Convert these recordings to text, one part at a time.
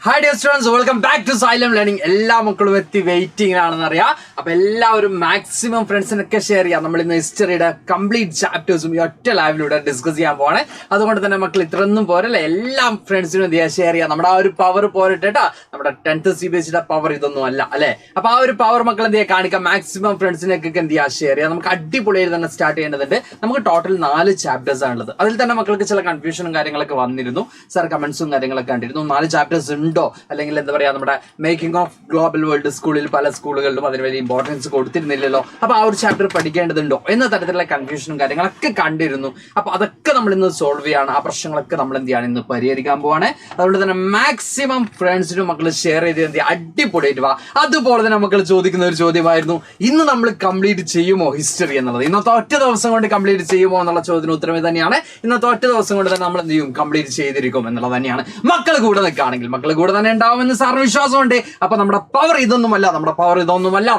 Hi dear students, welcome back to Xylem Learning. എല്ലാ മക്കളും എത്തി വെയിറ്റിംഗ് ആണെന്ന് അറിയാം. അപ്പൊ എല്ലാവരും മാക്സിമം ഫ്രണ്ട്സിനൊക്കെ ഷെയർ ചെയ്യാം. നമ്മൾ ഇന്ന് ഹിസ്റ്ററിയുടെ കംപ്ലീറ്റ് ചാപ്റ്റേഴ്സും ഈ ഒറ്റ ലൈവിലൂടെ ഡിസ്കസ് ചെയ്യാൻ പോവാണ്. അതുകൊണ്ട് തന്നെ മക്കൾ ഇത്രയൊന്നും പോരല്ലേ, എല്ലാം ഫ്രണ്ട്സിനും എന്ത് ചെയ്യാൻ ഷെയർ ചെയ്യാം. നമ്മുടെ ആ ഒരു പവർ പോരട്ടെട്ടാ, നമ്മുടെ 10th CBSE പവർ ഇതൊന്നും അല്ല അല്ലെ. അപ്പൊ ആ ഒരു പവർ മക്കൾ എന്ത് ചെയ്യാൻ കാണിക്കാം, മാക്സിമം ഫ്രണ്ട്സിനൊക്കെ എന്ത് ചെയ്യാൻ ഷെയർ ചെയ്യാം. നമുക്ക് അടിപൊളിയായി തന്നെ സ്റ്റാർട്ട് ചെയ്യേണ്ടതുണ്ട്. നമുക്ക് ടോട്ടൽ 4 ചാപ്റ്റേഴ്സ് ആണുള്ളത്. അതിൽ തന്നെ മക്കൾക്ക് ചില കൺഫ്യൂഷനും കാര്യങ്ങളൊക്കെ വന്നിരുന്നു. സാർ കമന്റ്സും കാര്യങ്ങളൊക്കെ കണ്ടിരുന്നു. 4 ചാപ്റ്റേഴ്സ് ഉണ്ടോ, അല്ലെങ്കിൽ എന്താ പറയാ, നമ്മുടെ മേക്കിംഗ് ഓഫ് ഗ്ലോബൽ വേൾഡ് സ്കൂളിൽ പല സ്കൂളുകളിലും അതിന് വലിയ ഇമ്പോർട്ടൻസ് കൊടുത്തിരുന്നില്ലല്ലോ. അപ്പൊ ആ ഒരു ചാപ്റ്റർ പഠിക്കേണ്ടതുണ്ടോ എന്ന തരത്തിലുള്ള കൺഫ്യൂഷനും കാര്യങ്ങളൊക്കെ കണ്ടിരുന്നു. അപ്പൊ അതൊക്കെ നമ്മൾ ഇന്ന് സോൾവ് ചെയ്യാണ്. ആ പ്രശ്നങ്ങളൊക്കെ നമ്മൾ എന്ത് ചെയ്യാണ്, ഇന്ന് പരിഹരിക്കാൻ പോവാണ്. അതുകൊണ്ട് തന്നെ മാക്സിമം ഫ്രണ്ട്സിനും മക്കൾ ഷെയർ ചെയ്ത് എന്ത് ചെയ്യുക, അടിപൊളിയായിട്ട് വാ. അതുപോലെ തന്നെ മക്കൾ ചോദിക്കുന്ന ഒരു ചോദ്യമായിരുന്നു, ഇന്ന് നമ്മൾ കംപ്ലീറ്റ് ചെയ്യുമോ ഹിസ്റ്ററി എന്നുള്ളത്. ഇന്നത്തെ ഒറ്റ ദിവസം കൊണ്ട് കംപ്ലീറ്റ് ചെയ്യുമോ എന്നുള്ള ചോദ്യത്തിന് ഉത്തരവ് തന്നെയാണ്. ഇന്നത്തെ ഒറ്റ ദിവസം കൊണ്ട് തന്നെ നമ്മൾ എന്ത് ചെയ്യും, കംപ്ലീറ്റ് ചെയ്തിരിക്കും എന്നുള്ളത് തന്നെയാണ്. മക്കൾ കൂടെ നിൽക്കുകയാണെങ്കിൽ മക്കൾ കൂടെ തന്നെ ഉണ്ടാവുമെന്ന് സാറിന് വിശ്വാസമുണ്ട്. അപ്പൊ നമ്മുടെ പവർ ഇതൊന്നുമല്ല,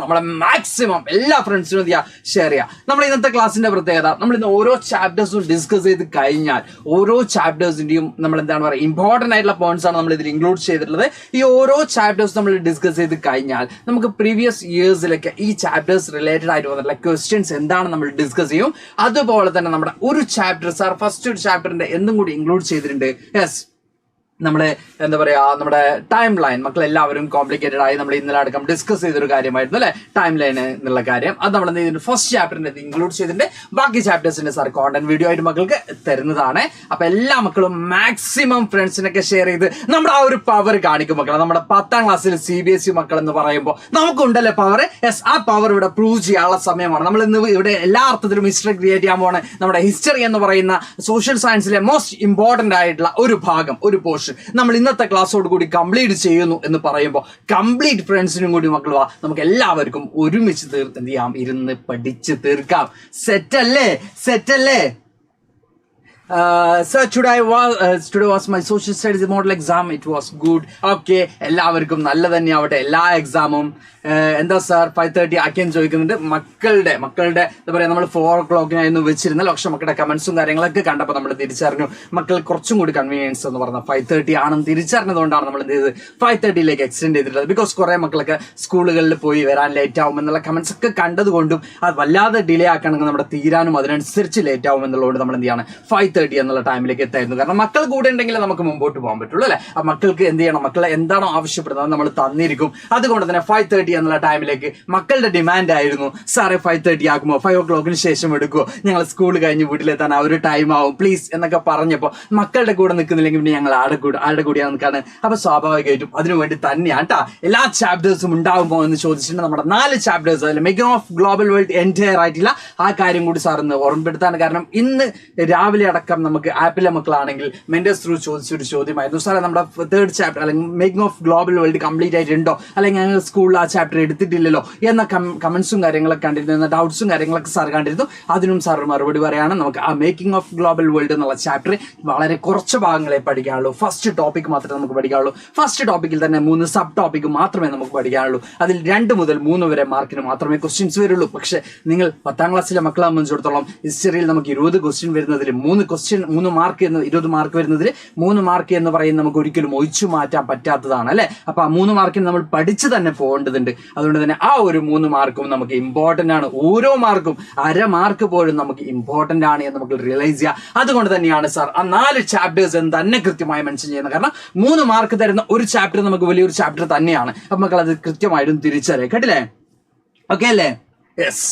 നമ്മുടെ മാക്സിമം എല്ലാ ഫ്രണ്ട്സിനും എന്ത് ചെയ്യുക, ഷെയർ ചെയ്യുക. നമ്മൾ ഇന്നത്തെ ക്ലാസ്സിന്റെ പ്രത്യേകത, നമ്മൾ ഇന്ന് ഓരോ ചാപ്റ്റേഴ്സും ഡിസ്കസ് ചെയ്ത് കഴിഞ്ഞാൽ ഓരോ ചാപ്റ്റേഴ്സിന്റെയും നമ്മൾ എന്താണ് പറയുക, ഇമ്പോർട്ടന്റ് ആയിട്ടുള്ള പോയിന്റ്സ് ആണ് നമ്മൾ ഇതിൽ ഇൻക്ലൂഡ് ചെയ്തിട്ടുള്ളത്. ഈ ഓരോ ചാപ്റ്റേഴ്സ് നമ്മൾ ഡിസ്കസ് ചെയ്ത് കഴിഞ്ഞാൽ നമുക്ക് പ്രീവിയസ് ഇയേഴ്സിലൊക്കെ ഈ ചാപ്റ്റേഴ്സ് റിലേറ്റഡ് ആയിട്ട് വന്നിട്ടുള്ള ക്വസ്റ്റ്യൻസ് എന്താണ് നമ്മൾ ഡിസ്കസ് ചെയ്യും. അതുപോലെ തന്നെ നമ്മുടെ ഒരു ചാപ്റ്റർ സാർ ഫസ്റ്റ് ഒരു ചാപ്റ്ററിന്റെ എന്തും കൂടി ഇൻക്ലൂഡ് ചെയ്തിട്ടുണ്ട്. യെസ്, നമ്മുടെ എന്താ പറയാ, നമ്മുടെ ടൈം ലൈൻ മക്കൾ എല്ലാവരും കോംപ്ലിക്കേറ്റഡ് ആയി നമ്മൾ ഇന്നലെ അടക്കം ഡിസ്കസ് ചെയ്തൊരു കാര്യമായിരുന്നു അല്ലെ, ടൈം ലൈൻ എന്നുള്ള കാര്യം. അത് നമ്മൾ എന്ത് ചെയ്തിട്ടുണ്ട്, ഫസ്റ്റ് ചാപ്റ്ററിന്റെ ഇൻക്ലൂഡ് ചെയ്തിട്ടുണ്ട്. ബാക്കി ചാപ്റ്റേഴ്സിന്റെ സാർ കോണ്ടന്റ് വീഡിയോ ആയിട്ട് മക്കൾക്ക് തരുന്നതാണ്. അപ്പൊ എല്ലാ മക്കളും മാക്സിമം ഫ്രണ്ട്സിനൊക്കെ ഷെയർ ചെയ്ത് നമ്മുടെ ആ ഒരു പവർ കാണിക്കും മക്കളെ. നമ്മുടെ 10th ക്ലാസ്സിൽ CBSE മക്കൾ എന്ന് പറയുമ്പോൾ നമുക്കുണ്ടല്ലേ പവർ. യെസ്, ആ പവർ ഇവിടെ പ്രൂവ് ചെയ്യാനുള്ള സമയമാണ്. നമ്മൾ ഇന്ന് ഇവിടെ എല്ലാ അർത്ഥത്തിലും ഹിസ്റ്ററി ക്രിയേറ്റ് ചെയ്യാൻ പോവാണ്. നമ്മുടെ ഹിസ്റ്ററി എന്ന് പറയുന്ന സോഷ്യൽ സയൻസിലെ മോസ്റ്റ് ഇമ്പോർട്ടന്റ് ആയിട്ടുള്ള ഒരു ഭാഗം, ഒരു പോർഷൻ നമ്മൾ ഇന്നത്തെ ക്ലാസ്സോട് കൂടി കംപ്ലീറ്റ് ചെയ്യുന്നു എന്ന് പറയുമ്പോൾ കംപ്ലീറ്റ് ഫ്രണ്ട്സിനും കൂടി മക്കൾ വാ, നമുക്ക് എല്ലാവർക്കും ഒരുമിച്ച് എന്ത് ചെയ്യാം, ഇരുന്ന് പഠിച്ച് തീർക്കാം. സെറ്റല്ലേ? Sir, today was my social studies model exam. It was good. Okay, എല്ലാവർക്കും നല്ല തന്നെ ആവട്ടെ. എല്ലാ എക്സാമും എന്താ സാർ 5:30 ആക്കിയെന്ന് ചോദിക്കുന്നുണ്ട്. മക്കളുടെ എന്താ പറയാ, നമ്മൾ 4 o'clock വെച്ചിരുന്ന പക്ഷെ മക്കളുടെ കമന്റ്സും കാര്യങ്ങളൊക്കെ കണ്ടപ്പോൾ നമ്മൾ തിരിച്ചറിഞ്ഞു മക്കൾ കുറച്ചും കൂടി കൺവീനിയൻസ് എന്ന് പറഞ്ഞാൽ 5:30 ആണെന്ന് തിരിച്ചറിഞ്ഞതുകൊണ്ടാണ് നമ്മൾ എന്ത് ചെയ്തത് 5:30 എക്സ്റ്റെൻഡ് ചെയ്തിട്ടുള്ളത്. ബിക്കോസ് കുറെ മക്കളൊക്കെ സ്കൂളുകളിൽ പോയി വരാൻ ലേറ്റ് ആവും എന്നുള്ള കമന്റ്സ് ഒക്കെ കണ്ടതുകൊണ്ടും അത് വല്ലാതെ ഡിലേ ആക്കണമെങ്കിൽ നമ്മുടെ തീരാനും അതിനനുസരിച്ച് ലേറ്റ് ആവും എന്നുള്ളതുകൊണ്ട് നമ്മൾ എന്ത് ചെയ്യാണ് 5:30 എന്നുള്ള ടൈമിലേക്ക് എത്തായിരുന്നു. കാരണം മക്കൾ കൂടെ ഉണ്ടെങ്കിൽ നമുക്ക് മുമ്പോട്ട് പോകാൻ പറ്റുള്ളൂ അല്ലെ. ആ മക്കൾക്ക് എന്ത് ചെയ്യണം, മക്കളെ എന്താണോ ആവശ്യപ്പെടുന്നത് നമ്മൾ തന്നിരിക്കും. അതുകൊണ്ട് തന്നെ 5:30 എന്നുള്ള ടൈമിലേക്ക് മക്കളുടെ ഡിമാൻഡ് ആയിരുന്നു, സാറേ 5:30 ആകുമോ, 5 o'clock ശേഷം എടുക്കുമോ, ഞങ്ങൾ സ്കൂൾ കഴിഞ്ഞ് വീട്ടിലെത്താൻ ആ ഒരു ടൈം ആവും പ്ലീസ് എന്നൊക്കെ പറഞ്ഞപ്പോൾ മക്കളുടെ കൂടെ നിൽക്കുന്നില്ലെങ്കിൽ പിന്നെ ഞങ്ങൾ ആരുടെ കൂടെയാണ് നിൽക്കാണ്. അപ്പൊ സ്വാഭാവികമായിട്ടും അതിനുവേണ്ടി തന്നെയാണ് കേട്ടാ എല്ലാ ചാപ്റ്റേഴ്സും ഉണ്ടാകുമോ എന്ന് ചോദിച്ചിട്ടുണ്ട്. നമ്മുടെ 4 ചാപ്റ്റേഴ്സ് അതിൽ making of global world entire ആയിട്ടില്ല. ആ കാര്യം കൂടി സാർ ഇന്ന് ഓർമ്മപ്പെടുത്താണ്. കാരണം ഇന്ന് രാവിലെ അടക്കം നമുക്ക് ആപ്പിലെ മക്കളാണെങ്കിൽ മെന്റേഴ്സ് ത്രൂ ചോദിച്ചൊരു ചോദ്യമായിരുന്നു, സാറേ നമ്മുടെ 3rd ചാപ്റ്റർ അല്ലെങ്കിൽ making of global world complete ആയിട്ടുണ്ടോ, അല്ലെങ്കിൽ ഞങ്ങൾ സ്കൂളിൽ ആ ചാപ്റ്റർ എടുത്തിട്ടില്ലല്ലോ എന്ന കമന്റ്സും കാര്യങ്ങളൊക്കെ കണ്ടിരുന്നു, ഡൗട്ട്സും കാര്യങ്ങളൊക്കെ സാർ കണ്ടിരുന്നു. അതിനും സാർ മറുപടി പറയാണ്. നമുക്ക് ആ മേക്കിംഗ് ഓഫ് ഗ്ലോബൽ വേൾഡ് എന്നുള്ള ചാപ്റ്റർ വളരെ കുറച്ച് ഭാഗങ്ങളെ പഠിക്കാനുള്ളൂ. ഫസ്റ്റ് ടോപ്പിക് മാത്രമേ നമുക്ക് പഠിക്കാനുള്ളൂ. ഫസ്റ്റ് ടോപ്പിക്കിൽ തന്നെ 3 സബ് ടോപ്പിക് മാത്രമേ നമുക്ക് പഠിക്കാനുള്ളൂ. അതിൽ 2 മുതൽ 3 വരെ മാർക്കിന് മാത്രമേ ക്വസ്റ്റ്യൻസ് വരുള്ളൂ. പക്ഷെ നിങ്ങൾ 10th ക്ലാസ്സിലെ മക്കളെ സംബന്ധിച്ചിടത്തോളം ഹിസ്റ്ററിയിൽ നമുക്ക് 20 ക്വസ്റ്റ്യൻ വരുന്നതിൽ 3 മാർക്ക് എന്ന് 20 മാർക്ക് വരുന്നതിൽ 3 മാർക്ക് എന്ന് പറയുന്നത് നമുക്ക് ഒരിക്കലും ഒഴിച്ചു മാറ്റാൻ പറ്റാത്തതാണ് അല്ലെ. അപ്പൊ ആ 3 മാർക്കിന് നമ്മൾ പഠിച്ചു തന്നെ പോകേണ്ടതുണ്ട്. അതുകൊണ്ട് തന്നെ ആ ഒരു 3 മാർക്കും നമുക്ക് ഇമ്പോർട്ടന്റ് ആണ്. ഓരോ മാർക്കും 1/2 മാർക്ക് പോലും നമുക്ക് ഇമ്പോർട്ടന്റ് ആണ് എന്ന് നമുക്ക് റിയലൈസ് ചെയ്യാം. അതുകൊണ്ട് തന്നെയാണ് സാർ ആ 4 ചാപ്റ്റേഴ്സ് എന്ന് തന്നെ കൃത്യമായി മെൻഷൻ ചെയ്യുന്നത്. കാരണം 3 മാർക്ക് തരുന്ന ഒരു ചാപ്റ്റർ നമുക്ക് വലിയൊരു ചാപ്റ്റർ തന്നെയാണ്. അപ്പൊ മക്കൾ അത് കൃത്യമായിട്ടും തിരിച്ചറിയാം. കേട്ടില്ലേ? ഓക്കെ അല്ലേ? യെസ്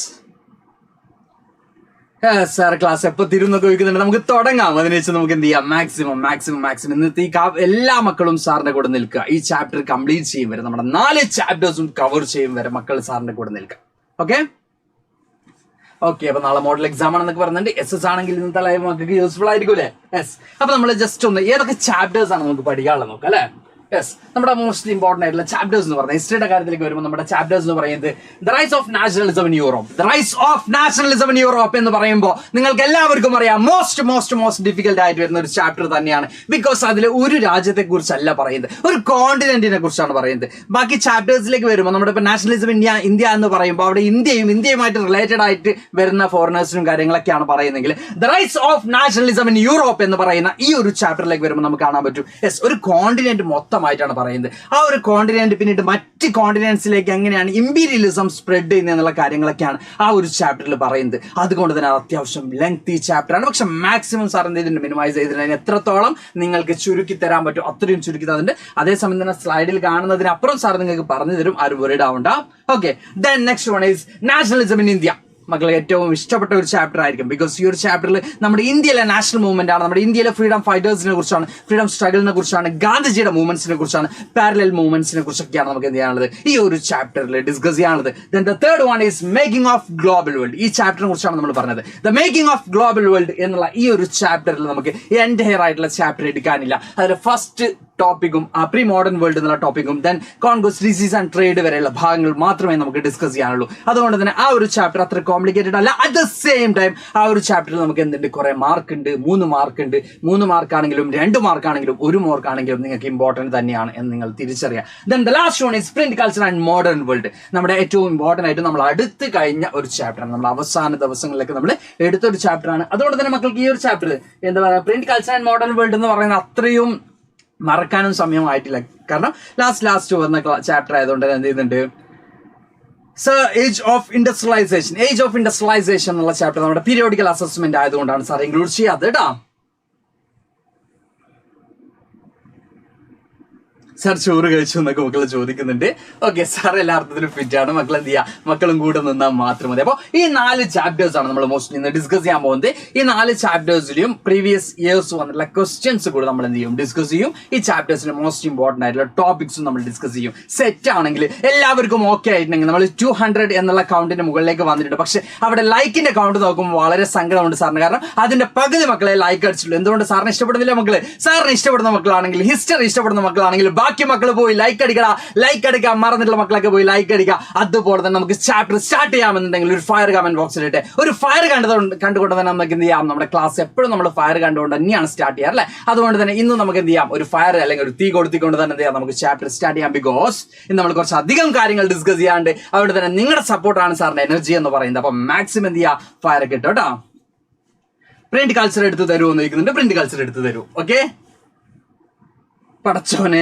സാർ, ക്ലാസ് എപ്പോ തിരുന്നൊക്കെ ചോദിക്കുന്നുണ്ട്. നമുക്ക് തുടങ്ങാം. അതിനുശേഷം നമുക്ക് എന്ത് ചെയ്യാം, മാക്സിമം ഇന്നത്തെ ഈ എല്ലാ മക്കളും സാറിന്റെ കൂടെ നിൽക്കുക. ഈ ചാപ്റ്റർ കംപ്ലീറ്റ് ചെയ്യും വരെ, നമ്മുടെ 4 ചാപ്റ്റേഴ്സും കവർ ചെയ്യും വരെ മക്കൾ സാറിന്റെ കൂടെ നിൽക്കുക. ഓക്കെ. അപ്പൊ നാളെ മോഡൽ എക്സാം ആണെന്നൊക്കെ പറഞ്ഞിട്ട് SS ആണെങ്കിൽ ഇന്നത്തെ ലൈവ് മക്കൾക്ക് യൂസ്ഫുൾ ആയിരിക്കും അല്ലേ. യെസ്, അപ്പൊ നമ്മൾ ജസ്റ്റ് ഒന്ന് ഏതൊക്കെ ചാപ്റ്റേഴ്സ് ആണ് നമുക്ക് പഠിക്കാനുള്ളത് നോക്കാം അല്ലെ. യെസ്, നമ്മുടെ മോസ്റ്റ് ഇമ്പോർട്ടന്റ് ആയിട്ടുള്ള ചാപ്റ്റേഴ്സ് എന്ന് പറഞ്ഞാൽ ഹിസ്റ്ററിയുടെ കാര്യത്തിലേക്ക് വരുമ്പോൾ നമ്മുടെ ചാപ്റ്റേഴ്സ് എന്ന് പറയുന്നത് the rise of nationalism in Europe എന്ന് പറയുമ്പോൾ നിങ്ങൾക്ക് എല്ലാവർക്കും അറിയാം മോസ്റ്റ് ഡിഫിക്കൽട്ട് ആയിട്ട് വരുന്ന ഒരു ചാപ്റ്റർ തന്നെയാണ്. ബിക്കോസ് അതിൽ ഒരു രാജ്യത്തെ കുറിച്ചല്ല പറയുന്നത്, ഒരു കോണ്ടിനെന്റിനെ കുറിച്ചാണ് പറയുന്നത്. ബാക്കി ചാപ്റ്റേഴ്സിലേക്ക് വരുമ്പോൾ നമ്മുടെ ഇപ്പൊ നാഷണലിസം ഇന്ത്യ എന്ന് പറയുമ്പോൾ അവിടെ ഇന്ത്യയുമായിട്ട് റിലേറ്റഡ് ആയിട്ട് വരുന്ന ഫോറിനേഴ്സിനും കാര്യങ്ങളൊക്കെയാണ് പറയുന്നെങ്കിൽ the rise of nationalism in Europe എന്ന് പറയുന്ന ഈ ഒരു ചാപ്റ്ററിലേക്ക് വരുമ്പോൾ നമുക്ക് കാണാൻ പറ്റും യെസ് ഒരു കോണ്ടിനെന്റ് മൊത്തം വ്യക്തമായിട്ടാണ് പറയുന്നത്. ആ ഒരു കോണ്ടിനെന്റ് പിന്നീട് മറ്റ് കോണ്ടിനെന്റ്സിലേക്ക് എങ്ങനെയാണ് ഇമ്പീരിയലിസം സ്പ്രെഡ് ചെയ്യുന്നത് എന്നുള്ള കാര്യങ്ങളൊക്കെയാണ് ആ ഒരു ചാപ്റ്ററിൽ പറയുന്നത്. അതുകൊണ്ട് തന്നെ അത് അത്യാവശ്യം ലെങ്തി ചാപ്റ്റർ ആണ്. പക്ഷെ മാക്സിമം സാർ എന്ത് ചെയ്തിട്ടുണ്ട്, മിനിമൈസ് ചെയ്തിട്ടുണ്ട്. അതിന് എത്രത്തോളം നിങ്ങൾക്ക് ചുരുക്കി തരാൻ പറ്റും അത്രയും ചുരുക്കി തന്നിട്ടുണ്ട്. അതേസമയം തന്നെ സ്ലൈഡിൽ കാണുന്നതിനപ്പുറം സാർ നിങ്ങൾക്ക് പറഞ്ഞു തരും, ആരും വറീഡ് ആവണ്ട. Okay, then next one is nationalism in India. മക്കളെ ഏറ്റവും ഇഷ്ടപ്പെട്ട ഒരു ചാപ്റ്റർ ആയിരിക്കും. ബിക്കോസ് ഈ ഒരു ചാപ്റ്ററിൽ നമ്മുടെ ഇന്ത്യയിലെ നാഷണൽ മൂവ്മെന്റ് ആണ്, നമ്മുടെ ഇന്ത്യയിലെ ഫ്രീഡം ഫൈറ്റേഴ്സിനെ കുറിച്ചാണ്, ഫ്രീഡം സ്ട്രഗിളിനെ കുറിച്ചാണ്, ഗാന്ധിജിയുടെ മൂവ്മെന്റ്സിനെ കുറിച്ചാണ്, പാരലൽ മൂവ്മെന്റ്സിനെ കുറിച്ചൊക്കെയാണ് നമുക്ക് എന്ത് ചെയ്യാനുള്ളത്, ഈ ഒരു ചാപ്റ്ററിൽ ഡിസ്കസ് ചെയ്യാനുള്ളത്. Then the third one is making of global world. ഈ ചാപ്റ്ററിനെ കുറിച്ചാണ് നമ്മൾ പറഞ്ഞത്. The making of global world എന്നുള്ള ഈ ഒരു ചാപ്റ്ററിൽ നമുക്ക് എൻറ്റയർ ആയിട്ടുള്ള ചാപ്റ്റർ എടുക്കാനില്ല. അതിൽ ഫസ്റ്റ് ടോപ്പിക്കും പ്രീ മോഡേൺ വേൾഡ് എന്നുള്ള ടോപ്പിക്കും then conquest, disease and trade വരെയുള്ള ഭാഗങ്ങൾ മാത്രമേ നമുക്ക് ഡിസ്കസ് ചെയ്യാനുള്ളൂ. അതുകൊണ്ട് തന്നെ ആ ഒരു ചാപ്റ്റർ അത്ര കോംപ്ലിക്കേറ്റഡ് അല്ല. അറ്റ് ദ സെയിം ടൈം ആ ഒരു ചാപ്റ്ററിൽ നമുക്ക് എന്തുണ്ട്, കുറെ മാർക്ക് ഉണ്ട്. 3 മാർക്ക് ഉണ്ട്. 3 മാർക്കാണെങ്കിലും 2 മാർക്കാണെങ്കിലും 1 മാർക്കാണെങ്കിലും നിങ്ങൾക്ക് ഇമ്പോർട്ടന്റ് തന്നെയാണ് എന്ന് നിങ്ങൾ തിരിച്ചറിയാം. Then the last one is print culture and modern world. നമ്മുടെ ഏറ്റവും ഇമ്പോർട്ടന്റ് ആയിട്ട് നമ്മൾ അടുത്ത് കഴിഞ്ഞ ഒരു ചാപ്റ്ററാണ്. നമ്മൾ അവസാന ദിവസങ്ങളിലൊക്കെ നമ്മൾ എടുത്തൊരു ചാപ്റ്ററാണ്. അതുകൊണ്ട് തന്നെ മക്കൾക്ക് ഈ ഒരു ചാപ്റ്റർ എന്താ പറയുക, print culture and modern world എന്ന് പറയുന്നത് അത്രയും മറക്കാനും സമയമായിട്ടില്ല. കാരണം ലാസ്റ്റ് വന്ന ചാപ്റ്റർ ആയതുകൊണ്ട് എന്ത് ചെയ്യുന്നുണ്ട്, ഏജ് ഓഫ് ഇൻഡസ്ട്രിയലൈസേഷൻ എന്നുള്ള ചാപ്റ്റർ നമ്മുടെ പീരിയോഡിക്കൽ അസസ്മെന്റ് ആയതുകൊണ്ടാണ് സാർ ഇൻക്ലൂഡ് ചെയ്യാത്തത് കേട്ടോ. സാർ ചോറ് കഴിച്ചു എന്നൊക്കെ മക്കൾ ചോദിക്കുന്നുണ്ട്. ഓക്കെ, സാർ എല്ലാ അർത്ഥത്തിലും ഫിറ്റ് ആണ്. മക്കൾ എന്ത് ചെയ്യുക, മക്കളും കൂടെ നിന്നാൽ മാത്രം മതി. അപ്പോൾ ഈ 4 ചാപ്റ്റേഴ്സ് ആണ് നമ്മൾ മോസ്റ്റ്ലി ഇന്ന് ഡിസ്കസ് ചെയ്യാൻ പോകുന്നത്. ഈ 4 ചാപ്റ്റേഴ്സിലും പ്രീവിയസ് ഇയേഴ്സ് വന്നിട്ടുള്ള ക്വസ്റ്റ്യൻസ് കൂടെ നമ്മൾ എന്ത് ചെയ്യും, ഡിസ്കസ് ചെയ്യും. ഈ ചാപ്റ്റേഴ്സിന്റെ മോസ്റ്റ് ഇമ്പോർട്ടന്റ് ആയിട്ടുള്ള ടോപ്പിക്സും നമ്മൾ ഡിസ്കസ് ചെയ്യും. സെറ്റ് ആണെങ്കിൽ എല്ലാവർക്കും ഓക്കെ ആയിട്ടുണ്ടെങ്കിൽ നമ്മൾ 200 എന്നുള്ള കൗണ്ടിന്റെ മുകളിലേക്ക് വന്നിട്ടുണ്ട്. പക്ഷെ അവിടെ ലൈക്കിന്റെ കൗണ്ട് നോക്കുമ്പോൾ വളരെ സങ്കടമുണ്ട് സാറിന്. കാരണം അതിന്റെ പകുതി മക്കളെ ലൈക്ക് അടിച്ചുള്ളൂ. എന്തുകൊണ്ട്, സാറിന് ഇഷ്ടപ്പെടുന്നില്ല മക്കള്. സാറിന് ഇഷ്ടപ്പെടുന്ന മക്കളാണെങ്കിൽ, ഹിസ്റ്ററി ഇഷ്ടപ്പെടുന്ന മക്കളാണെങ്കിൽ ബാക്കി മക്കൾ പോയി ലൈക്ക് അടിക്കുക. മറന്നിട്ടുള്ള മക്കളൊക്കെ പോയി ലൈക്ക് അടിക്കുക. അതുപോലെ തന്നെ നമുക്ക് ചാപ്റ്റർ സ്റ്റാർട്ട് ചെയ്യാമെന്നുണ്ടെങ്കിൽ ഒരു ഫയർ കമന്റ് ബോക്സിൽ ഇട്ടെ. ഒരു ഫയർ കണ്ടുകൊണ്ട് തന്നെ നമുക്ക് എന്ത് ചെയ്യാം, നമ്മുടെ ക്ലാസ് എപ്പോഴും നമ്മൾ ഫയർ കണ്ടുകൊണ്ട് തന്നെയാണ് സ്റ്റാർട്ട് ചെയ്യാറ് അല്ലേ. അതുകൊണ്ട് തന്നെ ഇന്ന് നമുക്ക് എന്ത് ചെയ്യാം, ഒരു ഫയർ അല്ലെങ്കിൽ ഒരു തീ കൊടുത്തിക്കൊണ്ട് തന്നെ എന്ത് ചെയ്യാം, നമുക്ക് ചാപ്റ്റർ സ്റ്റാർട്ട് ചെയ്യാം. ബിക്കോസ് ഇന്ന് നമ്മൾ കുറച്ച് അധികം കാര്യങ്ങൾ ഡിസ്കസ് ചെയ്യാണ്ട്. അതുകൊണ്ട് തന്നെ നിങ്ങളുടെ സപ്പോർട്ടാണ് സാറിന്റെ എനർജി എന്ന് പറയുന്നത്. അപ്പൊ മാക്സിമം എന്ത് ചെയ്യാം, ഫയർ ഒക്കെ ഇട്ടോ കേട്ടോ. പ്രിന്റ് കൾച്ചർ എടുത്ത് തരുമോ എന്ന് ചോദിക്കുന്നുണ്ട്. പ്രിന്റ് കൾച്ചർ എടുത്ത് തരൂ. ഓക്കെ, പടച്ചോനെ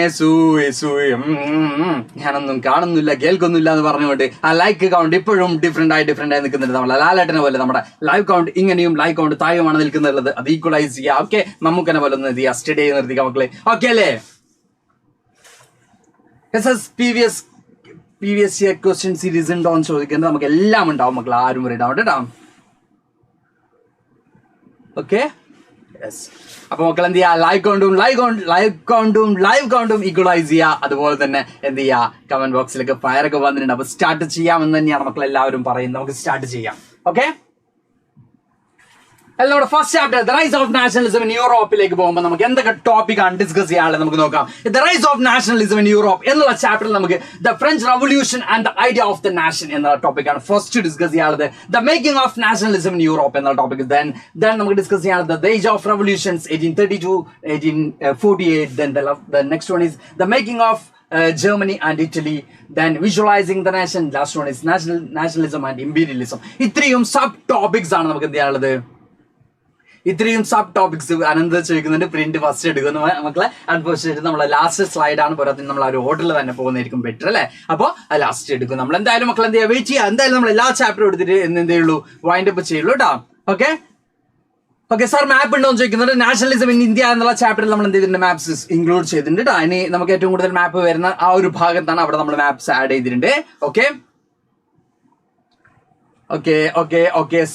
ഞാനൊന്നും കാണുന്നില്ല കേൾക്കുന്നില്ല എന്ന് പറഞ്ഞുകൊണ്ട് ആ ലൈക്ക് കൗണ്ട് ഇപ്പോഴും ഡിഫറെന്റ് ആയി നിൽക്കുന്നുണ്ട്. നമ്മളെ ലാലേട്ടനെ പോലെ നമ്മുടെ ലൈവ് കൗണ്ട് ഇങ്ങനെയും ലൈവ് കൗണ്ട് താഴെയുമാണ് നിൽക്കുന്നുള്ളത്. അത് ഈക്വലൈസ് ചെയ്യുക. ഓക്കെ, നമുക്കെന്നെ പോലെ ഒന്ന് ചെയ്യുക, സ്റ്റഡി ചെയ്ത് നിർത്തിക്കാം മക്കളെ. ഓക്കെ അല്ലേ. previous year question series ഉണ്ടോ എന്ന് ചോദിക്കുന്നത് നമുക്ക് എല്ലാം ഉണ്ടാവും മക്കൾ, ആരും വരണ്ടാവും കേട്ടോ. Okay, yes. അപ്പൊ മക്കൾ എന്ത് ചെയ്യുക, ലൈവ് കൗണ്ടും ഈക്വലൈസ് ചെയ്യുക. അതുപോലെ തന്നെ എന്ത് ചെയ്യുക, കമന്റ് ബോക്സിലൊക്കെ ഫയർ ഒക്കെ വന്നിട്ടുണ്ട്. അപ്പൊ സ്റ്റാർട്ട് ചെയ്യാമെന്ന് തന്നെയാണ് മക്കൾ എല്ലാവരും പറയുന്നത്. നമുക്ക് സ്റ്റാർട്ട് ചെയ്യാം. ഓക്കെ, നമ്മുടെ first chapter the rise of nationalism in യൂറോപ്പിലേക്ക് പോകുമ്പോൾ നമുക്ക് എന്തൊക്കെ ടോപ്പിക്കാണ് ഡിസ്കസ് ചെയ്യാനുള്ളത് നമുക്ക് നോക്കാം. The rise of nationalism in Europe എന്നുള്ള ചാപ്റ്ററിൽ നമുക്ക് the French revolution and the idea of the nation എന്നുള്ള ടോപ്പിക്കാണ് ഫസ്റ്റ് ഡിസ്കസ് ചെയ്യാനുള്ളത്. The making of nationalism in Europe എന്നുള്ള ടോപ്പിക്. ദെൻ നമുക്ക് ഡിസ്കസ് ചെയ്യാനുള്ളത് the age of revolutions 1832 1848. Then the next one is the making of Germany and Italy. Then visualizing the nation. Last one is nationalism and imperialism. ഇത്രയും sub topics ആണ് നമുക്ക് എന്ത് ചെയ്യാനുള്ളത്. ഇത്രയും sub topics അനന്ത ചോദിക്കുന്നുണ്ട്. Print first എടുക്കുന്നു മക്കളെ. Unfortunately നമ്മളെ ലാസ്റ്റ് സ്ലൈഡ് ആണ്, പോരാത്തിന് നമ്മൾ ആ ഒരു ഓർഡറിൽ തന്നെ പോകുന്നതായിരിക്കും ബെറ്റർ അല്ലേ. അപ്പോൾ ലാസ്റ്റ് എടുക്കും നമ്മൾ. എന്തായാലും മക്കൾ എന്ത് ചെയ്യുക, വെയിറ്റ് ചെയ്യുക. എന്തായാലും നമ്മൾ എല്ലാ ചാപ്റ്ററും എടുത്തിട്ട് എന്തേ ഉള്ളൂ, വൈൻഡ് അപ്പ് ചെയ്യുള്ളൂ കേട്ടോ. ഓക്കെ, സാർ മാപ്പ് ഉണ്ടോ എന്ന് ചോദിക്കുന്നുണ്ട്. നാഷണലിസം ഇൻ ഇന്ത്യ എന്നുള്ള ചാപ്റ്ററിൽ നമ്മൾ എന്ത് ചെയ്തിട്ടുണ്ട്, മാപ്സ് ഇൻക്ലൂഡ് ചെയ്തിട്ടുണ്ട് കേട്ടോ. ഇനി നമുക്ക് ഏറ്റവും കൂടുതൽ മാപ്പ് വരുന്ന ആ ഒരു ഭാഗത്താണ് അവിടെ നമ്മൾ മാപ്സ് ആഡ് ചെയ്തിട്ടുണ്ട്. ഓക്കെ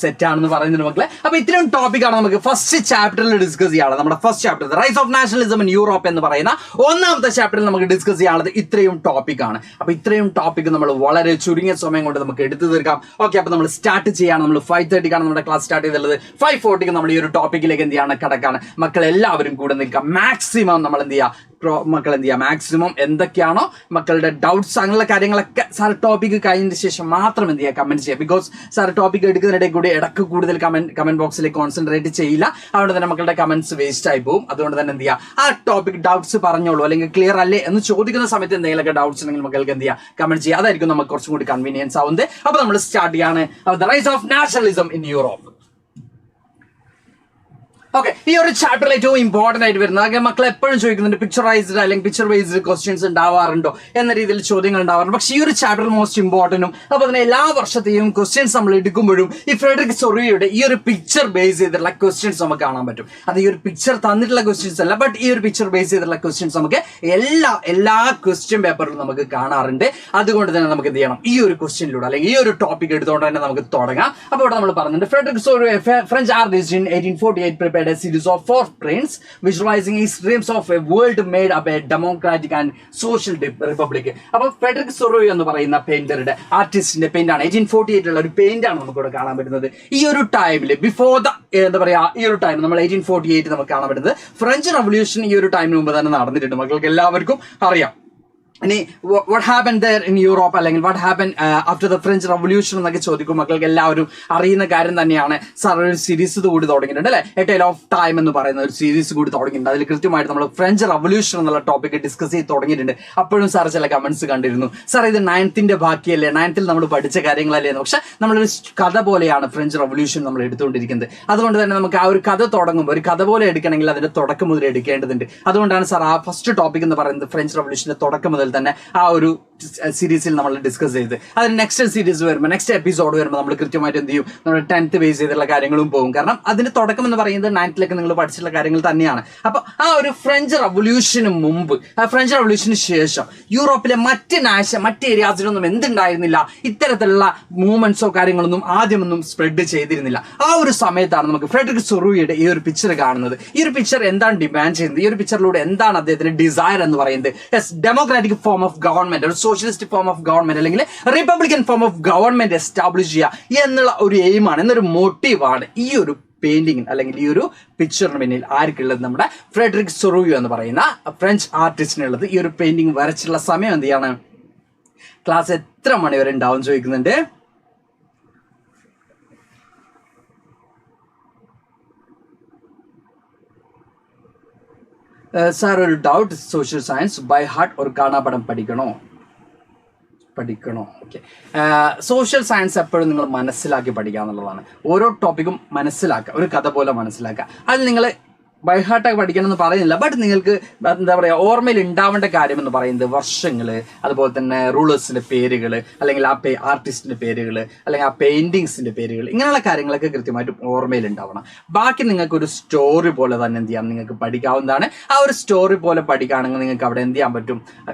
സെറ്റ് ആണെന്ന് പറയുന്നുണ്ട് മക്കളെ. അപ്പൊ ഇത്രയും ടോപ്പിക്കാണ് നമുക്ക് ഫസ്റ്റ് ചാപ്റ്ററിൽ ഡിസ്കസ് ചെയ്യാനുള്ളത്. നമ്മുടെ first chapter rice of nationalism in Europe എന്ന് പറയുന്ന ഒന്നാമത്തെ ചാപ്റ്ററിൽ നമുക്ക് ഡിസ്കസ് ചെയ്യാനുള്ളത് ഇത്രയും ടോപ്പിക്കാണ്. അപ്പൊ ഇത്രയും ടോപ്പിക്ക് നമ്മൾ വളരെ ചുരുങ്ങിയ സമയം കൊണ്ട് നമുക്ക് എടുത്തു തീർക്കാം. ഓക്കെ, അപ്പൊ നമ്മൾ സ്റ്റാർട്ട് ചെയ്യാണ്. നമ്മൾ 5:30 നമ്മുടെ ക്ലാസ് സ്റ്റാർട്ട് ചെയ്തുള്ളത്. 5:40 നമ്മൾ ഈ ഒരു ടോപ്പിക്കിലേക്ക് എന്ത് ചെയ്യാണ്, കടക്കാണ്. മക്കൾ എല്ലാവരും കൂടെ നിൽക്കാം. മാക്സിമം നമ്മൾ എന്ത് ചെയ്യുക, മക്കൾ എന്ത് ചെയ്യുക, മാക്സിമം എന്തൊക്കെയാണോ മക്കളുടെ ഡൗട്ട്സ് അങ്ങനെയുള്ള കാര്യങ്ങളൊക്കെ സാർ ടോപ്പിക്ക് കഴിഞ്ഞതിന് ശേഷം മാത്രം എന്ത് ചെയ്യുക, കമന്റ് ചെയ്യുക. ബിക്കോസ് സാർ ടോപ്പിക് എടുക്കുന്നതിനിടെ കൂടി ഇടക്ക് കൂടുതൽ കമന്റ് ബോക്സിൽ കോൺസെൻട്രേറ്റ് ചെയ്യില്ല. അതുകൊണ്ട് തന്നെ മക്കളുടെ കമന്റ്സ് വേസ്റ്റ് ആയി പോകും. അതുകൊണ്ട് തന്നെ എന്ത് ചെയ്യുക, ആ ടോപ്പിക് ഡൗട്ട്സ് പറഞ്ഞോളൂ, അല്ലെങ്കിൽ ക്ലിയർ അല്ലേ എന്ന് ചോദിക്കുന്ന സമയത്ത് എന്തെങ്കിലുമൊക്കെ ഡൗട്ട്സ് ഉണ്ടെങ്കിൽ മക്കൾക്ക് എന്ത് ചെയ്യുക, കമന്റ് ചെയ്യുക. അതായിരിക്കും നമുക്ക് കുറച്ചും കൂടി കൺവീനിയൻസ് ആവുന്നത്. അപ്പൊ നമ്മൾ സ്റ്റാർട്ട് ചെയ്യാണ് the rise of nationalism in Europe. Okay, ഈ ഒരു ചാപ്റ്ററിൽ ഏറ്റവും ഇമ്പോർട്ടന്റ് ആയിട്ട് വരുന്നത് മക്കൾ എപ്പോഴും ചോദിക്കുന്നുണ്ട് പിക്ചറൈസ്ഡ് അല്ലെങ്കിൽ പിക്ചർ ബേസ്ഡ് ക്വസ്റ്റ്യൻസ് ഉണ്ടാവാറുണ്ടോ എന്ന രീതിയിൽ ചോദ്യങ്ങൾ ഉണ്ടാവാറുണ്ട്. പക്ഷേ ഈ ഒരു ചാപ്റ്റർ മോസ്റ്റ് ഇമ്പോർട്ടന്റും അപ്പോൾ തന്നെ എല്ലാ വർഷത്തെയും ക്വസ്റ്റ്യൻസ് നമ്മൾ എടുക്കുമ്പോഴും ഈ ഫ്രെഡറിക് സൊറിയയുടെ ഈ ഒരു പിക്ചർ ബേസ് ചെയ്തിട്ടുള്ള ക്വസ്റ്റ്യൻസ് നമുക്ക് കാണാൻ പറ്റും. അത് ഈ ഒരു പിക്ചർ തന്നിട്ടുള്ള ക്വസ്റ്റ്യൻസ് അല്ല, ബട്ട് ഈ ഒരു പിക്ചർ ബേസ് ചെയ്തിട്ടുള്ള ക്വസ്റ്റ്യൻസ് നമുക്ക് എല്ലാ ക്വസ്റ്റ്യൻ പേപ്പറിലും നമുക്ക് കാണാറുണ്ട്. അതുകൊണ്ട് തന്നെ നമുക്ക് എന്ത് ചെയ്യണം, ഈ ഒരു ക്വസ്റ്റ്യനിലൂടെ അല്ലെങ്കിൽ ഈ ഒരു ടോപ്പിക് എടുത്തുകൊണ്ട് തന്നെ നമുക്ക് തുടങ്ങാം. അപ്പോൾ ഇവിടെ നമ്മൾ പറഞ്ഞിട്ടുണ്ട് Frederic Sorrieu French artist in 1848 prepared a series of 4 prints visualizing his dreams of a world made up a democratic and social republic. അപ്പോൾ ഫ്രെഡറിക് സൊറിയ എന്ന് പറയുന്ന പെയിന്ററുടെ ആർട്ടിസ്റ്റിന്റെ പെയിന്റ് ആണ് 1848 ഉള്ള ഒരു പെയിന്റ് ആണ് നമുക്ക് ഇവിടെ കാണാൻ പറ്റുന്നത്. ഈ ഒരു ടൈമിൽ ബിഫോർ ദ എന്താ പറയാ ഈ ഒരു ടൈം നമ്മൾ 1848 നമുക്ക് കാണാൻ പറ്റുന്നത് ഫ്രഞ്ച് റവല്യൂഷൻ ഈ ഒരു ടൈമിന് മുമ്പ് തന്നെ നടന്നിട്ടുണ്ട്. മക്കൾക്ക് എല്ലാവർക്കും അറിയാം. ഇനി what happen there in Europe അല്ലെങ്കിൽ what happen after the French revolution എന്നൊക്കെ ചോദിക്കും. മക്കൾക്ക് എല്ലാവരും അറിയുന്ന കാര്യം തന്നെയാണ്. സാർ ഒരു സീരീസ് കൂടി തുടങ്ങിയിട്ടുണ്ട് അല്ലെ, എ ടൈൽ ഓഫ് ടൈം എന്ന് പറയുന്ന ഒരു സീരീസ് കൂടി തുടങ്ങിയിട്ടുണ്ട്. അതിൽ കൃത്യമായിട്ട് നമ്മൾ ഫ്രഞ്ച് റവല്യൂഷൻ എന്നുള്ള ടോപ്പിക് ഡിസ്കസ് ചെയ്ത് തുടങ്ങിയിട്ടുണ്ട്. അപ്പോഴും സാർ ചില കമന്റ്സ് കണ്ടിരുന്നു, സാർ ഇത് 9th ബാക്കിയല്ലേ, 9th നമ്മൾ പഠിച്ച കാര്യങ്ങളല്ലേ എന്ന്. പക്ഷെ നമ്മളൊരു കഥ പോലെയാണ് ഫ്രഞ്ച് റവല്യൂഷൻ നമ്മൾ എടുത്തുകൊണ്ടിരിക്കുന്നത്. അതുകൊണ്ട് തന്നെ നമുക്ക് ആ ഒരു കഥ തുടങ്ങുമ്പോൾ ഒരു കഥ പോലെ എടുക്കണമെങ്കിൽ അതിന്റെ തുടക്കം മുതൽ എടുക്കേണ്ടതുണ്ട്. അതുകൊണ്ടാണ് സാർ ആ ഫസ്റ്റ് ടോപ്പിക് എന്ന് പറയുന്നത് ഫ്രഞ്ച് റവല്യൂഷന്റെ തുടക്കം മുതൽ തന്നെ ആ ഒരു സീരീസിൽ നമ്മൾ ഡിസ്കസ് ചെയ്ത് അതിന് നെക്സ്റ്റ് സീരീസ് വരുമ്പോൾ നെക്സ്റ്റ് എപ്പിസോഡ് വരുമ്പോൾ നമ്മൾ കൃത്യമായിട്ട് എന്ത് ചെയ്യും, നമ്മൾ 10th ബേസ് ചെയ്തിട്ടുള്ള കാര്യങ്ങളും പോകും. കാരണം അതിന്റെ തുടക്കം എന്ന് പറയുന്നത് 9th നിങ്ങൾ പഠിച്ചിട്ടുള്ള കാര്യങ്ങൾ തന്നെയാണ്. അപ്പൊ ആ ഒരു ഫ്രഞ്ച് റവല്യൂഷന് മുമ്പ് ഫ്രഞ്ച് റവല്യൂഷന് ശേഷം യൂറോപ്പിലെ മറ്റ് ഏരിയാസിലൊന്നും എന്തുണ്ടായിരുന്നില്ല, ഇത്തരത്തിലുള്ള മൂവ്മെന്റ്സോ കാര്യങ്ങളൊന്നും ആദ്യമൊന്നും സ്പ്രെഡ് ചെയ്തിരുന്നില്ല. ആ ഒരു സമയത്താണ് നമുക്ക് ഫ്രെഡറിക് സൊറിയയുടെ ഈ ഒരു പിക്ചർ കാണുന്നത്. ഈ ഒരു പിക്ചർ എന്താണ് ഡിമാൻഡ് ചെയ്യുന്നത്, ഈ ഒരു പിക്ചറിലൂടെ എന്താണ് അദ്ദേഹത്തിന്റെ ഡിസയർ എന്ന് പറയുന്നത്, ഡെമോക്രാറ്റിക് ഫോം ഓഫ് ഗവൺമെന്റ്, ഒരു സോഷ്യലിസ്റ്റ് ഫോം ഓഫ് ഗവൺമെന്റ് അല്ലെങ്കിൽ Republican form of government establish ചെയ്യുക എന്നുള്ള ഒരു എയിമാണ്, എന്നൊരു മോട്ടീവാണ് ഈ ഒരു പെയിന്റിംഗ് അല്ലെങ്കിൽ ഈ ഒരു പിക്ചറിന് പിന്നിൽ ആർക്കുള്ളത്, നമ്മുടെ ഫ്രെഡറിക് സൊറിയ എന്ന് പറയുന്ന ഫ്രഞ്ച് ആർട്ടിസ്റ്റിനുള്ളത്. ഈ ഒരു പെയിന്റിംഗ് വരച്ചിട്ടുള്ള സമയം എന്ത് ചെയ്യാണ്, ക്ലാസ് എത്ര മണി വരെ ഉണ്ടാവും ചോദിക്കുന്നുണ്ട്. സാർ ഒരു doubt, social science by heart ഒരു കാണാപ്പടം പഠിക്കണോ? ഓക്കെ, സോഷ്യൽ സയൻസ് എപ്പോഴും നിങ്ങൾ മനസ്സിലാക്കി പഠിക്കുക എന്നുള്ളതാണ്. ഓരോ ടോപ്പിക്കും മനസ്സിലാക്കുക, ഒരു കഥ പോലെ മനസ്സിലാക്കുക. അത് നിങ്ങൾ ബൈഹാർട്ടായി പഠിക്കണം എന്ന് പറയുന്നില്ല, ബട്ട് നിങ്ങൾക്ക് എന്താ പറയുക ഓർമ്മയിൽ ഉണ്ടാവേണ്ട കാര്യം എന്ന് പറയുന്നത് വർഷങ്ങൾ, അതുപോലെ തന്നെ റൂളേഴ്സിന്റെ പേരുകൾ, അല്ലെങ്കിൽ ആ ആർട്ടിസ്റ്റിന്റെ പേരുകൾ, അല്ലെങ്കിൽ ആ പെയിന്റിങ്സിന്റെ പേരുകൾ, ഇങ്ങനെയുള്ള കാര്യങ്ങളൊക്കെ കൃത്യമായിട്ടും ഓർമ്മയിൽ ഉണ്ടാവണം. ബാക്കി നിങ്ങൾക്ക് ഒരു സ്റ്റോറി പോലെ തന്നെ എന്ത് ചെയ്യാം, നിങ്ങൾക്ക് പഠിക്കാവുന്നതാണ്. ആ ഒരു സ്റ്റോറി പോലെ പഠിക്കുകയാണെങ്കിൽ നിങ്ങൾക്ക് അവിടെ എന്ത് ചെയ്യാൻ പറ്റും,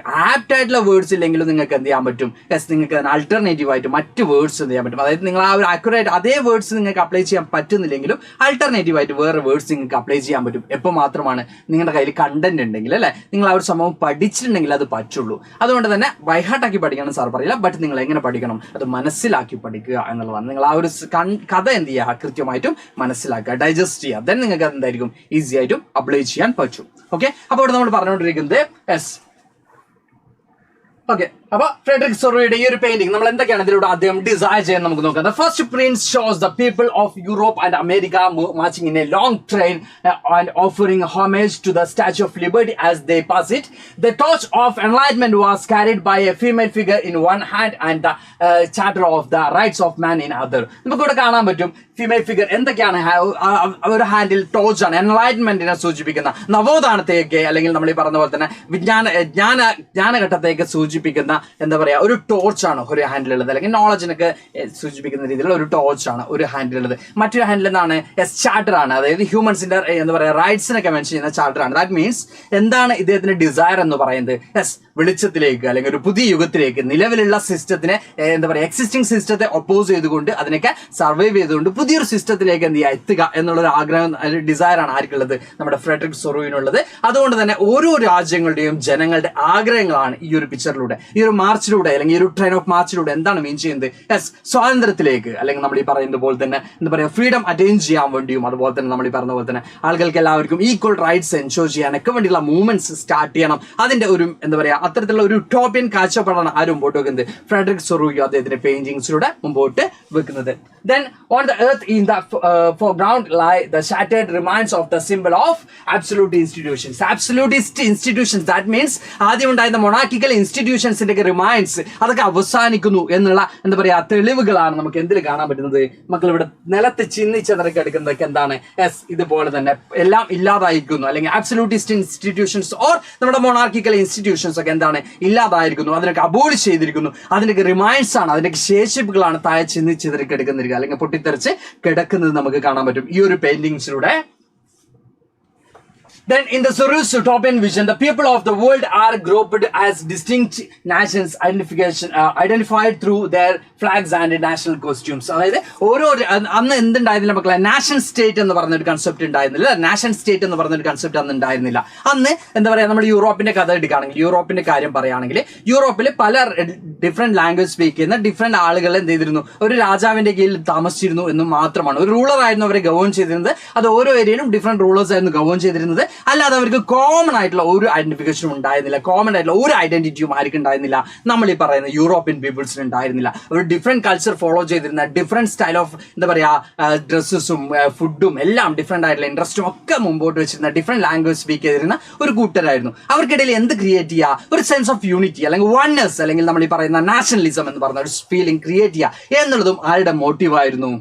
ആപ്റ്റ് ആയിട്ടുള്ള വേർഡ്സ് ഇല്ലെങ്കിലും നിങ്ങൾക്ക് എന്ത് ചെയ്യാൻ പറ്റും, നിങ്ങൾക്ക് ആൾട്ടർനേറ്റീവ് ആയിട്ട് മറ്റ് വേർഡ്സ് എന്ത് ചെയ്യാൻ പറ്റും. അതായത് നിങ്ങൾ ആ ഒരു ആക്യുറേറ്റ് അതേ വേർഡ്സ് നിങ്ങൾക്ക് അപ്ലൈ ചെയ്യാൻ പറ്റുന്നില്ലെങ്കിലും ആൾട്ടർനേറ്റീവ് ആയിട്ട് വേറെ വേർഡ്സ് നിങ്ങൾക്ക് അപ്ലൈ ചെയ്യാൻ പറ്റും. എപ്പോൾ മാത്രമാണ് നിങ്ങളുടെ കയ്യിൽ കണ്ടന്റ് ഉണ്ടെങ്കിൽ അല്ലെ, നിങ്ങൾ ആ ഒരു സംഭവം പഠിച്ചിട്ടുണ്ടെങ്കിൽ അത് പറ്റുള്ളൂ. അതുകൊണ്ട് തന്നെ ബൈഹാർട്ടാക്കി പഠിക്കണം സാർ പറയില്ല, ബട്ട് നിങ്ങൾ എങ്ങനെ പഠിക്കണം, അത് മനസ്സിലാക്കി പഠിക്കുക എന്നുള്ളതാണ്. നിങ്ങൾ ആ ഒരു കഥ എന്ത് ചെയ്യുക, കൃത്യമായിട്ടും മനസ്സിലാക്കുക, ഡൈജസ്റ്റ് ചെയ്യുക. ദെൻ നിങ്ങൾക്ക് എന്തായിരിക്കും ഈസി ആയിട്ടും അപ്ലൈ ചെയ്യാൻ പറ്റും. ഓക്കെ, അപ്പോൾ ഇവിടെ നമ്മൾ പറഞ്ഞുകൊണ്ടിരിക്കുന്നത് ഓക്കെ. അപ്പൊ ഫ്രെഡറിക് സൊറിയയുടെ ഈ ഒരു പെയിന്റിംഗ് നമ്മൾ എന്തൊക്കെയാണ് ഇതിലൂടെ അദ്ദേഹം ഡിസൈൻ ചെയ്യാൻ നമുക്ക് നോക്കാം. The first print shows the people of Europe and America marching in a long train and offering homage to the Statue of Liberty as they pass it. The torch of enlightenment was carried by a female figure in one hand and the charter of the rights of man in other. നമുക്കിവിടെ കാണാൻ പറ്റും female figure എന്തൊക്കെയാണ്, ഒരു handle torch ആണ്, എൻലൈറ്റ്മെന്റിനെ സൂചിപ്പിക്കുന്ന, നവോത്ഥാനത്തേക്ക് അല്ലെങ്കിൽ നമ്മൾ ഈ പറഞ്ഞ പോലെ തന്നെ ജ്ഞാനഘട്ടത്തേക്ക് സൂചിപ്പിക്കുന്ന എന്താ പറയാ ഒരു ടോർച്ചാണ് ഒരു ഹാൻഡിലുള്ളത്, അല്ലെങ്കിൽ നോളജിനൊക്കെ സൂചിപ്പിക്കുന്ന രീതിയിലുള്ള ഒരു ടോർച്ചാണ് ഒരു ഹാൻഡിലുള്ളത്. മറ്റൊരു ഹാൻഡിൽ എന്താണ്, ചാർട്ടർ ആണ്, അതായത് ഹ്യൂമൻസിന്റെ എന്താ പറയാ റൈറ്റ്സിനൊക്കെ മെൻഷൻ ചെയ്യുന്ന ചാർട്ടർ ആണ്. ദാറ്റ് മീൻസ് എന്താണ് ഇദ്ദേഹത്തിന്റെ ഡിസയർ എന്ന് പറയുന്നത്, വെളിച്ചത്തിലേക്ക് അല്ലെങ്കിൽ ഒരു പുതിയ യുഗത്തിലേക്ക്, നിലവിലുള്ള സിസ്റ്റത്തിനെ എന്താ പറയാ എക്സിസ്റ്റിംഗ് സിസ്റ്റത്തെ ഒപ്പോസ് ചെയ്തുകൊണ്ട് അതിനൊക്കെ സർവൈവ് ചെയ്തുകൊണ്ട് പുതിയൊരു സിസ്റ്റത്തിലേക്ക് എന്ത് ചെയ്യുക എത്തുക എന്നുള്ളൊരു ആഗ്രഹം, ഡിസയർ ആണ് ആർക്കുള്ളത്, നമ്മുടെ ഫ്രെഡറിക് സൊറിയനുള്ളത്. അതുകൊണ്ട് തന്നെ ഓരോ രാജ്യങ്ങളുടെയും ജനങ്ങളുടെ ആഗ്രഹങ്ങളാണ് ഈ ഒരു പിക്ചറിലൂടെ, ഈ ഒരു മാർച്ചിലൂടെ അല്ലെങ്കിൽ ഈ ഒരു ട്രെയിൻ ഓഫ് മാർച്ചിലൂടെ എന്താണ് മീൻ ചെയ്യുന്നത്, സ്വാതന്ത്ര്യത്തിലേക്ക് അല്ലെങ്കിൽ നമ്മൾ ഈ പറയുന്നത് പോലെ തന്നെ എന്താ പറയുക ഫ്രീഡം അറ്റൈൻ ചെയ്യാൻ വേണ്ടിയും, അതുപോലെ തന്നെ നമ്മൾ ഈ പറഞ്ഞ പോലെ തന്നെ ആളുകൾക്ക് എല്ലാവർക്കും ഈക്വൽ റൈറ്റ്സ് എൻഷോർ ചെയ്യാനൊക്കെ വേണ്ടിയുള്ള മൂവ്മെന്റ്സ് സ്റ്റാർട്ട് ചെയ്യണം. അതിന്റെ ഒരു എന്താ പറയാ അത്തരത്തിലുള്ള ഒരു യൂട്ടോപ്യൻ കാഴ്ചപ്പാടാണ് ആരും മുമ്പോട്ട് വെക്കുന്നത്. ഫ്രെഡറിക് സൊറൂയോ അദ്ദേഹത്തിന്റെ പെയിന്റിങ്സിലൂടെ മുമ്പോട്ട് വെക്കുന്നത്. Then on the earth in the foreground lie the shattered remains of the symbol of absolute institutions. Absolutist institutions, that means ആദ്യം ഉണ്ടായിരുന്ന മൊണാർക്കിക്കൽ ഇൻസ്റ്റിറ്റ്യൂഷൻസിന്റെ റിമൈൻസ് അതൊക്കെ അവസാനിക്കുന്നു എന്നുള്ള എന്താ പറയാ തെളിവുകളാണ് നമുക്ക് എന്തിൽ കാണാൻ പറ്റുന്നത്. മക്കൾ ഇവിടെ നിലത്ത് ചിന്നിച്ചതൊക്കെ എടുക്കുന്നതൊക്കെ എന്താണ്? യെസ്, ഇതുപോലെ തന്നെ എല്ലാം ഇല്ലാതായിരിക്കുന്നു, അല്ലെങ്കിൽ ആബ്സലൂട്ടിസ്റ്റ് ഇൻസ്റ്റിറ്റ്യൂഷൻസ് ഓർ നമ്മുടെ മൊണാർക്കിക്കൽ ഇൻസ്റ്റിറ്റ്യൂഷൻസ് ഒക്കെ എന്താണ് ഇല്ലാതായിരിക്കുന്നു, അതിനൊക്കെ അബോളിഷ് ചെയ്തിരിക്കുന്നു. അതിന്റെ റിമൈൻസ് ആണ്, അതിന്റെ ശേഷിപ്പുകളാണ് താഴെ ചിന്നിച്ചതൊക്കെ എടുക്കുന്നത് അല്ലെങ്കിൽ പൊട്ടിത്തെറിച്ച് കിടക്കുന്നത് നമുക്ക് കാണാൻ പറ്റും ഈ ഒരു പെയിന്റിങ്സിലൂടെ. Then in the Soros utopian vision, the people of the world are grouped as distinct nations identified through their flags and national costumes. അതായത് ഓരോ അന്ന് എന്തുണ്ടായിരുന്നില്ല മക്കളെ? നാഷൻ സ്റ്റേറ്റ് എന്ന് പറഞ്ഞൊരു കൺസെപ്റ്റ് ഉണ്ടായിരുന്നില്ല. നാഷൻ സ്റ്റേറ്റ് എന്ന് പറഞ്ഞൊരു കൺസെപ്റ്റ് അന്ന് ഉണ്ടായിരുന്നില്ല. അന്ന് എന്താ പറയുക, നമ്മൾ യൂറോപ്പിന്റെ കഥ എടുക്കുകയാണെങ്കിൽ, യൂറോപ്പിന്റെ കാര്യം പറയുകയാണെങ്കിൽ, യൂറോപ്പിൽ പല ഡിഫറെന്റ് ലാംഗ്വേജ് സ്പീക്ക് ചെയ്യുന്ന ഡിഫറെന്റ് ആളുകൾ എന്ത് ചെയ്തിരുന്നു? ഒരു രാജാവിന്റെ കീഴിൽ താമസിച്ചിരുന്നു എന്ന് മാത്രമാണ്. ഒരു റൂളർ ആയിരുന്നു അവരെ ഗവേൺ ചെയ്തിരുന്നത്. അത് ഓരോ ഏരിയയിലും ഡിഫറെന്റ് റൂളേഴ്സ് ആയിരുന്നു ഗവേൺ ചെയ്തിരുന്നത്. അല്ലാതെ അവർക്ക് കോമൺ ആയിട്ടുള്ള ഒരു ഐഡന്റിഫിക്കേഷനും ഉണ്ടായിരുന്നില്ല, കോമൺ ആയിട്ടുള്ള ഒരു ഐഡന്റിറ്റിയും ആർക്കും ഉണ്ടായിരുന്നില്ല. നമ്മൾ ഈ പറയുന്ന യൂറോപ്യൻ പീപ്പിൾസിന് ഉണ്ടായിരുന്നില്ല. ഒരു ഡിഫറെന്റ് കൾച്ചർ ഫോളോ ചെയ്തിരുന്ന, ഡിഫറെന്റ് സ്റ്റൈൽ ഓഫ് എന്താ പറയാ ഡ്രസ്സസും ഫുഡും എല്ലാം ഡിഫറെന്റ് ആയിട്ടുള്ള ഇൻട്രസ്റ്റും ഒക്കെ മുമ്പോട്ട് വെച്ചിരുന്ന, ഡിഫറെന്റ് ലാംഗ്വേജ് സ്പീക്ക് ചെയ്തിരുന്ന ഒരു കൂട്ടരായിരുന്നു. അവർക്കിടയിൽ എന്ത് ക്രിയേറ്റ് ചെയ്യുക? ഒരു സെൻസ് ഓഫ് യൂണിറ്റി അല്ലെങ്കിൽ വൺനെസ്, അല്ലെങ്കിൽ നമ്മൾ ഈ പറയുന്ന നാഷണലിസം എന്ന് പറഞ്ഞ ഒരു ഫീലിംഗ് ക്രിയേറ്റ് ചെയ്യുക എന്നുള്ളതും ആരുടെ മോട്ടീവായിരുന്നു?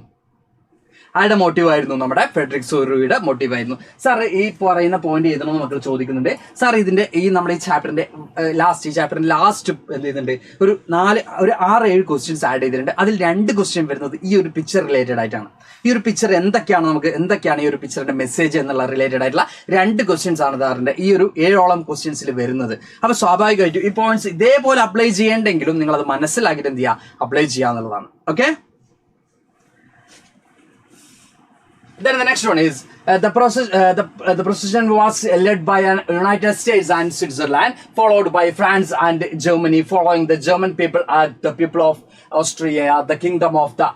നമ്മുടെ ഫ്രെഡറിക് സൊറൂയുടെ മോട്ടീവായിരുന്നു. സാർ ഈ പറയുന്ന പോയിന്റ് എഴുതണമെന്ന് മക്കൾ ചോദിക്കുന്നുണ്ട്. സാർ ഇതിന്റെ നമ്മുടെ ഈ ചാപ്റ്ററിന്റെ ലാസ്റ്റ് എന്ത് ചെയ്യുന്നുണ്ട്? ഒരു 6-7 ക്വസ്റ്റ്യൻസ് ആഡ് ചെയ്തിട്ടുണ്ട്. അതിൽ 2 ക്വസ്റ്റ്യൻ വരുന്നത് ഈ ഒരു പിക്ചർ റിലേറ്റഡ് ആയിട്ടാണ്. ഈ ഒരു പിക്ചർ എന്തൊക്കെയാണ് ഈ ഒരു പിക്ചറിന്റെ മെസ്സേജ് എന്നുള്ള റിലേറ്റഡ് ആയിട്ടുള്ള 2 ക്വസ്റ്റ്യൻസ് ആണ് സാറിന്റെ ഈ ഒരു 7ഓളം ക്വസ്റ്റ്യൻസിൽ വരുന്നത്. അപ്പൊ സ്വാഭാവികമായിട്ടും ഈ പോയിന്റ്സ് ഇതേപോലെ അപ്ലൈ ചെയ്യേണ്ടെങ്കിലും നിങ്ങൾ അത് മനസ്സിലാക്കിയിട്ട് എന്ത് ചെയ്യുക? അപ്ലൈ ചെയ്യുക എന്നുള്ളതാണ്. Okay. Then the next one is the procession was led by United States and Switzerland, followed by France and Germany. Following the German people are the people of Austria, the kingdom of the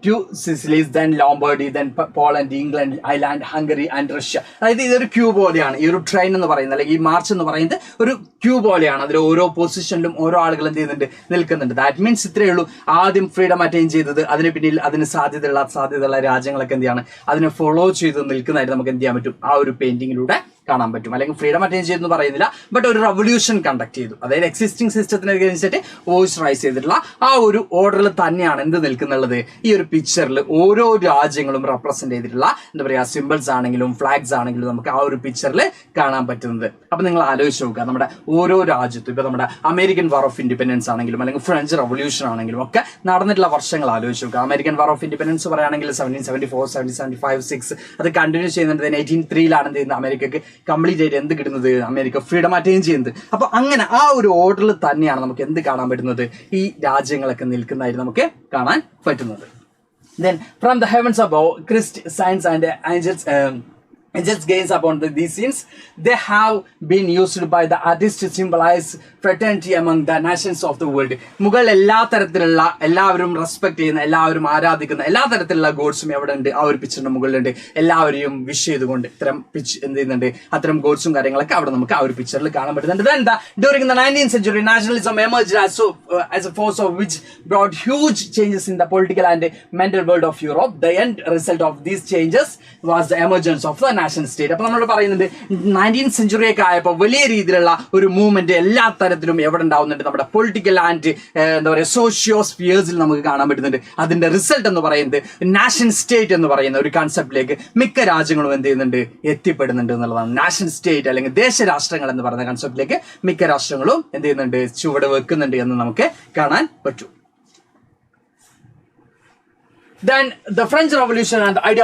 two Sicilies, then Lombardy, then Poland, England, Ireland, Hungary and Russia. അതായത് ഇതൊരു Q പോലെയാണ് ഈ ഒരു train എന്ന് പറയുന്നത്, അല്ലെങ്കിൽ ഈ March എന്ന് പറയുന്നത് ഒരു ക്യൂ പോലെയാണ്. അതിൽ ഓരോ പൊസിഷനിലും ഓരോ ആളുകൾ എന്ത് ചെയ്യുന്നുണ്ട്? നിൽക്കുന്നുണ്ട്. ദാറ്റ് മീൻസ് ഇത്രയേ ഉള്ളൂ. ആദ്യം ഫ്രീഡം അറ്റൈൻ ചെയ്തത്, അതിന് പിന്നിൽ അതിന് സാധ്യതയുള്ള രാജ്യങ്ങളൊക്കെ എന്ത് ചെയ്യാണ്? അതിനെ ഫോളോ ചെയ്ത് നിൽക്കുന്നതായിട്ട് നമുക്ക് എന്ത് ചെയ്യാൻ പറ്റും? ആ ഒരു പെയിന്റിങ്ങിലൂടെ കാണാൻ പറ്റും. അല്ലെങ്കിൽ ഫ്രീഡം അറ്റൈൻ ചെയ്തെന്ന് പറയുന്നില്ല, ബട്ട് ഒരു റവല്യൂഷൻ കണ്ടക്ട് ചെയ്തു. അതായത് എക്സിസ്റ്റിംഗ് സിസ്റ്റത്തിനനുസരിച്ചിട്ട് വോയിസ് റൈസ് ചെയ്തിട്ടുള്ള ആ ഒരു ഓർഡറിൽ തന്നെയാണ് എന്ത് നിൽക്കുന്നുള്ളത്? ഈ ഒരു പിക്ചറിൽ ഓരോ രാജ്യങ്ങളും റെപ്രസെന്റ് ചെയ്തിട്ടുള്ള എന്താ പറയാ സിമ്പിൾസ് ആണെങ്കിലും ഫ്ലാഗ്സ് ആണെങ്കിലും നമുക്ക് ആ ഒരു പിക്ചറിൽ കാണാൻ പറ്റുന്നത്. അപ്പൊ നിങ്ങൾ ആലോചിച്ച് നോക്കുക, നമ്മുടെ ഓരോ രാജ്യത്തും ഇപ്പൊ നമ്മുടെ അമേരിക്കൻ വാർ ഓഫ് ഇൻഡിപെൻഡൻസ് ആണെങ്കിലും അല്ലെങ്കിൽ ഫ്രഞ്ച് റവല്യൂഷൻ ആണെങ്കിലും ഒക്കെ നടന്നിട്ടുള്ള വർഷങ്ങൾ ആലോചിച്ച് നോക്കുക. അമേരിക്കൻ വാർ ഓഫ് ഇൻഡിപെൻഡൻസ് പറയുകയാണെങ്കിൽ 1774, 1775, 6 അത് കണ്ടിന്യൂ ചെയ്യുന്നുണ്ട്. 1803 എന്ത് ചെയ്യുന്നത്? അമേരിക്കക്ക് കംപ്ലീറ്റ് ആയിട്ട് എന്ത് കിട്ടുന്നത്? അമേരിക്ക ഫ്രീഡം അറ്റൈൻ ചെയ്യുന്നത്. അപ്പൊ അങ്ങനെ ആ ഒരു ഓർഡറിൽ തന്നെയാണ് നമുക്ക് എന്ത് കാണാൻ പറ്റുന്നത്? ഈ രാജ്യങ്ങളൊക്കെ നിൽക്കുന്നതായിട്ട് നമുക്ക് കാണാൻ പറ്റുന്നത്. Then from the heavens above, Christ, saints and angels gaze upon these scenes. They have been used by the artists to symbolize fraternity among the nations of the world. മുകളിൽ എല്ലാ തരത്തിലുള്ള എല്ലാവരും റെസ്പെക്ട് ചെയ്യുന്ന, എല്ലാവരും ആരാധിക്കുന്ന എല്ലാ തരത്തിലുള്ള ഗോഡ്സും എവിടെ ഉണ്ട്? ആ ഒരു പിക്ചറിന്റെ മുകളിലുണ്ട്. എല്ലാവരെയും വിഷ് ചെയ്തുകൊണ്ട് ഇത്തരം എന്ത് ചെയ്യുന്നുണ്ട്? അത്തരം ഗോഡ്സും കാര്യങ്ങളൊക്കെ അവിടെ നമുക്ക് ആ ഒരു പിക്ചറിൽ കാണാൻ പറ്റുന്നുണ്ട്. Then during the 19th century, nationalism emerged as a force of which brought huge changes in the political and mental world of Europe. The end result of these changes was the emergence of the nation state. അപ്പൊ നമ്മൾ പറയുന്നുണ്ട് 19th century ഒക്കെ ആയപ്പോൾ വലിയ രീതിയിലുള്ള ഒരു movement എല്ലാ തരത്തിലും എവിടെ ഉണ്ടാവുന്നുണ്ട്? നമ്മുടെ പൊളിറ്റിക്കൽ ആൻഡ് എന്താ പറയുക സോഷ്യോ സ്ഫിയേഴ്സിൽ നമുക്ക് കാണാൻ പറ്റുന്നുണ്ട്. അതിന്റെ റിസൾട്ട് എന്ന് പറയുന്നത് നാഷൻ സ്റ്റേറ്റ് എന്ന് പറയുന്ന ഒരു കൺസെപ്റ്റിലേക്ക് മിക്ക രാജ്യങ്ങളും എന്ത് ചെയ്യുന്നുണ്ട്? എത്തിപ്പെടുന്നുണ്ട് എന്നുള്ളതാണ്. നാഷൻ സ്റ്റേറ്റ് അല്ലെങ്കിൽ ദേശരാഷ്ട്രങ്ങൾ എന്ന് പറയുന്ന കൺസെപ്റ്റിലേക്ക് മിക്ക രാഷ്ട്രങ്ങളും എന്ത് ചെയ്യുന്നുണ്ട്? ചുവട് വെക്കുന്നുണ്ട് എന്ന് നമുക്ക് കാണാൻ പറ്റും. Then the French Revolution and the idea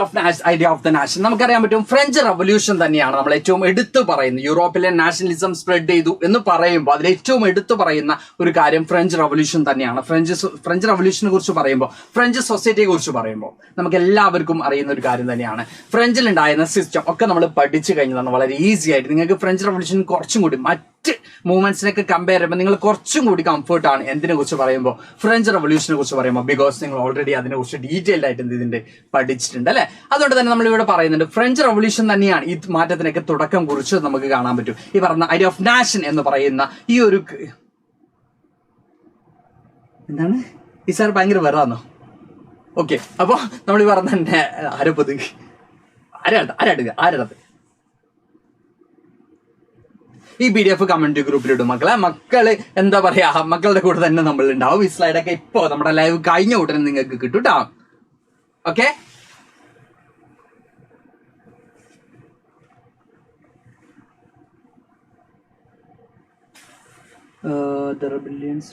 of the nation. നമുക്കറിയാൻ പറ്റും ഫ്രഞ്ച് റവല്യൂഷൻ തന്നെയാണ് നമ്മൾ ഏറ്റവും എടുത്തു പറയുന്നത്. യൂറോപ്പിലെ നാഷണലിസം സ്പ്രെഡ് ചെയ്തു എന്ന് പറയുമ്പോൾ അതിൽ ഏറ്റവും എടുത്തു പറയുന്ന ഒരു കാര്യം ഫ്രഞ്ച് റവല്യൂഷൻ തന്നെയാണ്. ഫ്രഞ്ച് റവല്യൂഷനെ കുറിച്ച് പറയുമ്പോൾ, ഫ്രഞ്ച് സൊസൈറ്റിയെ കുറിച്ച് പറയുമ്പോൾ നമുക്ക് എല്ലാവർക്കും അറിയുന്ന ഒരു കാര്യം തന്നെയാണ്. ഫ്രഞ്ചിൽ ഉണ്ടായിരുന്ന സിസ്റ്റം ഒക്കെ നമ്മൾ പഠിച്ചു കഴിഞ്ഞതാണ് വളരെ ഈസി ആയിട്ട്. നിങ്ങൾക്ക് ഫ്രഞ്ച് റവല്യൂഷൻ കുറച്ചും കൂടി മറ്റ് മൂവ്മെന്റ്സിനൊക്കെ കമ്പയർ ചെയ്യുമ്പോൾ നിങ്ങൾ കുറച്ചും കൂടി കംഫർട്ടാണ് എന്തിനെ കുറിച്ച് പറയുമ്പോൾ ഫ്രഞ്ച് റവല്യൂഷനെ കുറിച്ച് പറയുമ്പോൾ. ബിക്കോസ് നിങ്ങൾ ഓൾറെഡി അതിനെക്കുറിച്ച് ഡീറ്റെയിൽഡ് ആയിട്ട് ഇതിന്റെ പഠിച്ചിട്ടുണ്ട് അല്ലെ. അതുകൊണ്ട് തന്നെ നമ്മൾ ഇവിടെ പറയുന്നുണ്ട് ഫ്രഞ്ച് റവല്യൂഷൻ തന്നെയാണ് ഈ മാറ്റത്തിനൊക്കെ തുടക്കം കുറിച്ച് നമുക്ക് കാണാൻ പറ്റും. ഈ പറഞ്ഞ ഐഡിയ ഓഫ് നാഷൻ എന്ന് പറയുന്ന ഈ ഒരു എന്താണ് ഈ സാർ ഭയങ്കര വെറാന്നോ? ഓക്കെ, അപ്പൊ നമ്മൾ ഈ പറഞ്ഞ തന്നെ ആരപ്പത് ആരടുത്ത് ഈ PDF കമ്മ്യൂണിറ്റി ഗ്രൂപ്പിലിടും മക്കള് എന്താ പറയാ, മക്കളുടെ കൂടെ തന്നെ നമ്മൾ ഉണ്ടാവും. ഈ സ്ലൈഡൊക്കെ ഇപ്പോ നമ്മുടെ ലൈവ് കഴിഞ്ഞ ഉടനെ നിങ്ങൾക്ക് കിട്ടും കേട്ടോ. Okay, there are billions.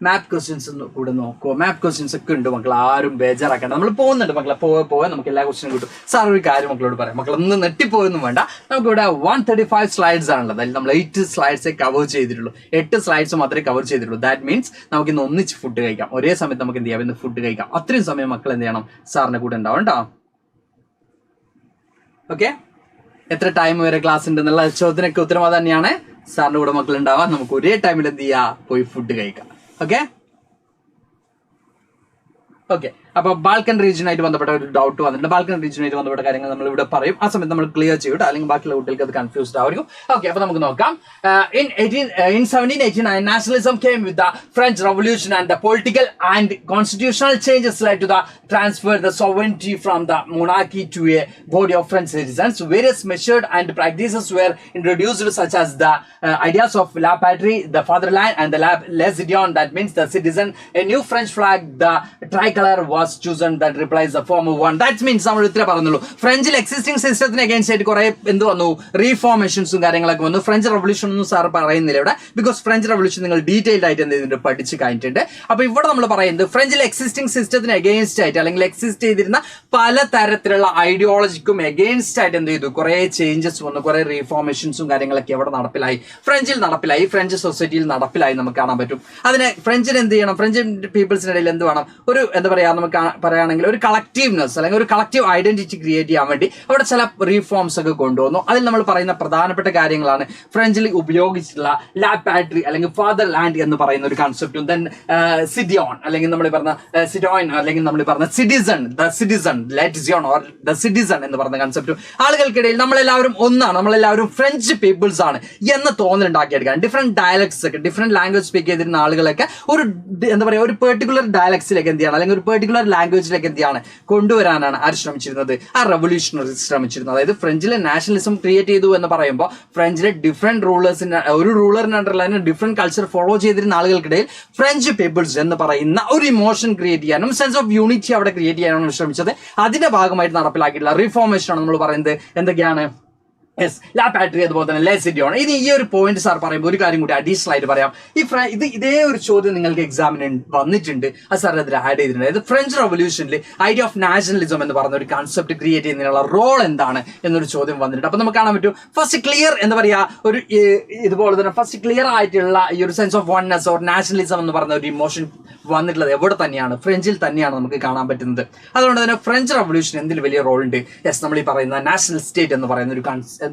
Map questions കൂടെ നോക്കുമോ? മാപ്പ് ക്വസ്റ്റ്യൻസ് ഒക്കെ ഉണ്ട് മക്കൾ, ആരും ബേജാറാക്കണ്ട. നമ്മൾ പോകുന്നുണ്ട് മക്കളെ, പോവാൻ നമുക്ക് എല്ലാ ക്വസ്റ്റ്യനും കിട്ടും. സാർ ഒരു കാര്യം മക്കളോട് പറയാം, മക്കളൊന്നും നെട്ടിപ്പോയൊന്നും വേണ്ട. നമുക്കിവിടെ 135 സ്ലൈഡ്സ് ആണുള്ളത്. അതിൽ നമ്മൾ 8 സ്ലൈഡ്സേ കവർ ചെയ്തിട്ടുള്ളൂ. 8 സ്ലൈഡ്സ് മാത്രമേ കവർ ചെയ്തിട്ടുള്ളൂ. ദാറ്റ് മീൻസ് നമുക്ക് ഇന്ന് ഒന്നിച്ച് ഫുഡ് കഴിക്കാം. ഒരേ സമയത്ത് നമുക്ക് എന്ത് ചെയ്യാം, ഇന്ന് ഫുഡ് കഴിക്കാം. അത്രയും സമയം മക്കൾ എന്ത് ചെയ്യണം, സാറിന്റെ കൂടെ ഉണ്ടാവും കേട്ടോ. ഓക്കെ, എത്ര ടൈം വരെ ക്ലാസ് ഉണ്ട് എന്നുള്ള ചോദ്യത്തിനൊക്കെ ഉത്തരവാദം തന്നെയാണ്. സാറിന്റെ കൂടെ മക്കൾ ഉണ്ടാവാം, നമുക്ക് ഒരേ ടൈമിൽ എന്ത് ചെയ്യാം, പോയി ഫുഡ് കഴിക്കാം. ഓക്കെ ഓക്കെ, അപ്പൊ ബാൽക്കൺ റീജിയനായിട്ട് ബന്ധപ്പെട്ട ഒരു ഡൗട്ട് വന്നിട്ടുണ്ട്. ബാൽക്കൺ റീജിയനായിട്ട് ബന്ധപ്പെട്ട കാര്യങ്ങൾ നമ്മൾ ഇവിടെ പറയും. ആ സമയത്ത് നമ്മൾ ക്ലിയർ ചെയ്യും, അല്ലെങ്കിൽ ബാക്കിയുള്ള കുട്ടികൾക്ക് അത് കൺഫ്യൂസ്ഡ് ആയിരിക്കും. ഓക്കെ, അപ്പൊ നമുക്ക് നോക്കാം. In 1789, nationalism came with the French Revolution, and the political and constitutional changes led to the transfer the sovereignty from the monarchy to a body of French citizens. Various measures and practices were introduced, such as the ideas of la patrie, the fatherland, and the les citoyens, that means the citizen. A new French flag, the tricolor, was chosen that replies the former one. That means നമ്മൾ ഇത്ര പറഞ്ഞുള്ളൂ. ഫ്രഞ്ചിൽ existing സിസ്റ്റത്തിന് against ആയിട്ട് കുറെ എന്ത് വന്നു, റീഫോർമേഷൻസും കാര്യങ്ങളൊക്കെ വന്നു. ഫ്രഞ്ച് റവല്യൂഷൻ ഒന്നും സാർ പറയുന്നില്ല ഇവിടെ, ബിക്കോസ് ഫ്രഞ്ച് റവല്യൂഷൻ നിങ്ങൾ ഡീറ്റെയിൽഡ് ആയിട്ട് എന്ത് ചെയ്തിട്ടുണ്ട്, പഠിച്ച് കഴിഞ്ഞിട്ടുണ്ട്. അപ്പൊ ഇവിടെ നമ്മൾ പറയുന്നത് ഫ്രഞ്ചിൽ എക്സിസ്റ്റിംഗ് സിസ്റ്റത്തിന് അഗൈൻസ്റ്റ് ആയിട്ട്, അല്ലെങ്കിൽ എക്സിസ്റ്റ് ചെയ്തിരുന്ന പല തരത്തിലുള്ള ഐഡിയോളജിക്കും അഗൈൻസ്റ്റ് ആയിട്ട് എന്ത് ചെയ്തു, കുറെ ചേഞ്ചസ് വന്നു, കുറെ റീഫോർമേഷൻസും കാര്യങ്ങളൊക്കെ എവിടെ നടപ്പിലായി, ഫ്രഞ്ചിൽ നടപ്പിലായി, ഫ്രഞ്ച് സൊസൈറ്റിയിൽ നടപ്പിലായി നമുക്ക് കാണാൻ പറ്റും. അതിനെ ഫ്രഞ്ചിന് എന്ത് ചെയ്യണം, ഫ്രഞ്ച് പീപ്പിൾസിനിടയിൽ എന്ത് വേണം, ഒരു എന്താ പറയാ, നമുക്ക് പറയുകയാണെങ്കിൽ ഒരു കളക്റ്റീവ്നെസ് അല്ലെങ്കിൽ ഒരു കളക്റ്റീവ് ഐഡന്റിറ്റി ക്രിയേറ്റ് ചെയ്യാൻ വേണ്ടി അവിടെ ചില റീഫോംസ് ഒക്കെ കൊണ്ടുവന്നു. അതിൽ നമ്മൾ പറയുന്ന പ്രധാനപ്പെട്ട കാര്യങ്ങളാണ് ഫ്രഞ്ചിൽ ഉപയോഗിച്ചിട്ടുള്ള ലാ പാട്രി അല്ലെങ്കിൽ ഫാദർ ലാൻഡ് എന്ന് പറയുന്ന ഒരു കൺസെപ്റ്റും, ദെൻ സിഡിയോൺ അല്ലെങ്കിൽ നമ്മൾ പറഞ്ഞ സിഡോയിൻ അല്ലെങ്കിൽ നമ്മൾ പറഞ്ഞ സിറ്റിസൺ, ദ സിറ്റിസൺ, ലെറ്റ്സിയോൺ ഓർ ദ സിറ്റിസൺ എന്ന് പറഞ്ഞ കൺസെപ്റ്റും ആളുകൾക്കിടയിൽ നമ്മളെല്ലാവരും ഒന്നാണ്, നമ്മളെല്ലാവരും ഫ്രഞ്ച് പീപ്പിൾസ് ആണ് എന്ന് തോന്നലുണ്ടാക്കിയെടുക്കാൻ ഡിഫറെന്റ് ഡയലക്ട്സ് ഒക്കെ, ഡിഫറെന്റ് ലാംഗ്വേജ് സ്പീക്ക് ചെയ്തിരുന്ന ആളുകളൊക്കെ ഒരു എന്താ പറയുക, ഒരു പെർട്ടിക്കുലർ ഡയലക്ട്സിലേക്ക് എന്ത് ചെയ്യണം, അല്ലെങ്കിൽ ഒരു പെർട്ടിക്കുലർ ലാംഗ്വേജിലേക്ക് എന്താണ് കൊണ്ടുവരാനാണ് ആര് ശ്രമിച്ചിരുന്നത്, ആ റവല്യൂഷണറി ശ്രമിച്ചിരുന്നത്. അതായത് ഫ്രഞ്ചിലെ നാഷണലിസം ക്രിയേറ്റ് ചെയ്തു എന്ന് പറയുമ്പോൾ ഫ്രഞ്ചിലെ ഡിഫറെന്റ് റൂളേഴ്സിന്റെ ഒരു റൂളറിന് അണ്ടറിൽ ഡിഫറെന്റ് കൾച്ചർ ഫോളോ ചെയ്തിരുന്ന ആളുകൾക്കിടയിൽ ഫ്രഞ്ച് പീപ്പിൾസ് എന്ന് പറയുന്ന ഒരു ഇമോഷൻ ക്രിയേറ്റ് ചെയ്യാനും സെൻസ് ഓഫ് യൂണിറ്റി അവിടെ ക്രിയേറ്റ് ചെയ്യാനാണ് ശ്രമിച്ചത്. അതിന്റെ ഭാഗമായിട്ട് നടപ്പിലാക്കിയിട്ടുള്ള റിഫോർമേഷൻ ആണ് നമ്മൾ പറയുന്നത്. എന്തൊക്കെയാണ്? ലാ പാട്രി, അതുപോലെ തന്നെ ലെ സിഡിയോൺ. ഇനി ഈ ഒരു പോയിന്റ് സാർ പറയുമ്പോൾ ഒരു കാര്യം കൂടി അഡീഷണൽ ആയിട്ട് പറയാം. ഇതേ ഒരു ചോദ്യം നിങ്ങൾക്ക് എക്സാമിന് വന്നിട്ടുണ്ട്, അത് സാർ അതിൽ ആഡ് ചെയ്തിട്ടുണ്ട്. അതായത് ഫ്രഞ്ച് റവല്യൂഷനിൽ ഐഡിയ ഓഫ് നാഷണലിസം എന്ന് പറഞ്ഞ ഒരു കൺസെപ്റ്റ് ക്രിയേറ്റ് ചെയ്യുന്നതിനുള്ള റോൾ എന്താണ് എന്നൊരു ചോദ്യം വന്നിട്ടുണ്ട്. അപ്പൊ നമുക്ക് കാണാൻ പറ്റും, ഫസ്റ്റ് ക്ലിയർ എന്താ പറയാ, ഒരു ഇതുപോലെ തന്നെ ഫസ്റ്റ് ക്ലിയർ ആയിട്ടുള്ള ഈ ഒരു sense of oneness or nationalism എന്ന് പറഞ്ഞ ഒരു ഇമോഷൻ വന്നിട്ടുള്ളത് എവിടെ തന്നെയാണ്? ഫ്രഞ്ചിൽ തന്നെയാണ് നമുക്ക് കാണാൻ പറ്റുന്നത്. അതുകൊണ്ട് തന്നെ ഫ്രഞ്ച് റവല്യൂഷൻ എന്തിൽ വലിയ റോൾ ഉണ്ട്? യെസ്, നമ്മൾ ഈ പറയുന്ന നാഷണൽ സ്റ്റേറ്റ് എന്ന് പറയുന്ന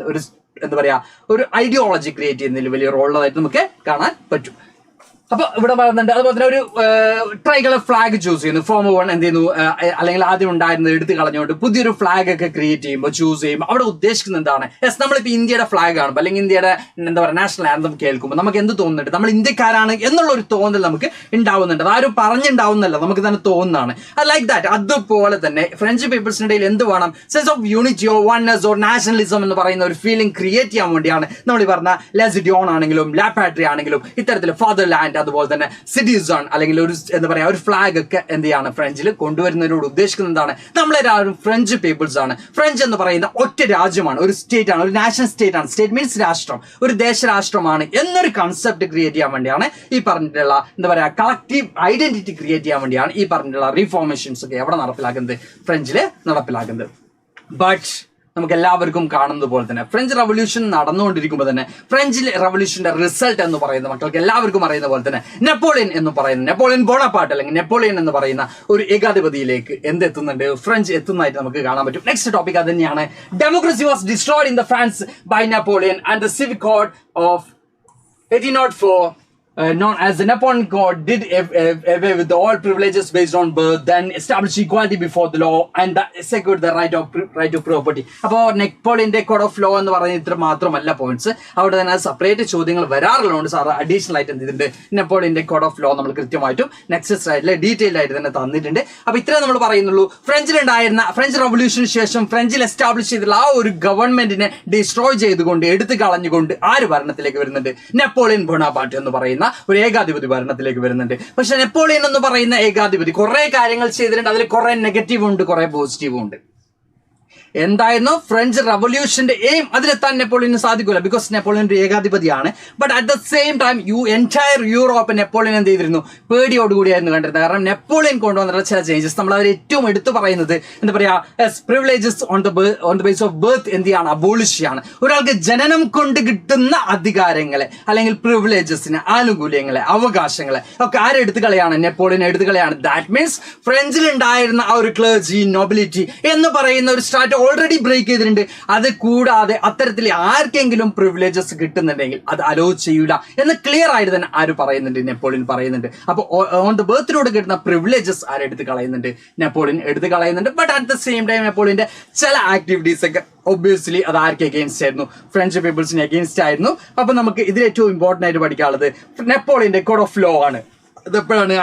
ഒരു എന്താ പറയാ, ഒരു ഐഡിയോളജി ക്രിയേറ്റ് ചെയ്യുന്നതിൽ വലിയ റോൾ ഉള്ളതായിട്ട് നമുക്ക് കാണാൻ പറ്റും. അപ്പൊ ഇവിടെ പറയുന്നുണ്ട്. അതുപോലെ തന്നെ ഒരു ട്രൈകളർ ഫ്ലാഗ് ചൂസ് ചെയ്യുന്നു. ഫോമർ വൺ എന്ത് ചെയ്യുന്നു, അല്ലെങ്കിൽ ആദ്യം ഉണ്ടായിരുന്നത് എടുത്ത് കളഞ്ഞുകൊണ്ട് പുതിയൊരു ഫ്ലാഗ് ഒക്കെ ക്രിയേറ്റ് ചെയ്യുമ്പോൾ, ചൂസ് ചെയ്യുമ്പോൾ അവിടെ ഉദ്ദേശിക്കുന്നത് എന്താണ്? യെസ്, നമ്മളിപ്പോൾ ഇന്ത്യയുടെ ഫ്ലാഗ് കാണുമ്പോൾ അല്ലെങ്കിൽ ഇന്ത്യയുടെ എന്താ പറയുക നാഷണൽ ആന്തം കേൾക്കുമ്പോൾ നമുക്ക് എന്ത് തോന്നുന്നുണ്ട്? നമ്മൾ ഇന്ത്യക്കാരാണ് എന്നുള്ള ഒരു തോന്നൽ നമുക്ക് ഉണ്ടാവുന്നുണ്ട്. അതാരും പറഞ്ഞുണ്ടാവുന്നല്ല, നമുക്ക് തന്നെ തോന്നുന്നതാണ്. Like that. അതുപോലെ തന്നെ ഫ്രഞ്ച് പീപ്പിൾസിനിടയിൽ എന്ത് വേണം? Sense of unity or oneness or nationalism എന്ന് പറയുന്ന ഒരു ഫീലിംഗ് ക്രിയേറ്റ് ചെയ്യാൻ വേണ്ടിയാണ് നമ്മൾ ഈ പറഞ്ഞ ലെസിഡിയോൺ ആണെങ്കിലും ലാ പാട്രി ആണെങ്കിലും ഇത്തരത്തിൽ ഫാദർ ലാൻഡ്, അതുപോലെ തന്നെ സിറ്റിസൺ അല്ലെങ്കിൽ ഒരു എന്താ പറയാ ഒരു ഫ്ലാഗ് ഒക്കെ എന്ത് ചെയ്യാണ് ഫ്രഞ്ചിൽ കൊണ്ടുവരുന്നതിനോട് ഉദ്ദേശിക്കുന്നത് എന്താണ്? നമ്മളെല്ലാവരും ഫ്രഞ്ച് പീപ്പിൾസ് ആണ്. ഫ്രഞ്ച് എന്ന് പറയുന്ന ഒറ്റ രാജ്യമാണ്, ഒരു സ്റ്റേറ്റ് ആണ്, ഒരു നാഷണൽ സ്റ്റേറ്റ് ആണ്. സ്റ്റേറ്റ് മീൻസ് രാഷ്ട്രം, ഒരു ദേശരാഷ്ട്രമാണ് എന്നൊരു കൺസെപ്റ്റ് ക്രിയേറ്റ് ചെയ്യാൻ വേണ്ടിയാണ് ഈ പറഞ്ഞിട്ടുള്ള എന്താ പറയാ കളക്റ്റീവ് ഐഡന്റിറ്റി ക്രിയേറ്റ് ചെയ്യാൻ വേണ്ടിയാണ് ഈ പറഞ്ഞിട്ടുള്ള റീഫോർമേഷൻസ് ഒക്കെ എവിടെ നടപ്പിലാക്കുന്നത്? ഫ്രഞ്ചില് നടപ്പിലാക്കുന്നത്. ബട്ട് നമുക്ക് എല്ലാവർക്കും കാണുന്നത് പോലെ തന്നെ ഫ്രഞ്ച് റവല്യൂഷൻ നടന്നുകൊണ്ടിരിക്കുമ്പോൾ തന്നെ ഫ്രഞ്ച് റവല്യൂഷന്റെ റിസൾട്ട് എന്ന് പറയുന്ന മക്കൾക്ക് എല്ലാവർക്കും അറിയുന്ന പോലെ തന്നെ നെപ്പോളിയൻ എന്ന് പറയുന്ന നെപ്പോളിയൻ ബോണപ്പാർട്ട് അല്ലെങ്കിൽ നെപ്പോളിയൻ എന്ന് പറയുന്ന ഒരു ഏകാധിപതിയിലേക്ക് എന്തെത്തുന്നുണ്ട്, ഫ്രഞ്ച് എത്തുന്നതായിട്ട് നമുക്ക് കാണാൻ പറ്റും. നെക്സ്റ്റ് ടോപ്പിക് അത് തന്നെയാണ്. Democracy was destroyed in the France by Napoleon and the civic code of 1804 known as the Napoleon Code did away with all privileges based on birth, then established equality before the law and secured the right of property. അപ്പോൾ നെപ്പോളിയന്റെ code of law എന്ന് പറയുന്നത് ഇത്ര മാത്രമല്ല points, അവിടെ തന്നെ separate ചോദ്യങ്ങൾ വരാറുള്ളതുകൊണ്ട് sir additional ആയിട്ട് എന്ത് ചെയ്തിട്ടുണ്ട്, നെപ്പോളിയന്റെ കോഡ് ഓഫ് ലോ നമ്മൾ കൃത്യമായിട്ടും നെക്സ്റ്റ് സ്ലൈഡിൽ ഡീറ്റെയിൽ ആയിട്ട് തന്നെ തന്നിട്ടുണ്ട്. അപ്പോൾ ഇത്രേ നമ്മൾ പറയുന്നുള്ളൂ. ഫ്രഞ്ചിലുണ്ടായിരുന്ന ഫ്രഞ്ച് റവല്യൂഷന് ശേഷം ഫ്രഞ്ചിൽ എസ്റ്റാബ്ലിഷ് ചെയ്തിട്ടുള്ള ആ ഒരു ഗവൺമെന്റിനെ ഡിസ്ട്രോയ് ചെയ്തുകൊണ്ട് എടുത്തു കളഞ്ഞുകൊണ്ട് ആര് ഭരണത്തിലേക്ക് വരുന്നുണ്ട്, നെപ്പോളിയൻ ബോണപ്പാർട്ട് എന്ന് പറയുന്ന ഒരു ഏകാധിപതി ഭരണത്തിലേക്ക് വരുന്നുണ്ട്. പക്ഷെ നെപ്പോളിയൻ എന്ന് പറയുന്ന ഏകാധിപതി കുറെ കാര്യങ്ങൾ ചെയ്തിട്ടുണ്ട്. അതിൽ കുറെ നെഗറ്റീവ് ഉണ്ട്, കുറെ പോസിറ്റീവും ഉണ്ട്. എന്തായിരുന്നു ഫ്രഞ്ച് റവല്യൂഷന്റെ എയിം, അതിലെത്താൻ നെപ്പോളിയന് സാധിക്കില്ല, ബിക്കോസ് നെപ്പോളിയൻ ഒരു ഏകാധിപതിയാണ്. But at the same time entire Europe Napoleon എന്ത് ചെയ്തിരുന്നു, പേടിയോടുകൂടിയായിരുന്നു കണ്ടിരുന്നത്. കാരണം നെപ്പോളിയൻ കൊണ്ടുവന്നിട്ടുള്ള ചില ചേഞ്ചസ് നമ്മൾ അതിൽ ഏറ്റവും എടുത്തു പറയുന്നത് എന്താ പറയാ, privileges on the base of birth എന്ത് ചെയ്യാണ്, അബോളിഷാണ്. ഒരാൾക്ക് ജനനം കൊണ്ട് കിട്ടുന്ന അധികാരങ്ങളെ അല്ലെങ്കിൽ പ്രിവിലേജസിന്, ആനുകൂല്യങ്ങളെ, അവകാശങ്ങളെ ഒക്കെ ആരെടുത്ത് കളയാണ്, നെപ്പോളിയൻ എടുത്ത് കളയാണ്. ദാറ്റ് മീൻസ് ഫ്രഞ്ചിൽ ഉണ്ടായിരുന്ന ആ ഒരു ക്ലർജി, നൊബിലിറ്റി എന്ന് പറയുന്ന ഒരു സ്ട്രാറ്റ് ഓൾറെഡി ബ്രേക്ക് ചെയ്തിട്ടുണ്ട്. അത് കൂടാതെ അത്തരത്തിൽ ആർക്കെങ്കിലും പ്രിവിലേജസ് കിട്ടുന്നുണ്ടെങ്കിൽ അത് അലോ ചെയ്യൂല എന്ന് ക്ലിയർ ആയിട്ട് തന്നെ ആര് പറയുന്നുണ്ട്, നെപ്പോളിയൻ പറയുന്നുണ്ട്. അപ്പോൾ ഓൺ ദ ബർത്തിനോട് കിട്ടുന്ന പ്രിവിലേജസ് ആരെടുത്ത് കളയുന്നുണ്ട്, നെപ്പോളിയൻ എടുത്ത് കളയുന്നുണ്ട്. But at the same time നെപ്പോളിയന്റെ ചില ആക്ടിവിറ്റീസ് ഒക്കെ ഒബ്വിയസ്ലി അത് ആർക്ക് എഗെയിൻസ്റ്റ് ആയിരുന്നു, ഫ്രഞ്ച് പീപ്പിൾസിന് എഗെയിൻസ്റ്റ് ആയിരുന്നു. അപ്പൊ നമുക്ക് ഇതിൽ ഏറ്റവും ഇമ്പോർട്ടന്റ് ആയിട്ട് പഠിക്കാനുള്ളത് നെപ്പോളിയന്റെ കോഡ് ഓഫ് ലോ ആണ്. ഇതെപ്പോഴാണ്,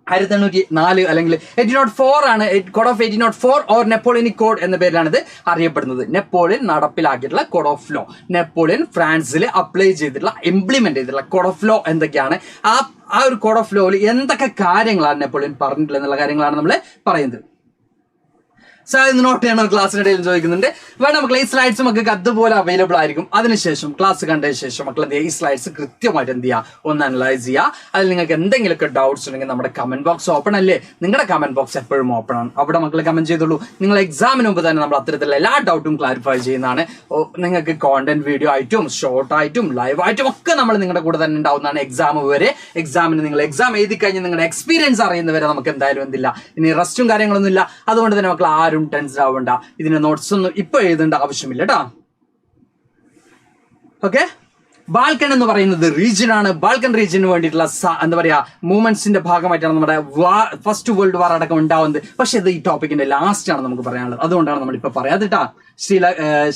1804 അല്ലെങ്കിൽ 1804 ആണ്. Code of 1804 or Napoleonic code എന്ന പേരിലാണ് ഇത് അറിയപ്പെടുന്നത്. നെപ്പോളിയൻ നടപ്പിലാക്കിയിട്ടുള്ള കോഡ് ഓഫ് ലോ, നെപ്പോളിയൻ ഫ്രാൻസിൽ അപ്ലൈ ചെയ്തിട്ടുള്ള, ഇംപ്ലിമെന്റ് ചെയ്തിട്ടുള്ള കോഡ് ഓഫ് ലോ എന്തൊക്കെയാണ്, ആ ഒരു കോഡ് ഓഫ് ലോയിൽ എന്തൊക്കെ കാര്യങ്ങളാണ് നെപ്പോളിയൻ പറഞ്ഞിട്ടുള്ളത് എന്നുള്ള കാര്യങ്ങളാണ് നമ്മൾ പറയുന്നത്. സാർ ഇന്ന് നോട്ട് ചെയ്യണ ക്ലാസ്സിനിടയിൽ ചോദിക്കുന്നുണ്ട്. വേണം മക്കളെ, ഈ സ്ലൈഡ്സ് മക്കൾക്ക് അതുപോലെ അവൈലബിൾ ആയിരിക്കും. അതിനുശേഷം ക്ലാസ് കണ്ടതിന് ശേഷം മക്കൾ എന്ത് ചെയ്യുക, ഈ സ്ലൈഡ്സ് കൃത്യമായിട്ട് എന്ത് ചെയ്യുക, ഒന്ന് അനലൈസ് ചെയ്യുക. അതിൽ നിങ്ങൾക്ക് എന്തെങ്കിലുമൊക്കെ ഡൗട്ട്സ് ഉണ്ടെങ്കിൽ നമ്മുടെ കമന്റ് ബോക്സ് ഓപ്പൺ അല്ലേ, നിങ്ങളുടെ കമന്റ് ബോക്സ് എപ്പോഴും ഓപ്പൺ ആണ്. അവിടെ മക്കൾ കമന്റ് ചെയ്തോളൂ. നിങ്ങൾ എക്സാമിന് മുമ്പ് തന്നെ നമ്മൾ അത്തരത്തിലുള്ള എല്ലാ ഡൗട്ടും ക്ലാരിഫൈ ചെയ്യുന്നതാണ്. നിങ്ങൾക്ക് കോണ്ടന്റ് വീഡിയോ ആയിട്ടും ഷോർട്ട് ആയിട്ടും ലൈവ് ആയിട്ടും ഒക്കെ നമ്മൾ നിങ്ങളുടെ കൂടെ തന്നെ ഉണ്ടാവുന്നതാണ് എക്സാം വരെ. എക്സാമിന് നിങ്ങൾ എക്സാം എഴുതി കഴിഞ്ഞ് നിങ്ങളുടെ എക്സ്പീരിയൻസ് അറിയുന്നവരെ നമുക്ക് എന്തായാലും എന്തില്ല, ഇനി റെസ്റ്റും കാര്യങ്ങളൊന്നും ഇല്ല. അതുകൊണ്ട് തന്നെ മക്കൾ ആരും ടെൻഷൻ ആവണ്ട, ഇതിന്റെ നോട്ട്സ് ഒന്നും ഇപ്പൊ എഴുതേണ്ട ആവശ്യമില്ല കേട്ടോ. ഓക്കെ, ബാൽക്കൺ എന്ന് പറയുന്നത് റീജിയൻ ആണ്. ബാൽക്കൺ റീജിയന് വേണ്ടിയിട്ടുള്ള എന്താ പറയാ മൂവ്മെന്റ്സിന്റെ ഭാഗമായിട്ടാണ് നമ്മുടെ ഫസ്റ്റ് വേൾഡ് വാർ അടക്കം ഉണ്ടാവുന്നത്. പക്ഷെ ഇത് ഈ ടോപ്പിക്കിന്റെ ലാസ്റ്റ് ആണ് നമുക്ക് പറയാനുള്ളത്. അതുകൊണ്ടാണ് നമ്മൾ ഇപ്പൊ പറയാതിട്ടാ.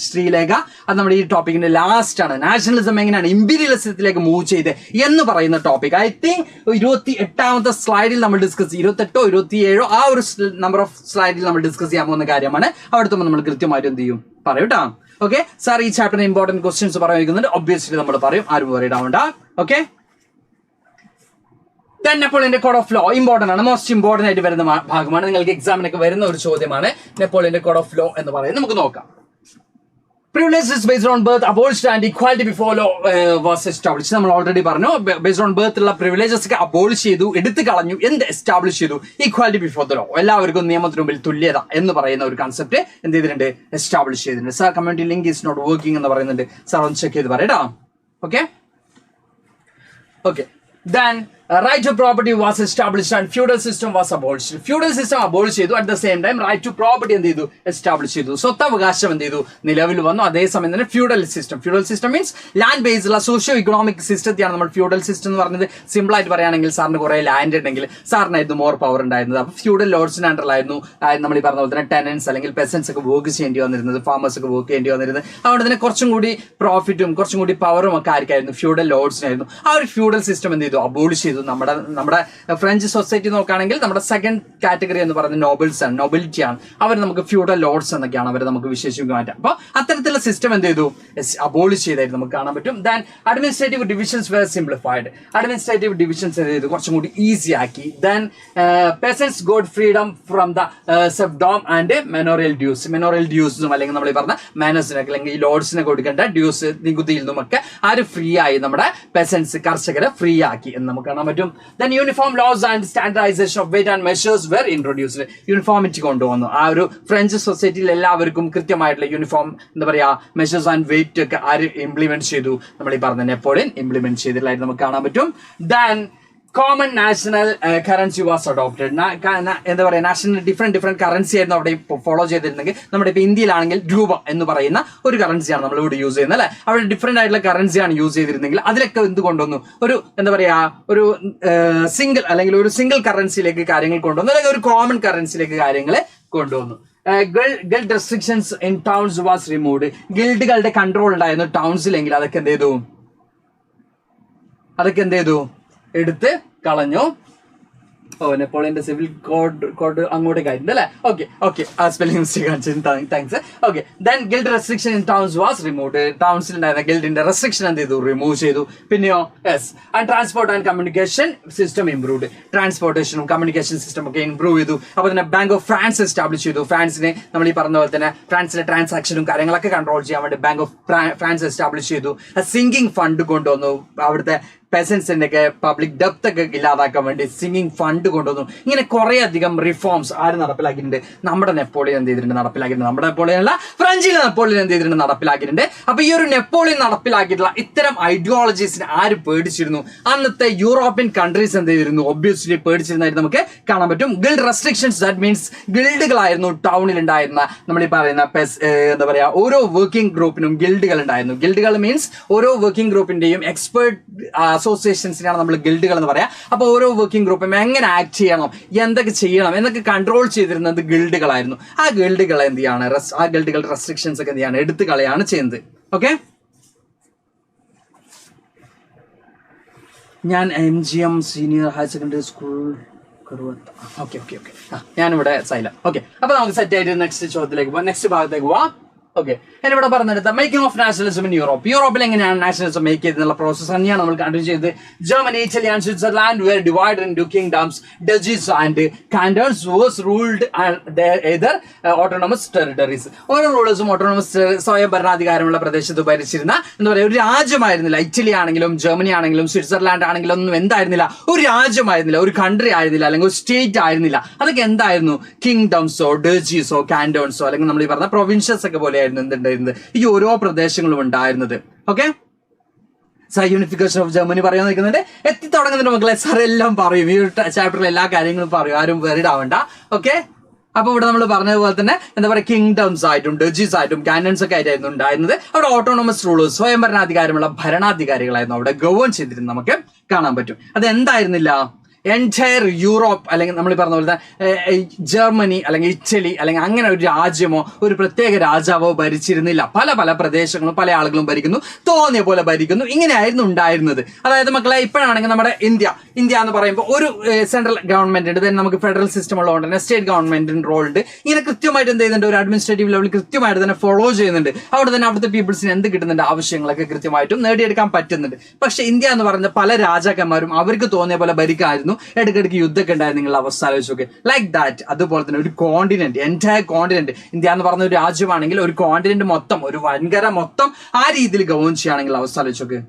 ശ്രീലേഖ അത് നമ്മുടെ ഈ ടോപ്പിക്കിന്റെ ലാസ്റ്റ് ആണ്. നാഷണലിസം എങ്ങനെയാണ് ഇമ്പീരിയലിസത്തിലേക്ക് മൂവ് ചെയ്ത് എന്ന് പറയുന്ന ടോപ്പിക്. ഐ തിങ്ക് 28ാമത്തെ സ്ലൈഡിൽ നമ്മൾ ഡിസ്കസ് 28ഓ 27ഓ ആ ഒരു നമ്പർ ഓഫ് സ്ലൈഡിൽ നമ്മൾ ഡിസ്കസ് ചെയ്യാൻ പോകുന്ന കാര്യമാണ്. അവിടുത്തെ നമ്മൾ കൃത്യമായിട്ട് എന്ത് ചെയ്യും, പറയും കേട്ടോ. ഓക്കെ സാർ, ഈ ചാപ്റ്ററിന് ഇമ്പോർട്ടന്റ് ക്വസ്റ്റ്യൻസ് പറയുന്നുണ്ട്. ഒബ്വിയസ്ലി നമ്മൾ പറയും, ആരും വറീഡ് ആവണ്ട. ഓക്കെ, നെപ്പോളിയന്റെ കോഡ് ഓഫ് ലോ ഇമ്പോർട്ടന്റ് ആണ്, മോസ്റ്റ് ഇമ്പോർട്ടന്റ് ആയിട്ട് വരുന്ന ഭാഗമാണ്. നിങ്ങൾക്ക് എക്സാമിനൊക്കെ വരുന്ന ഒരു ചോദ്യമാണ് നെപ്പോളിയന്റെ കോഡ് ഓഫ് ലോ എന്ന് പറയുന്നത്. നമുക്ക് നോക്കാം. Privileges based on birth abolished and equality before law was established. നമ്മൾ ഓൾറെഡി പറഞ്ഞു, ബേസ്ഡ് ഓൺ ബർത്ത് ഉള്ള പ്രിവിലേജസ് ഒക്കെ അബോളിഷ് ചെയ്തു, എടുത്തു കളഞ്ഞു. എന്ത് എസ്റ്റാബ്ലിഷ് ചെയ്തു, ഈക്വാലിറ്റി ബിഫോർ ദ ലോ, എല്ലാവർക്കും നിയമത്തിന് മുമ്പിൽ തുല്യത എന്ന് പറയുന്ന ഒരു കൺസെപ്റ്റ് എന്ത് ചെയ്തിട്ടുണ്ട്, എസ്റ്റാബ്ലിഷ് ചെയ്തിട്ടുണ്ട്. Sir community link is not working എന്ന് പറയുന്നുണ്ട്. സാർ ഒന്ന് ചെക്ക് ചെയ്ത് പറയട്ടോ. Okay okay, then right to property was established and feudal system was abolished. Feudal system abolish ചെയ്തു. At the same time right to property എന്ത് ചെയ്തു, establish ചെയ്തു. സ്വത്തവകാശം എന്ത് ചെയ്തു, നിലവിൽ വന്നു. അതേസമയം തന്നെ feudal system means land based ഉള്ള സോഷ്യോ ഇക്കണോമിക് സിസ്റ്റത്തെയാണ് നമ്മൾ ഫ്യൂഡൽ സിസ്റ്റം എന്ന് പറയുന്നത്. സിമ്പിൾ ആയിട്ട് പറയുകയാണെങ്കിൽ സാറിന് കുറെ ലാൻഡ് ഉണ്ടെങ്കിൽ സാറിനായിരുന്നു മോർ പവർ ഉണ്ടായിരുന്നത്. അപ്പൊ ഫ്യൂഡൽ ലോഡ്സിന് അണ്ടറിലായിരുന്നു നമ്മൾ ഈ പറഞ്ഞ പോലെ തന്നെ ടെനൻസ് അല്ലെങ്കിൽ പെസൻസ് ഒക്കെ വർക്ക് ചെയ്യേണ്ടി വന്നിരുന്നത്, ഫാമേഴ്സ് ഒക്കെ വർക്ക് ചെയ്യേണ്ടി വന്നിരുന്നത്. അതുകൊണ്ട് തന്നെ കുറച്ചും കൂടി പ്രോഫിറ്റും കുറച്ചും കൂടി പവറും ഒക്കെ ആർക്കായിരുന്നു, ഫ്യൂഡൽ ലോഡ്സിനായിരുന്നു. ആ ഒരു ഫ്യൂഡൽ സിസ്റ്റം എന്ത് ചെയ്തു, അബോളിഷ് ചെയ്തു. നമ്മുടെ ഫ്രഞ്ച് സൊസൈറ്റി നോക്കുകയാണെങ്കിൽ നമ്മുടെ സെക്കൻഡ് കാറ്റഗറി എന്ന് പറയുന്നത് നോബിൾസ് ആണ്, നൊബിലിറ്റി ആണ്. അവർ നമുക്ക് ഫ്യൂഡൽ ലോഡ്സ് എന്നൊക്കെയാണ് അവർ നമുക്ക് വിശേഷിപ്പിക്കാൻ പറ്റുക. അപ്പൊ അത്തരത്തിലുള്ള സിസ്റ്റം എന്ത് ചെയ്തു, അബോളിഷ് ചെയ്തായിട്ട് നമുക്ക് കാണാൻ പറ്റും. Then administrative divisions were simplified. Administrative divisions എന്ത് ചെയ്തു, കുറച്ചും കൂടി ഈസി ആക്കി. Then peasants got freedom from the serfdom and manorial dues. Manorial ഡ്യൂസും അല്ലെങ്കിൽ നമ്മൾ ഈ പറഞ്ഞ മാനേഴ്സിനൊക്കെ അല്ലെങ്കിൽ ഈ ലോഡ്സിനെ കൊടുക്കേണ്ട ഡ്യൂസ് നികുതിയിൽ നിന്നുമൊക്കെ ആര് ഫ്രീ ആയി, നമ്മുടെ പെസൻസ് കർഷകരെ ഫ്രീ ആക്കി എന്ന് നമുക്ക് കാണാൻ കാണാൻ പറ്റും. Then uniform laws and standardization of weight and measures were introduced. Uniformity കൊണ്ടുവന്നു. ആ ഒരു ഫ്രഞ്ച് സൊസൈറ്റിയിൽ എല്ലാവർക്കും കൃത്യമായിട്ടുള്ള യൂണിഫോം എന്താ പറയാ മെഷേഴ്സ് ആൻഡ് വെയിറ്റ് ഒക്കെ ആര് ഇംപ്ലിമെന്റ് ചെയ്തു? നമ്മൾ ഈ പറഞ്ഞ നെപ്പോളിയൻ ഇംപ്ലിമെന്റ് ചെയ്തിട്ടുള്ളതായിട്ട് നമുക്ക് കാണാൻ പറ്റും. Then common national currency was adopted. എന്താ പറയുക, നാഷണൽ ഡിഫറെന്റ് കറൻസി ആയിരുന്നു അവിടെ ഫോളോ ചെയ്തിരുന്നെങ്കിൽ. നമ്മുടെ ഇപ്പോൾ ഇന്ത്യയിലാണെങ്കിൽ രൂപ എന്ന് പറയുന്ന ഒരു കറൻസിയാണ് നമ്മൾ ഇവിടെ യൂസ് ചെയ്യുന്നത് അല്ലെ. അവിടെ ഡിഫറെന്റ് ആയിട്ടുള്ള കറൻസിയാണ് യൂസ് ചെയ്തിരുന്നെങ്കിൽ അതിലൊക്കെ എന്ത് കൊണ്ടുവന്നു? ഒരു എന്താ പറയാ ഒരു സിംഗിൾ അല്ലെങ്കിൽ ഒരു സിംഗിൾ കറൻസിയിലേക്ക് കാര്യങ്ങൾ കൊണ്ടുവന്നു, അല്ലെങ്കിൽ ഒരു കോമൺ കറൻസിയിലേക്ക് കാര്യങ്ങളെ കൊണ്ടുവന്നു. Guild restrictions in towns was removed. ഗിൽഡുകളുടെ കൺട്രോൾ ഉണ്ടായിരുന്നു ടൗൺസിലെങ്കിൽ അതൊക്കെ എന്ത് ചെയ്തു? എടുത്ത് കളഞ്ഞു. നെപ്പോളിയന്റെ സിവിൽ കോഡ് അങ്ങോട്ടേക്ക് ആയിട്ടുണ്ട് അല്ലെ. ഓക്കെ സ്പെല്ലിംഗ് മിസ്റ്റേക്ക് കാണിച്ചത്, thanks. Okay, then guild restriction in towns was removed. ടൗൺസിൽ ഉണ്ടായിരുന്ന ഗിൽഡിന്റെ റെസ്ട്രിക്ഷൻ എന്ത് ചെയ്തു? റിമൂവ് ചെയ്തു. പിന്നെയോ and transport and communication system improved. ട്രാൻസ്പോർട്ടേഷനും കമ്മ്യൂണിക്കേഷൻ സിസ്റ്റം ഒക്കെ ഇംപ്രൂവ് ചെയ്തു. അപ്പോൾ തന്നെ ബാങ്ക് ഓഫ് ഫ്രാൻസ് എസ്റ്റാബ്ലിഷ് ചെയ്തു. ഫ്രാൻസിനെ നമ്മൾ ഈ പറഞ്ഞ പോലെ തന്നെ ഫ്രാൻസിലെ ട്രാൻസാക്ഷനും കാര്യങ്ങളൊക്കെ കൺട്രോൾ ചെയ്യാൻ വേണ്ടി ബാങ്ക് ഓഫ് ഫ്രാൻസ് എസ്റ്റാബ്ലിഷ് ചെയ്തു. സിംഗിങ് ഫണ്ട് കൊണ്ടുവന്നു. അവിടുത്തെ പെസൻസിന്റെ ഒക്കെ പബ്ലിക് ഡെപ്ത് ഒക്കെ ഇല്ലാതാക്കാൻ വേണ്ടി സിംഗിങ് ഫണ്ട് കൊണ്ടുവന്നു. ഇങ്ങനെ കുറെ അധികം റിഫോംസ് ആര് നടപ്പിലാക്കിയിട്ടുണ്ട്? നമ്മുടെ നെപ്പോളിയൻ എന്ത് ചെയ്തിട്ടുണ്ട്? നടപ്പിലാക്കിയിട്ടുണ്ട്. നമ്മുടെ നെപ്പോളിയൻ അല്ല, ഫ്രഞ്ചിലെ നെപ്പോളിയൻ എന്ത് ചെയ്തിട്ടുണ്ട്? നടപ്പിലാക്കിയിട്ടുണ്ട്. അപ്പൊ ഈ ഒരു നെപ്പോളിയൻ നടപ്പിലാക്കിയിട്ടുള്ള ഇത്തരം ഐഡിയോളജീസിനെ ആര് പേടിച്ചിരുന്നു? അന്നത്തെ യൂറോപ്യൻ കൺട്രീസ് എന്ത് ചെയ്തിരുന്നു? ഒബ്വിയസ്ലി പേടിച്ചിരുന്നായിട്ട് നമുക്ക് കാണാൻ പറ്റും. ഗിൽഡ് റെസ്ട്രിക്ഷൻസ്, ദാറ്റ് മീൻസ് ഗിൽഡുകളായിരുന്നു ടൗണിൽ ഉണ്ടായിരുന്ന നമ്മൾ ഈ പറയുന്ന എന്താ പറയാ ഓരോ വർക്കിംഗ് ഗ്രൂപ്പിനും ഗിൽഡുകൾ ഉണ്ടായിരുന്നു. ഗിൽഡുകൾ മീൻസ് ഓരോ വർക്കിംഗ് ഗ്രൂപ്പിന്റെയും എക്സ്പേർട്ട് അസോസിയേഷൻസിനാണ് നമ്മൾ ഗിൽഡുകൾ എന്ന് പറയാം. അപ്പോൾ ഓരോ വർക്കിംഗ് ഗ്രൂപ്പും എങ്ങനെ ആക്ട് ചെയ്യണം, എന്തൊക്കെ ചെയ്യണം എന്നൊക്കെ കൺട്രോൾ ചെയ്തിരുന്നത് ഗിൽഡുകളായിരുന്നു. ആ ഗിൽഡുകൾ എന്ത് ചെയ്യാണ്? ആ ഗിൽഡുകളുടെ റെസ്ട്രിക്ഷൻസ് ഒക്കെ എന്ത് ചെയ്യാണ്? എടുത്തു കളയാണ് ചെയ്യുന്നത്. ഓക്കെ, ഞാൻ MGM senior higher secondary school okay ഞാനിവിടെ സൈലം. ഓക്കെ, അപ്പൊ നമുക്ക് സെറ്റ് ആയിട്ട് നെക്സ്റ്റ് ചോദ്യത്തിലേക്ക് പോവാം, നെക്സ്റ്റ് ഭാഗത്തേക്ക് പോവാം. ഓക്കെ, ഞാനിവിടെ പറഞ്ഞെടുത്ത making of nationalism in Europe. യൂറോപ്പിൽ എങ്ങനെയാണ് നാഷണലിസം മേക്ക് ചെയ്തെന്നുള്ള പ്രോസസ് തന്നെയാണ് നമ്മൾ കണ്ടിന്യൂ ചെയ്തത്. Germany, Italy and Switzerland were divided into kingdoms, duchies and cantons was ruled either autonomous territories. ഓരോ റൂളേഴ്സും ഓട്ടോണമസ് സ്വയം ഭരണാധികാരമുള്ള പ്രദേശത്ത് ഭരിച്ചിരുന്ന എന്താ പറയുക ഒരു രാജ്യമായിരുന്നില്ല. ഇറ്റലി ആണെങ്കിലും ജർമ്മനി ആണെങ്കിലും സ്വിറ്റ്സർലാൻഡ് ആണെങ്കിലും ഒന്നും എന്തായിരുന്നില്ല? ഒരു രാജ്യമായിരുന്നില്ല, ഒരു കൺട്രി ആയിരുന്നില്ല, അല്ലെങ്കിൽ ഒരു സ്റ്റേറ്റ് ആയിരുന്നില്ല. അതൊക്കെ എന്തായിരുന്നു? കിങ്ഡംസോ ഡച്ചീസോ കാന്റോൺസോ അല്ലെങ്കിൽ നമ്മൾ ഈ പറഞ്ഞ പ്രൊവിൻഷ്യസ് ഒക്കെ പോലെ എന്തുണ്ടായിരുന്നത്? ഈ ഓരോ പ്രദേശങ്ങളും ഉണ്ടായിരുന്നത്. ഓക്കെ, യൂണിഫിക്കേഷൻ ഓഫ് ജർമ്മനി പറയാൻ നിൽക്കുന്നുണ്ട്. എത്തി തുടങ്ങുന്നുണ്ട് മക്കളെ, സാർ എല്ലാം പറയും. ഈ ചാപ്റ്ററിൽ എല്ലാ കാര്യങ്ങളും പറയും, ആരും വെറിഡ് ആവണ്ട. ഓക്കെ, അപ്പൊ ഇവിടെ നമ്മൾ പറഞ്ഞതുപോലെ തന്നെ എന്താ പറയുക കിങ്ഡംസ് ആയിട്ടും ഡച്ചീസ് ആയിട്ടും കാന്റൺസ് ഒക്കെ ആയിട്ടായിരുന്നു ഉണ്ടായിരുന്നത്. അവിടെ ഓട്ടോണമസ് റൂളേഴ്സ് സ്വയം ഭരണാധികാരമുള്ള ഭരണാധികാരികളായിരുന്നു അവിടെ ഗവേൺ ചെയ്തിരുന്നത് നമുക്ക് കാണാൻ പറ്റും. അത് എന്തായിരുന്നില്ല? എൻറ്റയർ യൂറോപ്പ് അല്ലെങ്കിൽ നമ്മൾ പറഞ്ഞ പോലെ ജർമ്മനി അല്ലെങ്കിൽ ഇറ്റലി അല്ലെങ്കിൽ അങ്ങനെ ഒരു രാജ്യമോ ഒരു പ്രത്യേക രാജാവോ ഭരിച്ചിരുന്നില്ല. പല പല പ്രദേശങ്ങളും പല ആളുകളും ഭരിക്കുന്നു, തോന്നിയ പോലെ ഭരിക്കുന്നു. ഇങ്ങനെയായിരുന്നു ഉണ്ടായിരുന്നത്. അതായത് മക്കളെ ഇപ്പോഴാണെങ്കിൽ നമ്മുടെ ഇന്ത്യ എന്ന് പറയുമ്പോൾ ഒരു സെൻട്രൽ ഗവൺമെന്റ് ഉണ്ട്, then നമുക്ക് ഫെഡറൽ സിസ്റ്റം ഉള്ളതുകൊണ്ട് തന്നെ സ്റ്റേറ്റ് ഗവൺമെന്റിന് റോൾ ഉണ്ട്. ഇങ്ങനെ കൃത്യമായിട്ട് എന്ത് ചെയ്യുന്നുണ്ട്? ഒരു അഡ്മിനിസ്ട്രേറ്റീവ് ലെവലിൽ കൃത്യമായിട്ട് തന്നെ ഫോളോ ചെയ്യുന്നുണ്ട്. അവിടെ തന്നെ അവിടുത്തെ പീപ്പിൾസിന് എന്ത് കിട്ടുന്നുണ്ട്? ആവശ്യങ്ങളൊക്കെ കൃത്യമായിട്ടും നേടിയെടുക്കാൻ പറ്റുന്നുണ്ട്. പക്ഷെ ഇന്ത്യ എന്ന് പറയുന്ന പല രാജാക്കന്മാരും അവർക്ക് തോന്നിയ പോലെ ഭരിക്കായിരുന്നു. ഇടയ്ക്കിടയ്ക്ക് യുദ്ധമൊക്കെ ഉണ്ടായിരുന്നു. നിങ്ങളുടെ അവസ്ഥ ആലോചിച്ച് നോക്ക്. Like that. അതുപോലെ തന്നെ ഒരു കോണ്ടിനെന്റ്, എൻറ്റയർ കോണ്ടിനെന്റ്, ഇന്ത്യ എന്ന് പറഞ്ഞ ഒരു രാജ്യമാണെങ്കിൽ ഒരു കോണ്ടിനെന്റ് മൊത്തം, ഒരു വൻകര മൊത്തം ആ രീതിയിൽ ഗവേൺ ചെയ്യുകയാണെങ്കിൽ അവസ്ഥ ആലോചിച്ച് നോക്ക്.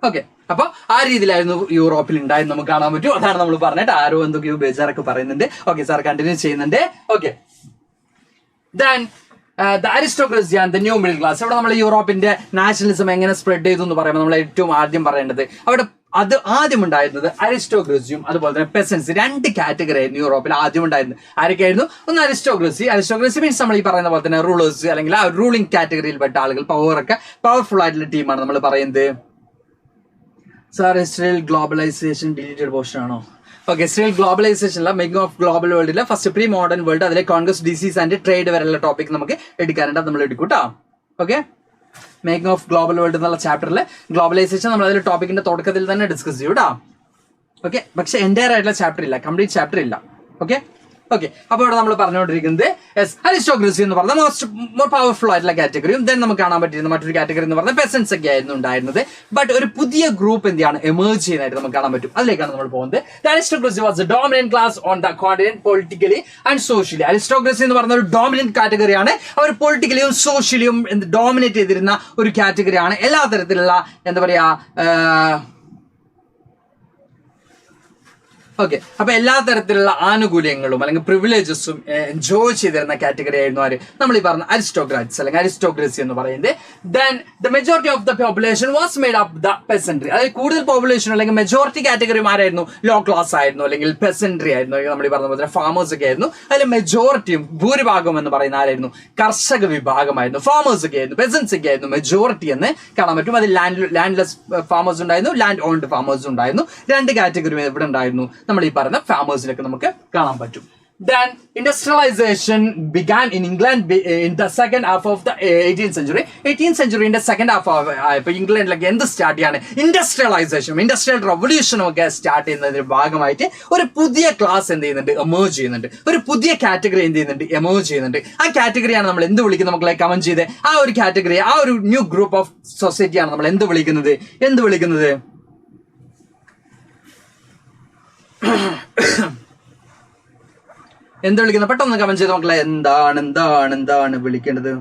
ഓക്കെ, അപ്പൊ ആ രീതിയിലായിരുന്നു യൂറോപ്പിൽ ഉണ്ടായിരുന്നു നമുക്ക് കാണാൻ പറ്റും. അതാണ് നമ്മൾ പറഞ്ഞിട്ട് ആരോ എന്തൊക്കെയോ ബേജാറൊക്കെ പറയുന്നുണ്ട്. ഓക്കെ, സാർ കണ്ടിന്യൂ ചെയ്യുന്നുണ്ട്. Okay, then the aristocracy and the new middle class. ഇവിടെ നമ്മൾ യൂറോപ്പിന്റെ നാഷണലിസം എങ്ങനെ സ്പ്രെഡ് ചെയ്തു എന്ന് പറയുമ്പോൾ നമ്മൾ ഏറ്റവും ആദ്യം പറയേണ്ടത് അവിടെ അത് ആദ്യം ഉണ്ടായിരുന്നത് അരിസ്റ്റോക്രസിയും അതുപോലെ തന്നെ പെസൻസ്, രണ്ട് കാറ്റഗറി ആയിരുന്നു യൂറോപ്പിൽ ആദ്യം ഉണ്ടായിരുന്നത്. ആരൊക്കെയായിരുന്നു? ഒന്ന് അരിസ്റ്റോക്രസി മീൻസ് നമ്മൾ ഈ പറയുന്ന പോലെ തന്നെ റൂളേഴ്സ് അല്ലെങ്കിൽ ആ റൂളിംഗ് കാറ്റഗറിയിൽപ്പെട്ട ആളുകൾ, പവർഫുൾ ആയിട്ടുള്ള ടീമാണ് നമ്മൾ പറയുന്നത്. സാർ ഹിസ്റ്ററിയിൽ ഗ്ലോബലൈസേഷൻ ഡിലീറ്റഡ് പോർഷൻ ആണോ? ഓക്കെ, സ്റ്റിൽ ഗ്ലോബലൈസേഷനിലെ മേക്കിംഗ് ഓഫ് ഗ്ലോബൽ വേൾഡിലെ ഫസ്റ്റ് പ്രീ മോഡേൺ വേൾഡ്, അതിലെ കോൺഗ്രസ്, ഡിസീസ് ആൻഡ് ട്രേഡ് വരെയുള്ള ടോപ്പിക് നമുക്ക് എടുക്കാറുണ്ട്. അത് നമ്മൾ എടുക്കും കേട്ടോ. Okay, making of global world എന്നുള്ള ചാപ്റ്ററിൽ ഗ്ലോബലൈസേഷൻ നമ്മൾ അതിൽ ടോപ്പിക്കിന്റെ തുടക്കത്തിൽ തന്നെ ഡിസ്കസ് ചെയ്യും കേട്ടോ. ഓക്കെ, പക്ഷെ എൻ്റയർ ആയിട്ടുള്ള ചാപ്റ്റർ ഇല്ല, കംപ്ലീറ്റ് ചാപ്റ്റർ ഇല്ല. ഓക്കെ, ഓക്കെ, അപ്പോൾ ഇവിടെ നമ്മൾ പറഞ്ഞുകൊണ്ടിരിക്കുന്നത് അരിസ്റ്റോക്രസി എന്ന് പറഞ്ഞ മോർ പവർഫുൾ ആയിട്ടുള്ള കാറ്റഗറിയും ദെൻ നമുക്ക് കാണാൻ പറ്റിയിരുന്ന മറ്റൊരു കാറ്റഗറി എന്ന് പറഞ്ഞാൽ പെസൻസ് ഒക്കെ ആയിരുന്നു ഉണ്ടായിരുന്നത്. ബട്ട് ഒരു പുതിയ ഗ്രൂപ്പ് എന്താണ് എമേർജ് ചെയ്യുന്നതായിട്ട് നമുക്ക് കാണാൻ പറ്റും. അതിലേക്കാണ് നമ്മൾ പോകുന്നത്. Aristocracy was the dominant class on the continent politically and socially. Aristocracy എന്ന് പറഞ്ഞ ഒരു ഡോമിനന്റ് കാറ്റഗറിയാണ്. അവർ പൊളിറ്റിക്കലിയും സോഷ്യലിയും ഡോമിനേറ്റ് ചെയ്തിരുന്ന ഒരു കാറ്റഗറിയാണ്. എല്ലാ തരത്തിലുള്ള എന്താ പറയാ ഓക്കെ, അപ്പൊ എല്ലാ തരത്തിലുള്ള ആനുകൂല്യങ്ങളും അല്ലെങ്കിൽ പ്രിവിലേജസും എൻജോയ് ചെയ്തിരുന്ന കാറ്റഗറി ആയിരുന്നു ആര്, നമ്മൾ ഈ പറഞ്ഞ അരിസ്റ്റോക്രാറ്റ്സ് അല്ലെങ്കിൽ അരിസ്റ്റോക്രസി എന്ന് പറയുന്നത്. Then the majority of the population was made up the peasantry. അതായത് കൂടുതൽ പോപ്പുലേഷൻ അല്ലെങ്കിൽ മെജോറിറ്റി കാറ്റഗറി ആരായിരുന്നു, ലോ ക്ലാസ് ആയിരുന്നു അല്ലെങ്കിൽ പെസൻട്രി ആയിരുന്നു. നമ്മൾ ഈ പറഞ്ഞ പോലെ ഫാമേഴ്സ് ഒക്കെ ആയിരുന്നു. അതിൽ മെജോറിറ്റിയും ഭൂരിഭാഗം എന്ന് പറയുന്ന ആരായിരുന്നു, കർഷക വിഭാഗമായിരുന്നു. ഫാമേഴ്സ് ഒക്കെ ആയിരുന്നു, പെസൻസ് ഒക്കെ ആയിരുന്നു മെജോറിറ്റി എന്ന് കാണാൻ പറ്റും. അതിൽ ലാൻഡ്ലെസ് ഫാമേഴ്സ് ഉണ്ടായിരുന്നു, ലാൻഡ് ഓൺഡ് ഫാമേഴ്സ് ഉണ്ടായിരുന്നു. രണ്ട് കാറ്റഗറി ഇവിടെ ഉണ്ടായിരുന്നു. നമ്മൾ ഈ പറഞ്ഞ ഫാമേഴ്സിലൊക്കെ നമുക്ക് കാണാൻ പറ്റും. Then industrialization began in England in the second half of the 18th century. 18th century in the second half ഇപ്പൊ ഇംഗ്ലണ്ടിലൊക്കെ എന്ത് സ്റ്റാർട്ട് ചെയ്യാണ്, ഇൻഡസ്ട്രിയലൈസേഷനും ഇൻഡസ്ട്രിയൽ റവല്യൂഷനും ഒക്കെ സ്റ്റാർട്ട് ചെയ്യുന്നതിന്റെ ഭാഗമായിട്ട് ഒരു പുതിയ ക്ലാസ് എന്ത് ചെയ്യുന്നുണ്ട്, എമേർജ് ചെയ്യുന്നുണ്ട്. ഒരു പുതിയ കാറ്റഗറി എന്ത് ചെയ്യുന്നുണ്ട്, എമേർജ് ചെയ്യുന്നുണ്ട്. ആ കാറ്റഗറിയാണ് നമ്മൾ എന്ത് വിളിക്കുന്നത്, മക്കളെ കമന്റ് ചെയ്ത്. ആ ഒരു കാറ്റഗറി, ആ ഒരു ന്യൂ ഗ്രൂപ്പ് ഓഫ് സൊസൈറ്റിയാണ് നമ്മൾ എന്ത് വിളിക്കുന്നത്, എന്താ വിളിക്കുന്നത്, പെട്ടെന്ന് കമന്റ് ചെയ്ത് മക്കളെ. എന്താണ് വിളിക്കേണ്ടത്,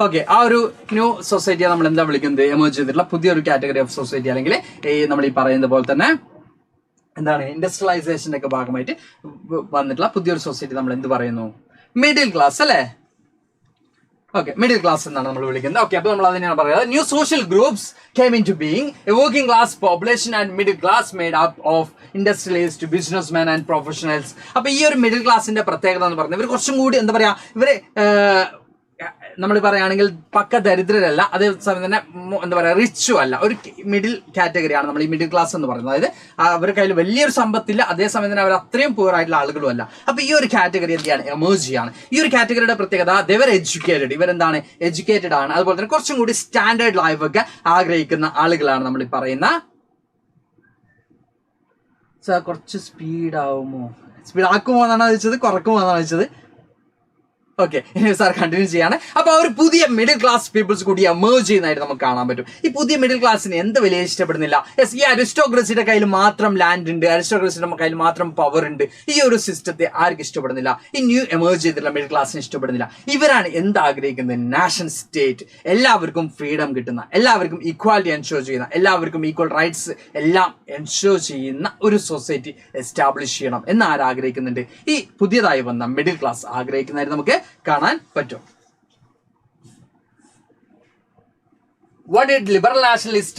ഓക്കെ. ആ ഒരു ന്യൂ സൊസൈറ്റിയെ നമ്മൾ എന്താ വിളിക്കുന്നത്, എമേർജ് ചെയ്തിട്ടുള്ള പുതിയൊരു കാറ്റഗറി ഓഫ് സൊസൈറ്റി, അല്ലെങ്കിൽ നമ്മൾ ഈ പറയുന്ന പോലെ തന്നെ എന്താണ് ഇൻഡസ്ട്രിയലൈസേഷന്റെ ഒക്കെ ഭാഗമായിട്ട് വന്നിട്ടുള്ള പുതിയൊരു സൊസൈറ്റി നമ്മൾ എന്ത് പറയുന്നു, മിഡിൽ ക്ലാസ് അല്ലേ. ഓക്കെ, മിഡിൽ ക്ലാസ് എന്നാണ് നമ്മൾ വിളിക്കുന്നത്. ഓക്കെ, അപ്പൊ നമ്മൾ അതിനെയാണ് പറയുന്നത്. New social groups came into being, a working class population and middle class made up of industrialists, businessmen and professionals. അപ്പൊ ഈ ഒരു മിഡിൽ ക്ലാസിന്റെ പ്രത്യേകത എന്ന് പറഞ്ഞാൽ ഇവർ കുറച്ചും കൂടി എന്താ പറയാ, ഇവര് നമ്മൾ പറയുകയാണെങ്കിൽ പക്ക ദരിദ്രരല്ല, അതേസമയം തന്നെ എന്താ പറയാ റിച്ചും അല്ല, ഒരു മിഡിൽ കാറ്റഗറിയാണ് നമ്മൾ ഈ മിഡിൽ ക്ലാസ് എന്ന് പറയുന്നത്. അതായത് അവരുടെ കയ്യിൽ വലിയൊരു സമ്പത്തില്ല, അതേസമയം തന്നെ അവർ അത്രയും പൂർ ആയിട്ടുള്ള ആളുകളും അല്ല. അപ്പൊ ഈ ഒരു കാറ്റഗറി എന്താണ്, എമേർജ് ആണ്. ഈ ഒരു കാറ്റഗറിയുടെ പ്രത്യേകത, ദെവർ എഡ്യൂക്കേറ്റഡ്, ഇവരെന്താണ് എഡ്യൂക്കേറ്റഡ് ആണ്. അതുപോലെ തന്നെ കുറച്ചും കൂടി സ്റ്റാൻഡേർഡ് ലൈഫ് ഒക്കെ ആഗ്രഹിക്കുന്ന ആളുകളാണ് നമ്മൾ ഈ പറയുന്ന. സാർ കുറച്ച് സ്പീഡ് ആവുമോ, സ്പീഡ് ആക്കുമോ എന്നാണ് ചോദിച്ചത്, കുറക്കുമോ എന്നാണ് ചോദിച്ചത്. ഓക്കെ, സാർ കണ്ടിന്യൂ ചെയ്യാണ്. അപ്പൊ ഒരു പുതിയ മിഡിൽ ക്ലാസ് പീപ്പിൾസ് കൂടി എമേർജ് ചെയ്യുന്നതായിട്ട് നമുക്ക് കാണാൻ പറ്റും. ഈ പുതിയ മിഡിൽ ക്ലാസ്സിന് എന്ത് വലിയ ഇഷ്ടപ്പെടുന്നില്ല. യെസ്, ഈ അരിസ്റ്റോക്രസിയുടെ കയ്യിൽ മാത്രം ലാൻഡ് ഉണ്ട്, അരിസ്റ്റോക്രസിയുടെ കയ്യിൽ മാത്രം പവർ ഉണ്ട്. ഈ ഒരു സിസ്റ്റത്തെ ആർക്കും ഇഷ്ടപ്പെടുന്നില്ല. ഈ ന്യൂ എമേർജ് ചെയ്തിട്ടുള്ള മിഡിൽ ക്ലാസ്സിന് ഇഷ്ടപ്പെടുന്നില്ല. ഇവരാണ് എന്ത് ആഗ്രഹിക്കുന്നത്, നാഷൻ സ്റ്റേറ്റ്, എല്ലാവർക്കും ഫ്രീഡം കിട്ടുന്ന, എല്ലാവർക്കും ഈക്വാലിറ്റി എൻഷുർ ചെയ്യുന്ന, എല്ലാവർക്കും ഈക്വൽ റൈറ്റ്സ് എല്ലാം എൻഷുർ ചെയ്യുന്ന ഒരു സൊസൈറ്റി എസ്റ്റാബ്ലിഷ് ചെയ്യണം എന്ന് ആരാഗ്രഹിക്കുന്നുണ്ട്, ഈ പുതിയതായി വന്ന മിഡിൽ ക്ലാസ് ആഗ്രഹിക്കുന്നതായിട്ട് നമുക്ക് കാണാൻ പറ്റും. What did liberal nationalist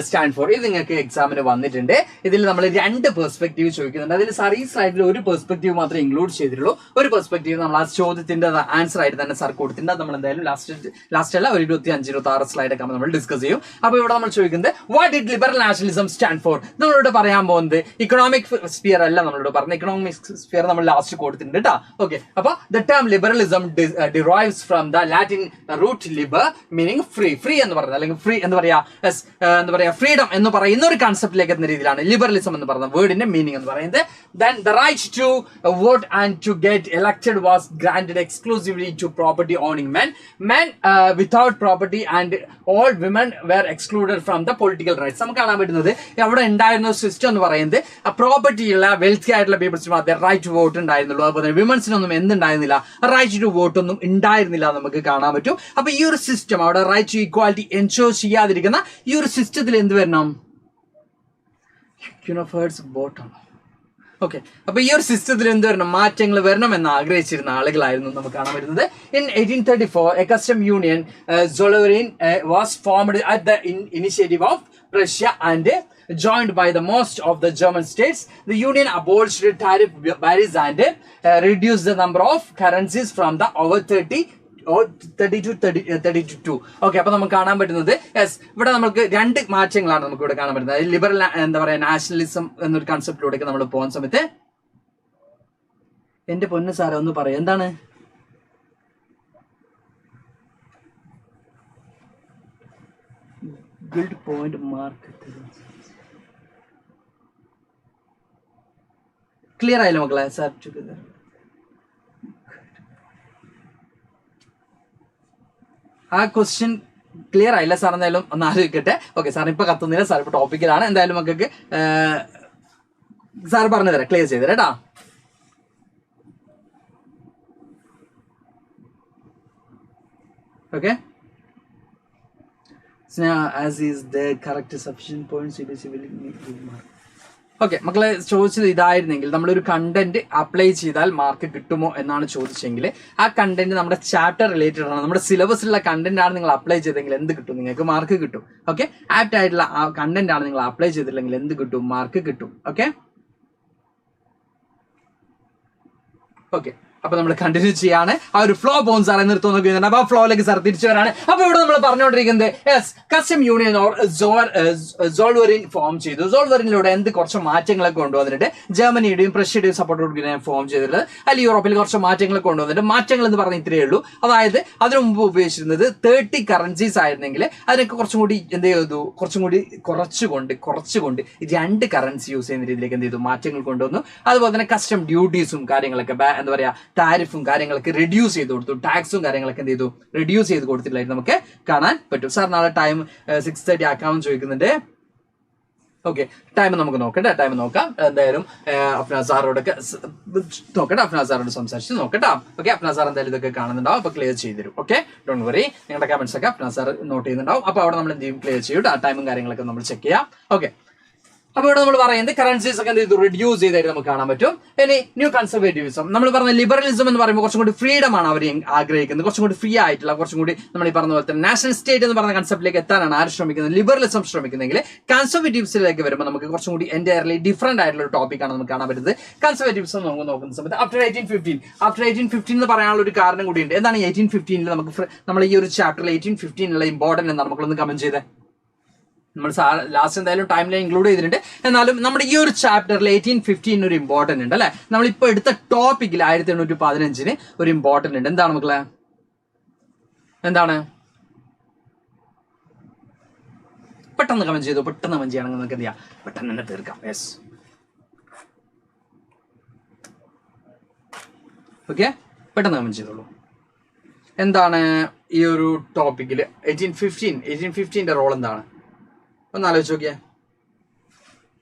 stand for? ഇത് നിങ്ങൾക്ക് എക്സാമിന് വന്നിട്ടുണ്ട്. ഇതിൽ നമ്മൾ രണ്ട് പെർസ്പെക്റ്റീവ് ചോദിക്കുന്നുണ്ട്. അതിൽ സാർ ഈ സ്ലൈഡിൽ ഒരു പെർസ്പെക്റ്റീവ് മാത്രമേ ഇൻക്ലൂഡ് ചെയ്തിട്ടുള്ളൂ. ഒരു പെർസ്പെക്റ്റീവ് നമ്മൾ ആ ചോദ്യത്തിന്റെ ആൻസർ ആയിട്ട് തന്നെ സാർ കൊടുത്തിട്ടുണ്ട്. നമ്മൾ എന്തായാലും ലാസ്റ്റ് അല്ല, ഒരു 25-26 സ്ലൈഡ് ഒക്കെ നമ്മൾ ഡിസ്കസ് ചെയ്യും. അപ്പൊ ഇവിടെ നമ്മൾ ചോദിക്കുന്നത് what did liberal nationalism stand for. നമ്മളോട് പറയാൻ പോകുന്നത് ഇക്കണോമിക് സ്ഫിയർ അല്ല, നമ്മളോട് പറഞ്ഞ ഇക്കണോമിക് സ്ഫിയർ നമ്മൾ ലാസ്റ്റ് കൊടുത്തിട്ടുണ്ട് കേട്ടോ. ഓക്കെ, അപ്പൊ the term liberalism derives from the Latin root liber, meaning free എന്ന് അല്ലെങ്കിൽ ഫ്രീ എന്താ പറയാ ഫ്രീഡം എന്ന് പറയുന്ന ഒരു കൺസെപ്റ്റിലേക്ക് എത്തുന്ന രീതിയിലാണ് ലിബറലിസം എന്ന് പറയുന്ന വേർഡിന്റെ മീനിങ് എന്ന് പറയുന്നത്. Then the right to vote and to get elected was granted exclusively to property owning men. Men without property and all women were excluded from the political rights. നമുക്ക് കാണാൻ പറ്റുന്നത് അവിടെ ഉണ്ടായിരുന്ന സിസ്റ്റം എന്ന് പറയുന്നത് പ്രോപ്പർട്ടി ഉള്ള വെൽത്തി ആയിട്ടുള്ള പീപ്പിൾസിന് മാത്രമേ റൈറ്റ് ടു വോട്ട് ഉണ്ടായിരുന്നുള്ളൂ. അതുപോലെ വിമൻസിനൊന്നും എന്തുണ്ടായിരുന്നില്ല, റൈറ്റ് ടു വോട്ട് ഒന്നും ഉണ്ടായിരുന്നില്ല നമുക്ക് കാണാൻ പറ്റും. അപ്പൊ ഈ ഒരു സിസ്റ്റം അവിടെ റൈറ്റ് ടു ഈക്വാലിറ്റി എൻഷുർ ചെയ്യാതിരിക്കുന്ന ഈ ഒരു സിസ്റ്റത്തിൽ എന്ത് വരണം, ബോട്ടാണ്. ഓക്കെ, അപ്പൊ ഈ ഒരു സിസ്റ്റത്തിൽ എന്ത് വരണം, മാറ്റങ്ങൾ വരണം എന്ന് ആഗ്രഹിച്ചിരുന്ന ആളുകളായിരുന്നു നമുക്ക് കാണാൻ പറ്റുന്നത്. In 1834 a custom union Zollverein was formed at the initiative of Prussia and joined by the most of the German states. The union abolished tariff barriers and reduced the number of currencies from the over 30 32. Okay, അപ്പൊ നമുക്ക് കാണാൻ പറ്റുന്നത് yes ഇവിടെ നമുക്ക് രണ്ട് മാറ്റങ്ങളാണ് നമുക്ക് ഇവിടെ കാണാൻ പറ്റുന്നത്. ലിബറൽ എന്താ പറയാ നാഷണലിസം എന്നൊരു കൺസെപ്റ്റിലൂടെ നമ്മൾ പോകുന്ന സമയത്ത് എന്റെ പൊന്ന് സാറേ ഒന്ന് പറയാം എന്താണ് ഗിൽഡ് പോയിന്റ് മാർക്ക്. ക്ലിയർ ആയില്ല മക്കളെ? സാർ ടുഗദർ ആ ക്വസ്റ്റ്യൻ ക്ലിയർ ആയില്ല സാർ, എന്തായാലും ഒന്ന് ആലോചിക്കട്ടെ. ഓക്കെ, സാർ ഇപ്പൊ കത്തുന്നില്ല, സാർ ഇപ്പൊ ടോപ്പിക്കിലാണ്. എന്തായാലും മക്കൾക്ക് സാർ പറഞ്ഞു തരാം, ക്ലിയർ ചെയ്തു തരാം കേട്ടാ. Okay, as is the correct sufficient points CBSE will give mark. Okay മക്കളെ, ചോദിച്ചത് ഇതായിരുന്നെങ്കിൽ നമ്മളൊരു കണ്ടന്റ് അപ്ലൈ ചെയ്താൽ മാർക്ക് കിട്ടുമോ എന്നാണ് ചോദിച്ചെങ്കിൽ ആ കണ്ടന്റ് നമ്മുടെ ചാപ്റ്റർ റിലേറ്റഡ് ആണ്, നമ്മുടെ സിലബസിലുള്ള കണ്ടന്റ് ആണ് നിങ്ങൾ അപ്ലൈ ചെയ്തെങ്കിൽ എന്ത് കിട്ടും? നിങ്ങൾക്ക് മാർക്ക് കിട്ടും. ഓക്കെ, ആപ്റ്റ് ആയിട്ടുള്ള ആ കണ്ടന്റ് ആണ് നിങ്ങൾ അപ്ലൈ ചെയ്തില്ലെങ്കിൽ എന്ത് കിട്ടും? മാർക്ക് കിട്ടും. ഓക്കെ ഓക്കെ, അപ്പൊ നമ്മൾ കണ്ടിന്യൂ ചെയ്യാണ്. ആ ഒരു ഫ്ലോ പോകുന്ന സാറെ നിർത്തുന്ന നോക്കിയിട്ടുണ്ട്. അപ്പൊ ആ ഫ്ലോയിലേക്ക് സാർ തിരിച്ചു വരാണ്. അപ്പൊ ഇവിടെ നമ്മൾ പറഞ്ഞുകൊണ്ടിരിക്കുന്നത് കസ്റ്റം യൂണിയൻ ഓർ സോൾവറിൻ ഫോം ചെയ്തു. സോൾവറിനിലൂടെ എന്ത് കുറച്ച് മാറ്റങ്ങളൊക്കെ കൊണ്ടുവന്നിട്ട് ജർമ്മനിയുടെയും പ്രഷ്യയുടെയും സപ്പോർട്ടോട് ഫോം ചെയ്തിട്ടുള്ളത്. അല്ലെങ്കിൽ യൂറോപ്പിൽ കുറച്ച് മാറ്റങ്ങളൊക്കെ കൊണ്ടുവന്നിട്ട്, മാറ്റങ്ങൾ എന്ന് പറഞ്ഞ ഇത്രയേ ഉള്ളൂ. അതായത് അതിനു മുമ്പ് ഉപയോഗിച്ചിരുന്നത് 30 കറൻസീസ് ആയിരുന്നെങ്കിൽ അതിനൊക്കെ കുറച്ചും കൂടി എന്ത് ചെയ്തു? കുറച്ചും കൂടി കുറച്ചുകൊണ്ട് 2 കറൻസി യൂസ് ചെയ്യുന്ന രീതിയിലേക്ക് എന്ത് ചെയ്തു? മാറ്റങ്ങൾ കൊണ്ടുവന്നു. അതുപോലെ തന്നെ കസ്റ്റം ഡ്യൂട്ടീസും കാര്യങ്ങളൊക്കെ എന്താ പറയാ, ടാരിഫും കാര്യങ്ങളൊക്കെ റെഡ്യൂസ് ചെയ്ത് കൊടുത്തു. ടാക്സും കാര്യങ്ങളൊക്കെ എന്ത് ചെയ്തു? റെഡ്യൂസ് ചെയ്ത് കൊടുത്തില്ലായിരുന്നു നമുക്ക് കാണാൻ പറ്റും. സാർ നാളെ ടൈം 6:30 ആക്കാമെന്ന് ചോദിക്കുന്നുണ്ട്. ഓക്കെ, ടൈം നമുക്ക് നോക്കട്ടെ, ടൈം നോക്കാം. എന്തായാലും അഫ്നാസ് സാറോടൊക്കെ നോക്കട്ടെ, അഫ്നാസ് സാറോട് സംസാരിച്ച് നോക്കട്ടെ. ഓക്കെ, അഫ്നാസ് സാർ എന്തായാലും ഇതൊക്കെ കാണുന്നുണ്ടാവും, അപ്പൊ ക്ലിയർ ചെയ്ത് തരും. ഓക്കെ, ഡോണ്ട് വറി, നിങ്ങളുടെ കമന്റ്സ് ഒക്കെ അഫ്നാസ് സാർ നോട്ട് ചെയ്യുന്നുണ്ടാവും. അപ്പൊ അവിടെ നമ്മൾ എന്ത് ചെയ്യും? ക്ലിയർ ചെയ്യും. ആ ടൈമും കാര്യങ്ങളൊക്കെ നമ്മൾ ചെക്ക് ചെയ്യാം. ഓക്കെ, അപ്പൊ ഇവിടെ നമ്മൾ പറയുന്നത് കറൻസീസ് ഒക്കെ എന്ത് ചെയ്തു? റെഡ്യൂസ് ചെയ്തായിട്ട് നമുക്ക് കാണാൻ പറ്റും. ഇനി ന്യൂ കൺസർവേറ്റീവിസം, നമ്മൾ പറഞ്ഞ ലിബറലിസം എന്ന് പറയുമ്പോൾ കുറച്ചും കൂടി ഫ്രീഡം ആണ് അവർ ആഗ്രഹിക്കുന്നത്, കുറച്ചും കൂടി ഫ്രീ ആയിട്ടുള്ള, കുറച്ചും കൂടി നമ്മൾ ഈ പറഞ്ഞ പോലെ തന്നെ നാഷണൽ സ്റ്റേറ്റ് എന്ന് പറഞ്ഞ കൺസെപ്റ്റിലേക്ക് എത്താനാണ് ആര് ശ്രമിക്കുന്നത്? ലിബറലിസം ശ്രമിക്കുന്നെങ്കിൽ കൺസർവേറ്റീവ്സിലേക്ക് വരുമ്പോൾ നമുക്ക് കുറച്ചും കൂടി എൻറ്റയർലി ഡിഫറന്റ് ആയിട്ടുള്ള ഒരു ടോപ്പിക്കാണ് നമുക്ക് കാണാൻ പറ്റുന്നത്. കൺസർവേറ്റീവ്സം നമുക്ക് നോക്കുന്ന സമയത്ത് ആഫ്റ്റർ 1815 എന്ന് പറയാനുള്ള ഒരു കാരണം കൂടിയുണ്ട്. എന്താണ് 1815 നമുക്ക് നമ്മൾ ഈ ഒരു ചാപ്റ്ററിൽ 1815 ഇമ്പോർട്ടന്റ് എന്താണ് നമുക്കൊന്ന് കമന്റ് ചെയ്തേ. നമ്മൾ ലാസ്റ്റ് എന്തായാലും ടൈം ലൈൻ ഇൻക്ലൂഡ് ചെയ്തിട്ടുണ്ട്. എന്നാലും നമ്മുടെ ഈ ഒരു ചാപ്റ്ററിൽ 1815 ഒരു ഇമ്പോർട്ടന്റ് ഉണ്ട് അല്ലെ. നമ്മളിപ്പോ എടുത്ത ടോപ്പിക്കിൽ 1815 ഒരു ഇമ്പോർട്ടന്റ് ഉണ്ട്. എന്താണ് മക്കളെ? എന്താണ്? പെട്ടെന്ന് കമന്റ് ചെയ്തു, പെട്ടെന്ന് കമന്റ് ചെയ്യണമെങ്കിൽ നമുക്ക് എന്ത് ചെയ്യാം? പെട്ടെന്ന് തന്നെ തീർക്കാം. യെസ്, ഓക്കെ, പെട്ടെന്ന് കമന്റ് ചെയ്തോളൂ. എന്താണ് ഈ ഒരു ടോപ്പിക്കിൽ 1815 റോൾ എന്താണ്? ഒന്ന് ആലോചിച്ച് നോക്കിയേ.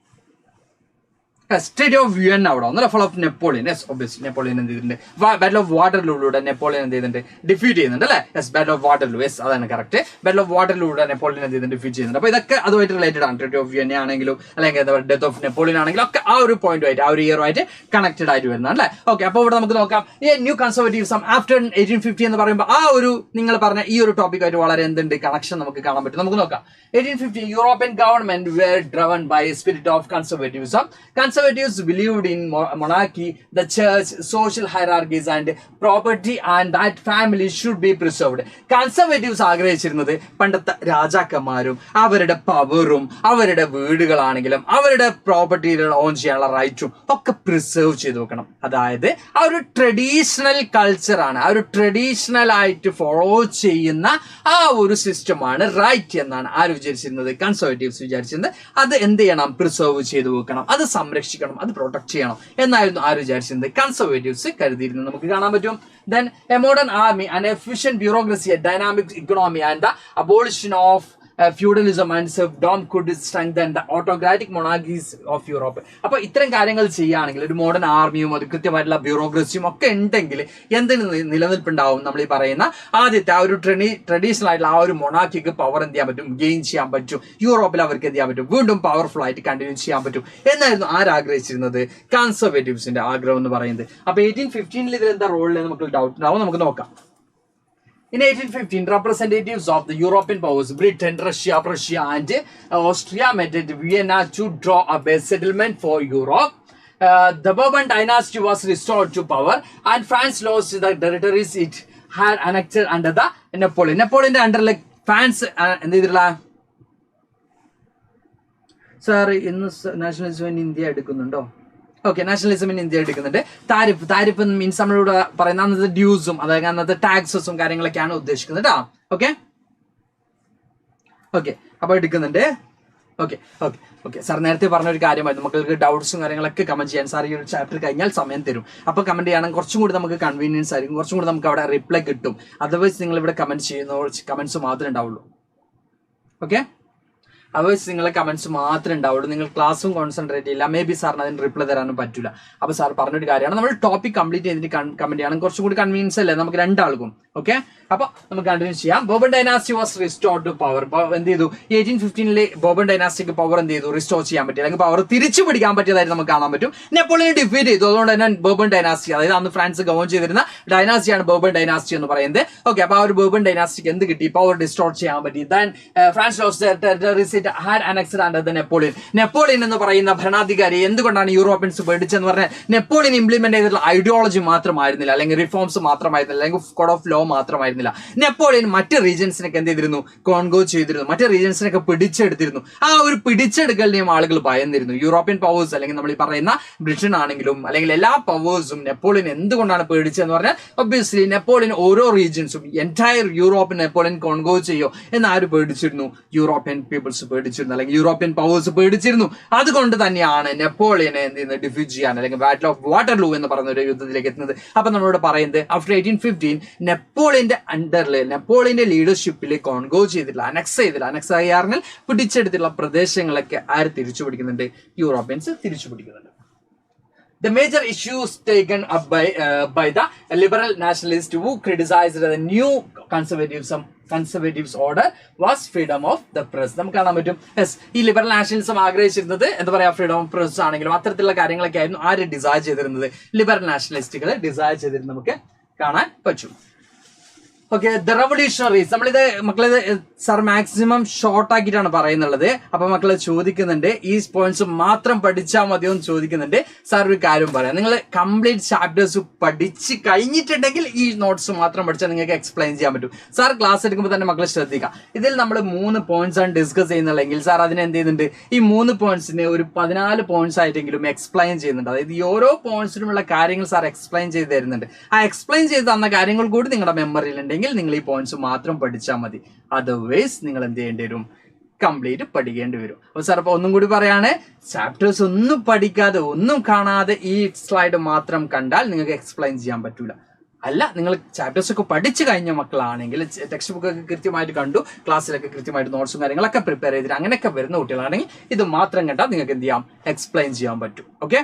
സ്റ്റേറ്റ് ഓഫ് വിയന്ന അവിടെ ഒന്നല്ല, fall of Napoleon. Yes, obviously Napoleon എന്ത് ചെയ്തിട്ടുണ്ട്? ബാറ്റിൽ ഓഫ് വാട്ടർലൂടെ നെപ്പോളിയൻ എന്ത് ചെയ്തിട്ടുണ്ട്? ഡിഫീറ്റ് ചെയ്യുന്നുണ്ട് അല്ലേ? Yes, battle of Waterloo. Yes, അതാണ് കറക്റ്റ്. ബാറ്റിൽ ഓഫ് വാട്ടർലൂടെ നെപ്പോളിയൻ എന്ത് ചെയ്തിട്ടുണ്ട്? ഡിഫീറ്റ് ചെയ്യുന്നുണ്ട്. അപ്പൊ ഇതൊക്കെ അതുമായിട്ട് റിലേറ്റഡ് ആണ്. ട്രീറ്റി ഓഫ് വിയന്ന ആണെങ്കിലും അല്ലെങ്കിൽ എന്താ പറയുക, ഡെത്ത് ഓഫ് നെപ്പോളിയൻ ആണെങ്കിലും ഒക്കെ ആ ഒരു പോയിന്റുമായിട്ട്, ആ ഒരു ഇയറുമായിട്ട് കണക്റ്റഡ് ആയിട്ട് വരുന്നതാണ് അല്ലേ? ഓക്കെ, അപ്പോൾ ഇവിടെ നമുക്ക് നോക്കാം. ഈ ന്യൂ കൺസർവേറ്റീവിസം ആഫ്റ്റർ 1850 എന്ന് പറയുമ്പോൾ ആ ഒരു നിങ്ങൾ പറഞ്ഞ ഈ ഒരു ടോപ്പിക്കായിട്ട് വളരെ എന്തുണ്ട് കണക്ഷൻ നമുക്ക് കാണാൻ പറ്റും. നമുക്ക് നോക്കാം. 1850 European government were driven by a spirit of conservatism. Conservatives believed in monarchy, the church, social hierarchies and property, and that family should be preserved. Conservatives ആഗ്രഹിച്ചിരുന്നത് പണ്ടത്തെ രാജാക്കന്മാരും അവരുടെ പവറും അവരുടെ വീടുകളാണെങ്കിലും അവരുടെ പ്രോപ്പർട്ടികൾ ഓൺ ചെയ്യാനുള്ള റൈറ്റും ഒക്കെ പ്രിസർവ് ചെയ്ത് വെക്കണം. അതായത് ആ ഒരു ട്രഡീഷണൽ കൾച്ചറാണ്, ആ ഒരു ട്രഡീഷണൽ ആയിട്ട് ഫോളോ ചെയ്യുന്ന ആ ഒരു സിസ്റ്റമാണ് റൈറ്റ് എന്നാണ് ആര് വിചാരിച്ചിരുന്നത്? കൺസർവേറ്റീവ്സ് വിചാരിച്ചിരുന്നത്. അത് എന്ത് ചെയ്യണം? പ്രിസർവ് ചെയ്ത് വെക്കണം, അത് സംരക്ഷിക്കണം, അത് പ്രൊട്ടക്ട് ചെയ്യണം എന്നായിരുന്നു ആര് വിചാരിച്ചിരുന്നത്? കൺസർവേറ്റീവ്സ് കരുതിയിരുന്നത് നമുക്ക് കാണാൻ പറ്റും. Then a modern army, an efficient bureaucracy, a dynamic economy, and the abolition of feudalism and serfdom could strengthen the autocratic monarchies of Europe. അപ്പൊ ഇത്തരം കാര്യങ്ങൾ ചെയ്യുകയാണെങ്കിൽ ഒരു മോഡേൺ ആർമിയും അത് കൃത്യമായിട്ടുള്ള ബ്യൂറോക്രസിയും ഒക്കെ ഉണ്ടെങ്കിൽ എന്തിന് നിലനിൽപ്പുണ്ടാവും? നമ്മൾ ഈ പറയുന്ന ആദ്യത്തെ ആ ഒരു ട്രഡീഷണൽ ആയിട്ടുള്ള ആ ഒരു മൊണാർക്കിക്ക് പവർ എന്ത് ചെയ്യാൻ പറ്റും? ഗെയിൻ ചെയ്യാൻ പറ്റും. യൂറോപ്പിൽ അവർക്ക് എന്ത് ചെയ്യാൻ പറ്റും? വീണ്ടും പവർഫുൾ ആയിട്ട് കണ്ടിന്യൂ ചെയ്യാൻ പറ്റും എന്നായിരുന്നു ആരാഗ്രഹിച്ചിരുന്നത്? കൺസർവേറ്റീവ്സിന്റെ ആഗ്രഹം എന്ന് പറയുന്നത്. അപ്പൊ 1815 ഇതിൽ എന്താ റോളിൽ നമുക്ക് ഡൗട്ട് ഉണ്ടാവും. നമുക്ക് നോക്കാം. In 1815, representatives of the European powers, Britain, Russia, Prussia, and Austria met at Vienna to draw up a settlement for Europe. The Bourbon dynasty was restored to power, and France lost the territories it had annexed under the Napoleon. Napoleon's under like France and the Sir, in nationalism in India എടുക്കുന്നുണ്ടോ? Okay, nationalism in India എടുക്കുന്നുണ്ട്. Tariff means നമ്മളിവിടെ പറയുന്ന അന്നത്തെ ഡ്യൂസും അതായത് അന്നത്തെ ടാക്സസും കാര്യങ്ങളൊക്കെയാണ് ഉദ്ദേശിക്കുന്നത് കേട്ടോ. ഓക്കെ, അപ്പൊ എടുക്കുന്നുണ്ട്. ഓക്കെ ഓക്കെ ഓക്കെ സാർ നേരത്തെ പറഞ്ഞൊരു കാര്യമായിരുന്നു, മക്കൾക്ക് ഡൗട്ട്സും കാര്യങ്ങളൊക്കെ കമന്റ് ചെയ്യാൻ സാർ ഈ ഒരു ചാപ്റ്റർ കഴിഞ്ഞാൽ സമയം തരും. അപ്പോൾ കമന്റ് ചെയ്യണം, കുറച്ചും കൂടി നമുക്ക് കൺവീനിയൻസ് ആയിരിക്കും, കുറച്ചും കൂടി നമുക്ക് അവിടെ റിപ്ലൈ കിട്ടും. അതർവൈസ് നിങ്ങൾ ഇവിടെ കമന്റ് ചെയ്യുന്ന കമന്റ്സ് മാത്രമേ ഉണ്ടാവുള്ളൂ. ഓക്കെ, അതേഴ്സ് നിങ്ങളെ കമന്റ്സ് മാത്രമേ ഉണ്ടാവുള്ളൂ, നിങ്ങൾ ക്ലാസ്സും കോൺസെൻട്രേറ്റ് ചെയ്യില്ല, മേ ബി സാറിന് അതിന് റിപ്ലൈ തരാനും പറ്റില്ല. അപ്പോൾ സാർ പറഞ്ഞൊരു കാര്യമാണ്, നമ്മൾ ടോപ്പിക് കംപ്ലീറ്റ് ചെയ്തിട്ട് കമന്റ് ചെയ്യണം, കുറച്ചും കൂടി കൺവീനിയൻസ് അല്ലേ നമുക്ക് രണ്ടാൾക്കും. ഓക്കെ, അപ്പോൾ നമുക്ക് കണ്ടിന്യൂ ചെയ്യാം. Bourbon dynasty was restored to power. എന്ത് ചെയ്തു? 1815 ബോബൻ ഡൈനാസ്റ്റിക്ക് പവർ എന്ത് ചെയ്തു? റിസ്റ്റോർ ചെയ്യാൻ പറ്റി, അല്ലെങ്കിൽ പവർ തിരിച്ചു പിടിക്കാൻ പറ്റിയതായിട്ട് നമുക്ക് കാണാൻ പറ്റും. നെപ്പോളിയനെ ഡിഫീറ്റ് ചെയ്തു. അതുകൊണ്ട് തന്നെ ബോബൻ ഡൈനാസ്റ്റി, അതായത് അന്ന് ഫ്രാൻസ് ഗവൺ ചെയ്തിരുന്ന ഡൈനാസ്റ്റിയാണ് ബോബൻ ഡൈനാസ്റ്റി എന്ന് പറയുന്നത്. ഓക്കെ, അപ്പോൾ ആ ഒരു ബോബൻ ഡൈനാസ്റ്റിക്ക് എന്ത് കിട്ടി? പവർ റിസ്റ്റോർ ചെയ്യാൻ പറ്റി. Then France lost their territories it had annexed under the Napoleon. Napoleon എന്ന് പറയുന്ന ഭരണാധികാരി എന്തുകൊണ്ടാണ് യൂറോപ്യൻസ് പേടിച്ചെന്ന് പറഞ്ഞാൽ നെപ്പോളിയൻ ഇംപ്ലിമെന്റ് ചെയ്തിട്ടുള്ള ഐഡിയോളജി മാത്രമായിരുന്നില്ല, അല്ലെങ്കിൽ റിഫോംസ് മാത്രമായിരുന്നില്ല, അല്ലെങ്കിൽ കോഡ് ഓഫ് ലോ മാത്രമായിരുന്നില്ല. നെപ്പോളിയൻ മറ്റ് റീജിയൻസിനൊക്കെ എന്ത് ചെയ്തിരുന്നു? കോൺഗോ ചെയ്തിരുന്നു, മറ്റ് റീജിയൻസിനൊക്കെ പിടിച്ചെടുത്തിരുന്നു. ആ ഒരു പിടിച്ചെടുക്കലിനെയും ആളുകൾ ഭയന്നിരുന്നു. യൂറോപ്യൻ പവേഴ്സ്, അല്ലെങ്കിൽ നമ്മൾ ഈ പറയുന്ന ബ്രിട്ടൻ ആണെങ്കിലും അല്ലെങ്കിൽ എല്ലാ പവേഴ്സും നെപ്പോളിയൻ എന്തുകൊണ്ടാണ് പേടിച്ചതെന്ന് പറഞ്ഞാൽ ഒബ്വിയസ്ലി നെപ്പോളിയൻ ഓരോ റീജിയൻസും എൻറ്റയർ യൂറോപ്പ് നെപ്പോളിയൻ കോൺഗോ ചെയ്യോ എന്ന് ആര് പേടിച്ചിരുന്നു? യൂറോപ്യൻ പീപ്പിൾസ് പേടിച്ചിരുന്നു, അല്ലെങ്കിൽ യൂറോപ്യൻ പവേഴ്സ് പേടിച്ചിരുന്നു. അതുകൊണ്ട് തന്നെയാണ് നെപ്പോളിയനെ എന്ത് ചെയ്യുന്നത്? ഡിഫീറ്റ് ചെയ്യാൻ, അല്ലെങ്കിൽ ബാറ്റിൽ ഓഫ് വാട്ടർലൂ എന്ന് പറയുന്ന ഒരു യുദ്ധത്തിലേക്ക് എത്തുന്നത്. അപ്പൊ നമ്മളോട് പറയുന്നത് ആഫ്റ്റർ 1815 നെപ്പോളിയന്റെ അണ്ടറിൽ, നെപ്പോളിയന്റെ ലീഡർഷിപ്പിൽ കോൺഗോ ചെയ്തിട്ടുള്ള, അനക്സ് ചെയ്യാറിനാൽ പിടിച്ചെടുത്തിട്ടുള്ള പ്രദേശങ്ങളൊക്കെ ആര് തിരിച്ചു പിടിക്കുന്നുണ്ട്? യൂറോപ്യൻസ് തിരിച്ചു പിടിക്കുന്നുണ്ട്. The major issues taken up by the liberal nationalists who criticized the new conservatives order was freedom of the press. നമുക്ക് കാണാൻ പറ്റും. യെസ്, ഈ ലിബറൽ നാഷണലിസം ആഗ്രഹിച്ചിരുന്നത് എന്താ പറയാ, ഫ്രീഡം ഓഫ് പ്രസ് ആണെങ്കിലും അത്തരത്തിലുള്ള കാര്യങ്ങളൊക്കെ ആയിരുന്നു ആര് ഡിസൈഡ് ചെയ്തിരുന്നത്? ലിബറൽ നാഷണലിസ്റ്റുകൾ ഡിസൈഡ് ചെയ്തിരുന്നത് നമുക്ക് കാണാൻ പറ്റും. Okay, the revolutionaries. നമ്മളിത് മക്കളിത് സാർ മാക്സിമം ഷോർട്ട് ആക്കിയിട്ടാണ് പറയുന്നുള്ളത്. അപ്പൊ മക്കള് ചോദിക്കുന്നുണ്ട് ഈ പോയിന്റ്സ് മാത്രം പഠിച്ചാൽ മതിയോ എന്ന് ചോദിക്കുന്നുണ്ട്. സാർ ഒരു കാര്യം പറയാം, നിങ്ങൾ കംപ്ലീറ്റ് ചാപ്റ്റേഴ്സ് പഠിച്ച് കഴിഞ്ഞിട്ടുണ്ടെങ്കിൽ ഈ നോട്ട്സ് മാത്രം പഠിച്ചാൽ നിങ്ങൾക്ക് എക്സ്പ്ലെയിൻ ചെയ്യാൻ പറ്റും. സാർ ക്ലാസ് എടുക്കുമ്പോൾ തന്നെ മക്കളെ ശ്രദ്ധിക്കാം, ഇതിൽ നമ്മൾ 3 പോയിന്റ്സ് ആണ് ഡിസ്കസ് ചെയ്യുന്നുള്ളെങ്കിൽ സാർ അതിന് എന്ത് ചെയ്യുന്നുണ്ട്? ഈ 3 പോയിന്റ്സിന് ഒരു 14 പോയിന്റ്സ് ആയിട്ടെങ്കിലും എക്സ്പ്ലെയിൻ ചെയ്യുന്നുണ്ട്. അതായത് ഈ ഓരോ പോയിന്റ്സിനുമുള്ള കാര്യങ്ങൾ സാർ എക്സ്പ്ലെയിൻ ചെയ്ത് തരുന്നുണ്ട്. ആ എക്സ്പ്ലെയിൻ ചെയ്ത് തന്ന കാര്യങ്ങൾ കൂടി നിങ്ങളുടെ മെമ്മറിയിൽ ഉണ്ടെങ്കിൽ നിങ്ങൾ ഈ പോയിന്റ്സ് മാത്രം പഠിച്ചാൽ മതി. അതർവൈസ് നിങ്ങൾ എന്ത് ചെയ്യേണ്ടി വരും? കംപ്ലീറ്റ് പഠിക്കേണ്ടി വരും. അപ്പൊ സാർ ഇപ്പൊ ഒന്നും കൂടി പറയാണ്, ചാപ്റ്റേഴ്സ് ഒന്നും പഠിക്കാതെ ഒന്നും കാണാതെ ഈ സ്ലൈഡ് മാത്രം കണ്ടാൽ നിങ്ങൾക്ക് എക്സ്പ്ലെയിൻ ചെയ്യാൻ പറ്റൂല. അല്ല, നിങ്ങൾ ചാപ്റ്റേഴ്സ് ഒക്കെ പഠിച്ചു കഴിഞ്ഞ മക്കളാണെങ്കിൽ, ടെക്സ്റ്റ് ബുക്ക് ഒക്കെ കൃത്യമായിട്ട് കണ്ടു, ക്ലാസ്സിലൊക്കെ കൃത്യമായിട്ട് നോട്ട്സും കാര്യങ്ങളൊക്കെ പ്രിപ്പയർ ചെയ്തിട്ട് അങ്ങനെയൊക്കെ വരുന്ന കുട്ടികളാണെങ്കിൽ ഇത് മാത്രം കണ്ടാൽ നിങ്ങൾക്ക് എന്ത് ചെയ്യാം? എക്സ്പ്ലെയിൻ ചെയ്യാൻ പറ്റും. ഓക്കെ,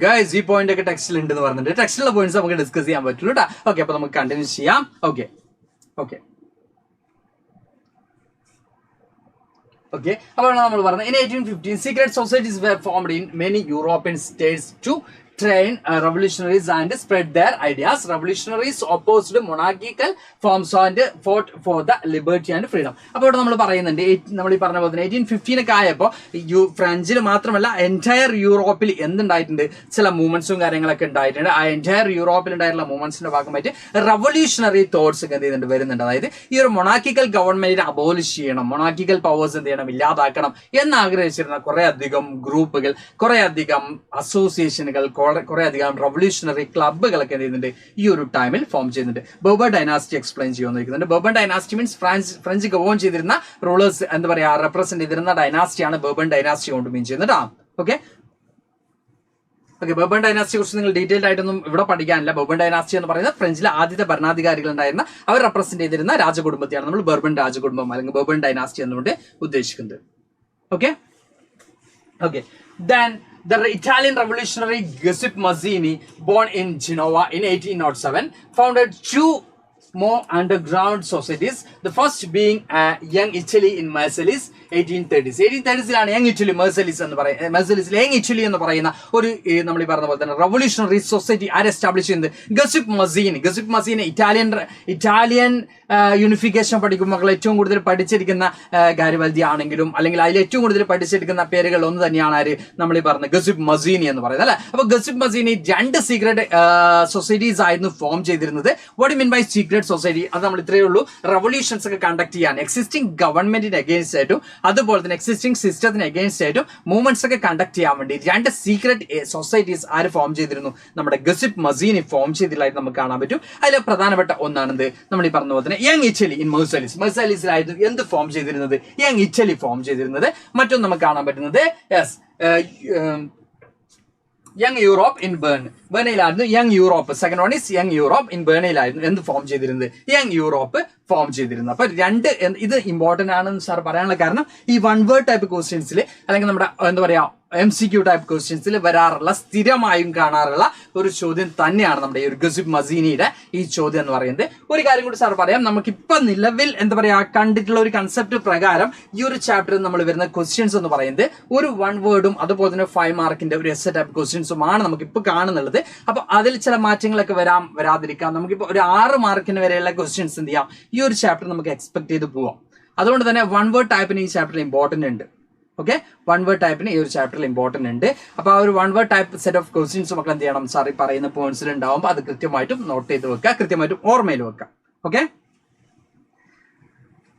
ഗൈസ് ഈ പോയിന്റ് ഒക്കെ ടെക്സ്റ്റിൽ ഉണ്ടെന്ന് പറഞ്ഞിട്ട് ടെക്സ്റ്റിലുള്ള പോയിന്റ്സ് നമുക്ക് ഡിസ്കസ് ചെയ്യാൻ പറ്റുള്ളൂ കേട്ടോ. ഓക്കെ, അപ്പൊ നമുക്ക് കണ്ടിന്യൂ ചെയ്യാം. ഓക്കെ ഓക്കെ ഓക്കെ അപ്പോൾ നമ്മൾ പറഞ്ഞത് in 1815 secret societies were formed in many European states to train revolutionaries and spread their ideas. Revolutionaries opposed monarchical forms and fought for the liberty and freedom. അപ്പോൾ ഇവിടെ നമ്മൾ പറയുന്നുണ്ട്, നമ്മൾ ഈ പറഞ്ഞ പോലെ തന്നെ 1815 ഒക്കെ ആയപ്പോൾ ഫ്രഞ്ചിൽ മാത്രമല്ല എൻറ്റയർ യൂറോപ്പിൽ എന്തുണ്ടായിട്ടുണ്ട്? ചില മൂവ്മെന്റ്സും കാര്യങ്ങളൊക്കെ ഉണ്ടായിട്ടുണ്ട്. ആ എൻറ്റയർ യൂറോപ്പിൽ ഉണ്ടായിട്ടുള്ള മൂവ്മെന്റ്സിന്റെ ഭാഗമായിട്ട് റവല്യൂഷണറി തോട്ട്സ് ഒക്കെ എന്ത് ചെയ്യുന്നുണ്ട്? വരുന്നുണ്ട്. അതായത് ഈ ഒരു മൊണാർക്കിക്കൽ ഗവൺമെന്റിനെ അബോളിഷ് ചെയ്യണം, മൊണാർക്കിക്കൽ പവേഴ്സ് എന്ത് ചെയ്യണം? ഇല്ലാതാക്കണം എന്ന് ആഗ്രഹിച്ചിരുന്ന കുറെ അധികം ഗ്രൂപ്പുകൾ, കുറെ അധികം അസോസിയേഷനുകൾ, കുറെ അധികം റവല്യൂഷണറി ക്ലബ്ബുകളൊക്കെ എന്ത് ചെയ്യുന്നുണ്ട്? ഈ ഒരു ടൈമിൽ ഫോം ചെയ്യുന്നുണ്ട്. ബോബർ ഡൈനാസ്റ്റി എക്സ്പ്ലെയിൻ ചെയ്യുമെന്നിരിക്കുന്നുണ്ട്. Bourbon dynasty means French govern ചെയ്തിരുന്ന റൂളേഴ്സ് എന്താ പറയാ, റെപ്രസെന്റ് ചെയ്തിരുന്ന ഡൈനാസ്റ്റിയാണ് ബോബർ ഡൈനാസ്റ്റി കൊണ്ട് മീൻ ചെയ്യുന്നത്. ഓക്കെ ഓക്കെ ബോബൻ ഡൈനാസ്റ്റിയെ കുറിച്ച് നിങ്ങൾ ഡീറ്റെയിൽഡ് ആയിട്ടൊന്നും ഇവിടെ പഠിക്കാനില്ല. ബോബൻ ഡൈനാസ്റ്റി എന്ന് പറയുന്നത് ഫ്രഞ്ചിലെ ആദ്യത്തെ ഭരണാധികാരികൾ ഉണ്ടായിരുന്ന, അവർ റെപ്രസെന്റ് ചെയ്തിരുന്ന രാജകുടുംബത്തെയാണ് നമ്മൾ ബോർബൺ രാജകുടുംബം അല്ലെങ്കിൽ ബോബൻ ഡൈനാസ്റ്റി എന്നുകൊണ്ട് ഉദ്ദേശിക്കുന്നത്. Okay okay then the Italian revolutionary Giuseppe Mazzini, born in Genoa in 1807, founded 2 more underground societies. The first being Young Italy in Marseilles 1830s. 1830s യാണ് യങ് ഇറ്റലി, മെർസലിസ് എന്ന് പറയുന്നത്, മെർസലിസിൽ യങ് ഇറ്റലി എന്ന് പറയുന്ന ഒരു നമ്മൾ ഈ പറഞ്ഞ പോലെ തന്നെ റവല്യൂഷണറി സൊസൈറ്റി ആര് എസ്റ്റാബ്ലിഷ് ചെയ്യുന്നത്? ഗസിപ്പ് മസീനി. ഇറ്റാലിയൻ യൂണിഫിക്കേഷൻ പഠിക്കുമ്പോൾ മക്കൾ ഏറ്റവും കൂടുതൽ പഠിച്ചിരിക്കുന്ന കാര്യവൽതി ആണെങ്കിലും അല്ലെങ്കിൽ അതിൽ ഏറ്റവും കൂടുതൽ പഠിച്ചെടുക്കുന്ന പേരുകൾ ഒന്ന് തന്നെയാണ് ആര്? നമ്മൾ ഈ പറഞ്ഞ ഗസിപ്പ് മസീനി എന്ന് പറയുന്നത് അല്ലെ. അപ്പൊ ഗസിപ്പ് മസീനി 2 സീക്രട്ട് സൊസൈറ്റീസ് ആയിരുന്നു ഫോം ചെയ്തിരുന്നത്. What mean by secret society? അത് നമ്മൾ ഇത്രയേ ഉള്ളൂ, റവല്യൂഷൻസ് ഒക്കെ കണ്ടക്ട് ചെയ്യാൻ എക്സിസ്റ്റിംഗ് ഗവൺമെന്റിന് അഗേൻസ്റ്റ് ആയിട്ടും അതുപോലെ തന്നെ എക്സിസ്റ്റിംഗ് സിസ്റ്റത്തിന് അഗേൻസ്റ്റ് ആയിട്ടും മൂവ്മെന്റ്സ് ഒക്കെ കണ്ടക്ട് ചെയ്യാൻ വേണ്ടി 2 സീക്രട്ട് സൊസൈറ്റീസ് ആര് ഫോം ചെയ്തിരുന്നു? നമ്മുടെ ഗസിപ്പ് മസീനി ഫോം ചെയ്തില്ലായിട്ട് നമുക്ക് കാണാൻ പറ്റും. അതിൽ പ്രധാനപ്പെട്ട ഒന്നാണെന്ത് നമ്മൾ ഈ പറഞ്ഞ പോലെ തന്നെ യങ് ഇറ്റലി ഇൻ മെർസാലിസിലായിരുന്നു എന്ത് ഫോം ചെയ്തിരുന്നത്? യങ് ഇറ്റലി ഫോം ചെയ്തിരുന്നത്. മറ്റൊന്ന് നമുക്ക് കാണാൻ പറ്റുന്നത് യങ് യൂറോപ്പ് ഇൻ ബേണയിലായിരുന്നു young Europe. Second one is young Europe in ബേണയിലായിരുന്നു എന്ത് ഫോം ചെയ്തിരുന്നത്? യങ് യൂറോപ്പ് ഫോം ചെയ്തിരുന്നത്. അപ്പൊ ഇത് ഇമ്പോർട്ടന്റ് ആണെന്ന് സാർ പറയാനുള്ള കാരണം ഈ വൺ വേർഡ് ടൈപ്പ് ക്വസ്റ്റ്യൻസിൽ അല്ലെങ്കിൽ നമ്മുടെ എന്താ പറയാ MCQ ടൈപ്പ് ക്വസ്റ്റ്യൻസിൽ വരാറുള്ള സ്ഥിരമായും കാണാറുള്ള ഒരു ചോദ്യം തന്നെയാണ് നമ്മുടെ ഈ ഒരു ഗസിപ്പ് മസീനിയുടെ ഈ ചോദ്യം എന്ന് പറയുന്നത്. ഒരു കാര്യം കൂടി സാർ പറയാം, നമുക്കിപ്പോ നിലവിൽ എന്താ പറയാ കണ്ടിട്ടുള്ള ഒരു കൺസെപ്റ്റ് പ്രകാരം ഈ ഒരു ചാപ്റ്ററിൽ നമ്മൾ വരുന്ന ക്വസ്റ്റ്യൻസ് എന്ന് പറയുന്നത് ഒരു 1 വേർഡും അതുപോലെ തന്നെ 5 മാർക്കിന്റെ ഒരു എസ്സേ ടൈപ്പ് ക്വസ്റ്റ്യൻസുമാണ് നമുക്കിപ്പോൾ കാണുന്നുള്ളത്. അപ്പൊ അതിൽ ചില മാറ്റങ്ങളൊക്കെ വരാതിരിക്കാം. നമുക്കിപ്പോൾ ഒരു 6 മാർക്കിന് വരെയുള്ള ക്വസ്റ്റ്യൻസ് എന്ത് ചെയ്യാം ഈ ഒരു ചാപ്റ്റർ നമുക്ക് എക്സ്പെക്ട് ചെയ്ത് പോവാം. അതുകൊണ്ട് തന്നെ 1 വേർഡ് ടൈപ്പിന് ഈ ചാപ്റ്ററിൽ ഇമ്പോർട്ടന്റ് ഉണ്ട്. ഓക്കെ, 1 വേർഡ് ടൈപ്പിന് ഈ ഒരു ചാപ്റ്ററിൽ ഇമ്പോർട്ടന്റ് ഉണ്ട്. അപ്പൊ ആ ഒരു 1 word type set of questions മക്കൾ എന്ത് ചെയ്യണം? സാർ ഈ പറയുന്ന പോയിന്റ്സിൽ ഉണ്ടാവുമ്പോൾ അത് കൃത്യമായിട്ടും നോട്ട് ചെയ്ത് വെക്കുക, കൃത്യമായിട്ടും ഓർമ്മയിൽ വെക്കുക.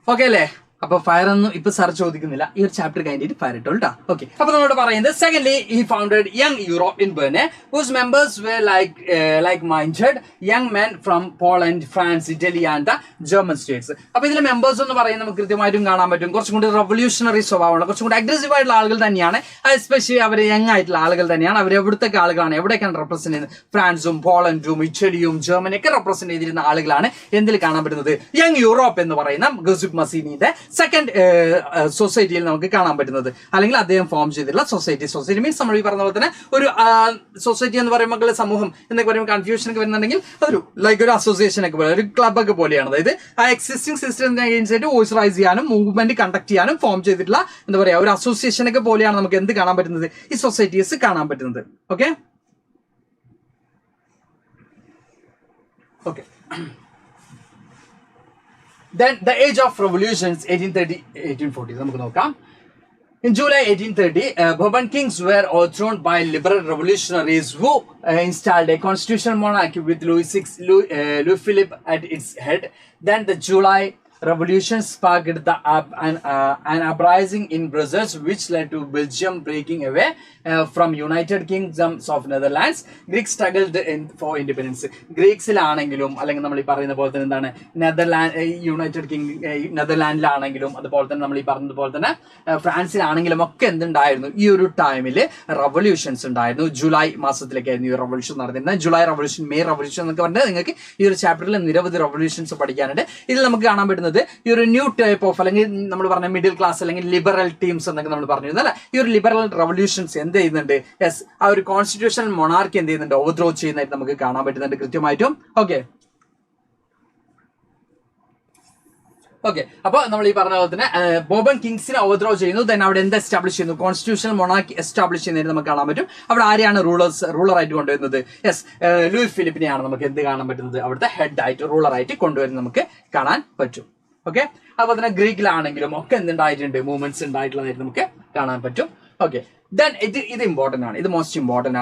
ഓക്കെ അല്ലേ? അപ്പൊ ഫയർ ഒന്നും ഇപ്പൊ സാർ ചോദിക്കുന്നില്ല, ഈ ഒരു ചാപ്റ്റർ കഴിഞ്ഞിട്ട് ഫയർ ഇട്ടോളൂ ട്ടാ. ഓക്കെ, അപ്പൊ നമ്മളോട് പറയുന്നത് secondly he founded young Europe in Berne whose members were like minded young men from Poland, France, Italy and the German states. അപ്പൊ ഇതിലെ മെമ്പേഴ്സ് എന്ന് പറയുന്നത് നമുക്ക് കൃത്യമായിട്ടും കാണാൻ പറ്റും കുറച്ചും കൂടി റെവല്യൂഷണറി സ്വഭാവമുള്ള കുറച്ചും കൂടി അഗ്രസീവ് ആയിട്ടുള്ള ആളുകൾ തന്നെയാണ്. എസ്പെഷ്യലി അവർ യങ് ആയിട്ടുള്ള ആളുകൾ തന്നെയാണ്. അവർ എവിടുത്തെ ആളുകളാണ്, എവിടെയൊക്കെയാണ് റെപ്രസെന്റ് ചെയ്യുന്നത്? ഫ്രാൻസും പോളണ്ടും ഇറ്റലിയും ജർമ്മനിയൊക്കെ റെപ്രസെന്റ് ചെയ്തിരുന്ന ആളുകളാണ് എന്തിൽ കാണാൻ പറ്റുന്നത്? യങ് യൂറോപ്പ് എന്ന് പറയുന്ന ഗസിപ്പ് മസീനിയുടെ സെക്കൻഡ് സൊസൈറ്റിയിൽ നമുക്ക് കാണാൻ പറ്റുന്നത്, അല്ലെങ്കിൽ അദ്ദേഹം ഫോം ചെയ്തിട്ടുള്ള സൊസൈറ്റി മീൻസ് നമ്മൾ ഈ പറഞ്ഞ പോലെ തന്നെ ഒരു സൊസൈറ്റി എന്ന് പറയുമ്പോൾ സമൂഹം എന്നൊക്കെ പറയുമ്പോൾ കൺഫ്യൂഷൻ ഒക്കെ വരുന്നുണ്ടെങ്കിൽ അതൊരു ലൈക്ക് ഒരു അസോസിയേഷൻ ഒക്കെ പോലെ, ഒരു ക്ലബ് ഒക്കെ പോലെയാണ്. അതായത് ആ എക്സിസ്റ്റിംഗ് സിസ്റ്റത്തിന് അഗെയിൻസ്റ്റ് വോയിസ് റൈസ് ചെയ്യാനും മൂവ്മെന്റ് കണ്ടക്ട് ചെയ്യാനും ഫോം ചെയ്തിട്ടുള്ള എന്താ പറയാ ഒരു അസോസിയേഷൻ ഒക്കെ പോലെയാണ് നമുക്ക് എന്ത് കാണാൻ പറ്റുന്നത്? ഈ സൊസൈറ്റീസ് കാണാൻ പറ്റുന്നത്. Okay Then the age of revolutions 1830-1840 നമുക്ക് നോക്കാം. In July 1830, Bourbon kings were overthrown by liberal revolutionaries who installed a constitutional monarchy with Louis Philippe at its head. Then the July revolution sparked an uprising in Brussels, which led to Belgium breaking away from United Kingdoms of Netherlands. Greeks struggled for independence. ഗ്രീക്സിലാണെങ്കിലും അല്ലെങ്കിൽ നമ്മൾ ഈ പറയുന്ന പോലെ തന്നെ എന്താണ് നെതർലാൻഡിലാണെങ്കിലും അതുപോലെ തന്നെ നമ്മൾ ഈ പറഞ്ഞതുപോലെ തന്നെ ഫ്രാൻസിലാണെങ്കിലും ഒക്കെ എന്തുണ്ടായിരുന്നു? ഈ ഒരു ടൈമിൽ റവല്യൂഷൻസ് ഉണ്ടായിരുന്നു. ജൂലൈ മാസത്തിലേക്കായിരുന്നു ഈ റവല്യൂഷൻ നടന്നിരുന്നത്. ജൂലൈ റവല്യൂഷൻ, മെയ് റവല്യൂഷൻ എന്നൊക്കെ പറഞ്ഞാൽ നിങ്ങൾക്ക് ഈ ഒരു ചാപ്റ്ററിൽ നിരവധി റവല്യൂഷൻസ് പഠിക്കാനുണ്ട്. ഇതിൽ നമുക്ക് കാണാൻ പറ്റുന്നത് ഈ ഒരു ന്യൂ ടൈപ്പ് ഓഫ് അല്ലെങ്കിൽ നമ്മൾ പറഞ്ഞ മിഡിൽ ക്ലാസ് അല്ലെങ്കിൽ ലിബറൽ ടീംസ് എന്നൊക്കെ നമ്മൾ പറഞ്ഞിരുന്നു അല്ലെ. ഈ ഒരു ലിബറൽ റവല്യൂഷൻസ് എന്ത് ചെയ്യുന്നുണ്ട്? യെസ്, ആ ഒരു കോൺസ്റ്റിറ്റ്യൂഷണൽ മൊണാർക്കി എന്ത് ചെയ്യുന്നുണ്ട്? ഓവർത്രോ ചെയ്യുന്നതായിട്ട് നമുക്ക് കാണാൻ പറ്റുന്നുണ്ട് കൃത്യമായിട്ടും. ഓക്കെ അപ്പൊ നമ്മൾ ഈ പറഞ്ഞ പോലെ തന്നെ ബോബൻ കിങ്സിനെ ഓവർത്രോ ചെയ്യുന്നു. ദെൻ അവിടെ എന്ത് എസ്റ്റാബ്ലിഷ് ചെയ്യുന്നു? കോൺസ്റ്റിറ്റ്യൂഷണൽ മൊണാർക്കി എസ്റ്റാബ്ലിഷ് ചെയ്യുന്നതിന് നമുക്ക് കാണാൻ പറ്റും. അവിടെ ആരെയാണ് റൂളറായിട്ട് കൊണ്ടുവരുന്നത്? യെസ്, ലൂയിസ് ഫിലിപ്പിനെയാണ് നമുക്ക് എന്ത് കാണാൻ പറ്റുന്നത്? അവിടുത്തെ ഹെഡ് ആയിട്ട് റൂളറായിട്ട് കൊണ്ടുവരുന്നത് നമുക്ക് കാണാൻ പറ്റും. ഓക്കെ, അതുപോലെ തന്നെ ഗ്രീക്കിലാണെങ്കിലും ഒക്കെ എന്തുണ്ടായിട്ടുണ്ട്? മൂവ്മെന്റ്സ് ഉണ്ടായിട്ടുള്ളതായിട്ട് നമുക്ക് കാണാൻ പറ്റും. ഓക്കെ, ദെൻ ഇത് ഇമ്പോർട്ടന്റ് ആണ്, ഇത് മോസ്റ്റ് ഇമ്പോർട്ടന്റ്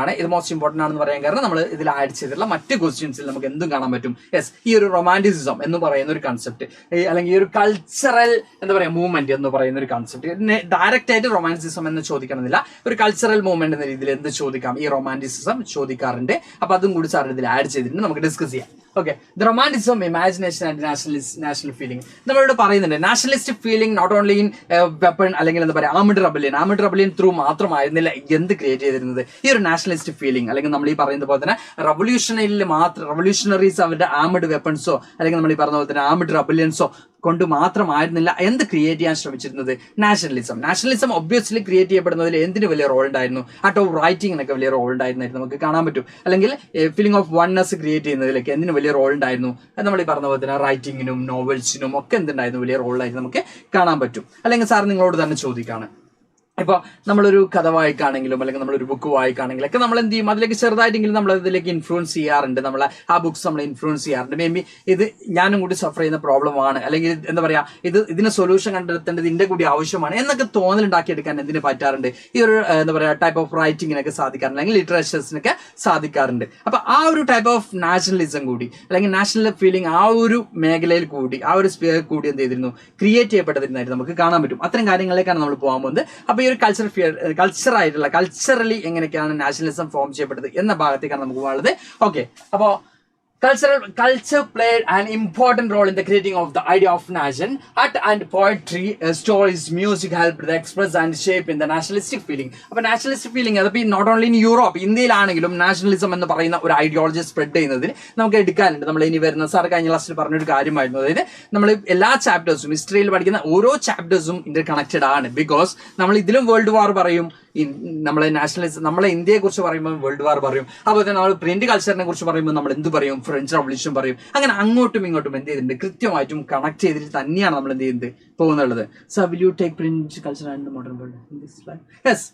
ആണെന്ന് പറയാൻ കാരണം നമ്മൾ ഇതിൽ ആഡ് ചെയ്തിട്ടുള്ള മറ്റ് ക്വസ്റ്റ്യൻസിൽ നമുക്ക് എന്തും കാണാൻ പറ്റും. യെസ്, ഈ ഒരു റൊമാൻറ്റിസിസം എന്ന് പറയുന്ന ഒരു കൺസെപ്റ്റ് അല്ലെങ്കിൽ ഈ ഒരു കൾച്ചറൽ എന്താ പറയാ മൂവ്മെന്റ് എന്ന് പറയുന്ന ഒരു കൺസെപ്റ്റ് ഡയറക്റ്റ് ആയിട്ട് റൊമാൻറ്റിസിസം എന്ന് ചോദിക്കണമെന്നില്ല, ഒരു കൾച്ചറൽ മൂവ്മെന്റ് എന്ന രീതിയിൽ എന്ത് ചോദിക്കാം? ഈ റൊമാൻറ്റിസിസം ചോദിക്കാറുണ്ട്. അപ്പൊ അതും കൂടി സാർ ഇതിൽ ആഡ് ചെയ്തിട്ട് നമുക്ക് ഡിസ്കസ് ചെയ്യാം. Okay, the romanticism, imagination and national feeling. നമ്മളിവിടെ പറയുന്നുണ്ട് nationalist feeling not only in weapon അല്ലെങ്കിൽ എന്താ പറയാ ആർമഡ് റെബലിയൻ ത്രൂ മാത്രമായിരുന്നില്ല എന്ത് ക്രിയേറ്റ് ചെയ്തിരുന്നത്? ഈ ഒരു നാഷണലിസ്റ്റ് ഫീലിംഗ് അല്ലെങ്കിൽ നമ്മൾ ഈ പറയുന്ന പോലെ തന്നെ റവല്യൂഷണറീസ് അവരുടെ ആർമഡ് വെപ്പൺസോ അല്ലെങ്കിൽ നമ്മൾ ഈ പറഞ്ഞ പോലെ തന്നെ ആർമഡ് റെബലിയൻസോ കൊണ്ട് മാത്രമായിരുന്നില്ല എന്ത് ക്രിയേറ്റ് ചെയ്യാൻ ശ്രമിച്ചിരുന്നത്? നാഷണലിസം ഒബ്വിയസ്ലി ക്രിയേറ്റ് ചെയ്യപ്പെടുന്നതിൽ എന്തിന് വലിയ റോൾ ഉണ്ടായിരുന്നു? ആർട്ട് ഓഫ് റൈറ്റിംഗിനൊക്കെ വലിയ റോൾ ഉണ്ടായിരുന്നായിട്ട് നമുക്ക് കാണാൻ പറ്റും. അല്ലെങ്കിൽ ഫീലിംഗ് ഓഫ് വൺനെസ് ക്രിയേറ്റ് ചെയ്യുന്നതിലൊക്കെ എന്തിന് വലിയ റോൾ ഉണ്ടായിരുന്നു? നമ്മൾ ഈ പറഞ്ഞ പോലെ തന്നെ റൈറ്റിങ്ങിനും നോവൽസിനും ഒക്കെ എന്തുണ്ടായിരുന്നു? വലിയ റോളായിട്ട് നമുക്ക് കാണാൻ പറ്റും. അല്ലെങ്കിൽ സാർ നിങ്ങളോട് തന്നെ ചോദിക്കാണ്, ഇപ്പോൾ നമ്മളൊരു കഥ വായിക്കുകയാണെങ്കിലും അല്ലെങ്കിൽ നമ്മളൊരു ബുക്ക് വായിക്കുകയാണെങ്കിലും ഒക്കെ നമ്മൾ എന്ത് ചെയ്യും, അതിലേക്ക് ചെറുതായിട്ടെങ്കിലും നമ്മൾ അതിലേക്ക് ഇൻഫ്ലുവൻസ് ചെയ്യാറുണ്ട്, നമ്മൾ ആ ബുക്സ് നമ്മൾ ഇൻഫ്ലുവൻസ് ചെയ്യാറുണ്ട്. മേ ബി ഇത് ഞാനും കൂടി സഫർ ചെയ്യുന്ന പ്രോബ്ലമാണ്, അല്ലെങ്കിൽ എന്താ പറയുക, ഇതിന് സൊല്യൂഷൻ കണ്ടെത്തേണ്ടത് ഇതിന്റെ കൂടി ആവശ്യമാണ് എന്നൊക്കെ തോന്നലുണ്ടാക്കിയെടുക്കാൻ എന്തിനു പറ്റാറുണ്ട്, ഈ ഒരു എന്താ പറയുക ടൈപ്പ് ഓഫ് റൈറ്റിങ്ങിനൊക്കെ സാധിക്കാറുണ്ട്, അല്ലെങ്കിൽ ലിറ്ററേച്ചേഴ്സിനൊക്കെ സാധിക്കാറുണ്ട്. അപ്പൊ ആ ഒരു ടൈപ്പ് ഓഫ് നാഷണലിസം കൂടി അല്ലെങ്കിൽ നാഷണൽ ഫീലിംഗ് ആ ഒരു മേഖലയിൽ കൂടി ആ ഒരു സ്പിയർ കൂടി എന്ത് ചെയ്തിരുന്നു, ക്രിയേറ്റ് ചെയ്യപ്പെട്ടതിനായിട്ട് നമുക്ക് കാണാൻ പറ്റും. അത്തരം കാര്യങ്ങളിലേക്കാണ് നമ്മൾ പോകാൻ പോകുന്നത്. അപ്പൊ ഈ ഒരു കൾച്ചറലി എങ്ങനെയൊക്കെയാണ് നാഷണലിസം ഫോം ചെയ്യപ്പെട്ടത് എന്ന ഭാഗത്തേക്കാണ് നമുക്ക് പോകുന്നത്. ഓക്കെ, അപ്പോ culture played an important role in the creating of the idea of nation. Art and poetry, stories, music helped to express and shape in the nationalistic feeling. അപ്പോൾ nationalistic feeling അത് not only in Europe, ഇന്ത്യയിലാണെങ്കിലും nationalism എന്ന് പറയുന്ന ഒരു ideology spread ചെയ്യുന്നതിന് നമുക്ക് എടുക്കാനുണ്ട്. നമ്മൾ ഇനി വരുന്ന സാർ കഴിഞ്ഞ ക്ലാസ്സിൽ പറഞ്ഞൊരു കാര്യമായിരുന്നു, അതായത് നമ്മൾ എല്ലാ ചാപ്റ്റേഴ്സും ഹിസ്റ്ററിയിൽ പഠിക്കുന്ന ഓരോ ചാപ്റ്റേഴ്സും ഇന്റർ കണക്റ്റഡ് ആണ്. ബിക്കോസ് നമ്മൾ ഇതിലും വേൾഡ് വാർ പറയും, നമ്മളെ നാഷണലിസം നമ്മളെ ഇന്ത്യയെ കുറിച്ച് പറയുമ്പോൾ വേൾഡ് വാർ പറയും, അതുപോലെ തന്നെ നമ്മൾ പ്രിന്റ് കൾച്ചറിനെ കുറിച്ച് പറയുമ്പോൾ നമ്മൾ എന്ത് പറയും, ഫ്രഞ്ച് റവല്യൂഷൻ പറയും. അങ്ങനെ അങ്ങോട്ടും ഇങ്ങോട്ടും എന്ത് ചെയ്തിട്ടുണ്ട്, കൃത്യമായിട്ടും കണക്ട് ചെയ്തിട്ട് തന്നെയാണ് നമ്മൾ എന്ത് ചെയ്യുന്നത് പോകുന്നുള്ളത്. So will you take print culture and modern world in this live? Yes,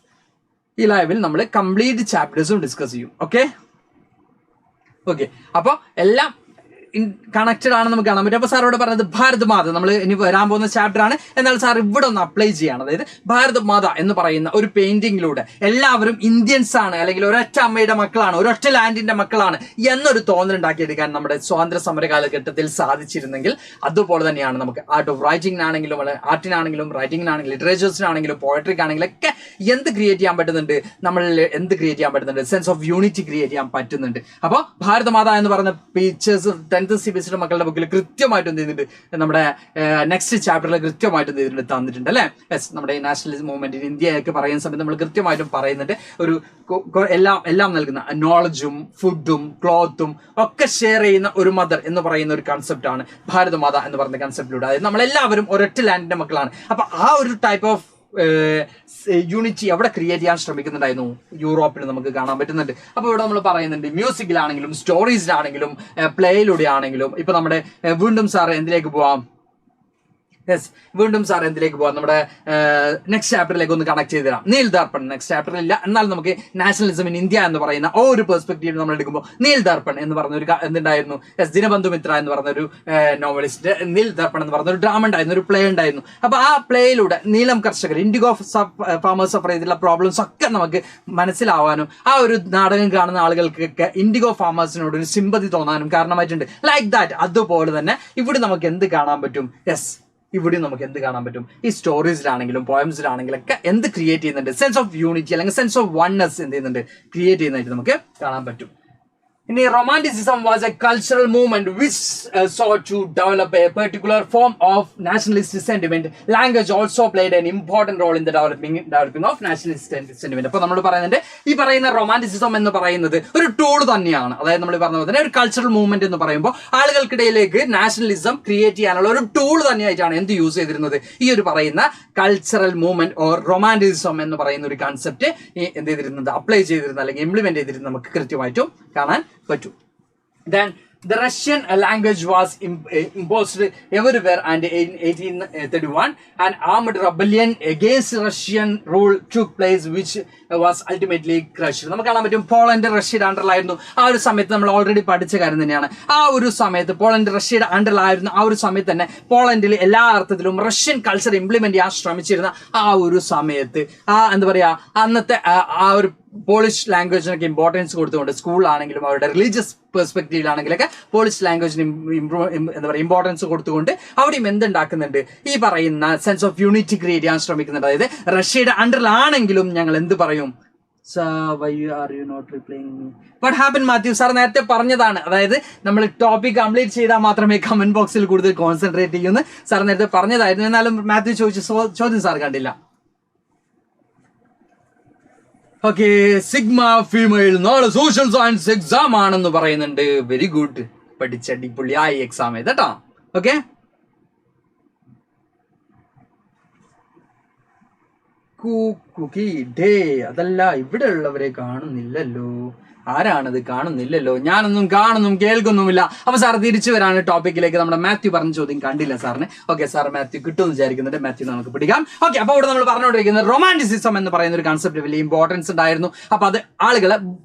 ഈ ലൈവിൽ നമ്മൾ കംപ്ലീറ്റ് ചാപ്റ്റേഴ്സും ഡിസ്കസ് ചെയ്യും. ഓക്കെ, അപ്പൊ എല്ലാം കണക്റ്റഡ് ആണ് നമുക്ക് കാണാൻ പറ്റും. അപ്പൊ സാർ ഇവിടെ പറഞ്ഞത് ഭാരത് മാത, നമ്മൾ ഇനി വരാൻ പോകുന്ന ചാപ്റ്റർ ആണ്, എന്നാൽ സാർ ഇവിടെ ഒന്ന് അപ്ലൈ ചെയ്യാണ്. അതായത് ഭാരത് മാത എന്ന് പറയുന്ന ഒരു പെയിന്റിങ്ങിലൂടെ എല്ലാവരും ഇന്ത്യൻസ് ആണ്, അല്ലെങ്കിൽ ഒരൊറ്റ അമ്മയുടെ മക്കളാണ്, ഒരൊറ്റ ലാൻഡിന്റെ മക്കളാണ് എന്നൊരു തോന്നലുണ്ടാക്കിയെടുക്കാൻ നമ്മുടെ സ്വാതന്ത്ര്യ സമര കാലഘട്ടത്തിൽ സാധിച്ചിരുന്നെങ്കിൽ, അതുപോലെ തന്നെയാണ് നമുക്ക് ആർട്ട് ഓഫ് റൈറ്റിംഗിനാണെങ്കിലും ആർട്ടിനാണെങ്കിലും റൈറ്റിംഗിനാണെങ്കിലും ലിറ്ററേച്ചേഴ്സിനാണെങ്കിലും പോയട്രിക്കാണെങ്കിലും ഒക്കെ എന്ത് ക്രിയേറ്റ് ചെയ്യാൻ പറ്റുന്നുണ്ട്, നമ്മളിൽ എന്ത് ക്രിയേറ്റ് ചെയ്യാൻ പറ്റുന്നുണ്ട്, സെൻസ് ഓഫ് യൂണിറ്റി ക്രിയേറ്റ് ചെയ്യാൻ പറ്റുന്നുണ്ട്. അപ്പോൾ ഭാരത് മാത എന്ന് പറയുന്ന പിക്ചേഴ്സ് CBSE മക്കളുടെ ബുക്കിൽ കൃത്യമായിട്ട് എന്ത് ചെയ്യുന്നുണ്ട്, നമ്മുടെ നെക്സ്റ്റ് ചാപ്റ്ററിൽ കൃത്യമായിട്ട് എന്ത് ചെയ്തിട്ടുണ്ട്, തന്നിട്ടുണ്ട് അല്ലെ. യെസ്, നമ്മുടെ ഈ നാഷണലിസം മൂവ്മെന്റ് ഇന്ത്യയൊക്കെ പറയുന്ന സമയത്ത് നമ്മൾ കൃത്യമായിട്ടും പറയുന്നുണ്ട്, ഒരു എല്ലാം നൽകുന്ന നോളജും ഫുഡും ക്ലോത്തും ഒക്കെ ഷെയർ ചെയ്യുന്ന ഒരു മദർ എന്ന് പറയുന്ന ഒരു കൺസെപ്റ്റ് ആണ് ഭാരത് മാത എന്ന് പറയുന്ന കൺസെപ്റ്റിലൂടെ. അതായത് നമ്മളെല്ലാവരും ഒരൊറ്റ ലാൻഡിന്റെ മക്കളാണ്. അപ്പൊ ആ ഒരു ടൈപ്പ് ഓഫ് യൂണിറ്റി അവിടെ ക്രിയേറ്റ് ചെയ്യാൻ ശ്രമിക്കുന്നുണ്ടായിരുന്നു, യൂറോപ്പിൽ നമുക്ക് കാണാൻ പറ്റുന്നുണ്ട്. അപ്പൊ ഇവിടെ നമ്മൾ പറയുന്നുണ്ട് മ്യൂസിക്കിലാണെങ്കിലും സ്റ്റോറീസിലാണെങ്കിലും പ്ലേയിലൂടെ ആണെങ്കിലും. ഇപ്പൊ നമ്മുടെ വീണ്ടും സാർ എന്തിലേക്ക് പോവാം, നമ്മുടെ നെക്സ്റ്റ് ചാപ്റ്ററിലേക്ക് ഒന്ന് കണക്ട് ചെയ്ത് തരാം. നീൽ ദർപ്പൺ നെക്സ്റ്റ് ചാപ്റ്ററിൽ ഇല്ല, എന്നാൽ നമുക്ക് നാഷണലിസം ഇൻ ഇന്ത്യ എന്ന് പറയുന്ന ഒരു പെർസ്പെക്റ്റീവ് നമ്മൾ എടുക്കുമ്പോൾ നീൽ ദർപ്പൺ എന്ന് പറഞ്ഞ ഒരു എന്തുണ്ടായിരുന്നു, ദിനബന്ധു മിത്ര എന്ന് പറഞ്ഞ ഒരു നോവലിസ്റ്റ്, നീൽ ദർപ്പൺ എന്ന് പറഞ്ഞ ഒരു ഡ്രാമ ഉണ്ടായിരുന്നു, ഒരു പ്ലേ ഉണ്ടായിരുന്നു. അപ്പൊ ആ പ്ലേയിലൂടെ നീലം കർഷകർ, ഇൻഡിഗോ ഫാമേഴ്സ് സഫർ ചെയ്തിട്ടുള്ള പ്രോബ്ലംസ് ഒക്കെ നമുക്ക് മനസ്സിലാവാനും ആ ഒരു നാടകം കാണുന്ന ആളുകൾക്കൊക്കെ ഇൻഡിഗോ ഫാമേഴ്സിനോട് ഒരു സിമ്പതി തോന്നാനും കാരണമായിട്ടുണ്ട്. ലൈക്ക് ദാറ്റ് അതുപോലെ തന്നെ ഇവിടെ നമുക്ക് എന്ത് കാണാൻ പറ്റും, ഇവിടെ നമുക്ക് എന്ത് കാണാൻ പറ്റും, ഈ സ്റ്റോറീസിലാണെങ്കിലും പോയംസിലാണെങ്കിലും ഒക്കെ എന്ത് ക്രിയേറ്റ് ചെയ്യുന്നുണ്ട്, സെൻസ് ഓഫ് യൂണിറ്റി അല്ലെങ്കിൽ സെൻസ് ഓഫ് വൺനെസ് എന്ത് ചെയ്യുന്നുണ്ട്, ക്രിയേറ്റ് ചെയ്യുന്നതായിട്ട് നമുക്ക് കാണാൻ പറ്റും. ഇനി romanticism was a cultural movement which sought to develop a particular form of nationalist sentiment. Language also played an important role in the developing of nationalist sentiment. അപ്പോൾ നമ്മൾ പറയുന്നുണ്ട്, ഈ പറയുന്ന റൊമാൻറ്റിസിസം എന്ന് പറയുന്നത് ഒരു ടൂൾ തന്നെയാണ്. അതായത് നമ്മൾ പറഞ്ഞ പോലെ തന്നെ ഒരു കൾച്ചറൽ മൂവ്മെന്റ് എന്ന് പറയുമ്പോൾ ആളുകൾക്കിടയിലേക്ക് നാഷണലിസം ക്രിയേറ്റ് ചെയ്യാനുള്ള ഒരു ടൂൾ തന്നെയായിട്ടാണ് എന്ത് യൂസ് ചെയ്തിരുന്നത്, ഈ ഒരു പറയുന്ന കൾച്ചറൽ മൂവ്മെന്റ് ഓർ റൊമാൻറ്റിസിസം എന്ന് പറയുന്ന ഒരു കൺസെപ്റ്റ് എന്ത് ചെയ്തിരുന്നത്, അപ്ലൈ ചെയ്തിരുന്നത് അല്ലെങ്കിൽ ഇംപ്ലിമെന്റ് ചെയ്തിരുന്നത് നമുക്ക് കൃത്യമായിട്ടും കാണാൻ പറ്റും. Then the Russian language was imposed everywhere, and in 1831 an armed rebellion against Russian rule took place, which was ultimately crushed. നമുക്ക് കാണാൻ പറ്റും പോളണ്ട് റഷ്യയുടെ അണ്ടറിലായിരുന്നു. ആ ഒരു സമയത്ത് നമ്മൾ ഓൾറെഡി പഠിച്ച കാര്യം തന്നെയാണ്. ആ ഒരു സമയത്ത് പോളണ്ട് റഷ്യയുടെ അണ്ടറിലായിരുന്നു. ആ ഒരു സമയത്ത് തന്നെ പോളണ്ടിൽ എല്ലാ അർത്ഥത്തിലും റഷ്യൻ കൾച്ചർ ഇംപ്ലിമെന്റ് ചെയ്യാൻ ശ്രമിച്ചിരുന്ന ആ ഒരു സമയത്ത് എന്താ പറയാ, അന്നത്തെ ആ ഒരു പോളിഷ് ലാംഗ്വേജിനൊക്കെ ഇമ്പോർട്ടൻസ് കൊടുത്തുകൊണ്ട് സ്കൂളിലാണെങ്കിലും അവരുടെ റിലീജിയസ് പെർസ്പെക്റ്റീവിലാണെങ്കിലൊക്കെ പോളിഷ് ലാംഗ്വേജിന് എന്താ പറയുക ഇമ്പോർട്ടൻസ് കൊടുത്തുകൊണ്ട് അവിടെയും എന്തുണ്ടാക്കുന്നുണ്ട്, ഈ പറയുന്ന സെൻസ് ഓഫ് യൂണിറ്റി ക്രിയേറ്റ് ചെയ്യാൻ ശ്രമിക്കുന്നുണ്ട്. അതായത് റഷ്യയുടെ അണ്ടറിലാണെങ്കിലും ഞങ്ങൾ എന്ത് പറയും, why are you not replying me? What happened, Mathew sir നേരത്തെ പറഞ്ഞതാണ്. അതായത് നമ്മൾ ടോപ്പിക് കംപ്ലീറ്റ് ചെയ്താൽ മാത്രമേ കമന്റ് ബോക്സിൽ കൂടുതൽ കോൺസെൻട്രേറ്റ് ചെയ്യുന്നു സാർ നേരത്തെ പറഞ്ഞതായിരുന്നു. എന്നാലും മാത്യു ചോദിച്ച ചോദ്യം സാർ കണ്ടില്ല. ഓക്കെ, സിഗ്മ ഫീമെയിൽ നാളെ സോഷ്യൽ സയൻസ് എക്സാം ആണെന്ന് പറയുന്നുണ്ട്. വെരി ഗുഡ്, പഠിച്ചടിപൊളിയായി എക്സാം ചെയ്തട്ടോ. ഓക്കെ, കുക്കി ഡേ അതല്ല, ഇവിടെ ഉള്ളവരെ കാണുന്നില്ലല്ലോ. ആരാണിത്? കാണുന്നില്ലല്ലോ, ഞാനൊന്നും കാണുന്നും കേൾക്കുന്നുമില്ല. അപ്പൊ സാർ തിരിച്ചു വരാണ് ടോപ്പിക്കിലേക്ക്. നമ്മുടെ മാത്യു പറഞ്ഞ ചോദ്യം കണ്ടില്ല സാറിന്. ഓക്കെ, സാർ മാത്യു കിട്ടുമെന്ന് വിചാരിക്കുന്നുണ്ട്. മാത്യു നമുക്ക് പിടിക്കാം. ഓക്കെ, അപ്പൊ ഇവിടെ നമ്മൾ പറഞ്ഞുകൊണ്ടിരിക്കുന്നത് റൊമാൻറ്റിസിസം എന്ന് പറയുന്ന ഒരു കൺസെപ്റ്റ് വലിയ ഇമ്പോർട്ടൻസ് ഉണ്ടായിരുന്നു. അപ്പൊ അത് ആളുകളെ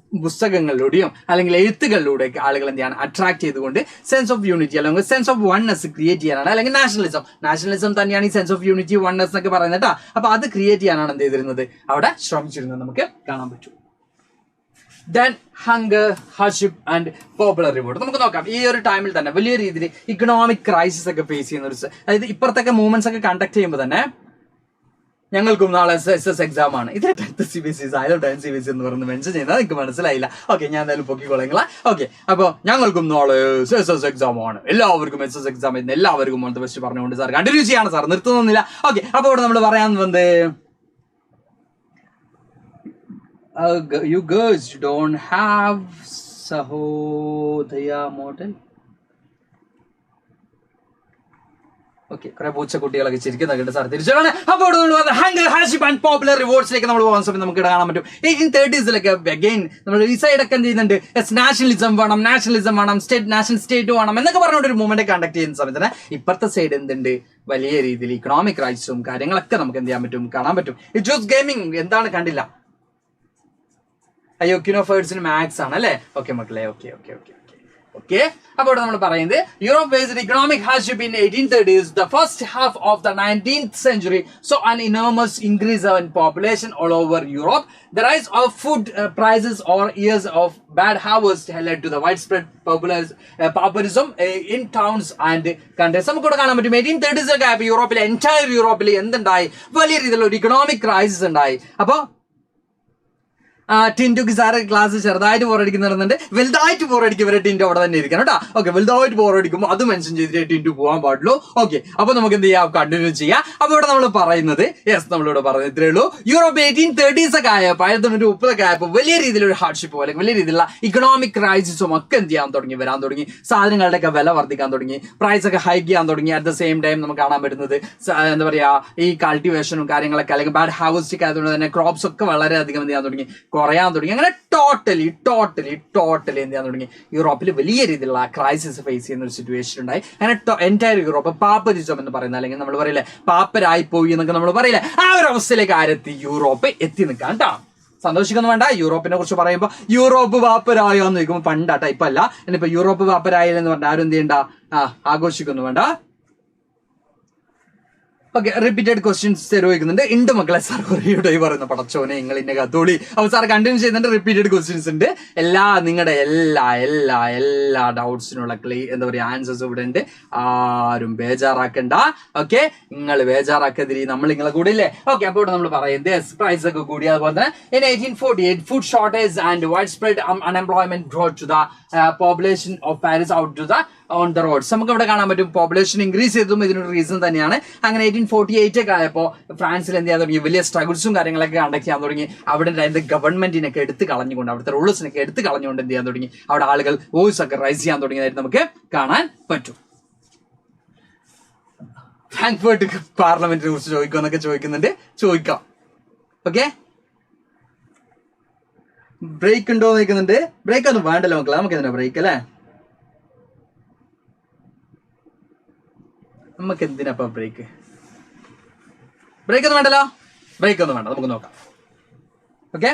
പുസ്തകങ്ങളിലൂടെയും അല്ലെങ്കിൽ എഴുത്തുകളിലൂടെയൊക്കെ ആളുകൾ എന്ത് ചെയ്യാണ് അട്രാക്ട് ചെയ്തുകൊണ്ട് സെൻസ് ഓഫ് യൂണിറ്റി അല്ലെങ്കിൽ സെൻസ് ഓഫ് വൺനെസ് ക്രിയേറ്റ് ചെയ്യാനാണ്, അല്ലെങ്കിൽ നാഷണലിസം തന്നെയാണ് ഈ സെൻസ് ഓഫ് യൂണിറ്റി വൺനെസ് എന്നൊക്കെ പറയുന്നത് കേട്ടോ. അപ്പൊ അത് ക്രിയേറ്റ് ചെയ്യാനാണ് എന്ത് ചെയ്തിരുന്നത്, അവിടെ ശ്രമിച്ചിരുന്നത് നമുക്ക് കാണാൻ പറ്റും. Then hunger, hardship and popular revolt. നമുക്ക് നോക്കാം. ഈ ഒരു ടൈമിൽ തന്നെ വലിയ രീതിയിൽ ഇക്കണോമിക് ക്രൈസിസ് ഒക്കെ ഫേസ് ചെയ്യുന്ന ഒരു, അതായത് ഇപ്പുറത്തൊക്കെ മൂവ്മെന്റ്സ് ഒക്കെ കണ്ടക്ട് ചെയ്യുമ്പോൾ തന്നെ ഞങ്ങൾക്കും നാളെ SS എക്സാം ആണ്. ഇത് 10th CBSE Xylem 10 CBSE എന്ന് പറഞ്ഞ് മെൻഷൻ ചെയ്യുന്നത് എനിക്ക് മനസ്സിലായില്ല. ഓക്കെ, ഞാൻ എന്തായാലും പൊക്കിക്കൊള്ളങ്ങളാ. ഓക്കെ, അപ്പൊ ഞങ്ങൾക്കും നാളെ SS എക്സാം ആണ്, എല്ലാവർക്കും SS എക്സാം ഇന്ന് എല്ലാവർക്കും ഓൾ ദി ബെസ്റ്റ് പറഞ്ഞുകൊണ്ട് സാർ കണ്ടിന്യൂ ചെയ്യാണ്. സാർ നിർത്തുന്നില്ല. ഓക്കെ, അപ്പൊ ഇവിടെ നമ്മൾ പറയാൻ വന്നത് you girls don't have Sahodaya model. Okay, കുറെ പൂച്ചക്കുട്ടികളൊക്കെ ചിരിക്കുന്നൊക്കെ സാർ തിരിച്ചാണ്. അപ്പോൾ ഹങ്കർ, ഹാർഡ്ഷിപ്പ് ആൻഡ് പോപ്പുലർ റിവോർഡ്സിലേക്ക് നമ്മൾ പോകുന്ന സമയത്ത് നമുക്ക് കാണാൻ പറ്റും 1830s അഗൈൻ നമ്മൾ ഈ സൈഡൊക്കെ എന്ത് ചെയ്യുന്നുണ്ട്, നാഷണലിസം വേണം, നാഷണൽ സ്റ്റേറ്റ് വേണം എന്നൊക്കെ പറഞ്ഞുകൊണ്ട് ഒരു മൂവ്മെന്റ് കണ്ടക്ട് ചെയ്യുന്ന സമയത്ത് തന്നെ ഇപ്പുറത്തെ സൈഡ് എന്തുണ്ട്, വലിയ രീതിയിൽ ഇക്കണോമിക് ക്രൈസിസും കാര്യങ്ങളൊക്കെ നമുക്ക് എന്ത് ചെയ്യാൻ പറ്റും, കാണാൻ പറ്റും. It was gaming. എന്താണ് കണ്ടില്ല? അയ്യോ, കിനോഫേർഡ്സിന് മാത്സ് ആണ് അല്ലേ? ഓക്കെ മക്കളെ, ഓക്കെ. അപ്പോൾ നമ്മൾ പറയുന്നത് Europe faced economic hardship in 1830s, the first half of the 19th century saw an enormous increase in population all over Europe. The rise of food prices or years of bad harvest led to the widespread pauperism in towns and countries. നമുക്ക് കാണാൻ പറ്റും 1830s ഒക്കെ ആയപ്പോൾ യൂറോപ്പിലെ entire യൂറോപ്പിൽ എന്തുണ്ടായി, വലിയ രീതിയിലുള്ള ഒരു ഇക്കണോമിക് ക്രൈസിസ് ഉണ്ടായി. അപ്പോൾ ടിൻറ്റുക്ക് സാറ് ക്ലാസ് ചെറുതായിട്ട് ബോറടിക്കുന്നുണ്ട്, വലുതായിട്ട് ബോറടിക്കും ടിൻറ്റു അവിടെ തന്നെ ഇരിക്കണം കേട്ടോ. ഓക്കെ, വലുതായിട്ട് ബോറടിക്കുമ്പോൾ അത് മെൻഷൻ ചെയ്തിട്ട് ടിൻറ്റു പോകാൻ പാടുള്ളൂ. ഓക്കെ, അപ്പൊ നമുക്ക് എന്ത് ചെയ്യാം, കണ്ടിന്യൂ ചെയ്യാം. അപ്പൊ ഇവിടെ നമ്മൾ പറയുന്നത് നമ്മളിവിടെ പറയുന്നത് ഇത്രേ ഉള്ളൂ. യൂറോപ്പ് 1830s ഒക്കെ ആയപ്പോൾ 1930 ആയപ്പോൾ വലിയ രീതിയിലൊരു ഹാർഡ്ഷിപ്പോ അല്ലെങ്കിൽ വലിയ രീതിയിലുള്ള ഇക്കണോമിക് ക്രൈസിസും ഒക്കെ എന്ത് ചെയ്യാൻ തുടങ്ങി, വരാൻ തുടങ്ങി. സാധനങ്ങളുടെ ഒക്കെ വില വർദ്ധിക്കാൻ തുടങ്ങി, പ്രൈസ് ഒക്കെ ഹൈക്ക് ചെയ്യാൻ തുടങ്ങി. അറ്റ് ദ സെയിം ടൈം നമുക്ക് കാണാൻ പറ്റുന്നത് എന്താ പറയാ, ഈ കൾട്ടിവേഷനും കാര്യങ്ങളൊക്കെ അല്ലെങ്കിൽ ബാഡ് ഹാർവസ്റ്റിംഗ് ആയതുകൊണ്ട് തന്നെ ക്രോപ്സ് ഒക്കെ വളരെയധികം എന്ത് ചെയ്യാൻ തുടങ്ങി, കുറയാൻ തുടങ്ങി. അങ്ങനെ ടോട്ടലി എന്ത് ചെയ്യാൻ തുടങ്ങി, യൂറോപ്പിൽ വലിയ രീതിയിലുള്ള ക്രൈസിസ് ഫേസ് ചെയ്യുന്ന ഒരു സിറ്റുവേഷൻ ഉണ്ടായി. അങ്ങനെ എൻറ്റയർ യൂറോപ്പ് പാപ്പരിസം എന്ന് പറയുന്ന, അല്ലെങ്കിൽ നമ്മൾ പറയില്ലേ പാപ്പരായി പോയി എന്നൊക്കെ നമ്മൾ പറയില്ലേ, ആ ഒരു അവസ്ഥയിലേക്ക് ആരെത്തി, യൂറോപ്പ് എത്തി നിൽക്കാൻ കേട്ടോ. സന്തോഷിക്കൊന്നും വേണ്ട. യൂറോപ്പിനെ കുറിച്ച് പറയുമ്പോൾ യൂറോപ്പ് പാപ്പരായോ എന്ന് ചോദിക്കുമ്പോൾ പണ്ടാട്ടോ, ഇപ്പൊ അല്ല. ഇനിയിപ്പോ യൂറോപ്പ് പാപ്പരായില്ലെന്ന് പറഞ്ഞാൽ ആരും എന്ത് ചെയ്യണ്ട, ആഘോഷിക്കൊന്നും വേണ്ട. ഓക്കെ, റിപ്പീറ്റഡ് ക്വസ്റ്റ്യൻസ് ചോദിക്കുന്നുണ്ട്. ഉണ്ട് മക്കളെ, സാർ കുറേ പറയുന്ന പടച്ചോനെ നിങ്ങൾ ഇന്നെ കത്തോളി. അപ്പൊ സാർ കണ്ടിന്യൂ ചെയ്യുന്നുണ്ട്. റിപ്പീറ്റഡ് ക്വസ്റ്റ്യൻസ് ഉണ്ട്. നിങ്ങളുടെ എല്ലാ ഡൗട്ട്സിനുള്ള എന്താ പറയുക ആൻസേഴ്സ് ഇവിടെ ഉണ്ട്. ആരും ബേജാറാക്കണ്ട. ഓക്കെ, നിങ്ങൾ ബേജാറാക്കതിരി, നമ്മൾ നിങ്ങളെ കൂടെ ഇല്ലേ? ഓക്കെ, അപ്പോൾ ഇവിടെ നമ്മൾ പറയുന്നത് പ്രൈസ് ഒക്കെ കൂടി. അതുപോലെ തന്നെ in 1848 food shortage and widespread unemployment brought to the population of Paris out to the on the roads. നമുക്ക് ഇവിടെ കാണാൻ പറ്റും പോപ്പുലേഷൻ ഇൻക്രീസ് ചെയ്തതും ഇതിനൊരു റീസൺ തന്നെയാണ്. അങ്ങനെ 1848 ഒക്കെ ആയപ്പോൾ ഫ്രാൻസിൽ എന്ത് ചെയ്യാൻ തുടങ്ങി, വലിയ സ്ട്രഗിൾസും കാര്യങ്ങളൊക്കെ കണ്ടക്ട് ചെയ്യാൻ തുടങ്ങി. അവിടെ ഉണ്ടായിരുന്ന ഗവൺമെന്റിനൊക്കെ എടുത്ത് കളഞ്ഞുകൊണ്ട്, അവിടുത്തെ റൂൾസിനൊക്കെ എടുത്ത് കളഞ്ഞുകൊണ്ട് എന്ത് ചെയ്യാൻ തുടങ്ങി, അവിടെ ആളുകൾ വോയിസ് ഒക്കെ റൈസ് ചെയ്യാൻ തുടങ്ങിയതായിട്ട് നമുക്ക് കാണാൻ പറ്റും. ഫ്രാങ്ക്ഫർട്ട് പാർലമെന്റിനെ കുറിച്ച് ചോദിക്കുമെന്നൊക്കെ ചോദിക്കുന്നുണ്ട്, ചോദിക്കാം. ഓക്കെ, ബ്രേക്ക് ഉണ്ടോ എന്ന് ചോദിക്കുന്നുണ്ട്. ബ്രേക്ക് ഒന്നും വേണ്ടല്ലോ മക്കളെ, നമുക്ക് എന്തിനാ ബ്രേക്ക് അല്ലേ, നമുക്ക് എന്തിനാ ബ്രേക്ക് ഒന്നും വേണ്ടല്ലോ, ബ്രേക്ക് ഒന്നും വേണ്ട, നമുക്ക് നോക്കാം. Okay,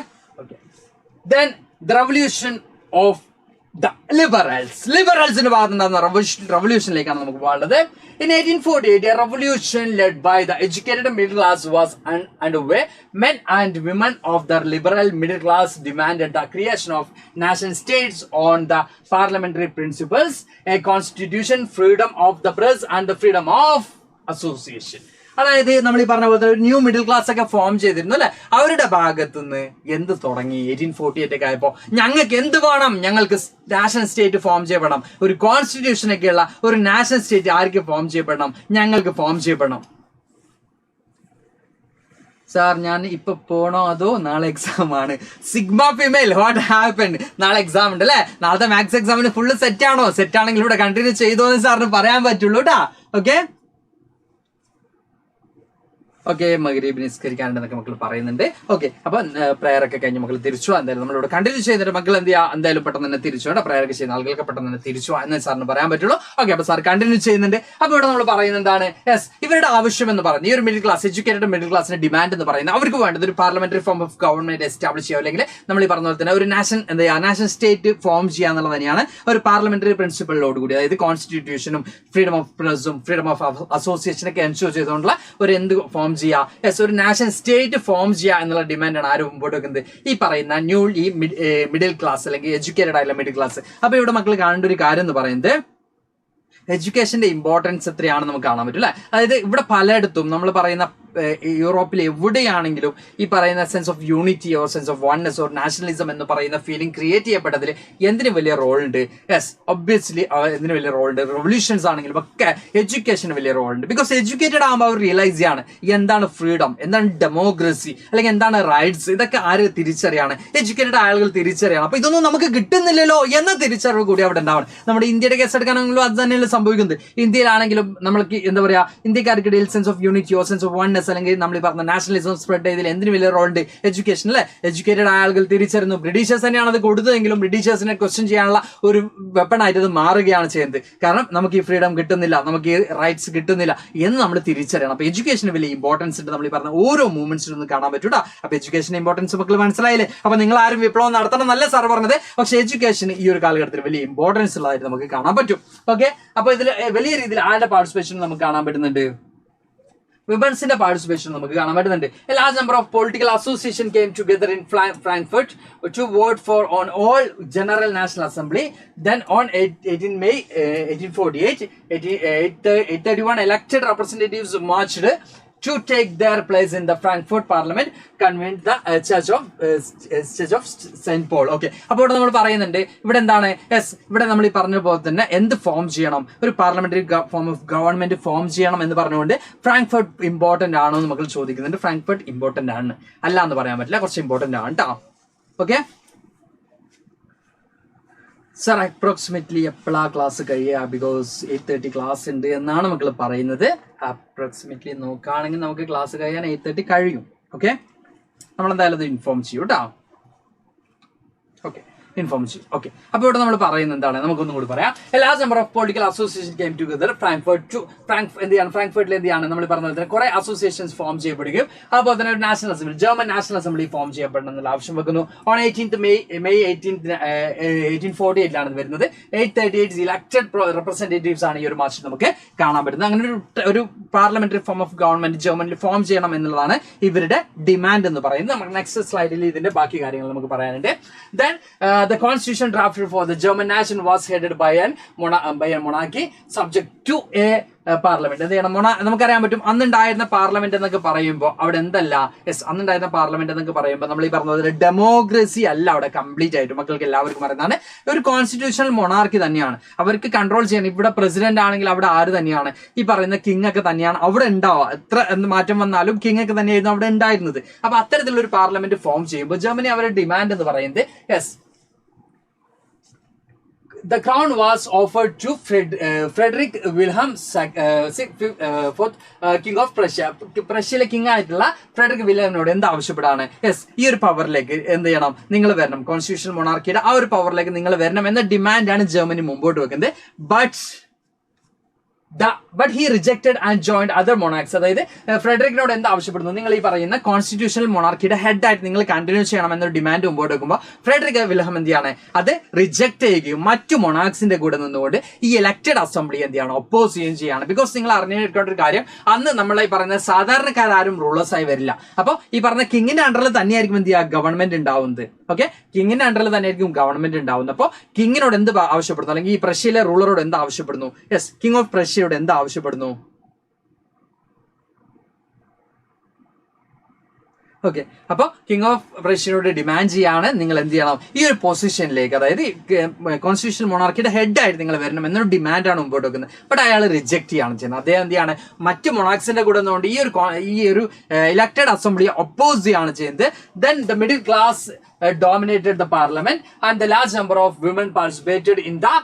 then the revolution of the liberalsന്റെ ഭാഗത്തുണ്ടാകുന്ന revolutionലേക്കാണ് നമുക്ക് പോകാനുള്ളത്. In 1848, a revolution led by the educated middle class was underway. Men and women of the liberal middle class demanded the creation of nation states on the parliamentary principles, a constitution, freedom of the press and the freedom of association. അതായത് നമ്മൾ ഈ പറഞ്ഞ പോലത്തെ ഒരു new middle class ഒക്കെ form ചെയ്തിരുന്നു അല്ലെ. അവരുടെ ഭാഗത്തുനിന്ന് എന്ത് തുടങ്ങി 1848 ഒക്കെ ആയപ്പോൾ ഞങ്ങൾക്ക് എന്ത് വേണം, ഞങ്ങൾക്ക് നാഷണൽ സ്റ്റേറ്റ് ഫോം ചെയ്യപ്പെടണം, ഒരു കോൺസ്റ്റിറ്റ്യൂഷൻ ഒക്കെയുള്ള ഒരു നാഷണൽ സ്റ്റേറ്റ് ആർക്ക് ഫോം ചെയ്യപ്പെടണം, ഞങ്ങൾക്ക് ഫോം ചെയ്യപ്പെടണം. സാർ ഞാൻ ഇപ്പൊ പോണോ അതോ നാളെ എക്സാം ആണ്? Sigma female what happen? നാളെ എക്സാം ഉണ്ട് അല്ലെ. നാളത്തെ മാത്സ് എക്സാമിന് ഫുള്ള് സെറ്റ് ആണോ? സെറ്റ് ആണെങ്കിൽ ഇവിടെ കണ്ടിന്യൂ ചെയ്തോന്ന് സാറിന് പറയാൻ പറ്റുള്ളൂ കേട്ടാ. ഓക്കെ ഓക്കെ, മഗ്‌രിബ് നിസ്കരിക്കാനുണ്ടെന്നൊക്കെ മക്കൾ പറയുന്നുണ്ട്. ഓക്കെ, അപ്പൊ പ്രയർ ഒക്കെ കഴിഞ്ഞ് മക്കൾ തിരിച്ചു. എന്തായാലും നമ്മളിവിടെ കണ്ടിന്യൂ ചെയ്തിട്ട് മക്കൾ എന്ത് ചെയ്യുക, എന്തായാലും പെട്ടെന്ന് തന്നെ തിരിച്ചു. പ്രയർ ഒക്കെ ചെയ്യുന്ന ആളുകൾക്ക് പെട്ടെന്ന് തന്നെ തിരിച്ചു എന്ന് സാറിന് പറയാൻ പറ്റുള്ളൂ. ഓക്കെ, അപ്പൊ സാർ കണ്ടിന്യൂ ചെയ്യുന്നുണ്ട്. അപ്പൊ ഇവിടെ നമ്മൾ പറയുന്നത് എന്താണ്, യെസ്, ഇവരുടെ ആവശ്യം എന്ന് പറയുന്നത് ഈ ഒരു മിഡിൽ ക്ലാസ്, എഡ്യൂക്കേറ്റഡ് മിഡിൽ ക്ലാസിന്റെ ഡിമാൻഡ് എന്ന് പറയുന്നത് അവർക്ക് വേണ്ടത് ഒരു parliamentary form of government establish ചെയ്യുക, അല്ലെങ്കിൽ നമ്മൾ ഈ പറഞ്ഞ പോലെ തന്നെ ഒരു നാഷണൽ സ്റ്റേറ്റ് ഫോം ചെയ്യുക എന്നുള്ളത് തന്നെയാണ് ഒരു പാർലമെന്ററി പ്രിൻസിപ്പളിലോട് കൂടി, അതായത് കോൺസ്റ്റിറ്റ്യൂഷനും ഫ്രീഡം ഓഫ് പ്രസും ഫ്രീഡം ഓഫ് അസോസിയേഷനൊക്കെ എൻഷുർ ചെയ്തുകൊണ്ടുള്ള ഒരു എന്ത് ഫോം ചെയ്യുക, യെസ്, ഒരു നാഷണൽ സ്റ്റേറ്റ് ഫോം ചെയ്യുക എന്നുള്ള ഡിമാൻഡാണ് ആരും മുമ്പോട്ട് വെക്കുന്നത്, ഈ പറയുന്ന ഈ മിഡിൽ ക്ലാസ് അല്ലെങ്കിൽ എഡ്യൂക്കേറ്റഡ് ആയിട്ടുള്ള മിഡിൽ ക്ലാസ്. അപ്പൊ ഇവിടെ മക്കൾ കാണേണ്ട ഒരു കാര്യം എന്ന് പറയുന്നത് എഡ്യൂക്കേഷന്റെ ഇമ്പോർട്ടൻസ് എത്രയാണെന്ന് നമുക്ക് കാണാൻ പറ്റും അല്ലെ. അതായത് ഇവിടെ പലയിടത്തും നമ്മൾ പറയുന്ന യൂറോപ്പിൽ എവിടെയാണെങ്കിലും ഈ പറയുന്ന sense of unity or sense of oneness or nationalism എന്ന് പറയുന്ന ഫീലിംഗ് ക്രിയേറ്റ് ചെയ്യപ്പെട്ടതിൽ എന്തിനു വലിയ റോൾ ഉണ്ട്, യെസ്, ഒബ്വിയസ്ലി എന്തിനു വലിയ റോൾ ഉണ്ട്. റെവല്യൂഷൻസ് ആണെങ്കിലും ഒക്കെ എഡ്യൂക്കേഷന് വലിയ റോൾ ഉണ്ട്. ബിക്കോസ് എഡ്യൂക്കേറ്റഡ് ആകുമ്പോൾ അവർ റിയലൈസ് ചെയ്യാണ് എന്താണ് ഫ്രീഡം, എന്താണ് ഡെമോക്രസി, അല്ലെങ്കിൽ എന്താണ് റൈറ്റ്സ്, ഇതൊക്കെ ആര് തിരിച്ചറിയാണ്, എഡ്യൂക്കേറ്റഡ് ആളുകൾ തിരിച്ചറിയണം. അപ്പൊ ഇതൊന്നും നമുക്ക് കിട്ടുന്നില്ലല്ലോ എന്ന തിരിച്ചറിവ് കൂടി അവിടെ ഉണ്ടാവണം. നമ്മുടെ ഇന്ത്യയുടെ കേസ് എടുക്കാനെങ്കിലും അത് തന്നെയല്ലേ സംഭവിക്കുന്നത്. ഇന്ത്യയിലാണെങ്കിലും നമ്മൾക്ക് എന്താ പറയാ, ഇന്ത്യക്കാർക്കിടയിൽ sense of unity or sense of oneness അല്ലെങ്കിൽ നമ്മൾ ഈ പറഞ്ഞ നാഷണലിസം സ്പ്രെഡ് ചെയ്തതിൽ എന്തിനു വലിയ റോൾ ഉണ്ട്, എഡ്യൂക്കേഷൻ അല്ലെ. എഡ്യൂക്കേറ്റഡ് ആളുകൾ തിരിച്ചറിഞ്ഞു. ബ്രിട്ടീഷേഴ്സ് തന്നെയാണ് അത് കൊടുത്തതെങ്കിലും ബ്രിട്ടീഷേഴ്സിനെ ക്വസ്റ്റ്യൻ ചെയ്യാനുള്ള ഒരു വെപ്പൺ ആയിട്ട് അത് മാറുകയാണ് ചെയ്യുന്നത്. കാരണം നമുക്ക് ഈ ഫ്രീഡം കിട്ടുന്നില്ല, നമുക്ക് ഈ റൈറ്റ്സ് കിട്ടുന്നില്ല എന്ന് നമ്മൾ തിരിച്ചറിയണം. അപ്പൊ എഡ്യൂക്കേഷന് വലിയ ഇമ്പോർട്ടൻസ് ഉണ്ട്. നമ്മൾ ഈ പറഞ്ഞ ഓരോ മൂവ്മെന്റ്സിലും കാണാൻ പറ്റൂടാ. അപ്പൊ എഡ്യൂക്കേഷന്റെ ഇമ്പോർട്ടൻസ് മക്കൾ മനസ്സിലായില്ലേ. അപ്പൊ നിങ്ങൾ ആരും വിപ്ലവം നടത്തണം നല്ല സാർ പറഞ്ഞത്, പക്ഷെ എഡ്യൂക്കേഷൻ ഈ ഒരു കാലഘട്ടത്തിൽ വലിയ ഇമ്പോർട്ടൻസ് ഉള്ളതായിട്ട് നമുക്ക് കാണാൻ പറ്റും. ഓക്കെ, അപ്പൊ ഇതിൽ വലിയ രീതിയിൽ ആരുടെ പാർട്ടിസിപ്പേഷൻ നമുക്ക് കാണാൻ പറ്റുന്നുണ്ട്, വിമൻസിന്റെ പാർട്ടിസിപ്പേഷൻ നമുക്ക് കാണാൻ പറ്റുന്നുണ്ട്. A large number of political associations came together in Frankfurt to vote for on all General National Assembly. Then on 18 May 1848, 831 elected representatives marched to take their place in the Frankfurt Parliament, convened the Church of St. Paul. Okay, അപ്പോൾ ഇവിടെ നമ്മൾ പറയുന്നുണ്ട് ഇവിടെ എന്താണ്, yes, ഇവിടെ നമ്മൾ ഈ പറഞ്ഞ പോലെ തന്നെ എന്ത് ഫോം ചെയ്യണം, ഒരു parliamentary form of government form ചെയ്യണം എന്ന് പറഞ്ഞുകൊണ്ട് ഫ്രാങ്ക്ഫർട്ട് ഇമ്പോർട്ടന്റ് ആണോ എന്ന് മക്കൾ ചോദിക്കുന്നുണ്ട്. ഫ്രാങ്ക്ഫർട്ട് ഇമ്പോർട്ടന്റ് ആണ്, അല്ല എന്ന് പറയാൻ പറ്റില്ല, കുറച്ച് ഇമ്പോർട്ടന്റ് ആണ് കേട്ടോ. ഓക്കെ സർ, അപ്രോക്സിമേറ്റ്ലി എപ്പോഴാണ് ക്ലാസ് കഴിയുക, ബിക്കോസ് 8:30 ക്ലാസ് ഉണ്ട് എന്നാണ് മക്കൾ പറയുന്നത്. അപ്രോക്സിമേറ്റ്ലി നോക്കുകയാണെങ്കിൽ നമുക്ക് ക്ലാസ് കഴിയാൻ 8:30 കഴിയും. ഓക്കെ, നമ്മളെന്തായാലും അത് ഇൻഫോം ചെയ്യും കേട്ടോ. ഓക്കെ, ഇൻഫോം ചെയ്യും. ഓക്കെ, അപ്പൊ ഇവിടെ നമ്മൾ പറയുന്നത് എന്താണ്, നമുക്കൊന്നും കൂടി പറയാം. A large number of political associations came together ഫ്രാങ്ക്ഫർട്ടിൽ എന്ത് ചെയ്യാണ് നമ്മൾ പറഞ്ഞ കുറെ അസോസിയേഷൻസ് ഫോം ചെയ്യപ്പെടുകയും അതുപോലെ തന്നെ ഒരു national assembly, German national assembly form ചെയ്യപ്പെടണം എന്നുള്ള ആവശ്യം വെക്കുന്നു. ഓൺ 18th May 1848 വരുന്നത്. 838 ഇലക്ടഡ് റെപ്രസെന്റേറ്റീവ്സ് ആണ് ഈ ഒരു മാർച്ചിൽ നമുക്ക് കാണാൻ പറ്റുന്നത്. അങ്ങനെ ഒരു പാർലമെന്ററി ഫോം ഓഫ് ഗവൺമെന്റ് ജർമ്മനിൽ ഫോം ചെയ്യണം എന്നുള്ളതാണ് ഇവരുടെ ഡിമാൻഡ് എന്ന് പറയുന്നത്. നമുക്ക് നെക്സ്റ്റ് സ്ലൈഡിൽ ഇതിന്റെ ബാക്കി കാര്യങ്ങൾ നമുക്ക് പറയാനുണ്ട്. Then the constitution drafted for the German nation was headed by a monarchy subject to a parliament. എന്ത് ചെയ്യണം, നമുക്കറിയാൻ പറ്റും അന്നുണ്ടായിരുന്ന പാർലമെന്റ് എന്നൊക്കെ പറയുമ്പോൾ അവിടെ എന്തല്ല, യെസ്, അന്നുണ്ടായിരുന്ന പാർലമെന്റ് എന്നൊക്കെ പറയുമ്പോൾ നമ്മൾ ഈ പറഞ്ഞ ഡെമോക്രസി അല്ല അവിടെ കംപ്ലീറ്റ് ആയിട്ട് മക്കൾക്ക് എല്ലാവർക്കും അറിയുന്നതാണ്. ഒരു കോൺസ്റ്റിറ്റ്യൂഷണൽ മൊണാർക്കി തന്നെയാണ്. അവർക്ക് കൺട്രോൾ ചെയ്യണം. ഇവിടെ പ്രസിഡന്റ് ആണെങ്കിൽ അവിടെ ആര് തന്നെയാണ്, ഈ പറയുന്ന കിങ് ഒക്കെ തന്നെയാണ് അവിടെ ഉണ്ടാവുക. എത്ര മാറ്റം വന്നാലും കിങ് ഒക്കെ തന്നെയായിരുന്നു അവിടെ ഉണ്ടായിരുന്നത്. അപ്പൊ അത്തരത്തിലുള്ള ഒരു പാർലമെന്റ് ഫോം ചെയ്യുമ്പോൾ ജർമ്മനി അവരുടെ ഡിമാൻഡ് എന്ന് പറയുന്നത്, yes, the crown was offered to Frederick Wilhelm IV, king of Prussia. പ്രഷ്യയിലെ കിങ് ആയിട്ടുള്ള ഫ്രെഡറിക് വില്യമിനോട് എന്ത് ആവശ്യപ്പെടാണ്, യെസ്, ഈ ഒരു പവറിലേക്ക് എന്ത് ചെയ്യണം, നിങ്ങൾ വരണം, കോൺസ്റ്റിറ്റ്യൂഷണൽ മൊണാർക്കിയുടെ ആ ഒരു പവറിലേക്ക് നിങ്ങൾ വരണം എന്ന ഡിമാൻഡാണ് ജർമ്മനി മുമ്പോട്ട് വെക്കുന്നത്. But he rejected and joined other monarchs. അതായത് ഫ്രെഡറിക്കിനോട് എന്ത് ആവശ്യപ്പെടുന്നു, നിങ്ങൾ ഈ പറയുന്ന കോൺസ്റ്റിറ്റ്യൂഷണൽ മൊണാർക്കിയുടെ ഹെഡ് ആയിട്ട് നിങ്ങൾ കണ്ടിന്യൂ ചെയ്യണം എന്നൊരു ഡിമാൻഡ് മുമ്പോട്ട് വെക്കുമ്പോൾ ഫ്രെഡറിക് വിൽഹം എന്ത് ചെയ്യാണ്, അത് റിജക്ട് ചെയ്യുകയും മറ്റു മൊണാർക്സിന്റെ കൂടെ നിന്നുകൊണ്ട് ഈ ഇലക്ടഡ് അസംബ്ലി എന്ത് ചെയ്യണം, ഒപ്പോസ് ചെയ്യുകയും ചെയ്യാണ്. ബിക്കോസ് നിങ്ങൾ അറിഞ്ഞിരിക്കേണ്ട ഒരു കാര്യം, അന്ന് നമ്മളെ ഈ പറയുന്ന സാധാരണക്കാരും റൂളേഴ്സ് ആയി വരില്ല. അപ്പോൾ ഈ പറഞ്ഞ കിങ്ങിന്റെ അണ്ടറിൽ തന്നെയായിരിക്കും എന്ത് ചെയ്യുക, ഗവൺമെന്റ് ഉണ്ടാവുന്നത്. ഓക്കെ, കിങ്ങിന്റെ അണ്ടറിൽ തന്നെയായിരിക്കും ഗവൺമെന്റ് ഉണ്ടാവുന്നത്. അപ്പോൾ കിങ്ങിനോട് എന്ത് ആവശ്യപ്പെടുന്നു, അല്ലെങ്കിൽ ഈ പ്രഷ്യയിലെ റൂളറോട് എന്ത് ആവശ്യപ്പെടുന്നു, യെസ്, കിങ് ഓഫ് പ്രഷ്യയോട് എന്ത് ആവശ്യപ്പെടുന്നു. ഓക്കെ, അപ്പൊ കിങ് ഓഫ് പ്രഷ്യയോട് ഡിമാൻഡ് ചെയ്യാണ് നിങ്ങൾ എന്ത് ചെയ്യണം, ഈ ഒരു പൊസിഷനിലേക്ക്, അതായത് കോൺസ്റ്റിറ്റ്യൂഷണൽ മൊണാർക്കിയുടെ ഹെഡ് ആയിട്ട് നിങ്ങൾ വരണം എന്നൊരു ഡിമാൻഡാണ് മുമ്പോട്ട് വെക്കുന്നത്. ബട്ട് അയാൾ റിജക്ട് ചെയ്യാണ് ചെയ്യുന്നത്. അദ്ദേഹം എന്ത് ചെയ്യാണ്, മറ്റു മൊണാർക്സിന്റെ കൂടെ നിന്നുകൊണ്ട് ഈ ഒരു ഇലക്ടഡ് അസംബ്ലിയെ ഒപ്പോസ് ചെയ്യാണ് ചെയ്യുന്നത്. Then the middle class dominated the parliament and the large number of women participated in the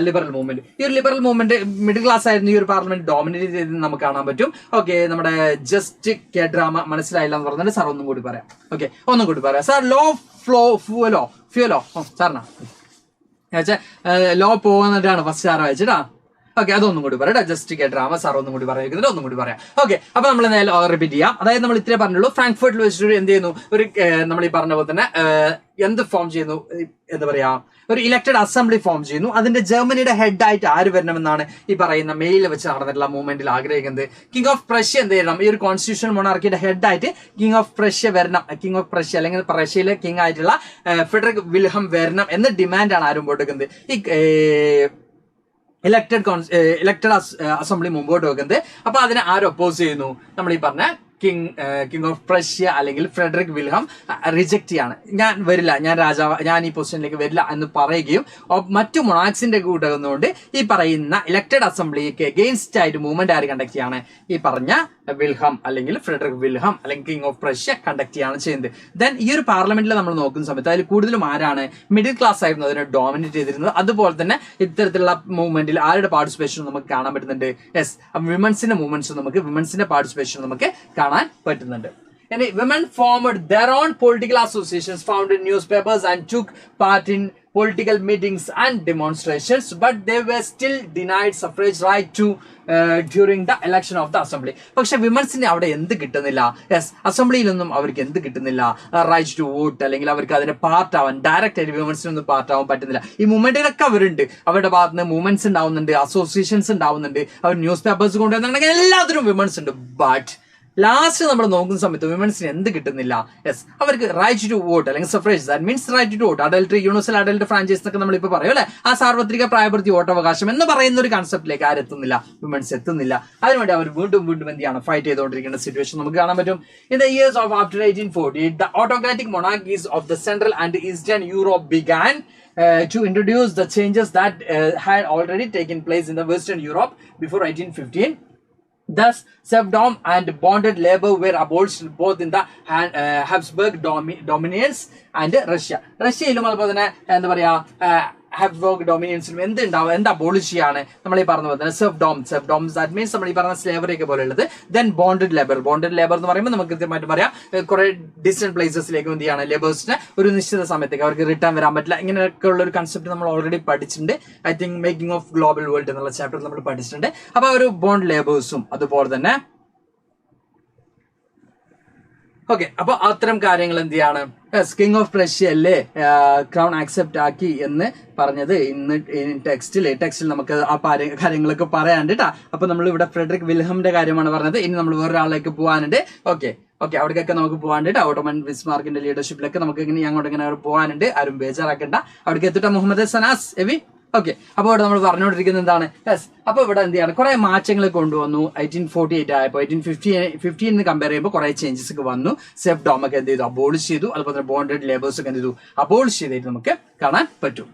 liberal movement. ഈ ഒരു ലിബറൽ മൂവ്മെന്റ് മിഡിൽ ക്ലാസ് ആയിരുന്നു ഈ ഒരു പാർലമെന്റ് ഡോമിനേറ്റ് ചെയ്ത് നമുക്ക് കാണാൻ പറ്റും. ഓക്കെ, നമ്മുടെ ജസ്റ്റ് കെ ഡ്രാമ മനസ്സിലായില്ല എന്ന് പറഞ്ഞിട്ട് സാർ ഒന്നും കൂടി പറയാം. ഓക്കെ, ഒന്നും കൂടി പറയാം സാർ. ഫ്യൂലോ സാറിനാ ലോ പോകുന്നതാണ് ഫസ്റ്റ് സാർ വായിച്ചിട്ടാ. ഓക്കെ, അതൊന്നും കൂടി പറയാം. ജസ്റ്റ് കെ ഡ്രാമ സാർ ഒന്നും കൂടി പറയുന്നത് ഒന്നും കൂടി പറയാം. ഓക്കെ, അപ്പൊ നമ്മൾ എന്തായാലും റിപ്പീറ്റ് ചെയ്യാം. അതായത് നമ്മൾ ഇത്രേ പറഞ്ഞുള്ളൂ. ഫ്രാങ്ക്ഫർട്ടിൽ വെച്ചിട്ട് എന്ത് ചെയ്യുന്നു, ഒരു നമ്മൾ ഈ പറഞ്ഞ പോലെ തന്നെ എന്ത് ഫോം ചെയ്യുന്നു, എന്താ പറയാ, ഒരു ഇലക്ടഡ് അസംബ്ലി ഫോം ചെയ്യുന്നു. അതിന്റെ ജർമ്മനിയുടെ ഹെഡ് ആയിട്ട് ആര് വരണമെന്നാണ് ഈ പറയുന്ന മെയിൽ വെച്ച് നടന്നിട്ടുള്ള മൂവ്മെന്റിൽ ആഗ്രഹിക്കുന്നത്. കിങ് ഓഫ് പ്രഷ്യ എന്ത് ചെയ്യണം, ഈ ഒരു കോൺസ്റ്റിറ്റ്യൂഷണൽ മൊണാർക്കിയുടെ ഹെഡ് ആയിട്ട് കിങ് ഓഫ് പ്രഷ്യ വരണം. കിങ് ഓഫ് പ്രഷ്യ അല്ലെങ്കിൽ പ്രഷ്യയിലെ കിങ് ആയിട്ടുള്ള ഫ്രെഡറിക് വിൽഹം വരണം എന്ന ഡിമാൻഡാണ് ആരും കൊടുക്കുന്നത്. ഈ ഇലക്ടഡ് അസംബ്ലി മുമ്പോട്ട് വെക്കുന്നത്. അപ്പൊ അതിനെ ആരും ഒപ്പോസ് ചെയ്യുന്നു, നമ്മൾ ഈ പറഞ്ഞ കിങ് ഓഫ് പ്രഷ്യ അല്ലെങ്കിൽ ഫ്രെഡറിക് വിൽഹം റിജക്ട് ചെയ്യാണ്. ഞാൻ വരില്ല, ഞാൻ രാജാവ്, ഞാൻ ഈ പൊസിഷനിലേക്ക് വരില്ല എന്ന് പറയുകയും മറ്റു മൊണാക്സിന്റെ കൂട്ടുകൊണ്ട് ഈ പറയുന്ന ഇലക്ടഡ് അസംബ്ലിക്ക് എഗെയിൻസ്റ്റ് ആയിട്ട് മൂവ്മെന്റ് ആര് കണ്ടക്ട് ചെയ്യാണ്, ഈ പറഞ്ഞ വിൽഹം അല്ലെങ്കിൽ ഫ്രെഡറിക് വിൽഹം അല്ലെങ്കിൽ കിങ് ഓഫ് പ്രഷ്യ കണ്ടക്ട് ചെയ്യാണ് ചെയ്യുന്നത്. ദെൻ ഈ ഒരു പാർലമെന്റിൽ നമ്മൾ നോക്കുന്ന സമയത്ത് അതിൽ കൂടുതലും ആരാണ്, മിഡിൽ ക്ലാസ് ആയിരുന്നു അതിനെ ഡോമിനേറ്റ് ചെയ്തിരുന്നത്. അതുപോലെ തന്നെ ഇത്തരത്തിലുള്ള മൂവ്മെന്റിൽ ആരുടെ പാർട്ടിസിപ്പേഷൻ നമുക്ക് കാണാൻ പറ്റുന്നുണ്ട്, യെസ്, വിമൻസിന്റെ മൂവ്മെന്റ്സ് നമുക്ക്, വിമൻസിന്റെ പാർട്ടിസിപ്പേഷൻ നമുക്ക് കാണാൻ പറ്റുന്നുണ്ട്. And women formed their own political associations, founded newspapers and took part in political meetings and demonstrations, but they were still denied suffrage right to during the election of the assembly. പക്ഷെ വിമൻസിന് അവിടെ എന്ത് കിട്ടുന്നില്ല, yes, അസംബ്ലിയിലൊന്നും അവർക്ക് എന്ത് കിട്ടുന്നില്ല, right to vote, അല്ലെങ്കിൽ അവർക്ക് അതിന് പാർട്ട് ആവാൻ, ഡയറക്റ്റ് ആയിട്ട് വിമൻസിനൊന്നും പാർട്ട് ആവാൻ പറ്റുന്നില്ല. ഈ മൂവ്മെന്റിലൊക്കെ അവരുണ്ട്, അവരുടെ ഭാഗത്ത് നിന്ന് മൂവ്മെന്റ്സ് ഉണ്ടാവുന്നുണ്ട്, അസോസിയേഷൻസ് ഉണ്ടാവുന്നുണ്ട്, അവർ ന്യൂസ് പേപ്പേഴ്സ് കൊണ്ടുവന്നിട്ടുണ്ടെങ്കിൽ എല്ലാത്തിനും വിമൻസ് ഉണ്ട്. ബട്ട് ലാസ്റ്റ് നമ്മൾ നോക്കുന്ന സമയത്ത് വിമൻസിന് എന്ത് കിട്ടുന്നില്ല, യെസ്, അവർക്ക് റൈറ്റ് ടു വോട്ട് അല്ലെങ്കിൽ suffrage, that means right to vote, adultery, universal adult franchise എന്നൊക്കെ നമ്മളിപ്പോൾ പറയും അല്ലെ, ആ സാർവത്രിക പ്രായപൂർത്തി വോട്ടവകാശം എന്ന് പറയുന്ന ഒരു കൺസെപ്റ്റിലേക്ക് ആരെത്തുന്നില്ല, വിമൻസ് എത്തുന്നില്ല. അതിനുവേണ്ടി അവർ വീണ്ടും എന്ത് ചെയ്യാണ്, ഫൈറ്റ് ചെയ്തുകൊണ്ടിരിക്കുന്ന സിറ്റുവേഷൻ നമുക്ക് കാണാൻ പറ്റും. In the years of after 1840 the autocratic monarchies of the central and eastern Europe began to introduce the changes that had already taken place in the western Europe before 1815. Thus, serfdom and bonded labor were abolished both in the Habsburg dominions and Russia. റഷ്യയിലും അതുപോലെ തന്നെ എന്താ പറയാ, Habsburg ഡൊമിനിയൻസിലും എന്ത് abolish ചെയ്യാണ്, നമ്മൾ ഈ പറഞ്ഞ പോലെ തന്നെ സെർഫ് ദാറ്റ് മീൻസ് നമ്മൾ ഈ പറഞ്ഞ സ്ലേവറി ഒക്കെ പോലെയുള്ളത്. ദെൻ ബോണ്ടഡ് ലേബർ എന്ന് പറയുമ്പോൾ നമുക്ക് കൃത്യമായിട്ട് പറയാം, കുറെ ഡിസ്റ്റന്റ് പ്ലേസസിലേക്ക് എന്ത് ചെയ്യാണ്, ലേബേഴ്സിന് ഒരു നിശ്ചിത സമയത്തേക്ക് അവർക്ക് റിട്ടേൺ വരാൻ പറ്റില്ല. ഇങ്ങനെയൊക്കെ ഉള്ള ഒരു കൺസെപ്റ്റ് നമ്മൾ ഓൾറെഡി പഠിച്ചിട്ടുണ്ട്. I think making of global world എന്നുള്ള ചാപ്റ്റർ നമ്മൾ പഠിച്ചിട്ടുണ്ട്. അപ്പൊ ഒരു ബോണ്ട് ലേബേഴ്സും അതുപോലെ തന്നെ ഓക്കെ, അപ്പൊ അത്തരം കാര്യങ്ങൾ എന്ത് ചെയ്യാണ്, കിങ് ഓഫ് പ്രഷ്യ അല്ലേ ക്രൗൺ ആക്സെപ്റ്റ് ആക്കി എന്ന് പറഞ്ഞത് ഇന്ന് ടെക്സ്റ്റിൽ നമുക്ക് ആ കാര്യങ്ങളൊക്കെ പറയാനുണ്ട് കേട്ടാ. അപ്പൊ നമ്മൾ ഇവിടെ ഫ്രെഡറിക് വിൽഹമിന്റെ കാര്യമാണ് പറഞ്ഞത്. ഇനി നമ്മൾ വേറൊരാളിലേക്ക് പോകാനുണ്ട്. ഓക്കെ, അവിടേക്കൊക്കെ നമുക്ക് പോകാനുണ്ട്. ഓട്ടോമൻ ബിസ്മാർക്കിന്റെ ലീഡർഷിപ്പിലൊക്കെ നമുക്ക് ഇങ്ങനെ അങ്ങോട്ട് ഇങ്ങനെ പോകാനുണ്ട്. ആരും ബേജാറാക്കണ്ട. അവിടേക്ക് എത്തിട്ട മുഹമ്മദ് സനാസ് എവി. ഓക്കെ, അപ്പോൾ ഇവിടെ നമ്മൾ പറഞ്ഞുകൊണ്ടിരിക്കുന്നത് എന്താണ്, യെസ്, അപ്പൊ ഇവിടെ എന്ത് ചെയ്യാണ്, കുറെ മാറ്റങ്ങൾ കൊണ്ടുവന്നു. 1848 ആയപ്പോൾ 1815 കമ്പയർ ചെയ്യുമ്പോൾ കുറെ ചേഞ്ചസ് ഒക്കെ വന്നു. സെഫ് ഡോം ഒക്കെ എന്ത് ചെയ്തു, അബോളിഷ് ചെയ്തു. അതുപോലെ തന്നെ ബോണ്ടഡ് ലേബേഴ്സ് ഒക്കെ എന്ത് ചെയ്തു, അബോളിഷ് ചെയ്തിട്ട് നമുക്ക് കാണാൻ പറ്റും.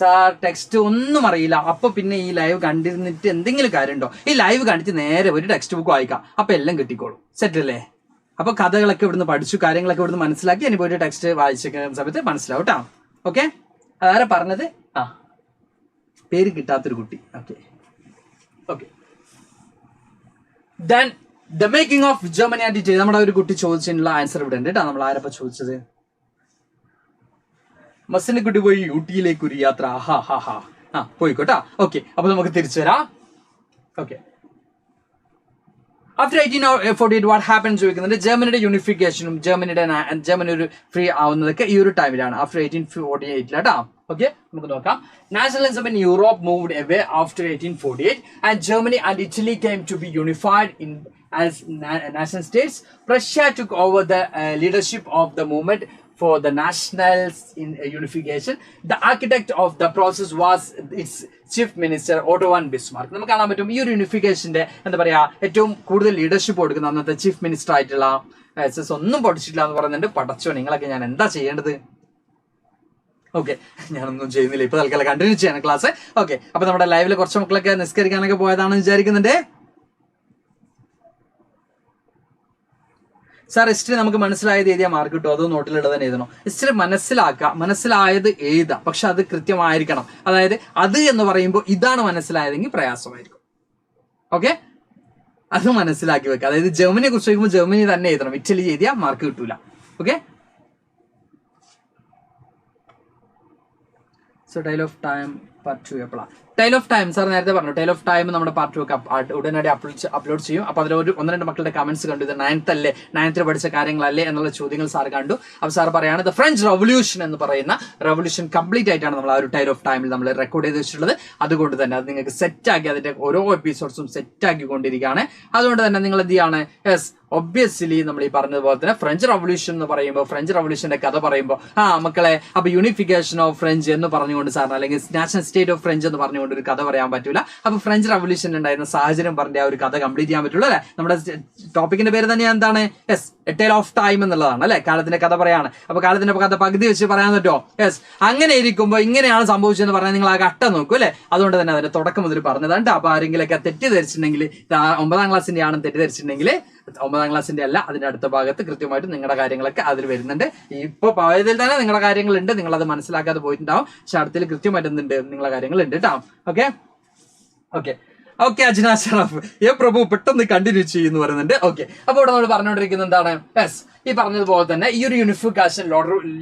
സാർ ടെക്സ്റ്റ് ഒന്നും അറിയില്ല, അപ്പൊ പിന്നെ ഈ ലൈവ് കണ്ടിരുന്നിട്ട് എന്തെങ്കിലും കാര്യമുണ്ടോ? ഈ ലൈവ് കണ്ടിട്ട് നേരെ ഒരു ടെക്സ്റ്റ് ബുക്ക് വായിക്കാം, അപ്പൊ എല്ലാം കിട്ടിക്കോളും. സെറ്റ് അല്ലേ? അപ്പൊ കഥകളൊക്കെ ഇവിടുന്ന് പഠിച്ചു, കാര്യങ്ങളൊക്കെ ഇവിടുന്ന് മനസ്സിലാക്കി, ഇനി പോയിട്ട് ടെക്സ്റ്റ് വായിച്ചിരിക്കുന്ന സമയത്ത് മനസ്സിലാവും കേട്ടോ. ഓക്കെ, അതാരെ പറഞ്ഞത്, പേര് കിട്ടാത്തൊരു കുട്ടി. Okay then the making of Germany and Italy. നമ്മുടെ ഒരു കുട്ടി ചോദിച്ചിട്ടുള്ള ആൻസർ ഇവിടെ ഉണ്ട് കേട്ടോ. നമ്മൾ ആരപ്പ ചോദിച്ചത്, മസിനെ കുട്ടി പോയി ഊട്ടിയിലേക്ക് ഒരു യാത്ര. പോയിക്കോട്ടാ. ഓക്കെ, അപ്പൊ നമുക്ക് തിരിച്ചു വരാം. ഓക്കെ, ആഫ്റ്റർ 1848 വാട്ട് ഹാപ്പൻ ചോദിക്കുന്നുണ്ട്. ജർമ്മനിയുടെ യൂണിഫിക്കേഷനും ജർമ്മനി ഒരു ഫ്രീ ആവുന്നതൊക്കെ ഈ ഒരു ടൈമിലാണ്, ആഫ്റ്റർ 1848 കേട്ടോ. ഓക്കെ, നമുക്ക് നോക്കാം. Nationalism in Europe moved away after 1848 and Germany and Italy came to be unified in as national states. Prussia took over the leadership of the movement for the national unification. The architect of the process was its chief minister Otto von Bismarck. നമുക്ക് കാണാൻ പറ്റും ഈ ഒരു യൂണിഫിക്കേഷന്റെ എന്താ പറയാ ഏറ്റവും കൂടുതൽ leadership കൊടുക്കുന്ന അന്നത്തെ ചീഫ് മിനിസ്റ്റർ ആയിട്ടുള്ള ഒന്നും പഠിച്ചിട്ടില്ല എന്ന് പറയുന്നുണ്ട്. പടച്ചോ, നിങ്ങളൊക്കെ ഞാൻ എന്താ ചെയ്യേണ്ടത്? ഓക്കെ, ഞാനൊന്നും ചെയ്യുന്നില്ല, ഇപ്പൊ തൽക്കാലം കണ്ടിന്യൂ ചെയ്യണം ക്ലാസ്. ഓക്കെ, അപ്പൊ നമ്മുടെ ലൈവില് കുറച്ച് മക്കളൊക്കെ നിസ്കരിക്കാനൊക്കെ പോയതാണെന്ന് വിചാരിക്കുന്നുണ്ട്. സാർ ഹിസ്റ്ററി നമുക്ക് മനസ്സിലായത് എഴുതിയാൽ മാർക്ക് കിട്ടും, അതോ നോട്ടിലുള്ളത് തന്നെ എഴുതണം? ഹിസ്റ്ററി മനസ്സിലാക്കുക, മനസ്സിലായത് എഴുതാം, പക്ഷെ അത് കൃത്യമായിരിക്കണം. അതായത് അത് എന്ന് പറയുമ്പോൾ ഇതാണ് മനസ്സിലായതെങ്കിൽ പ്രയാസമായിരിക്കും. ഓക്കെ, അത് മനസ്സിലാക്കി വെക്കുക. അതായത് ജർമ്മനിയെ കുറിച്ച് ചോദിക്കുമ്പോൾ ജർമ്മനി തന്നെ എഴുതണം, ഇറ്റലി എഴുതിയാൽ മാർക്ക് കിട്ടൂല. Okay, so tale of time part 2 എപ്പോഴാണ്? ടൈൽ ഓഫ് ടൈം സാർ നേരത്തെ പറഞ്ഞു, ടൈൽ ഓഫ് ടൈം നമ്മുടെ പാർട്ട് 2 ഉടനടി അപ്ലോഡ് ചെയ്യും. അപ്പോൾ അതിൽ ഒന്ന് രണ്ട് മക്കളുടെ കമന്റ്സ് കണ്ടു, ഇത് 9th അല്ലേ, 9th പഠിച്ച കാര്യങ്ങളല്ലേ എന്നുള്ള ചോദ്യങ്ങൾ സാർ കണ്ടു. അപ്പോൾ സാർ പറയാണ് ദ ഫ്രഞ്ച് റവല്യൂഷൻ എന്ന് പറയുന്ന റവല്യൂഷൻ കംപ്ലീറ്റ് ആയിട്ടാണ് നമ്മൾ ആ ഒരു ടൈൽ ഓഫ് ടൈമിൽ നമ്മൾ റെക്കോർഡ് ചെയ്ത് വെച്ചിട്ടുള്ളത്. അതുകൊണ്ട് തന്നെ അത് നിങ്ങൾക്ക് സെറ്റാക്കി, അതിന്റെ ഓരോ എപ്പിസോഡ്സും സെറ്റാക്കിക്കൊണ്ടിരിക്കുകയാണ്. അതുകൊണ്ട് തന്നെ നിങ്ങൾ എന്ത് ചെയ്യാണ്, യെസ് ഒബ്വിയസ്ലി നമ്മൾ ഈ പറഞ്ഞതുപോലെ തന്നെ ഫ്രഞ്ച് റവല്യൂഷൻ എന്ന് പറയുമ്പോൾ, ഫ്രഞ്ച് റവല്യൂഷന്റെ കഥ പറയുമ്പോൾ മക്കളെ അപ്പൊ യൂണിഫിക്കേഷൻ ഓഫ് ഫ്രഞ്ച് എന്ന് പറഞ്ഞുകൊണ്ട് സാറിന്, അല്ലെങ്കിൽ നാഷണൽ സ്റ്റേറ്റ് ഓഫ് ഫ്രഞ്ച് എന്ന് പറഞ്ഞുകൊണ്ട് ഒരു കഥ പറയാൻ പറ്റൂല. അപ്പൊ ഫ്രഞ്ച് റവല്യൂഷൻ ഉണ്ടായിരുന്ന സാഹചര്യം പറഞ്ഞ ആ ഒരു കഥ കംപ്ലീറ്റ് ചെയ്യാൻ പറ്റുള്ളൂ അല്ലെ. നമ്മുടെ ടോപ്പിക്കിന്റെ പേര് തന്നെ എന്താണ്? Yes, A tale of time എന്നുള്ളതാണ് അല്ലെ. കാലത്തിന്റെ കഥ പറയാണ്. അപ്പൊ കാലത്തിന്റെ കഥ പകുതി വെച്ച് പറയാൻ പറ്റുമോ? യെസ്, അങ്ങനെ ഇരിക്കുമ്പോൾ ഇങ്ങനെയാണ് സംഭവിച്ചതെന്ന് പറഞ്ഞാൽ നിങ്ങൾ ആ ഘട്ടം നോക്കൂ അല്ലെ. അതുകൊണ്ട് തന്നെ അതിന്റെ തുടക്കം മുതൽ പറഞ്ഞതാണ്. അപ്പൊ ആരെങ്കിലൊക്കെ തെറ്റിദ്ധരിച്ചിട്ടുണ്ടെങ്കിൽ, 9ാം ക്ലാസ്സിന്റെ ആണ് തെറ്റിദ്ധരിച്ചിട്ടുണ്ടെങ്കിൽ 9ാം ക്ലാസ്സിന്റെ അല്ല, അതിന്റെ അടുത്ത ഭാഗത്ത് കൃത്യമായിട്ട് നിങ്ങളുടെ കാര്യങ്ങളൊക്കെ അതിൽ വരുന്നുണ്ട്. ഇപ്പൊ പോയതിൽ തന്നെ നിങ്ങളുടെ കാര്യങ്ങളുണ്ട്, നിങ്ങൾ അത് മനസ്സിലാക്കാതെ പോയിട്ടുണ്ടാവും. പക്ഷെ അടുത്തിൽ കൃത്യമായിട്ട് എന്തുണ്ട്, നിങ്ങളുടെ കാര്യങ്ങളുണ്ട് കേട്ടോ. Okay okay okay Ajna Sharaf Prabhu പെട്ടെന്ന് കണ്ടിന്യൂ ചെയ്യുന്നു പറയുന്നുണ്ട്. ഓക്കെ, അപ്പൊ ഇവിടെ നമ്മൾ പറഞ്ഞുകൊണ്ടിരിക്കുന്നത് എന്താണ്? യെസ്, ഈ പറഞ്ഞതുപോലെ തന്നെ ഈ ഒരു യൂണിഫിക്കേഷൻ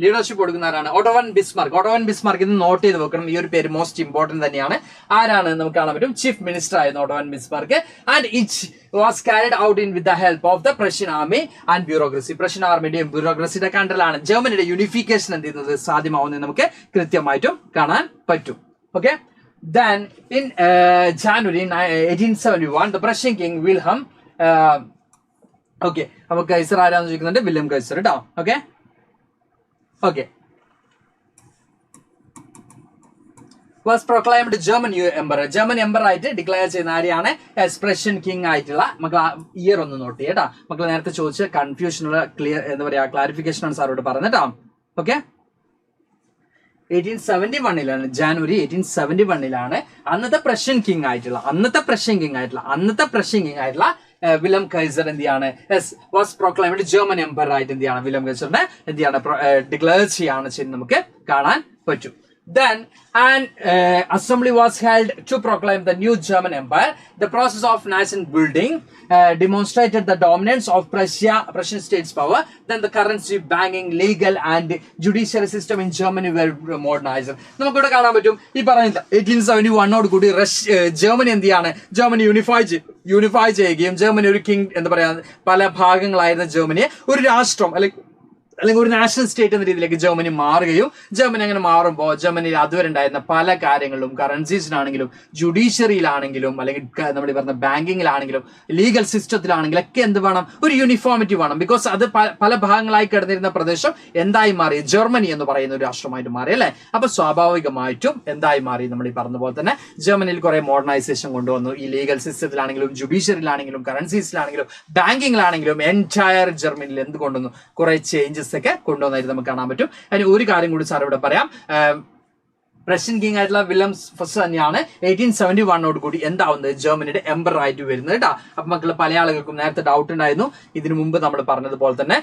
ലീഡർഷിപ്പ് കൊടുക്കുന്നവരാണ് ഓട്ടോ വൻ ബിസ്മാർക്ക്. ഓട്ടോ വൻ ബിസ്മാർക്ക് ഇത് നോട്ട് ചെയ്ത് വെക്കണം, ഈ ഒരു പേര് മോസ്റ്റ് ഇമ്പോർട്ടന്റ് തന്നെയാണ്. ആരാണ് നമുക്ക് കാണാൻ പറ്റും? ചീഫ് മിനിസ്റ്റർ ആയിരുന്നു ഓട്ടോ വൻ Bismarck. And it was carried out in with the help of the Prussian army and bureaucracy. Prussian ആർമിയുടെയും ബ്യൂറോക്രസിയുടെ കണ്ടറിലാണ് ജർമ്മനിയുടെ യൂണിഫിക്കേഷൻ എന്ത് ചെയ്യുന്നത് സാധ്യമാവുന്നത് നമുക്ക് കൃത്യമായിട്ടും കാണാൻ പറ്റും. Okay, then in January 1871 the Prussian king Wilhelm okay, അപ്പൊ കൈസർ ആരാന്ന് ചോദിക്കുന്നുണ്ട്? വില്യം കൈസർ കേട്ടോ. Okay okay was proclaimed German emperor. German emperor ആയിട്ട് ഡിക്ലെയർ ചെയ്യുന്ന ആരെയാണ്? പ്രഷ്യൻ കിങ് ആയിട്ടുള്ള മക്കൾ ഇയർ ഒന്ന് നോട്ട് ചെയ്യുക കേട്ടോ. മക്കൾ നേരത്തെ ചോദിച്ച കൺഫ്യൂഷനുള്ള ക്ലിയർ എന്താ പറയാ ക്ലാരിഫിക്കേഷൻ ആണ് സാറോട് പറഞ്ഞത് കേട്ടോ. ഓക്കെ, 1871 ജാനുവരി 1871 അന്നത്തെ പ്രഷ്യൻ കിങ് ആയിട്ടുള്ള വില്യം കൈസർ എന്ത് ചെയ്യാണ്? വാസ് പ്രോക്ലൈംഡ് ജർമ്മൻ എംപറർ ആയിട്ട് എന്ത് ചെയ്യാണ്? വില്യം കൈസറിനെ എന്ത് ചെയ്യാണ്? ഡിക്ലെയർ ചെയ്യാണ് ചെയ്യുന്നത് നമുക്ക് കാണാൻ പറ്റും. Then an assembly was held to proclaim the new German Empire. The process of nation building demonstrated the dominance of Prussian state's power. Then the currency, banking, legal and judiciary system in Germany were modernized. നമുക്കിവിടെ കാണാൻ പറ്റും ഈ പറയുന്നത് 1871 കൂടി Germany എന്ത് ചെയ്യാണ്? Germany unify ചെയ്യുകയും Germany ഒരു കിങ് എന്താ പറയാ പല ഭാഗങ്ങളായിരുന്ന ജർമ്മനിയെ ഒരു രാഷ്ട്രം അല്ലെങ്കിൽ ഒരു നാഷണൽ സ്റ്റേറ്റ് എന്ന രീതിയിലേക്ക് ജർമ്മനി മാറുകയും, ജർമ്മനി അങ്ങനെ മാറുമ്പോൾ ജർമ്മനിയിൽ അതുവരെ ഉണ്ടായിരുന്ന പല കാര്യങ്ങളിലും കറൻസീസിലാണെങ്കിലും ജുഡീഷ്യറിയിലാണെങ്കിലും അല്ലെങ്കിൽ നമ്മൾ പറഞ്ഞ ബാങ്കിങ്ങിലാണെങ്കിലും ലീഗൽ സിസ്റ്റത്തിലാണെങ്കിലും ഒക്കെ എന്ത് വേണം? ഒരു യൂണിഫോമിറ്റി വേണം. ബിക്കോസ് അത് പല ഭാഗങ്ങളായി കിടന്നിരുന്ന പ്രദേശം എന്തായി മാറി? ജർമ്മനി എന്ന് പറയുന്ന ഒരു രാഷ്ട്രമായിട്ട് മാറി അല്ലെ. അപ്പൊ സ്വാഭാവികമായിട്ടും എന്തായി മാറി? നമ്മൾ ഈ പറഞ്ഞ പോലെ തന്നെ ജർമ്മനിയിൽ കുറെ മോഡേണൈസേഷൻ കൊണ്ടുവന്നു. ഈ ലീഗൽ സിസ്റ്റത്തിലാണെങ്കിലും ജുഡീഷ്യറിയിലാണെങ്കിലും കറൻസീസിലാണെങ്കിലും ബാങ്കിങ്ങിലാണെങ്കിലും എൻറ്റയർ ജർമ്മനിയിൽ എന്ത് കൊണ്ടുവന്നു? കുറെ ചേഞ്ചസ് ഒക്കെ കൊണ്ടുവന്നായിട്ട് നമുക്ക് കാണാൻ പറ്റും. അതിന് ഒരു കാര്യം കൂടി സാർ ഇവിടെ പറയാം. റഷ്യൻ കിങ് ആയിട്ടുള്ള വില്യം ഫസ്റ്റ് തന്നെയാണ് 1871 കൂടി എന്താവുന്നത്? ജർമ്മനിയുടെ എംപറർ ആയിട്ട് വരുന്നത് കേട്ടോ. അപ്പൊ മക്കള് പല ആളുകൾക്കും നേരത്തെ ഡൗട്ട് ഉണ്ടായിരുന്നു. ഇതിനു മുമ്പ് നമ്മൾ പറഞ്ഞതുപോലെ തന്നെ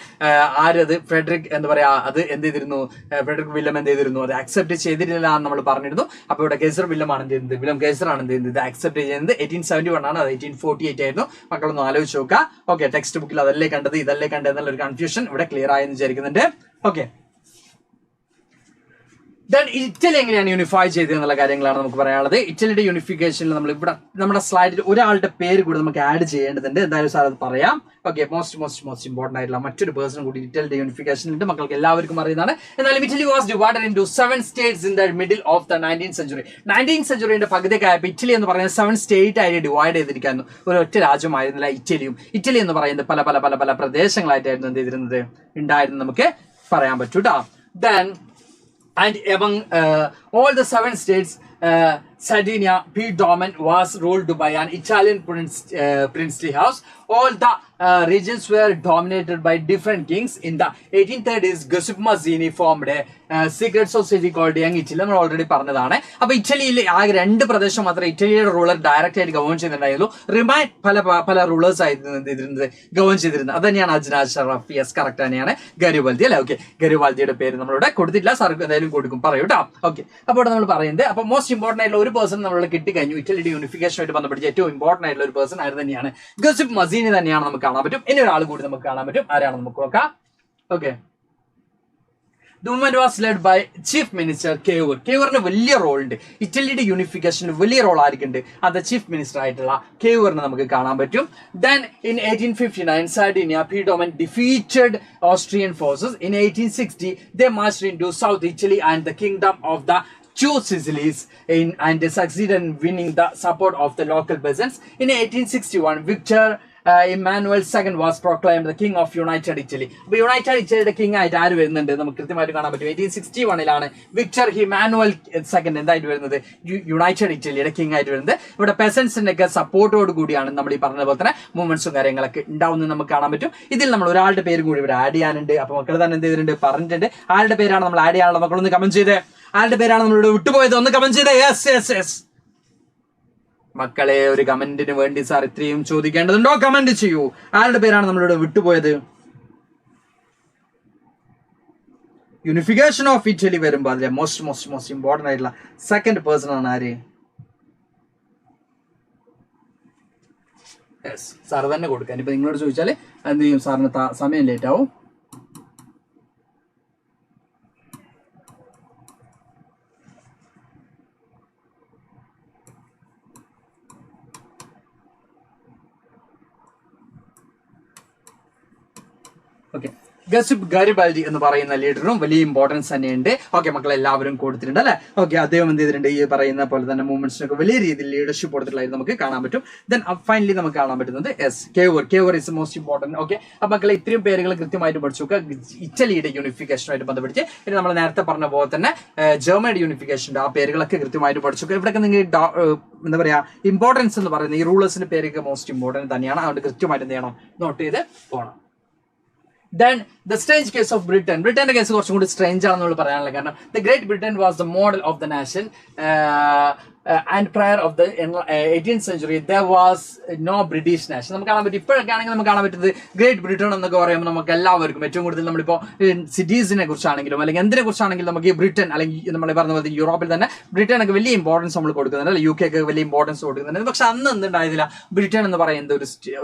ആരത് ഫ്രെഡറിക് എന്താ പറയാ അത് എന്ത് ചെയ്തിരുന്നു? ഫ്രെഡറിക് വില്യം എന്ത് ചെയ്തിരുന്നു? അത് അക്സെപ്റ്റ് ചെയ്തിരുന്നില്ല എന്ന് നമ്മൾ പറഞ്ഞിരുന്നു. അപ്പൊ ഇവിടെ കൈസർ വില്യം ആണ് എന്ത് ചെയ്യുന്നത്? വില്യം കൈസർ ആണ് എന്ത് ചെയ്യുന്നത്? ഇത് അക്സെപ്റ്റ് ചെയ്യുന്നത് 1871 ആണ്. അത് 1848 ആയിരുന്നു. മക്കളൊന്ന് ആലോചിച്ച് നോക്കുക. ഓക്കെ, ടെക്സ്റ്റ് ബുക്കിൽ അതല്ലേ കണ്ടത് ഇതല്ലേ കണ്ടത് എന്നുള്ള ഒരു കൺഫ്യൂഷൻ ഇവിടെ ക്ലിയർ ആയെന്ന് വിചാരിക്കുന്നുണ്ട്. ഓക്കെ, ഇറ്റലി എങ്ങനെയാണ് യൂണിഫൈ ചെയ്തത് എന്നുള്ള കാര്യങ്ങളാണ് നമുക്ക് പറയാനുള്ളത്. ഇറ്റലിയുടെ യൂണിഫിക്കേഷനിൽ നമ്മൾ ഇവിടെ നമ്മുടെ സ്ലൈഡിൽ ഒരാളുടെ പേര് കൂടി നമുക്ക് ആഡ് ചെയ്യേണ്ടതുണ്ട്. എന്തായാലും സാർ അത് പറയാം. ഓക്കെ, മോസ്റ്റ് ഇമ്പോർട്ടന്റ് ആയിട്ടുള്ള മറ്റൊരു പേഴ്സൺ കൂടി ഇറ്റലിയുടെ യൂണിഫിക്കേഷൻ ഉണ്ട്. മക്കൾക്ക് എല്ലാവർക്കും അറിയുന്നതാണ്. എന്നാലും Italy was divided into 7 States in the middle of the 19th century. 19th centuryയുടെ പകുതിയൊക്കെ ആയപ്പോൾ ഇറ്റലി എന്ന് പറയുന്നത് 7 സ്റ്റേറ്റ് ആയിട്ട് ഡിവൈഡ് ചെയ്തിരിക്കുന്നു. ഒരു ഒറ്റ രാജ്യമായിരുന്നില്ല ഇറ്റലിയും. ഇറ്റലി എന്ന് പറയുന്നത് പല പല പല പല പ്രദേശങ്ങളായിട്ടായിരുന്നു എന്ത് ചെയ്തിരുന്നത് ഉണ്ടായിരുന്നു നമുക്ക് പറയാൻ പറ്റൂ കേട്ടോ. Then and among all the 7 states Sardinia predominant was ruled by an Italian princely house. All the regions were dominated by different kings. In the 1830s, Giuseppe Mazzini formed a secret society called Young Italy. നമ്മൾ already പറഞ്ഞതാണ്. അപ്പൊ ഇറ്റലിയിൽ ആകെ 2 പ്രദേശം മാത്രമേ ഇറ്റലിയുടെ ruler direct ആയിട്ട് ഗവൺ ചെയ്തിട്ടുണ്ടായിരുന്നു. റിമൈൻ പല റൂളേഴ്സ് ആയിരുന്നു ഗവൺ ചെയ്തിരുന്നത്. അത് തന്നെയാണ് അജ്നാസ് ഷറഫ്. യെസ്, കറക്റ്റ് തന്നെയാണ്. ഗരിബാൽദി അല്ലെ? ഓക്കെ, ഗരിബാൽദിയുടെ പേര് നമ്മളിവിടെ കൊടുത്തില്ല. സാർ എന്തായാലും കൊടുക്കും, പറയൂ കേട്ടോ. ഓക്കെ, അപ്പോൾ ഇവിടെ നമ്മൾ പറയുന്നത് അപ്പൊ മോസ്റ്റ് ഇമ്പോർട്ടന്റ് ആയിട്ടുള്ള ഒരു പേഴ്സൺ നമ്മളുടെ കിട്ടിക്കഴിഞ്ഞു. ഇറ്റലിയുടെ യൂണിഫിക്കേഷനുമായിട്ട് ബന്ധപ്പെട്ട് ഏറ്റവും ഇമ്പോർട്ടന്റ് ആയിട്ടുള്ള ഒരു പേഴ്സൺ ആര് തന്നെയാണ്? ഗിയുസെppe മസീനി തന്നെയാണ് നമുക്ക് കാണാൻ പറ്റും. ഇനി ഒരാൾ കൂടി നമുക്ക് കാണാൻ പറ്റും. ആരാണ് നമുക്ക് നോക്കാം. Okay, The movement was led by Chief Minister Cavour. Cavourന് വലിയ റോൾ ഉണ്ട്. ഇറ്റലിയുടെ യൂണിഫിക്കേഷനിൽ വലിയ റോൾ ആയിരിക്കുന്നുണ്ട്. അത് ചീഫ് മിനിസ്റ്റർ ആയിട്ടുള്ള Cavourനെ നമുക്ക് കാണാൻ പറ്റും. Then in 1859, Sardinia predominant defeated Austrian forces. In 1860, they marched into South Italy and the kingdom of the Two Sicilies and succeeded in winning the support of the local peasants. In 1861, Victor Emmanuel II was proclaimed the king of United Italy. അപ്പോൾ United ഇറ്റലിയുടെ king ആയിട്ട് ആര് വരുന്നുണ്ട് നമുക്ക് കൃത്യമായിട്ട് കാണാൻ പറ്റും. 1861 Victor Emmanuel II എന്തായിട്ട് വരുന്നത്? യുണൈറ്റഡ് ഇറ്റലിയുടെ കിങ് ആയിട്ട് വരുന്നത്. ഇവിടെ പെസൻസിന്റെ ഒക്കെ സപ്പോർട്ടോട് കൂടിയാണ് നമ്മൾ ഈ പറഞ്ഞ പോലെ തന്നെ മൂവ്മെന്റ്സും കാര്യങ്ങളൊക്കെ ഉണ്ടാവുന്നത് നമുക്ക് കാണാൻ പറ്റും. ഇതിൽ നമ്മൾ ഒരാളുടെ പേര് കൂടി ഇവിടെ ആഡ് ചെയ്യാനുണ്ട്. അപ്പൊ മക്കൾ തന്നെ എന്ത് ചെയ്തിട്ടുണ്ട്? പറഞ്ഞിട്ടുണ്ട്. ആളുടെ പേരാണ് നമ്മൾ ആഡ് ചെയ്യാനുള്ള. മക്കളൊന്ന് കമന്റ് ചെയ്തേ. ആളുടെ പേരാണ് നമ്മളിവിടെ വിട്ടുപോയത്. ഒന്ന് കമന്റ് ചെയ്തേ. യെസ്. മക്കളെ, ഒരു കമന്റിന് വേണ്ടി സാർ ഇത്രയും ചോദിക്കേണ്ടതുണ്ടോ? കമന്റ് ചെയ്യൂ. ആരുടെ പേരാണ് നമ്മളിവിടെ വിട്ടുപോയത്? യൂണിഫിക്കേഷൻ ഓഫ് ഇറ്റലി വരുമ്പോൾ അതിലെ മോസ്റ്റ് ഇമ്പോർട്ടന്റ് ആയിട്ടുള്ള സെക്കൻഡ് പേഴ്സൺ ആണ് ആര്? യെസ്, സാർ തന്നെ കൊടുക്കാൻ. ഇപ്പൊ നിങ്ങളോട് ചോദിച്ചാൽ എന്ത് ചെയ്യും? സാറിന് സമയം ലേറ്റ് ആവും. ഓക്കെ, ഗസിപ്പ് ഗരിബാൽഡി എന്ന് പറയുന്ന ലീഡറും വലിയ ഇമ്പോർട്ടൻസ് തന്നെയുണ്ട്. ഓക്കെ, മക്കളെ എല്ലാവരും കൊടുത്തിട്ടുണ്ട് അല്ലെ? ഓക്കെ, അദ്ദേഹം എന്ത് ചെയ്തിട്ടുണ്ട്? ഈ പറയുന്ന പോലെ തന്നെ മൂവ്മെന്റ്സിനൊക്കെ വലിയ രീതിയിൽ ലീഡർഷിപ്പ് കൊടുത്തിട്ടുള്ളത് നമുക്ക് കാണാൻ പറ്റും. ദെൻ ഫൈനലി നമുക്ക് കാണാൻ പറ്റുന്നത് Cavour is most important. Okay, അപ്പൊ മക്കളെ ഇത്രയും പേരുകൾ കൃത്യമായിട്ട് പഠിച്ചു നോക്കുക. ഇറ്റലിയുടെ യൂണിഫിക്കേഷനുമായിട്ട് ബന്ധപ്പെട്ട് ഇനി നമ്മൾ നേരത്തെ പറഞ്ഞ പോലെ തന്നെ ജർമ്മനിയുടെ യൂണിഫിക്കേഷൻ്റെ ആ പേരുകളൊക്കെ കൃത്യമായിട്ട് പഠിച്ചു നോക്കുക. ഇവിടെയൊക്കെ നിങ്ങൾ എന്താ പറയാ ഇമ്പോർട്ടൻസ് എന്ന് പറയുന്നത് ഈ റൂളേഴ്സിന്റെ പേരൊക്കെ മോസ്റ്റ് ഇമ്പോർട്ടന്റ് തന്നെയാണ്. അതുകൊണ്ട് കൃത്യമായിട്ട് എന്ത് ചെയ്യണം? നോട്ട് ചെയ്ത് പോകണം. Then the strange case of Britain. ബ്രിട്ടന്റെ കേസ് കുറച്ചും കൂടി സ്ട്രേഞ്ച് ആണെന്നുള്ള പറയാനുള്ള കാരണം the Great Britain was the model of the nation and prior of the 18th century there was no British nation. നമുക്ക് കാണാൻ പറ്റും. ഇപ്പോഴൊക്കെ ആണെങ്കിൽ നമുക്ക് കാണാൻ പറ്റുന്നത് ഗ്രേറ്റ് ബ്രിട്ടൻ എന്നൊക്കെ പറയുമ്പോൾ നമുക്ക് എല്ലാവർക്കും ഏറ്റവും കൂടുതൽ നമ്മളിപ്പോൾ സിറ്റീസിനെ കുറിച്ചാണെങ്കിലും അല്ലെങ്കിൽ എന്തിനെ കുറിച്ചാണെങ്കിലും നമുക്ക് ഈ ബ്രിട്ടൻ അല്ലെങ്കിൽ നമ്മൾ പറഞ്ഞ പോലെ യൂറോപ്പിൽ തന്നെ ബ്രിട്ടനൊക്കെ വലിയ ഇമ്പോർട്ടൻസ് നമ്മൾ കൊടുക്കുന്നുണ്ട്, അല്ലെങ്കിൽ UK ഒക്കെ വലിയ ഇമ്പോർട്ടൻസ് കൊടുക്കുന്നുണ്ട്. പക്ഷെ അന്ന് എന്തുണ്ടായിരുന്നില്ല? ബ്രിട്ടൻ എന്ന് പറയുന്നത്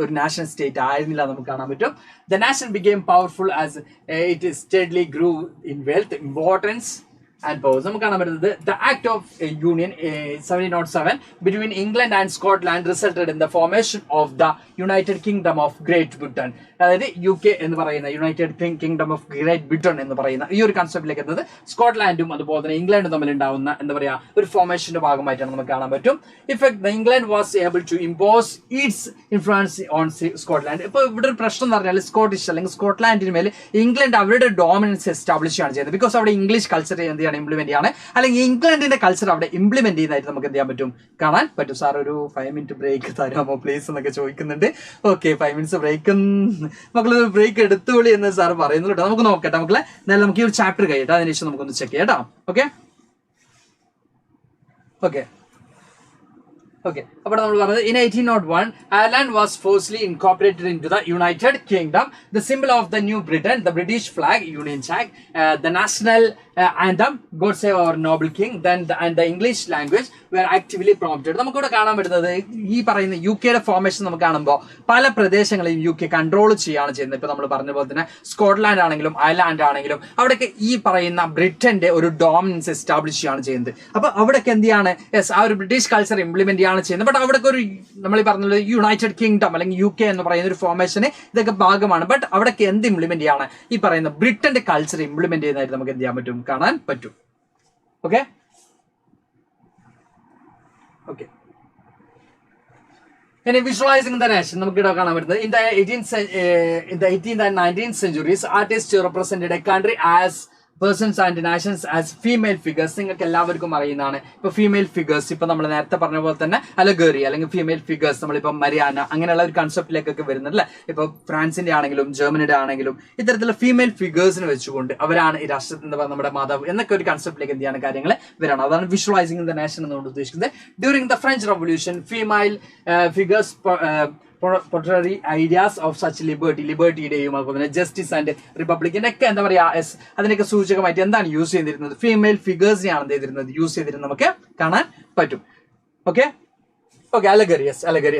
ഒരു നാഷണൽ സ്റ്റേറ്റ് ആയിരുന്നില്ല നമുക്ക് കാണാൻ പറ്റും. The nation became powerful as it steadily grew in wealth, importance and powers. നമുക്ക് കാണാൻ പറ്റുന്നത് the act of union 1707 between England and Scotland resulted in the formation of the United Kingdom of Great Britain. അതായത് UK എന്ന് പറയുന്ന United kingdom of great Britain എന്ന് പറയുന്ന ഈ ഒരു കൺസെപ്റ്റിലേക്ക് എത്തുന്നത് സ്കോട്ട്ലാൻഡും അതുപോലെ തന്നെ ഇംഗ്ലണ്ടും തമ്മിൽ ഉണ്ടാവുന്ന എന്താ പറയാ ഒരു ഫോർമേഷന്റെ ഭാഗമായിട്ടാണ് നമുക്ക് കാണാൻ പറ്റും. Effect England was able to impose its influence on Scotland. ഇപ്പൊ ഇവിടെ ഒരു പ്രശ്നം എന്ന് പറഞ്ഞാൽ സ്കോട്ടിഷ് അല്ലെങ്കിൽ സ്കോട്ട്ലാൻഡിന് മേൽ ഇംഗ്ലണ്ട് അവരുടെ ഡോമിനൻസ് എസ്റ്റാബ്ലിഷ് ആണ് ചെയ്യുന്നത്. ബിക്കോസ് അവിടെ ഇംഗ്ലീഷ് കൾച്ചർ എന്ത് ചെയ്യാണ്? ഇംപ്ലിമെന്റ് ചെയ്യാണ്. അല്ലെങ്കിൽ ഇംഗ്ലണ്ടിന്റെ കൾച്ചർ അവിടെ ഇംപ്ലിമെന്റ് ചെയ്യുന്നതായിട്ട് നമുക്ക് എന്ത് ചെയ്യാൻ പറ്റും? കാണാൻ പറ്റും. സാർ ഒരു 5 മിനിറ്റ് ബ്രേക്ക് തരാമോ പ്ലീസ് എന്നൊക്കെ ചോദിക്കുന്നുണ്ട്. ഓക്കെ, 5 മിനിറ്റ്സ് ബ്രേക്ക് മക്കളൊരു ബ്രേക്ക് എടുത്തോളി എന്ന് സാർ പറയുന്നുണ്ട്. നമുക്ക് നോക്കട്ടെ മക്കളെ. എന്നാലും നമുക്ക് ഈ ഒരു ചാപ്റ്റർ കഴിയട്ടെ, അതിനുശേഷം നമുക്കൊന്ന് ചെക്ക് ചെയ്യാം കേട്ടോ. ഓക്കെ ഓക്കെ ഓക്കെ അപ്പോൾ നമ്മൾ പറഞ്ഞത് in 1801 Ireland was forcibly incorporated into the United Kingdom. The symbol of the New Britain, the British flag, Union Jack, the national anthem, God Save Our Noble King, and the English language were actively promoted. നമുക്കിവിടെ കാണാൻ പറ്റുന്നത് ഈ പറയുന്ന UKയുടെ formation നമുക്ക് കാണുമ്പോൾ പല പ്രദേശങ്ങളെയും UK control ചെയ്യാണ് ചെയ്യുന്നത്. ഇപ്പൊ നമ്മൾ പറഞ്ഞ പോലെ തന്നെ സ്കോട്ട്ലാൻഡ് ആണെങ്കിലും അയർലാൻഡ് ആണെങ്കിലും അവിടെയൊക്കെ ഈ പറയുന്ന ബ്രിട്ടന്റെ ഒരു ഡോമിനൻസ് എസ്റ്റാബ്ലിഷ് ചെയ്യാണ് ചെയ്യുന്നത്. അപ്പൊ അവിടെയൊക്കെ എന്ത് ചെയ്യാണ്? യെസ്, ആ ഒരു ബ്രിട്ടീഷ് കൾച്ചർ ഇംപ്ലിമെന്റ് ചെയ്യാണ് ചെയ്യുന്നത്. ബട്ട് അവിടെ ഒരു നമ്മൾ ഈ പറഞ്ഞത് യുണൈറ്റഡ് കിങ്ഡം അല്ലെങ്കിൽ UK എന്ന് പറയുന്ന ഒരു ഫോർമേഷന് ഇതൊക്കെ ഭാഗമാണ്. ബട്ട് അവിടെയൊക്കെ എന്ത് ഇംപ്ലിമെന്റ് ചെയ്യാണ്? ഈ പറയുന്ന ബ്രിട്ടന്റെ കൾച്ചർ ഇംപ്ലിമെന്റ് ചെയ്യുന്നതായിട്ട് നമുക്ക് എന്ത് ചെയ്യാൻ പറ്റും? കാണാൻ പറ്റും. ഓക്കെ ഓക്കെ ഇനി visualizing the nation നമുക്ക് ഇവിടെ കാണാൻ പറ്റുന്നത് in the 18th and 19th centuries artists represented a country as persons and nations as female figures. നിങ്ങൾക്ക് എല്ലാവർക്കും അറിയുന്നതാണ്. ഇപ്പൊ ഫീമെയിൽ ഫിഗേഴ്സ്, ഇപ്പൊ നമ്മൾ നേരത്തെ പറഞ്ഞ പോലെ തന്നെ അലഗറി അല്ലെങ്കിൽ ഫീമെയിൽ ഫിഗേഴ്സ്, നമ്മളിപ്പോ മരിയാന അങ്ങനെയുള്ള ഒരു കൺസെപ്റ്റിലേക്കൊക്കെ വരുന്നത് അല്ലെ. ഇപ്പൊ ഫ്രാൻസിന്റെ ആണെങ്കിലും ജർമ്മനിയുടെ ആണെങ്കിലും ഇത്തരത്തിലുള്ള ഫീമെയിൽ ഫിഗേഴ്സിനെ വെച്ചുകൊണ്ട് അവരാണ് ഈ രാഷ്ട്രത്തിന്റെ നമ്മുടെ മാതാവ് എന്നൊക്കെ ഒരു കൺസെപ്റ്റിലേക്ക് എന്ത് ചെയ്യാണ് കാര്യങ്ങൾ വരണം. അതാണ് വിഷ്വലൈസിംഗ് ദ നാഷൻ എന്നുകൊണ്ട് ഉദ്ദേശിക്കുന്നത്. During the French revolution female figures portrayed ideas of such ലിബർട്ടിയുടെയും അതുപോലെ തന്നെ ജസ്റ്റിസ് ആൻഡ് റിപ്പബ്ലിക്കിന്റെ ഒക്കെ എന്താ പറയാ അതിനൊക്കെ സൂചകമായിട്ട് എന്താണ് യൂസ് ചെയ്തിരുന്നത്, ഫീമെയിൽ ഫിഗേഴ്സിനെയാണ് എന്ത് ചെയ്തിരുന്നത് യൂസ് ചെയ്തിരുന്നത് നമുക്ക് കാണാൻ പറ്റും. ഓക്കെ ഓക്കെ അലഗറി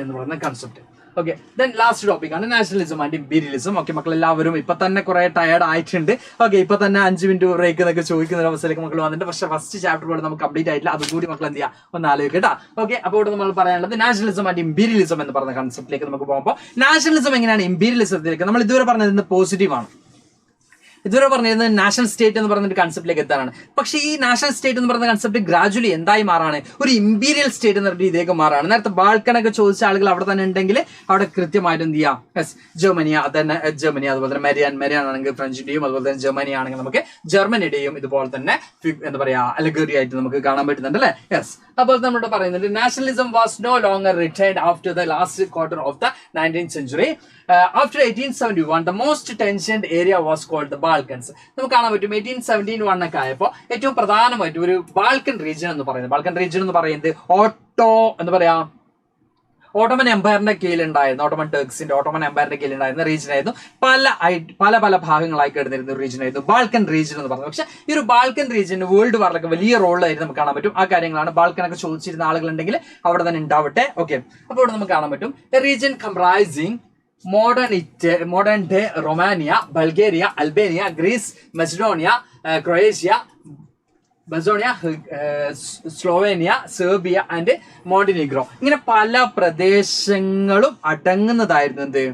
എന്ന് പറയുന്ന concept. Okay then last topic ആണ് നാഷണലിസം ആൻഡ് ഇമ്പീരിയലിസം. ഓക്കെ മക്കൾ എല്ലാവരും ഇപ്പൊ തന്നെ കുറെ ടയർഡ് ആയിട്ടുണ്ട്. ഓക്കെ ഇപ്പൊ തന്നെ 5 മിനിറ്റ് ബ്രേക്ക് എന്നൊക്കെ ചോദിക്കുന്ന ഒരു അവസ്ഥയിലേക്ക് മക്കൾ വന്നിട്ട്, പക്ഷേ ഫസ്റ്റ് ചാപ്റ്റർ പോലെ നമുക്ക് കംപ്ലീറ്റ് ആയിട്ടില്ല. അതുകൂടി മക്കൾ എന്ത് ചെയ്യുക ഒന്ന് ആലോചിക്കട്ടാ. ഓക്കെ അപ്പോൾ ഇവിടെ നമ്മൾ പറയാനുള്ളത് നാഷണലിസം ആൻഡ് ഇമ്പീരിയലിസം എന്ന് പറയുന്ന കൺസെപ്റ്റിലേക്ക് നമുക്ക് പോകുമ്പോൾ, നാഷണലിസം എങ്ങനെയാണ് ഇമ്പീരിയലിസത്തിലേക്ക് നമ്മൾ ഇതുവരെ പറഞ്ഞത് പോസിറ്റീവ് ആണ്. ഇതുവരെ പറഞ്ഞിരുന്നത് നാഷണൽ സ്റ്റേറ്റ് എന്ന് പറയുന്ന ഒരു കൺസെപ്റ്റിലേക്ക് എത്താനാണ്. പക്ഷേ ഈ നാഷണൽ സ്റ്റേറ്റ് എന്ന് പറയുന്ന കൺസെപ്റ്റ് ഗ്രാജുവലി എന്തായി മാറാണ്, ഒരു ഇമ്പീരിയൽ സ്റ്റേറ്റ് എന്ന രീതിയിലേക്ക് മാറാണ്. നേരത്തെ ബാൾക്കനൊക്കെ ചോദിച്ച ആളുകൾ അവിടെ തന്നെ ഉണ്ടെങ്കിൽ അവിടെ കൃത്യമായിട്ട് എന്ത് ചെയ്യാം, ജർമ്മനി, അതന്നെ ജർമ്മനി, അതുപോലെ തന്നെ മെരിയാൻ ആണെങ്കിൽ ഫ്രഞ്ചിന്റെയും അതുപോലെ തന്നെ ജർമ്മനി ആണെങ്കിൽ നമുക്ക് ജർമ്മനിയുടെയും ഇതുപോലെ തന്നെ എന്താ പറയാ അലഗറി ആയിട്ട് നമുക്ക് കാണാൻ പറ്റുന്നുണ്ട് അല്ലെ. യെസ് അപ്പോൾ നമ്മൾ പറയുന്നുണ്ട് nationalism was no longer retained after the last quarter of the 19th century. After 1871 the most tensioned area was called the Balkans. നമുക്ക് കാണാൻ പറ്റും 1871 ഒക്കെ ആയപ്പോൾ ഏറ്റവും പ്രധാനമായിട്ട് ഒരു ബാൾക്കൻ റീജിയൻ എന്ന് പറയുന്നത് എന്താ പറയാ ഓട്ടോമൻ എംപയറിന്റെ കീഴിലുണ്ടായിരുന്നു, ഓട്ടോമൻ ടർക്സിന്റെ ഓട്ടോമൻ എംപയറിന്റെ കീഴിലുണ്ടായിരുന്ന റീജിയൻ ആയിരുന്നു. പല ഭാഗങ്ങളായി കിടന്നിരുന്ന റീജിയൻ ആയിരുന്നു ബാൾക്കൻ റീജിയൻ എന്ന് പറയുന്നത്. പക്ഷെ ഈ ഒരു ബാൾക്കൻ റീജിയൻ വേൾഡ് വാറിലൊക്കെ വലിയ റോളായിരുന്നു നമുക്ക് കാണാൻ പറ്റും. ആ കാര്യങ്ങളാണ് ബാൾക്കനൊക്കെ ചോദിച്ചിരുന്ന ആളുകളുണ്ടെങ്കിൽ അവിടെ തന്നെ ഉണ്ടാവട്ടെ. ഓക്കെ അപ്പോൾ ഇവിടെ നമുക്ക് കാണാൻ പറ്റും region comprising modern day Romania, Bulgaria, Albania, Greece, Macedonia, Croatia, Slovenia, Serbia and Montenegro. ഇങ്ങനെ പല പ്രദേശങ്ങളും അടങ്ങുന്നതായിരുന്നു എന്ത്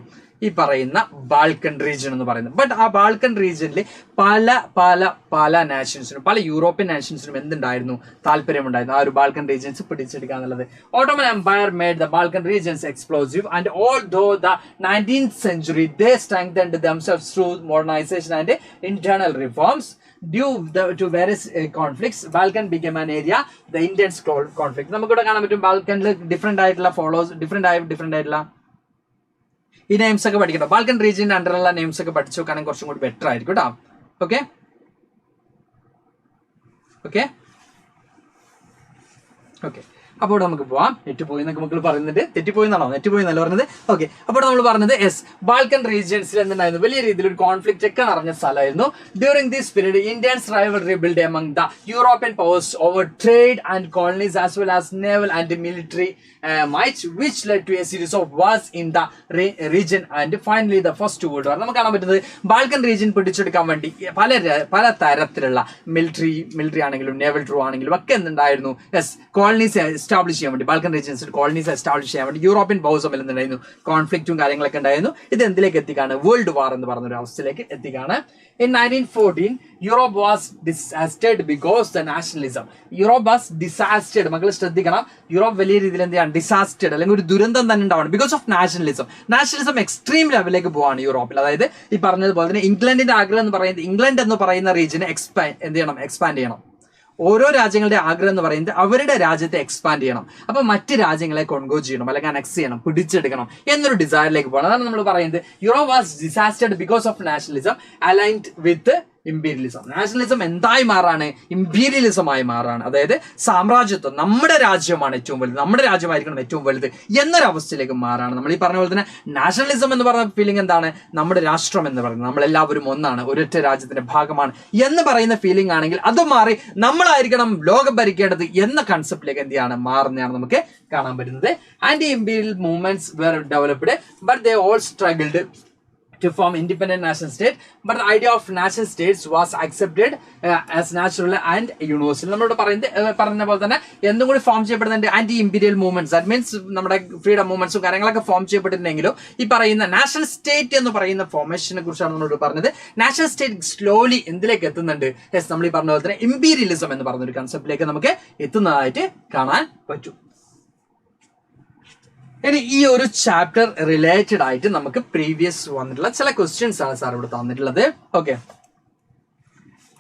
ഈ പറയുന്ന ബാൾക്കൻ റീജിയൻ എന്ന് പറയുന്നത്. ബട്ട് ആ ബാൾക്കൻ റീജിയനിൽ പല നാഷൻസിനും, പല യൂറോപ്യൻ നാഷൻസിനും എന്തുണ്ടായിരുന്നു, താല്പര്യമുണ്ടായിരുന്നു ആ ഒരു ബാൾക്കൻ റീജിയൻസ് പിടിച്ചെടുക്കുക എന്നുള്ളത്. Ottoman empire made the Balkan regions explosive and although the 19th century they strengthened themselves through modernization and internal reforms. Due to various conflicts, Balkan became an area the intense conflict. നമുക്കിവിടെ കാണാൻ പറ്റും ബാൽക്കനിൽ different ആയിട്ടുള്ള different ആയിട്ടുള്ള ഈ names ഒക്കെ പഠിക്കണം. Balkan റീജിയന്റെ അണ്ടറുള്ള names ഒക്കെ പഠിച്ചു വെക്കാണെങ്കിൽ കുറച്ചും കൂടി ബെറ്റർ ആയിരിക്കും കേട്ടോ. ഓക്കെ ഓക്കെ ഓക്കെ അപ്പോൾ നമുക്ക് പോവാം. നെറ്റുപോയി എന്നൊക്കെ മക്കൾ പറയുന്നുണ്ട്. തെറ്റിപ്പോയി എന്നാണോ? നെറ്റുപോയി എന്നല്ല പറഞ്ഞത്. ഓക്കെ അപ്പോൾ നമ്മൾ പറഞ്ഞത് ബാൾക്കൻ റീജിയൻസിൽ എന്തുണ്ടായിരുന്നു, വലിയ രീതിയിൽ ഒരു കോൺഫ്ലിക്റ്റ് ഒക്കെ നിറഞ്ഞ സ്ഥലമായിരുന്നു. During this period Indians rivalry build among the European powers over trade and colonies as well as naval and military might which led to a series of wars in the region and finally the first world war. നമുക്ക് കാണാൻ പറ്റുന്നത് Balkan region പിടിച്ചെടുക്കാൻ വേണ്ടി പല തരത്തിലുള്ള military ആണെങ്കിലും naval true ആണെങ്കിലും ഒക്കെ എന്തുണ്ടായിരുന്നു, കോളനീസ് എസ്റ്റാബ്ലിഷ് ചെയ്യാൻ വേണ്ടി, ബാൾക്കൻ റീജിയൻസിൽ കോളനീസ് എസ്റ്റാബ്ലിഷ് ചെയ്യാൻ വേണ്ടി യൂറോപ്യൻ പവേഴ്സ് തമ്മിൽ എന്തുണ്ടായിരുന്നു, കോൺഫ്ലിക്റ്റും കാര്യങ്ങളൊക്കെ ഉണ്ടായിരുന്നു. ഇത് എന്തിലേക്ക് എത്തിക്കാണ്, വേൾഡ് വാർ എന്ന് പറഞ്ഞ ഒരു അവസ്ഥയിലേക്ക് എത്തിക്കാണ്. In 1914 Europe was disastered because the nationalism. Europe was disastered. മക്കൾ ശ്രദ്ധിക്കണം, യൂറോപ്പ് വലിയ രീതിയിൽ എന്ത് ചെയ്യാണ്, ഡിസാസ്റ്റേഡ് അല്ലെങ്കിൽ ഒരു ദുരന്തം തന്നെ ഉണ്ടാവണം ബിക്കോസ് ഓഫ് നാഷണലിസം എക്സ്ട്രീം ലെവലിലേക്ക് പോവാണ് യൂറോപ്പിൽ. അതായത് ഈ പറഞ്ഞതുപോലെ തന്നെ ഇംഗ്ലണ്ടിന്റെ ആഗ്രഹം എന്ന് പറയുന്നത്, ഇംഗ്ലണ്ട് എന്ന് പറയുന്ന റീജിയനെ എക്സ്പാൻഡ് ചെയ്യണം. ഓരോ രാജ്യങ്ങളുടെ ആഗ്രഹം എന്ന് പറയുന്നത് അവരുടെ രാജ്യത്തെ എക്സ്പാൻഡ് ചെയ്യണം, അപ്പൊ മറ്റ് രാജ്യങ്ങളെ കോൺഗോ ചെയ്യണം അല്ലെങ്കിൽ അനക്സ് ചെയ്യണം, പിടിച്ചെടുക്കണം എന്നൊരു ഡിസയറിലേക്ക് പോകണം. അതാണ് നമ്മൾ പറയുന്നത് Europe was disastered because of nationalism aligned with imperialism. Nationalism എന്തായി മാറാണ്, ഇമ്പീരിയലിസമായി മാറാണ്. അതായത് സാമ്രാജ്യത്വം, നമ്മുടെ രാജ്യമാണ് ഏറ്റവും വലുത്, നമ്മുടെ രാജ്യമായിരിക്കണം ഏറ്റവും വലുത് എന്നൊരവസ്ഥയിലേക്ക് മാറാണ്. നമ്മൾ ഈ പറഞ്ഞ പോലെ തന്നെ നാഷണലിസം എന്ന് പറയുന്ന ഫീലിംഗ് എന്താണ്, നമ്മുടെ രാഷ്ട്രം എന്ന് പറയുന്നത് നമ്മളെല്ലാവരും ഒന്നാണ്, ഒരൊറ്റ രാജ്യത്തിന്റെ ഭാഗമാണ് എന്ന് പറയുന്ന ഫീലിംഗ് ആണെങ്കിൽ അത് മാറി നമ്മളായിരിക്കണം ലോകം ഭരിക്കേണ്ടത് എന്ന കൺസെപ്റ്റിലേക്ക് എന്ത് ചെയ്യാണ് മാറുന്നതാണ് നമുക്ക് കാണാൻ പറ്റുന്നത്. Anti imperial movements were developed but they all struggled to form independent national state, but the idea of national states was accepted as natural and universal. നമ്മളോട് പറഞ്ഞ പോലെ തന്നെ എന്തും കൂടി ഫോം ചെയ്യപ്പെടുന്നുണ്ട് anti imperial movements. That means നമ്മുടെ freedom മൂവ്മെന്റ്സും കാര്യങ്ങളൊക്കെ ഫോം ചെയ്യപ്പെട്ടിട്ടുണ്ടെങ്കിലും ഈ പറയുന്ന നാഷണൽ സ്റ്റേറ്റ് എന്ന് പറയുന്ന ഫോർമേഷനെ കുറിച്ചാണ് നമ്മളോട് പറഞ്ഞത്. നാഷണൽ സ്റ്റേറ്റ് സ്ലോലി എന്തിലേക്ക് എത്തുന്നുണ്ട്, നമ്മൾ ഈ പറഞ്ഞ പോലെ തന്നെ ഇമ്പീരിയലിസം എന്ന് പറഞ്ഞൊരു കൺസെപ്റ്റിലേക്ക് നമുക്ക് എത്തുന്നതായിട്ട് കാണാൻ പറ്റും. ഇനി ഈ ഒരു ചാപ്റ്റർ റിലേറ്റഡ് ആയിട്ട് നമുക്ക് പ്രീവിയസ് വന്നിട്ടുള്ള ചില ക്വസ്റ്റ്യൻസ് ആണ് സാർ ഇവിടെ തന്നിട്ടുള്ളത്. Okay,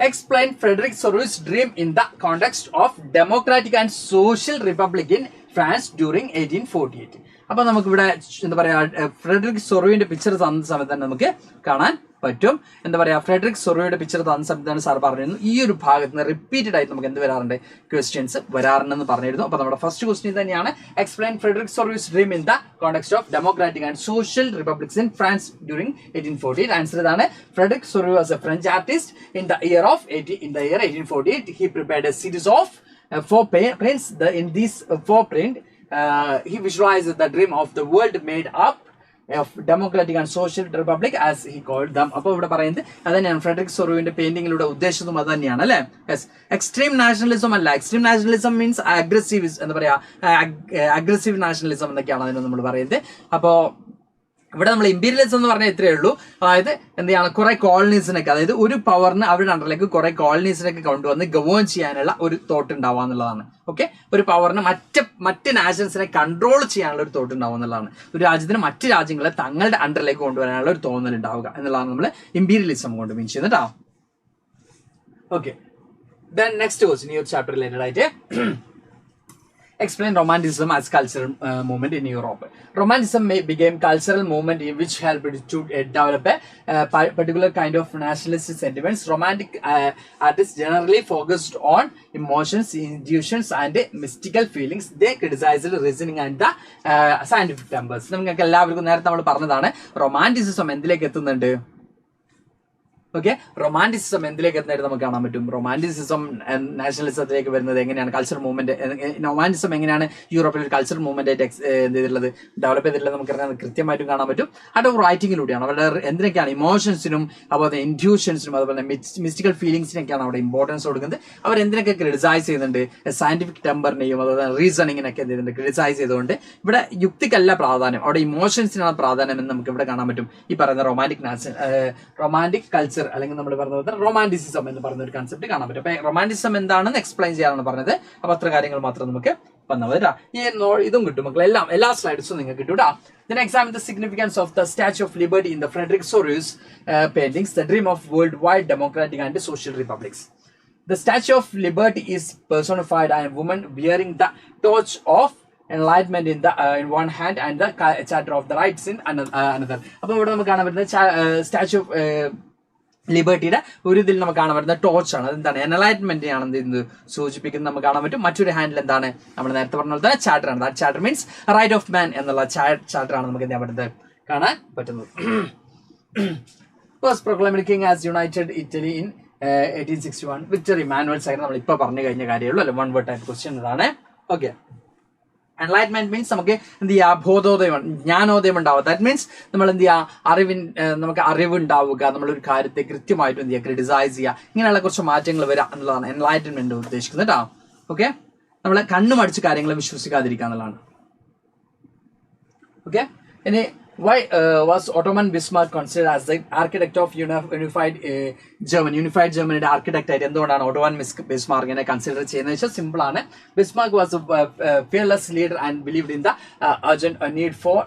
Explain Frederick Sorrow's dream in the context of democratic and social republic in France during 1848. അപ്പോൾ നമുക്കിവിടെ എന്താ പറയുക, ഫ്രെഡറിക് സൊറോയുടെ പിക്ചർ തന്ന സമയത്ത് തന്നെ നമുക്ക് കാണാൻ പറ്റും. എന്താ പറയുക, ഫ്രെഡറിക് സൊറോയുടെ പിക്ചർ തന്ന സമയത്താണ് സാർ പറഞ്ഞിരുന്നു ഈ ഒരു ഭാഗത്ത് നിന്ന് റിപ്പീറ്റഡ് ആയിട്ട് നമുക്ക് എന്ത് വരാറുണ്ട്, ക്വസ്റ്റ്യൻസ് വരാറുണ്ടെന്ന് പറഞ്ഞിരുന്നു. അപ്പോൾ നമ്മുടെ ഫസ്റ്റ് ക്വസ്റ്റ്യൻ തന്നെയാണ് explain Frederic Sorrieu's dream in the context of democratic and social republics in France during 1848. Answer ഇതാണ്. Frederic Sorrieu was a French artist in the year 1848. He prepared a series of four prints. In these four prints, he visualized the dream of the world made up of democratic and social republic as he called them. അപ്പോൾ ഇവിടെ പറയുന്നത് അത് തന്നെയാണ് Frederick സൊറോയുടെ പെയിന്റിങ്ങിലൂടെ ഉദ്ദേശിച്ചതും അത് തന്നെയാണ് അല്ലേ. Yes, extreme nationalism അല്ല. Extreme nationalism means aggressive, എന്താ പറയാ, അഗ്രസീവ് നാഷണലിസം എന്നൊക്കെയാണ് അതിന് നമ്മൾ പറയുന്നത്. അപ്പോൾ ഇവിടെ നമ്മൾ ഇമ്പീരിയലിസം എന്ന് പറഞ്ഞാൽ ഇത്രയേ ഉള്ളൂ. അതായത് എന്താണ്, കുറെ കോളനീസിനൊക്കെ, അതായത് ഒരു പവറിന് അവരുടെ അണ്ടറിലേക്ക് കുറെ കോളനീസിനൊക്കെ കൊണ്ടുവന്ന് ഗവേൺ ചെയ്യാനുള്ള ഒരു തോട്ട് ഉണ്ടാവുക എന്നുള്ളതാണ്. ഓക്കെ, ഒരു പവറിന് മറ്റ് നാഷൻസിനെ കൺട്രോൾ ചെയ്യാനുള്ള ഒരു തോട്ട് ഉണ്ടാവുക എന്നുള്ളതാണ്. ഒരു രാജ്യത്തിന് മറ്റ് രാജ്യങ്ങളെ തങ്ങളുടെ അണ്ടറിലേക്ക് കൊണ്ടുവരാനുള്ള ഒരു തോന്നൽ ഉണ്ടാവുക എന്നുള്ളതാണ് നമ്മൾ ഇമ്പീരിയലിസം കൊണ്ട് മീൻ ചെയ്യുന്നത് കേട്ടോ. ഓക്കെ, ദെൻ നെക്സ്റ്റ് ക്വസ്റ്റ്യൻ ഈ ഒരു ചാപ്റ്റർ റിലേറ്റഡ് ആയിട്ട് explain romanticism as cultural movement in Europe. Romanticism became cultural movement in which helped to develop a particular kind of nationalist sentiments. Romantic artists generally focused on emotions, intuitions and mystical feelings. They criticized reasoning and the scientific tempers. നമുക്ക് എല്ലാവർക്കും നേരത്തെ നമ്മൾ പറഞ്ഞതാണ് romanticism എന്തിലേക്ക് എത്തുന്നുണ്ട്. Okay, romanticism എന്തിലേക്ക് എത്തുന്നതായിട്ട് നമുക്ക് കാണാൻ പറ്റും. Romanticism നാഷണലിസത്തിലേക്ക് വരുന്നത് എങ്ങനെയാണ്, കൾച്ചർ മൂവ്മെന്റ്, റൊമാൻറ്റിസം എങ്ങനെയാണ് യൂറോപ്പിൽ ഒരു കൾച്ചർ മൂവ്മെന്റ് ആയിട്ട് എന്ത് ചെയ്തിട്ടുള്ളത്, ഡെവലപ്പ് ചെയ്തിട്ടുള്ളത് നമുക്ക് കൃത്യമായിട്ടും കാണാൻ പറ്റും. അവരുടെ റൈറ്റിങ്ങിലൂടെയാണ്. അവരുടെ എന്തിനൊക്കെയാണ്, ഇമോഷൻസിനും അതുപോലെ ഇൻറ്റ്യൂഷൻസിനും അതുപോലെ മിസ്റ്റിക്കൽ ഫീലിംഗ്സിനൊക്കെയാണ് അവിടെ ഇമ്പോർട്ടൻസ് കൊടുക്കുന്നത്. അവർ എന്തിനൊക്കെ ക്രിറ്റിസൈസ് ചെയ്യുന്നുണ്ട്, സയന്റിഫിക് ടെമ്പറിനെയും അതുപോലെ റീസണിങ്ങിനൊക്കെ എന്ത് ചെയ്യുന്നുണ്ട്, ക്രിറ്റിസൈസ് ചെയ്തുകൊണ്ട്. ഇവിടെ യുക്തിക്കല്ല പ്രാധാന്യം, അവിടെ ഇമോഷൻസിനാണ് പ്രാധാന്യം എന്ന് നമുക്ക് ഇവിടെ കാണാൻ പറ്റും. ഈ പറയുന്ന റൊമാൻറ്റിക് കൾച്ചർ അല്ലെങ്കിൽ നമ്മൾ പറഞ്ഞത് റൊമാൻറ്റിസിസം എന്ന് പറയുന്ന ഒരു കൺസെപ്റ്റ് കാണാൻ പറ്റും. അപ്പൊ റൊമാൻറ്റിസം എന്താണെന്ന് എക്സ്പ്ലെയിൻ ചെയ്യാനാണ് പറഞ്ഞത്. അപ്പൊ അത്ര കാര്യങ്ങൾ മാത്രം നമുക്ക് വന്നത്. ഈ ഇതും കിട്ടും മക്കളെ, എല്ലാ സ്ലൈഡ്സും നിങ്ങൾക്ക് കിട്ടും. Then examine the significance of the Statue of Liberty in the Frederick Sorrow's paintings, the dream of worldwide democratic and social republics. The Statue of Liberty is personified as a woman wearing the torch of enlightenment in one hand and the charter of the rights in another. അപ്പോൾ ഇവിടെ നമുക്ക് കാണാൻ പറ്റുന്ന statue of ലിബർട്ടിയുടെ ഒരു ഇതിൽ നമുക്ക് കാണാൻ പറ്റുന്ന ടോർച്ചാണ്. അതെന്താണ്, എൻലൈറ്റ്മെന്റ് ആണ് ഇത് സൂചിപ്പിക്കുന്നത് നമുക്ക് കാണാൻ പറ്റും. മറ്റൊരു ഹാൻഡിൽ എന്താണ്, നമ്മൾ നേരത്തെ പറഞ്ഞ പോലെ തന്നെ ചാർട്ടർ ആണ്. That charter means right of man എന്നുള്ള ചാർട്ടർ ആണ് നമുക്ക് എന്താ പറ്റുന്നത്, കാണാൻ പറ്റുന്നത്. Was proclaimed king as united Italy in 1861. Victor Emmanuel side നമ്മൾ ഇപ്പൊ പറഞ്ഞു കഴിഞ്ഞ കാര്യമുള്ളൂ അല്ലെ, വൺ വേർഡ് ടൈപ്പ് ക്വസ്റ്റ്യൻ ഇതാണ്. ഓക്കെ, എൻലൈറ്റ്മെന്റ് മീൻസ് നമുക്ക് എന്ത് ചെയ്യുക, ബോധോദയം, ജ്ഞാനോദയം ഉണ്ടാവുക. ദാറ്റ് മീൻസ് നമ്മൾ എന്ത് ചെയ്യുക, നമുക്ക് അറിവ് ഉണ്ടാവുക, നമ്മളൊരു കാര്യത്തെ കൃത്യമായിട്ട് എന്ത് ചെയ്യുക, ക്രിറ്റിസൈസ് ചെയ്യുക, ഇങ്ങനെയുള്ള കുറച്ച് മാറ്റങ്ങൾ വരിക എന്നുള്ളതാണ് എൻലൈറ്റൻമെന്റ് ഉദ്ദേശിക്കുന്നത് കേട്ടോ. ഓക്കെ, നമ്മളെ കണ്ണുമടിച്ച് കാര്യങ്ങളെ വിശ്വസിക്കാതിരിക്കുക എന്നുള്ളതാണ്. ഓക്കെ, ഇനി why was Ottoman Bismarck considered as the architect of unified Germany? Unified Germany architect ആയിട്ട് എന്തുകൊണ്ടാണ് ഓട്ടോമൻ ബിസ്മാർക്കിനെ കൺസിഡർ ചെയ്യുന്നത് വെച്ചാൽ സിമ്പിൾ ആണ്. Bismarck was A fearless leader and believed in the urgent need for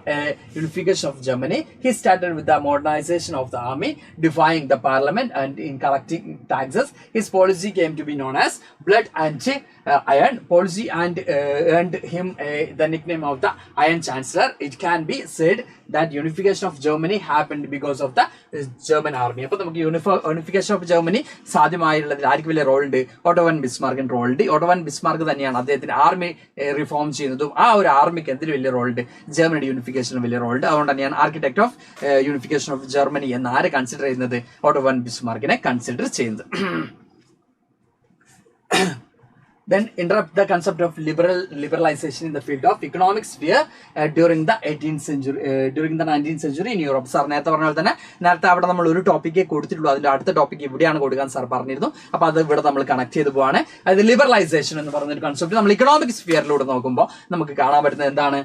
unification of Germany. He started with the modernization of the army, defying the parliament and in collecting taxes. His policy came to be known as blood and iron policy and earned him the nickname of the Iron Chancellor. It can be said that unification of Germany happened because of the German army. അപ്പോൾ നമുക്ക് unification of Germany സാധ്യമായുള്ളതിൽ ആർക്ക് വലിയ role ഉണ്ട്, ഓട്ടോവൻ ബിസ്മാർക്കിന് role ഉണ്ട്. ഓട്ടോവൻ Bismarck തന്നെയാണ് അദ്ദേഹത്തിന്റെ army reform ചെയ്യുന്നതും ആ ഒരു ആർമിക്ക് എന്തിന് വലിയ റോൾ ഉണ്ട്, ജർമ്മനിയുടെ യൂണിഫിക്കേഷന് വലിയ റോൾ ഉണ്ട്. അതുകൊണ്ട് തന്നെയാണ് architect of unification of Germany എന്ന് ആര് കൺസിഡർ ചെയ്യുന്നത്, ഓട്ടോവൻ ബിസ്മാർക്കിനെ കൺസിഡർ ചെയ്യുന്നത്. Then interrupt the concept of liberalization in the field of economic sphere during the 19th century in Europe. Sir നേരത്തെ പറഞ്ഞ പോലെ തന്നെ നേരത്തെ അവിടെ നമ്മൾ ഒരു ടോപ്പിക്കേ കൊടുത്തിട്ടുള്ളൂ, അതിന്റെ അടുത്ത ടോപ്പിക്ക് ഇവിടെയാണ് കൊടുക്കാൻ സാർ പറഞ്ഞിരുന്നു. അപ്പൊ അത് ഇവിടെ നമ്മൾ കണക്ട് ചെയ്ത് പോവാണ്. അതായത് ലിബറലൈസേഷൻ എന്ന് പറയുന്ന ഒരു കൺസെപ്റ്റ് നമ്മൾ ഇക്കണോമിക് സ്ഫിയറിലൂടെ നോക്കുമ്പോൾ നമുക്ക് കാണാൻ പറ്റുന്നത് എന്താണ്,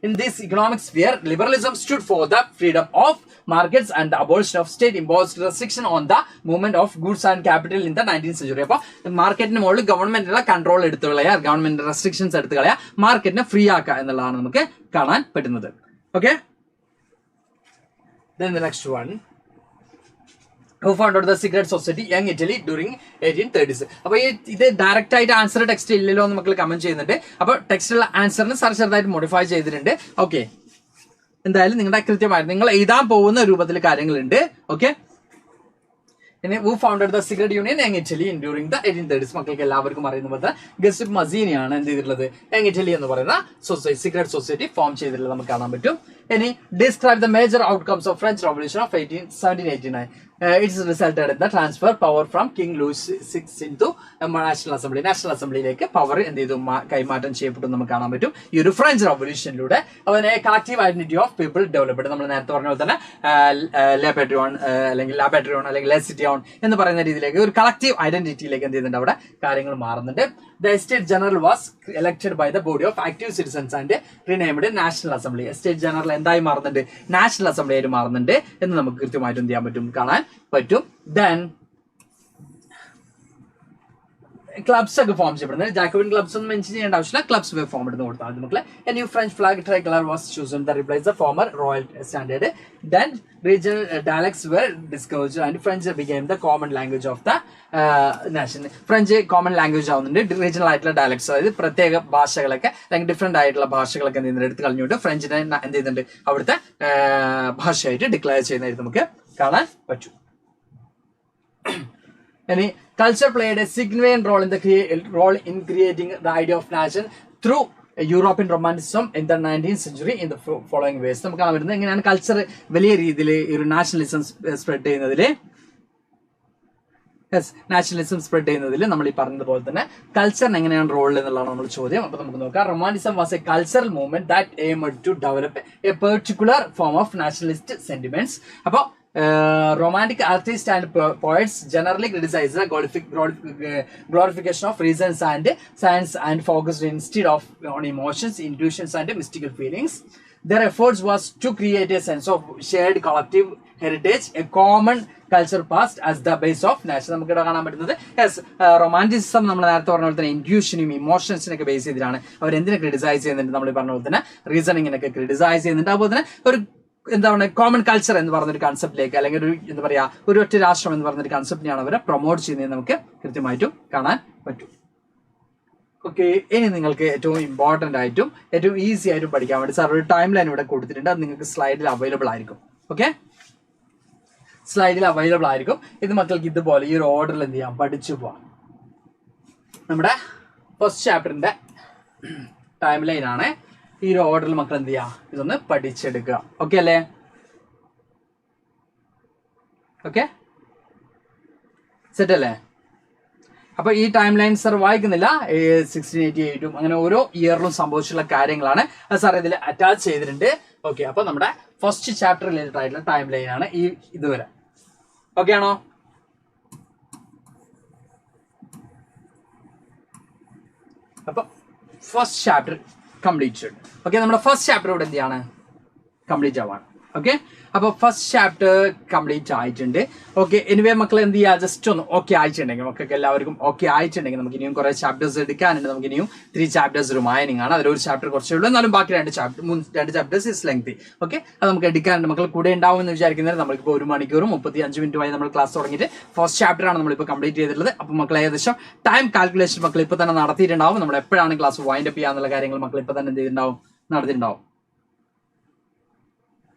in this economic sphere liberalism stood for the freedom of markets and the abolition of state imposed restriction on the movement of goods and capital in the 19th century. അപ്പോൾ മാർക്കറ്റിന് മുകളിൽ ഗവൺമെന്റിനുള്ള control എടുത്തു കളയുക, government restrictions എടുത്തു കളയുക, മാർക്കറ്റിനെ free ആക്കുക എന്നുള്ളതാണ് നമുക്ക് കാണാൻ പറ്റുന്നത്. Okay, then the next one, who founded the secret society Young Italy during 1830s. അപ്പോൾ ഇത് ഡയറക്റ്റ് ആയിട്ട് ആൻസർ ടെക്സ്റ്റ് ഇല്ലല്ലോ എന്ന് മക്കൾ കമന്റ് ചെയ്യുന്നുണ്ട്. അപ്പോൾ ടെക്സ്റ്റിലുള്ള ആൻസറിന് ചെറുതായിട്ട് മോഡിഫൈ ചെയ്തിട്ടുണ്ട്. ഓക്കെ, എന്തായാലും നിങ്ങളുടെ കൃത്യമായിട്ട് നിങ്ങൾ എഴുതാൻ പോകുന്ന രൂപത്തിൽ കാര്യങ്ങളുണ്ട്. ഓക്കെ, പിന്നെ who founded the secret union Young Italy during the 1830s. മക്കൾക്ക് എല്ലാവർക്കും അറിയുന്ന പോലെ ഗസ്റ്റിപ്പ് മസീനിയാണ് എന്ത് ചെയ്തിട്ടുള്ളത് യങ് ഇറ്റലി എന്ന് പറയുന്ന സൊസൈറ്റി സീക്രട്ട് സൊസൈറ്റി ഫോം ചെയ്തിട്ടുള്ളത് നമുക്ക് കാണാൻ പറ്റും. ഇനി describe the major outcomes of French revolution of 1789. It's resulted in the transfer power from king Louis six into national assembly. National അസംബ്ലിയിലേക്ക് പവർ എന്ത് ചെയ്തു കൈമാറ്റം ചെയ്യപ്പെട്ടു നമുക്ക് കാണാൻ പറ്റും ഈ ഒരു ഫ്രഞ്ച് റവല്യൂഷനിലൂടെ. അതിനെ collective identity of people developed. നമ്മൾ നേരത്തെ പറഞ്ഞ പോലെ തന്നെ ലാപെട്രിയോൺ അല്ലെങ്കിൽ ലെസിറ്റിയോൺ എന്ന് പറയുന്ന രീതിയിലേക്ക് ഒരു കളക്റ്റീവ് ഐഡന്റിറ്റിയിലേക്ക് എന്ത് ചെയ്യുന്നുണ്ട് അവിടെ കാര്യങ്ങൾ മാറുന്നുണ്ട്. The Estate General was elected by the body of active citizens and renamed National Assembly. Estate General എന്തായി മാറുന്നുണ്ട് നാഷണൽ അസംബ്ലി ആയിട്ട് മാറുന്നുണ്ട് എന്ന് നമുക്ക് കൃത്യമായിട്ട് എന്ത് ചെയ്യാൻ പറ്റും കാണാൻ പറ്റും. Then ക്ലബ്സ് ഒക്കെ ഫോം ചെയ്യപ്പെടുന്നത് ജാക്കോബിൻ ക്ലബ്സ് ഒന്നും മെൻഷൻ ചെയ്യേണ്ട ആവശ്യമില്ല. ക്ലബ്സ് ഫോം എടുത്ത് കൊടുത്താൽ നമുക്ക് a new French flag tricolour was chosen the replace the former royal standard. Then regional dialects were discovered and French became the common language of the nation. French common language ആവുന്നുണ്ട്. Regional ആയിട്ടുള്ള dialects, അതായത് പ്രത്യേക ഭാഷകളൊക്കെ അല്ലെങ്കിൽ different ആയിട്ടുള്ള ഭാഷകളൊക്കെ എന്ത് ചെയ്യുന്നുണ്ട് എടുത്ത് കളഞ്ഞുകൊണ്ട് ഫ്രഞ്ചിനെ എന്ത് ചെയ്യുന്നുണ്ട് അവിടുത്തെ ഭാഷയായിട്ട് ഡിക്ലെയർ ചെയ്യുന്നതായിട്ട് നമുക്ക് കാണാൻ പറ്റും. Any culture played a significant role in creating the idea of nation through European romanticism in the 19th century in the following ways. നമുക്ക് കാണാൻ പറ്റുന്നത് എങ്ങനെയാണ് കൾച്ചർ വലിയ രീതിയിൽ ഒരു നാഷണലിസം സ്പ്രെഡ് ചെയ്യുന്നതിൽ നാഷണലിസം സ്പ്രെഡ് ചെയ്യുന്നതിൽ നമ്മൾ ഈ പറഞ്ഞതുപോലെ തന്നെ കൾച്ചറിന് എങ്ങനെയാണ് റോൾ എന്നുള്ളതാണ് നമ്മൾ ചോദ്യം. അപ്പൊ നമുക്ക് നോക്കാം. Romanticism was a cultural movement that aimed to develop a particular form of nationalist sentiments. അപ്പോൾ romantic artists and poets generally criticize the glorification of reasons and science and focused instead of on emotions, intuitions and mystical feelings. Their efforts was to create a sense of shared collective heritage, a common culture past as the base of nation. നമുക്ക് ഇവിടെ കാണാൻ പറ്റുന്നത് romanticism നമ്മൾ നേരത്തെ പറഞ്ഞ പോലെ തന്നെ ഇൻറ്റ്യൂഷനും ഇമോഷൻസിനൊക്കെ base ചെയ്തിട്ടാണ് അവർ എന്തിനെ ക്രിറ്റിസൈസ് ചെയ്യുന്നുണ്ട്. നമ്മൾ പറഞ്ഞ പോലെ തന്നെ റീസണിങ്ങിനൊക്കെ ക്രിറ്റിസൈസ് ചെയ്യുന്നുണ്ട്. അതുപോലെ തന്നെ ഒരു എന്താ പറയുക കോമൺ കൾച്ചർ എന്ന് പറഞ്ഞൊരു കൺസെപ്റ്റിലേക്ക് അല്ലെങ്കിൽ ഒരു എന്താ പറയാ ഒരു ഒറ്റ രാഷ്ട്രം എന്ന് പറഞ്ഞൊരു കൺസെപ്റ്റിനെയാണ് അവരെ പ്രൊമോട്ട് ചെയ്യുന്നത് നമുക്ക് കൃത്യമായിട്ടും കാണാൻ പറ്റും. ഓക്കെ, ഇനി നിങ്ങൾക്ക് ഏറ്റവും ഇമ്പോർട്ടന്റ് ആയിട്ടും ഏറ്റവും ഈസി ആയിട്ടും പഠിക്കാൻ വേണ്ടി സാർ ഒരു ടൈം ലൈൻ ഇവിടെ കൊടുത്തിട്ടുണ്ട്. അത് നിങ്ങൾക്ക് സ്ലൈഡിൽ അവൈലബിൾ ആയിരിക്കും. ഓക്കെ, സ്ലൈഡിൽ അവൈലബിൾ ആയിരിക്കും. ഇത് മക്കൾക്ക് ഇതുപോലെ ഈ ഒരു ഓർഡറിൽ എന്ത് ചെയ്യാം പഠിച്ചു പോവാം. നമ്മുടെ ഫസ്റ്റ് ചാപ്റ്ററിന്റെ ടൈം ലൈൻ ആണ്. ഈ ഒരു ഓർഡറിൽ മക്കൾ എന്ത് ചെയ്യാം ഇതൊന്ന് പഠിച്ചെടുക്കുക. ഓക്കെ അല്ലേ? ഓക്കെ, സെറ്റ് അല്ലേ? അപ്പൊ ഈ ടൈം ലൈൻ സാർ വായിക്കുന്നില്ല. 1688 അങ്ങനെ ഓരോ ഇയറിലും സംഭവിച്ചിട്ടുള്ള കാര്യങ്ങളാണ് അത് സാർ ഇതിൽ അറ്റാച്ച് ചെയ്തിട്ടുണ്ട്. ഓക്കെ, അപ്പൊ നമ്മുടെ ഫസ്റ്റ് ചാപ്റ്റർ റിലേറ്റഡ് ആയിട്ടുള്ള ടൈം ലൈൻ ആണ് ഈ ഇതുവരെ. ഓക്കെ ആണോ? അപ്പൊ ഫസ്റ്റ് ചാപ്റ്റർ കംപ്ലീറ്റ്. ഓക്കെ, നമ്മുടെ ഫസ്റ്റ് ചാപ്റ്റർ ഇവിടെ എന്ത് ചെയ്യാണ് കംപ്ലീറ്റ് ആവാണ്. ഓക്കെ, അപ്പൊ ഫസ്റ്റ് ചാപ്റ്റർ കംപ്ലീറ്റ് ആയിട്ടുണ്ട്. ഓക്കെ, എനിവേ മക്കൾ എന്ത് ചെയ്യുക ജസ്റ്റ് ഒന്ന് ഓക്കെ ആയിട്ടുണ്ടെങ്കിൽ മക്കൾക്ക് എല്ലാവർക്കും ഓക്കെ ആയിട്ടുണ്ടെങ്കിൽ നമുക്ക് ഇനിയും കുറെ ചാപ്റ്റേഴ്സ് എടുക്കാനുണ്ട്. നമുക്ക് ഇനിയും 3 ചാപ്റ്റേഴ്സ് റിമൈനിങ് ആണ്. അതിലൊരു ചാപ്റ്റർ കുറച്ചേ ഉള്ളൂ, എന്നാലും ബാക്കി 2 ചാപ്റ്റേഴ്സ് ഇസ് ലെങ്തി. ഓക്കെ, അത് നമുക്ക് എടുക്കാനുണ്ട്. മക്കൾ കൂടെ ഉണ്ടാവും എന്ന് വിചാരിക്കുന്നത് നമ്മളിപ്പോൾ 1 മണിക്കൂറും 35 മിനിറ്റുമായി നമ്മൾ ക്ലാസ് തുടങ്ങിയിട്ട് ഫസ്റ്റ് ചാപ്റ്റർ ആണ് നമ്മളിപ്പോൾ കംപ്ലീറ്റ് ചെയ്തിട്ടുള്ളത്. അപ്പോൾ മക്കൾ ഏകദേശം ടൈം കാൽക്കുലേഷൻ മക്കൾ ഇപ്പോൾ തന്നെ നടത്തിയിട്ടുണ്ടാവും. നമ്മൾ എപ്പോഴാണ് ക്ലാസ് വൈൻഡ് അപ്പ് ചെയ്യാന്നുള്ള കാര്യങ്ങൾ മക്കൾ ഇപ്പോൾ തന്നെ എന്ത് ചെയ്തിട്ടുണ്ടാവും നടത്തിയിട്ടുണ്ടാവും.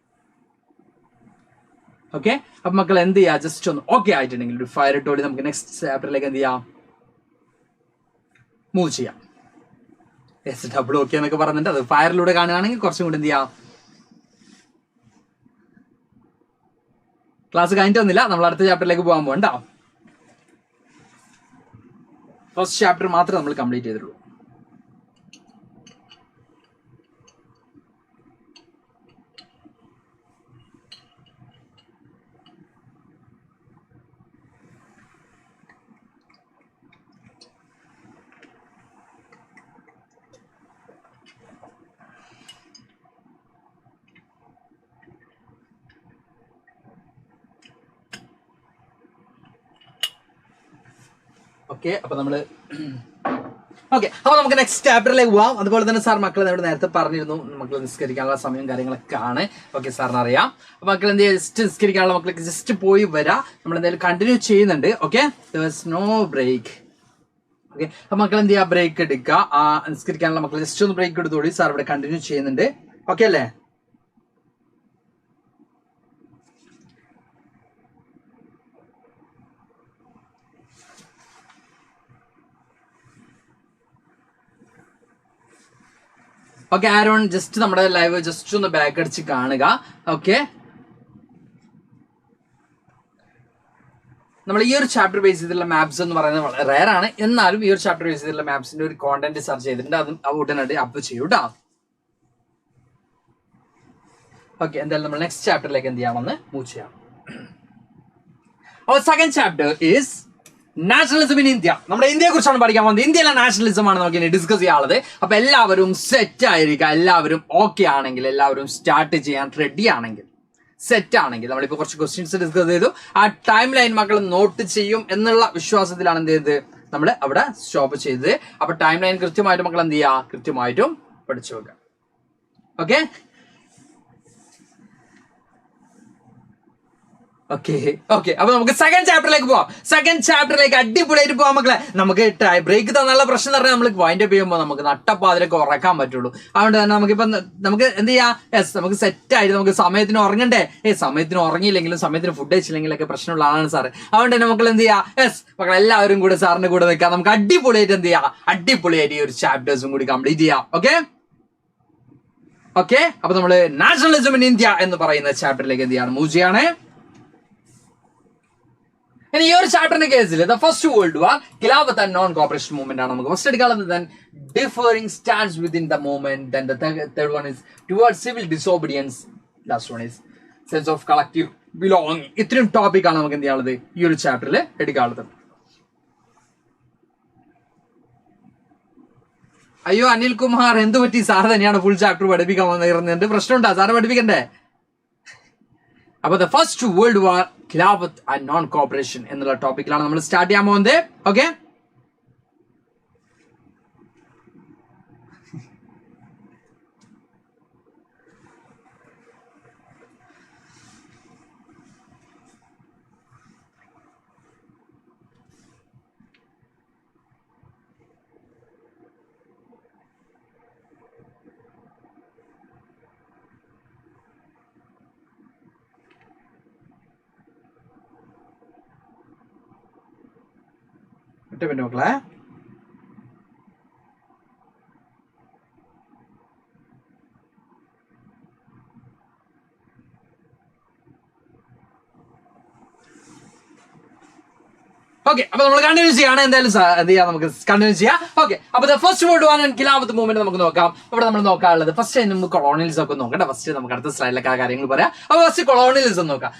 ഓക്കെ, അപ്പൊ മക്കൾ എന്ത് ചെയ്യാ ജസ്റ്റ് ഒന്ന് ഓക്കെ ആയിട്ടുണ്ടെങ്കിൽ ഒരു ഫയർ ഇട്ടോടി നമുക്ക് നെക്സ്റ്റ് ചാപ്റ്ററിലേക്ക് എന്ത് ചെയ്യാം മൂവ് ചെയ്യാം. യെസ്, ഡബിൾ ഓക്കെ എന്നൊക്കെ പറഞ്ഞിട്ട് അത് ഫയറിലൂടെ കാണുകയാണെങ്കിൽ കുറച്ചും കൂടി എന്ത് ചെയ്യാം. ക്ലാസ് കഴിഞ്ഞിട്ട് വന്നില്ല, നമ്മൾ അടുത്ത ചാപ്റ്ററിലേക്ക് പോകാൻ പോകണ്ട. ഫസ്റ്റ് ചാപ്റ്റർ മാത്രമേ നമ്മൾ കംപ്ലീറ്റ് ചെയ്തിട്ടുള്ളൂ. ഓക്കെ, അപ്പൊ ഓക്കെ, അപ്പൊ നമുക്ക് നെക്സ്റ്റ് ചാപ്റ്ററിലേക്ക് പോവാം. അതുപോലെ തന്നെ സാർ മക്കൾ ഇവിടെ നേരത്തെ പറഞ്ഞിരുന്നു മക്കൾ നിസ്കരിക്കാനുള്ള സമയം കാര്യങ്ങളൊക്കെ ആണ്. ഓക്കെ, സാറിന് അറിയാം. അപ്പൊ മക്കൾ എന്ത് ചെയ്യുക, ജസ്റ്റ് നിസ്കരിക്കാനുള്ള മക്കൾക്ക് ജസ്റ്റ് പോയി വരാം. നമ്മൾ എന്തായാലും കണ്ടിന്യൂ ചെയ്യുന്നുണ്ട്. Okay, no break. ഓക്കെ, അപ്പൊ മക്കൾ എന്ത് ചെയ്യുക, ബ്രേക്ക് എടുക്കുക. നിസ്കരിക്കാനുള്ള മക്കൾ ജസ്റ്റ് ഒന്ന് ബ്രേക്ക് എടുത്തോളി. സാർ ഇവിടെ കണ്ടിന്യൂ ചെയ്യുന്നുണ്ട്. ഓക്കെ അല്ലേ? ഓക്കെ, ആരോൺ ജസ്റ്റ് നമ്മുടെ ലൈവ് ജസ്റ്റ് ഒന്ന് ബാക്ക് അടിച്ച് കാണുക. ഓക്കെ, നമ്മൾ ഈ ഒരു ചാപ്റ്റർ ബേസ് ചെയ്തിട്ടുള്ള മാപ്സ് എന്ന് പറയുന്നത് വളരെ റയർ ആണ്. എന്നാലും ഈ ഒരു ചാപ്റ്റർ ബേസ് ചെയ്തിട്ടുള്ള മാപ്സിന്റെ ഒരു കോണ്ടന്റ് സെർച്ച് ചെയ്തിട്ടുണ്ട്. അതും ഉടനടി അപ്പ് ചെയ്യൂ കേട്ടോ. ഓക്കെ, എന്തായാലും നമ്മൾ നെക്സ്റ്റ് ചാപ്റ്ററിലേക്ക് എന്ത് ചെയ്യാമെന്ന് മൂവ് ചെയ്യാം. Our second chapter is nationalism in India. നമ്മുടെ ഇന്ത്യയെ കുറിച്ചാണ് പഠിക്കാൻ പോകുന്നത്. ഇന്ത്യയിലെ നാഷണലിസം ആണ് നമുക്ക് ഇനി ഡിസ്കസ് ചെയ്യാനുള്ളത്. അപ്പൊ എല്ലാവരും സെറ്റ് ആയിരിക്കുക, എല്ലാവരും ഓക്കെ ആണെങ്കിൽ, എല്ലാവരും സ്റ്റാർട്ട് ചെയ്യാൻ റെഡി ആണെങ്കിൽ, സെറ്റ് ആണെങ്കിൽ, നമ്മളിപ്പോ കുറച്ച് ക്വസ്റ്റ്യൻസ് ഡിസ്കസ് ചെയ്തു. ആ ടൈം ലൈൻ മക്കൾ നോട്ട് ചെയ്യും എന്നുള്ള വിശ്വാസത്തിലാണ് എന്ത് ചെയ്തത്, നമ്മൾ അവിടെ സ്റ്റോപ്പ് ചെയ്തത്. അപ്പൊ ടൈം ലൈൻ കൃത്യമായിട്ട് മക്കൾ എന്ത് ചെയ്യുക, കൃത്യമായിട്ടും പഠിച്ചു വെക്കുക. ഓക്കെ ഓക്കെ ഓക്കെ അപ്പൊ നമുക്ക് സെക്കൻഡ് ചാപ്റ്ററിലേക്ക് പോവാം. സെക്കൻഡ് ചാപ്റ്ററിലേക്ക് അടിപൊളിയായിട്ട് പോവാം മക്കളെ. നമുക്ക് ബ്രേക്ക് തന്നുള്ള പ്രശ്നം എന്ന് പറഞ്ഞാൽ നമ്മൾ വൈൻഡ് അപ്പ് ചെയ്യുമ്പോൾ നമുക്ക് നട്ടപ്പാതിലൊക്കെ ഉറക്കാൻ പറ്റുള്ളൂ. അതുകൊണ്ട് തന്നെ നമുക്ക് എന്ത് ചെയ്യാം, നമുക്ക് സെറ്റ് ആയിട്ട് നമുക്ക് സമയത്തിന് ഉറങ്ങണ്ടേ. സമയത്തിന് ഉറങ്ങിയില്ലെങ്കിലും സമയത്തിന് ഫുഡ് കഴിച്ചില്ലെങ്കിലൊക്കെ പ്രശ്നമുള്ള ആളാണ് സാറ്. അതുകൊണ്ട് തന്നെ മക്കൾ എന്ത് ചെയ്യാം, മക്കൾ എല്ലാവരും കൂടെ സാറിന്റെ കൂടെ നിൽക്കാം. നമുക്ക് അടിപൊളിയായിട്ട് എന്ത് ചെയ്യാം, അടിപൊളിയായിട്ട് ഈ ഒരു ചാപ്റ്റേഴ്സും കൂടി കംപ്ലീറ്റ് ചെയ്യാം. ഓക്കെ ഓക്കെ അപ്പൊ നമ്മള് നാഷണലിസം ഇൻ ഇന്ത്യ എന്ന് പറയുന്ന ചാപ്റ്ററിലേക്ക് എന്ത് ചെയ്യാണ്, മൂവ് ചെയ്യാണ്. ഇനി ഈ ഒരു ചാപ്റ്ററിന്റെ കേസിൽ the first world war, Khilafat and non cooperation movement ആണ് നമുക്ക് ഫസ്റ്റ് എടുക്കാനുള്ളത്. Then differing stands within the movement. Then the third one is towards civil disobedience. Last one is sense of collective belonging. ഇത്രയും ടോപ്പിക്കാണ് നമുക്ക് എന്ത് ചെയ്യാനുള്ളത്, ഈ ഒരു ചാപ്റ്ററിൽ എടുക്കാനുള്ളത്. അയ്യോ അനിൽകുമാർ, എന്ത് പറ്റി? സാർ തന്നെയാണ് ഫുൾ ചാപ്റ്റർ പഠിപ്പിക്കാൻ വന്നിരുന്നത്. പ്രശ്നമുണ്ടാ? സാറ് പഠിപ്പിക്കണ്ടേ? അപ്പൊ the first world war, Khilafat and non corporation എന്നുള്ള ടോപ്പിക്കിലാണ് നമ്മൾ സ്റ്റാർട്ട് ചെയ്യാൻ പോകുന്നത്. ഓക്കെ മക്കളെ ഓക്കെ അപ്പൊ നമ്മൾ കണ്ടിന്യൂ ചെയ്യാണ്. എന്തായാലും എന്ത് ചെയ്യാം, നമുക്ക് കണ്ടിന്യൂ ചെയ്യാം. ഓക്കെ അപ്പൊ the first world war and Khilafat movement നമുക്ക് നോക്കാം. ഇവിടെ നമ്മൾ നോക്കാനുള്ളത് ഫസ്റ്റ് നമുക്ക് കൊളോണിയലിസം ഒക്കെ നോക്കട്ടെ. ഫസ്റ്റ് നമുക്ക് അടുത്ത സ്ലൈഡിലൊക്കെ ആ കാര്യങ്ങൾ പറയാം. അപ്പൊ ഫസ്റ്റ് കൊളോണിയലിസം നോക്കാം.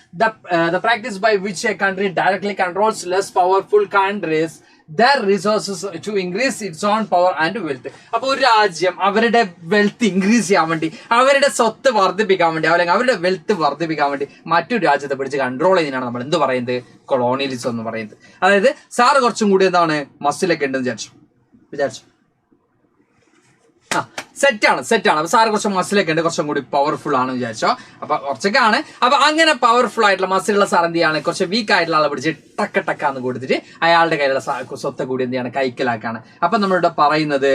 The practice by which a country directly controls less powerful countries their resources to increase its own power and wealth. അപ്പൊ ഒരു രാജ്യം അവരുടെ വെൽത്ത് ഇൻക്രീസ് ചെയ്യാൻ വേണ്ടി, അവരുടെ സ്വത്ത് വർദ്ധിപ്പിക്കാൻ വേണ്ടി, അല്ലെങ്കിൽ അവരുടെ വെൽത്ത് വർദ്ധിപ്പിക്കാൻ വേണ്ടി മറ്റൊരു രാജ്യത്തെ പിടിച്ച് കൺട്രോൾ ചെയ്യുന്നതാണ് നമ്മൾ എന്ത് പറയുന്നത്, കൊളോണിയലിസം എന്ന് പറയുന്നത്. അതായത് സാറ് കുറച്ചും കൂടി എന്താണ് മസിലൊക്കെ ഉണ്ടെന്ന് വിചാരിച്ചു സെറ്റാണ്. അപ്പൊ സാറ് കുറച്ച് മസിലൊക്കെ ഉണ്ട്, കുറച്ചും കൂടി പവർഫുൾ ആണ് വിചാരിച്ചോ. അപ്പൊ കുറച്ചൊക്കെ ആണ്. അപ്പൊ അങ്ങനെ പവർഫുൾ ആയിട്ടുള്ള മസിലുള്ള സാർ എന്ത് ചെയ്യാണ്, കുറച്ച് വീക്ക് ആയിട്ടുള്ള ആളെ പിടിച്ച് ടക്കാന്ന് കൊടുത്തിട്ട് അയാളുടെ കയ്യിലുള്ള സ്വത്ത് കൂടി എന്ത് ചെയ്യാണ്, കൈക്കലാക്കാണ്. അപ്പൊ നമ്മളിവിടെ പറയുന്നത്,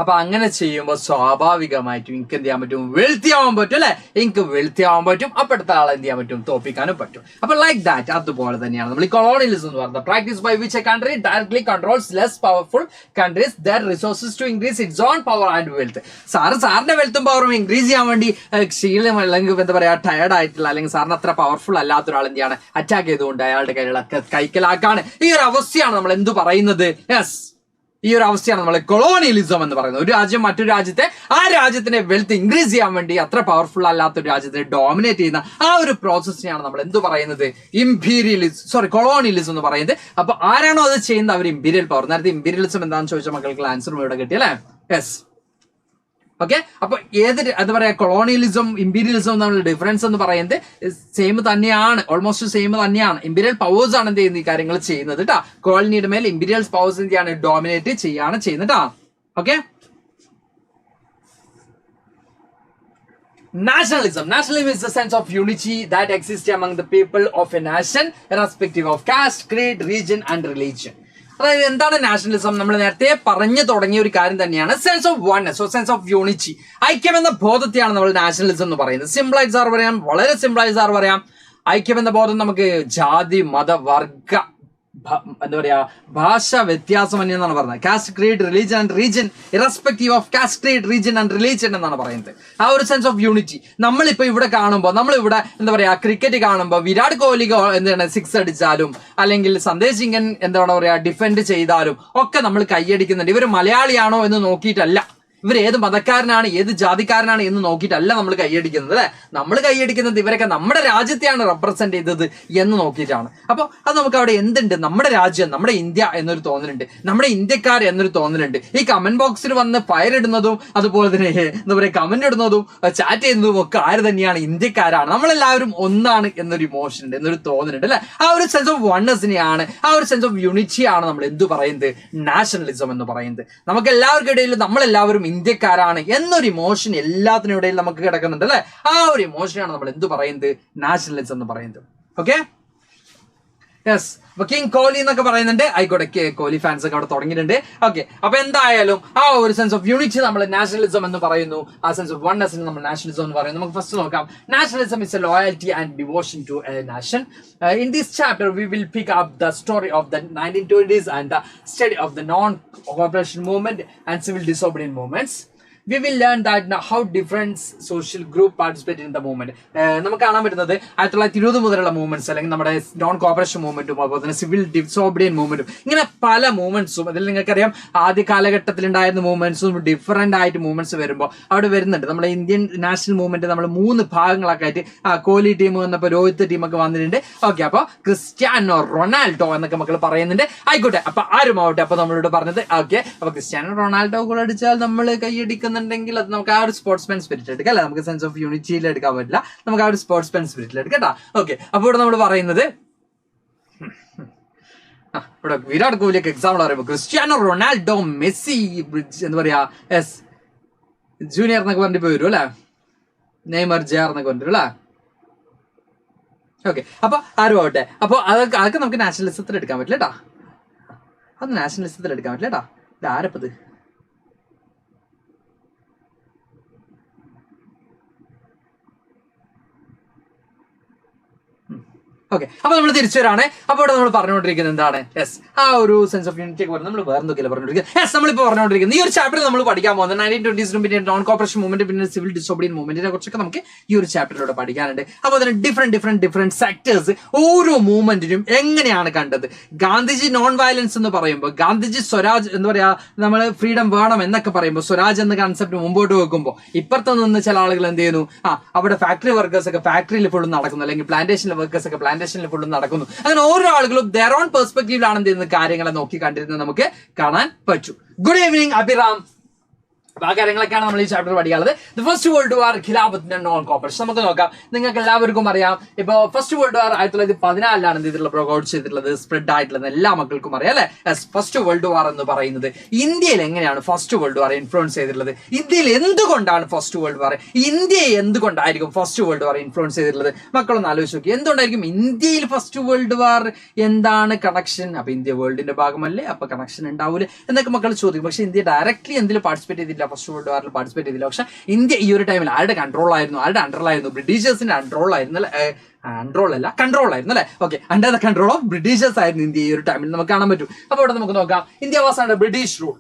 അപ്പൊ അങ്ങനെ ചെയ്യുമ്പോൾ സ്വാഭാവികമായിട്ടും എനിക്ക് എന്ത് ചെയ്യാൻ പറ്റും, വെൽത്തി ആവാൻ പറ്റും അല്ലെ. എനിക്ക് വെൽത്തി ആവാൻ പറ്റും. അപ്പൊ അടുത്ത ആളെ എന്ത് ചെയ്യാൻ പറ്റും, തോപ്പിക്കാനും പറ്റും. അപ്പൊ ലൈക്ക് ദാറ്റ് അതുപോലെ തന്നെയാണ് നമ്മൾ ഈ കൊളോണിയലിസം എന്ന് പറയുന്നത്. Practice by which a country directly controls less powerful countries their resources to increase its own power and wealth. സാറിന്റെ വെൽത്തും പവറും ഇൻക്രീസ് ചെയ്യാൻ വേണ്ടി ക്ഷീണം അല്ലെങ്കിൽ എന്താ പറയാ ടയർഡ് ആയിട്ടുള്ള, അല്ലെങ്കിൽ സാറിന് അത്ര പവർഫുൾ അല്ലാത്ത ഒരാൾ എന്ത് ചെയ്യാണ്, അറ്റാക്ക് ചെയ്തുകൊണ്ട് അയാളുടെ കയ്യിലുള്ള കൈക്കലാക്കാണ്. ഈ ഒരു അവസ്ഥയാണ് നമ്മൾ എന്ത് പറയുന്നത്, യെസ് ഈ ഒരു അവസ്ഥയാണ് നമ്മൾ കൊളോണിയലിസം എന്ന് പറയുന്നത്. ഒരു രാജ്യം മറ്റൊരു രാജ്യത്തെ, ആ രാജ്യത്തിന്റെ വെൽത്ത് ഇൻക്രീസ് ചെയ്യാൻ വേണ്ടി അത്ര പവർഫുൾ അല്ലാത്ത ഒരു രാജ്യത്തെ ഡോമിനേറ്റ് ചെയ്യുന്ന ആ ഒരു പ്രോസസ്സിനെയാണ് നമ്മൾ എന്ത് പറയുന്നത്, കൊളോണിയലിസം എന്ന് പറയുന്നത്. അപ്പൊ ആരാണോ അത് ചെയ്യുന്നത് അവർ ഇമ്പീരിയൽ പവർ. നേരത്തെ ഇമ്പീരിയലിസം എന്താണെന്ന് ചോദിച്ച മക്കൾക്ക് ആൻസറും ഇവിടെ കിട്ടി അല്ലേ. യെസ് ഓക്കെ, അപ്പൊ എന്താ പറയാ, കൊളോണിയലിസം ഇമ്പീരിയലിസം തമ്മിലുള്ള ഡിഫറൻസ് എന്ന് പറയുന്നത് സെയിം തന്നെയാണ്, ഓൾമോസ്റ്റ് സെയിം തന്നെയാണ്. ഇമ്പീരിയൽ പവേഴ്സ് ആണ് എന്ത് ചെയ്യുന്നത്, ഈ കാര്യങ്ങൾ ചെയ്യുന്നത് കേട്ടോ. കോളനിയുടെ മേൽ ഇമ്പീരിയൽ പവേഴ്സ് എന്താണ് ഡോമിനേറ്റ് ചെയ്യുന്നത് കേട്ടോ. Okay, Nationalism is the sense of unity that exists among the people of a nation, irrespective of caste, creed, region and religion. അതായത് എന്താണ് നാഷണലിസം? നമ്മൾ നേരത്തെ പറഞ്ഞു തുടങ്ങിയ ഒരു കാര്യം തന്നെയാണ്, sense of oneness, sense of unity, ഐക്യം എന്ന ബോധത്തെയാണ് നമ്മൾ നാഷണലിസം എന്ന് പറയുന്നത്. സിമ്പിളായിട്ട് സാർ പറയാം, വളരെ സിമ്പിളായിട്ട് സാർ പറയാം, ഐക്യം എന്ന ബോധം നമുക്ക് ജാതി മത വർഗ എന്താ പറയാ ഭാഷ വ്യത്യാസമന്യേ എന്നാണ് പറയുന്നത്. Caste, creed, religion and region, irrespective of caste, creed, region and religion എന്നാണ് പറയുന്നത്. ആ ഒരു സെൻസ് ഓഫ് യൂണിറ്റി നമ്മളിപ്പോ ഇവിടെ കാണുമ്പോൾ, നമ്മളിവിടെ എന്താ പറയാ ക്രിക്കറ്റ് കാണുമ്പോൾ വിരാട് കോഹ്ലി എന്താണ് 6 അടിച്ചാലും അല്ലെങ്കിൽ സന്ദേശ് സിംഗൻ എന്താണ് പറയാ ഡിഫെൻഡ് ചെയ്താലും ഒക്കെ നമ്മൾ കൈയടിക്കുന്നുണ്ട്. ഇവർ മലയാളിയാണോ എന്ന് നോക്കിയിട്ടല്ല, ഇവർ ഏത് മതക്കാരനാണ് ഏത് ജാതിക്കാരനാണ് എന്ന് നോക്കിയിട്ടല്ല നമ്മൾ കൈയടിക്കുന്നത് അല്ലെ. നമ്മൾ കൈയടിക്കുന്നത് ഇവരൊക്കെ നമ്മുടെ രാജ്യത്തെയാണ് റെപ്രസെന്റ് ചെയ്തത് എന്ന് നോക്കിയിട്ടാണ്. അപ്പോൾ അത് നമുക്ക് അവിടെ എന്തുണ്ട്, നമ്മുടെ രാജ്യം, നമ്മുടെ ഇന്ത്യ എന്നൊരു തോന്നലുണ്ട്, നമ്മുടെ ഇന്ത്യക്കാർ എന്നൊരു തോന്നലുണ്ട്. ഈ കമന്റ് ബോക്സിൽ വന്ന് ഫയർ ഇടുന്നതും അതുപോലെ തന്നെ എന്താ പറയുക കമന്റ് ഇടുന്നതും ചാറ്റ് ചെയ്യുന്നതും ഒക്കെ ആര് തന്നെയാണ്, ഇന്ത്യക്കാരാണ്. നമ്മളെല്ലാവരും ഒന്നാണ് എന്നൊരു ഇമോഷൻ ഉണ്ട്, എന്നൊരു തോന്നലുണ്ട് അല്ലെ. ആ ഒരു സെൻസ് ഓഫ് വൺനെസ്സിനെയാണ്, ആ ഒരു സെൻസ് ഓഫ് യൂണിറ്റിയാണ് നമ്മൾ എന്ത് പറയുന്നത്, നാഷണലിസം എന്ന് പറയുന്നത്. നമുക്ക് എല്ലാവർക്കും ഇടയിൽ നമ്മളെല്ലാവരും ഇന്ത്യക്കാരാണ് എന്നൊരു ഇമോഷൻ എല്ലാത്തിനും ഇടയിൽ നമുക്ക് കിടക്കുന്നുണ്ട് അല്ലെ. ആ ഒരു ഇമോഷനാണ് നമ്മൾ എന്ത് പറയുന്നത്, നാഷണലിസം എന്ന് പറയുന്നത്. Okay, yes. അപ്പൊ കിങ് കോഹ്ലി എന്നൊക്കെ പറയുന്നുണ്ട്, ആയിക്കോട്ടെ, കോഹ്ലി ഫാൻസ് ഒക്കെ അവിടെ തുടങ്ങിയിട്ടുണ്ട്. ഓക്കെ, അപ്പൊ എന്തായാലും ആ ഒരു സെൻസ് ഓഫ് യൂണിറ്റി നമ്മൾ നാഷണലിസം എന്ന് പറയുന്നു, ആ സെൻസ് ഓഫ് വൺനെസ് നമ്മൾ നാഷണലിസം എന്ന് പറയുന്നു. നമുക്ക് ഫസ്റ്റ് നോക്കാം. Nationalism is a loyalty and devotion to a nation. In this chapter we will pick up the story of the 1920s and the study of the non-cooperation movement and civil disobedience movements. We will learn that how different social group participated in the movement. നമുക്ക് കാണാൻ പറ്റുന്നത് 1920 മുതലുള്ള movements, അല്ലെങ്കിൽ നമ്മുടെ non corporation മൂവ്മെന്റും അതുപോലെ തന്നെ civil ഡിസോബിഡിയൻ മൂവ്മെന്റും, ഇങ്ങനെ പല മൂവ്മെന്റ്സും അതിൽ നിങ്ങൾക്കറിയാം ആദ്യ കാലഘട്ടത്തിൽ ഉണ്ടായിരുന്ന മൂവ്മെന്റ്സും ഡിഫറെന്റ് ആയിട്ട് മൂവ്മെന്റ്സ് വരുമ്പോൾ അവിടെ വരുന്നുണ്ട്. നമ്മുടെ ഇന്ത്യൻ നാഷണൽ മൂവ്മെന്റ് നമ്മൾ 3 ഭാഗങ്ങളൊക്കെ ആയിട്ട്, കോഹ്ലി ടീം വന്നപ്പോൾ രോഹിത് ടീമൊക്കെ വന്നിട്ടുണ്ട്. ഓക്കെ, അപ്പൊ ക്രിസ്ത്യാനോ റൊണാൾഡോ എന്നൊക്കെ മക്കൾ പറയുന്നുണ്ട്. ആയിക്കോട്ടെ, അപ്പൊ ആരുമാവട്ടെ, അപ്പൊ നമ്മളോട് പറഞ്ഞത് ഓക്കെ, അപ്പൊ ക്രിസ്ത്യാനോ റൊണാൾഡോ കൂടെ അടിച്ചാൽ നമ്മൾ കൈയടിക്കുന്ന ണ്ടെങ്കിൽ അത് നമുക്ക് ആ ഒരു സ്പോർട്സ്മാൻ സ്പിരിറ്റ് എടുക്കാം അല്ലെ. നമുക്ക് സെൻസ് ഓഫ് യൂണിറ്റിയിൽ എടുക്കാൻ പറ്റില്ല, നമുക്ക് ആ ഒരു സ്പോർട്സ്മാൻ സ്പിരിറ്റിൽ എടുക്കാം കേട്ടോ. ഓക്കെ, അപ്പൊ ഇവിടെ നമ്മൾ പറയുന്നത് ഇവിടെ വിരാട് കോഹ്ലിയൊക്കെ എക്സാമ്പിൾ പറയുമ്പോൾ ക്രിസ്ത്യാനോ റൊണാൾഡോ, മെസ്സി, എന്താ പറയാ എസ് ജൂനിയർ എന്നൊക്കെ പറഞ്ഞിട്ട് പോയി വരും അല്ലെ, നെയ്മർ, ജെആർ എന്നൊക്കെ പറഞ്ഞിട്ട് അല്ലെ. ഓക്കെ, അപ്പൊ ആരും ആവട്ടെ, അപ്പൊ അതൊക്കെ നമുക്ക് നാഷണലിസത്തിൽ എടുക്കാൻ പറ്റില്ല കേട്ടാ, അത് നാഷണലിസത്തിൽ എടുക്കാൻ പറ്റില്ല കേട്ടാ. ഇത് ആരപ്പത്? ഓക്കെ, അപ്പൊ നമ്മൾ തിരിച്ചു വരാണ്. അപ്പൊ ഇവിടെ നമ്മൾ പറഞ്ഞുകൊണ്ടിരിക്കുന്നത് എന്താണ്, യെസ്, ആ ഒരു സെൻസ് ഓഫ് യൂണിറ്റി ഒക്കെ നമ്മൾ വേറെ എന്തൊക്കെയല്ല പറഞ്ഞുകൊണ്ടിരിക്കുന്നത്. യെസ്, നമ്മളിപ്പോൾ പറഞ്ഞുകൊണ്ടിരിക്കുന്നത് ഈ ഒരു ചാപ്റ്റർ നമ്മൾ പഠിക്കാൻ പോകുന്നത് 1920s പിന്നെ നോൺ കോപ്പറേഷൻ മൂവ്മെന്റ് പിന്നെ സിവിൽ ഡിസോബിഡിയൻ മൂവ്മെന്റിനെ കുറിച്ചൊക്കെ നമുക്ക് ഈ ഒരു ചാപ്റ്ററിലൂടെ പഠിക്കാനുണ്ട്. അപ്പോൾ അതിന് ഡിഫറെന്റ് സെക്ടേഴ്സ് ഓരോ മൂവ്മെന്റിനും എങ്ങനെയാണ് കണ്ടത്. ഗാന്ധിജി നോൺ വയലൻസ് എന്ന് പറയുമ്പോൾ, ഗാന്ധിജി സ്വരാജ് എന്താ പറയാ നമ്മൾ ഫ്രീഡം വേണം എന്നൊക്കെ പറയുമ്പോൾ, സ്വരാജ് എന്ന കൺസെപ്റ്റ് മുമ്പോട്ട് വെക്കുമ്പോൾ ഇപ്പുറത്ത് നിന്ന് ചില ആളുകൾ എന്ത് ചെയ്യുന്നു, അവിടെ ഫാക്ടറി വർക്കേഴ്സ് ഒക്കെ ഫാക്ടറിയിൽ ഫുള്ളും നടക്കുന്നു, അല്ലെങ്കിൽ പ്ലാന്റേഷനിലെ വർക്കേഴ്സ് ഒക്കെ പ്ലാന്റേഷനിൽ ഫുള്ളും നടക്കുന്നു. അങ്ങനെ ഓരോ ആളുകളും their own പെർസ്പെക്റ്റീവിലാണ് എന്ത് ചെയ്യുന്നത്, കാര്യങ്ങളെ നോക്കി കണ്ടിരുന്നത് നമുക്ക് കാണാൻ പറ്റും. Good evening Abhiram. ആ കാര്യങ്ങളൊക്കെയാണ് നമ്മൾ ഈ ചാപ്റ്റർ പഠിക്കാനുള്ളത്. The first world war, Khilafat and non corporation. നമുക്ക് നോക്കാം. നിങ്ങൾക്ക് എല്ലാവർക്കും അറിയാം, ഇപ്പൊ ഫസ്റ്റ് വേൾഡ് വാർ 1914 എന്ത് ചെയ്തിട്ടുള്ളത്, ബ്രോക്ക് ചെയ്തിട്ടുള്ളത്, സ്പ്രെഡ് ആയിട്ടുള്ളത് എല്ലാ മക്കൾക്കും അറിയാം അല്ലെ. ഫസ്റ്റ് വേൾഡ് വാർ എന്ന് പറയുന്നത് ഇന്ത്യയിൽ എങ്ങനെയാണ് ഫസ്റ്റ് വേൾഡ് വാർ ഇൻഫ്ലുവൻസ് ചെയ്തിട്ടുള്ളത്, ഇന്ത്യയിൽ എന്തുകൊണ്ടാണ് ഫസ്റ്റ് വേൾഡ് വാർ, ഇന്ത്യയെ എന്തുകൊണ്ടായിരിക്കും ഫസ്റ്റ് വേൾഡ് വാർ ഇൻഫ്ലുവൻസ് ചെയ്തിട്ടുള്ളത്, മക്കളൊന്ന് ആലോചിച്ച് നോക്കി. എന്തുകൊണ്ടായിരിക്കും ഇന്ത്യയിൽ ഫസ്റ്റ് വേൾഡ് വാർ, എന്താണ് കണക്ഷൻ? അപ്പൊ ഇന്ത്യ വേൾഡിന്റെ ഭാഗമല്ലേ, അപ്പൊ കണക്ഷൻ ഉണ്ടാവൂലേ എന്നൊക്കെ മക്കൾ ചോദിക്കും. പക്ഷെ ഇന്ത്യ ഡയറക്ട്ലി എന്തിൽ പാർട്ടിസിപ്പേറ്റ് ചെയ്തില്ല, ഫസ്റ്റ് വേൾഡ് വാറിൽ പാർട്ടിസിപ്പേറ്റ് ചെയ്തില്ല. പക്ഷെ ഇന്ത്യ ഈ ഒരു ടൈമിൽ ആരുടെ കൺട്രോൾ ആയിരുന്നു, ആരുടെ അണ്ടറിലായിരുന്നു, ബ്രിട്ടീഷേഴ്സിന്റെ കൺട്രോൾ ആയിരുന്നു അല്ലെ. Okay, under the control of Britishers ആയിരുന്നു ഇന്ത്യ ഈ ഒരു ടൈമിൽ നമുക്ക് കാണാൻ പറ്റും. അപ്പൊ ഇവിടെ നമുക്ക് നോക്കാം, India was under British rule.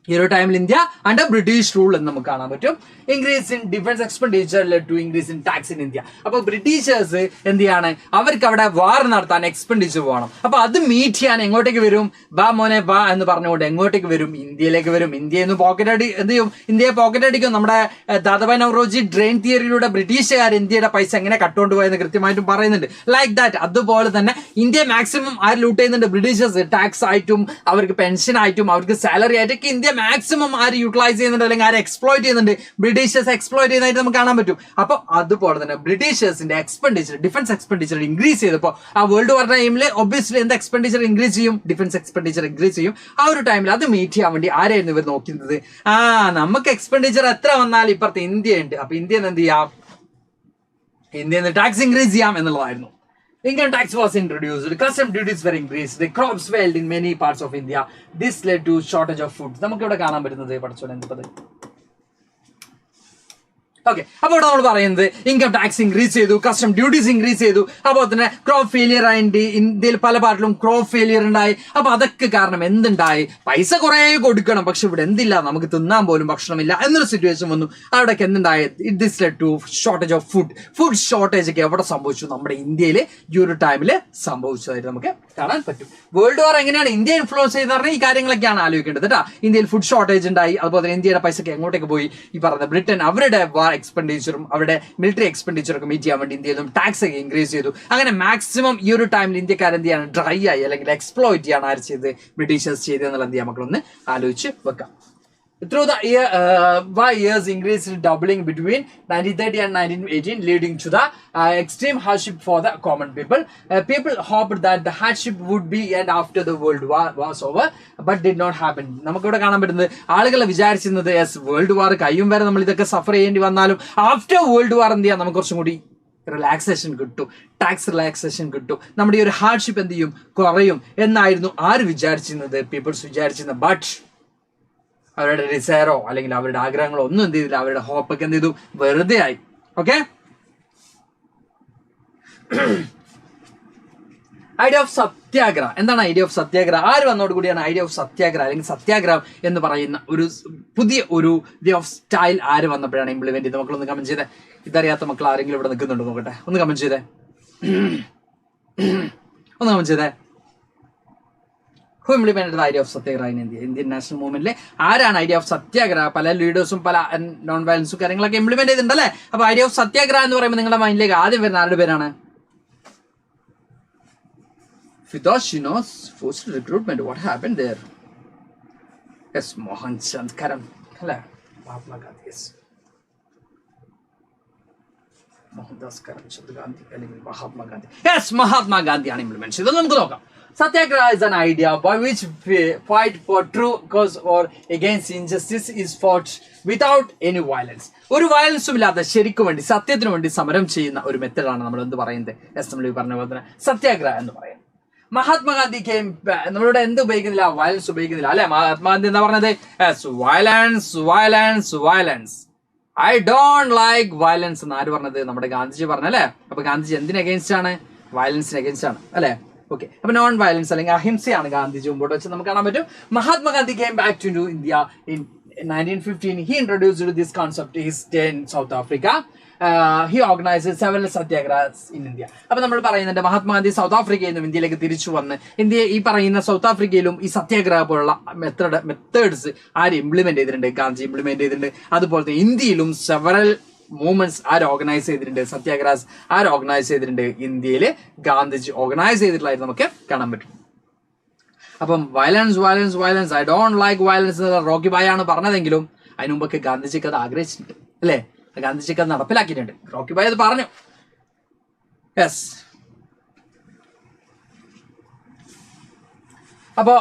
ഈ ഒരു ടൈമിൽ ഇന്ത്യ അണ്ടർ ബ്രിട്ടീഷ് റൂൾ എന്ന് നമുക്ക് കാണാൻ പറ്റും. Increase in defence expenditure led to increase in tax in India. അപ്പൊ ബ്രിട്ടീഷേഴ്സ് എന്ത് ചെയ്യാണ്, അവർക്ക് അവിടെ വാർ നടത്താൻ എക്സ്പെൻഡിച്ചർ പോകണം. അപ്പൊ അത് മീറ്റ് ചെയ്യാൻ എങ്ങോട്ടേക്ക് വരും, ബാ മോനെ ബാ എന്ന് പറഞ്ഞുകൊണ്ട് എങ്ങോട്ടേക്ക് വരും, ഇന്ത്യയിലേക്ക് വരും. ഇന്ത്യയിൽ നിന്ന് എന്ത് ചെയ്യും, ഇന്ത്യയെ പോക്കറ്റ് അടിക്കും. നമ്മുടെ ദാദാഭായ് നവറോജി ഡ്രെയിൻ തിയറിയിലൂടെ ബ്രിട്ടീഷുകാർ ഇന്ത്യയുടെ പൈസ എങ്ങനെ കട്ടുകൊണ്ട് പോയെന്ന് കൃത്യമായിട്ടും പറയുന്നുണ്ട്. Like that. അതുപോലെ തന്നെ ഇന്ത്യ മാക്സിമം ആര് ലൂട്ട് ചെയ്യുന്നുണ്ട്, ബ്രിട്ടീഷേഴ്സ്. ടാക്സ് ആയിട്ടും അവർക്ക് പെൻഷൻ ആയിട്ടും അവർക്ക് സാലറി ആയിട്ടൊക്കെ ഇന്ത്യ മാക്സിമം ആര് യൂട്ടിലൈസ് ചെയ്യുന്നുണ്ട് അല്ലെങ്കിൽ ആര് എക്സ്പ്ലോയിറ്റ് ചെയ്യുന്നുണ്ട്, ബ്രിട്ടീഷേഴ്സ് എക്സ്പ്ലോയിറ്റ് ചെയ്യുന്നതായിട്ട് നമുക്ക് കാണാൻ പറ്റും. അപ്പൊ അതുപോലെ തന്നെ ബ്രിട്ടീഷേഴ്സിന്റെ എക്സ്പെൻഡിച്ചർ, ഡിഫൻസ് എക്സ്പെൻഡിച്ചർ ഇൻക്രീസ് ചെയ്തപ്പോൾ ആ വേൾഡ് വാർ ടൈമിൽ ഒബ്വിയസ്ലി എന്ത് എക്സ്പെൻഡിച്ചർ ഇൻക്രീസ് ചെയ്യും, ഡിഫൻസ് എക്സ്പെൻഡിച്ചർ ഇൻക്രീസ് ചെയ്യും. ആ ഒരു ടൈമിൽ അത് മീറ്റ് ചെയ്യാൻ വേണ്ടി ആരായിരുന്നു ഇവർ നോക്കുന്നത്, നമുക്ക് എക്സ്പെൻഡിച്ചർ എത്ര വന്നാൽ ഇപ്പുറത്ത് ഇന്ത്യ ഉണ്ട്, അപ്പൊ ഇന്ത്യയിൽ എന്ത് ചെയ്യാം, ഇന്ത്യയിൽ ടാക്സ് ഇൻക്രീസ് ചെയ്യാം എന്നുള്ളതായിരുന്നു. Income tax was introduced, custom duties were increased, the crops failed in many parts of India. This led to shortage of food. നമുക്ക് ഇവിടെ കാണാൻ പറ്റുന്നത് പഠിച്ചോളെ എന്ത് ഓക്കെ. അപ്പോൾ ഇവിടെ നമ്മൾ പറയുന്നത് ഇൻകം ടാക്സ് ഇൻക്രീസ് ചെയ്തു, കസ്റ്റം ഡ്യൂട്ടീസ് ഇൻക്രീസ് ചെയ്തു, അതുപോലെ തന്നെ ക്രോപ്പ് ഫെയിലിയർ ആയിട്ട് ഇന്ത്യയിൽ പല പാർട്ടിലും ക്രോപ്പ് ഫെയിലിയർ ഉണ്ടായി. അപ്പൊ അതൊക്കെ കാരണം എന്തുണ്ടായി, പൈസ കുറെ കൊടുക്കണം, പക്ഷെ ഇവിടെ എന്തില്ല, നമുക്ക് തിന്നാൻ പോലും ഭക്ഷണമില്ല എന്നൊരു സിറ്റുവേഷൻ വന്നു. അവിടേക്ക് എന്തുണ്ടായി, this led to shortage of food. Food shortage ഒക്കെ എവിടെ സംഭവിച്ചു, നമ്മുടെ ഇന്ത്യയിൽ ഈ ഒരു ടൈമിൽ സംഭവിച്ചതായിട്ട് നമുക്ക് കാണാൻ പറ്റും. വേൾഡ് വാർ എങ്ങനെയാണ് ഇന്ത്യ ഇൻഫ്ലുവൻസ് ചെയ്ത് പറഞ്ഞാൽ ഈ കാര്യങ്ങളൊക്കെയാണ് ആലോചിക്കേണ്ടത് കേട്ടോ. ഇന്ത്യയിൽ ഫുഡ് ഷോർട്ടേജ് ഉണ്ടായി, അതുപോലെ തന്നെ ഇന്ത്യയുടെ പൈസക്ക് എങ്ങോട്ടേക്ക് പോയി, ഈ പറഞ്ഞ ബ്രിട്ടൻ അവരുടെ വാർ എക്സ്പെൻഡിച്ചറും അവരുടെ മിലിറ്ററി എക്സ്പെൻഡിച്ചറൊക്കെ മീറ്റ് ചെയ്യാൻ വേണ്ടി ഇന്ത്യയിലും ടാക്സ് ഒക്കെ ഇൻക്രീസ് ചെയ്തു. അങ്ങനെ മാക്സിമം ഈ ഒരു ടൈമിൽ ഇന്ത്യക്കാർ എന്ത് ചെയ്യാണ്, ഡ്രൈ ആയി അല്ലെങ്കിൽ എക്സ്പ്ലോയിറ്റ് ചെയ്യാണ് ആര് ചെയ്ത്, ബ്രിട്ടീഷേഴ്സ് ചെയ്ത് എന്നുള്ള എന്ത് ചെയ്യാം മക്കളൊന്ന് ആലോചിച്ച് വെക്കാം. Through the years increased doubling between 1930 and 1918, leading to the extreme hardship for the common people. People hoped that the hardship would be end after the world war was over, but did not happen. നമുക്കിവിടെ കാണാൻ പറ്റുന്നത് ആളുകൾ വിചാരിച്ചിരുന്നത് world war കഴിയും വരെ നമ്മൾ ഇതൊക്കെ സഫർ ചെയ്യേണ്ടി വന്നാലും ആഫ്റ്റർ വേൾഡ് വാർ എന്ത് ചെയ്യാം, നമുക്ക് കുറച്ചും കൂടി റിലാക്സേഷൻ കിട്ടും, ടാക്സ് റിലാക്സേഷൻ കിട്ടും, നമ്മുടെ ഈ ഒരു ഹാർഡ്ഷിപ്പ് എന്ത് ചെയ്യും, കുറയും എന്നായിരുന്നു ആര് വിചാരിച്ചിരുന്നത്, പീപ്പിൾസ് വിചാരിച്ചിരുന്നത്. ബട്ട് അവരുടെ ഡിസയറോ അല്ലെങ്കിൽ അവരുടെ ആഗ്രഹങ്ങളോ ഒന്നും എന്ത് ചെയ്തില്ല, അവരുടെ ഹോപ്പൊക്കെ എന്ത് ചെയ്തു, വെറുതെ ആയി. ഓക്കെ. ഐഡിയ ഓഫ് സത്യാഗ്രഹ. എന്താണ് ഐഡിയ ഓഫ് സത്യാഗ്രഹ? ആര് വന്നോട് കൂടിയാണ് ഐഡിയ ഓഫ് സത്യാഗ്രഹ അല്ലെങ്കിൽ സത്യാഗ്രഹം എന്ന് പറയുന്ന ഒരു പുതിയ ഒരു വേ ഓഫ് സ്റ്റൈൽ ആര് വന്നപ്പോഴാണ് ഇംപ്ലിമെന്റ് ചെയ്ത്? മക്കളൊന്ന് കമന്റ് ചെയ്തേ. ഇതറിയാത്ത മക്കൾ ആരെങ്കിലും ഇവിടെ നിൽക്കുന്നുണ്ടോ നോക്കട്ടെ, ഒന്ന് കമന്റ് ചെയ്തേ, ഒന്ന് കമന്റ് ചെയ്തേ. Who implemented the idea of Satyagraha in India? Indian national movement ആരാണ് ഐഡിയ ഓഫ് സത്യാഗ്രഹ? പല ലീഡേഴ്സും പല നോൺ വയലൻസും കാര്യങ്ങളൊക്കെ ഇംപ്ലിമെന്റ് ചെയ്തിട്ടുണ്ടല്ലേ. അപ്പൊ ഐഡിയ ഓഫ് സത്യാഗ്രഹ എന്ന് പറയുമ്പോൾ നിങ്ങളുടെ മൈൻഡിലേക്ക് ആദ്യം വരുന്ന ആരുടെ പേരാണ്? Fidoshinos forced recruitment. What happened there? Yes, Mohanchand Karam. അല്ലേ, മഹാത്മാ ഗാന്ധി. യെസ്, മോഹൻദാസ് കരംചന്ദ് ഗാന്ധി അല്ലെങ്കിൽ മഹാത്മാ ഗാന്ധി. യെസ്, മഹാത്മാ ഗാന്ധിയാണ് ഇംപ്ലിമെന്റ് ചെയ്തത്. നമുക്ക് നോക്കാം. Satyagraha is an idea by which fight for true cause or against injustice is fought without any violence. ഒരു വയലൻസും ഇല്ലാതെ ശരിക്കും വേണ്ടി സത്യത്തിനു വേണ്ടി സമരം ചെയ്യുന്ന ഒരു മെത്തഡാണ് നമ്മൾ എന്ത് പറയുന്നത്, നമ്മൾ പറഞ്ഞ പോലെ തന്നെ സത്യാഗ്രഹ എന്ന് പറയുന്നത്. മഹാത്മാഗാന്ധിക്ക് നമ്മളിവിടെ എന്ത് ഉപയോഗിക്കുന്നില്ല, വയലൻസ് ഉപയോഗിക്കുന്നില്ല അല്ലെ. മഹാത്മാഗാന്ധി എന്താ പറഞ്ഞത്? Violence violence violence, I don't like violence എന്ന് ആര് പറഞ്ഞത്? നമ്മുടെ ഗാന്ധിജി പറഞ്ഞല്ലേ. അപ്പൊ ഗാന്ധിജി എന്തിന് അഗേൻസ്റ്റ് ആണ്? വയലൻസിന് അഗേൻസ്റ്റ് ആണ് അല്ലെ. ഓക്കെ, അപ്പൊ നോൺ വയലൻസ് അല്ലെങ്കിൽ അഹിംസയാണ് ഗാന്ധിജി മുമ്പോട്ട് വെച്ച് നമുക്ക് കാണാൻ പറ്റും. Mahatma Gandhi came back to India in 1915. He introduced this concept. He stayed in South Africa. He organized several satyagrahas in India. അപ്പൊ നമ്മൾ പറയുന്നുണ്ട് മഹാത്മാഗാന്ധി സൗത്ത് ആഫ്രിക്കയിൽ നിന്നും ഇന്ത്യയിലേക്ക് തിരിച്ചു വന്ന് ഈ പറയുന്ന സൗത്ത് ആഫ്രിക്കയിലും ഈ സത്യാഗ്രഹ പോലുള്ള മെത്തേഡ്സ് ആര് ഇംപ്ലിമെന്റ് ചെയ്തിട്ടുണ്ട്? ഗാന്ധി ഇംപ്ലിമെന്റ് ചെയ്തിട്ടുണ്ട്. അതുപോലെ തന്നെ ഇന്ത്യയിലും സെവറൽ മൂവ്മെന്റ്സ് ആര് ഓർഗനൈസ് ചെയ്തിട്ടുണ്ട്? സത്യാഗ്രഹസ് ആര് ഓർഗനൈസ് ചെയ്തിട്ടുണ്ട്? ഇന്ത്യയില് ഗാന്ധിജി ഓർഗനൈസ് ചെയ്തിട്ടുള്ളതായിട്ട് നമുക്ക് കാണാൻ പറ്റും. അപ്പം violence violence violence, I don't like violence എന്ന് റോക്കി ബായ് ആണ് പറഞ്ഞതെങ്കിലും അതിന് മുമ്പൊക്കെ ഗാന്ധിജിക്ക് അത് ആഗ്രഹിച്ചിട്ടുണ്ട് അല്ലേ. ഗാന്ധിജിക്ക് അത് നടപ്പിലാക്കിയിട്ടുണ്ട്. റോക്കി ബായ് അത് പറഞ്ഞു. യെസ്, അപ്പോ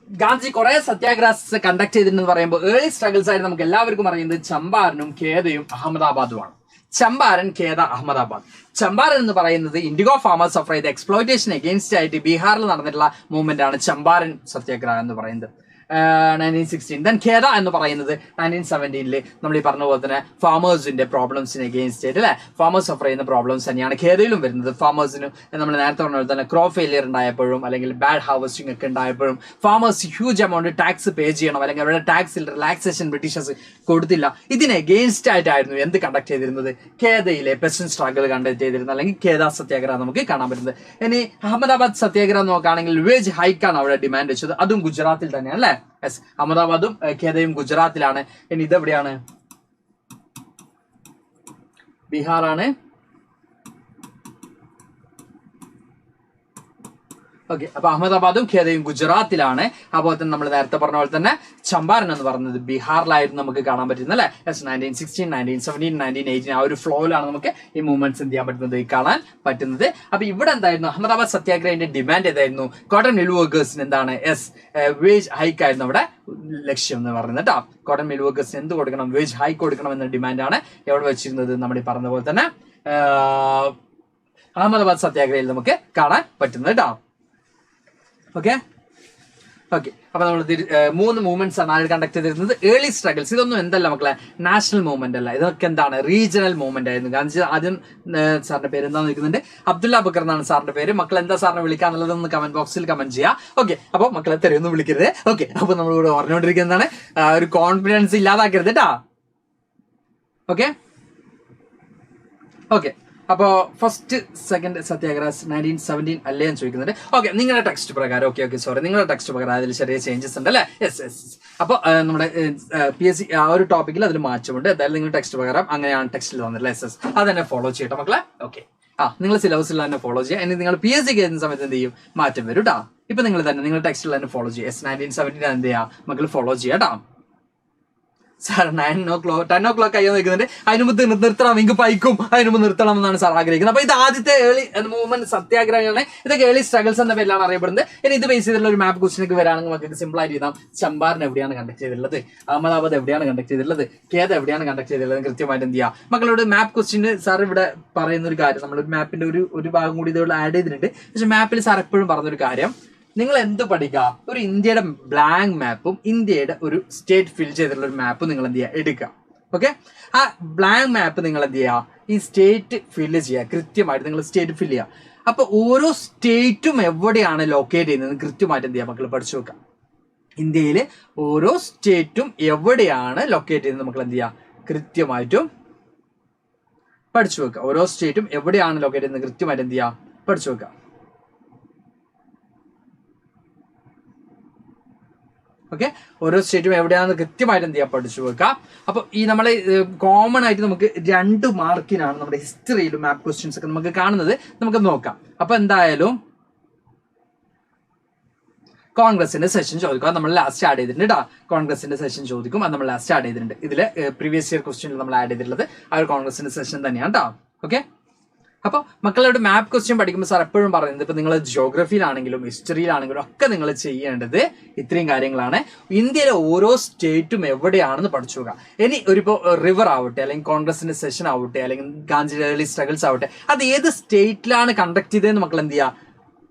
ഗാന്ധി കുറെ സത്യാഗ്രഹസ് കണ്ടക്ട് ചെയ്തിട്ടുണ്ടെന്ന് പറയുമ്പോൾ ഏർലി സ്ട്രഗിൾസ് ആയിട്ട് നമുക്ക് എല്ലാവർക്കും അറിയുന്നത് ചമ്പാരനും ഖേദയും അഹമ്മദാബാദുമാണ്. ചമ്പാരൻ, ഖേദ, അഹമ്മദാബാദ്. ചമ്പാരൻ എന്ന് പറയുന്നത് ഇൻഡിഗോ ഫാമേഴ്സ് സഫർ ചെയ്ത എക്സ്പ്ലോയിറ്റേഷൻ അഗേൻസ്റ്റ് ആയിട്ട് ബീഹാറിൽ നടന്നിട്ടുള്ള മൂവ്മെന്റ് ആണ് ചമ്പാരൻ സത്യാഗ്രഹം എന്ന് പറയുന്നത്. 1916. ദെൻ ഖേദ എന്ന് പറയുന്നത് 1917 നമ്മൾ ഈ പറഞ്ഞ പോലെ തന്നെ ഫാമേഴ്സിന്റെ പ്രോബ്ലംസിന് അഗേൻസ്റ്റ് ആയിട്ട് അല്ലെ, ഫാമേഴ്സ് സഫർ ചെയ്യുന്ന പ്രോബ്ലംസ് തന്നെയാണ് ഖേദയിലും വരുന്നത്. ഫാമേഴ്സിന് നമ്മൾ നേരത്തെ പറഞ്ഞ പോലെ തന്നെ ക്രോപ്പ് ഫെയിലിയർ ഉണ്ടായപ്പോഴും അല്ലെങ്കിൽ ബാഡ് ഹാർവസ്റ്റിംഗ് ഒക്കെ ഉണ്ടായപ്പോഴും farmers huge amount tax pay ചെയ്യണം, അല്ലെങ്കിൽ അവരുടെ ടാക്സിൽ റിലാക്സേഷൻ ബ്രിട്ടീഷേഴ്സ് കൊടുത്തില്ല. ഇതിന് അഗേൻസ്റ്റ് ആയിട്ടായിരുന്നു എന്ത് കണ്ടക്ട് ചെയ്തിരുന്നത്? ഖേദയിലെ പെസന്റ് സ്ട്രഗിൾ കണ്ടക്ട് ചെയ്തിരുന്നത്, അല്ലെങ്കിൽ ഖേദ സത്യാഗ്രഹം നമുക്ക് കാണാൻ പറ്റുന്നത്. ഇനി അഹമ്മദാബാദ് സത്യാഗ്രഹം നോക്കുകയാണെങ്കിൽ വേജ് ഹൈക്കാണ് അവിടെ ഡിമാൻഡ് വെച്ചത്. അതും ഗുജറാത്തിൽ തന്നെയാണ് അല്ലെ. യെസ്, അഹമ്മദാബാദും ഖേദയും ഗുജറാത്തിലാണ്. ഇനി ഇതെവിടെയാണ്? ബീഹാറാണ്. ഓക്കെ, അപ്പൊ അഹമ്മദാബാദും ഖേദയും ഗുജറാത്തിലാണ്. അതുപോലെ തന്നെ നമ്മൾ നേരത്തെ പറഞ്ഞ പോലെ തന്നെ ചമ്പാരൻ എന്ന് പറയുന്നത് ബീഹാറിലായിരുന്നു നമുക്ക് കാണാൻ പറ്റുന്നത് അല്ലെ. 1916, 1917, 1918 ആ ഒരു ഫ്ലോയിലാണ് നമുക്ക് ഈ മൂവ്മെന്റ്സ് എന്ത് ചെയ്യാൻ പറ്റുന്നത്, കാണാൻ പറ്റുന്നത്. അപ്പൊ ഇവിടെ എന്തായിരുന്നു അഹമ്മദാബാദ് സത്യാഗ്രഹത്തിന്റെ ഡിമാൻഡ് ഏതായിരുന്നു? കോട്ടൺ മിൽ വർക്കേഴ്സിന് എന്താണ് വേജ് ഹൈക്ക് ആയിരുന്നു അവിടെ ലക്ഷ്യം എന്ന് പറയുന്നത് കേട്ടോ. കോട്ടൺ മിൽ വർക്കേഴ്സിന് എന്ത് കൊടുക്കണം? വേജ് ഹൈക്ക് കൊടുക്കണം എന്ന ഡിമാൻഡാണ് എവിടെ വെച്ചിരുന്നത്? നമ്മൾ ഈ പറഞ്ഞ പോലെ തന്നെ അഹമ്മദാബാദ് സത്യാഗ്രഹയിൽ നമുക്ക് കാണാൻ പറ്റുന്നത് കേട്ടോ. ഓക്കെ, അപ്പൊ നമ്മൾ 3 മൂവ്മെന്റ്സ് ആണ് കണ്ടക്ട് ചെയ്തിരുന്നത്. ഏർലി സ്ട്രഗിൾസ് ഇതൊന്നും എന്തല്ല മക്കളെ, നാഷണൽ മൂവ്മെന്റ് അല്ല, ഇതൊക്കെ എന്താണ് റീജിയണൽ മൂവ്മെന്റ് ആയിരുന്നു. ഗാന്ധിജി ആദ്യം സാറിന്റെ പേര് എന്താന്ന് ചോദിക്കുന്നുണ്ട്, അബ്ദുല്ല ബക്കർ എന്നാണ് സാറിന്റെ പേര്. മക്കൾ എന്താ സാറിനെ വിളിക്കാന്നുള്ളതൊന്ന് കമന്റ് ബോക്സിൽ കമന്റ് ചെയ്യാം. ഓക്കെ, അപ്പൊ മക്കളെ തെരയൊന്നും വിളിക്കരുത്. ഓക്കെ, അപ്പൊ നമ്മളിവിടെ പറഞ്ഞുകൊണ്ടിരിക്കുന്നതാണ് ഒരു കോൺഫിഡൻസ് ഇല്ലാതാക്കരുത് കേട്ടാ. ഓക്കെ, അപ്പോ ഫസ്റ്റ് സെക്കൻഡ് സത്യാഗ്രഹ 1917 അല്ലേ എന്ന് ചോദിക്കുന്നുണ്ട്. ഓക്കെ, നിങ്ങളുടെ ടെക്സ്റ്റ് പ്രകാരം സോറി, നിങ്ങളുടെ ടെക്സ്റ്റ് പ്രകാരം അതിൽ ചെറിയ ചേഞ്ചസ് ഉണ്ട് അല്ലേ? യെസ്. അപ്പൊ നമ്മുടെ PSC ആ ഒരു ടോപ്പിക്കിൽ അതിൽ മാറ്റമുണ്ട്. എന്തായാലും നിങ്ങളുടെ ടെക്സ്റ്റ് പ്രകാരം അങ്ങനെയാണ് ടെക്സ്റ്റിൽ തന്നില്ല. യെസ്, അത് തന്നെ ഫോളോ ചെയ്യട്ടെ മക്കളെ. ഓക്കെ, നിങ്ങൾ സിലബസിൽ തന്നെ ഫോളോ ചെയ്യുക. ഇനി നിങ്ങൾ PSC കയറുന്ന സമയത്ത് എന്ത് ചെയ്യും, മാറ്റം വരും കേട്ടോ. ഇപ്പൊ നിങ്ങൾ തന്നെ നിങ്ങളുടെ ടെക്സ്റ്റിൽ തന്നെ ഫോളോ ചെയ്യുക. 1917 എന്ത് ചെയ്യുക മക്കൾ ഫോളോ ചെയ്യുക കേട്ടോ. സാർ 10 o'clock അയ്യോ നിൽക്കുന്നുണ്ട്. അതിന് മുമ്പ് നിർത്തണം, എനിക്ക് പൈക്കും അതിന് മുമ്പ് നിർത്തണം എന്നാണ് സാർ ആഗ്രഹിക്കുന്നത്. അപ്പൊ ഇത് ആദ്യത്തെ ഏർലി മൂവ്മെന്റ് സത്യാഗ്രഹങ്ങളാണ്. ഇതൊക്കെ ഏർലി സ്ട്രഗിൾസ് എന്ന പേരിലാണ് അറിയപ്പെടുന്നത്. ഇനി ഇത് ബേസ് ചെയ്തിട്ടുള്ള ഒരു മാപ്പ് ക്വസ്റ്റിനൊക്കെ വരാണെങ്കിൽ നമുക്ക് സിമ്പിൾ ആയിട്ട് ചെയ്താൽ ചമ്പാരൻ എവിടെയാണ് കണ്ടക്ട് ചെയ്തിട്ടുള്ളത്, അഹമ്മദാബാദ് എവിടെയാണ് കണ്ടക്ട് ചെയ്തിട്ടുള്ളത്, ഖേദ എവിടെയാണ് കണ്ടക്ട് ചെയ്തിട്ടുള്ളത് കൃത്യമായിട്ട് എന്ത് ചെയ്യുക മക്കളോട്. മാപ്പ് ക്വസ്റ്റിന് സാർ ഇവിടെ പറയുന്ന ഒരു കാര്യം, നമ്മളൊരു മാപ്പിന്റെ ഒരു ഭാഗം കൂടി ഇതോടെ ആഡ് ചെയ്തിട്ടുണ്ട്. പക്ഷെ മാപ്പിൽ സാർ എപ്പോഴും പറഞ്ഞൊരു കാര്യം, നിങ്ങൾ എന്ത് പഠിക്കുക, ഒരു ഇന്ത്യയുടെ ബ്ലാങ്ക് മാപ്പും ഇന്ത്യയുടെ ഒരു സ്റ്റേറ്റ് ഫിൽ ചെയ്തിട്ടുള്ള ഒരു മാപ്പും നിങ്ങൾ എന്ത് ചെയ്യുക എടുക്കുക. ഓക്കെ, ആ ബ്ലാങ്ക് മാപ്പ് നിങ്ങൾ എന്ത് ചെയ്യുക, ഈ സ്റ്റേറ്റ് ഫില്ല് ചെയ്യുക, കൃത്യമായിട്ട് നിങ്ങൾ സ്റ്റേറ്റ് ഫില്ല് ചെയ്യുക. അപ്പൊ ഓരോ സ്റ്റേറ്റും എവിടെയാണ് ലൊക്കേറ്റ് ചെയ്യുന്നത് കൃത്യമായിട്ട് എന്ത് ചെയ്യുക മക്കൾ പഠിച്ചു വെക്കാം. ഇന്ത്യയിൽ ഓരോ സ്റ്റേറ്റും എവിടെയാണ് ലൊക്കേറ്റ് ചെയ്യുന്നത് മക്കൾ എന്ത് ചെയ്യുക കൃത്യമായിട്ടും പഠിച്ചു വെക്കുക. ഓരോ സ്റ്റേറ്റും എവിടെയാണ് ലൊക്കേറ്റ് ചെയ്യുന്നത് കൃത്യമായിട്ട് എന്ത് ചെയ്യുക പഠിച്ചു വെക്കുക. ഓക്കെ, ഓരോ സ്റ്റേറ്റും എവിടെയാണെന്ന് കൃത്യമായിട്ട് എന്ത് ചെയ്യാം പഠിച്ചു വെക്കുക. അപ്പൊ ഈ നമ്മളെ കോമൺ ആയിട്ട് നമുക്ക് 2 മാർക്കിനാണ് നമ്മുടെ ഹിസ്റ്ററിയിലും മാപ്പ് ക്വസ്റ്റ്യൻസ് ഒക്കെ നമുക്ക് കാണുന്നത്. നമുക്ക് നോക്കാം. അപ്പൊ എന്തായാലും കോൺഗ്രസിന്റെ സെഷൻ ചോദിക്കും, അത് നമ്മൾ ലാസ്റ്റ് ആഡ് ചെയ്തിട്ടുണ്ട് കേട്ടോ. കോൺഗ്രസിന്റെ സെഷൻ ചോദിക്കും, അത് നമ്മൾ ലാസ്റ്റ് ആഡ് ചെയ്തിട്ടുണ്ട്. ഇതില് പ്രീവിയസ് ഇയർ ക്വസ്റ്റ്യനിൽ നമ്മൾ ആഡ് ചെയ്തിട്ടുള്ളത് ആ ഒരു കോൺഗ്രസിന്റെ സെഷൻ തന്നെയാണ് കേട്ടോ. ഓക്കെ, അപ്പൊ മക്കളോട് മാപ്പ് ക്വസ്റ്റ്യൻ പഠിക്കുമ്പോൾ സാർ എപ്പോഴും പറയുന്നത്, ഇപ്പൊ നിങ്ങൾ ജിയോഗ്രഫിയിലാണെങ്കിലും ഹിസ്റ്ററിയിലാണെങ്കിലും ഒക്കെ നിങ്ങൾ ചെയ്യേണ്ടത് ഇത്രയും കാര്യങ്ങളാണ്. ഇന്ത്യയിലെ ഓരോ സ്റ്റേറ്റും എവിടെയാണെന്ന് പഠിച്ചു നോക്കുക. ഇനി ഒരിപ്പോ റിവർ ആവട്ടെ, അല്ലെങ്കിൽ കോൺഗ്രസിന്റെ സെഷൻ ആവട്ടെ, അല്ലെങ്കിൽ ഗാന്ധി ഏർലി സ്ട്രഗിൾസ് ആവട്ടെ, അത് ഏത് സ്റ്റേറ്റിലാണ് കണ്ടക്ട് ചെയ്തതെന്ന് മക്കൾ എന്ത് ചെയ്യുക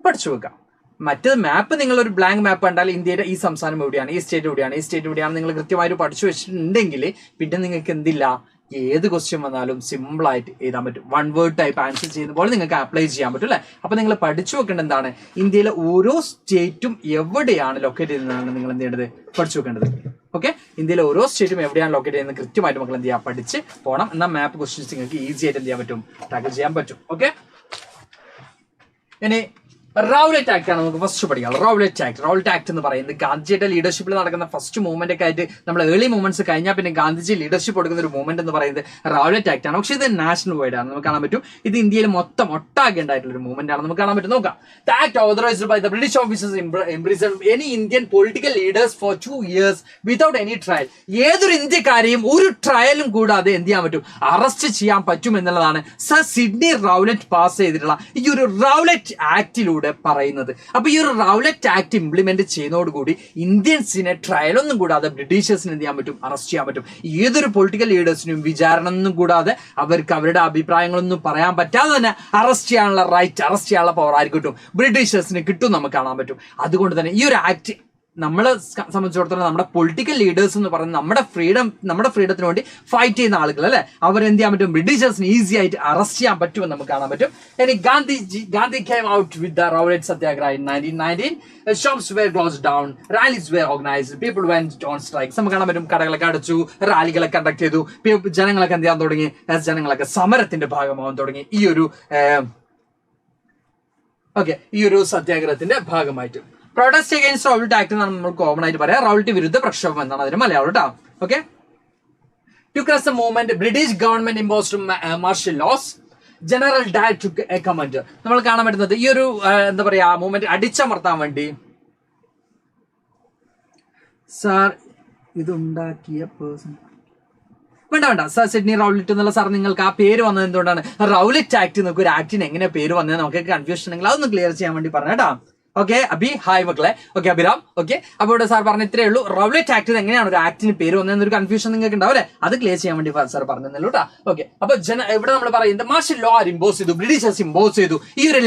പഠിച്ചു വെക്കുക. മറ്റേത് മാപ്പ്, നിങ്ങളൊരു ബ്ലാങ്ക് മാപ്പ് കണ്ടാൽ ഇന്ത്യയുടെ ഈ സംസ്ഥാനം എവിടെയാണ്, ഈ സ്റ്റേറ്റ് എവിടെയാണ്, ഈ സ്റ്റേറ്റ് എവിടെയാണ് നിങ്ങൾ കൃത്യമായിട്ട് പഠിച്ചു വെച്ചിട്ടുണ്ടെങ്കിൽ പിന്നെ നിങ്ങൾക്ക് എന്തില്ല, ഏത് ക്വസ്റ്റ്യൻ വന്നാലും സിമ്പിൾ ആയിട്ട് എഴുതാൻ പറ്റും. 1 word ടൈപ്പ് ആൻസർ ചെയ്യുന്ന പോലെ നിങ്ങൾക്ക് അപ്ലൈ ചെയ്യാൻ പറ്റും അല്ലെ. അപ്പൊ നിങ്ങൾ പഠിച്ചു വെക്കേണ്ടത് എന്താണ്, ഇന്ത്യയിലെ ഓരോ സ്റ്റേറ്റും എവിടെയാണ് ലൊക്കേറ്റ് ചെയ്യുന്നതാണ് നിങ്ങൾ എന്ത് ചെയ്യേണ്ടത് പഠിച്ചു വെക്കേണ്ടത്. ഓക്കെ, ഇന്ത്യയിലെ ഓരോ സ്റ്റേറ്റും എവിടെയാണ് ലൊക്കേറ്റ് ചെയ്യുന്നത് കൃത്യമായിട്ട് മക്കൾ എന്ത് ചെയ്യുക പഠിച്ച് പോകണം. എന്നാൽ മാപ്പ് ക്വസ്റ്റ്യൻസ് നിങ്ങൾക്ക് ഈസി ആയിട്ട് എന്ത് ചെയ്യാൻ പറ്റും, ടാക്കിൾ ചെയ്യാൻ പറ്റും. ഓക്കെ, ഇനി റൗലറ്റ് ആക്ട് ആണ് നമുക്ക് ഫസ്റ്റ് പഠിക്കാം. റൗലറ്റ് ആക്ട് എന്ന് പറയുന്നത് ഗാന്ധിജിയുടെ ലീഡർഷിപ്പിൽ നടക്കുന്ന ഫസ്റ്റ് മൂവ്മെന്റ് ഒക്കെ ആയിട്ട് നമ്മൾ ഏർലി മൂവ്മെന്റ്സ് കഴിഞ്ഞാൽ പിന്നെ ഗാന്ധിജി ലീഡർഷിപ്പ് കൊടുക്കുന്ന ഒരു മൂവ്മെന്റ് എന്ന് പറയുന്നത് റൗലറ്റ് ആക്ട് ആണ്. പക്ഷെ ഇത് നാഷണൽ വൈഡ് ആണ്, നമുക്ക് കാണാൻ പറ്റും. ഇത് ഇന്ത്യയിൽ മൊത്തം ഒട്ടാകെ ഉണ്ടായിട്ടുള്ള ഒരു മൂവ്മെന്റ് ആണ്, നമുക്ക് കാണാൻ പറ്റും. നോക്കാം. The act authorized by the British officers imprisoned any Indian political leaders for 2 years without any trial. ഏതൊരു ഇന്ത്യക്കാരെയും ഒരു ട്രയലും കൂടാതെ എന്ത് ചെയ്യാൻ പറ്റും, അറസ്റ്റ് ചെയ്യാൻ പറ്റും എന്നുള്ളതാണ് സർ സിഡ്നി റൗലറ്റ് പാസ് ചെയ്തിട്ടുള്ള ഈ ഒരു റൗലറ്റ് ആക്ടിലൂടെ പറയുന്നത്. അപ്പൊ ഈ ഒരു റൗലറ്റ് ആക്ട് ഇംപ്ലിമെന്റ് ചെയ്യുന്നതോടുകൂടി ഇന്ത്യൻസിനെ ട്രയലൊന്നും കൂടാതെ ബ്രിട്ടീഷേഴ്സിന് എന്ത് ചെയ്യാൻ പറ്റും, അറസ്റ്റ് ചെയ്യാൻ പറ്റും. ഏതൊരു പൊളിറ്റിക്കൽ ലീഡേഴ്സിനും വിചാരണ ഒന്നും കൂടാതെ അവർക്ക് അവരുടെ അഭിപ്രായങ്ങളൊന്നും പറയാൻ പറ്റാതെ തന്നെ അറസ്റ്റ് ചെയ്യാനുള്ള റൈറ്റ്, അറസ്റ്റ് ചെയ്യാനുള്ള പവർ ആർക്ക് കിട്ടും, ബ്രിട്ടീഷേഴ്സിന് കിട്ടും, നമുക്ക് കാണാൻ പറ്റും. അതുകൊണ്ട് തന്നെ ഈ ഒരു ആക്ട് നമ്മളെ സംബന്ധിച്ചിടത്തോളം നമ്മുടെ പൊളിറ്റിക്കൽ ലീഡേഴ്സ് എന്ന് പറയുന്നത് നമ്മുടെ ഫ്രീഡത്തിന് വേണ്ടി ഫൈറ്റ് ചെയ്യുന്ന ആളുകൾ അല്ലെ, അവരെന്ത് ചെയ്യാൻ പറ്റും, ബ്രിട്ടീഷേഴ്സിന് ഈസി ആയിട്ട് അറസ്റ്റ് ചെയ്യാൻ പറ്റുമെന്ന് നമുക്ക് കാണാൻ പറ്റും. ഇനി Gandhi came out with the Rowlatt Satyagraha in 1919. Shops were closed down, rallies were organized, people went on strikes. നമുക്ക് കാണാൻ പറ്റും, കടകളൊക്കെ അടച്ചു, റാലികളെ കണ്ടക്ട് ചെയ്തു, ജനങ്ങളൊക്കെ എന്ത് ചെയ്യാൻ തുടങ്ങി, ജനങ്ങളൊക്കെ സമരത്തിന്റെ ഭാഗമാവാൻ തുടങ്ങി ഈ ഒരു സത്യാഗ്രഹത്തിന്റെ ഭാഗമായിട്ട്. പ്രൊട്ടസ്റ്റ് അഗൈൻസ്റ്റ് റൗലറ്റ് ആക്ട് എന്നാണ് നമ്മൾ കോമൺ ആയിട്ട് പറയാം. റൗലറ്റ് വിരുദ്ധ പ്രക്ഷോഭം എന്നാണ് അതിന് മലയാളം കേട്ടോ. Okay, to crush the movement British government imposed martial laws. General Dyer took a command. നമ്മൾ കാണാൻ പറ്റുന്നത് ഈ ഒരു എന്താ പറയാ മൂവ്മെന്റ് അടിച്ചമർത്താൻ വേണ്ടി സാർ ഇതുണ്ടാക്കിയ പേഴ്സൺ വേണ്ട സാർ സിഡ്നി റൗലറ്റ് എന്നുള്ള സാർ നിങ്ങൾക്ക് ആ പേര് വന്നത് എന്തുകൊണ്ടാണ്? റൗലറ്റ് ആക്ട് എന്നൊക്കെ ഒരു ആക്ടിന് എങ്ങനെ പേര് വന്നത് നമുക്ക് കൺഫ്യൂഷൻ ഉണ്ടെങ്കിൽ അതൊന്ന് ക്ലിയർ ചെയ്യാൻ വേണ്ടി പറഞ്ഞു കേട്ടോ. ഓക്കെ അബി ഹായ് മക്കളെ. ഓക്കെ അഭിരാം. ഓക്കെ അപ്പോൾ ഇവിടെ സാർ പറഞ്ഞ ഇത്രയേ ഉള്ളൂ. റൗലറ്റ് ആക്ടിന് എങ്ങനെയാണ് ഒരു ആക്ടിന് പേര് വന്നതെന്നൊരു കൺഫ്യൂഷൻ നിങ്ങൾക്ക് ഉണ്ടാവും അല്ലേ? അത് ക്ലിയർ ചെയ്യാൻ വേണ്ടി സാർ പറഞ്ഞല്ലോ കേട്ടോ. ഓക്കെ അപ്പൊ ഇവിടെ നമ്മൾ പറയുന്നത് മാർഷ്യൽ ലോ ഇമ്പോസ് ചെയ്തു, ബ്രിട്ടീഷേഴ്സ് ഇമ്പോസ് ചെയ്തു ഈ ഒരു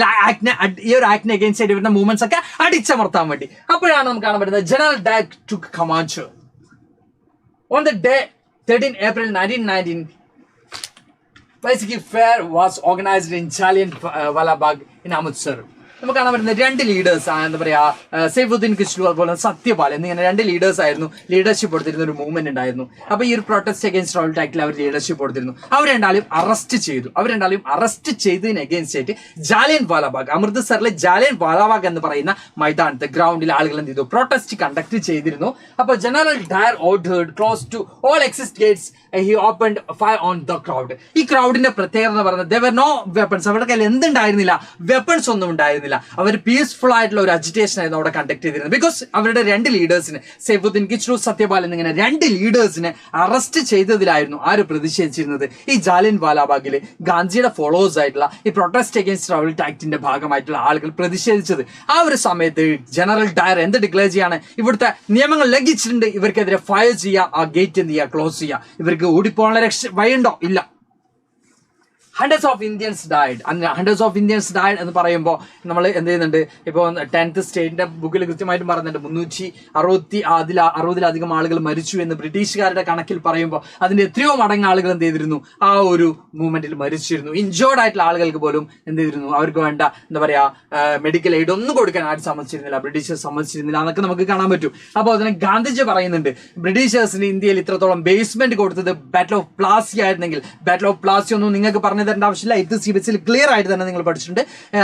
ആക്ടിനെ അഗൈൻസ്റ്റ് ആയിട്ട് വരുന്ന മൂവ്മെന്റ്സ് ഒക്കെ അടിച്ചമർത്താൻ വേണ്ടി. അപ്പോഴാണ് നമുക്ക് കാണാൻ പറ്റുന്നത് General Dyer took command on the day 13 April 1919. Basically, fair was organized in Jallianwala Bagh in Amritsar. നമുക്ക് കാണാൻ പറ്റുന്ന രണ്ട് ലീഡേഴ്സ് എന്താ പറയാ സൈഫുദ്ദീൻ കിസ്ലു അതുപോലെ സത്യപാൽ എന്നിങ്ങനെ രണ്ട് ലീഡേഴ്സ് ആയിരുന്നു ലീഡർഷിപ്പ് കൊടുത്തിരുന്ന ഒരു മൂവ്മെന്റ് ഉണ്ടായിരുന്നു. അപ്പൊ ഈ ഒരു പ്രൊട്ടസ്റ്റ് അഗൈൻസ്റ്റ് റൗലറ്റ് ആക്ടിൽ അവർ ലീഡർഷിപ്പ് കൊടുത്തിരുന്നു. അവർ രണ്ടാളും അറസ്റ്റ് ചെയ്തതിന് അഗൈൻസ്റ്റ് ആയിട്ട് ജാലിയൻവാല ബാഗ് അമൃത്സറിലെ ജാലിയൻവാല എന്ന് പറയുന്ന മൈതാനത്ത് ഗ്രൗണ്ടിൽ ആളുകൾ എന്ത് ചെയ്തു? പ്രൊട്ടസ്റ്റ് കണ്ടക്ട് ചെയ്തിരുന്നു. അപ്പൊ General Dyer ordered close to all exit gates he opened fire on the crowd. ഈ ക്രൗഡിന്റെ പ്രത്യേകത എന്ന് പറയുന്നത് there were no weapons. അവരുടെ കയ്യിൽ എന്തുണ്ടായിരുന്നില്ല? വെപ്പൺസ് ഒന്നും ഉണ്ടായിരുന്നില്ല. അവർ പീസ്ഫുൾ ആയിട്ടുള്ള ഒരു അജിറ്റേഷൻ ആയിരുന്നു അവിടെ കണ്ടക്ട് ചെയ്തിരുന്നത്. ബിക്കോസ് അവരുടെ രണ്ട് ലീഡേഴ്സിന് സൈഫുദ്ദീൻ കിസ്ലു സത്യപാൽ എന്നിങ്ങനെ രണ്ട് ലീഡേഴ്സിനെ അറസ്റ്റ് ചെയ്തതിലായിരുന്നു ആര് പ്രതിഷേധിച്ചിരുന്നത്? ഈ ജാലിയൻവാല ബാഗിൽ ഗാന്ധിയുടെ ഫോളോവേഴ്സ് ആയിട്ടുള്ള ഈ പ്രൊട്ടസ്റ്റ് അഗൈൻസ്റ്റ് റൗലറ്റ് ആക്ടിന്റെ ഭാഗമായിട്ടുള്ള ആളുകൾ പ്രതിഷേധിച്ചത്. ആ ഒരു സമയത്ത് ജനറൽ ഡയർ എന്ത് ഡിക്ലെയർ ചെയ്യാണ്? ഇവിടുത്തെ നിയമങ്ങൾ ലംഘിച്ചിട്ടുണ്ട്, ഇവർക്കെതിരെ ഫയർ ചെയ്യുക, ആ ഗേറ്റ് എന്ത് ചെയ്യുക? ക്ലോസ് ചെയ്യുക. ഇവർക്ക് ഓടിപ്പോകാനുള്ള വഴിയുണ്ടോ? ഇല്ല. ഹൺഡ്രഡ്സ് ഓഫ് ഇന്ത്യൻസ് ഡയഡ് എന്ന് പറയുമ്പോൾ നമ്മൾ എന്ത് ചെയ്യുന്നുണ്ട്? ഇപ്പോൾ 10th സ്റ്റേറ്റിന്റെ ബുക്കിൽ കൃത്യമായിട്ടും പറയുന്നുണ്ട് 360-ലധികം ആളുകൾ മരിച്ചു എന്ന് ബ്രിട്ടീഷുകാരുടെ കണക്കിൽ പറയുമ്പോൾ അതിന്റെ എത്രയോ മടങ്ങ് ആളുകൾ എന്ത് ചെയ്തിരുന്നു? ആ ഒരു മൂവ്മെന്റിൽ മരിച്ചിരുന്നു. ഇൻജോർഡ് ആയിട്ടുള്ള ആളുകൾക്ക് പോലും എന്ത് ചെയ്തിരുന്നു? അവർക്ക് വേണ്ട എന്താ പറയാ മെഡിക്കൽ എയ്ഡ് ഒന്നും കൊടുക്കാൻ ആരും സമ്മതിച്ചിരുന്നില്ല, ബ്രിട്ടീഷേഴ്സ് സമ്മതിച്ചിരുന്നില്ല എന്നൊക്കെ നമുക്ക് കാണാൻ പറ്റും. അപ്പോൾ അതിനെ ഗാന്ധിജി പറയുന്നുണ്ട് ബ്രിട്ടീഷേഴ്സിന് ഇന്ത്യയിൽ ഇത്രത്തോളം ബേസ്മെന്റ് കൊടുത്തത് ബാറ്റിൽ ഓഫ് പ്ലാസി ആയിരുന്നെങ്കിൽ, ബാറ്റിൽ ഓഫ് പ്ലാസി ഒന്നും നിങ്ങൾക്ക് പറഞ്ഞു തരേണ്ട ആവശ്യമില്ല, ഇത് CBSE ക്ലിയർ ആയിട്ട് തന്നെ നിങ്ങൾ പഠിച്ചിട്ടുണ്ട്.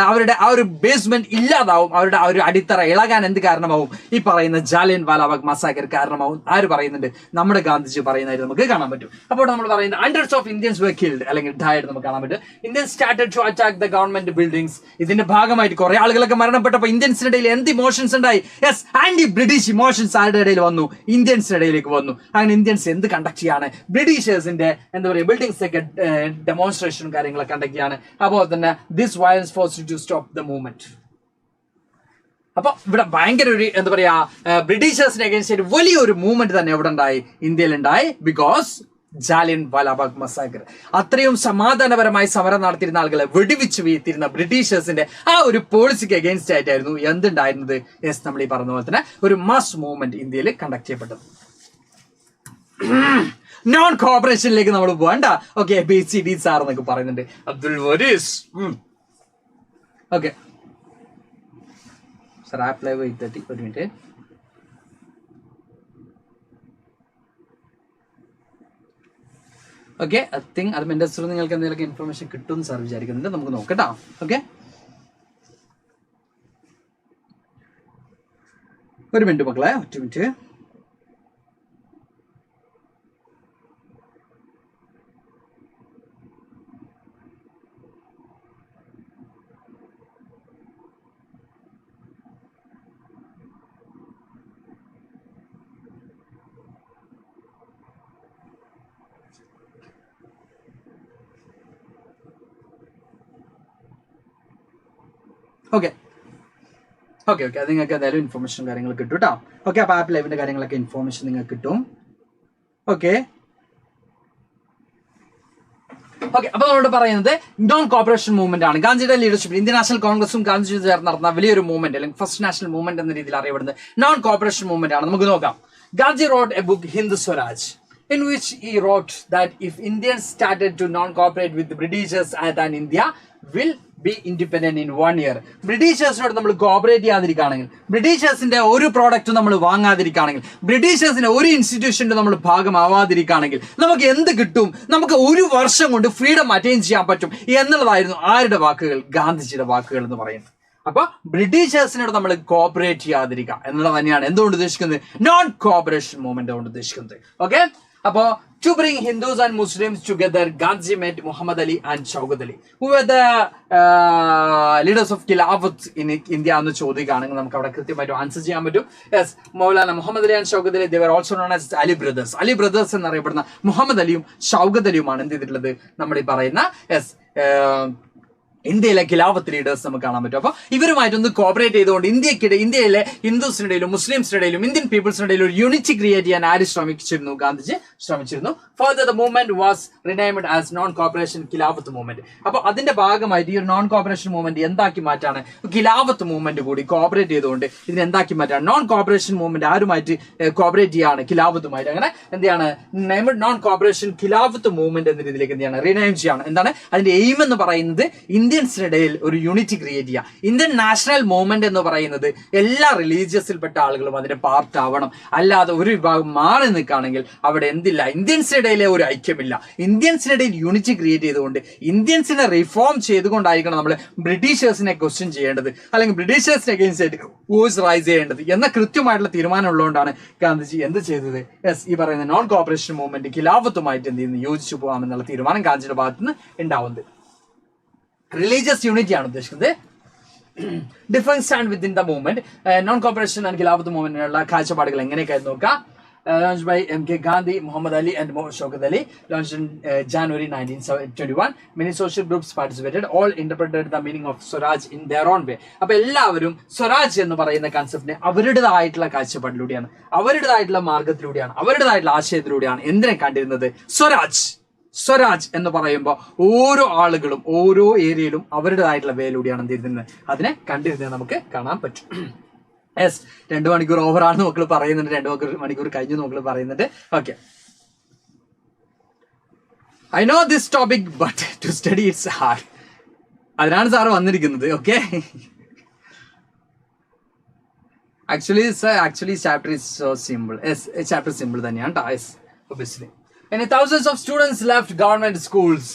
അവരുടെ ആ ഒരു ബേസ്മെന്റ് ഇല്ലാതാവും, അവരുടെ ആ ഒരു അടിത്തറ ഇളകാൻ എന്ത് കാരണമാവും? ഈ പറയുന്ന ജാലിയൻവാല ബാഗ് മസാക്കർ കാരണമാവും. ആര് പറയുന്നുണ്ട്? നമ്മുടെ ഗാന്ധിജി പറയുന്നതായിട്ട് നമുക്ക് കാണാൻ പറ്റും. അപ്പോൾ നമ്മൾ പറയുന്നത് hundreds of Indians were killed അല്ലെങ്കിൽ ഡയഡ് നമുക്ക് കാണാൻ പറ്റും. Indian started to attack the government buildings. ഇതിന്റെ ഭാഗമായിട്ട് കുറെ ആളുകളൊക്കെ മരണപ്പെട്ടപ്പോൾ ഇന്ത്യൻസിന്റെ ഇടയിൽ എന്ത് ഇമോഷൻസ് ഉണ്ടായി? യെസ്, ആന്റി ബ്രിട്ടീഷ് ഇമോഷൻസ് ആരുടെ ഇടയിൽ വന്നു? ഇന്ത്യൻസിന്റെ ഇടയിലേക്ക് വന്നു. അങ്ങനെ ഇന്ത്യൻസ് എന്ത് കണ്ടക്ട് ചെയ്യാണ്? ബ്രിട്ടീഷേഴ്സിന്റെ എന്താ പറയുക ബിൽഡിംഗ്സ് ഒക്കെ ഡെമോൺസ്ട്രേഷൻ കാര്യങ്ങളൊക്കെ കണ്ടക്ട് ചെയ്യാണ്. അതുപോലെ തന്നെ this violence force to stop the movement. അപ്പൊ ഇവിടെ ഭയങ്കര ഒരു എന്താ പറയാ ബ്രിട്ടീഷേഴ്സിനെ അഗൈൻസ്റ്റ് വലിയൊരു മൂവ്മെന്റ് തന്നെ എവിടെ ഉണ്ടായി? ഇന്ത്യയിൽ ഉണ്ടായി. Because Jallianwala bag massacre. അത്രയും സമാധാനപരമായി സമരം നടത്തിയിരുന്ന ആളുകളെ വെടിവെച്ച് വീഴ്ത്തിയിരുന്ന ബ്രിട്ടീഷേഴ്സിന്റെ ആ ഒരു പോളിസിക്ക് അഗൈൻസ്റ്റ് ആയിട്ടായിരുന്നു എന്തുണ്ടായിരുന്നത്? യെസ്, നമ്മൾ ഈ പറഞ്ഞ പോലെ തന്നെ ഒരു മാസ് മൂവ്മെന്റ് ഇന്ത്യയിൽ കണ്ടക്ട് ചെയ്യപ്പെട്ടത്. നോൺ കോപ്പറേഷനിലേക്ക് നമ്മൾ പോകണ്ട. ഓക്കെ, BCD സാർ എന്നൊക്കെ പറയുന്നുണ്ട്. Abdul Varis. Okay sir app live 8:30. ഒരു മിനിറ്റ്. ഓക്കെ, ഐ തിങ്ക് അത് മെൻഡസ് നിങ്ങൾക്ക് എന്തെങ്കിലും ഇൻഫർമേഷൻ കിട്ടും സാർ വിചാരിക്കുന്നുണ്ട്. നമുക്ക് നോക്കട്ടോ. ഓക്കെ, ഒരു മിനിറ്റ് മക്കളെ, ഒറ്റ മിനിറ്റ്. ഓക്കെ ഓക്കെ ഓക്കെ അത് നിങ്ങൾക്ക് എന്തായാലും ഇൻഫർമേഷൻ കാര്യങ്ങൾ കിട്ടും കേട്ടോ. ഓക്കെ, അപ്പോൾ ആപ്പ് ലൈവിന്റെ കാര്യങ്ങളൊക്കെ ഇൻഫർമേഷൻ നിങ്ങൾക്ക് കിട്ടും. ഓക്കെ ഓക്കെ അപ്പോൾ നമ്മളോട് പറയുന്നത് നോൺ കോപ്പറേഷൻ മൂവ്മെന്റ് ആണ്. ഗാന്ധിയുടെ ലീഡർഷിപ്പിൽ ഇന്ത്യൻ നാഷണൽ കോൺഗ്രസും ഗാന്ധിജി ചേർന്ന് നടന്ന വലിയൊരു മൂവ്മെന്റ് അല്ലെങ്കിൽ ഫസ്റ്റ് നാഷണൽ മൂവ്മെന്റ് എന്ന രീതിയിൽ അറിയപ്പെടുന്നത് നോൺ കോപ്പറേഷൻ മൂവ്മെന്റ് ആണ്. നമുക്ക് നോക്കാം. Gandhi wrote a book, Hindu Swaraj, in which he wrote that if Indians started to non-cooperate with the Britishers and India will be independent in 1 year. ബ്രിട്ടീഷേഴ്സിനോട് നമ്മൾ cooperate ചെയ്യാതിരിക്കുകയാണെങ്കിൽ, ബ്രിട്ടീഷേഴ്സിന്റെ ഒരു പ്രോഡക്റ്റും നമ്മൾ വാങ്ങാതിരിക്കുകയാണെങ്കിൽ, ബ്രിട്ടീഷേഴ്സിന്റെ ഒരു ഇൻസ്റ്റിറ്റ്യൂഷന്റെ നമ്മൾ ഭാഗമാവാതിരിക്കുകയാണെങ്കിൽ നമുക്ക് എന്ത് കിട്ടും? നമുക്ക് 1 വർഷം കൊണ്ട് ഫ്രീഡം അറ്റൈൻ ചെയ്യാൻ പറ്റും എന്നുള്ളതായിരുന്നു ആരുടെ വാക്കുകൾ? ഗാന്ധിജിയുടെ വാക്കുകൾ എന്ന് പറയുന്നത്. അപ്പൊ ബ്രിട്ടീഷേഴ്സിനോട് നമ്മൾ കോപ്പറേറ്റ് ചെയ്യാതിരിക്കുക എന്നുള്ളത് തന്നെയാണ് എന്തുകൊണ്ട് ഉദ്ദേശിക്കുന്നത്? നോൺ കോപ്പറേഷൻ മൂവ്മെന്റ് കൊണ്ട് ഉദ്ദേശിക്കുന്നത്. ഓക്കെ, അപ്പോൾ to bring Hindus and Muslims together, Gandhi met Muhammad Ali and Shaukat Ali, who were the leaders of Khilafat in India. എന്ന് ചോദിക്കുകയാണെങ്കിൽ നമുക്ക് അവിടെ കൃത്യമായിട്ട് ആൻസർ ചെയ്യാൻ പറ്റും. Yes, Maulana Muhammad Ali and Shaukat Ali, they were also known as Ali brothers. Ali brothers എന്നറിയപ്പെടുന്ന മുഹമ്മദ് അലിയും ഷൗക്കത്ത് അലിയുമാണ് എന്ത് ചെയ്തിട്ടുള്ളത്, നമ്മൾ ഈ പറയുന്ന ഇന്ത്യയിലെ ഖിലാഫത്ത് ലീഡേഴ്സ് നമുക്ക് കാണാൻ പറ്റും. അപ്പോൾ ഇവരുമായിട്ടൊന്ന് കോപ്പറേറ്റ് ചെയ്തുകൊണ്ട് ഇന്ത്യയിലെ ഹിന്ദുസിനിടയിലും മുസ്ലിംസിനിടയിലും ഇന്ത്യൻ പീപ്പിൾസിനിടയിലും ഒരു യൂണിറ്റി ക്രിയേറ്റ് ചെയ്യാൻ ആര് ശ്രമിച്ചിരുന്നു? ഗാന്ധിജി ശ്രമിച്ചിരുന്നു. Further the movement was renamed as non cooperation Khilafat movement. അപ്പോൾ അതിന്റെ ഭാഗമായിട്ട് ഈ ഒരു നോൺ കോപ്പറേഷൻ മൂവ്മെന്റ് എന്താക്കി മാറ്റാണ്? ഖിലാഫത്ത് മൂവ്മെന്റ് കൂടി കോപ്പറേറ്റ് ചെയ്തുകൊണ്ട് ഇതിനെ എന്താക്കി മാറ്റാണ്? നോൺ കോപ്പറേഷൻ മൂവ്മെന്റ് ആരുമായിട്ട് കോപ്പറേറ്റ് ചെയ്യാണ്? ഖിലാഫത്തുമായിട്ട്. അങ്ങനെ എന്താണ് നോൺ കോപ്പറേഷൻ ഖിലാഫത്ത് മൂവ്മെന്റ് എന്ന രീതിയിലേക്ക് എന്താണ് റിനൈം ചെയ്യാണ്. എന്താണ് അതിന്റെ എയിം എന്ന് പറയുന്നത്? ഇന്ത്യൻസിനിടയിൽ ഒരു യൂണിറ്റി ക്രിയേറ്റ് ചെയ്യുക. ഇന്ത്യൻ നാഷണൽ മൂവ്മെന്റ് എന്ന് പറയുന്നത് എല്ലാ റിലീജിയസിൽപ്പെട്ട ആളുകളും അതിന്റെ പാർട്ട് ആവണം. അല്ലാതെ ഒരു വിഭാഗം മാറി നിൽക്കുകയാണെങ്കിൽ അവിടെ എന്തില്ല, ഇന്ത്യൻസിനിടയിലെ ഒരു ഐക്യമില്ല. ഇന്ത്യൻസിനിടയിൽ യൂണിറ്റി ക്രിയേറ്റ് ചെയ്തുകൊണ്ട് ഇന്ത്യൻസിനെ റിഫോം ചെയ്തുകൊണ്ടായിരിക്കണം നമ്മൾ ബ്രിട്ടീഷേഴ്സിനെ ക്വസ്റ്റ്യൻ ചെയ്യേണ്ടത്, അല്ലെങ്കിൽ ബ്രിട്ടീഷേഴ്സിനെ അഗെയിൻസ്റ്റ് ആയിട്ട് വോയിസ് റൈസ് ചെയ്യേണ്ടത് എന്ന കൃത്യമായിട്ടുള്ള തീരുമാനം ഉള്ളതുകൊണ്ടാണ് ഗാന്ധിജി എന്ത് ചെയ്തത്? ഈ പറയുന്ന നോൺ കോപ്പറേഷൻ മൂവ്മെന്റ് ഖിലാഫത്തുമായിട്ട് എന്ത് ചെയ്യുന്നു, യോജിച്ചു പോകാമെന്നുള്ള തീരുമാനം ഗാന്ധിജിയുടെ ഭാഗത്ത് നിന്ന് ഉണ്ടാവുന്നത്. റിലീജിയസ് യൂണിറ്റി ആണ് ഉദ്ദേശിക്കുന്നത്. Difference stand within the movement. Non cooperation and Khilafat മൂവ്മെന്റിനുള്ള കാഴ്ചപ്പാടുകൾ എങ്ങനെയൊക്കെയായിരുന്നു നോക്കാം. Launched by M.K. Gandhi, Muhammad Ali and Shaukat Ali, launched in January 1921. Many social groups participated. All interpreted the meaning of Swaraj in their own way. അപ്പോൾ എല്ലാവരും സ്വരാജ് എന്ന് പറയുന്ന കൺസെപ്റ്റിനെ അവരുടേതായിട്ടുള്ള കാഴ്ചപ്പാടിലൂടെയാണ്, അവരുടേതായിട്ടുള്ള മാർഗത്തിലൂടെയാണ്, അവരുടേതായിട്ടുള്ള ആശയത്തിലൂടെയാണ് എന്തിനെ കണ്ടിരുന്നത്? സ്വരാജ് എന്ന് പറയുമ്പോൾ ഓരോ ആളുകളും ഓരോ ഏരിയയിലും അവരുടേതായിട്ടുള്ള വേയിലൂടെയാണ് എന്തിരുന്നത്, അതിനെ കണ്ടിരുന്നത് നമുക്ക് കാണാൻ പറ്റും. യെസ്, 2 മണിക്കൂർ ഓവറാണ് മക്കൾ പറയുന്നുണ്ട്, 2 മണിക്കൂർ കഴിഞ്ഞു മക്കൾ പറയുന്നുണ്ട്. Okay, I know this topic but to study it's hard. അതിനാണ് സാറ് വന്നിരിക്കുന്നത്. Okay, actually chapter is so simple. Chapter simple തന്നെയാണ്. Yes, obviously. And thousands of students left government schools.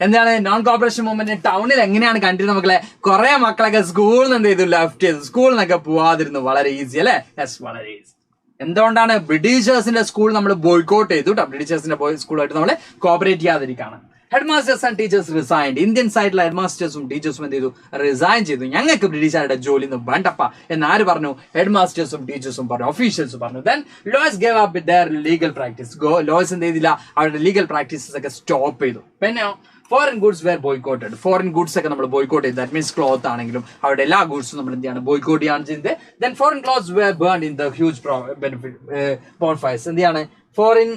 എന്താണ് നോൺ കോപ്പറേഷൻ മൂവ്മെന്റ് ടൗണിൽ എങ്ങനെയാണ് കണ്ടിരുന്നത് മക്കളെ? കുറെ മക്കളൊക്കെ സ്കൂളിൽ നിന്ന് എന്ത് ചെയ്തു? ലെഫ്റ്റ് ചെയ്തു. സ്കൂളിൽ നിന്നൊക്കെ പോവാതിരുന്നു. വളരെ ഈസി അല്ലേ? യെസ്, വളരെ ഈസി. എന്തുകൊണ്ടാണ്? ബ്രിട്ടീഷേഴ്സിന്റെ സ്കൂൾ നമ്മൾ ബോയ്ക്കോട്ട് ചെയ്തു. ബ്രിട്ടീഷേഴ്സിന്റെ സ്കൂളായിട്ട് നമ്മൾ കോപ്പറേറ്റ് ചെയ്യാതിരിക്കുകയാണ്. Headmasters and teachers resigned. Indians ആയിട്ടുള്ള ഹെഡ് മാസ്റ്റേഴ്സും ടീച്ചേഴ്സും എന്ത് ചെയ്തു? റിസൈൻ ചെയ്തു. ഞങ്ങൾക്ക് ബ്രിട്ടീഷുകാരുടെ ജോലി ഒന്നും വേണ്ടപ്പ എന്ന് ആര് പറഞ്ഞു? ഹെഡ് മാസ്റ്റേഴ്സും ടീച്ചേഴ്സും പറഞ്ഞു, ഒഫീഷ്യൽസും പറഞ്ഞു. Then lawyers gave up with their legal practice. Lawyers എന്ത് ചെയ്തില്ല? അവരുടെ ലീഗൽ പ്രാക്ടീസസ് ഒക്കെ സ്റ്റോപ്പ് ചെയ്തു. പിന്നെ foreign goods were boycotted. Foreign goods ഒക്കെ നമ്മൾ ബോയ്ക്കോട്ട് ചെയ്തു. ദാറ്റ് മീൻസ് ക്ലോത്ത് ആണെങ്കിലും അവരുടെ എല്ലാ ഗുഡ്സും നമ്മൾ എന്ത് ചെയ്യാണ്? ബോയ്ക്കോട്ട് ചെയ്യാണ് ചെയ്തത്. Then foreign clothes were burned in the huge bonfires. എന്ത് ചെയ്യാണ്? ഫോറിൻ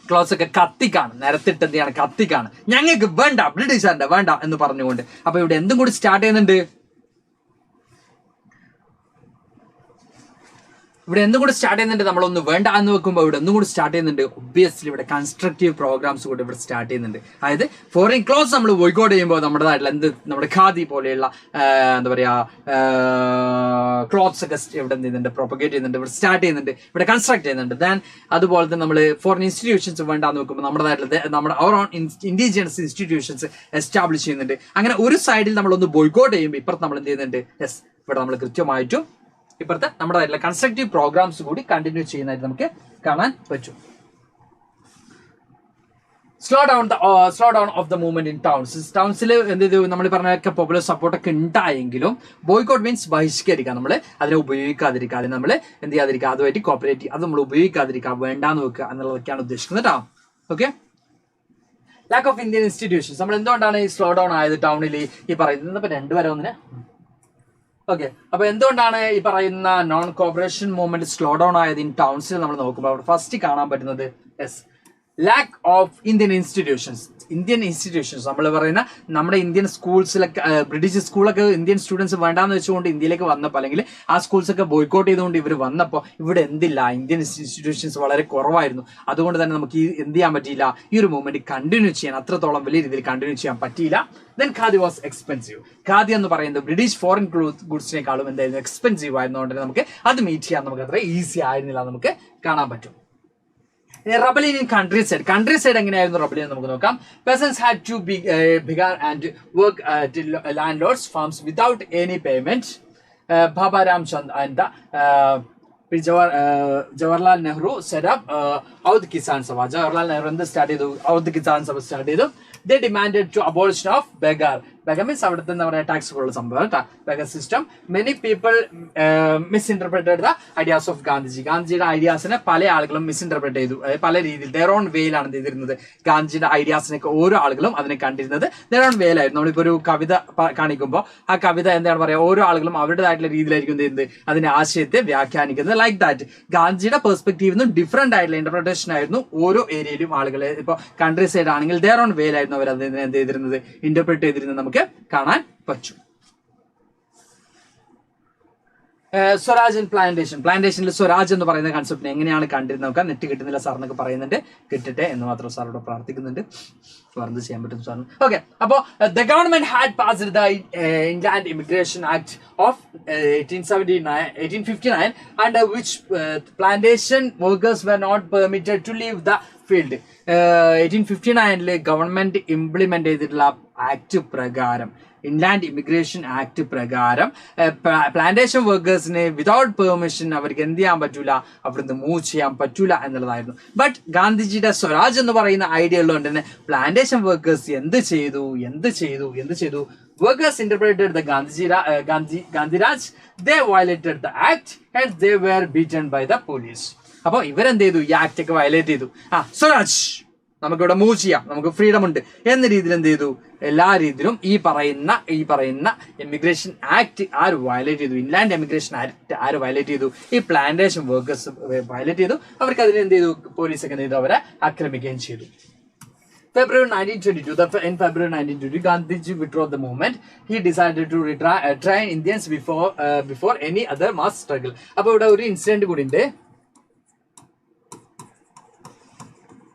ക്ലോത്ത്സ് ഒക്കെ കത്തിക്കാണ്, നിരത്തിട്ട് എന്ത് ചെയ്യാണ്? കത്തിക്കാണ്. ഞങ്ങൾക്ക് വേണ്ട, ബ്രിട്ടീഷുകാരുടെ വേണ്ട എന്ന് പറഞ്ഞുകൊണ്ട്. അപ്പൊ ഇവിടെ എന്തും കൂടി സ്റ്റാർട്ട് ചെയ്യുന്നുണ്ട്, നമ്മളൊന്ന് വേണ്ട എന്ന് വെക്കുമ്പോൾ ഇവിടെ ഒന്നും കൂടി സ്റ്റാർട്ട് ചെയ്യുന്നുണ്ട്. ഒബ്വിയസ്ലി ഇവിടെ കൺസ്ട്രക്റ്റീവ് പ്രോഗ്രാംസ് കൂടി ഇവിടെ സ്റ്റാർട്ട് ചെയ്യുന്നുണ്ട്. അതായത് ഫോറിൻ ക്ലോത്ത്സ് നമ്മൾ ബോയ്ക്കോട്ട് ചെയ്യുമ്പോൾ നമ്മുടേതായിട്ടുള്ള നമ്മുടെ ഖാദി പോലെയുള്ള എന്താ പറയാ ക്ലോത്ത്സ് ഒക്കെ ഇവിടെ എന്ത് ചെയ്യുന്നുണ്ട്? പ്രൊപ്പഗേറ്റ് ചെയ്യുന്നുണ്ട്, ഇവിടെ സ്റ്റാർട്ട് ചെയ്യുന്നുണ്ട്, ഇവിടെ കൺസ്ട്രക്ട് ചെയ്യുന്നുണ്ട്. ദെൻ അതുപോലെ തന്നെ നമ്മൾ ഫോറിൻ ഇൻസ്റ്റിറ്റ്യൂഷൻസ് വേണ്ടാന്ന് വെക്കുമ്പോൾ നമ്മുടെ അവർ ഓൺ ഇൻഡിജിനസ് ഇൻസ്റ്റിറ്റ്യൂഷൻസ് എസ്റ്റാബ്ലിഷ് ചെയ്യുന്നുണ്ട്. അങ്ങനെ ഒരു സൈഡിൽ നമ്മളൊന്ന് ബോയ്ക്കോട്ട് ചെയ്യുമ്പോൾ ഇപ്പുറത്ത് നമ്മൾ എന്ത് ചെയ്യുന്നുണ്ട്? യെസ്, ഇവിടെ നമ്മൾ കൃത്യമായിട്ടും ഇപ്പുറത്തെ നമ്മുടെ കൺസ്ട്രക്റ്റീവ് പ്രോഗ്രാംസ് കൂടി കണ്ടിന്യൂ ചെയ്യുന്നതായിട്ട് നമുക്ക് കാണാൻ പറ്റും. Slow down of the movement in ടൗൺസിൽ എന്ത് ചെയ്തു? നമ്മൾ പറഞ്ഞൊക്കെ പോപ്പുലർ സപ്പോർട്ടൊക്കെ ഉണ്ടായെങ്കിലും ബോയ്ക്കോട്ട് മീൻസ് ബഹിഷ്കരിക്കുക. നമ്മൾ അതിനെ ഉപയോഗിക്കാതിരിക്കുക, അതിനെ നമ്മൾ എന്ത് ചെയ്യാതിരിക്കുക? അതുമായിട്ട് കോപ്പറേറ്റ് ചെയ്യുക, അത് നമ്മൾ ഉപയോഗിക്കാതിരിക്കുക, വേണ്ടാന്ന് വെക്കുക എന്നുള്ളതൊക്കെയാണ് ഉദ്ദേശിക്കുന്നത് കേട്ടോ. Okay, lack of Indian institutions. നമ്മൾ എന്തുകൊണ്ടാണ് ഈ സ്ലോ ഡൗൺ ആയത് ടൗണിൽ ഈ പറയുന്നത്? ഇപ്പൊ 2 വരെ ഒന്നിന്. ഓക്കെ, അപ്പൊ എന്തുകൊണ്ടാണ് ഈ പറയുന്ന non cooperation movement slow down ആയത് ഇൻ ടൗൺസിൽ നമ്മൾ നോക്കുമ്പോൾ അവിടെ ഫസ്റ്റ് കാണാൻ പറ്റുന്നത് ലാക്ക് ഓഫ് ഇന്ത്യൻ ഇൻസ്റ്റിറ്റ്യൂഷൻസ്. നമ്മൾ പറയുന്ന നമ്മുടെ ഇന്ത്യൻ സ്കൂൾസിലൊക്കെ ബ്രിട്ടീഷ് സ്കൂളൊക്കെ ഇന്ത്യൻ സ്റ്റുഡൻസ് വേണ്ടാന്ന് വെച്ചുകൊണ്ട് ഇന്ത്യയിലേക്ക് വന്നപ്പോൾ, അല്ലെങ്കിൽ ആ സ്കൂൾസ് ഒക്കെ ബോയ്ക്കോട്ട് ചെയ്തുകൊണ്ട് ഇവർ വന്നപ്പോൾ ഇവിടെ എന്തില്ല? ഇന്ത്യൻ ഇൻസ്റ്റിറ്റ്യൂഷൻസ് വളരെ കുറവായിരുന്നു. അതുകൊണ്ട് തന്നെ നമുക്ക് എന്ത് ചെയ്യാൻ പറ്റിയില്ല? ഈ ഒരു മൂവ്മെന്റ് കണ്ടിന്യൂ ചെയ്യാൻ അത്രത്തോളം വലിയ രീതിയിൽ കണ്ടിന്യൂ ചെയ്യാൻ പറ്റിയില്ല. Then khadi was expensive. Khadi എന്ന് പറയുന്നത് ബ്രിട്ടീഷ് ഫോറിൻ ഗുഡ്സിനേക്കാളും എന്തായിരുന്നു? എക്സ്പെൻസീവ് ആയിരുന്നുകൊണ്ട് നമുക്ക് അത് മീറ്റ് ചെയ്യാൻ നമുക്ക് അത്ര ഈസി ആയിരുന്നില്ല, നമുക്ക് കാണാൻ പറ്റും. റബലിൻ ഇൻ കൺട്രി സൈഡ് എങ്ങനെയായിരുന്നു റബലിൻ നമുക്ക് നോക്കാം. Peasants had to begin and work at landlords' farms without any payment. Baba Ramchand and the Jawaharlal Nehru set up Audh Kisan Sabha. Jawaharlal Nehru and the study Audh Kisan Sabha study. They demanded to abolition of beggar. Beggar means tax beggar system. Many people misinterpreted the ideas of Gandhiji. Gandhi's ideas in a pale algorithm misinterpreted their own way and the Gandhi's ideas in a algorithm and continue their own way. Like Nolipuru Kavida Kanikumbo, a Kavida and there were Oro algorithm over that read and Ashete, Vyakanik, like that. Gandhi's perspective, different interpretation. Oro area country said angle their own way. Interpreted നമുക്ക് കാണാൻ പറ്റും. Swaraj and പ്ലാന്റേഷനിൽ Swaraj എന്ന് പറയുന്ന concept എങ്ങനെയാണ് കണ്ടിരുന്നത് നോക്കാം. Net കിട്ടുന്നില്ല sir എന്നൊക്കെ പറയുന്നുണ്ട്, കിട്ടട്ടെ എന്ന് മാത്രം സാറോട് പ്രാർത്ഥിക്കുന്നുണ്ട്. എന്ത് ചെയ്യാൻ പറ്റും സാറിന്. ഓക്കെ, അപ്പോൾ the government had passed the inland immigration act of 1859 under which plantation workers were not permitted to leave the field. 1859 government implement ചെയ്തിട്ടുള്ള ആക്ട് പ്രകാരം, ഇൻലാൻഡ് ഇമിഗ്രേഷൻ ആക്ട് പ്രകാരം പ്ലാന്റേഷൻ വർക്കേഴ്സിന് വിതൗട്ട് പെർമിഷൻ അവർക്ക് എന്ത് ചെയ്യാൻ പറ്റൂല, അവിടുന്ന് മൂവ് ചെയ്യാൻ പറ്റൂല എന്നുള്ളതായിരുന്നു. ബട്ട് ഗാന്ധിജിയുടെ സ്വരാജ് എന്ന് പറയുന്ന ഐഡിയ ഉള്ളതുകൊണ്ട് തന്നെ പ്ലാന്റേഷൻ വർക്കേഴ്സ് എന്ത് ചെയ്തു Workers interpreted the Gandhiraj. They violated the act and they were beaten by the police. അപ്പോൾ ഇവരെന്ത് ചെയ്തു, ഈ ആക്ട് ഒക്കെ വയലേറ്റ് ചെയ്തു. സ്വരാജ് നമുക്കിവിടെ മൂവ് ചെയ്യാം, നമുക്ക് ഫ്രീഡം ഉണ്ട് എന്ന രീതിയിൽ എന്ത് ചെയ്തു, എല്ലാ രീതിയിലും ഈ പറയുന്ന ഇമിഗ്രേഷൻ ആക്ട് ആര് വയലേറ്റ് ചെയ്തു, ഇൻലാൻഡ് ഇമിഗ്രേഷൻ ആക്ട് ആര് വയലേറ്റ് ചെയ്തു, ഈ പ്ലാന്റേഷൻ വർക്കേഴ്സ് വയലേറ്റ് ചെയ്തു. അവർക്ക് അതിന് എന്ത് ചെയ്തു, പോലീസൊക്കെ എന്ത് ചെയ്തു, അവരെ ആക്രമിക്കുകയും ചെയ്തു. February 1922, Gandhiji withdrew the movement. He decided to train Indians before any other mass struggle. അപ്പോൾ ഇവിടെ ഒരു ഇൻസിഡന്റ് കൂടി ഉണ്ട്.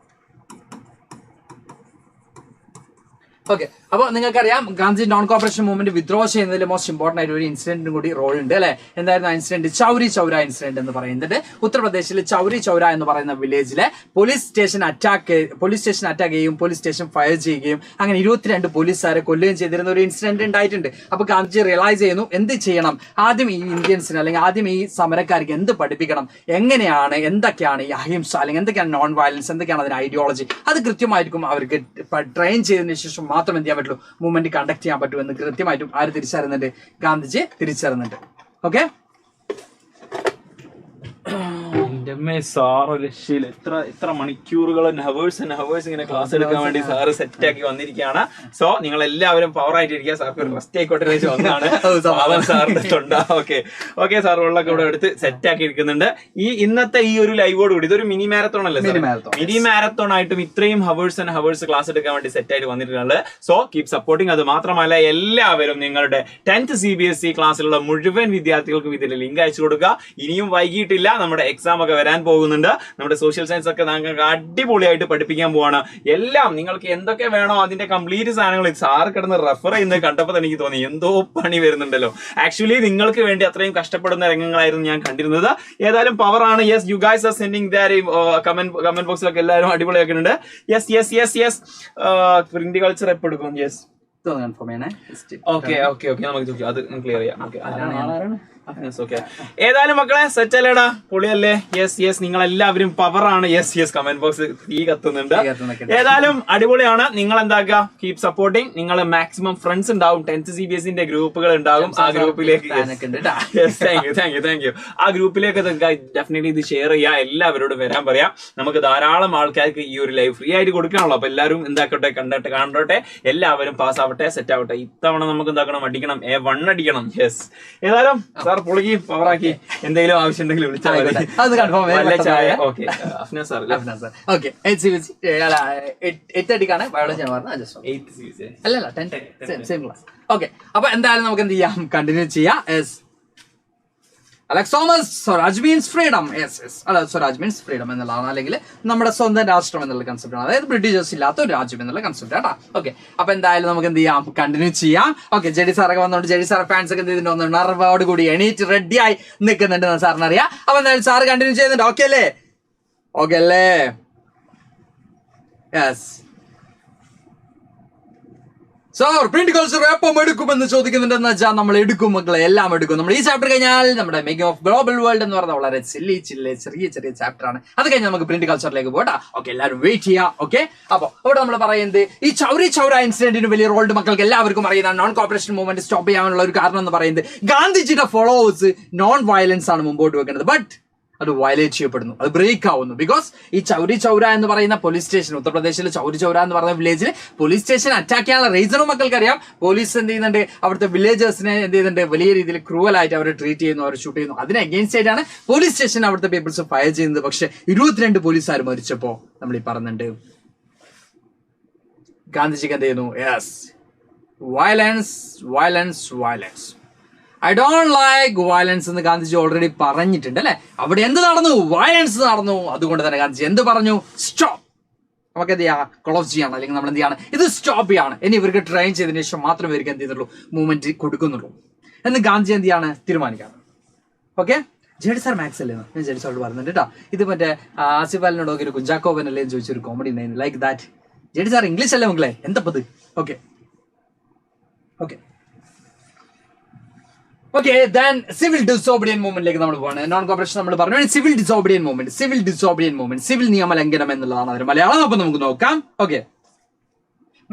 ഓക്കെ, അപ്പോൾ നിങ്ങൾക്കറിയാം Gandhi non cooperation movement withdraw ചെയ്യുന്നതിൽ മോസ്റ്റ് ഇമ്പോർട്ടന്റ് ആയിട്ട് ഒരു ഇൻസിഡന്റും കൂടി റോൾ ഉണ്ട് അല്ലെ. എന്തായിരുന്നു ആ ഇൻസിഡന്റ്? ചൗരി ചൗര ഇൻസിഡന്റ് എന്ന് പറയുന്നത് ഉത്തർപ്രദേശിലെ ചൗരി ചൗര എന്ന് പറയുന്ന വില്ലേജിലെ പോലീസ് സ്റ്റേഷൻ അറ്റാക്ക് ചെയ്യുകയും പോലീസ് സ്റ്റേഷൻ ഫയർ ചെയ്യുകയും അങ്ങനെ 22 പോലീസുകാരെ കൊല്ലുകയും ചെയ്തിരുന്ന ഒരു ഇൻസിഡന്റ് ഉണ്ടായിട്ടുണ്ട്. അപ്പൊ ഗാന്ധിജി റിയലൈസ് ചെയ്യുന്നു എന്ത് ചെയ്യണം, ആദ്യം ഈ ഇന്ത്യൻസിന് അല്ലെങ്കിൽ ആദ്യം ഈ സമരക്കാർക്ക് എന്ത് പഠിപ്പിക്കണം, എന്തൊക്കെയാണ് ഈ അഹിംസ അല്ലെങ്കിൽ എന്തൊക്കെയാണ് നോൺ വയലൻസ്, എന്തൊക്കെയാണ് അതിന് ഐഡിയോളജി, അത് കൃത്യമായിരിക്കും അവർക്ക് ട്രെയിൻ ചെയ്തതിനു ശേഷം മാത്രം എന്ത് ചെയ്യാൻ പറ്റുള്ളൂ, മൂവ്മെന്റ് കണ്ടക്ട് ചെയ്യാൻ പറ്റുമെന്ന് കൃത്യമായിട്ടും ആര് തിരിച്ചറിയുന്നുണ്ട്, ഗാന്ധിജി തിരിച്ചറിയുന്നുണ്ട്. ഓക്കെ, സാറ് രക്ഷയിൽ എത്ര മണിക്കൂറുകൾ ഹവേഴ്സ് ഇങ്ങനെ ക്ലാസ് എടുക്കാൻ വേണ്ടി സാറ് സെറ്റ് ആക്കി വന്നിരിക്കുകയാണ്. സോ നിങ്ങൾ എല്ലാവരും പവർ ആയിട്ടിരിക്കുക. സാർക്ക് ഒരു റെസ്റ്റ് ആയിക്കോട്ടെ വന്നതാണ് സാറിന്റെ തൊണ്ട. ഓക്കെ സാർ വെള്ളമൊക്കെ ഇവിടെ എടുത്ത് സെറ്റ് ആക്കി ഇരിക്കുന്നുണ്ട്. ഇന്നത്തെ ഈ ഒരു ലൈവോട് കൂടി ഇതൊരു മിനി മാരത്തോൺ അല്ലേ, മിനി മാരത്തോൺ ആയിട്ടും ഇത്രയും ഹവേഴ്സ് ക്ലാസ് എടുക്കാൻ വേണ്ടി സെറ്റ് ആയിട്ട് വന്നിട്ടുള്ളത്. So keep supporting. അത് മാത്രമല്ല എല്ലാവരും നിങ്ങളുടെ 10th CBSE ക്ലാസ്സിലുള്ള മുഴുവൻ വിദ്യാർത്ഥികൾക്കും ഇതിന്റെ ലിങ്ക് അയച്ചു കൊടുക്കുക. ഇനിയും വൈകിട്ടില്ല, നമ്മുടെ എക്സാം ഒക്കെ വരാൻ പോകുന്നുണ്ട്. നമ്മുടെ സോഷ്യൽ സയൻസ് ഒക്കെ നിങ്ങൾക്ക് അടിപൊളിയായിട്ട് പഠിപ്പിക്കാൻ പോവാണ്. എല്ലാം നിങ്ങൾക്ക് എന്തൊക്കെ വേണോ അതിന്റെ കംപ്ലീറ്റ് സാധനങ്ങൾ സാറ് കിടന്ന് റെഫർ ചെയ്യുന്നത് കണ്ടപ്പോൾ എനിക്ക് തോന്നി എന്തോ പണി വരുന്നുണ്ടല്ലോ. ആക്ച്വലി നിങ്ങൾക്ക് വേണ്ടി അത്രയും കഷ്ടപ്പെടുന്ന രംഗങ്ങളായിരുന്നു ഞാൻ കണ്ടിരുന്നത്. ഏതായാലും പവർ ആണ്. Yes, you guys are sending that comment ബോക്സിലൊക്കെ എല്ലാവരും അടിപൊളിയാക്കുന്നുണ്ട്. യെസ് പ്രിന്റ് കൾച്ചർ എപ്പോൾ എടുക്കും? യെസ്, ഓക്കെ അത് ക്ലിയർ ചെയ്യാം. ഏതായാലും മക്കളെ സെറ്റ് അല്ലേടാ, പൊളിയല്ലേ? യെസ് നിങ്ങൾ എല്ലാവരും പവറാണ്. യെസ് കമന്റ് ബോക്സ് തീ കത്തുന്നുണ്ട്. ഏതായാലും അടിപൊളിയാണ്. നിങ്ങൾ എന്താക്കുക, കീപ് സപ്പോർട്ടിങ്. നിങ്ങൾ മാക്സിമം ഫ്രണ്ട്സ് ഉണ്ടാവും, 10th CBSE ഗ്രൂപ്പുകൾ ഉണ്ടാകും. ആ ഗ്രൂപ്പിലേക്ക് താങ്ക് യു. ആ ഗ്രൂപ്പിലേക്ക് ഡെഫിനറ്റ്ലി ഇത് ഷെയർ ചെയ്യുക, എല്ലാവരോടും വരാൻ പറയാം. നമുക്ക് ധാരാളം ആൾക്കാർക്ക് ഈ ഒരു ലൈവ് ഫ്രീ ആയിട്ട് കൊടുക്കാനുള്ളൂ. അപ്പൊ എല്ലാവരും എന്താക്കട്ടെ, കണ്ടോട്ടെ, എല്ലാവരും പാസ് ആവട്ടെ, സെറ്റ് ആവട്ടെ. ഇത്തവണ നമുക്ക് എന്താക്കണം, അടിക്കണം, A1 അടിക്കണം. യെസ്, ഏതായാലും സാർ പൊളിക്ക് പവറാക്കി. എന്തെങ്കിലും ആവശ്യം ഉണ്ടെങ്കിൽ വിളിച്ചാൽ മതി. ചായ. Okay, Afna sir. Okay, 8:30 biology അല്ലല്ല 10th സെയിം ക്ലാസ്. ഓക്കെ, അപ്പൊ എന്തായാലും നമുക്ക് എന്ത് ചെയ്യാം, കണ്ടിന്യൂ ചെയ്യാം. Swaraj means freedom. Swaraj means freedom എന്നുള്ളതാണ്, അല്ലെങ്കിൽ നമ്മുടെ സ്വന്തം രാഷ്ട്രം എന്നുള്ള കൺസെപ്റ്റ് ആണ്. അതായത് ബ്രിട്ടീഷേഴ്സ് ഇല്ലാത്ത ഒരു രാജ്യം എന്നുള്ള കൺസെപ്റ്റ് ആട്ടാ. ഓക്കെ, അപ്പൊ എന്തായാലും നമുക്ക് എന്ത് ചെയ്യാം, കണ്ടിന്യൂ ചെയ്യാം. ഓക്കെ, ജെഡി സാറൊക്കെ വന്നോണ്ട് ജെഡി സാർ ഫാൻസ് ഒക്കെ എന്ത് വന്നു, നർവോട് കൂടി എണീറ്റ് റെഡിയായി നിൽക്കുന്നുണ്ട് സാറിന് അറിയാം. അപ്പൊ എന്തായാലും സാറ് കണ്ടിന്യൂ ചെയ്യുന്നുണ്ട്. ഓക്കെ അല്ലേ? യെസ്, സാർ പ്രിന്റ് കൾച്ചർ എപ്പം എടുക്കുമെന്ന് ചോദിക്കുന്നുണ്ടെന്ന് വെച്ചാൽ നമ്മൾ എടുക്കും മക്കളെ, എല്ലാം എടുക്കും. നമ്മൾ ഈ ചാപ്റ്റർ കഴിഞ്ഞാൽ നമ്മുടെ മേക്കിംഗ് ഓഫ് ഗ്ലോബൽ വേൾഡ് എന്ന് പറഞ്ഞാൽ വളരെ ചെറിയ ചാപ്റ്റർ ആണ്. അത് കഴിഞ്ഞാൽ നമുക്ക് പ്രിന്റ് കൾച്ചറിലേക്ക് പോട്ടാ. ഓക്കെ, എല്ലാവരും വെയിറ്റ് ചെയ്യാം. ഓക്കെ, അപ്പൊ അവിടെ നമ്മൾ പറയുന്നത് ഈ ചൗര ഇൻസിഡന്റിന് വലിയ റോൾ മക്കൾക്ക് എല്ലാവർക്കും അറിയുന്ന നോൺ കോപ്പറേഷൻ മൂവ്മെന്റ് സ്റ്റോപ്പ് ചെയ്യാനുള്ള ഒരു കാരണം എന്ന് പറയുന്നത് ഗാന്ധിജിയുടെ ഫോളോവേഴ്സ് നോൺ വയലൻസ് ആണ് മുമ്പോട്ട് വെക്കുന്നത്. ബട്ട് അത് വയലേറ്റ് ചെയ്യപ്പെടുന്നു, അത് ബ്രേക്ക് ആവുന്നു. ബിക്കോസ് ഈ ചൗര എന്ന് പറയുന്ന പോലീസ് സ്റ്റേഷൻ, ഉത്തർപ്രദേശിലെ ചൗര എന്ന് പറയുന്ന വില്ലേജിൽ പോലീസ് സ്റ്റേഷൻ അറ്റാക്ക് ചെയ്യാനുള്ള റീസണും മക്കൾക്കറിയാം. പോലീസ് എന്ത് ചെയ്യുന്നുണ്ട്, അവിടുത്തെ വില്ലേജേഴ്സിനെ എന്ത് ചെയ്യുന്നുണ്ട്, വലിയ രീതിയിൽ ക്രൂവലായിട്ട് അവരെ ട്രീറ്റ് ചെയ്യുന്നു, അവരെ ഷൂട്ട് ചെയ്യുന്നു. അതിന് അഗെയിൻസ്റ്റ് ആയിട്ടാണ് പോലീസ് സ്റ്റേഷൻ അവിടുത്തെ പീപ്പിൾസ് ഫയർ ചെയ്യുന്നത്. പക്ഷെ 22 പോലീസുകാർ മരിച്ചപ്പോ നമ്മൾ ഈ പറയുന്നുണ്ട് ഗാന്ധിജിക്ക് എന്ത് ചെയ്യുന്നു, yes, violence I don't like violence എന്ന് ഗാന്ധിജി ഓൾറെഡി പറഞ്ഞിട്ടുണ്ട് അല്ലെ. അവിടെ എന്ത് നടന്നു, വയലൻസ് നടന്നു. അതുകൊണ്ട് തന്നെ ഗാന്ധിജി എന്ത് പറഞ്ഞു, സ്റ്റോപ്പ്, നമുക്ക് എന്ത് ചെയ്യാം, ക്ലോസ് ചെയ്യണം, അല്ലെങ്കിൽ നമ്മൾ എന്ത് ചെയ്യണം, ഇത് സ്റ്റോപ്പ് ചെയ്യാണ്. ഇനി ഇവർക്ക് ട്രെയിൻ ചെയ്തതിനു ശേഷം മാത്രമേ ഇവർക്ക് എന്ത് ചെയ്യുന്നുള്ളൂ, മൂവ്മെന്റ് കൊടുക്കുന്നുള്ളൂ എന്ന് ഗാന്ധിജി എന്ത് ചെയ്യാണ്, തീരുമാനിക്കാണ്. ഓക്കെ, ജെഡി സാർ മാത്സ് അല്ലേ, ഞാൻ ജെഡി സാറോട് പറഞ്ഞിട്ട് കേട്ടോ. ഇത് മറ്റേ ആസിഫാലിനോട് ഒരു കുഞ്ചാക്കോവൻ അല്ലേ ചോദിച്ചൊരു കോമഡി ഉണ്ടായിരുന്നു, like that. JD sir English അല്ലേ മക്കളെ, എന്തപ്പത്. ഓക്കെ, then സിവിൽ ഡിസോബിഡിയൻ മൂവ്മെന്റിലേക്ക് നമ്മൾ പോവാണ്. നോൺ കോപ്പറേഷൻ നമ്മൾ പറഞ്ഞു, സിവിൽ ഡിസോബിഡിയൻ മൂവ്മെന്റ്, സിവിൽ നിയമലംഘനം എന്നുള്ളതാണ് അതിന് മലയാളം. അപ്പൊ നമുക്ക് നോക്കാം. Okay,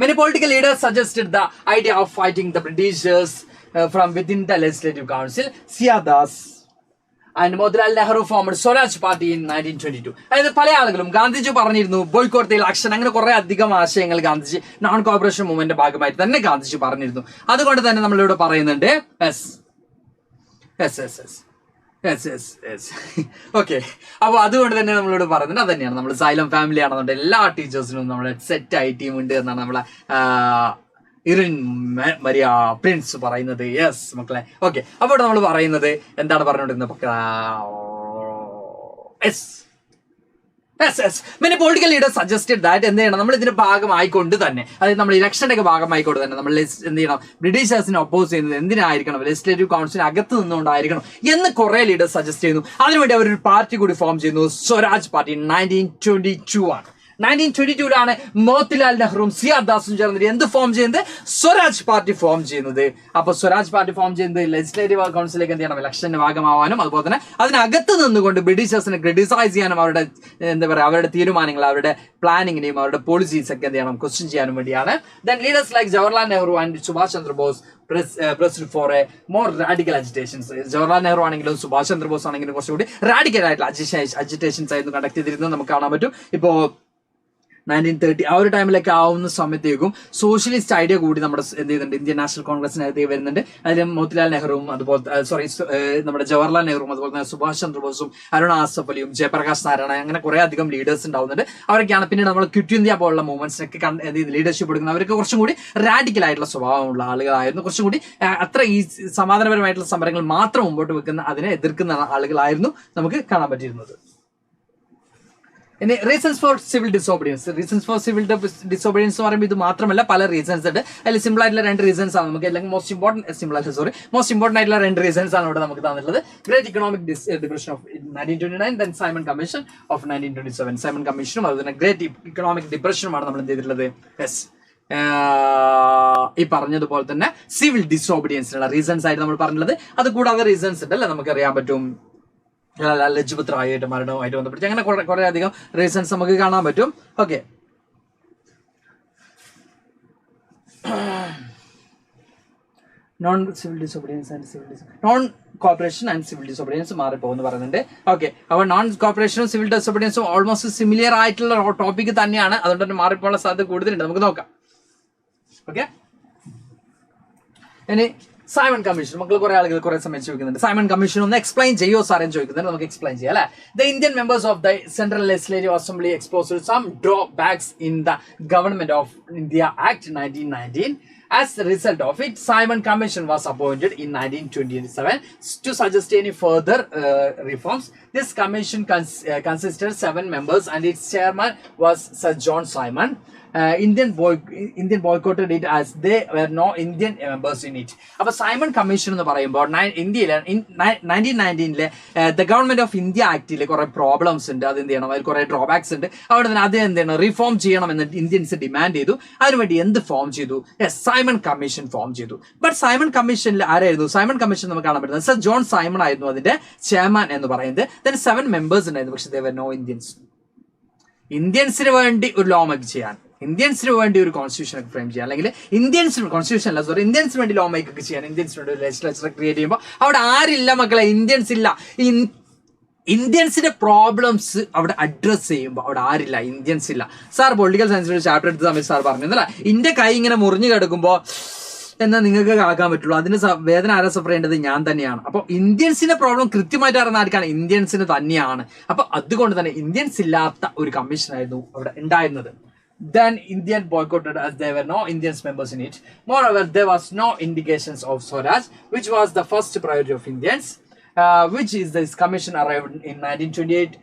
many political leaders suggested the idea of fighting the Britishers from within the Legislative Council. Siyadas and Motilal Nehru formed Swaraj Party in 1922. അതായത് പല ആളുകളും ഗാന്ധിജി പറഞ്ഞിരുന്നു ബോയ്ക്കോട്ട് ദി ഇലക്ഷൻ, അങ്ങനെ കുറെ അധികം ആശയങ്ങൾ ഗാന്ധിജി നോൺ കോപ്പറേഷൻ മൂവ്മെന്റിന്റെ ഭാഗമായിട്ട് തന്നെ ഗാന്ധിജി പറഞ്ഞിരുന്നു. അതുകൊണ്ട് തന്നെ നമ്മളിവിടെ പറയുന്നുണ്ട് ഓക്കെ. അപ്പൊ അതുകൊണ്ട് തന്നെ നമ്മളിവിടെ പറയുന്നുണ്ട്, അത് തന്നെയാണ് നമ്മൾ സൈലം ഫാമിലി ആണെന്നുണ്ട് എല്ലാ ടീച്ചേഴ്സിനും നമ്മുടെ സെറ്റ് ആയി ടീം ഉണ്ട് എന്നാണ് നമ്മളെ ഇറിൻ മരിയ പ്രിൻസ് പറയുന്നത്. യെസ് മക്കളെ, ഓക്കെ. അപ്പോൾ നമ്മൾ പറയുന്നത് എന്താണ് പറഞ്ഞുകൊണ്ടിരുന്നത്, many political leaders suggested that എന്ത് ചെയ്യണം, നമ്മൾ ഇതിന്റെ ഭാഗമായിക്കൊണ്ട് തന്നെ, അതായത് നമ്മൾ ഇലക്ഷന്റെ ഒക്കെ ഭാഗമായിക്കൊണ്ട് തന്നെ നമ്മൾ എന്ത് ചെയ്യണം, ബ്രിട്ടീഷേഴ്സിനെ ഒപ്പോസ് ചെയ്യുന്നത് എന്തിനായിരിക്കണം, ലെജിസ്ലേറ്റീവ് കൗൺസിൽ അകത്ത് നിന്നുകൊണ്ടായിരിക്കണം എന്ന് കുറെ ലീഡേഴ്സ് സജസ്റ്റ് ചെയ്യുന്നു. അതിനുവേണ്ടി അവരൊരു പാർട്ടി കൂടി ഫോം ചെയ്യുന്നു, സ്വരാജ് പാർട്ടി. 1922 ആണ്. 1922 മോത്തിലാൽ നെഹ്റുവും സിയാദാസും ചേർന്നിട്ട് എന്ത് ഫോം ചെയ്യുന്നത്, സ്വരാജ് പാർട്ടി ഫോം ചെയ്യുന്നത്. അപ്പൊ സ്വരാജ് പാർട്ടി ഫോം ചെയ്യുന്നത് ലെജിസ്ലേറ്റീവ് കൗൺസിലേക്ക് എന്ത് ചെയ്യണം, ഇലക്ഷന്റെ ഭാഗമാവാനും അതുപോലെ തന്നെ അതിനകത്ത് നിന്നുകൊണ്ട് ബ്രിട്ടീഷേഴ്സിനെ ക്രിട്ടിസൈസ് ചെയ്യാനും അവരുടെ എന്താ പറയുക, അവരുടെ തീരുമാനങ്ങൾ, അവരുടെ പ്ലാനിങ്ങിനെയും അവരുടെ പോളിസീസ് ഒക്കെ എന്ത് ചെയ്യണം, ക്വസ്റ്റ്യൻ ചെയ്യാനും വേണ്ടിയാണ്. Then leaders like Jawaharlal Nehru and Subhash Chandrabose pressed for a more radical agitations. Jawaharlal Nehru ആണെങ്കിലും സുഭാഷ് ചന്ദ്രബോസ് ആണെങ്കിലും കുറച്ചുകൂടി റാഡിക്കൽ ആയിട്ടുള്ള അജിറ്റേഷൻസ് ആയിരുന്നു കണ്ടക്ട് ചെയ്തിരുന്നത് നമുക്ക് കാണാൻ പറ്റും. ഇപ്പോ 1930 ആ ഒരു ടൈമിലൊക്കെ ആവുന്ന സമയത്തേക്കും സോഷ്യലിസ്റ്റ് ഐഡിയ കൂടി നമ്മുടെ എന്ത് ചെയ്യുന്നുണ്ട്, ഇന്ത്യൻ നാഷണൽ കോൺഗ്രസിനകത്ത് വരുന്നുണ്ട്. അതിൽ മോത്തിലാൽ നെഹ്റുവും അതുപോലെ നമ്മുടെ ജവഹർലാൽ നെഹ്റുവും അതുപോലെ തന്നെ സുഭാഷ് ചന്ദ്രബോസും അരുണ ആസഫ് അലിയും ജയപ്രകാശ് നാരായണ, അങ്ങനെ കുറെ അധികം ലീഡേഴ്സ് ഉണ്ടാവുന്നുണ്ട്. അവരൊക്കെയാണ് പിന്നീട് നമ്മൾ ക്വിറ്റ് ഇന്ത്യ പോലുള്ള മൂവ്മെന്റ്സിനൊക്കെ ലീഡർഷിപ്പ് എടുക്കുന്നത്. അവർക്ക് കുറച്ചും കൂടി റാഡിക്കൽ ആയിട്ടുള്ള സ്വഭാവമുള്ള ആളുകളായിരുന്നു. കുറച്ചും കൂടി അത്ര ഈ സമാധാനപരമായിട്ടുള്ള സമരങ്ങൾ മാത്രം മുമ്പോട്ട് വെക്കുന്ന, അതിനെ എതിർക്കുന്ന ആളുകളായിരുന്നു നമുക്ക് കാണാൻ പറ്റിയിരുന്നത്. ഇനി reasons for civil disobedience. Reasons for civil disobedience എന്ന് പറയുമ്പോൾ ഇത് മാത്രമല്ല, പല റീസൺസ് ഉണ്ട്. അതിൽ സിമ്പിൾ ആയിട്ടുള്ള 2 റീസൺസ് ആണ് നമുക്ക്, അല്ലെങ്കിൽ മോസ്റ്റ് ഇമ്പോർട്ടന്റ് ആയിട്ടുള്ള 2 റീസൺസ് ആണ് ഇവിടെ നമുക്ക് തന്നിട്ടുള്ളത്. Great economic depression of 1929, then Simon commission of 1927. Simon കമ്മീഷനും അതുപോലെ തന്നെ ഗ്രേറ്റ് ഇക്കണോമിക് ഡിപ്രഷനുമാണ് നമ്മൾ എന്ത് ചെയ്തിട്ടുള്ളത്. യെസ്, ഈ പറഞ്ഞതുപോലെ തന്നെ സിവിൽ ഡിസോബിഡിയൻസിനുള്ള റീസൺസ് ആയിട്ട് നമ്മൾ പറഞ്ഞിട്ടുള്ളത്. അത് കൂടാതെ റീസൺസ് ഉണ്ട് അല്ലെ, നമുക്കറിയാൻ പറ്റും ലജ്പത് റായിയായിട്ട് മരണവുമായിട്ട് ബന്ധപ്പെട്ട് അങ്ങനെ കുറെ അധികം റീസൺസ് നമുക്ക് കാണാൻ പറ്റും. Okay, non cooperation and civil disobedience മാറിപ്പോകുന്നു പറയുന്നുണ്ട്. ഓക്കെ, അപ്പൊ നോൺ കോപ്പറേഷനും സിവിൽ ഡിസോബിഡിയൻസും ഓൾമോസ്റ്റ് സിമിലിയർ ആയിട്ടുള്ള ടോപ്പിക് തന്നെയാണ്. അതുകൊണ്ട് തന്നെ മാറിപ്പോകാനുള്ള സാധ്യത കൂടുതലുണ്ട്. നമുക്ക് നോക്കാം. ഓക്കെ, ഇനി സൈമൺ കമ്മീഷൻ. മക്കൾ കുറെ ആളുകൾ കുറെ സമയം ചോദിക്കുന്നുണ്ട്, സൈമൺ കമ്മീഷൻ ഒന്ന് എക്സ്പ്ലെയിൻ ചെയ്യോ സാറേ ചോദിക്കുന്നുണ്ട്. നമുക്ക് എക്സ്പ്ലെയിൻ ചെയ്യാം അല്ലെ. The Indian members of the central legislative assembly exposed some drawbacks in the government of India act 1919. As a result of it, Simon Commission was appointed in 1927 to suggest any further reforms. This commission consisted 7 members and its chairman was Sir John Simon. Indian boycotted it as they were no Indian members in it. അപ്പോൾ Simon commission എന്ന് പറയുമ്പോൾ ഇന്ത്യയിൽ 1919 the government of India ആക്ടിൽ കുറെ problems ഉണ്ട്. അത് എന്ത് ചെയ്യണം, അതിൽ കുറെ ഡ്രോബാക്സ് ഉണ്ട്. അവിടെ തന്നെ അത് എന്ത് ചെയ്യണം, റിഫോം ചെയ്യണം എന്ന് ഇന്ത്യൻസ് ഡിമാൻഡ് ചെയ്തു. അതിനുവേണ്ടി എന്ത് ഫോം ചെയ്തു? സൈമൺ കമ്മീഷൻ ഫോം ചെയ്തു. ബട്ട് സൈമൺ കമ്മീഷനിൽ ആരായിരുന്നു? സൈമൺ കമ്മീഷൻ നമുക്ക് കാണാൻ പറ്റുന്നത് സർ ജോൺ സൈമൺ ആയിരുന്നു അതിന്റെ ചെയർമാൻ എന്ന് പറയുന്നത്. then 7 members ഉണ്ടായിരുന്നു. പക്ഷെ they were no Indians. ഇന്ത്യൻസിന് വേണ്ടി ഒരു ലോ മേക്ക് ചെയ്യാൻ, ഇന്ത്യൻസിന് വേണ്ടി ഒരു കോൺസ്റ്റിറ്റ്യൂഷൻ ഒക്കെ ഫ്രെയിം ചെയ്യാൻ, അല്ലെങ്കിൽ ഇന്ത്യൻസിന് കോൺസ്റ്റിറ്റ്യൂഷൻ അല്ല സോറി ഇന്ത്യൻസിന് വേണ്ടി ലോ മേക്ക് ഒക്കെ ചെയ്യാൻ, ഇന്ത്യൻസിന് വേണ്ടി ലെജിസ്ലേച്ചർ ക്രിയേറ്റ് ചെയ്യുമ്പോൾ അവിടെ ആരില്ല മക്കളെ, ഇന്ത്യൻസ് ഇല്ല. ഇന്ത്യൻസിന്റെ പ്രോബ്ലംസ് അവിടെ അഡ്രസ് ചെയ്യുമ്പോൾ അവിടെ ആരില്ല, ഇന്ത്യൻസ് ഇല്ല. സാർ പൊളിറ്റിക്കൽ സയൻസിൽ ഒരു ചാപ്റ്റർ എടുത്ത സമയത്ത് സാർ പറഞ്ഞില്ല, ഇന്ത്യ കൈ ഇങ്ങനെ മുറിഞ്ഞു കിടക്കുമ്പോൾ എന്നാൽ നിങ്ങൾക്ക് ആക്കാൻ പറ്റുള്ളൂ, അതിന് വേദന ആരാ സഫർ ചെയ്യേണ്ടത്? ഞാൻ തന്നെയാണ്. അപ്പോൾ ഇന്ത്യൻസിന്റെ പ്രോബ്ലം കൃത്യമായിട്ട് അറിയുന്ന ആർക്കാണ്? ഇന്ത്യൻസിന് തന്നെയാണ്. അപ്പൊ അതുകൊണ്ട് തന്നെ ഇന്ത്യൻസ് ഇല്ലാത്ത ഒരു കമ്മീഷൻ ആയിരുന്നു അവിടെ ഉണ്ടായിരുന്നത്. Then Indian boycotted as there were no Indians members in it. Moreover, there was no indications of Swaraj, which was the first priority of Indians, which is this commission arrived in 1928.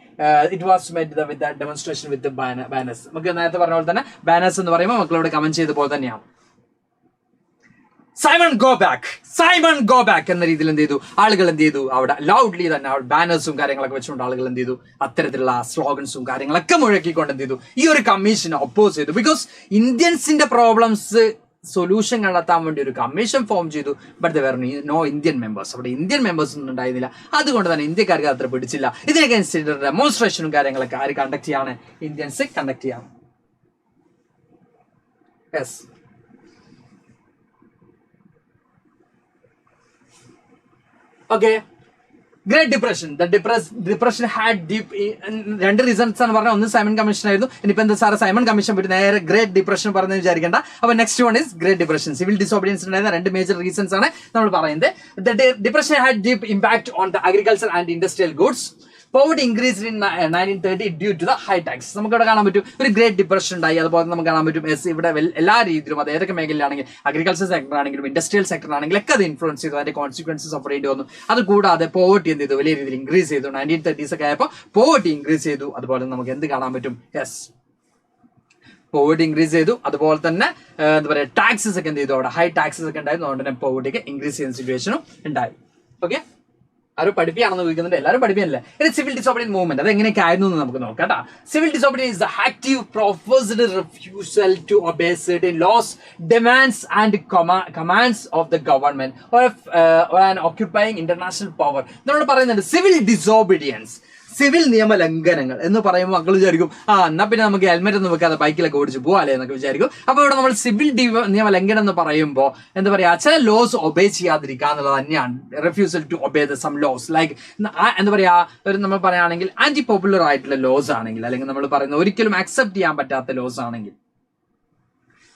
It was made with that demonstration with the banners. നമുക്ക് നേരത്തെ പറഞ്ഞ പോലെ തന്നെ banners എന്ന് പറയുമ്പോൾ മക്കളോട് comment ചെയ്ത പോലെ തന്നെയാണ്. സൈമൺ ഗോ ബാക്ക് എന്ന രീതിയിൽ എന്ത് ചെയ്തു, ആളുകൾ എന്ത് ചെയ്തു, അവിടെ ലൗഡ്ലി തന്നെ ബാനേഴ്സും കാര്യങ്ങളൊക്കെ വെച്ചുകൊണ്ട് ആളുകൾ എന്ത് ചെയ്തു, അത്തരത്തിലുള്ള സ്ലോഗൻസും കാര്യങ്ങളൊക്കെ മുഴക്കിക്കൊണ്ട് എന്ത് ചെയ്തു, ഈ ഒരു കമ്മീഷനെ ഒപ്പോസ് ചെയ്തു. ബിക്കോസ് ഇന്ത്യൻസിന്റെ പ്രോബ്ലംസ് സൊല്യൂഷൻ കണ്ടെത്താൻ വേണ്ടി ഒരു കമ്മീഷൻ ഫോം ചെയ്തു. But there no Indian members, അവിടെ ഇന്ത്യൻ മെമ്പേഴ്സ് ഒന്നും ഉണ്ടായിരുന്നില്ല. അതുകൊണ്ട് തന്നെ ഇന്ത്യക്കാർക്ക് അത്ര പിടിച്ചില്ല. ഇതിനൊക്കെ ഡെമോൺസ്ട്രേഷനും കാര്യങ്ങളൊക്കെ ആര് കണ്ടക്ട് ചെയ്യാണ്? ഇന്ത്യൻസ് കണ്ടക്ട് ചെയ്യാണ്. Yes, okay. Great Depression. The depression had deep രണ്ട് റീസൺസ് ആണ് പറഞ്ഞത്. ഒന്ന് സൈമൺ കമ്മീഷൻ ആയിരുന്നു. ഇനിയിപ്പോ എന്താ സാറ് സൈമൺ കമ്മീഷൻ പറ്റി നേരെ ഗ്രേറ്റ് ഡിപ്രഷൻ പറഞ്ഞു വിചാരിക്കേണ്ട. അപ്പൊ next one is great depression. Civil disobedience ഉണ്ടായിരുന്ന 2 മേജർ റീസൺസ് ആണ് നമ്മൾ പറയുന്നത്. The depression had deep impact on the agriculture and industrial goods. Poverty increased in 1930 due to the high taxes. നമുക്കിവിടെ കാണാൻ പറ്റും ഒരു ഗ്രേറ്റ് ഡിപ്രഷൻ ഉണ്ടായി. അതുപോലെ നമുക്ക് കാണാൻ പറ്റും ഇവിടെ എല്ലാ രീതിയിലും, അത് ഏതൊക്കെ മേഖലയിലാണെങ്കിൽ, അഗ്രികൾച്ചർ സെക്ടർ ആണെങ്കിലും ഇൻഡസ്ട്രിയൽ സെക്ടർ ആണെങ്കിലും ഒക്കെ അത് ഇൻഫ്ലുവൻസ് ചെയ്തു. അതിന്റെ കോൺസിക്വൻസസ് സഫർ ചെയ്യേണ്ടി വന്നു. അത് കൂടാതെ പോവർട്ടി എന്ത് ചെയ്തു, വലിയ രീതിയിൽ ഇൻക്രീസ് ചെയ്തു. 1930s ഒക്കെ ആയപ്പോൾ പോവർട്ടി ഇൻക്രീസ് ചെയ്തു. അതുപോലെ നമുക്ക് എന്ത് കാണാൻ പറ്റും? യെസ്, പോവർട്ടി ഇൻക്രീസ് ചെയ്തു. അതുപോലെ തന്നെ എന്താ പറയുക, ടാക്സസ് ഒക്കെ എന്ത് ചെയ്തു, അവിടെ ഹൈ ടാക്സസ് ഒക്കെ ഉണ്ടായിരുന്നു. അതുകൊണ്ട് തന്നെ പോവർട്ടിക്ക് ഇൻക്രീസ് ചെയ്യുന്ന സിറ്റുവേഷനും ഉണ്ടായി. ഓക്കെ, ആരും പഠിപ്പിയാണെന്ന് ചോദിക്കുന്നുണ്ട്, എല്ലാവരും പഠിപ്പിയല്ലേ. ഇനി സിവിൽ ഡിസോബീഡിയൻസ് മൂവ്മെന്റ് അത് എങ്ങനെയൊക്കെ ആയിരുന്നു എന്ന് നമുക്ക് നോക്കാം കേട്ടോ. Civil disobedience is the active professed refusal to obey certain laws, demands and commands of the government or an occupying international power. നമ്മൾ പറയുന്നുണ്ട് സിവിൽ ഡിസോബീഡിയൻസ്, സിവിൽ നിയമലംഘനങ്ങൾ എന്ന് പറയുമ്പോൾ മക്കൾ വിചാരിക്കും എന്നാ പിന്നെ നമുക്ക് ഹെൽമെറ്റ് ഒന്നും വെക്കാതെ ബൈക്കിലൊക്കെ ഓടിച്ച് പോകാല്ലേ എന്നൊക്കെ വിചാരിക്കും. അപ്പൊ ഇവിടെ നമ്മൾ സിവിൽ നിയമലംഘനം എന്ന് പറയുമ്പോൾ എന്താ പറയാ, ചില ലോസ് ഒബേ ചെയ്യാതിരിക്കുക എന്നുള്ളത് തന്നെയാണ്. Refusal to obey the some laws, like എന്താ പറയാ, ഒരു നമ്മൾ പറയുകയാണെങ്കിൽ ആന്റി പോപ്പുലർ ആയിട്ടുള്ള ലോസ് ആണെങ്കിൽ, അല്ലെങ്കിൽ നമ്മൾ പറയുന്ന ഒരിക്കലും അക്സെപ്റ്റ് ചെയ്യാൻ പറ്റാത്ത ലോസ് ആണെങ്കിൽ,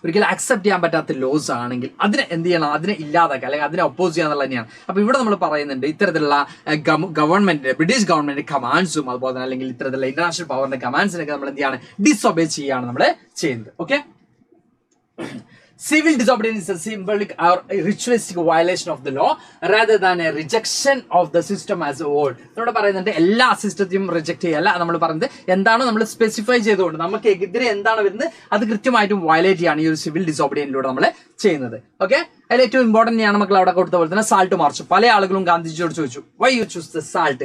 ഒരിക്കലും അക്സെപ്റ്റ് ചെയ്യാൻ പറ്റാത്ത ലോസ് ആണെങ്കിൽ അതിനെ എന്ത് ചെയ്യണം, അതിനെ ഇല്ലാതാക്കുക, അല്ലെങ്കിൽ അതിനെ ഒപ്പോസ് ചെയ്യുക എന്നുള്ളത് തന്നെയാണ്. അപ്പൊ ഇവിടെ നമ്മൾ പറയുന്നുണ്ട് ഇത്തരത്തിലുള്ള ഗവൺമെന്റ്, ബ്രിട്ടീഷ് ഗവൺമെന്റ് കമാൻഡ്സും അതുപോലെ തന്നെ അല്ലെങ്കിൽ ഇത്തരത്തിലുള്ള ഇന്റർനാഷണൽ പവറിന്റെ കമാൻഡ്സിനൊക്കെ നമ്മൾ എന്ത് ചെയ്യാണ്, ഡിസൊബേ ചെയ്യാണ് നമ്മൾ ചെയ്യുന്നത്. Okay, civil disobedience is a symbolic or ritualistic violation of the law rather than a rejection of the system as a whole. നമ്മൾ പറയുന്നുണ്ട് എല്ലാ സിസ്റ്റത്തെയും റിജക്ട് ചെയ്യല്ല, നമ്മൾ പറയുന്നത് എന്താണോ നമ്മൾ സ്പെസിഫൈ ചെയ്തുകൊണ്ട് നമുക്ക് എതിരെ എന്താണ് വരുന്നത് അത് കൃത്യമായിട്ടും വയലേറ്റ് ചെയ്യാണ് ഈ ഒരു സിവിൽ ഡിസോബഡിയൻസിലൂടെ നമ്മൾ ചെയ്യുന്നത്. ഓക്കെ, അതിൽ ഏറ്റവും ഇമ്പോർട്ടന്റ് ആണ് മക്കൾ അവിടെ കൊടുത്ത പോലെ തന്നെ സാൾട്ട് മാർച്ച്. പല ആളുകളും ഗാന്ധിജിയോട് ചോദിച്ചു why you choose the salt.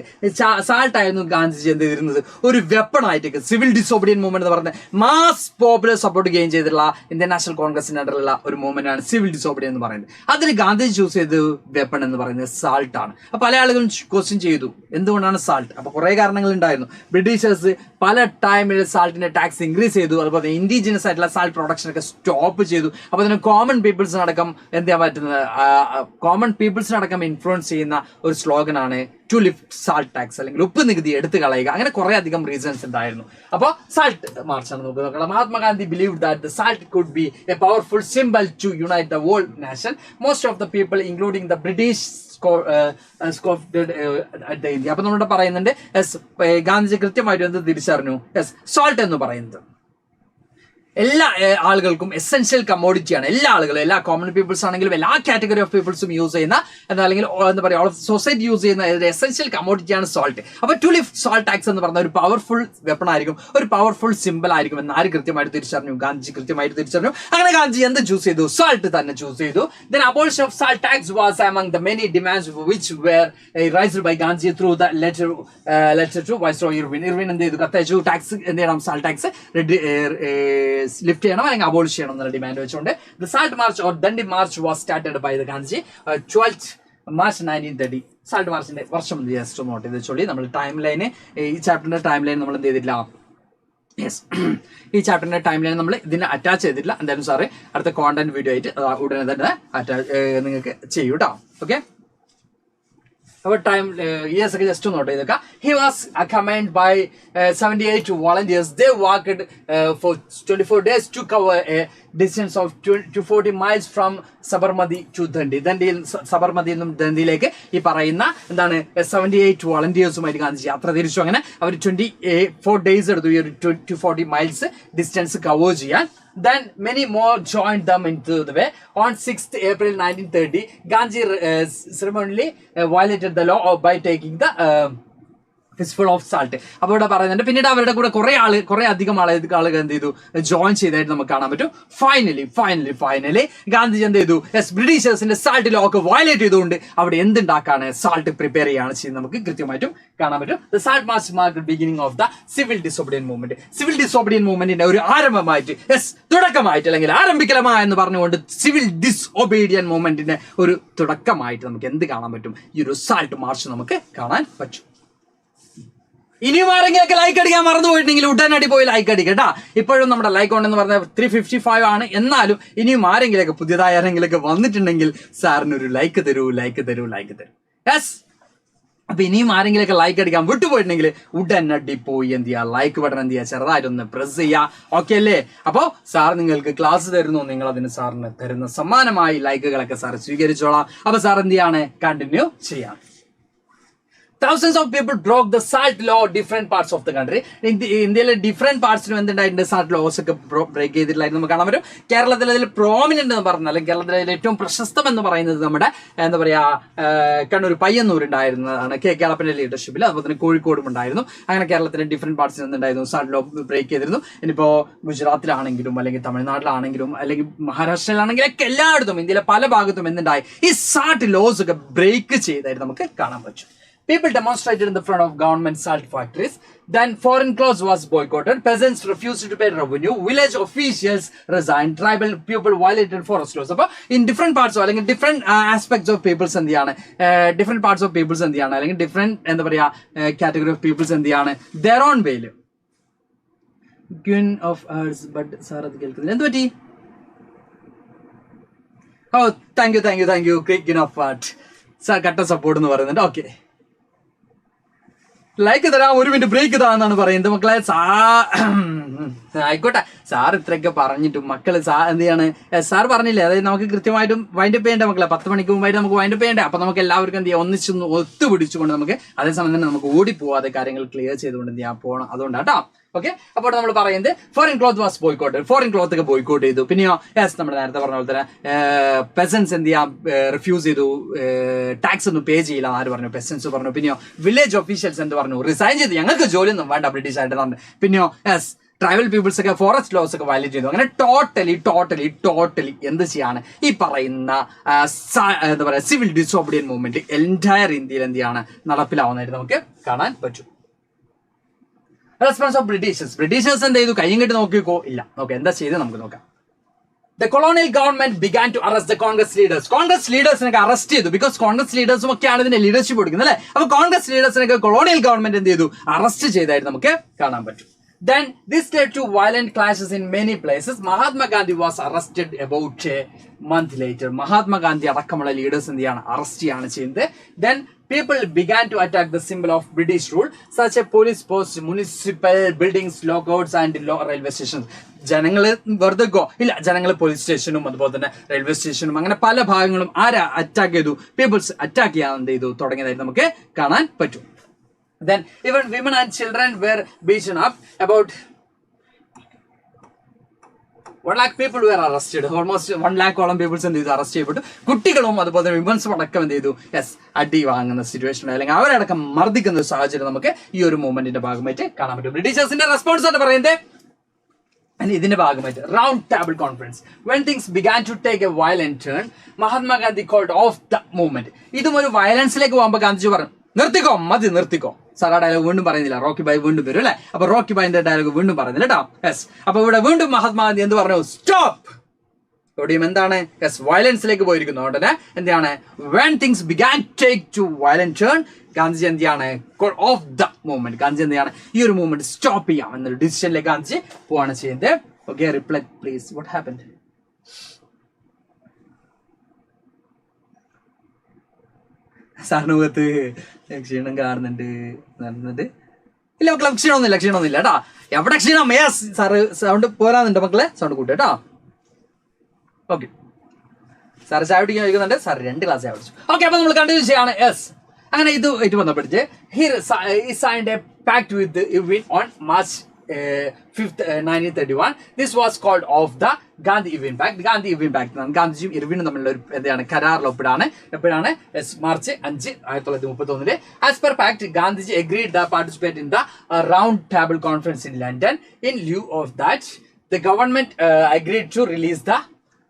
Salt ആയിരുന്നു ഗാന്ധിജി എന്ത് ചെയ്തിരുന്നത്, ഒരു വെപ്പൺ ആയിട്ട് സിവിൽ ഡിസോബഡിയൻ മൂവ്മെന്റ് എന്ന് പറഞ്ഞ മാസ് പോപ്പുലർ സപ്പോർട്ട് ഗെയിൻ ചെയ്തിട്ടുള്ള ഇന്ത്യൻ നാഷണൽ കോൺഗ്രസിന്റെ അണ്ടറിലുള്ള ഒരു മൂവ്മെന്റ് ആണ് സിവിൽ ഡിസോബഡിയൻ എന്ന് പറയുന്നത്. അതിൽ ഗാന്ധിജി ചൂസ് ചെയ്ത് വെപ്പൺ എന്ന് പറയുന്നത് സാൾട്ട് ആണ്. അപ്പൊ പല ആളുകളും ക്വസ്റ്റ്യൻ ചെയ്തു എന്തുകൊണ്ടാണ് സാൾട്ട്. അപ്പൊ കുറെ കാരണങ്ങൾ ഉണ്ടായിരുന്നു. ബ്രിട്ടീഷേഴ്സ് പല ടൈമിൽ സാൾട്ടിന്റെ ടാക്സ് ഇൻക്രീസ് ചെയ്തു, അതുപോലെ ഇൻഡിജിനസ് ആയിട്ടുള്ള സാൾട്ട് പ്രൊഡക്ഷൻ ഒക്കെ സ്റ്റോപ്പ് ചെയ്തു. അപ്പൊ അതിന് കോമൺ പീപ്പിൾസിനടക്കം എന്ത് ചെയ്യാൻ പറ്റുന്നത്, കോമൺ പീപ്പിൾസിനടക്കം ഇൻഫ്ലുവൻസ് ചെയ്യുന്ന ഒരു സ്ലോഗനാണ് ടു ലിഫ്റ്റ് സാൾട്ട് ടാക്സ്, അല്ലെങ്കിൽ ഉപ്പ് നികുതി എടുത്തു കളയുക. അങ്ങനെ കുറെ അധികം റീസൺസ് ഉണ്ടായിരുന്നു. അപ്പോൾ സാൾട്ട് മാർച്ചാണ് നമുക്ക് നോക്കുക. Mahatma Gandhi believe that the salt could be a powerful symbol to unite the world nation. Most of the people including the British India. അപ്പൊ നമ്മളിവിടെ പറയുന്നുണ്ട് ഗാന്ധിജി കൃത്യമായിട്ട് എന്ത് തിരിച്ചറിഞ്ഞു, യെസ് സാൾട്ട് എന്ന് പറയുന്നത് എല്ലാ ആളുകൾക്കും എസെൻഷ്യൽ കമ്മോഡിറ്റിയാണ്. എല്ലാ ആളുകളും, എല്ലാ കോമൺ പീപ്പിൾസ് ആണെങ്കിലും എല്ലാ കാറ്റഗറി ഓഫ് പീപ്പിൾസും യൂസ് ചെയ്യുന്ന അല്ലെങ്കിൽ എന്താ പറയുക, സൊസൈറ്റി യൂസ് ചെയ്യുന്ന എസെൻഷ്യൽ കമ്മോഡിറ്റിയാണ് സോൾട്ട്. അപ്പൊ ടു ലിഫ്റ്റ് സോൾട്ട് ടാക്സ് എന്ന് പറഞ്ഞ ഒരു പവർഫുൾ വെപ്പൺ ആയിരിക്കും, ഒരു പവർഫുൾ സിമ്പിൾ ആയിരിക്കും എന്ന് ആര് കൃത്യമായിട്ട് തിരിച്ചറിഞ്ഞു? ഗാന്ധിജി കൃത്യമായിട്ട് തിരിച്ചറിഞ്ഞു. അങ്ങനെ ഗാന്ധിജി എന്ത് ചൂസ് ചെയ്തു? സോൾട്ട് തന്നെ ചൂസ് ചെയ്തു. Then abolition of salt tax was among the many demands which were raised by Gandhi through the letter to Viceroy Irwin. Irwin എന്ത് ചെയ്തു? കത്തയച്ചു. ടാക്സ് എന്ത് ചെയ്യണം? സാൾട്ട് ടാക്സ് ലിഫ്റ്റ് ചെയ്യണം അല്ലെങ്കിൽ അബോളിഷ് ചെയ്യണം എന്നുള്ള ഡിമാൻഡ് വെച്ചുകൊണ്ട് the salt march or Dandi march was started by the Gandhiji 12th March 1930. Salt മാർച്ചിന്റെ വർഷം ജസ്റ്റ് നോട്ട് ചെയ്ത് വെച്ചോളി. നമ്മൾ ടൈം ലൈന്, ഈ ചാപ്റ്ററിന്റെ ടൈം ലൈൻ നമ്മൾ എന്ത് ചെയ്തിട്ടില്ല? യെസ്, ഈ ചാപ്റ്ററിന്റെ ടൈം ലൈൻ നമ്മൾ ഇതിനെ അറ്റാച്ച് ചെയ്തിട്ടില്ല. എന്തായാലും സാറ് അടുത്ത കോണ്ടന്റ് വീഡിയോ ആയിട്ട് ഉടനെ തന്നെ നിങ്ങൾക്ക് ചെയ്യൂ കേട്ടോ. ഓക്കെ, അപ്പോൾ ടൈം ഇയേഴ്സ് ഒക്കെ ജസ്റ്റ് നോട്ട് ചെയ്തേക്കാം. He was accompanied by 78 volunteers. They walked for 24 days to cover a distance of 240 miles from Sabarmati to Dandi. ദണ്ഡിയിൽ സബർമതിയിൽ നിന്നും ദണ്ഡിയിലേക്ക് ഈ പറയുന്ന എന്താണ് 78 വോളണ്ടിയേഴ്സുമായിട്ട് ഗാന്ധിജി യാത്ര തിരിച്ചു. അങ്ങനെ അവർ 24 days എടുത്തു ഈ ഒരു 240 miles ഡിസ്റ്റൻസ് കവർ ചെയ്യാൻ. Then many more joined them into the way. On 6th April 1930, Gandhi ceremonially violated the law by taking the fistful of salt. അപ്പോൾ ഇവിടെ പറയുന്നുണ്ട്. പിന്നീട് അവരുടെ കൂടെ കുറെ അധികം ആളുകൾ എന്ത് ചെയ്തു? ജോയിൻ ചെയ്തായിട്ട് നമുക്ക് കാണാൻ പറ്റും. ഫൈനലി ഗാന്ധിജി എന്ത് ചെയ്തു? ബ്രിട്ടീഷേഴ്സിന്റെ സാൾട്ട് ലോ ഒക്കെ വയലേറ്റ് ചെയ്തുകൊണ്ട് അവിടെ എന്തുണ്ടാക്കാണ്? സാൾട്ട് പ്രിപ്പയർ ചെയ്യാണ് ചെയ്യുന്നത്. നമുക്ക് കൃത്യമായിട്ടും കാണാൻ പറ്റും. The salt march mark beginning of the civil disobedience movement. Civil disobedience മൂവ്മെന്റിന്റെ ഒരു ആരംഭമായിട്ട്, തുടക്കമായിട്ട് അല്ലെങ്കിൽ ആരംഭിക്കലമായ എന്ന് പറഞ്ഞുകൊണ്ട് സിവിൽ ഡിസോബീഡിയൻ മൂവ്മെന്റിന്റെ ഒരു തുടക്കമായിട്ട് നമുക്ക് എന്ത് കാണാൻ പറ്റും? ഈ ഒരു സാൾട്ട് മാർച്ച് നമുക്ക് കാണാൻ പറ്റും. ഇനിയും ആരെങ്കിലൊക്കെ ലൈക്ക് അടിക്കാൻ മറന്നു പോയിട്ടുണ്ടെങ്കിൽ ഉടനടി പോയി ലൈക്ക് അടിക്കട്ടാ. ഇപ്പോഴും നമ്മുടെ ലൈക്ക് ഉണ്ടെന്ന് പറഞ്ഞാൽ 355 ആണ്. എന്നാലും ഇനിയും ആരെങ്കിലൊക്കെ പുതിയതായി ആരെങ്കിലൊക്കെ വന്നിട്ടുണ്ടെങ്കിൽ സാറിനൊരു ലൈക്ക് തരൂ. യെസ്, അപ്പൊ ഇനിയും ആരെങ്കിലൊക്കെ ലൈക്ക് അടിക്കാൻ വിട്ടുപോയിട്ടുണ്ടെങ്കിൽ ഉടനടി പോയി എന്ത് ചെയ്യുക? ലൈക്ക് ബട്ടൺ എന്ത് ചെയ്യുക? ചെറുതായിട്ടൊന്ന് പ്രസ് ചെയ്യുക. ഓക്കെ അല്ലേ? അപ്പോ സാർ നിങ്ങൾക്ക് ക്ലാസ് തരുന്നു, നിങ്ങൾ അതിന് സാറിന് തരുന്ന സമ്മാനമായി ലൈക്കുകളൊക്കെ സാർ സ്വീകരിച്ചോളാം. അപ്പൊ സാർ എന്ത് ചെയ്യാണ്? കണ്ടിന്യൂ ചെയ്യാം. Thousands of people broke the salt law different parts of the country. ഇന്ത്യയിലെ ഡിഫറെന്റ് പാർട്സിലും എന്തുണ്ടായിട്ടുണ്ട്? സാൾട്ട് ലോസ് ഒക്കെ ബ്രേക്ക് ചെയ്തിട്ടുണ്ടായിരുന്നു നമുക്ക് കാണാൻ പറ്റും. കേരളത്തിൽ അതിൽ പ്രോമിനന്റ് എന്ന് പറഞ്ഞാൽ കേരളത്തിലെ ഏറ്റവും പ്രശസ്തം എന്ന് പറയുന്നത് നമ്മുടെ എന്താ പറയാ കണ്ണൂർ പയ്യന്നൂർ ഉണ്ടായിരുന്നതാണ് കേളപ്പന്റെ ലീഡർഷിപ്പിൽ. അതുപോലെ തന്നെ കോഴിക്കോടും ഉണ്ടായിരുന്നു. അങ്ങനെ കേരളത്തിലെ ഡിഫറെന്റ് പാർട്സിൽ എന്തുണ്ടായിരുന്നു? സാൾട്ട് ലോ ബ്രേക്ക് ചെയ്തിരുന്നു. ഇനിയിപ്പോ ഗുജറാത്തിലാണെങ്കിലും അല്ലെങ്കിൽ തമിഴ്നാട്ടിലാണെങ്കിലും അല്ലെങ്കിൽ മഹാരാഷ്ട്രയിലാണെങ്കിലും ഒക്കെ എല്ലായിടത്തും ഇന്ത്യയിലെ പല ഭാഗത്തും എന്തുണ്ടായി? ഈ സാൾട്ട് ലോസ് ഒക്കെ ബ്രേക്ക് ചെയ്തായിട്ട് നമുക്ക് കാണാൻ പറ്റും. People demonstrated in the front of government salt factories. Then foreign clothes was boycotted. Peasants refused to pay revenue. Village officials resigned. Tribal people violated forest laws. അപ്പോൾ in different parts അല്ലെങ്കിൽ different aspects of peoples എന്ത് ചെയ്യാണ്? Different parts of peoples എന്ത് ചെയ്യാണ്? അല്ലെങ്കിൽ different എന്താ പറയാ category of peoples എന്ത് ചെയ്യാണ്? Their own way. Queen of Earths. But sir അത് കേൾക്കുന്നില്ല. എന്ത് പറ്റി? Oh, thank you. Queen of Earth. Sir കട്ട സപ്പോർട്ട് എന്ന് പറയുന്നുണ്ട്. ഓക്കെ, ലൈക്ക് തരാം, 1 മിനിറ്റ് ബ്രേക്ക് താന്നാണ് പറയുന്നത് മക്കളെ. ആയിക്കോട്ടെ, സാർ ഇത്രയൊക്കെ പറഞ്ഞിട്ടും മക്കള് എന്ത് ചെയ്യാണ്? സാർ പറഞ്ഞില്ലേ, അതായത് നമുക്ക് കൃത്യമായിട്ടും വൈൻഡപ്പ് ചെയ്യേണ്ട മക്കളെ. 10 മണിക്ക് മുമ്പായിട്ട് നമുക്ക് വൈൻഡപ്പ് ചെയ്യേണ്ടേ. അപ്പൊ നമുക്ക് എല്ലാവർക്കും എന്ത് ചെയ്യാം? ഒന്നിച്ചൊന്ന് ഒത്തുപിടിച്ചുകൊണ്ട് നമുക്ക് അതേസമയം തന്നെ നമുക്ക് ഓടിപ്പോവാതെ കാര്യങ്ങൾ ക്ലിയർ ചെയ്തുകൊണ്ട് എന്ത് ചെയ്യാൻ പോകണം. അതുകൊണ്ടാട്ടോ. ഓക്കെ, അപ്പോൾ നമ്മൾ പറയുന്നത് foreign cloth was boycott. Foreign cloth ഒക്കെ ബോയ്ക്കോട്ട് ചെയ്തു. പിന്നെയോ യെസ്, നമ്മൾ നേരത്തെ പറഞ്ഞ പോലെ തന്നെ പെസൻസ് എന്ത് ചെയ്യാം? റിഫ്യൂസ് ചെയ്തു. ടാക്സ് ഒന്നും പേ ചെയ്യില്ല ആര് പറഞ്ഞു? പെസൻസ് പറഞ്ഞു. പിന്നെയോ വില്ലേജ് ഒഫീഷ്യൽസ് എന്ത് പറഞ്ഞു? റിസൈൻ ചെയ്തു. ഞങ്ങൾക്ക് ജോലിയൊന്നും വേണ്ട ബ്രിട്ടീഷ് ആയിട്ട് തന്നെ. പിന്നെയോ യെസ്, ട്രൈബൽ പീപ്പിൾസ് ഒക്കെ ഫോറസ്റ്റ് ലോസ് ഒക്കെ വയലേറ്റ് ചെയ്തു. അങ്ങനെ ടോട്ടലി എന്ത് ചെയ്യാണ്? ഈ പറയുന്ന എന്താ പറയാ സിവിൽ ഡിസോബിഡിയൻ മൂവ്മെന്റ് എൻറ്റയർ ഇന്ത്യയിൽ എന്ത് ചെയ്യാണ്? നടപ്പിലാവുന്നതായിട്ട് നമുക്ക് കാണാൻ പറ്റും. റെസ്പോൺസ് ഓഫ് ബ്രിട്ടീഷേഴ്സ് എന്ത് ചെയ്തു? കയ്യും കെട്ടി നോക്കിക്കോ? ഇല്ല. ഓക്കെ, എന്താ ചെയ്ത് നമുക്ക് നോക്കാം. The colonial government began to arrest the Congress leaders. Congress ലീഡേഴ്സിനൊക്കെ അറസ്റ്റ് ചെയ്തു. ബിക്കോസ് കോൺഗ്രസ് ലീഡേഴ്സും ഒക്കെയാണ് ഇതിന്റെ ലീഡർഷിപ്പ് കൊടുക്കുന്നത് അല്ലെ. അപ്പൊ കോൺഗ്രസ് ലീഡേഴ്സിനൊക്കെ കൊളോണിയൽ ഗവൺമെന്റ് എന്ത് ചെയ്തു? അറസ്റ്റ് ചെയ്തായിട്ട് നമുക്ക് കാണാൻ പറ്റും. Then this led to violent clashes in many places. Mahatma Gandhi was arrested about a month later. Mahatma Gandhi അടക്കമുള്ള ലീഡേഴ്സ് എന്ത് ചെയ്യാണ്? അറസ്റ്റ് ചെയ്യാണ് ചെയ്യുന്നത്. Then people began to attack the symbol of British rule, such as police posts, municipal buildings, lockouts and railway stations. ജനങ്ങള് വെറുതെ ഇല്ല, ജനങ്ങൾ police സ്റ്റേഷനും അതുപോലെ തന്നെ റെയിൽവേ സ്റ്റേഷനും അങ്ങനെ പല ഭാഗങ്ങളും ആരാ അറ്റാക്ക് ചെയ്തു? പീപ്പിൾസ് അറ്റാക്ക് ചെയ്യാൻ എന്ത് ചെയ്തു? തുടങ്ങിയതായിട്ട് നമുക്ക് കാണാൻ പറ്റും. Then even women and children were beaten up. About 1 lakh people were arrested. Almost 1 lakh people എന്ത് ചെയ്തു അറസ്റ്റ് ചെയ്യപ്പെട്ടു. കുട്ടികളും അതുപോലെ തന്നെ വിമൻസും അടക്കം എന്ത് ചെയ്തു അടി വാങ്ങുന്ന സിറ്റുവേഷൻ അല്ലെങ്കിൽ അവരടക്കം മർദ്ദിക്കുന്ന ഒരു സാഹചര്യം നമുക്ക് ഈ ഒരു മൂവ്മെന്റിന്റെ ഭാഗമായിട്ട് കാണാൻ പറ്റും. ബ്രിട്ടീഷേഴ്സിന്റെ റെസ്പോൺസ് ആണ് പറയുന്നത്. ഇതിന്റെ ഭാഗമായിട്ട് round table conference when things began to take a violent turn Mahatma Gandhi called off the movement. ഇതും ഒരു വയലൻസിലേക്ക് പോകുമ്പോൾ ഗാന്ധിജി പറഞ്ഞു നിർത്തിക്കോ, മതി നിർത്തിക്കോ. സാർ ആ ഡയലോഗ് വീണ്ടും പറയുന്നില്ല, റോക്കി ബായ് വീണ്ടും വരും അല്ലെ. അപ്പൊ റോക്കി ബായിന്റെ ഡയലോഗ് വീണ്ടും പറയുന്നില്ല കേട്ടോ. യെസ്, അപ്പൊ ഇവിടെ വീണ്ടും മഹാത്മാഗാന്ധി എന്ത് പറഞ്ഞു, സ്റ്റോപ്പ്. ഇവിടെയും എന്താണ്, യെസ്, വയലൻസിലേക്ക് പോയിരിക്കുന്നു. ഉടനെ എന്താണ്, when things began take to violent turn Gandhiji എന്താണ് ഓഫ് ദ മൂവ്മെന്റ്. ഗാന്ധിജി എന്താണ് ഈ ഒരു മൂവ്മെന്റ് സ്റ്റോപ്പ് ചെയ്യാം എന്നൊരു ഡിസിഷനിലേക്ക് ഗാന്ധിജി പോവാണ് ചെയ്യുന്നത്. Okay, reply please, what happened? സാറിന് മുഖത്ത് ക്ഷീണം കാണുന്നുണ്ട് ഇല്ല മക്കളെ? ക്ഷീണമൊന്നുമില്ല കേട്ടാ. എവിടെ ക്ഷീണം? യെസ് സാറ് സൗണ്ട് പോരാന്നുണ്ട് മക്കളെ, സൗണ്ട് കൂട്ടി കേട്ടോ. ഓക്കെ, സാറ് ചായ കുടിക്കാൻ ചോദിക്കുന്നുണ്ട്. സാർ 2 ഗ്ലാസ് ചായ കുടിച്ചു. ഓക്കെ, അപ്പൊ നമ്മൾ കണ്ടിന്യൂ ചെയ്യാണ്. യെസ്, അങ്ങനെ ഇത് ആയിട്ട് ബന്ധപ്പെട്ടിട്ട് he signed a pact with Irving on March 5th, 1931. This was called of the Gandhi Irving Pact. Gandhi Irwin pact എന്നാണ്. ഗാന്ധിജിയും ഇർവിനും തമ്മിലുള്ള ഒരു എന്താണ് കരാറിൽ ഒപ്പിടാണ്. March 5, 1931. As per pact, Gandhiji agreed to participate in the round table conference in London. In lieu of that, the government agreed to release the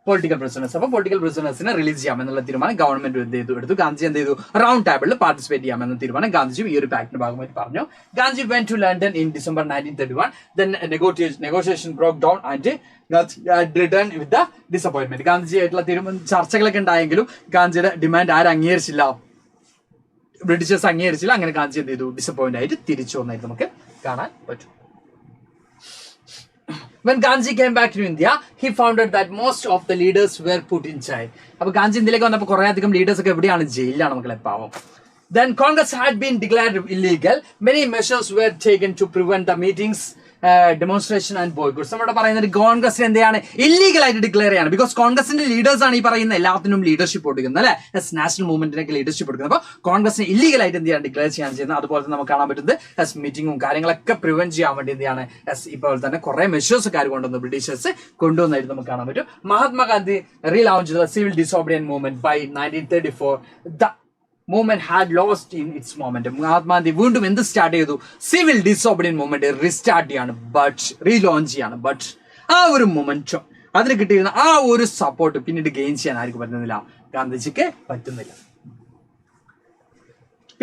political prisoners. അപ്പൊ political പ്രിസണേഴ്സിനെ release ചെയ്യാമെന്നുള്ള തീരുമാനം ഗവൺമെന്റ് എടുത്തു. ഗാന്ധിജി എന്ത് ചെയ്തു, റൗണ്ട് ടേബിളിൽ participate ചെയ്യാമെന്ന തീരുമാനം ഗാന്ധിജി ഈ ഒരു പാക്ടിന്റെ ഭാഗമായിട്ട് പറഞ്ഞു. Gandhiji went to London in December 1931. Then negotiation broke down and had returned with the disappointment. Gandhiji ആയിട്ടുള്ള ചർച്ചകളൊക്കെ ഉണ്ടായെങ്കിലും ഗാന്ധിജിയുടെ ഡിമാൻഡ് ആരും അംഗീകരിച്ചില്ല, ബ്രിട്ടീഷേഴ്സ് അംഗീകരിച്ചില്ല. അങ്ങനെ ഗാന്ധിജി എന്ത് ചെയ്തു, ഡിസപ്പോയിന്റ് ആയിട്ട് തിരിച്ചു വന്നായിട്ട് നമുക്ക് കാണാൻ പറ്റും. When Gandhi came back to India, he found out that most of the leaders were put in jail. അപ്പോൾ ഗാന്ധി ഇന്ത്യയിലേക്ക് വന്നപ്പോൾ കുറേ അധികം ലീഡേഴ്സ് ഒക്കെ എവിടെയാണ്, ജയിലിലാണ് മക്കളെ, പാവം. Then Congress had been declared illegal. Many measures were taken to prevent the meetings, demonstration and boycotts. നമ്മുടെ പറയുന്നത് കോൺഗ്രസ് എന്തെയാണ്, ഇല്ലീഗൽ ആയിട്ട് ഡിക്ലെയർ ചെയ്യാണ്. ബിക്കോസ് കോൺഗ്രസിന്റെ ലീഡേഴ്സ് ആണ് ഈ പറയുന്ന എല്ലാത്തിനും ലീഡർഷിപ്പ് കൊടുക്കുന്നത് അല്ലെ, നാഷണൽ മൂവ്മെന്റിനൊക്കെ ലീഡർഷിപ്പ് കൊടുക്കുന്നത്. അപ്പോൾ കോൺഗ്രസിന് ഇല്ലീഗൽ ആയിട്ട് എന്ത് ചെയ്യാണ്, ഡിക്ലെയർ ചെയ്യാൻ ചെയ്യുന്നത്. അതുപോലെ തന്നെ നമുക്ക് കാണാൻ പറ്റുന്നത് മീറ്റിംഗും കാര്യങ്ങളൊക്കെ പ്രിവെന്റ് ചെയ്യാൻ വേണ്ടി എന്ത് ചെയ്യാണ്, ഇപ്പോൾ തന്നെ കുറെ മെഷേഴ്സ് കൊണ്ടുവന്നു, ബ്രിട്ടീഷേഴ്സ് കൊണ്ടുവന്നായിട്ട് നമുക്ക് കാണാൻ പറ്റും. Mahatma Gandhi relaunched the civil disobedience movement by 1934. The movement had lost in its momentum. Mahatma Gandhi വീണ്ടും എന്ത് സ്റ്റാർട്ട് ചെയ്തു, സിവിൽ ഡിസോബിഡിയൻ മൂവ്മെന്റ് റീസ്റ്റാർട്ട് ചെയ്യാണ്, ബട്ട് റീലോഞ്ച് ചെയ്യാണ്. ബട്ട് ആ ഒരു മൊമെന്റം, അതിന് കിട്ടിയിരുന്ന ആ ഒരു സപ്പോർട്ട് പിന്നീട് ഗെയിൻ ചെയ്യാൻ ആർക്കും പറ്റുന്നില്ല, ഗാന്ധിജിക്ക് പറ്റുന്നില്ല.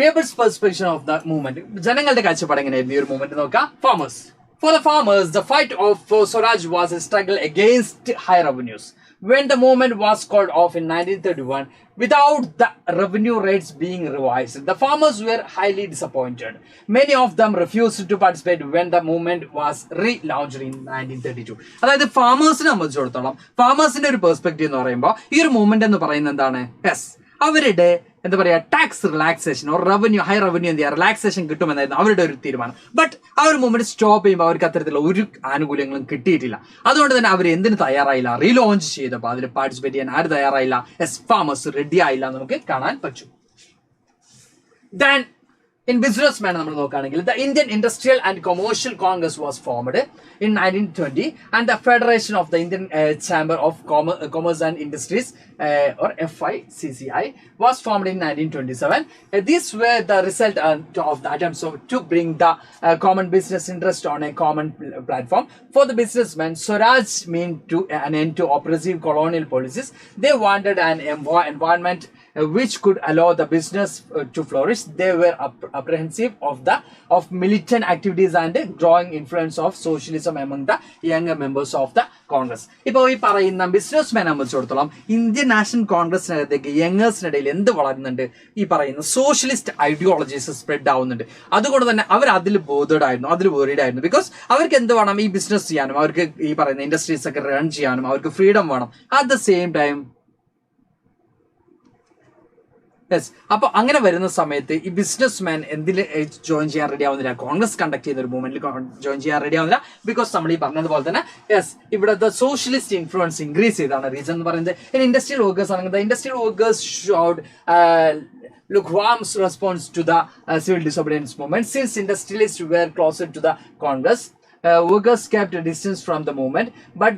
പീപ്പിൾസ് പെർസ്പെക്ഷൻ ഓഫ് ദ മൂവ്മെന്റ്, ജനങ്ങളുടെ കാഴ്ചപ്പാട് എങ്ങനെയായിരുന്നു ഈ ഒരു മൂവ്മെന്റ് നോക്കാം. Farmers, for the farmers, the fight for Swaraj was a struggle against high revenues. When the movement was called off in 1931, without the revenue rates being revised, the farmers were highly disappointed. Many of them refused to participate when the movement was relaunched in 1932. അതായത് ഫാമേഴ്സിനെ സംബന്ധിച്ചിടത്തോളം, ഫാമേഴ്സിന്റെ ഒരു perspective എന്ന് പറയുമ്പോൾ ഈ ഒരു movement എന്ന് പറയുന്നത് എന്താണ്, യെസ്, അവരുടെ എന്താ പറയാ tax relaxation or revenue, high revenue എന്ത് ചെയ്യുക, റിലാക്സേഷൻ കിട്ടുമെന്നായിരുന്നു അവരുടെ ഒരു തീരുമാനം. ബട്ട് ആ ഒരു മൂവ്മെന്റ് സ്റ്റോപ്പ് ചെയ്യുമ്പോൾ അവർക്ക് അത്തരത്തിലുള്ള ഒരു ആനുകൂല്യങ്ങളും കിട്ടിയിട്ടില്ല. അതുകൊണ്ട് തന്നെ അവർ എന്തിന് തയ്യാറായില്ല, റീലോഞ്ച് ചെയ്തപ്പോൾ അതിൽ പാർട്ടിസിപ്പേറ്റ് ചെയ്യാൻ ആര് തയ്യാറായില്ല, ഫാമേഴ്സ് റെഡി ആയില്ല എന്ന് നമുക്ക് കാണാൻ പറ്റും. Then in businessman നമ്മൾ നോക്കുകയാണെങ്കിൽ, the Indian Industrial and Commercial Congress was formed in 1920 and the Federation of the Indian Chamber of Commerce and Industries or FICCI was formed in 1927. These were the result of the attempts to bring the common business interest on a common platform. For the businessmen, Swaraj meant to an end to oppressive colonial policies. They wanted an environment which could allow the business to flourish. They were apprehensive of militant activities and growing influence of socialism among the younger members of the Congress. ഇപ്പോൾ ഈ പറയുന്ന ബിസിനസ്മാനെ സംബന്ധിച്ചിടത്തോളം Indian national കോൺഗ്രസിനകത്തേക്ക് യങ്ങേഴ്സിനിടയിൽ എന്ത് വളരുന്നുണ്ട്, ഈ പറയുന്ന socialist ideologies spread ആവുന്നുണ്ട്. അതുകൊണ്ട് തന്നെ അവർ അതിൽ ബോധേഡ് ആയിരുന്നു, അതിൽ വേറിഡ് ആയിരുന്നു. ബിക്കോസ് അവർക്ക് എന്ത് വേണം, ഈ ബിസിനസ് ചെയ്യാനും അവർക്ക് ഈ പറയുന്ന ഇൻഡസ്ട്രീസ് ഒക്കെ റൺ ചെയ്യാനും അവർക്ക് ഫ്രീഡം വേണം. At the same time yes, അപ്പൊ അങ്ങനെ വരുന്ന സമയത്ത് ഈ ബിസിനസ്മാൻ എന്തിൽ ജോയിൻ ചെയ്യാൻ റെഡി ആവുന്നില്ല, കോൺഗ്രസ് കണ്ടക്ട് ചെയ്യുന്ന ഒരു മൂവ്മെന്റിൽ ജോയിൻ ചെയ്യാൻ റെഡി ആവുന്നില്ല. ബിക്കോസ് നമ്മൾ ഈ പറഞ്ഞതുപോലെ തന്നെ യെസ്, ഇവിടുത്തെ സോഷ്യലിസ്റ്റ് ഇൻഫ്ലുവൻസ് ഇൻക്രീസ് ചെയ്താണ് റീസൺ എന്ന് പറയുന്നത്. ഇനി ഇൻഡസ്ട്രിയൽ വർക്കേഴ്സ് ആണെങ്കിൽ industrial workers showed lukewarm response to the civil disobedience movement. Since industrialists were closer to the Congress, workers kept a distance from the movement, but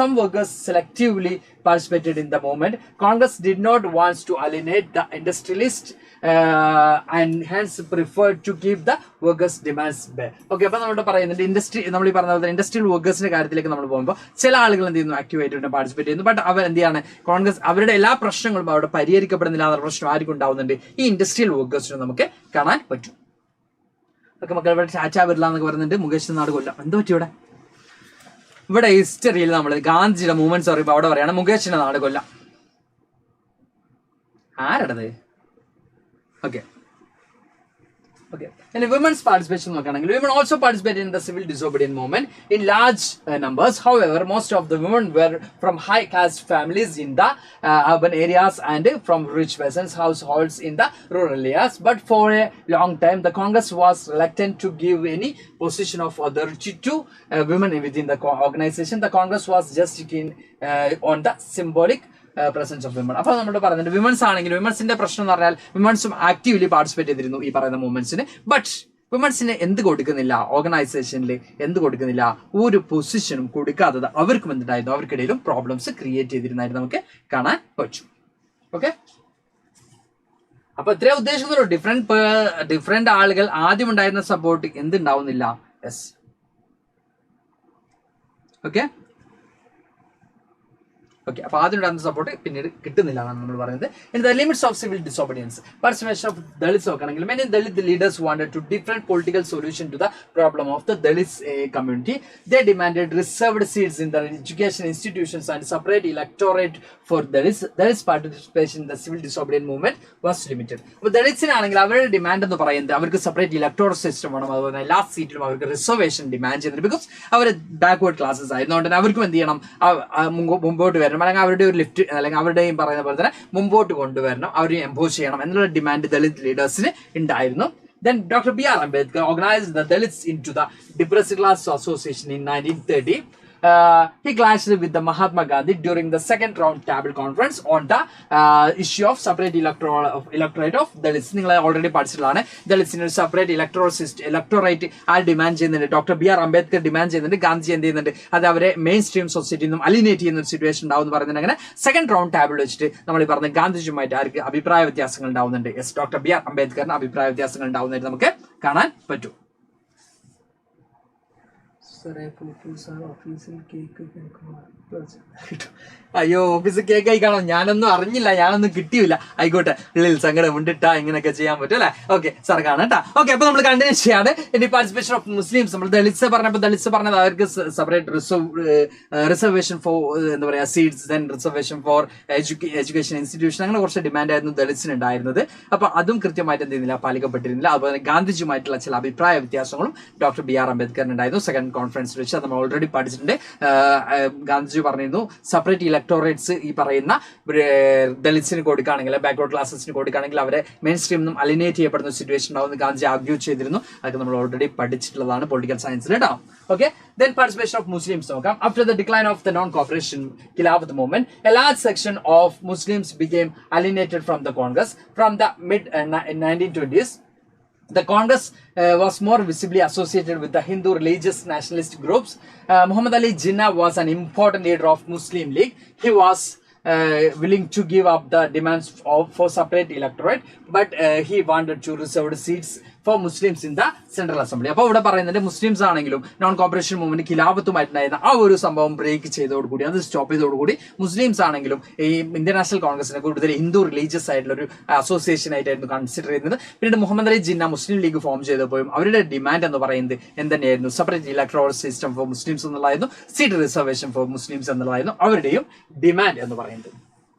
some workers selectively participated in the movement. Congress did not want to alienate the industrialists and hence preferred to keep the workers' demands bare. Okay, അപ്പോൾ നമ്മൾ പറയുന്നുണ്ട് നമ്മൾ ഈ പറഞ്ഞ പോലെ industrial വർക്കേഴ്സിന്റെ കാര്യത്തിലേക്ക് നമ്മൾ പോകുമ്പോൾ ചില ആളുകൾ എന്ത് ചെയ്യുന്നു, ആക്റ്റീവായിട്ട് പാർട്ടിസിപ്പേറ്റ് ചെയ്യുന്നു. ബട്ട് അവർ എന്ത് ചെയ്യാണ്, കോൺഗ്രസ് അവരുടെ എല്ലാ പ്രശ്നങ്ങളും അവിടെ പരിഹരിക്കപ്പെടുന്നില്ല എന്ന പ്രശ്നം ആർക്കും ഉണ്ടാവുന്നുണ്ട്, ഈ ഇൻഡസ്ട്രിയൽ വർക്കേഴ്സിന് നമുക്ക് കാണാൻ പറ്റും. ഒക്കെ മക്കൾ ഇവിടെ ചാച്ചാ ബിർള എന്നൊക്കെ പറയുന്നുണ്ട്, മുകേഷ് നാട് കൊല്ലം. എന്തോ പറ്റി ഇവിടെ ഹിസ്റ്ററിയിൽ നമ്മൾ ഗാന്ധിജിയുടെ മൂവ്മെന്റ്സ് പറയുമ്പോൾ അവിടെ പറയാണ് മുകേഷിന്റെ നാട് കൊല്ലം. ആരടത്? Okay. And women's participation, women also participated in the civil disobedience movement in large numbers. However, most of the women were from high caste families in the urban areas and from rich peasants' households in the rural areas. But for a long time, the Congress was reluctant to give any position of authority to women within the organization. The Congress was just keen on the symbolic presence of women. അപ്പോൾ നമ്മൾ പറയുന്നുണ്ട് women's ആണെങ്കിൽ വിമൻസിന്റെ പ്രശ്നം എന്ന് പറഞ്ഞാൽ വിമൻസും actively participate ചെയ്തിരുന്നു ഈ പറയുന്ന മൂവ്മെന്റ്സിന്. ബട്ട് വിമൻസിന് എന്ത് കൊടുക്കുന്നില്ല, ഓർഗനൈസേഷനിൽ എന്ത് കൊടുക്കുന്നില്ല, ഒരു പൊസിഷനും കൊടുക്കാത്തത് അവർക്കും എന്തുണ്ടായിരുന്നു, അവർക്കിടയിലും പ്രോബ്ലംസ് ക്രിയേറ്റ് ചെയ്തിരുന്നായിട്ട് നമുക്ക് കാണാൻ പറ്റും. ഓക്കെ, അപ്പൊ ഇത്രയും ഉദ്ദേശിക്കുന്നുള്ളൂ. ഡിഫറെന്റ് ആളുകൾ ആദ്യം ഉണ്ടായിരുന്ന സപ്പോർട്ട് എന്തുണ്ടാവുന്നില്ല. Yes, okay. ഓക്കെ, അപ്പോൾ ആദ്യം ഉണ്ടാകുന്ന സപ്പോർട്ട് പിന്നീട് കിട്ടുന്നില്ല എന്നാണ് നമ്മൾ പറയുന്നത്. In the limits of civil disobedience, participation of Dalits നോക്കുകയാണെങ്കിൽ many Dalit leaders wanted to different political solution to the problem of the Dalits community. They demanded reserved seats in the education institutions and separate electorate for Dalits. Dalits participation in the civil disobedience movement was limited. അപ്പോൾ ദളിത്സിനാണെങ്കിൽ അവരുടെ demand എന്ന് പറയുന്നത് അവർക്ക് separate electoral system വേണം, അതുപോലെ എല്ലാ സീറ്റിലും അവർക്ക് റിസർവേഷൻ ഡിമാൻഡ് ചെയ്യുന്നത്. ബിക്കോസ് അവർ ബാക്ക്വേർഡ് ക്ലാസ്സസ് ആയിരുന്നുകൊണ്ട് തന്നെ അവർക്കും എന്ത് ചെയ്യണം, മുമ്പോട്ട് വരണം, അല്ലെങ്കിൽ അവരുടെ ഒരു ലിഫ്റ്റ് അല്ലെങ്കിൽ അവരുടെയും പറയുന്ന പോലെ തന്നെ മുമ്പോട്ട് കൊണ്ടുവരണം, അവരെ എംപോസ് ചെയ്യണം എന്നുള്ള ഡിമാൻഡ് ദളിത് ലീഡേഴ്സിന് ഉണ്ടായിരുന്നു. Then Dr. B.R. Ambedkar organized the Dalits into the Depressed Class Association in 1930. He clashed with the Mahatma Gandhi during the second round table conference on the issue of separate electorate of Dalits. നിങ്ങൾ already പഠിച്ചിട്ടുള്ളതാണ്. ദളിത്സിന് ഒരു separate electorate ആര് demand ചെയ്യുന്നുണ്ട്, doctor B R Ambedkar demand ചെയ്യുന്നുണ്ട്, ഗാന്ധി എന്ത് ചെയ്യുന്നുണ്ട്, അത് അവരെ മെയിൻ സ്ട്രീം സൊസൈറ്റിയിൽ നിന്നും അലിനേറ്റ് ചെയ്യുന്ന ഒരു സിറ്റുവേഷൻ ഉണ്ടാവും എന്ന് പറയുന്നത്. അങ്ങനെ സെക്കൻഡ് റൗണ്ട് ടേബിൾ വെച്ചിട്ട് നമ്മൾ ഈ പറഞ്ഞ ഗാന്ധിജിയുമായിട്ട് ആർക്ക് അഭിപ്രായ വ്യത്യാസങ്ങൾ ഉണ്ടാവുന്നുണ്ട്. യെസ്, ഡോക്ടർ ബി ആർ അംബേദ്കറിന് അഭിപ്രായ വ്യത്യാസങ്ങൾ ഉണ്ടാവുന്നതായിട്ട് നമുക്ക് കാണാൻ പറ്റും. അയ്യോ, ഓഫീസിൽ കേക്ക് കഴിക്കാണോ? ഞാനൊന്നും അറിഞ്ഞില്ല, ഞാനൊന്നും കിട്ടിയില്ല. ആയിക്കോട്ടെ, ഉള്ളിൽ സങ്കടം ഉണ്ടിട്ടാ ഇങ്ങനെയൊക്കെ ചെയ്യാൻ പറ്റും അല്ലെ? ഓക്കെ, സാർ കാണാം കേട്ടാ. ഓക്കെ, അപ്പൊ നമ്മൾ കണ്ടിന്യൂ ചെയ്യാണ്. ഇനി പാർട്ടിസിപ്പേഷൻ ഓഫ് മുസ്ലിംസ്, നമ്മൾ ദളിത്സ് പറഞ്ഞത് അവർക്ക് സെപ്പറേറ്റ് റിസർവേഷൻ ഫോർ എന്താ പറയാ seats, then reservation for education institution, അങ്ങനെ കുറച്ച് ഡിമാൻഡ് ആയിരുന്നു ദളിത്സിന് ഉണ്ടായിരുന്നത്. അപ്പൊ അതും കൃത്യമായിട്ട് എന്ത് ചെയ്യുന്നില്ല, പാലിക്കപ്പെട്ടിരുന്നില്ല. അതുപോലെ ഗാന്ധിജിയുമായിട്ടുള്ള ചില അഭിപ്രായ വ്യത്യാസങ്ങളും ഡോക്ടർ ബി ആർ അംബേദ്കറിന് ഉണ്ടായിരുന്നു സെക്കൻഡ് കോൺഫറൻസിൽ വെച്ച്. അത് നമ്മൾ ഓൾറെഡി പഠിച്ചിട്ടുണ്ട്. ഗാന്ധിജി പറഞ്ഞിരുന്നു സെപ്പറേറ്റ് ഇലക്ടോറേറ്റ്സ് ഈ പറയുന്ന ദളിത്സിന് കൊടുക്കുകയാണെങ്കിൽ, ബാക്ക്വേർഡ് ക്ലാസസിന് കൊടുക്കുകയാണെങ്കിൽ അവരെ മെയിൻ സ്ട്രീം നിന്നും അലിനേറ്റ് ചെയ്യപ്പെടുന്ന സിറ്റുവേഷൻ ഉണ്ടാവുമെന്ന് ഗാന്ധി ആർഗ്യൂ ചെയ്തിരുന്നു. അതൊക്കെ നമ്മൾ ഓൾറെഡി പഠിച്ചിട്ടുള്ളതാണ് പൊളിറ്റിക്കൽ സയൻസിൽ കേട്ടോ. Okay, then participation of Muslims നോക്കാം. After the decline of the non-cooperation Khilafat movement, a large section of Muslims became alienated from the Congress. From the mid 1920s, the Congress was more visibly associated with the Hindu religious nationalist groups. Muhammad Ali Jinnah was an important leader of Muslim League. He was willing to give up the demands for separate electorate, but he wanted to reserve seats for Muslims in the Central Assembly. അപ്പോൾ ഇവിടെ പറയുന്നത് Muslims ആണെങ്കിലും non cooperation movement ഖിലാഫത്തുമായിട്ടുണ്ടായിരുന്ന ആ ഒരു സംഭവം break ചെയ്തതോടുകൂടി, അത് stop ചെയ്തതോടുകൂടി Muslims ആണെങ്കിലും ഈ ഇന്ത്യൻ നാഷണൽ കോൺഗ്രസിനെ കൂടുതൽ ഹിന്ദു റിലീജിയസ് ആയിട്ടുള്ള ഒരു അസോസിയേഷൻ ആയിട്ടായിരുന്നു കൺസിഡർ ചെയ്യുന്നത്. പിന്നീട് മുഹമ്മദ് അലി ജിന്ന മുസ്ലിം ലീഗ് ഫോം ചെയ്തപ്പോഴും അവരുടെ ഡിമാൻഡ് എന്ന് പറയുന്നത് എന്തുതന്നെയായിരുന്നു, separate electoral system for Muslims എന്നുള്ളതായിരുന്നു, സീറ്റ് റിസർവേഷൻ ഫോർ മുസ്ലിംസ് എന്നുള്ളതായിരുന്നു അവരുടെയും ഡിമാൻഡ് എന്ന് പറയുന്നത്.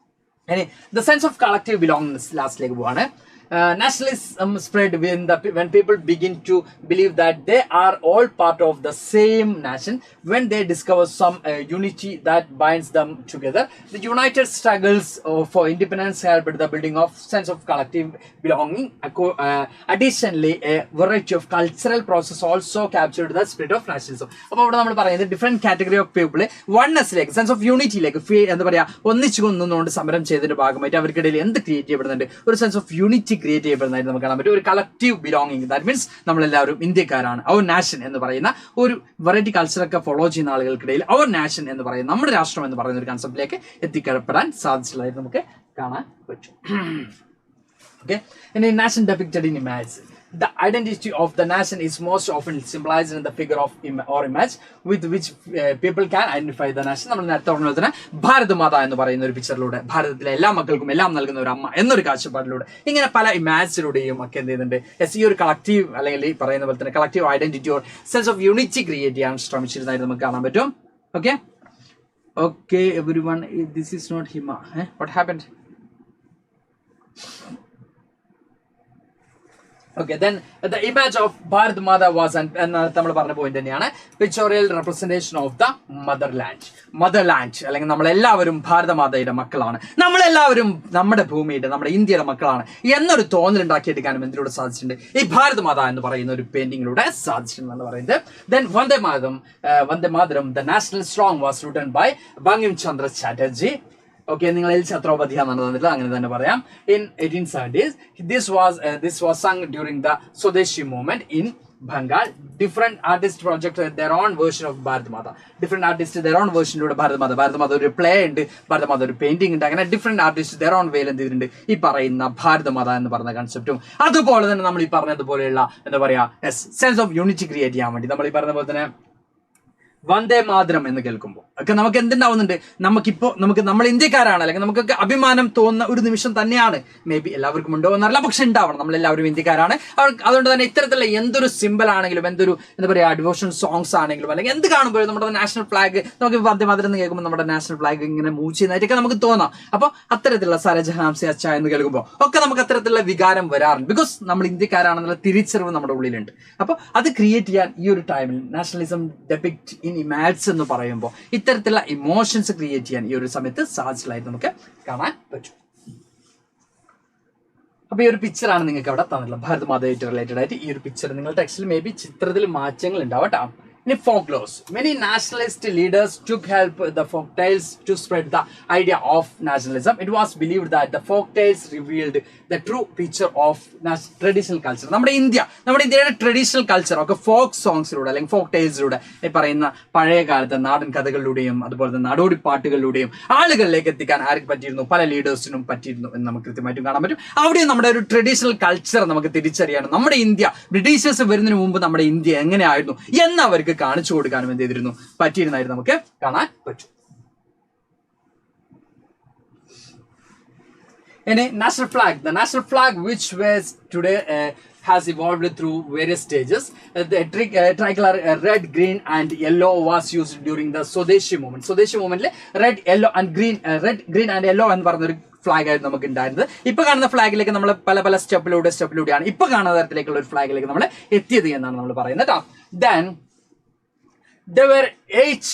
ഇനി the sense of collective belongingness ലാസ്റ്റിലേക്ക് പോവാണ്. Nationalism spread when people begin to believe that they are all part of the same nation. When they discover some unity that binds them together, the united struggles for independence helped the building of sense of collective belonging. Additionally, a variety of cultural process also captured the spirit of nationalism. അപ്പോൾ ഇവിടെ നമ്മൾ പറയുന്നത് different category of people വൺനെസ്സിലേക്ക്, sense of യൂണിറ്റിയിലേക്ക് എന്താ പറയാ ഒന്നിച്ചു കൊന്നുകൊണ്ട് സമരം ചെയ്തതിന്റെ ഭാഗമായിട്ട് അവർക്കിടയിൽ എന്ത് ക്രിയേറ്റ് ചെയ്യപ്പെടുന്നുണ്ട്, ഒരു സെൻസ് ഓഫ് യൂണിറ്റി ക്രിയേറ്റ് ചെയ്യപ്പെടുന്നതായിട്ട് നമുക്ക് കാണാൻ പറ്റും. ഒരു കളക്റ്റീവ് ബിലോങ്ങിങ്, ദാറ്റ് മീൻസ് നമ്മളെല്ലാവരും ഇന്ത്യക്കാരാണ്. അവർ നാഷൻ എന്ന് പറയുന്ന ഒരു വെറൈറ്റി കൾച്ചറൊക്കെ ഫോളോ ചെയ്യുന്ന ആളുകൾക്കിടയിൽ അവർ നാഷൻ എന്ന് പറയുന്ന നമ്മുടെ രാഷ്ട്രം എന്ന് പറയുന്ന ഒരു കൺസെപ്റ്റിലേക്ക് എത്തിക്കപ്പെടാൻ സാധിച്ചതായിട്ട് നമുക്ക് കാണാൻ പറ്റും. Okay, in a nation depicted in image, the identity of the nation is most often symbolized in the figure of or image with which people can identify the nation. നമ്മൾ നേരത്തെ പറഞ്ഞ തന്നെ ഭാരത് മാത എന്ന് പറയുന്ന ഒരു പിക്ചറിലൂടെ ഭാരതത്തിലെ എല്ലാ മക്കൾക്കും എല്ലാം നൽകുന്ന ഒരു അമ്മ എന്നൊരു കാഴ്ചപ്പാടിലൂടെ ഇങ്ങനെ പല ഇമാജിലൂടെയും ഒക്കെ എന്ത് ചെയ്യുന്നുണ്ട്, ഈ ഒരു കളക്റ്റീവ് അല്ലെങ്കിൽ ഈ പറയുന്ന പോലെ തന്നെ collective identity or sense of unity create ചെയ്യാൻ ശ്രമിച്ചിരുന്നതായിട്ട് നമുക്ക് കാണാൻ പറ്റും. Okay okay everyone, this is not Hima. What happened? Okay, then the image of Bharat Mata was നമ്മൾ പറഞ്ഞ പോയിന്റ് തന്നെയാണ് pictorial representation of the motherland അല്ലെങ്കിൽ നമ്മളെല്ലാവരും ഭാരതമാതയുടെ മക്കളാണ്, നമ്മളെല്ലാവരും നമ്മുടെ ഭൂമിയുടെ നമ്മുടെ ഇന്ത്യയുടെ മക്കളാണ് എന്നൊരു തോന്നൽ ഉണ്ടാക്കിയെടുക്കാനും എന്തിലൂടെ സാധിച്ചിട്ടുണ്ട്, ഈ ഭാരത് മാത എന്ന് പറയുന്ന ഒരു പെയിന്റിങ്ങിലൂടെ സാധിച്ചിട്ടുണ്ടെന്ന് പറയുന്നത്. Then Vande Mataram, the national song was written by Bankim Chandra Chatterjee. Okay, നിങ്ങൾ ഛത്രോപതി എന്നാണ് തന്നിട്ട് അങ്ങനെ തന്നെ പറയാം. In 1870s, this was sung during the Swadeshi movement in Bengal. Different artists projected their own version of Bharat Mata. Different artists their own versionലൂടെ Bharat മാത ഒരു play ഉണ്ട്, ഭാരത് മാത ഒരു painting ഉണ്ട്, അങ്ങനെ ഡിഫറെന്റ് ആർട്ടിസ്റ്റ് their own വേയിൽ എന്ത് ചെയ്തിട്ടുണ്ട് ഈ പറയുന്ന ഭാരത് മാത എന്ന് പറയുന്ന കൺസെപ്റ്റും അതുപോലെ തന്നെ നമ്മൾ ഈ പറഞ്ഞതുപോലെയുള്ള എന്താ പറയാ സെൻസ് ഓഫ് യൂണിറ്റി ക്രിയേറ്റ് ചെയ്യാൻ വേണ്ടി നമ്മൾ ഈ പറഞ്ഞ പോലെ തന്നെ വന്ദേ മാതരം എന്ന് കേൾക്കുമ്പോൾ ഒക്കെ നമുക്ക് എന്തുണ്ടാവുന്നുണ്ട്, നമുക്ക് നമ്മൾ ഇന്ത്യക്കാരാണ് അല്ലെങ്കിൽ നമുക്കൊക്കെ അഭിമാനം തോന്നുന്ന ഒരു നിമിഷം തന്നെയാണ്. മേ ബി എല്ലാവർക്കും ഉണ്ടോ എന്നറിയില്ല, പക്ഷെ ഉണ്ടാവണം, നമ്മളെല്ലാവരും ഇന്ത്യക്കാരാണ്. അതുകൊണ്ട് തന്നെ ഇത്തരത്തിലുള്ള എന്തൊരു സിമ്പിൾ ആണെങ്കിലും എന്തൊരു എന്താ പറയുക ഡിവോഷൻ സോങ്സ് ആണെങ്കിലും അല്ലെങ്കിൽ എന്ത് കാണുമ്പോഴും നമ്മുടെ നാഷണൽ ഫ്ലാഗ് നമുക്ക് വന്ദേ മാതരം എന്ന് കേൾക്കുമ്പോൾ നമ്മുടെ നാഷണൽ ഫ്ലാഗ് ഇങ്ങനെ മൂവ് ചെയ്യുന്നതായിട്ടൊക്കെ നമുക്ക് തോന്നാം. അപ്പോൾ അത്തരത്തിലുള്ള സരജഹാംസി അച്ച എന്ന് കേൾക്കുമ്പോൾ ഒക്കെ നമുക്ക് അത്തരത്തിലുള്ള വികാരം വരാറുണ്ട്. ബിക്കോസ് നമ്മൾ ഇന്ത്യക്കാരാണെന്നുള്ള തിരിച്ചറിവ് നമ്മുടെ ഉള്ളിലുണ്ട്. അപ്പോൾ അത് ക്രിയേറ്റ് ചെയ്യാൻ ഈ ഒരു ടൈമിൽ നാഷണലിസം ഡെപിക്റ്റ് ഇൻ ഇമാജ് എന്ന് പറയുമ്പോൾ ഇത്തരത്തിലുള്ള ഇമോഷൻസ് ക്രിയേറ്റ് ചെയ്യാൻ ഈ ഒരു സമയത്ത് സാധിച്ചതായിട്ട് നമുക്ക് കാണാൻ പറ്റും. അപ്പൊ ഈ ഒരു പിക്ചറാണ് നിങ്ങൾക്ക് അവിടെ തന്നിട്ടുള്ളത് ഭാരത് മാതയായിട്ട് റിലേറ്റഡ് ആയിട്ട്. ഈ ഒരു പിക്ചർ നിങ്ങൾ ടെക്സ്റ്റിൽ മേ ബി ചിത്രത്തിൽ മാറ്റങ്ങൾ ഉണ്ടാവട്ടോ. In folklores, many nationalist leaders took help the folk tales to spread the idea of nationalism. It was believed that the folk tales revealed the true picture of traditional culture. നമ്മുടെ ഇന്ത്യയുടെ traditional culture ഒക്കെ folk സോങ്സിലൂടെ അല്ലെങ്കിൽ folk ടൈൽസിലൂടെ ഈ പറയുന്ന പഴയ കാലത്തെ നാടൻ കഥകളിലൂടെയും അതുപോലെ തന്നെ നാടോടി പാട്ടുകളിലൂടെയും ആളുകളിലേക്ക് എത്തിക്കാൻ ആർക്ക് പറ്റിയിരുന്നു, പല ലീഡേഴ്സിനും പറ്റിയിരുന്നു എന്ന് നമുക്ക് കൃത്യമായിട്ടും കാണാൻ പറ്റും. അവിടെയും നമ്മുടെ ഒരു ട്രഡീഷണൽ കൾച്ചർ നമുക്ക് തിരിച്ചറിയാനും നമ്മുടെ ഇന്ത്യ ബ്രിട്ടീഷേഴ്സ് വരുന്നതിന് മുമ്പ് നമ്മുടെ ഇന്ത്യ എങ്ങനെയായിരുന്നു എന്ന് അവർക്ക് കാണിച്ചു കൊടുക്കാനും എന്ത് ചെയ്തിരുന്നു പറ്റിയിരുന്നായിരുന്നു നമുക്ക് കാണാൻ പറ്റും. ഇനി national flag, the national flag which was today has evolved through various stages. The tricolor red, green and yellow was used during the Swadeshi movement. Swadeshi movement red, yellow and green, red, green and yellow എന്ന് പറഞ്ഞൊരു flag ആയിരുന്നു നമുക്ക് ഉണ്ടായിരുന്നത്. ഇപ്പൊ കാണുന്ന ഫ്ലാഗിലേക്ക് നമ്മൾ പല സ്റ്റെപ്പിലൂടെയാണ് ഇപ്പൊ കാണുന്ന തരത്തിലേക്കുള്ള ഒരു ഫ്ലാഗിലേക്ക് നമ്മൾ എത്തിയത് എന്നാണ് നമ്മൾ പറയുന്നത്. Then there were 8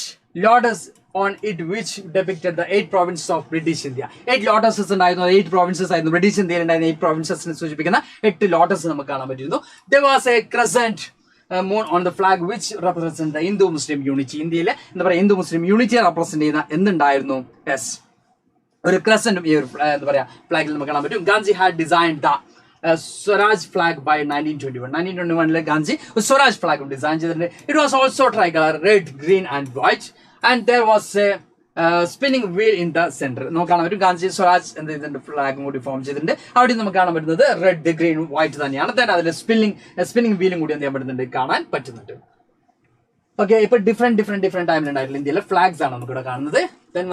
lotus on it which depicted the 8 provinces of British India. 8 lotuses ഉണ്ടായിരുന്നു, 8 provinces ആയിരുന്നു ബ്രിട്ടീഷ് ഇന്ത്യയിൽ ഉണ്ടായിരുന്ന 8 provincesനെ സൂചിപ്പിക്കുന്ന 8 lotus നമുക്ക് കാണാൻ പറ്റിയിരുന്നു. There was a crescent moon on the flag which represents the Hindu-Muslim unity. ഇന്ത്യയിലെ എന്താ പറയുക ഹിന്ദു മുസ്ലിം യൂണിറ്റിയെ റെപ്രസെന്റ് ചെയ്യുന്ന എന്തുണ്ടായിരുന്നു, ഒരു ക്രസന്റ് ഈ ഒരു എന്താ പറയാ ഫ്ലാഗിൽ നമുക്ക് കാണാൻ പറ്റും. Gandhi had designed the Swaraj flag by 1921. 1921 Gandhi Swaraj flag design ചെയ്തിട്ടുണ്ട്. It was also tricolour red, green and white and there was a spinning wheel in the centre. നമുക്ക് കാണാൻ പറ്റും ഗാന്ധി സ്വരാജ് എന്ത് ചെയ്തിട്ടുണ്ട് ഫ്ലാഗും കൂടി ഫോം ചെയ്തിട്ടുണ്ട്. അവിടെ നമുക്ക് കാണാൻ പറ്റുന്നത് റെഡ്, ഗ്രീൻ, വൈറ്റ് തന്നെയാണ്. തന്നെ അതിൽ സ്പിന്നിംഗ് വീലും കൂടി എന്ത് ചെയ്യാൻ പറ്റുന്നുണ്ട്, കാണാൻ പറ്റുന്നുണ്ട്. ഓക്കെ, ഇപ്പൊ ഡിഫറെന്റ് ടൈമിലുണ്ടായിട്ടുള്ള ഇന്ത്യയിലെ ഫ്ലാഗ്സ് ആണ് നമുക്കിവിടെ കാണുന്നത്.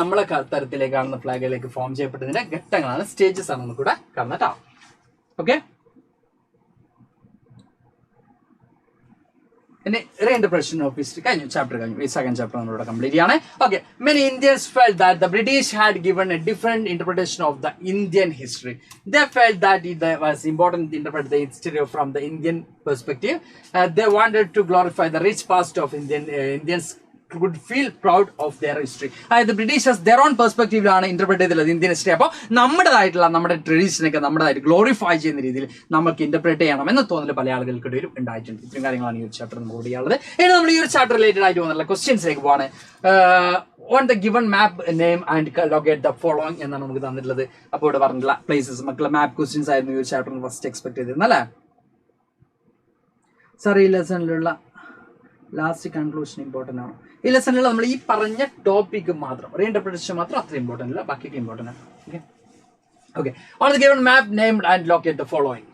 നമ്മളെ തരത്തിലേക്ക് കാണുന്ന ഫ്ലാഗിലേക്ക് ഫോം ചെയ്യപ്പെട്ടതിന്റെ ഘട്ടങ്ങളാണ്, സ്റ്റേജസ് ആണ് നമുക്കിവിടെ കാണുന്നത്. Okay. In a reinterpretation of history, chapter second chapter complete. Okay, many Indians felt that the British had given a different interpretation of the Indian history. They felt that it was important to interpret the history from the Indian perspective. They wanted to glorify the rich past of Indians would feel proud of their history. അതായത് Britishers their own പെർസ്പെക്റ്റീവിലാണ് interpret ചെയ്തിട്ടുള്ളത് Indian history. അപ്പോൾ നമ്മുടെ ട്രഡീഷനൊക്കെ നമ്മുടേതായിട്ട് glorify ചെയ്യുന്ന രീതിയിൽ നമുക്ക് interpret ചെയ്യണം എന്ന തോന്നൽ പല ആളുകൾക്കിടയിലും ഉണ്ടായിട്ടുണ്ട്. ഇത്രയും കാര്യങ്ങളാണ് ഈ ഒരു ചാപ്റ്റർ നമുക്ക് കൂടിയുള്ളത്. ഇനി നമ്മൾ ഈ ഒരു ചാപ്റ്റർ റിലേറ്റഡ് ആയിട്ട് വന്നിട്ടുള്ള ക്വസ്റ്റ്യൻസിലേക്ക് പോവാണ്. On the given map name and locate the following എന്നാണ് നമുക്ക് തന്നിട്ടുള്ളത്. അപ്പോൾ ഇവിടെ പറഞ്ഞിട്ടുള്ള പ്ലേസസ് മക്കളെ മാപ്പ് ക്വസ്റ്റ്യൻസ് ആയിരുന്നു ഈ ഒരു ചാപ്റ്ററിന് ഫസ്റ്റ് എക്സ്പെക്ട് ചെയ്തിരുന്നത് അല്ലേ? സാർ ഈ ലെസണിലുള്ള ലാസ്റ്റ് കൺക്ലൂഷൻ ഇമ്പോർട്ടൻ്റ് ആണ്. ഈ ലെസണിലുള്ള നമ്മൾ ഈ പറഞ്ഞ ടോപ്പിക്ക് മാത്രം റീഇന്റർപ്രിട്ടേഷൻ മാത്രം അത്ര ഇമ്പോർട്ടൻ്റ് അല്ല, ബാക്കിയൊക്കെ ഇമ്പോർട്ടൻ്റ് ആണ്. Okay okay on the given map name and locate the following.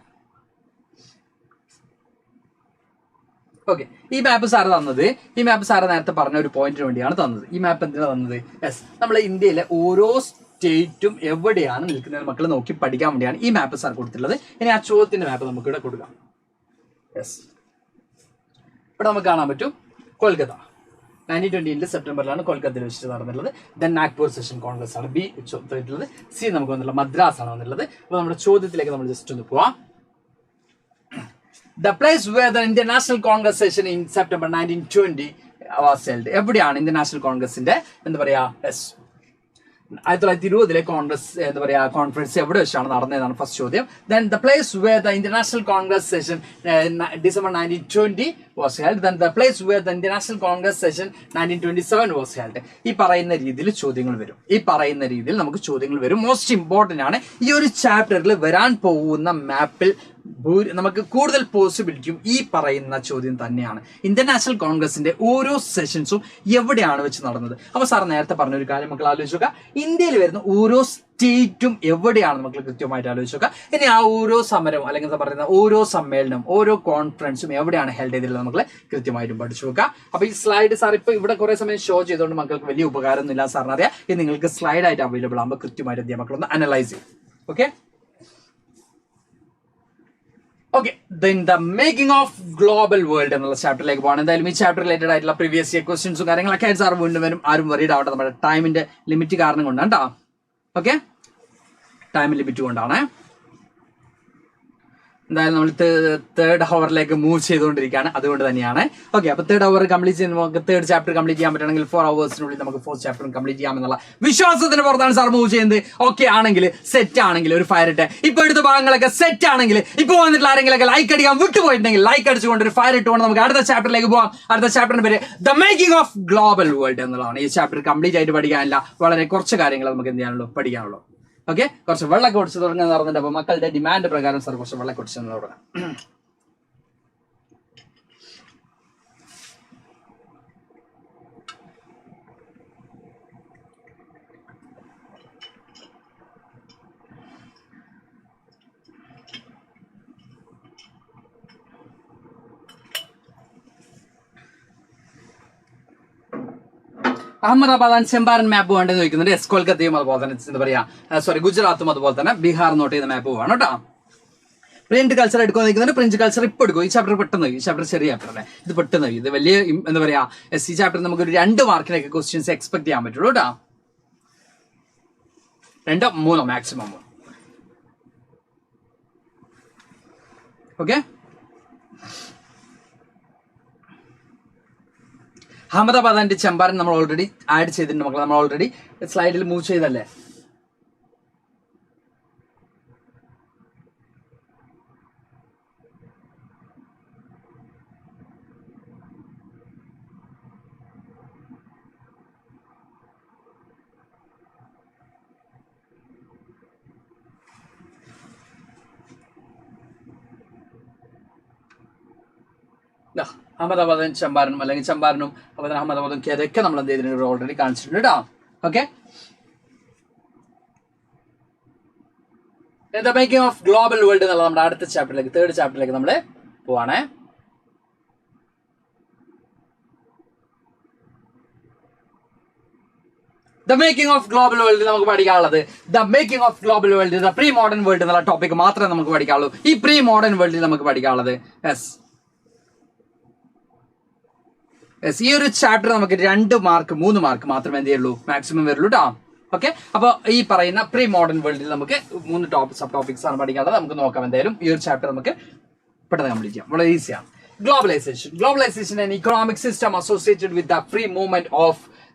Okay, ഈ മാപ്പ് സാറ് തന്നത്, ഈ മാപ്പ് സാറ് നേരത്തെ പറഞ്ഞ ഒരു പോയിന്റിന് വേണ്ടിയാണ് തന്നത്. ഈ മാപ്പ് എന്തിനാണ് തന്നത്? യെസ്, നമ്മളെ ഇന്ത്യയിലെ ഓരോ സ്റ്റേറ്റും എവിടെയാണ് നിൽക്കുന്നത് മക്കൾ നോക്കി പഠിക്കാൻ വേണ്ടിയാണ് ഈ മാപ്പ് സാർ കൊടുത്തിട്ടുള്ളത്. ഇനി ആ ചോദ്യത്തിന്റെ മാപ്പ് നമുക്ക് ഇവിടെ കൊടുക്കാം. യെസ്, ഇവിടെ നമുക്ക് കാണാൻ പറ്റും കൊൽക്കത്ത 1920 സെപ്റ്റംബറിലാണ് കൊൽക്കത്തയിൽ വെച്ചിട്ട് നടന്നിട്ടുള്ളത്. ദെൻ നാഗ്പൂർ സെഷൻ കോൺഗ്രസ് ആണ് ബി ചോദിച്ചിട്ടുള്ളത്. സി നമുക്ക് വന്നിട്ടുള്ള മദ്രാസ് ആണ് വന്നിട്ടുള്ളത്. അപ്പോൾ നമ്മുടെ ചോദ്യത്തിലേക്ക് നമ്മൾ ജസ്റ്റ് ഒന്ന് പോവാം. The place where the Indian National Congress session in September 1920 was held. എവിടെയാണ് ഇന്ത്യൻ നാഷണൽ കോൺഗ്രസിന്റെ എന്താ പറയാ 1920 കോൺഗ്രസ് എന്താ പറയാ കോൺഫറൻസ് എവിടെ വെച്ചാണ് നടന്നതാണ് ഫസ്റ്റ് ചോദ്യം. Then the place where the Indian National Congress session December 1920 was held. Then the place where the Indian National Congress session 1927 was held. ഈ പറയുന്ന രീതിയിൽ ചോദ്യങ്ങൾ വരും. ഈ പറയുന്ന രീതിയിൽ നമുക്ക് ചോദ്യങ്ങൾ വരും. മോസ്റ്റ് ഇമ്പോർട്ടന്റ് ആണ്. ഈ ഒരു ചാപ്റ്ററിൽ വരാൻ പോകുന്ന മാപ്പിൽ നമുക്ക് കൂടുതൽ പോസിബിലിറ്റിയും ഈ പറയുന്ന ചോദ്യം തന്നെയാണ്. ഇന്ത്യൻ നാഷണൽ കോൺഗ്രസിന്റെ ഓരോ സെഷൻസും എവിടെയാണ് വെച്ച് നടന്നത്. അപ്പൊ സാർ നേരത്തെ പറഞ്ഞ ഒരു കാര്യം മക്കൾ ആലോചിച്ച് നോക്കുക. ഇന്ത്യയിൽ വരുന്ന ഓരോ സ്റ്റേറ്റും എവിടെയാണ് മക്കൾ കൃത്യമായിട്ട് ആലോചിച്ച് നോക്കുക. ഇനി ആ ഓരോ സമരവും അല്ലെങ്കിൽ എന്താ പറയുന്ന ഓരോ സമ്മേളനവും ഓരോ കോൺഫറൻസും എവിടെയാണ് ഹെൽഡ് ചെയ്തിട്ടുള്ളത് മക്കളെ കൃത്യമായിട്ടും പഠിച്ചു നോക്കുക. അപ്പൊ ഈ സ്ലൈഡ് സാർ ഇപ്പൊ ഇവിടെ കുറെ സമയം ഷോ ചെയ്തുകൊണ്ട് മക്കൾക്ക് വലിയ ഉപകാരമൊന്നും ഇല്ല സാറിന് അറിയാം. ഇത് നിങ്ങൾക്ക് സ്ലൈഡ് ആയിട്ട് അവൈലബിൾ ആകുമ്പോൾ കൃത്യമായിട്ട് എന്ത് ചെയ്യാം മക്കളൊന്ന് അനലൈസ് ചെയ്യും. Okay okay then the making of global world എന്നുള്ള ചാപ്റ്ററിലേക്ക് പോകണം. എന്തായാലും ഈ ചാപ്റ്റർ റിലേറ്റഡ് ആയിട്ടുള്ള പ്രീവിയസ് ഇയർ ക്വസ്റ്റ്യൻസും കാര്യങ്ങളൊക്കെ ആയിട്ട് സാർ വീണ്ടും വരും. ആരും വറീഡ് ആവട്ടെ, നമ്മുടെ ടൈമിന്റെ ലിമിറ്റ് കാരണം കൊണ്ടാണ് കേട്ടോ. ഓക്കെ, ടൈം ലിമിറ്റ് കൊണ്ടാണ്. എന്തായാലും നമ്മൾ തേർഡ് ഹവറിലേക്ക് മൂവ് ചെയ്തുകൊണ്ടിരിക്കുകയാണ്, അതുകൊണ്ട് തന്നെയാണ്. ഓക്കെ, അപ്പോൾ തേർഡ് ഹവർ കംപ്ലീറ്റ് ചെയ്യുന്ന നമുക്ക് തേർഡ് ചാപ്റ്റർ കംപ്ലീറ്റ് ചെയ്യാൻ പറ്റണമെങ്കിൽ 4 hours നമുക്ക് ഫോർത്ത് ചാപ്റ്ററും കംപ്ലീറ്റ് ചെയ്യാമെന്നുള്ള വിശ്വാസത്തിന് പുറത്താണ് സാർ മൂവ് ചെയ്യുന്നത്. ഓക്കെ ആണെങ്കിൽ സെറ്റ് ആണെങ്കിൽ ഒരു ഫയർ ഇട്ട് ഇപ്പൊ എടുത്ത ഭാഗങ്ങളൊക്കെ സെറ്റ് ആണെങ്കിൽ ഇപ്പൊ വന്നിട്ടുള്ള ആരെങ്കിലൊക്കെ ലൈക്ക് അടിക്കാൻ വിട്ടുപോയിട്ടുണ്ടെങ്കിൽ ലൈക്ക് അടിച്ചുകൊണ്ട് ഒരു ഫയർ ഇട്ടുകൊണ്ട് നമുക്ക് അടുത്ത ചാപ്റ്ററിലേക്ക് പോകാം. അടുത്ത ചാപ്റ്ററിന്റെ പേര് the making of global world എന്നുള്ളതാണ്. ഈ ചാപ്റ്റർ കംപ്ലീറ്റ് ആയിട്ട് പഠിക്കാനില്ല, വളരെ കുറച്ച് കാര്യങ്ങൾ നമുക്ക് എന്ത് ചെയ്യാനുള്ളൂ, പഠിക്കാനുള്ളൂ. ഓക്കെ, കുറച്ച് വെള്ളം കുടിച്ച് തുടങ്ങാൻ നടന്നിട്ട് അപ്പൊ മക്കളുടെ ഡിമാൻഡ് പ്രകാരം സാർ കുറച്ച് വെള്ളം കുടിച്ച് തുടങ്ങാം. അഹമ്മദാബാദ് ആൻഡ് ചെമ്പാരൻ മാപ്പ് വേണ്ടത് ചോദിക്കുന്നുണ്ട്. എസ് കൊൽക്കത്തയും അതുപോലെ തന്നെ എന്താ പറയാ ഗുജറാത്തും അതുപോലെ തന്നെ ബീഹാർ നോട്ട് ചെയ്ത മാപ്പ് വേണം കേട്ടോ. പ്രിന്റ് കൾച്ചർ എടുക്കാൻ നിൽക്കുന്നുണ്ട്. പ്രിന്റ് കൾച്ചർ ഇപ്പൊ എടുക്കും. ഈ ചാപ്റ്റർ പെട്ടെന്ന് ഈ ചാപ്റ്റർ ചെറിയ ചാപ്റ്റർ അല്ലേ, ഇത് പെട്ടെന്ന് ഇത് വലിയ എന്താ പറയാ ഈ ചാപ്റ്റർ നമുക്ക് ഒരു 2 മാർക്കിനൊക്കെ ക്വസ്റ്റ്യൻസ് എക്സ്പെക്ട് ചെയ്യാൻ പറ്റുള്ളൂ കേട്ടോ. 2-3 maximum. Okay, Ahmedabad and Champaran നമ്മൾ ഓൾറെഡി ആഡ് ചെയ്തിട്ടുണ്ട് മക്കളെ. നമ്മൾ ഓൾറെഡി സ്ലൈഡിൽ മൂവ് ചെയ്തല്ലേ. അഹമ്മദാബാദും ചമ്പാരനും അല്ലെങ്കിൽ ചമ്പാരനും അതുപോലെ അഹമ്മദാബാദും കേരളൊക്കെ നമ്മൾ എന്ത് ചെയ്തിട്ടുണ്ട്, ഓൾറെഡി കാണിച്ചിട്ടുണ്ട് കേട്ടോ. Okay, the making of global world എന്നുള്ള നമ്മുടെ അടുത്ത ചാപ്റ്ററിലേക്ക് തേർഡ് ചാപ്റ്ററിലേക്ക് നമ്മൾ പോവാണേ. The making of global world നമുക്ക് പഠിക്കാനുള്ളത് the making of global world the pre modern world എന്നുള്ള ടോപ്പിക് മാത്രമേ നമുക്ക് പഠിക്കാനുള്ളൂ. ഈ പ്രീ മോഡേൺ വേൾഡിൽ നമുക്ക് പഠിക്കാനുള്ളത് ഈ ഒരു ചാപ്റ്റർ നമുക്ക് 2 മാർക്ക് 3 മാർക്ക് മാത്രമേ എന്ത് ചെയ്യുള്ളൂ, മാക്സിമം വരുള്ളൂ കേട്ടോ. ഓക്കെ, അപ്പൊ ഈ പറയുന്ന പ്രീ മോഡേൺ വേൾഡിൽ നമുക്ക് 3 സബ് ടോപ്പിക്സ് ആണ് പഠിക്കാനുള്ളത്. നമുക്ക് നോക്കാം. എന്തായാലും ഈ ഒരു ചാപ്റ്റർ നമുക്ക് പെട്ടെന്ന് കംപ്ലീറ്റ് ചെയ്യാം, വളരെ ഈസിയാണ്. Globalization. Globalization, an economic system associated with the free movement of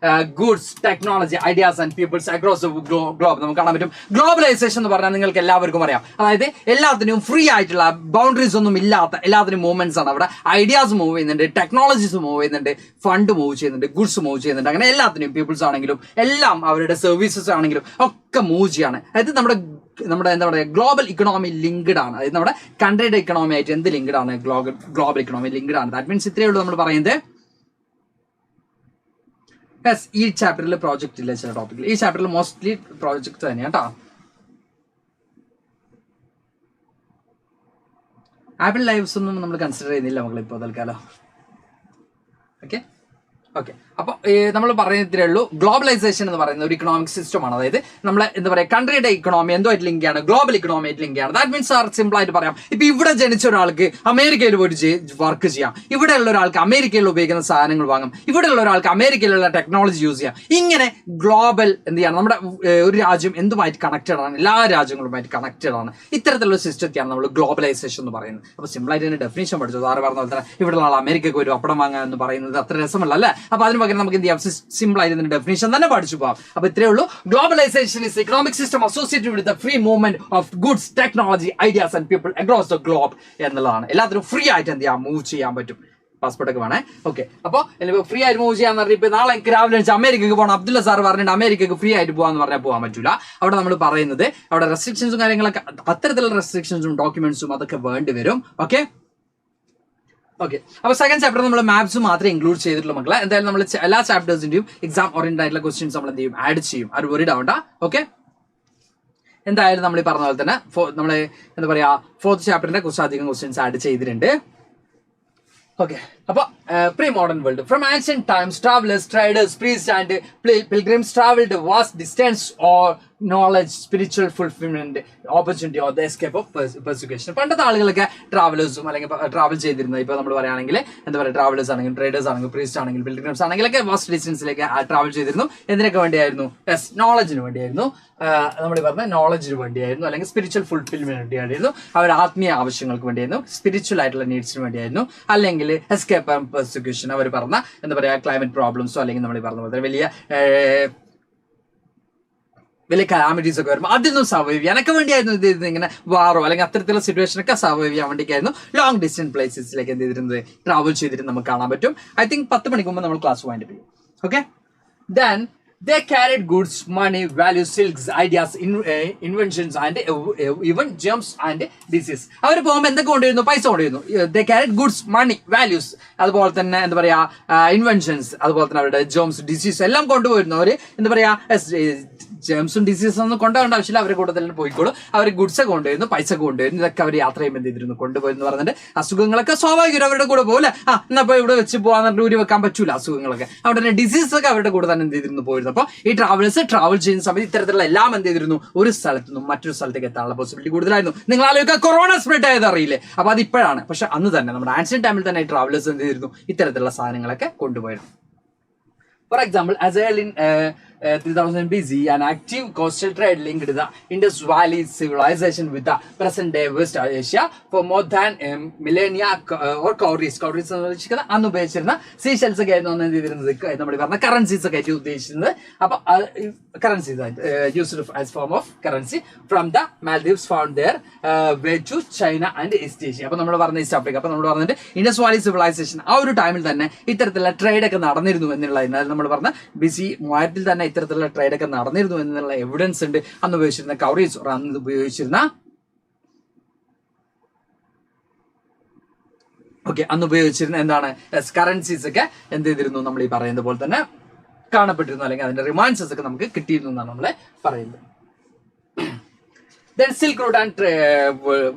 goods technology ideas and peoples across the globe. നമുക്ക് കാണാൻ പറ്റും ഗ്ലോബലൈസേഷൻ എന്ന് പറഞ്ഞാൽ നിങ്ങൾക്ക് എല്ലാവർക്കും അറിയാം, അതായത് എല്ലാത്തിനും ഫ്രീ ആയിട്ടുള്ള ബൗണ്ടറീസ് ഒന്നും ഇല്ലാത്ത എല്ലാത്തിനും മൂവ്മെന്റ്സ് ആണ്. അവിടെ ഐഡിയാസ് മൂവ് ചെയ്യുന്നുണ്ട്, ടെക്നോളജീസ് മൂവ് ചെയ്യുന്നുണ്ട്, ഫണ്ട് മൂവ് ചെയ്യുന്നുണ്ട്, ഗുഡ്സ് മൂവ് ചെയ്യുന്നുണ്ട്. അങ്ങനെ എല്ലാത്തിനും പീപ്പിൾസ് ആണെങ്കിലും എല്ലാം അവരുടെ സർവീസസ് ആണെങ്കിലും ഒക്കെ മൂവ് ചെയ്യാണ്. അതായത് നമ്മുടെ എന്താ പറയുക ഗ്ലോബൽ ഇക്കണോമി ലിങ്ക്ഡ് ആണ്. അതായത് നമ്മുടെ കൺട്രിയുടെ ഇക്കണോമി ആയിട്ട് എന്ത് ലിങ്ക്ഡ് ആണ്? ഗ്ലോബൽ ഇക്കണോമി ലിങ്ക്ഡ് ആണ്. ദാറ്റ് മീൻസ് ഇത്രയേ ഉള്ളൂ നമ്മൾ പറയുന്നത്. ഈ ചാപ്റ്ററിൽ പ്രോജക്റ്റ് ഇല്ല, ചില ടോപ്പിക്കിൽ. ഈ ചാപ്റ്ററിൽ മോസ്റ്റ്ലി പ്രോജക്റ്റ് തന്നെയാണ് കേട്ടോ. ആപ്പിൾ ലൈവ്സ് ഒന്നും നമ്മൾ കൺസിഡർ ചെയ്യുന്നില്ല മക്കളിപ്പോൾ തൽക്കാലം. ഓക്കെ ഓക്കെ അപ്പോൾ നമ്മൾ പറയുന്നതേ ഉള്ളൂ. ഗ്ലോബലൈസേഷൻ എന്ന് പറയുന്ന ഒരു ഇക്കണോമിക് സിസ്റ്റമാണ്. അതായത് നമ്മൾ എന്താ പറയുക കൺട്രിയുടെ ഇക്കണോമി എന്തുമായിട്ട് ലിങ്ക് ആണ്? ഗ്ലോബൽ ഇക്കണോമി ആയിട്ട് ലിങ്ക് ആണ്. ദാറ്റ് മീൻസ് സിമ്പിൾ ആയിട്ട് പറയാം, ഇപ്പൊ ഇവിടെ ജനിച്ച ഒരാൾക്ക് അമേരിക്കയിൽ പോയിട്ട് വർക്ക് ചെയ്യാം, ഇവിടെയുള്ള ഒരാൾക്ക് അമേരിക്കയിൽ ഉപയോഗിക്കുന്ന സാധനങ്ങൾ വാങ്ങാം, ഇവിടെയുള്ള ഒരാൾക്ക് അമേരിക്കയിലുള്ള ടെക്നോളജി യൂസ് ചെയ്യാം. ഇങ്ങനെ ഗ്ലോബൽ എന്ത് ചെയ്യണം? നമ്മുടെ ഒരു രാജ്യം എന്തുമായിട്ട് കണക്റ്റഡ് ആണ്? എല്ലാ രാജ്യങ്ങളുമായിട്ട് കണക്റ്റഡ് ആണ്. ഇത്തരത്തിലുള്ള സിസ്റ്റത്തെയാണ് നമ്മൾ ഗ്ലോബലൈസേഷൻ എന്ന് പറയുന്നത്. അപ്പോൾ സിമ്പിൾ ആയിട്ട് തന്നെ ഡെഫിനേഷൻ പഠിച്ചു. സാറ് പറഞ്ഞ പോലെ തന്നെ ഇവിടെയുള്ള ആൾ അമേരിക്കയ്ക്ക് ഒരു അപ്പടം വാങ്ങാൻ എന്ന് പറയുന്നത് അത്ര രസമല്ല അല്ലേ? അപ്പൊ അതിന് പകരം നമുക്ക് എന്ത് ചെയ്യാം? സിമ്പിൾ ആയിട്ട് ഇതിന്റെ ഡെഫിനേഷൻ തന്നെ പഠിച്ചു പോകാം. അപ്പൊ ഇത്രയേ ഉള്ളൂ. Globalisation is economic system associated with the free movement of goods technology ideas and people across the globe എന്നുള്ളതാണ്. എല്ലാത്തിനും ഫ്രീ ആയിട്ട് എന്ത് ചെയ്യാം? മൂവ് ചെയ്യാൻ പറ്റും. പാസ്പോർട്ട് ഒക്കെ വേണേ. ഓക്കെ, അപ്പോൾ ഫ്രീ ആയിട്ട് മൂവ് ചെയ്യാന്ന് പറഞ്ഞാൽ ഇപ്പൊ നാളെ എനിക്ക് രാവിലെ അമേരിക്കക്ക് പോകണം, അബ്ദുള്ള സാർ പറഞ്ഞിട്ട് അമേരിക്കക്ക് ഫ്രീ ആയിട്ട് പോകാന്ന് പറഞ്ഞാൽ പോകാൻ പറ്റൂല. അവിടെ നമ്മൾ പറയുന്നത് അവിടെ റെസ്ട്രിക്ഷൻസും കാര്യങ്ങളൊക്കെ, അത്തരത്തിലുള്ള റെസ്ട്രിക്ഷൻസും ഡോക്യുമെന്റ്സും അതൊക്കെ വേണ്ടി വരും. ഓക്കെ ഓക്കെ അപ്പൊ സെക്കൻഡ് ചാപ്റ്റർ നമ്മൾ മാപ്സ് മാത്രമേ ഇൻക്ലൂഡ് ചെയ്തിട്ടുള്ളൂ മക്കളെ. എന്തായാലും നമ്മൾ എല്ലാ ചാപ്റ്റേഴ്സിന്റെയും എക്സാം ഓറിയന്റഡ് ആയിട്ടുള്ള ക്വസ്റ്റ്യൻസ് നമ്മൾ എന്ത് ചെയ്യും? ആഡ് ചെയ്യും. അത് വറിഡ് ആവണ്ട. ഓക്കെ, എന്തായാലും നമ്മൾ ഈ പറഞ്ഞ പോലെ തന്നെ നമ്മൾ എന്താ പറയാ ഫോർത്ത് ചാപ്റ്ററിന്റെ കുറച്ചധികം ക്വസ്റ്റ്യൻസ് ആഡ് ചെയ്തിട്ടുണ്ട്. Okay, pre-modern world. From ancient times, travelers, traders, priests, and pilgrims traveled vast distance or knowledge, spiritual fulfillment, opportunity, or the escape of persecution. പണ്ടത്തെ ആളുകളൊക്കെ ട്രാവലേഴ്സും അല്ലെങ്കിൽ ട്രാവൽ ചെയ്തിരുന്നത്. ഇപ്പോൾ നമ്മൾ പറയുകയാണെങ്കിൽ എന്താ പറയുക ട്രാവലേഴ്സ് ആണെങ്കിലും ട്രേഡേഴ്സ് ആണെങ്കിലും പ്രീസ്റ്റ് ആണെങ്കിലും പിൽഗ്രിംസ് ആണെങ്കിലൊക്കെ വാസ്റ്റ് ഡിസ്റ്റൻസിലേക്ക് ട്രാവൽ ചെയ്തിരുന്നു. എന്തിനൊക്കെ വേണ്ടിയായിരുന്നു? നോളജിന് വേണ്ടിയായിരുന്നു. നമ്മൾ പറഞ്ഞ നോളജിന് വേണ്ടിയായിരുന്നു, അല്ലെങ്കിൽ സ്പിരിച്വൽ ഫുൾഫിൽമെന്റ് വേണ്ടിയായിരുന്നു, അവരുടെ ആത്മീയ ആവശ്യങ്ങൾക്ക് വേണ്ടിയായിരുന്നു, സ്പിരിച്വൽ ആയിട്ടുള്ള നീഡ്സിന് വേണ്ടിയായിരുന്നു, അല്ലെങ്കിൽ എസ്കേപ്പ് ആൻഡ് പെർസിക്യൂഷൻ. അവർ പറഞ്ഞ എന്താ പറയുക ക്ലൈമറ്റ് പ്രോബ്ലംസോ അല്ലെങ്കിൽ നമ്മൾ പറഞ്ഞ പോലെ വലിയ കലാമിറ്റീസ് ഒക്കെ വരുമ്പോൾ അതിൽ നിന്നും സർവൈവ് ചെയ്യാനൊക്കെ വേണ്ടിയായിരുന്നു ഇത് ഇങ്ങനെ വാറോ അല്ലെങ്കിൽ അത്തരത്തിലുള്ള സിറ്റുവേഷനൊക്കെ സർവൈവ് ചെയ്യാൻ വേണ്ടിയായിരുന്നു ലോങ് ഡിസ്റ്റൻസ് പ്ലേസസിലേക്ക് എന്ത് ചെയ്തിരുന്നത്? ട്രാവൽ ചെയ്തിട്ട് നമുക്ക് കാണാൻ പറ്റും. ഐ തിങ്ക് 10 മണിക്ക് മുമ്പ് നമ്മൾ ക്ലാസ് വൈൻഡ് ചെയ്യും. Okay, then they carried goods, money, values, silks, ideas, inventions, and even gems and diseases. അവർ പോകുമ്പോൾ എന്തൊക്കെ കൊണ്ടുവരുന്നു? പൈസ കൊണ്ടുവരുന്നു. they carried goods, money, values, അതുപോലെ തന്നെ എന്താ പറയാ ഇൻവെൻഷൻസ്, അതുപോലെ തന്നെ അവരുടെ ജേംസ്, ഡിസീസ് എല്ലാം കൊണ്ടുപോയിരുന്നു. അവർ എന്താ പറയാ ജേംസും ഡിസീസും ഒന്നും കൊണ്ടുപോകേണ്ട ആവശ്യമില്ല, അവരെ കൂടെ തന്നെ പോയിക്കോളും. അവർ ഗുഡ്സ് ഒക്കെ കൊണ്ടുവരുന്നു, പൈസ ഒക്കെ കൊണ്ടുവരുന്നു. ഇതൊക്കെ അവർ യാത്ര ചെയ്യുമ്പോൾ എന്ത് ചെയ്തിരുന്നു? കൊണ്ടുപോയെന്ന് പറഞ്ഞിട്ട് അസുഖങ്ങളൊക്കെ സ്വാഭാവികം അവരുടെ കൂടെ പോകില്ല. എന്നപ്പോ ഇവിടെ വെച്ച് പോകാൻ ഊരി വെക്കാൻ പറ്റൂല അസുഖങ്ങളൊക്കെ. അവിടെ തന്നെ ഡിസീസ് ഒക്കെ അവരുടെ കൂടെ തന്നെ എന്ത് ചെയ്തിരുന്നു? പോയിരുന്നു. അപ്പോൾ ഈ ട്രാവലേഴ്സ് ട്രാവൽ ചെയ്യുന്ന സമയത്ത് ഇത്തരത്തിലുള്ള എല്ലാം എന്ത് ചെയ്തിരുന്നു? ഒരു സ്ഥലത്ത് നിന്നും മറ്റൊരു സ്ഥലത്തേക്ക് എത്താനുള്ള പോസിബിലിറ്റി കൂടുതലായിരുന്നു. നിങ്ങൾ ആലോചിക്കുക കൊറോണ സ്പ്രെഡ് ആയത് അറിയില്ലേ? അപ്പൊ അത് ഇപ്പോഴാണ്. പക്ഷെ അന്ന് തന്നെ നമ്മുടെ ആൻഷ്യന്റ് ടൈമിൽ തന്നെ ഈ ട്രാവലേഴ്സ് എന്ത് ചെയ്തിരുന്നു? ഇത്തരത്തിലുള്ള സാധനങ്ങളൊക്കെ കൊണ്ടുപോയിരുന്നു. For example, as early in 3000 BC, an active coastal trade linked the Indus Valley civilization with the present-day West Asia for more than millennia. Or cowries എന്ന് വെച്ചിരിക്കുന്ന അന്ന് ഉപയോഗിച്ചിരുന്ന സീഷെൽസ് ഒക്കെ ആയിരുന്നു എന്ത് ചെയ്തിരുന്നത്? നമ്മൾ പറഞ്ഞ കറൻസീസ് ഒക്കെ ആയിട്ട് ഉദ്ദേശിച്ചിരുന്നത്. അപ്പൊ currencies used as form of currency from the Maldives found their way to China and East Asia. അപ്പൊ നമ്മൾ പറഞ്ഞ ഈസ്റ്റ് ആഫ്രിക്ക. അപ്പൊ നമ്മൾ പറഞ്ഞിട്ട് ഇൻഡസ് വാലി സിവിലൈസേഷൻ ആ ഒരു ടൈമിൽ തന്നെ ഇത്തരത്തിലുള്ള ട്രേഡ് ഒക്കെ നടന്നിരുന്നു എന്നുള്ളതിനാൽ നമ്മൾ പറഞ്ഞ BC 3000 തന്നെ ഇത്തരത്തിലുള്ള ട്രേഡ് ഒക്കെ നടന്നിരുന്നു എന്നുള്ള എവിഡൻസ് ഉണ്ട്. അന്ന് ഉപയോഗിച്ചിരുന്ന കൗറീസ് അന്ന് ഉപയോഗിച്ചിരുന്ന എന്താണ് കറൻസീസ് ഒക്കെ എന്ത് ചെയ്തിരുന്നു? നമ്മൾ ഈ പറയുന്ന പോലെ തന്നെ കാണപ്പെട്ടിരുന്നു, അല്ലെങ്കിൽ അതിന്റെ റിമൈൻഡേഴ്സ് ഒക്കെ നമുക്ക് കിട്ടിയിരുന്നു എന്നാണ് നമ്മൾ പറയുന്നത്. Then silk route and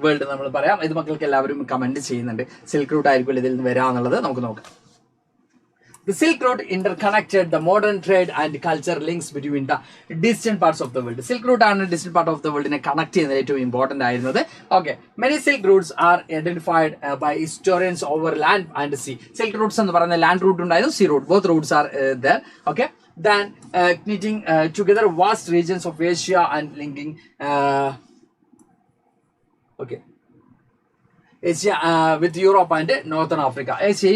world നമ്മൾ പറയാം. ഇത് മക്കൾക്ക് എല്ലാവരും കമന്റ് ചെയ്യുന്നുണ്ട്. സിൽക്ക് റൂട്ട് ആയിരിക്കും ഇതിൽ നിന്ന് വരാന്നുള്ളത് നമുക്ക് നോക്കാം. The Silk Road interconnected the modern trade and culture links between the distant parts of the world. Silk Route ആണ് distant part of the world നെ കണക്ട് ചെയ്യുന്നത് ഏറ്റവും ഇമ്പോർട്ടന്റ് ആയിരുന്നത്. Okay, many Silk routes are identified by historians over land and sea. Silk routes എന്ന് പറയുന്ന land route ഉണ്ടായിരുന്നു, sea route. Both routes are there. Okay, then knitting together vast regions of Asia and linking okay Asia with Europe and northern Africa. Asia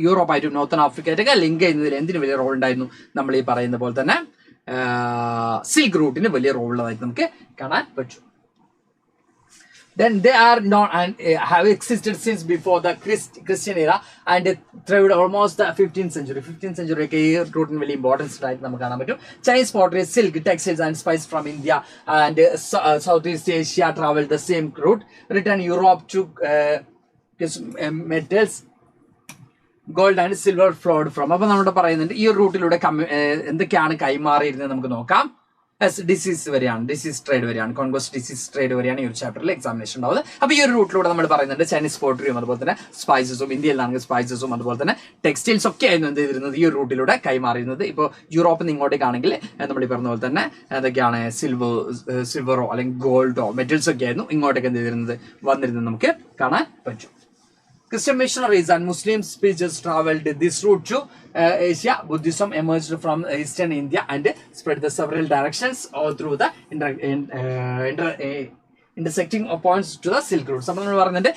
യൂറോപ്പായിട്ടും നോർത്തേൺ ആഫ്രിക്കയായിട്ടൊക്കെ link ചെയ്യുന്നതിൽ എന്തിനു വലിയ role ഉണ്ടായിരുന്നു? നമ്മൾ ഈ പറയുന്ന പോലെ തന്നെ സിൽക്ക് റൂട്ടിന് വലിയ റോൾ ഉള്ളതായിട്ട് നമുക്ക് കാണാൻ പറ്റും. Then they are known and have existed since before the Christian era and thrived almost the 15th century. 15th century ഒക്കെ ഈ റൂട്ടിന് വലിയ ഇമ്പോർട്ടൻസ് ആയിട്ട് നമുക്ക് കാണാൻ പറ്റും. Chinese pottery, silk, textiles and spice from India and Southeast Asia traveled the same route. Return Europe to metals, gold and silver flowed from. അപ്പോൾ നമ്മൾ പറയുന്നുണ്ട് ഈ റൂട്ടിലൂടെ എന്തൊക്കെയാണ് കൈമാറിയിരുന്നത് നമുക്ക് നോക്കാം. ഡിസീസ് വരെയാണ്, ഡിസീസ് ട്രേഡ് വരെയാണ്, കോൺക്വസ്റ്റ് ഡിസീസ് ട്രേഡ് വരെയാണ് ഈ ഒരു ചാപ്റ്ററിൽ എക്സാമിനേഷൻ ഉണ്ടാവുന്നത്. അപ്പോൾ ഈ ഒരു റൂട്ടിലൂടെ നമ്മൾ പറയുന്നുണ്ട് ചൈനീസ് പോട്ടറിയും അതുപോലെ തന്നെ സ്പൈസസും, ഇന്ത്യയിലാണെങ്കിൽ സ്പൈസസും അതുപോലെ തന്നെ ടെക്സ്റ്റൈൽസ് ഒക്കെ ആയിരുന്നു എന്ത് ചെയ്തിരുന്നത് ഈ ഒരു റൂട്ടിലൂടെ കൈമാറിയിരുന്നത്. ഇപ്പോൾ യൂറോപ്പിൽ നിന്ന് ഇങ്ങോട്ടേക്കാണെങ്കിൽ നമ്മൾ ഈ പറഞ്ഞ പോലെ തന്നെ എന്തൊക്കെയാണ് സിൽവറോ അല്ലെങ്കിൽ ഗോൾഡോ മെറ്റൽസ് ഒക്കെ ആയിരുന്നു ഇങ്ങോട്ടേക്ക് എന്ത് ചെയ്തിരുന്നത് വന്നിരുന്നത് നമുക്ക് കാണാൻ പറ്റും. Christian missionaries and Muslim preachers traveled this route to Asia. Buddhism emerged from eastern India and spread the several directions all through the intersecting points to the Silk Route. നമ്മൾ പറഞ്ഞിട്ട്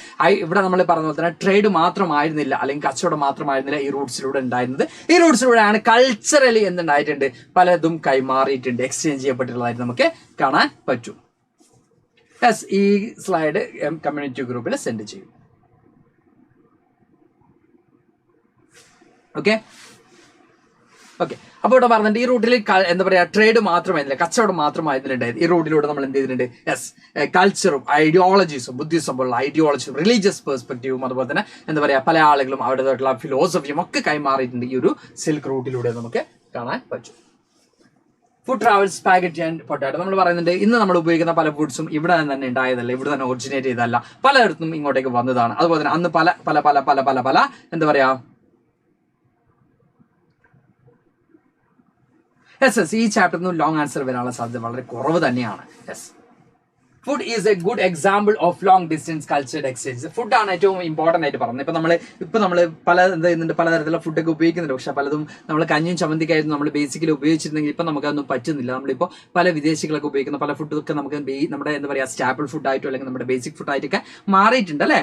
ഇവിടെ നമ്മൾ പറഞ്ഞ പോലെ തന്നെ ട്രേഡ് മാത്രമായിരുന്നില്ല അല്ലെങ്കിൽ കച്ചവടം മാത്രമായിരുന്നില്ല ഈ റൂട്ട്സിലൂടെ ഉണ്ടായിരുന്നത്. ഈ റൂട്ട്സിലൂടെയാണ് കൾച്ചറലി എന്തുണ്ടായിട്ടുണ്ട്, പലതും കൈമാറിയിട്ടുണ്ട്, എക്സ്ചേഞ്ച് ചെയ്യപ്പെട്ടിട്ടുള്ളതായിട്ട് നമുക്ക് കാണാൻ പറ്റും. ഈ സ്ലൈഡ് കമ്മ്യൂണിറ്റി ഗ്രൂപ്പിൽ സെൻഡ് ചെയ്യും. ഓക്കെ. അപ്പോൾ ഇവിടെ പറഞ്ഞിട്ട് ഈ റൂട്ടിൽ എന്താ പറയുക ട്രേഡ് മാത്രമായിരുന്നില്ല, കച്ചവടം മാത്രമായിരുന്നില്ല ഉണ്ടായത്. ഈ റൂട്ടിലൂടെ നമ്മൾ എന്ത് ചെയ്തിട്ടുണ്ട്, കൾച്ചറും ഐഡിയോളജീസും, ബുദ്ധിസം പോലുള്ള ഐഡിയോളജിയും റിലീജിയസ് പെർസ്പെക്റ്റീവും അതുപോലെ തന്നെ എന്താ പറയുക പല ആളുകളും അവരുടേതായിട്ടുള്ള ഫിലോസഫിയും ഒക്കെ കൈമാറിയിട്ടുണ്ട് ഈ ഒരു സിൽക്ക് റൂട്ടിലൂടെ നമുക്ക് കാണാൻ പറ്റും. Food travel, spaghetti and potato. നമ്മൾ പറയുന്നുണ്ട് ഇന്ന് നമ്മൾ ഉപയോഗിക്കുന്ന പല ഫുഡ്സും ഇവിടെ തന്നെ ഉണ്ടായതല്ല, ഇവിടെ തന്നെ ഒറിജിനേറ്റ് ചെയ്തതല്ല, പലയിടത്തും ഇങ്ങോട്ടേക്ക് വന്നതാണ്. അതുപോലെ തന്നെ അന്ന് പല പല പല പല പല പല എന്താ പറയാ ഈ ചാപ്റ്ററിന് ലോങ് ആൻസർ വരാനുള്ള സാധ്യത വളരെ കുറവ് തന്നെയാണ്. Food is A good example of long distance culture exchange. ഫുഡാണ് ഏറ്റവും ഇമ്പോർട്ടൻ്റ് ആയിട്ട് പറഞ്ഞത്. ഇപ്പം നമ്മൾ പല എന്ത് ചെയ്യുന്നുണ്ട്, പലതരത്തിലുള്ള ഫുഡൊക്കെ ഉപയോഗിക്കുന്നുണ്ട്. പക്ഷെ പലതും നമ്മൾ കഞ്ഞിയും ചമ്മന്തിക്കായിരുന്നു നമ്മൾ ബേസിക്കലി ഉപയോഗിച്ചിരുന്നെങ്കിൽ ഇപ്പം നമുക്കതൊന്നും പറ്റുന്നില്ല. നമ്മളിപ്പോൾ പല വിദേശികളൊക്കെ ഉപയോഗിക്കുന്ന പല ഫുഡൊക്കെ നമുക്ക് നമ്മുടെ എന്താ പറയുക സ്റ്റാപ്പിൾ ഫുഡായിട്ടോ അല്ലെങ്കിൽ നമ്മുടെ ബേസിക് ഫുഡായിട്ടൊക്കെ മാറിയിട്ടുണ്ട് അല്ലേ.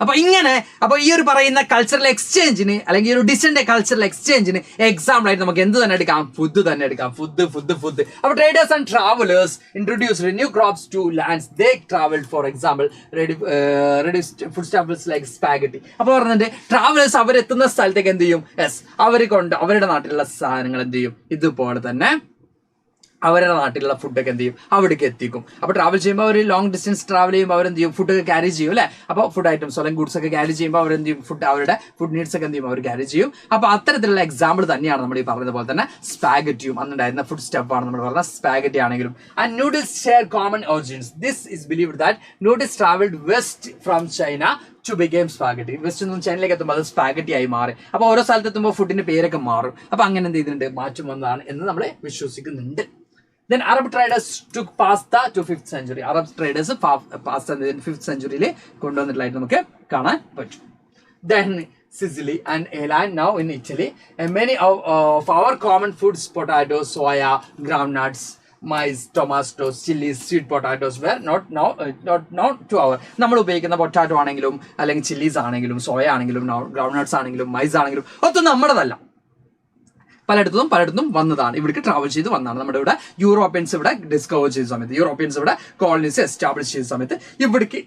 അപ്പോൾ ഈ ഒരു പറയുന്ന കൾച്ചറൽ എക്സ്ചേഞ്ചിന് അല്ലെങ്കിൽ ഈ ഒരു ഡിസ്റ്റന്റ് കൾച്ചറൽ എക്സ്ചേഞ്ചിന് എക്സാമ്പിൾ ആയിട്ട് നമുക്ക് എന്ത് തന്നെ എടുക്കാം, ഫുഡ് തന്നെ എടുക്കാം. ഫുഡ്. അപ്പോൾ traders and travellers introduced new crops to lands. They traveled, for example, reduced food staples like spaghetti. അപ്പോൾ പറഞ്ഞിട്ട് ട്രാവലേഴ്സ് അവരെത്തുന്ന സ്ഥലത്തേക്ക് എന്ത് ചെയ്യും, അവരുടെ നാട്ടിലുള്ള സാധനങ്ങൾ എന്ത് ചെയ്യും, ഇതുപോലെ തന്നെ അവരുടെ നാട്ടിലുള്ള ഫുഡൊക്കെ എന്ത് ചെയ്യും അവിടേക്ക് എത്തിക്കും. അപ്പോൾ ട്രാവൽ ചെയ്യുമ്പോൾ അവർ ലോങ് ഡിസ്റ്റൻസ് ട്രാവൽ ചെയ്യുമ്പോൾ അവരെന്ത് ചെയ്യും, ഫുഡൊക്കെ ക്യാരി ചെയ്യും അല്ലേ. അപ്പോൾ ഫുഡ് ഐറ്റംസ് അല്ലെങ്കിൽ ഗുഡ്സ് ഒക്കെ ക്യാരി ചെയ്യുമ്പോൾ അവരെന്ത് ചെയ്യും, അവരുടെ ഫുഡ് നീഡ്സ് ഒക്കെ എന്ത് ചെയ്യും അവർ ക്യാരി ചെയ്യും. അപ്പോൾ അത്തരത്തിലുള്ള എക്സാമ്പിൾ തന്നെയാണ് നമ്മൾ ഈ പറഞ്ഞ പോലെ തന്നെ സ്പാഗറ്റിയും അന്നുണ്ടായിരുന്ന ഫുഡ് സ്റ്റെപ്പാണ് നമ്മൾ പറഞ്ഞ സ്പാഗറ്റി ആണെങ്കിലും. And noodles share common origins. This is believed that noodles travelled west from China to became spaghetti. West നിന്നും ചൈനയിലേക്ക് എത്തുമ്പോൾ അത് സ്പാഗറ്റി ആയി മാറി. അപ്പോൾ ഓരോ സ്ഥലത്ത് എത്തുമ്പോൾ ഫുഡിന്റെ പേരൊക്കെ മാറും. അപ്പോൾ അങ്ങനെ എന്ത് ചെയ്തിട്ടുണ്ട്, മാറ്റം വന്നതാണ് എന്ന് നമ്മൾ വിശ്വസിക്കുന്നുണ്ട്. Then Arab traders took pasta to 5th century. Arab traders pasta in 5th century കൊണ്ടുവന്നിട്ടുള്ളതായിട്ട് നമുക്ക് കാണാൻ പറ്റും. Then Sicily and Ireland, now in Italy, and many of our common foods, potatoes, soya, groundnuts, maize, tomatoes, chilies, sweet potatoes were not to our. നമ്മൾ ഉപയോഗിക്കുന്ന potato ആണെങ്കിലും അല്ലെങ്കിൽ chillies ആണെങ്കിലും soya ആണെങ്കിലും ഗ്രൗണ്ട്നട്ട്സ് ആണെങ്കിലും മൈസ് ആണെങ്കിലും ഒന്നും നമ്മുടേതല്ല, പലയിടത്തും വന്നതാണ്, ഇവിടേക്ക് ട്രാവൽ ചെയ്ത് വന്നതാണ്. നമ്മുടെ ഇവിടെ യൂറോപ്യൻസ് ഇവിടെ ഡിസ്കവർ ചെയ്ത സമയത്ത്, യൂറോപ്യൻസ് ഇവിടെ കോളനീസ് എസ്റ്റാബ്ലിഷ് ചെയ്ത സമയത്ത് ഇവിടേക്ക്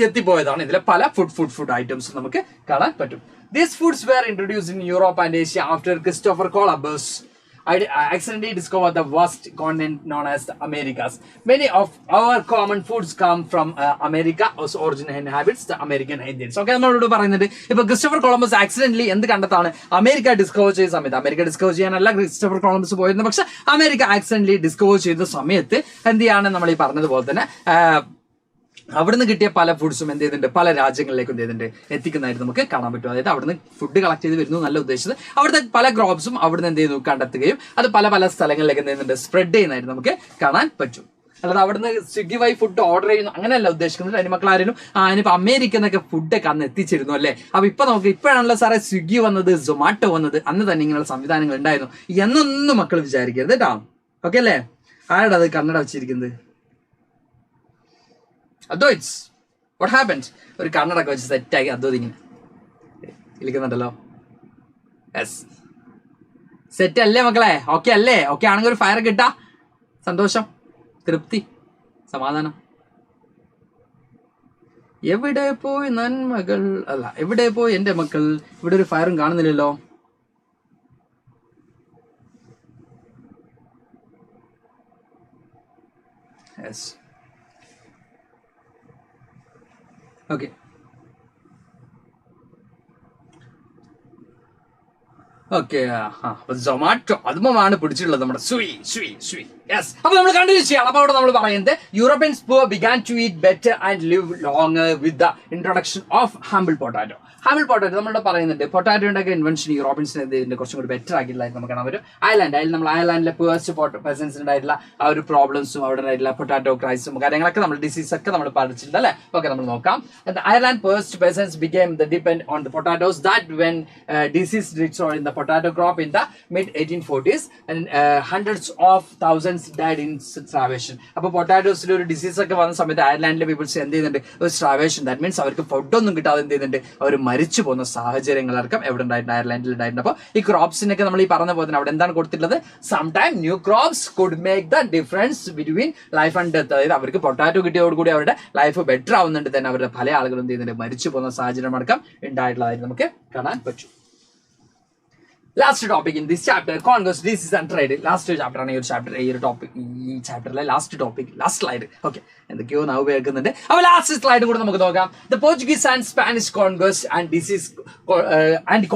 എത്തിപ്പോയതാണ്. ഇതിലെ പല ഫുഡ് ഐറ്റംസ് നമുക്ക് കാണാൻ പറ്റും. These foods were introduced in Europe and Asia after Christopher Columbus accidentally discovered the vast continent known as the Americas. Many of our common foods come from America, whose origin inhabits the American Indians. Okay, നമ്മളോട് പറയുന്നത് ഇപ്പൊ Christopher Columbus accidentally എന്ത് കണ്ടെത്താണ്, America discover ചെയ്ത സമയത്ത്, America discover ചെയ്യാനല്ല Christopher Columbus പോയിരുന്നത്, പക്ഷെ America accidentally discover ചെയ്ത സമയത്ത് എന്ത് ചെയ്യാണ്, നമ്മൾ ഈ പറഞ്ഞതുപോലെ തന്നെ അവിടുന്ന് കിട്ടിയ പല ഫുഡ്സും എന്ത് ചെയ്യുന്നുണ്ട്, പല രാജ്യങ്ങളിലേക്കും എന്ത് ചെയ്യുന്നുണ്ട് എത്തിക്കുന്നതായിട്ട് നമുക്ക് കാണാൻ പറ്റും. അതായത് അവിടുന്ന് ഫുഡ് കളക്ട് ചെയ്ത് വരുന്നു നല്ല ഉദ്ദേശിച്ചത്, അവിടുത്തെ പല ക്രോപ്സും അവിടുന്ന് എന്ത് ചെയ്യുന്നു കണ്ടെത്തുകയും അത് പല സ്ഥലങ്ങളിലേക്ക് എന്ത് ചെയ്യുന്നുണ്ട് സ്പ്രെഡ് ചെയ്യുന്നതായിട്ട് നമുക്ക് കാണാൻ പറ്റും. അല്ലാതെ അവിടുന്ന് സ്വിഗ്ഗി വഴി ഫുഡ് ഓർഡർ ചെയ്യുന്നു അങ്ങനെയല്ല ഉദ്ദേശിക്കുന്നത്. അതിന് മക്കളാരും ഇനിയിപ്പോൾ അമേരിക്ക എന്നൊക്കെ ഫുഡൊക്കെ അന്ന് എത്തിച്ചിരുന്നു അല്ലേ. അപ്പൊ ഇപ്പൊ നമുക്ക് ഇപ്പോഴാണല്ലോ സാറേ സ്വിഗ്ഗി വന്നത്, സൊമാറ്റോ വന്നത്, അന്ന് തന്നെ ഇങ്ങനെയുള്ള സംവിധാനങ്ങൾ ഉണ്ടായിരുന്നു എന്നൊന്നും മക്കൾ വിചാരിക്കരുത് കേട്ടോ. ഓക്കെ അല്ലേ? ആരുടെ അത് കന്നഡ വെച്ചിരിക്കുന്നത്? Adults. What happens? ഒരു കണ്ണടൊക്കെ വെച്ച് സെറ്റാക്കി അതോ ഇങ്ങനെ ഇരിക്കുന്നുണ്ടല്ലോ. യെസ്, സെറ്റ് അല്ലേ മക്കളെ? ഓക്കെ അല്ലേ? ഓക്കെ ആണെങ്കിൽ ഒരു ഫയർ കിട്ടാ, സന്തോഷം, തൃപ്തി, സമാധാനം. എവിടെ പോയി നന്മകൾ, അല്ല എവിടെ പോയി എന്റെ മക്കൾ? ഇവിടെ ഒരു ഫയറും കാണുന്നില്ലല്ലോ. Yes, okay. ഓക്കെ, സൊമാറ്റോ അതുമാണ് പിടിച്ചിട്ടുള്ളത് നമ്മുടെ സ്വീ. യെസ്, അപ്പൊ നമ്മൾ കണ്ടിന്യൂ ചെയ്യാം. അപ്പൊ അവിടെ നമ്മൾ പറയുന്നത് Europeans began to eat better and live longer with the introduction of humble potato. Humble potato നമ്മളിവിടെ പറയുന്നുണ്ട്. പൊട്ടാറ്റോയുടെ ഒക്കെ ഇൻവെൻഷൻ യൂറോപ്യൻസിന് ഇതിന്റെ കുറച്ചും കൂടി ബെറ്റർ ആക്കിയിട്ടുള്ളതായിട്ട് നമുക്ക് കാണാൻ പറ്റും. അതിൽ നമ്മൾ അയർലാൻഡിലെ പേഴ്സ്റ്റ് പെസൻസിന് ഉണ്ടായിട്ടുള്ള ആ ഒരു പ്രോബ്ലംസും അവിടെ ഉണ്ടായിട്ടുള്ള പൊട്ടാറ്റോ ക്രൈസും കാര്യങ്ങളൊക്കെ നമ്മൾ ഡിസീസ് ഒക്കെ നമ്മൾ പഠിച്ചിട്ടുണ്ട് അല്ലേ? ഓക്കെ, നമ്മൾ നോക്കാം. Ireland poorest peasants became the depend on the potatoes that when disease destroyed the potato crop in the mid-1840s and hundreds of thousands died in starvation. അപ്പോൾ പൊട്ടാറ്റോസിൽ ഒരു ഡിസീസ് ഒക്കെ വന്ന സമയത്ത് അയർലാൻഡിലെ പീപ്പിൾസ് എന്ത് ചെയ്യുന്നുണ്ട്? ഒരു സ്ട്രാവേഷൻ, ദാറ്റ് മീൻസ് അവർക്ക് ഫുഡൊന്നും കിട്ടാതെ എന്ത് ചെയ്യുന്നുണ്ട്? അവർ മരിച്ചു പോകുന്ന സാഹചര്യങ്ങളടക്കം എവിടെ ഉണ്ടായിട്ടുണ്ട്? അയർലാൻഡിൽ ഉണ്ടായിട്ടുണ്ട്. അപ്പോൾ ഈ ക്രോപ്സിനൊക്കെ നമ്മൾ ഈ പറഞ്ഞ പോലെ അവിടെ എന്താണ് കൊടുത്തിട്ടുള്ളത്? Sometime new crops could make the difference between life and death. അതായത് അവർക്ക് പൊട്ടാറ്റോ കിട്ടിയതോടുകൂടി അവരുടെ ലൈഫ് ബെറ്റർ ആവുന്നുണ്ട്, തന്നെ അവരുടെ പല ആളുകളും എന്ത് ചെയ്യുന്നുണ്ട്? മരിച്ചു പോകുന്ന സാഹചര്യം അടക്കം ഉണ്ടായിട്ടുള്ളതായിട്ട് നമുക്ക് കാണാൻ പറ്റും. Last topic in this chapter conquest disease and trade. Last chapter ആണ് ഈ ഒരു ടോപ്പിക്. ഈ ചാപ്റ്ററിലെ last topic, last slide. Okay, എന്തൊക്കെയോ നാവ് ഉപയോഗിക്കുന്നുണ്ട്. അപ്പോൾ ലാസ്റ്റ് സ്ലൈഡ് കൂടെ നമുക്ക് നോക്കാം. The Portuguese and Spanish conquest and disease and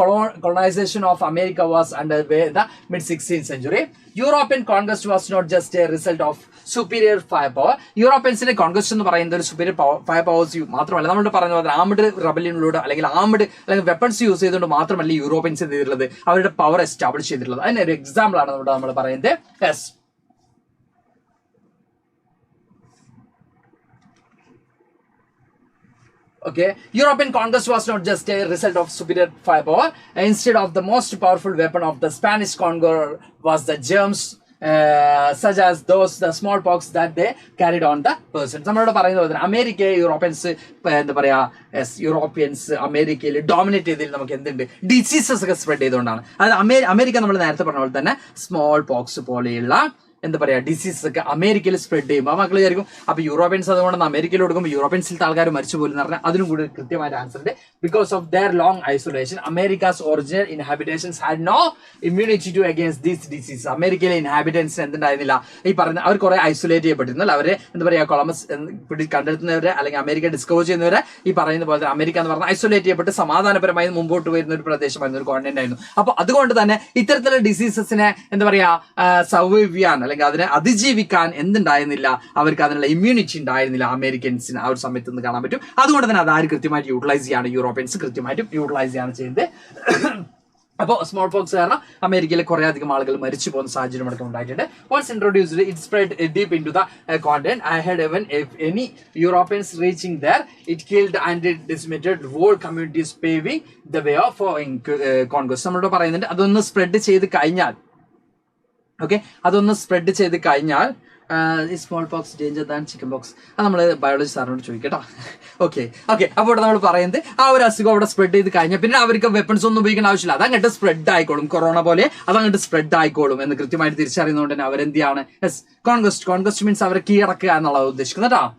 colonization of America was underway in the mid-16th century. European conquest was not just a result of superior firepower. യൂറോപ്യൻസിന്റെ conquest എന്ന് പറയുന്നത് ഒരു സുപ്പീരിയർ ഫയർ പവേഴ്സ് മാത്രമല്ല, നമ്മൾ പറഞ്ഞ പോലെ armed റബല്യനിലൂടെ അല്ലെങ്കിൽ weapons use ചെയ്തുകൊണ്ട് മാത്രമല്ല യൂറോപ്യൻസ് ചെയ്തിട്ടുള്ളത്, അവരുടെ പവർ എസ്റ്റാബ്ലിഷ് ചെയ്തിട്ടുള്ളത്. അതിന് ഒരു എക്സാമ്പിൾ ആണ് നമ്മൾ പറയുന്നത്. Yes, okay, European conquest was not just a result of superior firepower. Instead of the most powerful weapon of the Spanish conqueror was the germs such as those the smallpox that they carried on the persons. നമ്മളോട് പറയുന്നത് America Europeans എന്താ പറയാ, Europeans അമേരിക്കയിൽ dominate ചെയ്തതിൽ നമുക്ക് എന്തുണ്ട്? Diseases ഒക്കെ spread ചെയ്തുകൊണ്ടാണ്. അത് അമേരിക്ക നമ്മൾ നേരത്തെ പറഞ്ഞ പോലെ തന്നെ സ്മോൾ പോക്സ് പോലെയുള്ള എന്താ പറയാ ഡിസീസസ് ഒക്കെ അമേരിക്കയിൽ സ്പ്രെഡ് ചെയ്യുമ്പോൾ മക്കൾ വിചാരിക്കും അപ്പൊ യൂറോപ്യൻസ് അതുകൊണ്ട് അമേരിക്കയിൽ കൊടുക്കുമ്പോൾ യൂറോപ്യൻസിലത്തെ ആൾക്കാർ മരിച്ചു പോലും എന്ന് പറഞ്ഞാൽ അതിനും കൂടി കൃത്യമായിട്ട് ആൻസർ ഉണ്ട്. Because of their long isolation America's original inhabitations had no immunity to against these disease. അമേരിക്കയിലെ ഇൻഹാബിറ്റൻസിന് എന്തുണ്ടായിരുന്നില്ല? ഈ പറഞ്ഞ അവർ കുറെ ഐസൊലേറ്റ് ചെയ്യപ്പെട്ടിരുന്നില്ല. അവരെ എന്താ പറയാ കൊളംബസ് കണ്ടെത്തുന്നവരെ അല്ലെങ്കിൽ അമേരിക്ക ഡിസ്കവർ ചെയ്യുന്നവരെ ഈ പറയുന്ന പോലെ അമേരിക്ക എന്ന് പറഞ്ഞാൽ ഐസൊലേറ്റ് ചെയ്യപ്പെട്ട് സമാധാനപരമായി മുമ്പോട്ട് വരുന്ന ഒരു പ്രദേശമായിരുന്നു, ഒരു കോണ്ടിനെന്റ് ആയിരുന്നു. അപ്പൊ അതുകൊണ്ട് തന്നെ ഇത്തരത്തിലുള്ള ഡിസീസസിനെ എന്താ പറയാ സർവൈവ് ചെയ്യാൻ അല്ലെങ്കിൽ അതിനെ അതിജീവിക്കാൻ എന്തുണ്ടായിരുന്നില്ല? അവർക്ക് അതിനുള്ള ഇമ്മ്യൂണിറ്റി ഉണ്ടായിരുന്നില്ല അമേരിക്കൻസിന് ആ ഒരു സമയത്ത് നിന്ന് കാണാൻ പറ്റും. അതുകൊണ്ട് തന്നെ അത് ആര് കൃത്യമായിട്ട് യൂട്ടിലൈസ് ചെയ്യാണ്? യൂറോപ്യൻസ് കൃത്യമായിട്ട് യൂട്ടിലൈസ് ചെയ്യാണ് ചെയ്യുന്നത്. അപ്പോൾ സ്മോൾ പോക്സ് കാരണം അമേരിക്കയിലെ കുറെ അധികം ആളുകൾ മരിച്ചു പോകുന്ന സാഹചര്യം അടക്കം ഉണ്ടായിട്ടുണ്ട്. Once introduced, it spread deep into the continent. I had even if any Europeans reaching there, it killed and it decimated whole communities, paving the way for conquest. നമ്മളോട് പറയുന്നുണ്ട് അതൊന്ന് സ്പ്രെഡ് ചെയ്ത് കഴിഞ്ഞാൽ, ഓക്കെ, അതൊന്ന് സ്പ്രെഡ് ചെയ്ത് കഴിഞ്ഞാൽ small pox danger than chicken pox. അത് നമ്മൾ ബയോളജി സാറിനോട് ചോദിക്കട്ടോ. ഓക്കെ, അപ്പോൾ നമ്മൾ പറയുന്നത് ആ ഒരു അസുഖം അവിടെ സ്പ്രെഡ് ചെയ്ത് കഴിഞ്ഞാൽ പിന്നെ അവർക്ക് വെപ്പൺസ് ഒന്നും ഉപയോഗിക്കേണ്ട ആവശ്യമില്ല, അതങ്ങോട്ട് സ്പ്രെഡ് ആയിക്കോളും. കൊറോണ പോലെ അതങ്ങോട്ട് സ്പ്രെഡ് ആയിക്കോളും എന്ന് കൃത്യമായിട്ട് തിരിച്ചറിയുന്നതുകൊണ്ട് തന്നെ അവരെന്ത് ചെയ്യാണ്? കോൺക്വസ്റ്റ് മീൻസ് അവരെ കീഴടക്കുക എന്നുള്ളത് ഉദ്ദേശിക്കുന്നത് കേട്ടോ.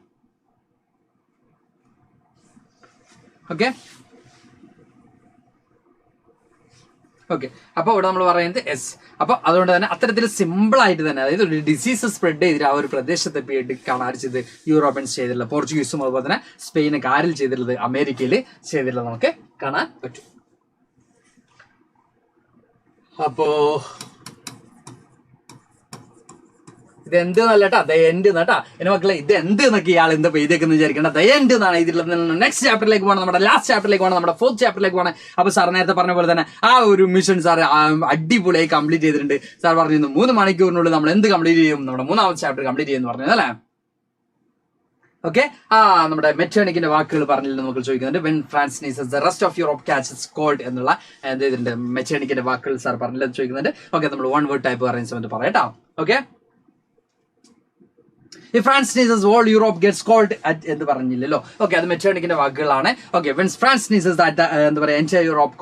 ഓക്കെ, അപ്പൊ ഇവിടെ നമ്മൾ പറയുന്നത് എസ്. അപ്പൊ അതുകൊണ്ട് തന്നെ അത്തരത്തിൽ സിമ്പിൾ ആയിട്ട് തന്നെ, അതായത് ഒരു ഡിസീസ് സ്പ്രെഡ് ചെയ്തിട്ട് ആ ഒരു പ്രദേശത്തെ കാണാൻ ചെയ്ത് യൂറോപ്യൻസ് ചെയ്തിട്ടുള്ളത്, പോർച്ചുഗീസും അതുപോലെ തന്നെ സ്പെയിനൊക്കെ ആരിൽ ചെയ്തിട്ടുള്ളത്? അമേരിക്കയിൽ ചെയ്തിട്ടുള്ളത് നമുക്ക് കാണാൻ പറ്റും. അപ്പോ ഇത് എന്ത് നല്ലട്ടാ, ദ എൻഡ് എന്നാട്ടാ എന്റെ മക്കളെ, ഇത് എന്ത് എന്നൊക്കെ ഇയാൾ എന്താ എഴുതിയേക്കെന്ന് വിചാരിക്കേണ്ട. ദ എൻഡ് എന്നാണ് ഇതിലുള്ളത്. നെക്സ്റ്റ് ചാപ്റ്ററിലേക്ക് പോകണം, നമ്മുടെ ലാസ്റ്റ് ചാപ്റ്ററിലേക്ക് പോകണം, നമ്മുടെ 4th ചാപ്റ്ററിലേക്ക് പോകണം. അപ്പൊ സാർ നേരത്തെ പറഞ്ഞ പോലെ തന്നെ ആ ഒരു മിഷൻ സാർ അടിപൊളിയായി കംപ്ലീറ്റ് ചെയ്തിട്ടുണ്ട്. സാർ പറഞ്ഞിരുന്നു 3 മണിക്കൂറിനുള്ളിൽ നമ്മൾ എന്ത് കംപ്ലീറ്റ് ചെയ്യും? നമ്മുടെ 3ാമത്തെ ചാപ്റ്റർ കംപ്ലീറ്റ് ചെയ്യുമെന്ന് പറഞ്ഞത് അല്ലേ? ഓക്കെ, നമ്മുടെ മെറ്റേണിക്കിന്റെ വാക്കുകൾ പറഞ്ഞില്ല നമുക്ക് ചോദിക്കുന്നുണ്ട്. When France sneezes the rest of Europe catches cold എന്നുള്ള എന്ത് ചെയ്തിട്ടുണ്ട്? മെറ്റേണിക്കിന്റെ വാക്കുകൾ സാർ പറഞ്ഞില്ല ചോദിക്കുന്നുണ്ട്. ഓക്കെ, നമ്മൾ 1 വേർഡ് ടൈപ്പ് പറയുന്ന സമയത്ത് പറയാം കേട്ടോ. Okay, If France sneezes, all Europe gets cold എന്ന് പറഞ്ഞില്ലല്ലോ. ഓക്കെ, അത് മെറ്റേണിക്കിന്റെ വാക്കുകളാണ്. Okay, when France sneezes that എന്താ പറയുക entire Europe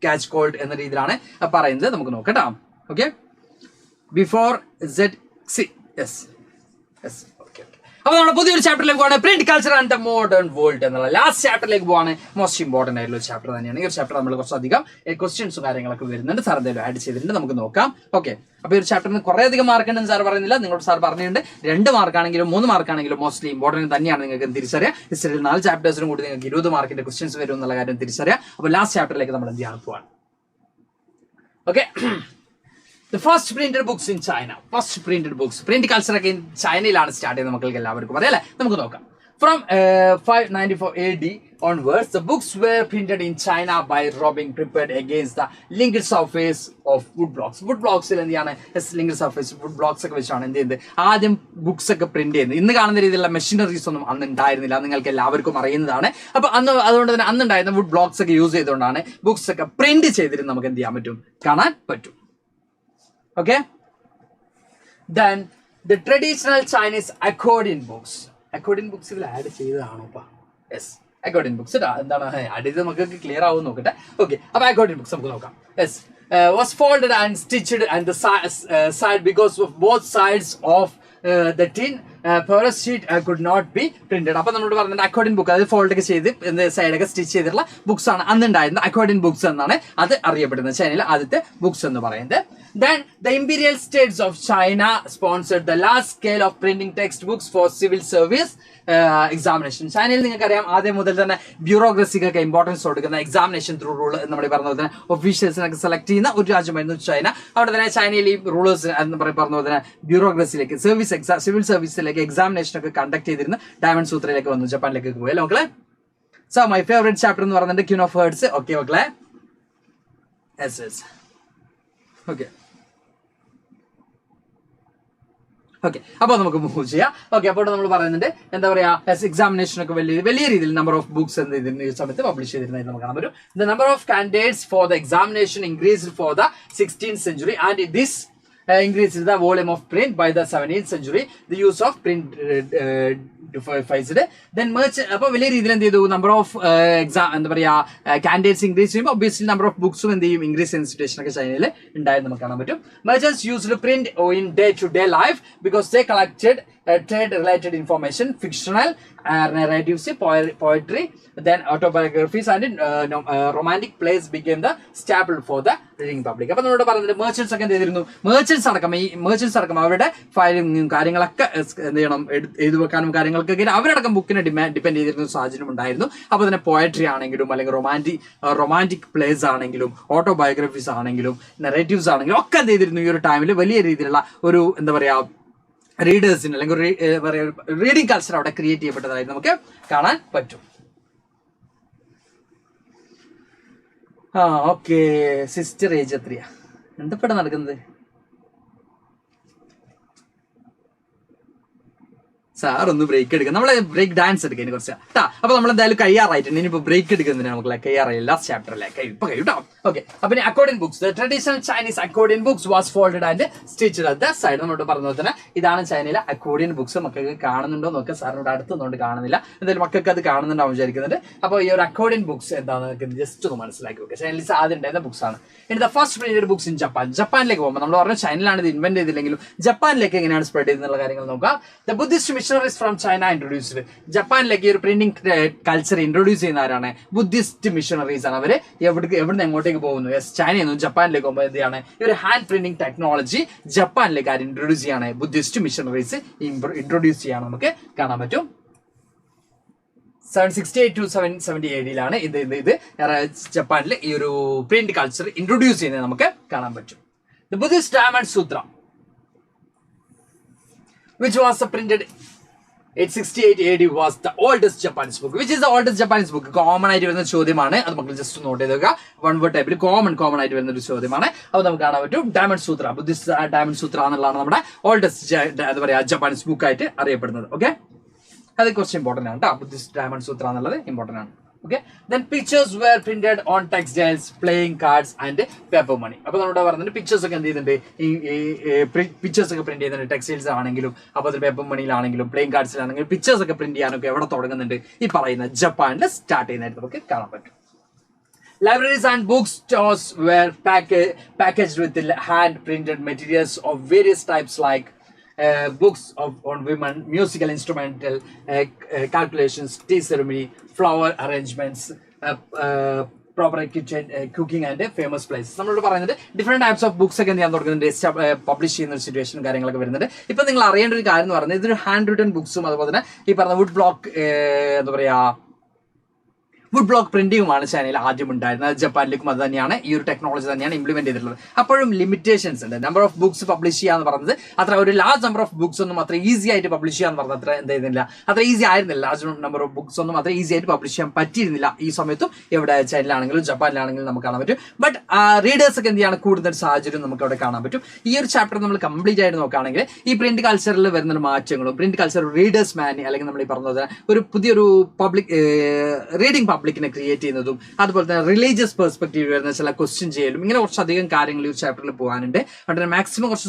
catch cold എന്ന രീതിയിലാണ് പറയുന്നത്. നമുക്ക് നോക്കട്ടോ. Okay, before ZC. Yes yes. അപ്പോൾ നമ്മുടെ പുതിയൊരു ചാപ്റ്ററിലേക്ക് പോവാണ്, print culture and the modern world എന്നുള്ള ലാസ്റ്റ് ചാപ്റ്ററിലേക്ക് പോവാണ്. മോസ്റ്റ് ഇമ്പോർട്ടന്റ് ആയിട്ടുള്ള ഒരു ചാപ്റ്റർ തന്നെയാണ്. ഈ ഒരു ചാപ്റ്റർ നമ്മൾ കുറച്ചധികം ക്വസ്റ്റ്യൻസും കാര്യങ്ങളൊക്കെ വരുന്നുണ്ട്. സാർ എന്തെങ്കിലും ആഡ് ചെയ്തിട്ടുണ്ട്, നമുക്ക് നോക്കാം. ഓക്കെ, അപ്പോൾ ഈ ഒരു ചാപ്റ്ററിന് കുറേ അധികം മാർക്ക് ഉണ്ടെന്ന് സാർ പറയുന്നില്ല. നിങ്ങളോട് സാർ പറഞ്ഞിട്ടുണ്ട് 2 മാർക്കാണെങ്കിലും 3 മാർക്കാണെങ്കിലും മോസ്റ്റ്ലി ഇമ്പോർട്ടന്റ് തന്നെയാണ്. നിങ്ങൾക്ക് തിരിച്ചറിയാം. ഹിസ്റ്ററിയിൽ 4 ചാപ്റ്റേഴ്സിനും കൂടി നിങ്ങൾക്ക് 20 മാർക്കിന്റെ ക്വസ്റ്റ്യൻസ് വരും എന്നുള്ള കാര്യം തിരിച്ചറിയാം. അപ്പോൾ ലാസ്റ്റ് ചാപ്റ്ററിലേക്ക് നമ്മൾ എന്ത് ചെയ്യാൻ പോവാണ്. Okay, The first printed books in China. First printed books. Print culture ഒക്കെ ചൈനയിലാണ് സ്റ്റാർട്ട് ചെയ്തത്. മക്കൾക്ക് എല്ലാവർക്കും അറിയാം അല്ലേ? നമുക്ക് നോക്കാം. From 594 AD onwards, the books were printed in China by rubbing prepared against the linked surface of wood blocks. Wood blocks എന്ത് ചെയ്യാണ്? linked surface wood blocks ഒക്കെ വെച്ചാണ് എന്ത് ചെയ്യുന്നത്, ആദ്യം ബുക്സ് ഒക്കെ പ്രിന്റ് ചെയ്യുന്നത്. ഇന്ന് കാണുന്ന രീതിയിലുള്ള മെഷീനറീസ് ഒന്നും അന്ന് ഉണ്ടായിരുന്നില്ല. നിങ്ങൾക്ക് എല്ലാവർക്കും അറിയുന്നതാണ്. അപ്പൊ അതുകൊണ്ട് തന്നെ അന്നുണ്ടായിരുന്ന വുഡ് ബ്ലോക്സ് ഒക്കെ യൂസ് ചെയ്തുകൊണ്ടാണ് ബുക്സ് ഒക്കെ പ്രിന്റ് ചെയ്തിട്ട് നമുക്ക് എന്ത് ചെയ്യാൻ പറ്റും, കാണാൻ പറ്റും. Okay, then the traditional Chinese accordion books. Accordion books will add ചെയ്തതാണോ? Yes, accordion books എന്താണ് ആഡ് ചെയ്ത് നമുക്ക് ക്ലിയർ ആവും നോക്കട്ടെ. ഓക്കെ, അപ്പൊ accordion books നമുക്ക് നോക്കാം. Yes, was folded and stitched and the side because of both sides of the tin porous sheet could not be printed. അപ്പൊ നമ്മളോട് പറഞ്ഞിട്ട് അക്കോർഡിയൻ ബുക്ക്, അതായത് ഫോൾഡ് ഒക്കെ ചെയ്ത് സൈഡൊക്കെ സ്റ്റിച്ച് ചെയ്തിട്ടുള്ള ബുക്സ് ആണ് അന്നുണ്ടായിരുന്നത്. അക്കോർഡിയൻ ബുക്സ് എന്നാണ് അത് അറിയപ്പെടുന്നത്. ചൈനയിലെ ആദ്യത്തെ ബുക്സ് എന്ന് പറയുന്നത്. Then the imperial states of China sponsored the large scale of printing textbooks for civil service examination. ചൈനയിൽ നിങ്ങൾക്കറിയാം ആദ്യം മുതൽ തന്നെ ബ്യൂറോക്രസിക്കൊക്കെ ഇമ്പോർട്ടൻസ് കൊടുക്കുന്ന എക്സാമിനേഷൻ ത്രൂ റൂൾ നമ്മൾ പറഞ്ഞ പോലെ തന്നെ ഒഫീഷ്യൽസിനൊക്കെ സെലക്ട് ചെയ്യുന്ന ഒരു രാജ്യമായിരുന്നു ചൈന. അവിടെ തന്നെ ചൈനയിൽ ഈ റൂളേഴ്സ് എന്ന് പറഞ്ഞ പോലെ തന്നെ ബ്യൂറോക്രസിയിലേക്ക് സിവിൽ സർവീസിലേക്ക് എക്സാമിനേഷൻ ഒക്കെ കണ്ടക്ട് ചെയ്തിരുന്ന ഡയമണ്ട് സൂത്രയിലേക്ക് വന്നു. ജപ്പാനിലേക്ക് പോയി അല്ലേ മക്കളെ? സോ മൈ ഫേവറേറ്റ് ചാപ്റ്റർ എന്ന് പറയുന്നത് ക്യൂൻ ഓഫ് വേർഡ്സ്. ഓക്കെ മക്കളെ, യെസ് യെസ്. ഓക്കെ ഓക്കെ, അപ്പോൾ നമുക്ക് മൂവ് ചെയ്യാം. ഓക്കെ, അപ്പോൾ നമ്മൾ പറയുന്നുണ്ട് എന്താ പറയാ, എക്സാമിനേഷൻ ഒക്കെ വലിയ രീതിയിൽ നമ്പർ ഓഫ് ബുക്സ് എന്ത് ഇതിന്റെ സമയത്ത് പബ്ലിഷ് ചെയ്തിരുന്നതായിട്ട് നമുക്ക് കാണാൻ പറ്റും. The number of candidates for the examination increased for the 16th century and this increased the volume of print by the 17th century. The use of print then merchant അപ്പോൾ വലിയ രീതിയിൽ എന്ത് ചെയ്തു, നമ്പർ ഓഫ് എന്താ പറയാ candidates increase ചെയ്യുമ്പോൾ obviously number of ബുക്സും എന്ത് ചെയ്യും, ഇൻക്രീസ് ചെയ്യുന്ന സിറ്റുവേഷൻ ഒക്കെ ചൈനയിൽ ഉണ്ടായെന്ന് നമുക്ക് കാണാൻ പറ്റും. Merchants used print in day-to-day life because they collected trade-related information, fictional narratives, poetry, then autobiographies and romantic plays became the staple for the reading public. അപ്പോൾ നമ്മളോട് പറഞ്ഞത് മെർച്ചന്റ്സ് ഒക്കെ എന്ത് ചെയ്തിരുന്നു, മെർച്ചന്റ്സ് അടക്കം അവരുടെ ഫയലിങ്ങും കാര്യങ്ങളൊക്കെ എന്ത് ചെയ്യണം, എഴുതി വെക്കാനും കാര്യങ്ങൾക്കൊക്കെ അവരടക്കം ബുക്കിനെ ഡിപ്പെൻഡ് ചെയ്തിരുന്ന സാഹചര്യം ഉണ്ടായിരുന്നു. അപ്പോൾ തന്നെ പോയട്രി ആണെങ്കിലും അല്ലെങ്കിൽ റൊമാൻറ്റിക് പ്ലേസ് ആണെങ്കിലും ഓട്ടോബയോഗ്രഫീസ് ആണെങ്കിലും നെറേറ്റീവ്സ് ആണെങ്കിലും ഒക്കെ എന്ത് ചെയ്തിരുന്നു, ഈ ഒരു ടൈമിൽ വലിയ രീതിയിലുള്ള ഒരു എന്താ പറയാ റീഡേഴ്സിന് അല്ലെങ്കിൽ റീഡിംഗ് കൾച്ചർ അവിടെ ക്രിയേറ്റ് ചെയ്യപ്പെട്ടതായിട്ട് നമുക്ക് കാണാൻ പറ്റും. ഓക്കെ, സിസ്റ്റർ ഏജ് എത്രയാ, എന്തപ്പെടാ നടക്കുന്നത്? സാർ ഒന്ന് ബ്രേക്ക് എടുക്കാം, നമ്മളെ ബ്രേക്ക് ഡാൻസ് എടുക്കാം ഇനി കുറച്ച് കേട്ടോ. അപ്പൊ നമ്മൾ എന്തായാലും കഴിയാറായിട്ടുണ്ട്. ഇനിയിപ്പോൾ ബ്രേക്ക് എടുക്കുന്നതിന് നമുക്ക് കഴിയാറായില്ല, ലാസ്റ്റ് ചാപ്റ്ററിലേക്ക് ഇപ്പൊ കഴിയൂട്ടോ. ഓക്കെ, അപ്പൊ accordion books, the traditional Chinese accordion books was folded and stitched at the side. നമ്മളോട് പറഞ്ഞ തന്നെ ഇതാണ് ചൈനയിലെ അക്കോർഡിയൻ ബുക്സ്. മക്കൾക്ക് കാണുന്നുണ്ടോ നോക്കുക, സാറിനോട് അടുത്തൊന്നുകൊണ്ട് കാണുന്നില്ല, എന്തായാലും മക്കൾക്ക് അത് കാണുന്നുണ്ടാവും വിചാരിക്കുന്നുണ്ട്. അപ്പോൾ ഈ ഒരു അക്കോർഡിയൻ ബുക്സ് എന്താണെന്ന് ജസ്റ്റ് ഒന്ന് മനസ്സിലാക്കി വെക്കുക. ചൈനയിൽ ആദ്യം ഉണ്ടായിരുന്ന ബുക്സ് ആണ്. ഇനി the first printed books in Japan. ജപ്പാനിലേക്ക് പോകുമ്പോൾ നമ്മൾ പറഞ്ഞു ചൈനയിലാണ് ഇത് ഇൻവെന്റ് ചെയ്തില്ലെങ്കിലും ജപ്പാനിലേക്ക് എങ്ങനെയാണ് സ്പ്രെഡ് ചെയ്തെന്നുള്ള കാര്യങ്ങൾ നോക്കാം. The Buddhist missionaries from China introduced. ജപ്പാനിലേക്ക് ഒരു പ്രിന്റിംഗ് കൾച്ചർ ഇൻട്രൊഡ്യൂസ് ചെയ്യുന്ന ആരാണ്? ബുദ്ധിസ്റ്റ് മിഷണറീസ് ആണ്. അവര് എവിടുന്ന് എങ്ങോട്ടേക്ക് പോകുന്നു? ചൈനയിൽ നിന്ന് ജപ്പാനിലേക്ക് പോകുമ്പോൾ എന്താണ് ഈ ഒരു ഹാൻഡ് പ്രിന്റിംഗ് ടെക്നോളജി ജപ്പാനിലേക്ക് ആര് ഇൻട്രൊഡ്യൂസ് ചെയ്യാണ്? ബുദ്ധിസ്റ്റ് മിഷണറീസ് ഇൻട്രൊഡ്യൂസ് ചെയ്യാണ് നമുക്ക് കാണാൻ പറ്റും. 768 to 770 AD ഇത് ജപ്പാനിൽ ഈ ഒരു പ്രിന്റ് കൾച്ചർ ഇൻട്രൊഡ്യൂസ് ചെയ്യുന്നത് നമുക്ക് കാണാൻ പറ്റും. The Buddhist Diamond Sutra, which was printed 868 AD, was the oldest Japanese book. Which is the oldest Japanese book? Common ആയിട്ട് വരുന്ന ചോദ്യമാണ്. അത് നമുക്ക് ജസ്റ്റ് നോട്ട് ചെയ്ത് വെക്കുക. വൺ വേർഡ് ടൈപ്പിൽ കോമൺ ആയിട്ട് വരുന്ന ഒരു ചോദ്യമാണ്. അപ്പോൾ നമുക്ക് കാണാൻ പറ്റും ഡയമണ്ട് സൂത്ര, ബുദ്ധിസ്റ്റ് ഡയമണ്ട് സൂത്ര എന്നുള്ളതാണ് നമ്മുടെ ഓൾഡസ്റ്റ് എന്താ പറയാ ജപ്പാനീസ് ബുക്ക് ആയിട്ട് അറിയപ്പെടുന്നത്. ഓക്കെ, അത് കുറച്ച് ഇമ്പോർട്ടന്റ് ആണ് കേട്ടോ. ബുദ്ധിസ്റ്റ് ഡയമണ്ട് സൂത്ര എന്നുള്ളത് ഇമ്പോർട്ടന്റ് ആണ്. Okay, then pictures were printed on textiles, playing cards and paper money. അപ്പോൾ നമ്മുടെ പറഞ്ഞിട്ട് പിക്ചേഴ്സ് ഒക്കെ എന്ത് ചെയ്യുന്നുണ്ട്, ഈ പിക്ചേഴ്സ് ഒക്കെ പ്രിന്റ് ചെയ്യുന്നുണ്ട് ടെക്സ്റ്റൈൽസ് ആണെങ്കിലും അപ്പോൾ അത് പേപ്പർ മണിയിലാണെങ്കിലും പ്ലേയിങ് കാർഡ്സിലാണെങ്കിലും പിക്ചേഴ്സ് ഒക്കെ പ്രിന്റ് ചെയ്യാനൊക്കെ എവിടെ തുടങ്ങുന്നുണ്ട്, ഈ പറയുന്ന ജപ്പാനിൽ സ്റ്റാർട്ട് ചെയ്യുന്നതായിട്ട് നമുക്ക് കാണാൻ പറ്റും. Libraries and bookstores were packaged with hand printed materials of various types like books on women, musical instrumental, calculations, tea ceremony, flower arrangements, proper kitchen, cooking and famous places. നമ്മളോട് പറയുന്നത് ഡിഫറെന്റ് ടൈപ്സ് ഓഫ് ബുക്സ് ഒക്കെ എന്ത് ചെയ്യാൻ തുടങ്ങുന്നുണ്ട്, publish ചെയ്യുന്ന ഒരു സിറ്റുവേഷനും കാര്യങ്ങളൊക്കെ വരുന്നുണ്ട്. ഇപ്പൊ നിങ്ങൾ അറിയേണ്ട ഒരു കാര്യം എന്ന് പറയുന്നത് ഇതൊരു ഹാൻഡ് റിട്ടൺ ബുക്സും അതുപോലെ തന്നെ ഈ പറഞ്ഞ വുഡ് ബ്ലോക്ക് എന്താ പറയാ വുഡ് ബ്ലോക്ക് പ്രിന്റിങ്ങുമാണ് ചൈനയിൽ ആദ്യം ഉണ്ടായിരുന്നത്. ജപ്പാനിലേക്കും അത് തന്നെയാണ്, ഈ ഒരു ടെക്നോളജി തന്നെയാണ് ഇംപ്ലിമെന്റ് ചെയ്തിട്ടുള്ളത്. അപ്പോഴും ലിമിറ്റേഷൻസ് ഉണ്ട്. നമ്പർ ഓഫ് ബുക്സ് പബ്ലിഷ് ചെയ്യാന്ന് പറയുന്നത് അത്ര ഒരു ലാർജ് നമ്പർ ഓഫ് ബുക്സ് ഒന്നും അത്ര ഈസി ആയിട്ട് പബ്ലിഷ് ചെയ്യാന്ന് പറഞ്ഞത് അത്ര എന്ത് ചെയ്യുന്നില്ല, അത്ര ഈസി ആയിരുന്നില്ല. ലാർജ് നമ്പർ ഓഫ് ബുക്സ് ഒന്നും അത്ര ഈസി ആയിട്ട് പബ്ലിഷ് ചെയ്യാൻ പറ്റിയിരുന്നില്ല ഈ സമയത്തും. എവിടെ ചൈനയിലാണെങ്കിലും ജപ്പാനിലാണെങ്കിലും നമുക്ക് കാണാൻ പറ്റും. ബട്ട് റീഡേഴ്സ് ഒക്കെ എന്ത് ചെയ്യാണ് കൂടുതൽ സാഹചര്യം നമുക്ക് അവിടെ കാണാൻ പറ്റും. ഈ ഒരു ചാപ്റ്റർ നമ്മൾ കംപ്ലീറ്റ് ആയിട്ട് നോക്കുകയാണെങ്കിൽ ഈ പ്രിന്റ് കൾച്ചറിൽ വരുന്ന മാറ്റങ്ങളും പ്രിന്റ് കൾച്ചർ റീഡേഴ്സ് മാനി അല്ലെങ്കിൽ നമ്മൾ ഈ പറഞ്ഞത് ഒരു പുതിയൊരു പബ്ലിക് റീഡിംഗ് പബ്ലിക്കിനെ ക്രിയേറ്റ് ചെയ്യുന്നത്, അതുപോലെ തന്നെ റിലീജിയസ് പെർസ്പെക്റ്റീവ് വരുന്ന ചില ക്വസ്റ്റ്യൻ ചെയ്യലും, ഇങ്ങനെ കുറച്ചധികം കാര്യങ്ങൾ ഈ ചാപ്റ്ററിൽ പോകാനുണ്ട്. അതുകൊണ്ട് മാക്സിമം കുറച്ച്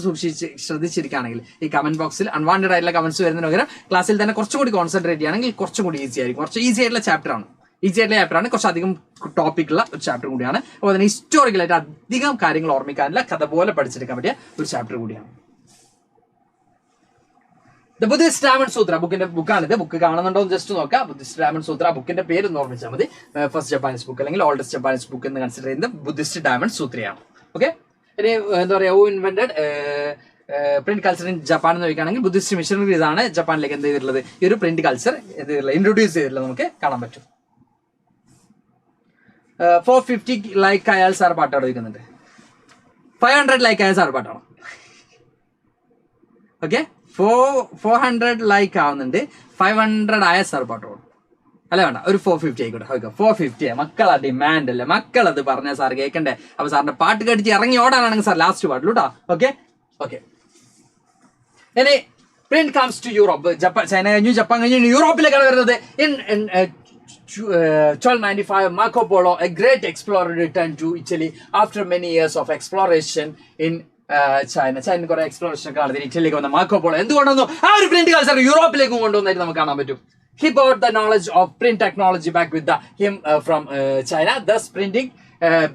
ശ്രദ്ധിച്ചിരിക്കുകയാണെങ്കിൽ ഈ കമന്റ് ബോക്സിൽ അൺവാണ്ടഡ് ആയിട്ടുള്ള കമന്റ്സ് വരുന്നതിന് പകരം ക്ലാസ്സിൽ തന്നെ കുറച്ചും കൂടി കോൺസെൻട്രേറ്റ് ചെയ്യുകയാണെങ്കിൽ കുറച്ചും കൂടി ഈസി ആയിരിക്കും. കുറച്ച് ഈസി ആയിട്ടുള്ള ചാപ്റ്ററാണ്, കുറച്ചധികം ടോപ്പിക്കുള്ള ഒരു ചാപ്റ്റർ കൂടിയാണ്. അതുപോലെ തന്നെ ഹിസ്റ്റോറിക്കലായിട്ട് അധികം കാര്യങ്ങൾ ഓർമ്മിക്കാനില്ല, കഥ പോലെ പഠിച്ചെടുക്കാൻ പറ്റിയ ഒരു ചാപ്റ്റർ കൂടിയാണ്. ദ ബുദ്ധിസ്റ്റ് ഡയമണ്ട് സൂത്ര ബുക്കിന്റെ ബുക്കാണിത്. ബുക്ക് കാണുന്നുണ്ടോ എന്ന് ജസ്റ്റ് നോക്കാം. ബുദ്ധിസ്റ്റ് ഡയമണ്ട് സൂത്ര ബുക്കിന്റെ പേര് ഒന്ന് ഓർമ്മിച്ചാൽ മതി. ഫസ്റ്റ് ജപ്പാനീസ് ബുക്ക് അല്ലെങ്കിൽ ഓൾഡസ്റ്റ് ജപ്പാനീസ് ബുക്ക് എന്ന് കൺസിഡർ ചെയ്യുന്നത് ബുദ്ധിസ്റ്റ് ഡയമണ്ട് സൂത്രയാണ്. ഓക്കെ, ഇനി എന്താ പറയാ, who invented print culture in Japan എന്ന് ചോദിക്കുകയാണെങ്കിൽ ബുദ്ധിസ്റ്റ് മിഷണറീസ് ആണ് ജപ്പാനിലേക്ക് എന്ത് ചെയ്തിട്ടുള്ളത്, ഈ ഒരു പ്രിന്റ് കൾച്ചർ ഇൻട്രൊഡ്യൂസ് ചെയ്തിട്ടുള്ളത് നമുക്ക് കാണാൻ പറ്റും. 450 ലൈക്ക് അയാൾ സാർ പാട്ടാണ് ചോദിക്കുന്നുണ്ട്. 500 ലൈക്ക് അയാൾ സാർ പാട്ടാണ്. ഓക്കെ, 400 ലൈക്ക് ആവുന്നുണ്ട്, 500 ആയ സാർ പാട്ടോ അല്ല വേണ്ട, ഒരു 450 ആയിക്കോട്ടെ. 450 മക്കളാ ഡിമാൻഡ് അല്ലേ, മക്കളത് പറഞ്ഞ സാർ കേൾക്കണ്ടേ. അപ്പൊ സാറിന്റെ പാട്ട് കടിച്ച് ഇറങ്ങി ഓടാനാണെങ്കിൽ സാർ ലാസ്റ്റ് പാട്ടിലൂ കേട്ടോ. ഓക്കെ ഇനി print comes to Europe. China കഴിഞ്ഞു, ജപ്പാൻ കഴിഞ്ഞു, യൂറോപ്പിലേക്കാണ് വരുന്നത്. In 1295 Marco Polo, a great explorer, returned to Italy after many years of exploration in China കുറെ എക്സ്പ്ലോറേഷൻ ഒക്കെ നടത്തി ഇറ്റലിയിലേക്ക് വന്ന മാർക്കോ പോളോ എന്തുകൊണ്ടൊന്നും ആ ഒരു പ്രിന്റ് കൾച്ചർ യൂറോപ്പിലേക്ക് കൊണ്ടുവന്നായിട്ട് നമുക്ക് കാണാൻ പറ്റും. He brought the knowledge of print technology back with him from China. Thus printing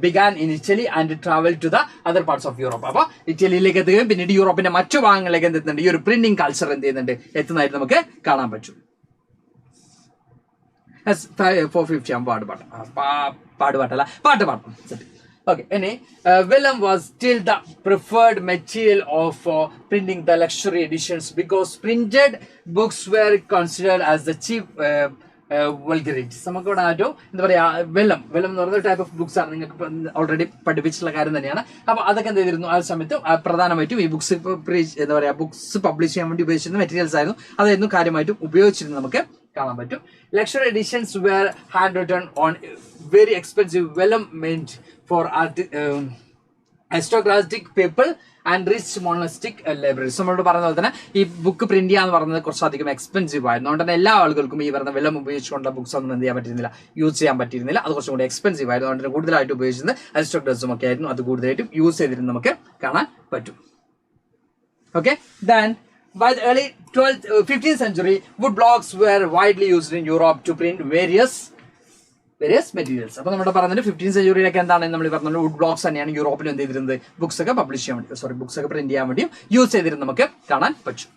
began in Italy and traveled to the other parts of Europe. അപ്പോൾ ഇറ്റലിയിലേക്ക് എത്തുകയും പിന്നീട് യൂറോപ്പിന്റെ മറ്റു ഭാഗങ്ങളിലേക്ക് എന്തെത്തുന്നുണ്ട്, ഈ ഒരു പ്രിന്റിംഗ് കൾച്ചർ എന്ത് ചെയ്യുന്നുണ്ട്, എത്തുന്നതായിട്ട് നമുക്ക് കാണാൻ പറ്റും. 450 പാട്ട്. Okay, vellum was still the preferred material for printing the luxury editions because printed books were considered as the cheap vulgarities. നമുക്ക് ഇവിടെ എന്താ പറയാ, വെല്ലം എന്ന് പറയുന്ന ടൈപ്പ് ഓഫ് ബുക്സ് ആണ്, നിങ്ങൾക്ക് ഓൾറെഡി പഠിപ്പിച്ചിട്ടുള്ള കാര്യം തന്നെയാണ്. അപ്പൊ അതൊക്കെ എന്ത് ചെയ്തിരുന്നു, ആ സമയത്ത് പ്രധാനമായിട്ടും ഈ ബുക്സ് എന്താ പറയാ ബുക്സ് പബ്ലിഷ് ചെയ്യാൻ വേണ്ടി ഉപയോഗിച്ചിരുന്ന മെറ്റീരിയൽസ് ആയിരുന്നു, അതായിരുന്നു കാര്യമായിട്ടും ഉപയോഗിച്ചിരുന്നത് നമുക്ക് കാണാൻ പറ്റും. Luxury editions were handwritten on very expensive vellum meant for aristocratic people and rich monastic libraries. നമ്മളോട് പറഞ്ഞ പോലെ തന്നെ ഈ ബുക്ക് പ്രിന്റ് ചെയ്യാന്ന് പറയുന്നത് കുറച്ചധികം എക്സ്പെൻസീവ് ആയിരുന്നു. അതുകൊണ്ട് തന്നെ എല്ലാ ആളുകൾക്കും ഈ പറഞ്ഞ വെല്ലം ഉപയോഗിച്ചുകൊണ്ടുള്ള ബുക്സ് ഒന്നും എന്ത് ചെയ്യാൻ പറ്റിയിരുന്നില്ല, യൂസ് ചെയ്യാൻ പറ്റിയിരുന്നില്ല. അത് കുറച്ചും കൂടി എക്സ്പെൻസീവ് ആയിരുന്നു. അതുകൊണ്ട് കൂടുതലായിട്ട് ഉപയോഗിച്ചത് അരിസ്റ്റോക്രാറ്റ്സും ഒക്കെ ആയിരുന്നു. അത് കൂടുതലായിട്ടും യൂസ് ചെയ്തിരുന്നത് നമുക്ക് കാണാൻ പറ്റും. Okay, then by the early 15th century, wood blocks were widely used in Europe to print various materials. അപ്പൊ നമ്മുടെ പറഞ്ഞത് 15th സെഞ്ചുറിയിലൊക്കെ എന്താണ് നമ്മൾ പറഞ്ഞത്, വുഡ് ബ്ലോക്സ് തന്നെയാണ് യൂറോപ്പിൽ എന്ത് ചെയ്തിരുന്നത്, ബുക്സ് ഒക്കെ പബ്ലിഷ് ചെയ്യാൻ വേണ്ടി ബുക്സ് ഒക്കെ പ്രിന്റ് ചെയ്യാൻ വേണ്ടിയും യൂസ് ചെയ്തിരുന്നത് നമുക്ക് കാണാൻ പറ്റും.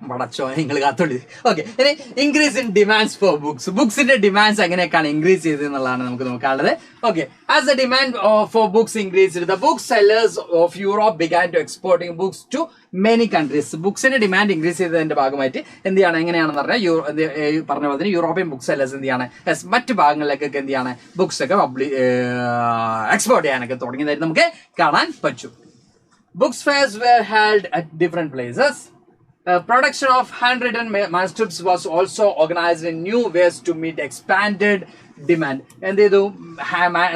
മടച്ചോ നിങ്ങൾ കാത്തോളി. ഓക്കെ, ഇനി ഇൻക്രീസ് ഇൻ ഡിമാൻഡ്സ് ഫോർ ബുക്സിന്റെ ഡിമാൻഡ്സ് എങ്ങനെയൊക്കെയാണ് ഇൻക്രീസ് ചെയ്തത് എന്നുള്ളതാണ് നമുക്ക് നോക്കാനുള്ളത്. Okay, as the demand for books increased, the book sellers of Europe began to exporting books to many countries. ബുക്സിന്റെ ഡിമാൻഡ് ഇൻക്രീസ് ചെയ്തതിന്റെ ഭാഗമായിട്ട് എന്ത് ചെയ്യാണ്, എങ്ങനെയാണെന്ന് പറഞ്ഞാൽ പറഞ്ഞ പോലെ തന്നെ യൂറോപ്യൻ ബുക്ക് സെല്ലേഴ്സ് എന്ത് ചെയ്യാണ്, മറ്റ് ഭാഗങ്ങളിലേക്കൊക്കെ എന്ത് ചെയ്യാണ്, ബുക്സ് ഒക്കെ എക്സ്പോർട്ട് ചെയ്യാനൊക്കെ തുടങ്ങിയതായിട്ട് നമുക്ക് കാണാൻ പറ്റും. Books fairs were held at different places. Production of handwritten manuscripts was also organized in new ways to meet expanded demand. എന്ത് ചെയ്തു?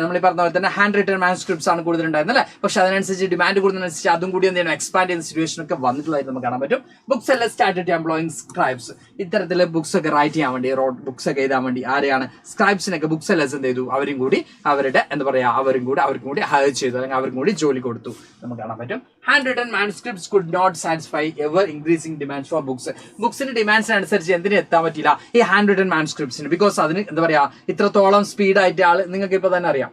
നമ്മൾ പറഞ്ഞ പോലെ തന്നെ ഹാൻഡ് റിട്ടൺ മാനുസ്ക്രിപ്റ്റ്സ് ആണ് കൂടുതലുണ്ടായിരുന്നത് അല്ലേ? പക്ഷെ അതിനനുസരിച്ച് ഡിമാൻഡ് കൂടുന്നതിനനുസരിച്ച് അതും കൂടി എന്ത് ചെയ്യണം, എക്സ്പാൻഡ് ചെയ്യുന്ന സിറ്റുവേഷൻ ഒക്കെ വന്നിട്ടുള്ളതായിട്ട് നമുക്ക് കാണാൻ പറ്റും. ബുക്സ് എല്ലാം സ്റ്റാർട്ടഡ് എംപ്ലോയിങ് സ്ക്രൈബ്സ്. ഇത്തരത്തില് ബുക്സ് ഒക്കെ റൈറ്റ് ചെയ്യാൻ വേണ്ടി, ബുക്സ് ഒക്കെ എഴുതാൻ വേണ്ടി ആരെയാണ്? സ്ക്രൈബ്സിനൊക്കെ ബുക്സ് എല്ലാം എന്ത് ചെയ്തു? അവരും കൂടി അവർക്കും കൂടി ഹയർ ചെയ്തു, അല്ലെങ്കിൽ അവർക്കും കൂടി ജോലി കൊടുത്തു നമുക്ക് കാണാൻ പറ്റും. Hand written manuscripts could not satisfy ever increasing demands for books. ബുക്സിന്റെ ഡിമാൻഡ്സിനനുസരിച്ച് എന്തിനും എത്താൻ പറ്റില്ല ഈ ഹാൻഡ് റിട്ടൺ മാനുസ്ക്രിപ്റ്റ്സിന്. ബിക്കോസ് അതിന് ഇത്രത്തോളം സ്പീഡായിട്ട് നിങ്ങൾക്ക് ഇപ്പൊ തന്നെ അറിയാം.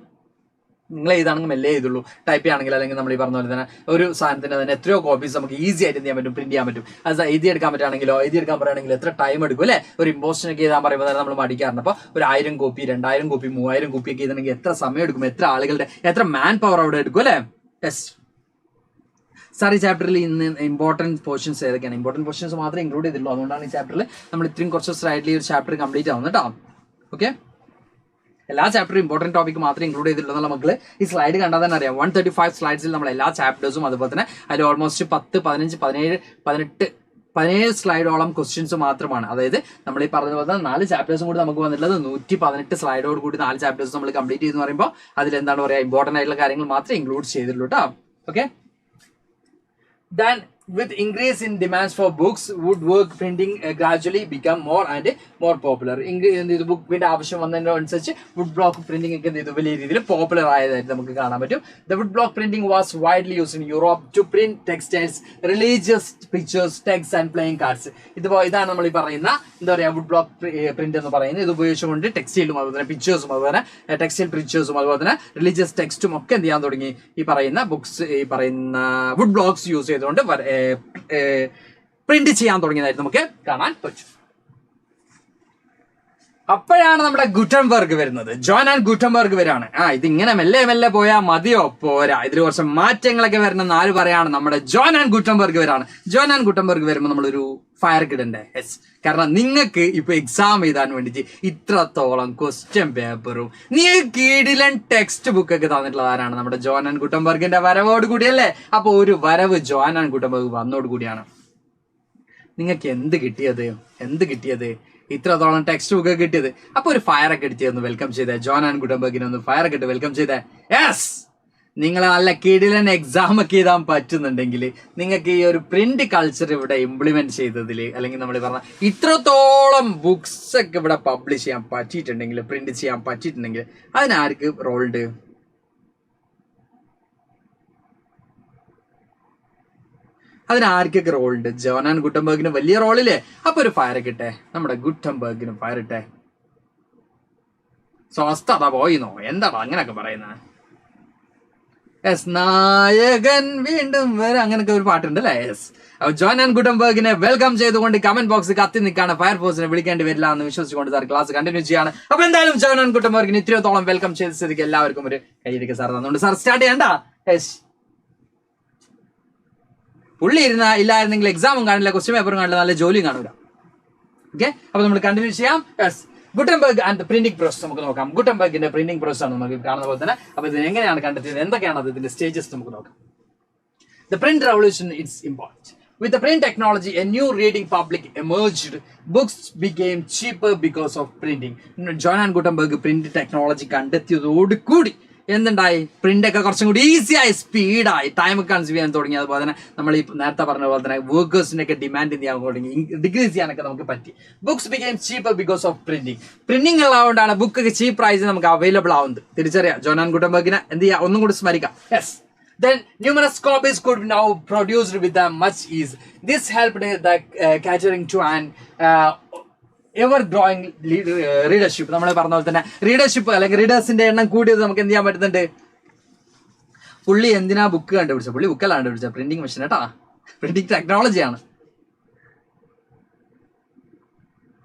നിങ്ങൾ എഴുതാണെങ്കിൽ മെല്ലെ എഴുതുള്ളൂ, ടൈപ്പ് ചെയ്യുകയാണെങ്കിൽ അല്ലെങ്കിൽ നമ്മൾ ഈ പറഞ്ഞ പോലെ തന്നെ ഒരു സാധനത്തിന് തന്നെ എത്രയോ കോപ്പീസ് നമുക്ക് ഈസി ആയിട്ട് എന്ത് ചെയ്യാൻ പറ്റും, പ്രിന്റ് ചെയ്യാൻ പറ്റും. അത് എഴുതിയെടുക്കാൻ പറയുകയാണെങ്കിൽ എത്ര ടൈം എടുക്കും അല്ലേ? ഒരു ഇമ്പോസ്റ്റനൊക്കെ എഴുതാൻ പറയുമ്പോൾ തന്നെ നമ്മൾ മടിക്കാറുണ്ട്. അപ്പോൾ ഒരു 1000 കോപ്പി 2000 കോപ്പി 3000 കോപ്പി ഒക്കെ എഴുതണമെങ്കിൽ എത്ര സമയം എടുക്കും, എത്ര ആളുകളുടെ എത്ര മാൻ പവർ അവിടെ എടുക്കും അല്ലേ? യെസ് സാർ, ഈ ചാപ്റ്ററിൽ ഇന്ന് ഇമ്പോർട്ടൻറ്റ് പോർഷൻസ് ഏതൊക്കെയാണ്? ഇമ്പോർട്ടൻറ്റ് പോർഷൻസ് മാത്രമേ ഇൻക്ലൂഡ് ചെയ്തിട്ടുള്ളൂ. അതുകൊണ്ടാണ് ഈ ചാപ്റ്ററിൽ നമ്മൾ ഇത്രയും കുറച്ച് സ്ലൈഡിൽ ഈ ഒരു ചാപ്റ്റർ കംപ്ലീറ്റ് ആവുന്നത് കേട്ടോ. ഓക്കെ, എല്ലാ ചാപ്റ്ററും ഇമ്പോർട്ടൻറ്റ് ടോപ്പിക് മാത്രമേ ഇൻക്ലൂഡ് ചെയ്തിട്ടുള്ളൂ. നമുക്ക് ഈ സ്ലൈഡ് കണ്ടാൽ തന്നെ അറിയാം. 135 സ്ലൈഡ്സിൽ നമ്മൾ എല്ലാ ചാപ്റ്റേഴ്സും അതുപോലെ തന്നെ അതിൽ ഓൾമോസ്റ്റ് 10, 15, 17 സ്ലൈഡോളം ക്വസ്റ്റ്യൻസ് മാത്രമാണ്. അതായത് നമ്മൾ ഈ പറഞ്ഞ പോലെ 4 ചാപ്റ്റേഴ്സും കൂടി നമുക്ക് വന്നിട്ടുള്ളത് 118 സ്ലൈഡോട് കൂടി 4 ചാപ്റ്റേഴ്സ് നമ്മൾ കംപ്ലീറ്റ് ചെയ്തെന്ന് പറയുമ്പോൾ അതിൽ എന്താണ് പറയുക, ഇമ്പോർട്ടൻ്റ് ആയിട്ടുള്ള കാര്യങ്ങൾ മാത്രമേ ഇൻക്ലൂഡ് ചെയ്തിട്ടുള്ളൂ കേട്ടോ. Okay, then with increase in demands for books, woodwork printing gradually become more and more popular. Book print ആവശ്യം വന്നതിനനുസരിച്ച് വുഡ് ബ്ലോക്ക് പ്രിന്റിംഗ് ഒക്കെ വലിയ രീതിയിൽ പോപ്പുലർ ആയതായിട്ട് നമുക്ക് കാണാൻ പറ്റും. The wood block printing was widely used in Europe to print textiles, religious pictures, texts and playing cards. ഇതാണ് നമ്മൾ ഈ പറയുന്ന എന്താ പറയുക വുഡ് ബ്ലോക്ക് പ്രിന്റ് എന്ന് പറയുന്നത്. ഇത് ഉപയോഗിച്ചുകൊണ്ട് ടെക്സ്റ്റൈലും അതുപോലെ തന്നെ പിക്ചേഴ്സും അതുപോലെ തന്നെ ടെക്സ്റ്റൈൽ പിക്ചേഴ്സും അതുപോലെ തന്നെ റിലീജിയസ് ടെക്സ്റ്റും ഒക്കെ എന്ത് ചെയ്യാൻ തുടങ്ങി. ഈ പറയുന്ന ബുക്സ് ഈ പറയുന്ന വുഡ് ബ്ലോക്സ് യൂസ് ചെയ്തുകൊണ്ട് പ്രിന്റ് ചെയ്യാൻ തുടങ്ങിയതായിട്ട് നമുക്ക് കാണാൻ പറ്റും. അപ്പോഴാണ് നമ്മുടെ ഗുട്ടൻബർഗ് വരുന്നത്. ജോൺ ആൻഡ് ഗുട്ടൻബർഗ് വരാണ്. ഇതിങ്ങനെ മെല്ലെ മെല്ലെ പോയാൽ മതിയോ? പോരാ, ഇതിൽ കുറച്ച് മാറ്റങ്ങളൊക്കെ വരണമെന്ന് ആര് പറയാണ്? നമ്മുടെ ജോൺ ആൻഡ് ഗുട്ടൻബർഗ് വരാണ്. ജോൺ ആൻഡ് ഗുട്ടൻബർഗ് വരുമ്പോൾ നമ്മളൊരു ഫയർ കിടണ്ടേ? യെസ്, കാരണം നിങ്ങൾക്ക് ഇപ്പൊ എക്സാം എഴുതാൻ വേണ്ടിയിട്ട് ഇത്രത്തോളം ക്വസ്റ്റ്യൻ പേപ്പറും കീഴിലൻ ടെക്സ്റ്റ് ബുക്ക് ഒക്കെ തന്നിട്ടുള്ളത് ആരാണ്? നമ്മുടെ ജോൺ ആൻഡ് ഗുട്ടൻബർഗിന്റെ വരവോട് കൂടിയല്ലേ? അപ്പൊ ഒരു വരവ് ജോൺ ആൻഡ് ഗുട്ടൻബർഗ് വന്നോട് കൂടിയാണ്. നിങ്ങൾക്ക് എന്ത് കിട്ടിയത്? ഇത്രത്തോളം ടെക്സ്റ്റ് ബുക്ക് കിട്ടിയത്. അപ്പൊ ഒരു ഫയർ ഒക്കെ എടുത്ത് ഒന്ന് വെൽക്കം ചെയ്തേ. ജോൺ ആൻഡ് ഗുട്ടൻബർഗിനെ ഒന്ന് ഫയർ ഒക്കെ ഇട്ട് വെൽക്കം ചെയ്തേ. യെസ്, നിങ്ങൾ നല്ല കിടിലൻ എക്സാം ഒക്കെ എഴുതാൻ പറ്റുന്നുണ്ടെങ്കിൽ നിങ്ങൾക്ക് ഈ ഒരു പ്രിന്റ് കൾച്ചർ ഇവിടെ ഇംപ്ലിമെന്റ് ചെയ്തതിൽ, അല്ലെങ്കിൽ നമ്മൾ പറഞ്ഞ ഇത്രത്തോളം ബുക്സ് ഒക്കെ ഇവിടെ പബ്ലിഷ് ചെയ്യാൻ പറ്റിയിട്ടുണ്ടെങ്കിൽ, പ്രിന്റ് ചെയ്യാൻ പറ്റിയിട്ടുണ്ടെങ്കിൽ അതിനാർക്ക് റോളുണ്ട്? അതിനാർക്കൊക്കെ റോളുണ്ട്? ജോൺ ആൻഡ് ഗുട്ടൻബർഗിന് വലിയ റോളില്ലേ? അപ്പൊ ഒരു ഫയർ കിട്ടെ, നമ്മുടെ ഗുട്ടൻബർഗിന് ഫയർ ഇട്ടെ. സ്വസ്ഥത പോയിന്നോ? എന്താ അങ്ങനെയൊക്കെ പറയുന്നത്? യെസ്, നായകൻ വീണ്ടും വരെ അങ്ങനൊക്കെ ഒരു പാട്ടുണ്ട് അല്ലേ? യെസ്, ജോൺ ആൻഡ് ഗുട്ടൻബർഗിനെ വെൽക്കം ചെയ്തുകൊണ്ട് കമന്റ് ബോക്സ് കത്തി നിൽക്കാണ്. ഫയർഫോഴ്സിനെ വിളിക്കേണ്ടി വരില്ല എന്ന് വിശ്വസിച്ചുകൊണ്ട് സാർ ക്ലാസ് കണ്ടിന്യൂ ചെയ്യാണ്. അപ്പൊ എന്തായാലും ജോൺ ആൻഡ് ഗുട്ടൻബർഗിന് ഇത്രത്തോളം വെൽക്കം ചെയ്ത സ്ഥിതിക്ക് എല്ലാവർക്കും ഒരു കൈയ്യടിക്ക് സാർ തന്നുകൊണ്ട് സാർ സ്റ്റാർട്ട് ചെയ്യണ്ട. യെസ്, പുള്ളി ഇല്ലായിരുന്നെങ്കിൽ എക്സാമും കാണില്ല, ക്വസ്റ്റ്യൻ പേപ്പറും കാണില്ല, നല്ല ജോലിയും കാണൂല. ഓക്കെ, അപ്പൊ നമ്മൾ കണ്ടിന്യൂ ചെയ്യാം. Yes, Gutenberg and printing process നമുക്ക് നോക്കാം. ഗുട്ടൻബർഗിന്റെ പ്രിന്റിംഗ് പ്രോസസ് ആണ് നമുക്ക് കാണുന്ന പോലെ തന്നെ. അപ്പൊ ഇത് എങ്ങനെയാണ് കണ്ടെത്തിയത്, എന്തൊക്കെയാണ് ഇതിന്റെ സ്റ്റേജസ് നമുക്ക് നോക്കാം. The print revolution is important. With the print technology, a new reading public emerged. Books became cheaper because of printing. John and Gutenberg print technology കണ്ടെത്തിയതോടുകൂടി എന്തുണ്ടായി? പ്രിന്റ് ഒക്കെ കുറച്ചും കൂടി ഈസിയായി, സ്പീഡായി, ടൈം കൺസ്യൂം ചെയ്യാൻ തുടങ്ങി. അതുപോലെ തന്നെ നമ്മൾ ഈ നേരത്തെ പറഞ്ഞ പോലെ തന്നെ വർക്കേഴ്സിന്റെ ഒക്കെ ഡിമാൻഡ് ചെയ്യാൻ തുടങ്ങി, ഡിക്രീസ് ചെയ്യാനൊക്കെ നമുക്ക് പറ്റി. Books became cheaper because of printing. Printing ഉള്ളതുകൊണ്ടാണ് ബുക്ക് ഒക്കെ ചീപ്പ് പ്രൈസിൽ നമുക്ക് അവൈലബിൾ ആവുന്നത്. തിരിച്ചറിയാം. ജോൺ ആൻഡ് ഗുട്ടൻബർഗിനെ എന്ത് ചെയ്യാം, ഒന്നും കൂടി സ്മരിക്കാം. Yes, then numerous copies could now produced with much ease. This helped the catering to an ever growing readership. നമ്മൾ പറഞ്ഞ പോലെ തന്നെ റീഡർഷിപ്പ് അല്ലെങ്കിൽ റീഡേഴ്സിന്റെ എണ്ണം കൂടിയത് നമുക്ക് എന്ത് ചെയ്യാൻ പറ്റുന്നുണ്ട്. പുള്ളി എന്തിനാ ബുക്ക് കണ്ടുപിടിച്ചത്? പുള്ളി ബുക്കല്ല കണ്ടുപിടിച്ചത്, പ്രിന്റിംഗ് മെഷീൻ കേട്ടാ, പ്രിന്റിംഗ് ടെക്നോളജിയാണ്.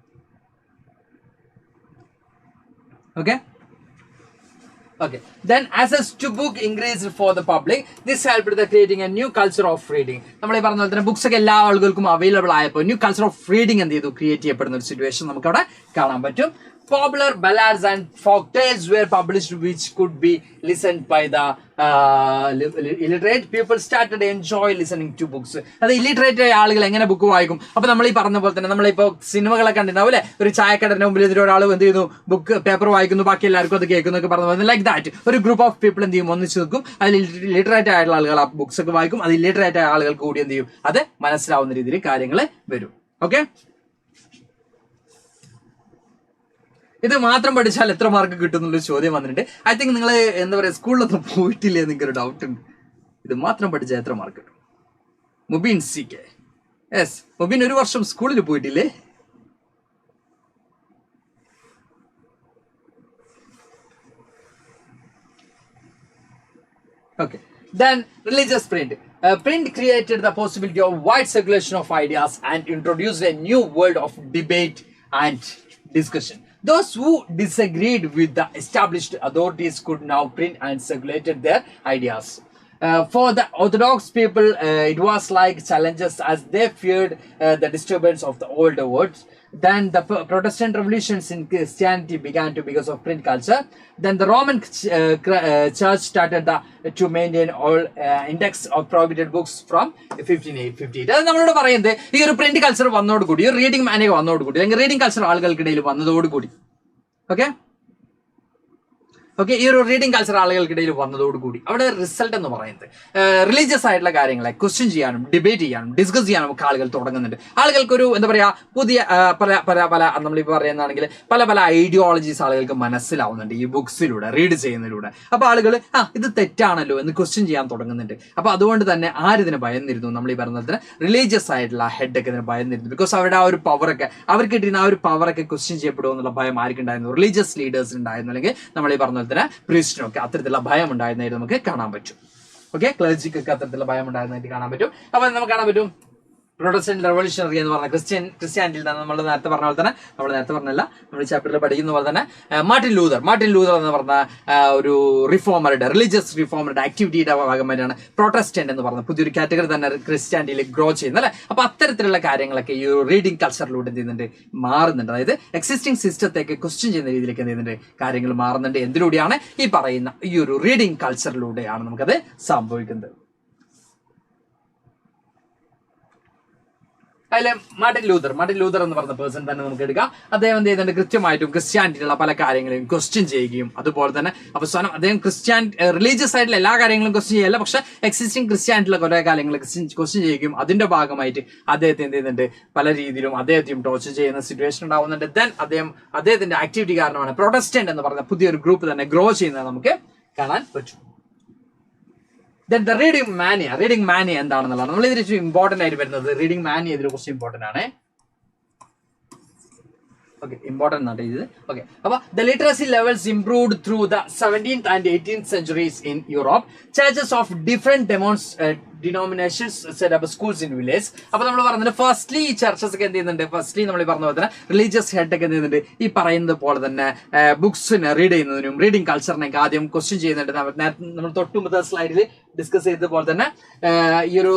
Okay, then access to book increased for the public. This helped the creating a new culture of reading. നമ്മൾ ഈ പറഞ്ഞ പോലെ തന്നെ ബുക്സ് ഒക്കെ എല്ലാ ആളുകൾക്കും അവൈലബിൾ ആയപ്പോൾ ന്യൂ കൾച്ചർ ഓഫ് റീഡിംഗ് എന്ത് ചെയ്തു, ക്രിയേറ്റ് ചെയ്യപ്പെടുന്ന ഒരു സിറ്റുവേഷൻ നമുക്ക് അവിടെ കാണാൻ പറ്റും. popular ballads and folk tales were published which could be listened by the illiterate people started to enjoy listening to books. അത് ഇല്ലിറ്ററേറ്റ് ആയ ആളുകൾ എങ്ങനെ ബുക്ക് വായിക്കും? അപ്പൊ നമ്മൾ ഈ പറഞ്ഞ പോലെ തന്നെ നമ്മളിപ്പോ സിനിമകളൊക്കെ കണ്ടിട്ടുണ്ടാവും അല്ലെ, ഒരു ചായക്കടന്റെ മുമ്പിൽ ഇതിൽ ഒരാൾ എന്ത് ചെയ്യുന്നു, ബുക്ക് പേപ്പർ വായിക്കുന്നു, ബാക്കി എല്ലാവർക്കും അത് കേൾക്കുന്നു ഒക്കെ പറഞ്ഞ പോലെ ലൈക്ക് ദാറ്റ് ഒരു ഗ്രൂപ്പ് ഓഫ് പീപ്പിൾ എന്ത് ചെയ്യും, ഒന്നിച്ച് നിൽക്കും. അതിൽ ലിറ്ററേറ്റ് ആയിട്ടുള്ള ആളുകൾ ആ ബുക്സ് ഒക്കെ വായിക്കും, അത് ഇല്ലിറ്ററേറ്റ് ആയ ആളുകൾക്ക് കൂടി എന്ത് ചെയ്യും, അത് മനസ്സിലാവുന്ന രീതിയിൽ കാര്യങ്ങൾ വരും. ഓക്കെ, ഇത് മാത്രം പഠിച്ചാൽ എത്ര മാർക്ക് കിട്ടും എന്നുള്ളൊരു ചോദ്യം വന്നിട്ടുണ്ട്. ഐ തിങ്ക് നിങ്ങൾ എന്താ പറയുക, സ്കൂളിലൊന്നും പോയിട്ടില്ലേ എനിക്കൊരു ഡൗട്ട് ഉണ്ട്. ഇത് മാത്രം പഠിച്ചാൽ എത്ര മാർക്ക് കിട്ടും? Mubeen C K, yes, Mubeen ഒരു വർഷം സ്കൂളിൽ പോയിട്ടില്ലേ? Okay. Then religious print. Print created the possibility of wide circulation of ideas and introduced a new world of debate and discussion. Those who disagreed with the established authorities could now print and circulated their ideas. For the Orthodox people, it was like challenges as they feared the disturbance of the older words. Then the Protestant revolutions in Christianity began because of print culture. Then the Roman Church started to maintain all index of prohibited books from 1558. അത് നമ്മളോട് പറയുന്നത് ഈ ഒരു print culture വന്നതോടുകൂടി, ഈ reading മാനിയ വന്നതോടുകൂടി, അല്ലെങ്കിൽ reading culture ആളുകൾക്കിടയിൽ വന്നതോടുകൂടി, ഓക്കെ, ഈ ഒരു റീഡിംഗ് കൾച്ചർ ആളുകൾക്കിടയിൽ വന്നതോടുകൂടി അവിടെ റിസൾട്ട് എന്ന് പറയുന്നത് റിലീജിയസ് ആയിട്ടുള്ള കാര്യങ്ങളെ ക്വസ്റ്റ്യൻ ചെയ്യാനും ഡിബേറ്റ് ചെയ്യാനും ഡിസ്കസ് ചെയ്യാനും ഒക്കെ ആളുകൾ തുടങ്ങുന്നുണ്ട്. ആളുകൾക്കൊരു എന്താ പറയാ, പുതിയ പല നമ്മളിപ്പോൾ പറയുന്നതാണെങ്കിൽ പല ഐഡിയോളജീസ് ആളുകൾക്ക് മനസ്സിലാവുന്നുണ്ട് ഈ ബുക്സിലൂടെ, റീഡ് ചെയ്യുന്നതിലൂടെ. അപ്പൊ ആളുകൾ ഇത് തെറ്റാണല്ലോ എന്ന് ക്വസ്റ്റ്യൻ ചെയ്യാൻ തുടങ്ങുന്നുണ്ട്. അപ്പൊ അതുകൊണ്ട് തന്നെ ആരിതിനെ ഭയന്നിരുന്നു? നമ്മൾ ഈ പറഞ്ഞതിന് റിലീജിയസ് ആയിട്ടുള്ള ഹെഡ് ഒക്കെ ഇതിനെ ഭയന്നിരുന്നു. ബിക്കോസ് അവരുടെ ആ ഒരു പവറൊക്കെ, അവർക്ക് കിട്ടിയിരുന്ന ആ ഒരു പവറൊക്കെ ക്വസ്റ്റ്യൻ ചെയ്യപ്പെടുമോ എന്നുള്ള ഭയം ആർക്കുണ്ടായിരുന്നു? റിലീജിയസ് ലീഡേഴ്സിന് ഉണ്ടായിരുന്നു, അല്ലെങ്കിൽ നമ്മൾ ഈ പറഞ്ഞ പ്രീസ്റ്റിനൊക്കെ അത്തരത്തിലുള്ള ഭയം ഉണ്ടായിരുന്നതായിട്ട് നമുക്ക് കാണാൻ പറ്റും. ഓക്കെ, ക്ലർജിക്കൊക്കെ അത്തരത്തിലുള്ള ഭയം ഉണ്ടായിരുന്നതായിട്ട് കാണാൻ പറ്റും. അപ്പൊ നമുക്ക് കാണാൻ പറ്റും പ്രൊട്ടസ്റ്റന്റ് റെവല്യൂഷണറി എന്ന് പറഞ്ഞ ക്രിസ്ത്യാനിറ്റിയിൽ തന്നെ നമ്മൾ നേരത്തെ പറഞ്ഞ പോലെ തന്നെ, നമ്മൾ നേരത്തെ പറഞ്ഞല്ല, നമ്മൾ ഈ ചാപ്റ്ററിൽ പഠിക്കുന്ന പോലെ തന്നെ മാർട്ടിൻ ലൂതർ എന്ന് പറഞ്ഞ ഒരു റിഫോമറുടെ, റിലീജിയസ് റിഫോമറുടെ ആക്ടിവിറ്റിയുടെ ഭാഗമായിട്ടാണ് പ്രൊട്ടസ്റ്റന്റ് എന്ന് പറഞ്ഞ പുതിയൊരു കാറ്റഗറി തന്നെ ക്രിസ്ത്യാനിറ്റിയിൽ ഗ്രോ ചെയ്യുന്നത് അല്ലെ. അപ്പൊ അത്തരത്തിലുള്ള കാര്യങ്ങളൊക്കെ ഈ ഒരു റീഡിംഗ് കൾച്ചറിലൂടെ എന്ത് ചെയ്യുന്നുണ്ട്, മാറുന്നുണ്ട്. അതായത് എക്സിസ്റ്റിംഗ് സിസ്റ്റത്തേക്ക് ക്വസ്റ്റ്യൻ ചെയ്യുന്ന രീതിയിലേക്ക് എന്ത് ചെയ്യുന്നുണ്ട്, കാര്യങ്ങൾ മാറുന്നുണ്ട്. എന്തിലൂടെയാണ്? ഈ പറയുന്ന ഈ ഒരു റീഡിംഗ് കൾച്ചറിലൂടെയാണ് നമുക്കത് സംഭവിക്കുന്നത്. അതിലെ മാർട്ടിൻ ലൂതർ എന്ന് പറഞ്ഞ പേഴ്സൺ തന്നെ നമുക്ക് എടുക്കാം. അദ്ദേഹം എന്ത് ചെയ്യുന്നുണ്ട്, കൃത്യമായിട്ടും ക്രിസ്ത്യാനിറ്റിയിലുള്ള പല കാര്യങ്ങളെയും ക്വസ്റ്റ്യൻ ചെയ്യുകയും അതുപോലെ തന്നെ അവസാനം അദ്ദേഹം റിലീജിയസ് ആയിട്ടുള്ള എല്ലാ കാര്യങ്ങളും ക്വസ്റ്റ്യൻ ചെയ്യല്ല, പക്ഷെ എക്സിസ്റ്റിംഗ് ക്രിസ്ത്യാനിറ്റിയിലുള്ള കുറെ കാര്യങ്ങൾ ക്വസ്റ്റ്യൻ ചെയ്യുകയും അതിന്റെ ഭാഗമായിട്ട് അദ്ദേഹത്തെ എന്ത് ചെയ്യുന്നുണ്ട്, പല രീതിയിലും അദ്ദേഹത്തെയും ടോർച്ചർ ചെയ്യുന്ന സിറ്റുവേഷൻ ഉണ്ടാവുന്നുണ്ട്. ദെൻ അദ്ദേഹത്തിന്റെ ആക്ടിവിറ്റി കാരണമാണ് പ്രൊട്ടസ്റ്റന്റ് എന്ന് പറഞ്ഞ പുതിയൊരു ഗ്രൂപ്പ് തന്നെ ഗ്രോ ചെയ്യുന്നത് നമുക്ക് കാണാൻ പറ്റും. ദ റീഡിംഗ് മാനിയ എന്താണെന്നുള്ളതാണ് നമ്മൾ ഇതിൽ ഇമ്പോർട്ടന്റ് ആയിട്ട് വരുന്നത്. റീഡിംഗ് മാനിയ ഇതിൽ കുറച്ച് ഇമ്പോർട്ടന്റ് ആണ്. ഓക്കെ, ഇമ്പോർട്ടന്റ് ആണ് ഇത്. ഓക്കെ, അപ്പൊ the literacy levels improved through the 17th and 18th centuries in Europe. Churches of different denominations set up schools in village. അപ്പൊ നമ്മൾ പറഞ്ഞത് ഫസ്റ്റ്ലി ഈ ചർച്ചസ് ഒക്കെ എന്ത് ചെയ്യുന്നുണ്ട്, ഫസ്റ്റ്ലി നമ്മൾ പറഞ്ഞ പോലെ തന്നെ റിലീജിയസ് ഹെഡ് ഒക്കെ എന്ത് ചെയ്യുന്നുണ്ട്, ഈ പറയുന്നത് പോലെ തന്നെ ബുക്സിനെ റീഡ് ചെയ്യുന്നതിനും റീഡിംഗ് കൾച്ചറിനൊക്കെ ആദ്യം ക്വസ്റ്റ്യൻ ചെയ്യുന്നുണ്ട്. നമ്മൾ തൊട്ടുമുമ്പത്തെ സ്ലൈഡിൽ ഡിസ്കസ് ചെയ്ത പോലെ തന്നെ ഈ ഒരു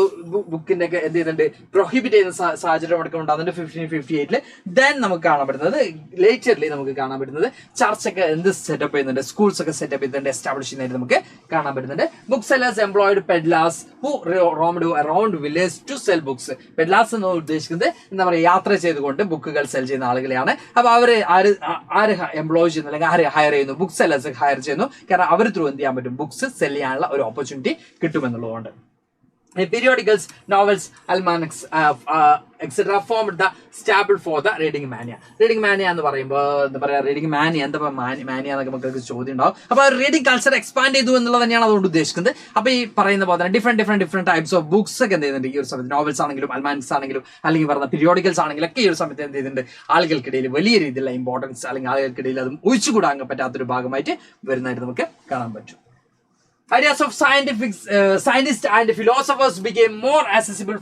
ബുക്കിന്റെ ഒക്കെ എന്ത് ചെയ്യുന്നുണ്ട്, പ്രൊഹിബിറ്റ് ചെയ്യുന്ന സാഹചര്യം അടക്കം ഉണ്ടാകുന്നുണ്ട് 1558. ദെൻ നമുക്ക് കാണാൻ പറ്റുന്നത് ലേറ്റർലി നമുക്ക് കാണാൻ പറ്റുന്നത് ചർച്ചൊക്കെ എന്ത് സെറ്റപ്പ് ചെയ്യുന്നുണ്ട്, സ്കൂൾസ് ഒക്കെ സെറ്റപ്പ് ചെയ്യുന്നുണ്ട്, എസ്റ്റാബ്ലിഷ് ചെയ്യുന്നതായിട്ട് നമുക്ക് കാണാൻ പറ്റുന്നുണ്ട്. Book sellers employed peddlers who roamed around village to sell books. Peddlers എന്ന് ഉദ്ദേശിക്കുന്നത് എന്താ പറയുക, യാത്ര ചെയ്തുകൊണ്ട് ബുക്കുകൾ സെൽ ചെയ്യുന്ന ആളുകളെയാണ്. അപ്പൊ അവര് ആര് എംപ്ലോയ് ചെയ്യുന്നു, അല്ലെങ്കിൽ ആര് ഹയർ ചെയ്യുന്നു, ബുക്ക് സെല്ലേഴ്സ് ഹയർ ചെയ്യുന്നു. കാരണം അവർ ത്രൂ എന്ത് ചെയ്യാൻ പറ്റും, ബുക്സ് സെൽ ചെയ്യാനുള്ള ഒരു opportunity കിട്ടുമെന്നുള്ളതുകൊണ്ട്. Periodicals, novels, almanacs, etc. formed the staple for the reading mania. Reading mania എന്ന് പറയുമ്പോൾ എന്താ പറയുക, റീഡിംഗ് മാനിയ എന്താ മാനിയ എന്നൊക്കെ നമുക്ക് ചോദ്യം ഉണ്ടാവും. അപ്പൊ റീഡിംഗ് കൾച്ചർ എക്സ്പാൻഡ് ചെയ്തു എന്നുള്ളത് തന്നെയാണ് അതുകൊണ്ട് ഉദ്ദേശിക്കുന്നത്. അപ്പൊ ഈ പറയുന്ന പോലെ തന്നെ ഡിഫറെന്റ് ടൈപ്സ് ഓഫ് ബുക്സ് ഒക്കെ എന്ത് ചെയ്യുന്നുണ്ട് ഈ ഒരു സമയത്ത്, നോവൽസ് ആണെങ്കിലും അൽമാനിക്സ് ആണെങ്കിലും അല്ലെങ്കിൽ പറഞ്ഞ പീരിയോഡിക്കൽസ് ആണെങ്കിലും ഒക്കെ ഈ ഒരു സമയത്ത് എന്ത് ചെയ്യുന്നുണ്ട്, ആളുകൾക്കിടയിൽ വലിയ രീതിയിലുള്ള ഇമ്പോർട്ടൻസ് അല്ലെങ്കിൽ ആളുകൾക്കിടയിൽ അതും ഒഴിച്ചുകൂടാൻ പറ്റാത്തൊരു ഭാഗമായിട്ട് വരുന്നതായിട്ട് നമുക്ക് കാണാൻ പറ്റും. Ideas of scientists and philosophers became more accessible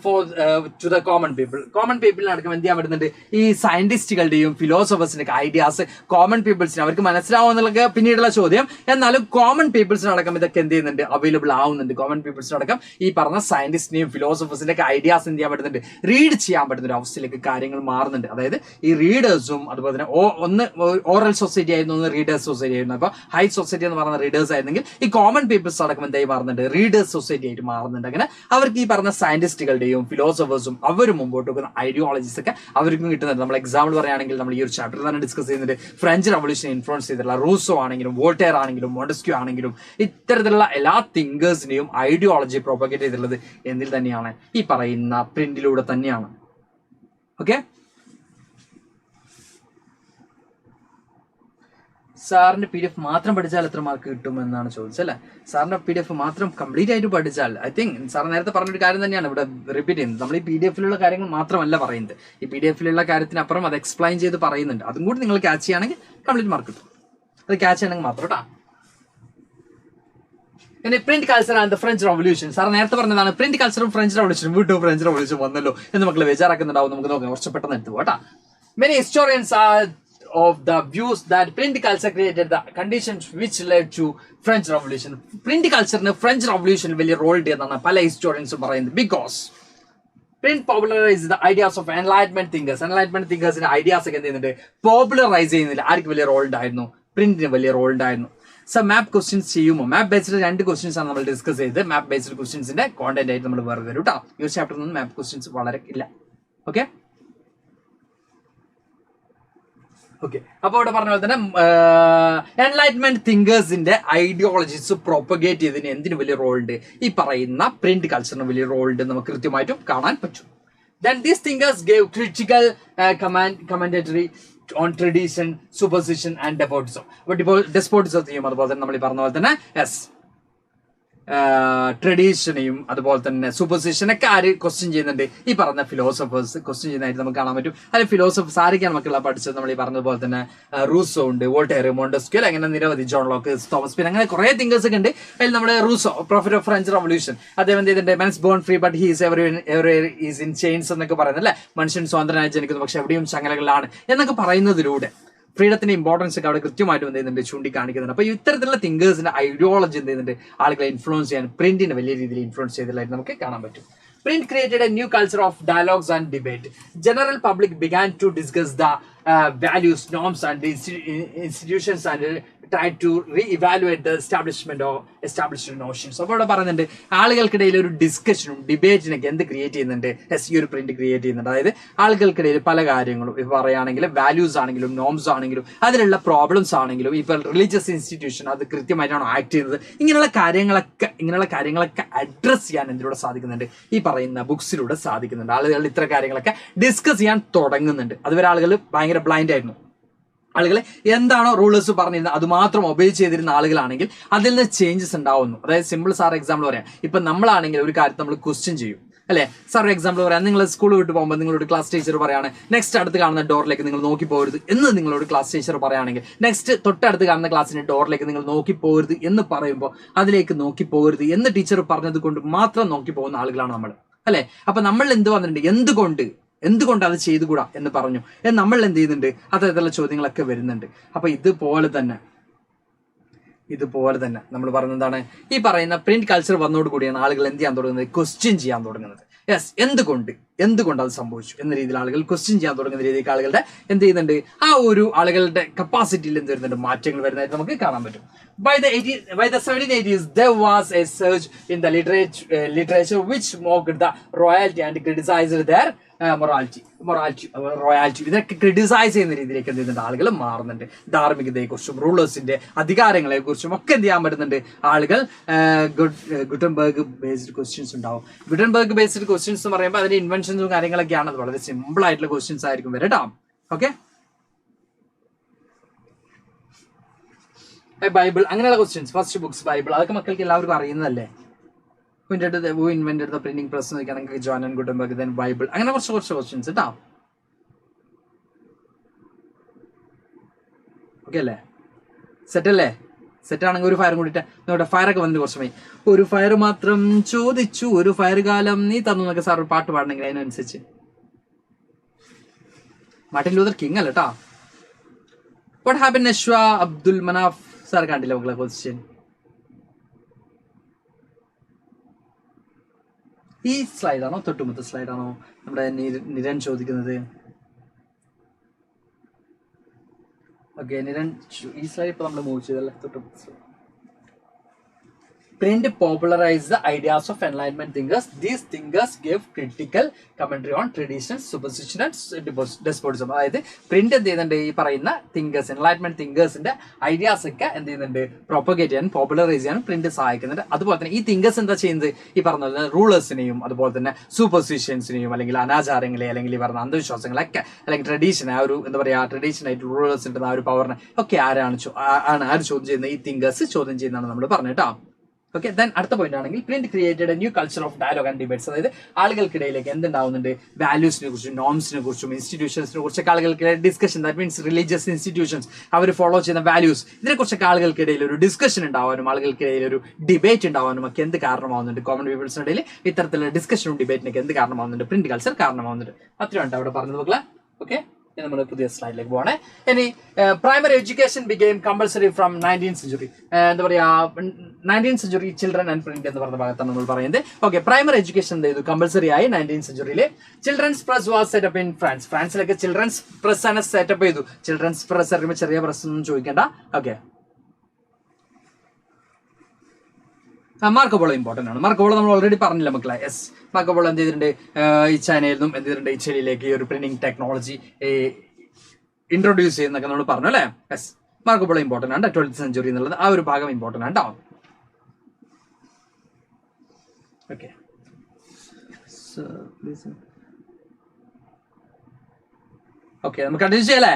to the common people. Common പീപ്പിളിന് അടക്കം എന്ത് ചെയ്യാൻ പറ്റുന്നുണ്ട്, ഈ സയന്റിസ്റ്റുകളുടെയും ഫിലോസഫേഴ്സിന്റെ ഐഡിയാസ് കോമൺ പീപ്പിൾസിന് അവർക്ക് മനസ്സിലാവുന്നതൊക്കെ പിന്നീടുള്ള ചോദ്യം. എന്നാലും കോമൺ പീപ്പിൾസിനടക്കം ഇതൊക്കെ എന്ത് ചെയ്യുന്നുണ്ട്, അവൈലബിൾ ആവുന്നുണ്ട്. കോമൺ പീപ്പിൾസിനടക്കം ഈ പറഞ്ഞ സയന്റിസ്റ്റിനെയും ഫിലോസഫേഴ്സിന്റെ ഒക്കെ ഐഡിയാസ് എന്ത് ചെയ്യാൻ പറ്റുന്നുണ്ട്, റീഡ് ചെയ്യാൻ പറ്റുന്ന ഒരു അവസ്ഥയിലേക്ക് കാര്യങ്ങൾ മാറുന്നുണ്ട്. അതായത് ഈ റീഡേഴ്സും അതുപോലെ തന്നെ ഒന്ന് ഓറൽ സൊസൈറ്റി ആയിരുന്നു, ഒന്ന് റീഡേഴ്സ് സൊസൈറ്റി ആയിരുന്നു. അപ്പൊ ഹൈ സൊസൈറ്റി എന്ന് പറയുന്ന റീഡേഴ്സ് ആയിരുന്നെങ്കിൽ ഈ കോമൺ പീപ്പിൾസ് അടക്കം എന്തായി മാറുന്നുണ്ട്, റീഡേഴ്സ് സൊസൈറ്റി ആയിട്ട് മാറുന്നുണ്ട്. അങ്ങനെ അവർക്ക് ഈ പറഞ്ഞ സയന്റിസ്റ്റുകളുടെയും ഫിലോസഫേഴ്സും അവർ മുമ്പോട്ട് വെക്കുന്ന ഐഡിയോളജീസ് ഒക്കെ അവർക്കും കിട്ടുന്നുണ്ട്. നമ്മൾ എക്സാമ്പിൾ പറയുകയാണെങ്കിൽ നമ്മൾ ഈ ഒരു ചാപ്റ്റർ തന്നെ ഡിസ്കസ് ചെയ്യുന്നുണ്ട്. ഫ്രഞ്ച് റവല്യൂഷൻ ഇൻഫ്ലുവൻസ് ചെയ്തിട്ടുള്ള റൂസോ ആണെങ്കിലും വോൾട്ടയർ ആണെങ്കിലും മോണ്ടസ്ക്യൂ ആണെങ്കിലും ഇത്തരത്തിലുള്ള എല്ലാ തിങ്കേഴ്സിനെയും ഐഡിയോളജി പ്രൊപ്പഗേറ്റ് ചെയ്തിട്ടുള്ളത് എന്നിൽ തന്നെയാണ്, ഈ പറയുന്ന പ്രിന്റിലൂടെ തന്നെയാണ്. ഓക്കെ, സാറിന്റെ PDF മാത്രം പഠിച്ചാൽ എത്ര മാർക്ക് കിട്ടും എന്നാണ് ചോദിച്ചത് അല്ലേ. സാറിന്റെ PDF മാത്രം കംപ്ലീറ്റ് ആയിട്ട് പഠിച്ചാൽ ഐ തിങ്ക് സാർ നേരത്തെ പറഞ്ഞൊരു കാര്യം തന്നെയാണ് ഇവിടെ റിപ്പീറ്റ് ചെയ്യുന്നത്. നമ്മൾ ഈ PDF കാര്യങ്ങൾ മാത്രമല്ല പറയുന്നത്, ഈ PDF കാര്യത്തിനപ്പുറം അത് എക്സ്പ്ലെയിൻ ചെയ്ത് പറയുന്നുണ്ട്. അതും കൂടി നിങ്ങൾ ക്യാച്ച് ചെയ്യുകയാണെങ്കിൽ കംപ്ലീറ്റ് മാർക്ക് കിട്ടും. അത് ക്യാച്ച് ചെയ്യണമെങ്കിൽ മാത്രം കേട്ടോ. പിന്നെ print culture and the French revolution. Sir നേരത്തെ പറഞ്ഞതാണ് പ്രിന്റ് കൾച്ചറും ഫ്രഞ്ച് റവല്യൂഷനും. വീണ്ടും ഫ്രഞ്ച് റവല്യൂഷൻ വന്നല്ലോ എന്ന് മക്കൾ വിചാരാക്കുന്നുണ്ടാവും. നമുക്ക് നോക്കാം, കുറച്ച് പെട്ടെന്ന് എടുത്തു കേട്ടോ. Many historians are of the views that print culture created the conditions which led to French Revolution. Print culture in French Revolution വലിയ റോൾ ചെയ്തെന്നാണ് പല ഹിസ്റ്റോറിയൻസും പറയുന്നത്. Because print popularized the ideas of enlightenment thinkers. enlightenment thinkers-ന്റെ ideas ഒക്കെ എന്ത് ചെയ്യുന്നുണ്ട്, popularise ചെയ്യുന്നില്ല. ആർക്ക് വലിയ റോൾ ഉണ്ടായിരുന്നു, പ്രിന്റിന് വലിയ റോൾ ഉണ്ടായിരുന്നു. സോ മാപ്പ് ക്വസ്റ്റ്യൻസ് ചെയ്യുമ്പോൾ മാപ്പ് ബേസ്ഡ് 2 ക്വസ്റ്റ്യൻസ് ആണ് നമ്മൾ ഡിസ്കസ് ചെയ്ത്. മാപ്പ് ബേസ്ഡ് ക്വസ്റ്റ്യൻസിന്റെ കോണ്ടന്റ് ആയിട്ട് നമ്മൾ വേറെ തരും കേട്ടോ. ഈ ഒരു ചാപ്റ്ററിൽ നിന്ന് മാപ്പ് ക്വസ്റ്റ്യൻസ് വളരെ ഇല്ല. ഓക്കെ ഓക്കെ, അപ്പൊ ഇവിടെ പറഞ്ഞ പോലെ തന്നെ എൻലൈറ്റ്മെന്റ് തിങ്കേഴ്സിന്റെ ഐഡിയോളജീസ് പ്രൊപ്പഗേറ്റ് ചെയ്തതിന് എന്തിനു വലിയ റോൾ ഉണ്ട്, ഈ പറയുന്ന പ്രിന്റ് കൾച്ചറിന് വലിയ റോൾ ഉണ്ട് നമുക്ക് കൃത്യമായിട്ടും കാണാൻ പറ്റും. Then these thinkers gave critical commentary on tradition, superstition and despotism. Despotism അതുപോലെ തന്നെ നമ്മൾ ഈ പറഞ്ഞ പോലെ തന്നെ ട്രഡീഷനെയും അതുപോലെ തന്നെ സൂപ്പർസിഷനൊക്കെ ആര് ക്വസ്റ്റ്യൻ ചെയ്യുന്നുണ്ട്, ഈ പറഞ്ഞ ഫിലോസഫേഴ്സ് ക്വസ്റ്റ്യൻ ചെയ്യുന്നതായിട്ട് നമുക്ക് കാണാൻ പറ്റും. അതിൽ ഫിലോസഫേഴ്സ് ആരൊക്കെയാണ് മക്കളെ പഠിച്ചത്, നമ്മൾ ഈ പറഞ്ഞതുപോലെ തന്നെ റൂസോ ഉണ്ട്, വോൾട്ടയർ, മോണ്ടസ്ക്യൂ, അങ്ങനെ നിരവധി ജോൺ ലോക്ക്, തോമസ് പിൻ, അങ്ങനെ കുറെ തിങ്കേഴ്സ് ഒക്കെ ഉണ്ട്. അതിൽ നമ്മുടെ Rousseau, prophet of French revolution, അദ്ദേഹം എന്ത് ചെയ്തിട്ടുണ്ട്, man's born free but he's every is in chains എന്നൊക്കെ പറയുന്നത് അല്ലെ. മനുഷ്യൻ സ്വതന്ത്രനായി ജനിക്കുന്നു പക്ഷെ എവിടെയും ചങ്ങലകളിലാണ് എന്നൊക്കെ പറയുന്നതിലൂടെ ഫ്രീഡത്തിന്റെ ഇമ്പോർട്ടൻസ് ഒക്കെ അവിടെ കൃത്യമായിട്ട് എന്ത് ചെയ്യുന്നുണ്ട്, ചൂണ്ടിക്കാണിക്കുന്നുണ്ട്. അപ്പൊ ഇത്തരത്തിലുള്ള തിങ്കേഴ്സിന്റെ ഐഡിയോളജി എന്ത് ചെയ്യുന്നുണ്ട്, ആളുകളെ ഇൻഫ്ലുവൻസ് ചെയ്യാൻ പ്രിന്റിനെ വലിയ രീതിയിൽ ഇൻഫ്ലുവൻസ് ചെയ്തതായിട്ട് നമുക്ക് കാണാൻ പറ്റും. Print created a new culture of dialogues and debate. General public began to discuss the values, norms and institutions and try to re-evaluate the established notions. അപ്പോൾ ഇവിടെ പറയുന്നുണ്ട് ആളുകൾക്കിടയിൽ ഒരു ഡിസ്കഷനും ഡിബേറ്റിനൊക്കെ എന്ത് ക്രിയേറ്റ് ചെയ്യുന്നുണ്ട്, ഈ ഒരു പ്രിന്റ് ക്രിയേറ്റ് ചെയ്യുന്നുണ്ട്. അതായത് ആളുകൾക്കിടയിൽ പല കാര്യങ്ങളും ഇപ്പൊ പറയുകയാണെങ്കിൽ വാല്യൂസ് ആണെങ്കിലും നോംസ് ആണെങ്കിലും അതിലുള്ള പ്രോബ്ലംസ് ആണെങ്കിലും ഇപ്പൊ റിലീജിയസ് ഇൻസ്റ്റിറ്റ്യൂഷൻ അത് കൃത്യമായിട്ടാണ് ആക്ട് ചെയ്യുന്നത്, ഇങ്ങനെയുള്ള കാര്യങ്ങളൊക്കെ അഡ്രസ് ചെയ്യാൻ എന്തിലൂടെ സാധിക്കുന്നുണ്ട്, ഈ പറയുന്ന ബുക്സിലൂടെ സാധിക്കുന്നുണ്ട്. ആളുകൾ ഇത്ര കാര്യങ്ങളൊക്കെ ഡിസ്കസ് ചെയ്യാൻ തുടങ്ങുന്നുണ്ട്. അതുവരെ ആളുകൾ ഭയങ്കര ബ്ലൈൻഡ് ആയിരുന്നു. ആളുകളെ എന്താണോ റൂളേഴ്സ് പറഞ്ഞിരുന്നത് അത് മാത്രം ഒബേ ചെയ്തിരുന്ന ആളുകളാണെങ്കിൽ അതിൽ നിന്ന് ചേഞ്ചസ് ഉണ്ടാവുന്നു. അതായത് സിമ്പിൾ സാർ എക്സാമ്പിൾ പറയാം, ഇപ്പൊ നമ്മളാണെങ്കിൽ ഒരു കാര്യം നമ്മൾ ക്വസ്റ്റ്യൻ ചെയ്യും അല്ലെ. സാർ എക്സാമ്പിൾ പറയാം, നിങ്ങൾ സ്കൂൾ വിട്ട് പോകുമ്പോൾ നിങ്ങളോട് ക്ലാസ് ടീച്ചർ പറയാണ് നെക്സ്റ്റ് അടുത്ത് കാണുന്ന ഡോറിലേക്ക് നിങ്ങൾ നോക്കി പോകരുത് എന്ന് നിങ്ങളോട് ക്ലാസ് ടീച്ചർ പറയുകയാണെങ്കിൽ നെക്സ്റ്റ് തൊട്ടടുത്ത് കാണുന്ന ക്ലാസ്സിന്റെ ഡോറിലേക്ക് നിങ്ങൾ നോക്കി പോകരുത് എന്ന് പറയുമ്പോൾ അതിലേക്ക് നോക്കി പോകരുത് എന്ന് ടീച്ചർ പറഞ്ഞത് കൊണ്ട് മാത്രം നോക്കി പോകുന്ന ആളുകളാണ് നമ്മൾ അല്ലെ. അപ്പൊ നമ്മൾ എന്ത് വന്നിട്ടുണ്ട്, എന്തുകൊണ്ട് അത് ചെയ്തുകൂടാ എന്ന് പറഞ്ഞു നമ്മൾ എന്ത് ചെയ്യുന്നുണ്ട്, അത്തരത്തിലുള്ള ചോദ്യങ്ങളൊക്കെ വരുന്നുണ്ട്. അപ്പൊ ഇതുപോലെ തന്നെ നമ്മൾ പറയുന്നത് എന്താണ്, ഈ പറയുന്ന പ്രിന്റ് കൾച്ചർ വന്നതോടുകൂടിയാണ് ആളുകൾ എന്ത് ചെയ്യാൻ തുടങ്ങുന്നത്, ക്വസ്റ്റ്യൻ ചെയ്യാൻ തുടങ്ങുന്നത്. എന്തുകൊണ്ട് അത് സംഭവിച്ചു എന്ന രീതിയിൽ ആളുകൾ ക്വസ്റ്റ്യൻ ചെയ്യാൻ തുടങ്ങുന്ന രീതിയിൽ ആളുകളുടെ എന്ത് ചെയ്യുന്നുണ്ട്, ആ ഒരു ആളുകളുടെ കപ്പാസിറ്റിയിൽ എന്ത് വരുന്നുണ്ട്, മാറ്റങ്ങൾ വരുന്നതായിട്ട് നമുക്ക് കാണാൻ പറ്റും. By the 1780s, there was a surge in the literature which mocked the royalty and criticized their royalty ഇതൊക്കെ ക്രിട്ടിസൈസ് ചെയ്യുന്ന രീതിയിലേക്ക് എന്ത് ചെയ്യുന്നുണ്ട്, ആളുകൾ മാറുന്നുണ്ട്. ധാർമ്മികതയെക്കുറിച്ചും റൂളേഴ്സിന്റെ അധികാരങ്ങളെ കുറിച്ചും ഒക്കെ എന്ത് ചെയ്യാൻ പറ്റുന്നുണ്ട്, ആളുകൾ ഗുട്ടൻബർഗ് ബേസ്ഡ് ക്വസ്റ്റ്യൻസ് ഉണ്ടാവും. ഗുട്ടൻബർഗ് ബേസ്ഡ് ക്വസ്റ്റ്യൻസ് എന്ന് പറയുമ്പോൾ അതിന്റെ ഇൻവെൻഷൻസും കാര്യങ്ങളൊക്കെയാണ്. അത് വളരെ സിമ്പിൾ ആയിട്ടുള്ള ക്വസ്റ്റ്യൻസ് ആയിരിക്കും വരട്ടോ. ഓക്കെ, ബൈബിൾ അങ്ങനെയുള്ള ക്വസ്റ്റ്യൻസ്, ഫസ്റ്റ് ബുക്സ് ബൈബിൾ, അതൊക്കെ മക്കൾക്ക് എല്ലാവർക്കും അറിയുന്നതല്ലേ. Who invented the printing press നോക്കുകയാണെങ്കിൽ John and Gutenberg, then Bible, അങ്ങനെ കുറച്ച് ക്വസ്റ്റ്യൻസ് കേട്ടോ. ഓക്കെ അല്ലേ, സെറ്റ് അല്ലേ, സെറ്റാണെങ്കിൽ ഒരു ഫയറും കൂടിയിട്ട് നോട്ടെ ഫയറൊക്കെ വന്നിട്ട് കുറച്ച് സമയം. ഒരു ഫയർ മാത്രം ചോദിച്ചു, ഒരു ഫയർ കാലം നീ തന്നു എന്നൊക്കെ സാർ ഒരു പാട്ട് പാടണമെങ്കിൽ അതിനനുസരിച്ച്. മാർട്ടിൻ ലൂതർ കിങ് അല്ല കേട്ടോ. What happen Nashwa Abdul Manaf sir കണ്ടില്ല മക്കളെ ക്വസ്റ്റ്യൻ. ഈ സ്ലൈഡാണോ തൊട്ടുമുത്ത സ്ലൈഡാണോ നമ്മുടെ നിരൻ ചോദിക്കുന്നത്? ഓക്കെ നിരൻ, ഈ സ്ലൈഡ് ഇപ്പൊ നമ്മൾ മൂവ് ചെയ്തല്ലേ, തൊട്ടുമുത്ത slide. Print popularized the ideas of Enlightenment thinkers. These thinkers gave critical commentary on traditions, superstition and despotism. അതായത് പ്രിന്റ് എന്ത് ചെയ്യുന്നുണ്ട്, ഈ പറയുന്ന തിങ്കേഴ്സ്, എൻലൈറ്റ്മെന്റ് തിങ്കേഴ്സിന്റെ ഐഡിയാസ് ഒക്കെ എന്ത് ചെയ്യുന്നുണ്ട്, പ്രൊപ്പഗേറ്റ് ചെയ്യാനും പോപ്പുലറൈസ് ചെയ്യാനും പ്രിന്റ് സഹായിക്കുന്നുണ്ട്. അതുപോലെ തന്നെ ഈ തിങ്കേഴ്സ് എന്താ ചെയ്യുന്നത്, ഈ പറഞ്ഞ റൂളേഴ്സിനെയും അതുപോലെ തന്നെ സൂപ്പർസ്റ്റിഷ്യൻസിനെയും അല്ലെങ്കിൽ അനാചാരങ്ങളെ അല്ലെങ്കിൽ ഈ പറഞ്ഞ അന്ധവിശ്വാസങ്ങളൊക്കെ അല്ലെങ്കിൽ ട്രഡീഷൻ, ആ ഒരു എന്താ പറയുക ട്രഡീഷൻ ആയിട്ട് റൂളേഴ്സിന്റെ ആ ഒരു പവറിനെ ഒക്കെ ആര് ചോദ്യം ചെയ്യുന്നത്, ഈ തിങ്കേഴ്സ് ചോദ്യം ചെയ്യുന്നതാണ് നമ്മൾ പറഞ്ഞിട്ടോ. ഓക്കെ, ദെൻ അടുത്ത പോയിന്റ് ആണെങ്കിൽ print created a new culture of dialogue and debates. അതായത് ആളുകൾക്കിടയിലേക്ക് എന്തുണ്ടാവുന്നുണ്ട്, വാല്യൂസിനെ കുറിച്ചും നോംസിനെ കുറിച്ചും ഇൻസ്റ്റിറ്റ്യൂഷൻസിനെ കുറിച്ചൊക്കെ ആളുകൾക്കിടയിൽ discussion, that means religious institutions അവർ ഫോളോ ചെയ്യുന്ന വാല്യൂസ്, ഇതിനെക്കുറിച്ചൊക്കെ ആളുകൾക്കിടയിൽ ഒരു ഡിസ്കഷൻ ഉണ്ടാവാനും ആളുകൾക്കിടയിൽ ഒരു ഡിബേറ്റ് ഉണ്ടാവാനും ഒക്കെ എന്ത് കാരണമാവുന്നുണ്ട്, കോമൺ പീപ്പിൾസിന്റെ ഇടയിൽ ഇത്തരത്തിലുള്ള ഡിസ്കഷനും ഡിബേറ്റിനൊക്കെ എന്ത് കാരണമാവുന്നുണ്ട്, പ്രിന്റ് കൾച്ചർ കാരണമാവുന്നുണ്ട്. അത്രയുണ്ട് അവിടെ പറഞ്ഞത് മക്കളെ. ഓക്കെ, നമ്മൾ പുതിയ സ്ലൈഡിലേക്ക് പോകണേ. ഇനി primary education became compulsory from 19th century. എന്താ പറയാ 19th century children and print എന്ന് പറഞ്ഞ ഭാഗത്താണ് നമ്മൾ പറയുന്നത്. ഓക്കെ, പ്രൈമറി എഡ്യൂക്കേഷൻ എന്ത് ചെയ്തു, കമ്പൾസറി ആയി 19th century. Children's press was set up in France. ഫ്രാൻസിലൊക്കെ ചിൽഡ്രൻസ് പ്രസ് ആണ് സെറ്റപ്പ് ചെയ്തു. ചിൽഡ്രൻസ് പ്രസ് അറിയുമ്പോൾ ചെറിയ പ്രസ് ഒന്നും ചോദിക്കേണ്ട. ഓക്കെ, മാർക്കോപോളോ ഇമ്പോർട്ടന്റ് ആണ്. മാർക്കോപോളോ നമ്മൾ ഓൾറെഡി പറഞ്ഞില്ല മക്കളെ. യെസ്, മാർക്കോപോളോ എന്ത് ചെയ്തിട്ടുണ്ട്, ഈ ചൈനയിൽ നിന്നും എന്ത് ചെയ്തിട്ടുണ്ട്, ഇറ്റലിയിലേക്ക് ഈ ഒരു പ്രിന്റിംഗ് ടെക്നോളജി ഇൻട്രൊഡ്യൂസ് ചെയ്യുന്നൊക്കെ നമ്മൾ പറഞ്ഞു അല്ലേ. യെസ്, മാർക്കോപോളോ ഇമ്പോർട്ടന്റ് ആണ്. 12th century എന്നുള്ളത് ആ ഒരു ഭാഗം ഇമ്പോർട്ടന്റ് ആണ് കേട്ടോ. ഓക്കെ, ഓക്കെ നമുക്ക് കണ്ടിന്യൂ ചെയ്യല്ലേ.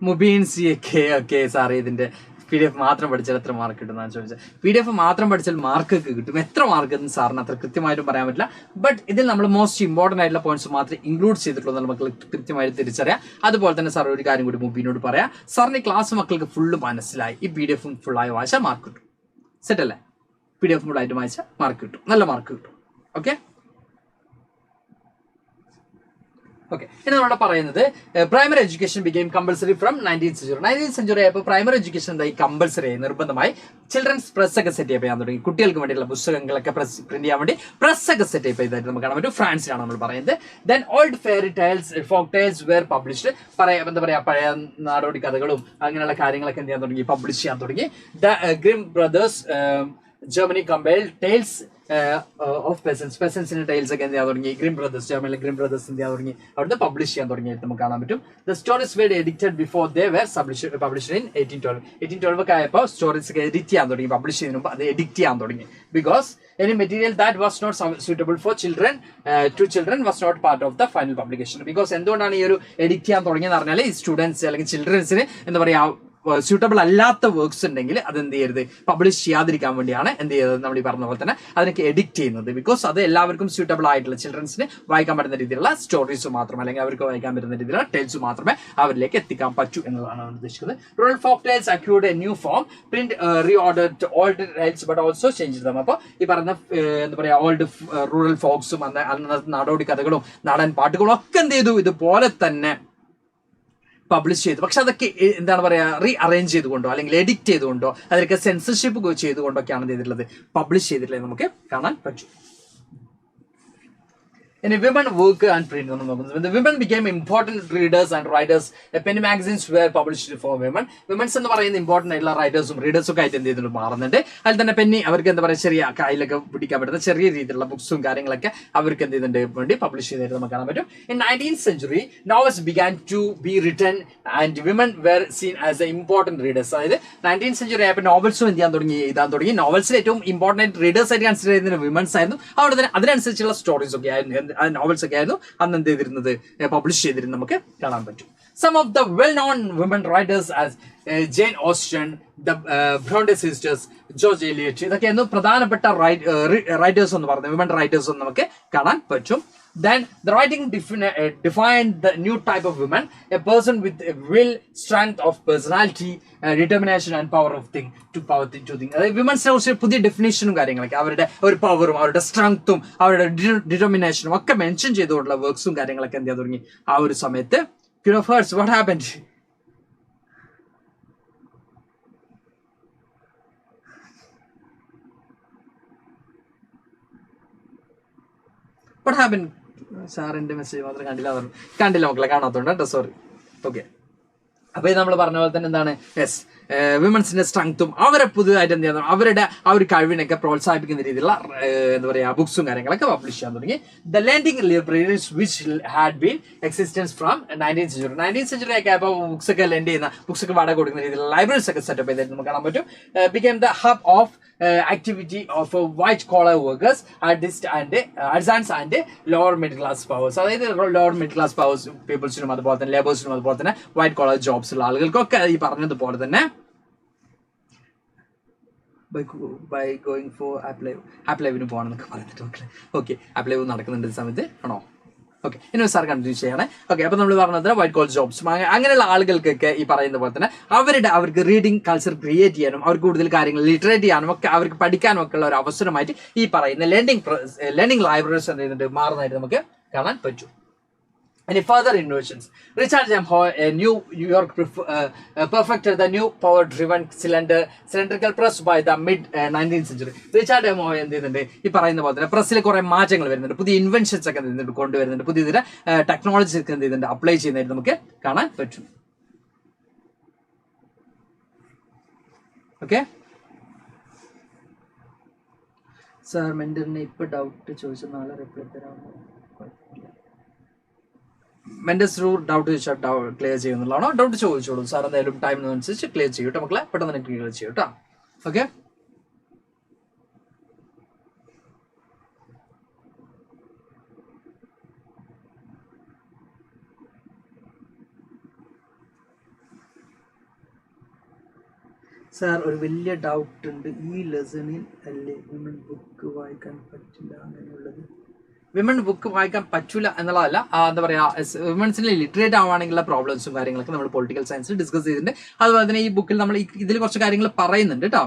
മുബീൻ സി ഒക്കെ ഓക്കെ സാറേ, ഇതിന്റെ PDF മാത്രം പഠിച്ചാൽ എത്ര മാർക്ക് കിട്ടും എന്നാണ് ചോദിച്ചത്. PDF മാത്രം പഠിച്ചാൽ മാർക്ക് കിട്ടും. എത്ര മാർക്ക് എന്ന് സാറിന് അത്ര കൃത്യമായിട്ടും പറയാൻ പറ്റില്ല. ബട്ട് ഇതിൽ നമ്മൾ മോസ്റ്റ് ഇമ്പോർട്ടന്റ് ആയിട്ടുള്ള പോയിന്റ്സ് മാത്രമേ ഇൻക്ലൂഡ് ചെയ്തിട്ടുള്ളൂ നമുക്ക് കൃത്യമായിട്ട് തിരിച്ചറിയാം. അതുപോലെ തന്നെ സാർ ഒരു കാര്യം കൂടി മുബീനോട് പറയാം, സാറിന് ക്ലാസ് മക്കൾക്ക് ഫുള്ള് മനസ്സിലായി, ഈ PDF ഫുള്ളായി വായിച്ചാൽ മാർക്ക് കിട്ടും. സെറ്റ് അല്ലേ? PDF ഫുള്ളായിട്ട് വായിച്ചാൽ മാർക്ക് കിട്ടും, നല്ല മാർക്ക് കിട്ടും. ഓക്കെ, ഓക്കെ, ഇനി നമ്മൾ പറയുന്നത് primary education became compulsory from 19th century. 19th century ആയപ്പോൾ പ്രൈമറി എഡ്യൂക്കേഷൻ എന്തായി, കമ്പൾസറി ആയി, നിർബന്ധമായി. ചിൽഡ്രൻസ് പ്രസ് ഒക്കെ സെറ്റ് ചെയ്യാൻ തുടങ്ങി. കുട്ടികൾക്ക് വേണ്ടിയുള്ള പുസ്തകങ്ങളൊക്കെ പ്രിന്റ് ചെയ്യാൻ വേണ്ടി പ്രസ് ഒക്കെ സെറ്റ് ചെയ്തായിട്ട് നമുക്ക് കാണാൻ പറ്റും. ഫ്രാൻസിലാണ് നമ്മൾ പറയുന്നത്. Then old fairy tales, folk tales were published. എന്താ പറയാ, പഴയ നാടോടി കഥകളും അങ്ങനെയുള്ള കാര്യങ്ങളൊക്കെ എന്ത് ചെയ്യാൻ തുടങ്ങി, പബ്ലിഷ് ചെയ്യാൻ തുടങ്ങി. The Grimm brothers Germany compiled tales of പെസൻസിന്റെ ടൈൽസ് ഒക്കെ എന്ത് ചെയ്യാൻ തുടങ്ങി, ഗ്രിം ബ്രദേഴ്സ്, ജർമ്മനിലെ ഗ്രിം ബ്രദേഴ്സ് എന്ത് ചെയ്യാൻ തുടങ്ങി, അവിടുന്ന് പബ്ലിഷ് ചെയ്യാൻ തുടങ്ങിയിട്ട് നമുക്ക് കാണാൻ പറ്റും. The stories word edited before they were published in 1812. 1812 ഒക്കെ ആയപ്പോൾ സ്റ്റോറീസ് ഒക്കെ എഡിറ്റ് ചെയ്യാൻ തുടങ്ങി. പബ്ലിഷ് ചെയ്യുന്നതിന് മുമ്പ് അത് എഡിറ്റ് ചെയ്യാൻ തുടങ്ങി. Because any material that was not suitable for children to children was not part of the final publication. Because എന്തുകൊണ്ടാണ് ഈ ഒരു എഡിറ്റ് ചെയ്യാൻ തുടങ്ങിയെന്ന് പറഞ്ഞാൽ, ഈ സ്റ്റുഡൻസ് അല്ലെങ്കിൽ ചിൽഡ്രൻസിന് എന്താ പറയാ സ്യൂട്ടബിൾ അല്ലാത്ത വർക്ക്സ് ഉണ്ടെങ്കിൽ അത് എന്ത് ചെയ്യരുത്, പബ്ലിഷ് ചെയ്യാതിരിക്കാൻ വേണ്ടിയാണ് എന്ത് ചെയ്തത്, നമ്മൾ ഈ പറഞ്ഞ പോലെ തന്നെ അതിനൊക്കെ എഡിറ്റ് ചെയ്യുന്നത്. ബിക്കോസ് അത് എല്ലാവർക്കും സ്യൂട്ടബിൾ ആയിട്ടുള്ള ചിൽഡ്രൻസിന് വായിക്കാൻ പറ്റുന്ന രീതിയിലുള്ള സ്റ്റോറീസ് മാത്രം അല്ലെങ്കിൽ അവർക്ക് വായിക്കാൻ പറ്റുന്ന രീതിയിലുള്ള ടെയിൽസ് മാത്രമേ അവരിലേക്ക് എത്തിക്കാൻ പറ്റൂ എന്നതാണ് ഉദ്ദേശിക്കുന്നത്. Rural folk tales acquired a new form, print reordered old tales but also change them. അപ്പോൾ ഈ പറഞ്ഞ എന്താ പറയാ ഓൾഡ് റൂറൽ ഫോക്സും അന്നത്തെ നാടോടി കഥകളും നാടൻ പാട്ടുകളും ഒക്കെ എന്ത് ചെയ്തു, ഇതുപോലെ തന്നെ പബ്ലിഷ് ചെയ്തു. പക്ഷെ അതൊക്കെ എന്താണ് പറയാ, റീ അറേഞ്ച് ചെയ്തുകൊണ്ടോ അല്ലെങ്കിൽ എഡിറ്റ് ചെയ്തുകൊണ്ടോ അതിലൊക്കെ സെൻസർഷിപ്പ് ചെയ്തുകൊണ്ടൊക്കെയാണ് ചെയ്തിട്ടുള്ളത്, പബ്ലിഷ് ചെയ്തിട്ടുള്ളത് നമുക്ക് കാണാൻ പറ്റും. In women work and print. When the women became important readers and writers, the penny magazines were published for women. Women's എന്ന് പറയുന്ന ഇമ്പോർട്ടന്റ് ആയിട്ടുള്ള റൈറ്റേഴ്സും റീഡേഴ്സും ഒക്കെ ആയിട്ട് എന്ത് ചെയ്തിട്ട് മാറുന്നുണ്ട്. അതിൽ തന്നെ പെന്നി അവർക്ക് എന്താ പറയുക ചെറിയ കയ്യിലൊക്കെ പിടിക്കാൻ പറ്റുന്ന ചെറിയ രീതിയിലുള്ള ബുക്സും കാര്യങ്ങളൊക്കെ അവർക്ക് എന്ത് ചെയ്യുന്നുണ്ട് വേണ്ടി പബ്ലിഷ് ചെയ്തിട്ട് നമുക്ക് കാണാൻ പറ്റും. In 19th century, novels began to be written and women were seen as the important readers. അതായത് 19th century ആയപ്പോൾ നോവൽസും എന്ത് ചെയ്യാൻ തുടങ്ങി, എഴുതാൻ തുടങ്ങി. നോവൽസിൽ ഏറ്റവും ഇമ്പോർട്ടന്റ് റീഡേഴ്സ് ആയിട്ട് കൺസിഡർ ചെയ്യുന്നത് വിമൻസ് ആയിരുന്നു. അവിടെ തന്നെ അതിനനുസരിച്ചുള്ള സ്റ്റോറീസ് ഒക്കെ ആയിരുന്നു, നോവൽസ് ഒക്കെ ആയിരുന്നു അന്ന് എന്ത് ചെയ്തിരുന്നത്, പബ്ലിഷ് ചെയ്തിരുന്നത് നമുക്ക് കാണാൻ പറ്റും. Some of the well-known women writers as Jane Austen, the Bronte sisters, George Eliot, ഇതൊക്കെയായിരുന്നു പ്രധാനപ്പെട്ട റൈറ്റേഴ്സ് എന്ന് പറയുന്നത്, വിമൻ റൈറ്റേഴ്സ് എന്ന് നമുക്ക് കാണാൻ പറ്റും. Then the writing defined the new type of woman, a person with a will, strength of personality, determination and power of think to think. അതായത് വിമൻസിനെ കുറിച്ച് പുതിയ ഡെഫിനേഷനും കാര്യങ്ങളൊക്കെ, അവരുടെ ഒരു പവറും അവരുടെ സ്ട്രെങ്ത്തും അവരുടെ ഡിറ്റർമിനേഷനും ഒക്കെ മെൻഷൻ ചെയ്തുകൊണ്ടുള്ള വർക്ക്സും കാര്യങ്ങളൊക്കെ എന്ത് ചെയ്യാൻ തുടങ്ങി ആ ഒരു സമയത്ത്. Queen of Hearts, what happened? What happened? സാറിന്റെ മെസ്സേജ് മാത്രം കണ്ടില്ല മക്കളെ, കാണാത്തോണ്ട് കേട്ടോ, സോറി. ഓക്കെ, അപ്പൊ ഇത് നമ്മൾ പറഞ്ഞ പോലെ തന്നെ എന്താണ്, യെസ്, വിമൻസിന്റെ സ്ട്രെങ്ത്തും അവരെ പുതുതായിട്ട് എന്ത് ചെയ്യുന്നു അവരുടെ ആ ഒരു കഴിവിനൊക്കെ പ്രോത്സാഹിപ്പിക്കുന്ന രീതിയിലുള്ള എന്താ പറയാ ബുക്സും കാര്യങ്ങളൊക്കെ പബ്ലിഷ് ചെയ്യാൻ തുടങ്ങി. The lending libraries which had been existence from 19th century ഒക്കെ ആയപ്പോൾ ബുക്സ് ഒക്കെ ലെൻഡ് ചെയ്യുന്ന ബുക്സ് ഒക്കെ വാടക കൊടുക്കുന്ന രീതിയിലുള്ള ലൈബ്രറീസ് ഒക്കെ സെറ്റപ്പ് ചെയ്തിട്ട് നമുക്ക് കാണാൻ പറ്റും. Became the hub of activity of white collar workers, artisans and lower middle class powers. അതായത് lower middle class powers പീപ്പിൾസിനും അതുപോലെ തന്നെ ലേബേഴ്സിനും അതുപോലെ തന്നെ വൈറ്റ് കോളർ ജോബ്സ് ഉള്ള ആളുകൾക്കൊക്കെ ഈ പറഞ്ഞതുപോലെ തന്നെ by going for ആപ്ലൈവിന് പോകണമെന്നൊക്കെ പറഞ്ഞിട്ട് മക്കളെ. ഓക്കെ, ആപ്ലൈവ് നടക്കുന്നുണ്ട് ഈ സമയത്ത് ആണോ? ഓക്കെ, ഇനി സാർ കണ്ടിന്യൂ ചെയ്യണേ. ഓക്കെ, അപ്പൊ നമ്മൾ പറഞ്ഞത് വൈറ്റ് കോളർ ജോബ്സ് അങ്ങനെയുള്ള ആളുകൾക്കൊക്കെ ഈ പറയുന്ന പോലെ തന്നെ അവർക്ക് റീഡിംഗ് കൾച്ചർ ക്രിയേറ്റ് ചെയ്യാനും അവർക്ക് കൂടുതൽ കാര്യങ്ങൾ ലിറ്ററേറ്റ് ചെയ്യാനും ഒക്കെ അവർക്ക് പഠിക്കാനും ഒക്കെ ഉള്ള ഒരു അവസരമായിട്ട് ഈ പറയുന്ന ലേണിംഗ് ലൈബ്രറീസ് എന്ത് ചെയ്യുന്നുണ്ട് മാറുന്നതായിട്ട് നമുക്ക് കാണാൻ പറ്റും. Any further innovations? Richard M. Hoy, a New York perfected the new power-driven cylindrical press by the mid-19th century. Richard M. Hoy എന്ത് ചെയ്യുന്നുണ്ട് ഈ പറയുന്ന പോലെ തന്നെ പ്രസ്സിൽ കുറെ മാറ്റങ്ങൾ വരുന്നുണ്ട്, പുതിയ ഇൻവെൻഷൻസ് ഒക്കെ കൊണ്ടുവരുന്നുണ്ട്, പുതിയ ടെക്നോളജീസ് ഒക്കെ എന്ത് ചെയ്യുന്നുണ്ട് അപ്ലൈ ചെയ്യുന്നതായിട്ട് നമുക്ക് കാണാൻ പറ്റും. ഓക്കെ സാർ, മെന്ററിനെ ഇപ്പൊ ഡൗട്ട് ചോദിച്ച നാളെ റിപ്ലൈ തരാമോ? മെന്റസ് ഡൗട്ട് ചോദിച്ചാൽ ക്ലിയർ ചെയ്യുന്നുള്ളതാണോ? ഡൗട്ട് ചോദിച്ചോളൂ സാർ, എന്തായാലും ടൈമിനനുസരിച്ച് ക്ലിയർ ചെയ്യും കേട്ടോ മക്കളെ, പെട്ടെന്ന് തന്നെ ക്ലിയർ ചെയ്യും കേട്ടോ. ഓക്കെ, സാർ ഒരു വലിയ ഡൗട്ട് ഉണ്ട്, ഈ ലെസണിൽ അല്ലേ വിമൻ ബുക്ക് വായിക്കാൻ പറ്റില്ല അങ്ങനെയുള്ളത്? വിമൻ ബുക്ക് വായിക്കാൻ പറ്റൂല എന്നുള്ളതല്ല, എന്താ പറയാ വിമൻസിന് ലിറ്ററേറ്റ് ആവുകയാണെങ്കിലുള്ള പ്രോബ്ലംസും കാര്യങ്ങളൊക്കെ നമ്മൾ പൊളിറ്റിക്കൽ സയൻസിൽ ഡിസ്കസ് ചെയ്തിട്ടുണ്ട്. അതുപോലെ തന്നെ ഈ ബുക്കിൽ നമ്മൾ ഇതിൽ കുറച്ച് കാര്യങ്ങൾ പറയുന്നുണ്ട് കേട്ടോ.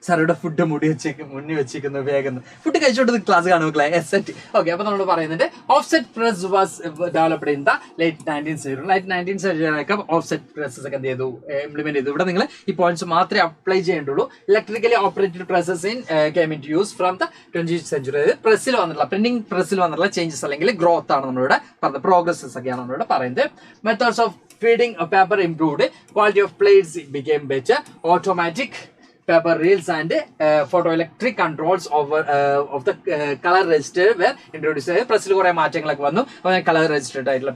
സാറുടെ ഫുഡ് മുന്നിൽ വെച്ചിരിക്കുന്നു, വേഗം ഫുഡ് കഴിച്ചോട്ട് ക്ലാസ് കാണുമക്കളെ. എസെറ്റ്. ഓക്കെ, അപ്പൊ നമ്മൾ പറയുന്നുണ്ട് offset press was developed in the late 19th century. Offset presses ഒക്കെ എന്ത് ചെയ്തു, ഇംപ്ലിമെന്റ് ചെയ്തു. ഇവിടെ നിങ്ങൾ ഈ പോയിന്റ്സ് മാത്രമേ അപ്ലൈ ചെയ്യേണ്ടുള്ളൂ. Electrically operated presses came in use from the 20th century. അതായത് പ്രസ്സിൽ വന്നിട്ടുള്ള പ്രിന്റിംഗ് പ്രസ്സിൽ വന്നിട്ടുള്ള ചേഞ്ചസ് അല്ലെങ്കിൽ ഗ്രോത്ത് ആണ് നമ്മളിവിടെ പറഞ്ഞത്, പ്രോഗ്രസസ് ഒക്കെയാണ് നമ്മളിവിടെ പറയുന്നത്. Methods of feeding paper improved, quality of plates became better, automatic paper reels and photoelectric controls of the color register were introduced. പ്രസ്സിൽ കുറെ മാറ്റങ്ങളൊക്കെ വന്നു, കളർ രജിസ്റ്റേർഡ് ആയിട്ടുള്ള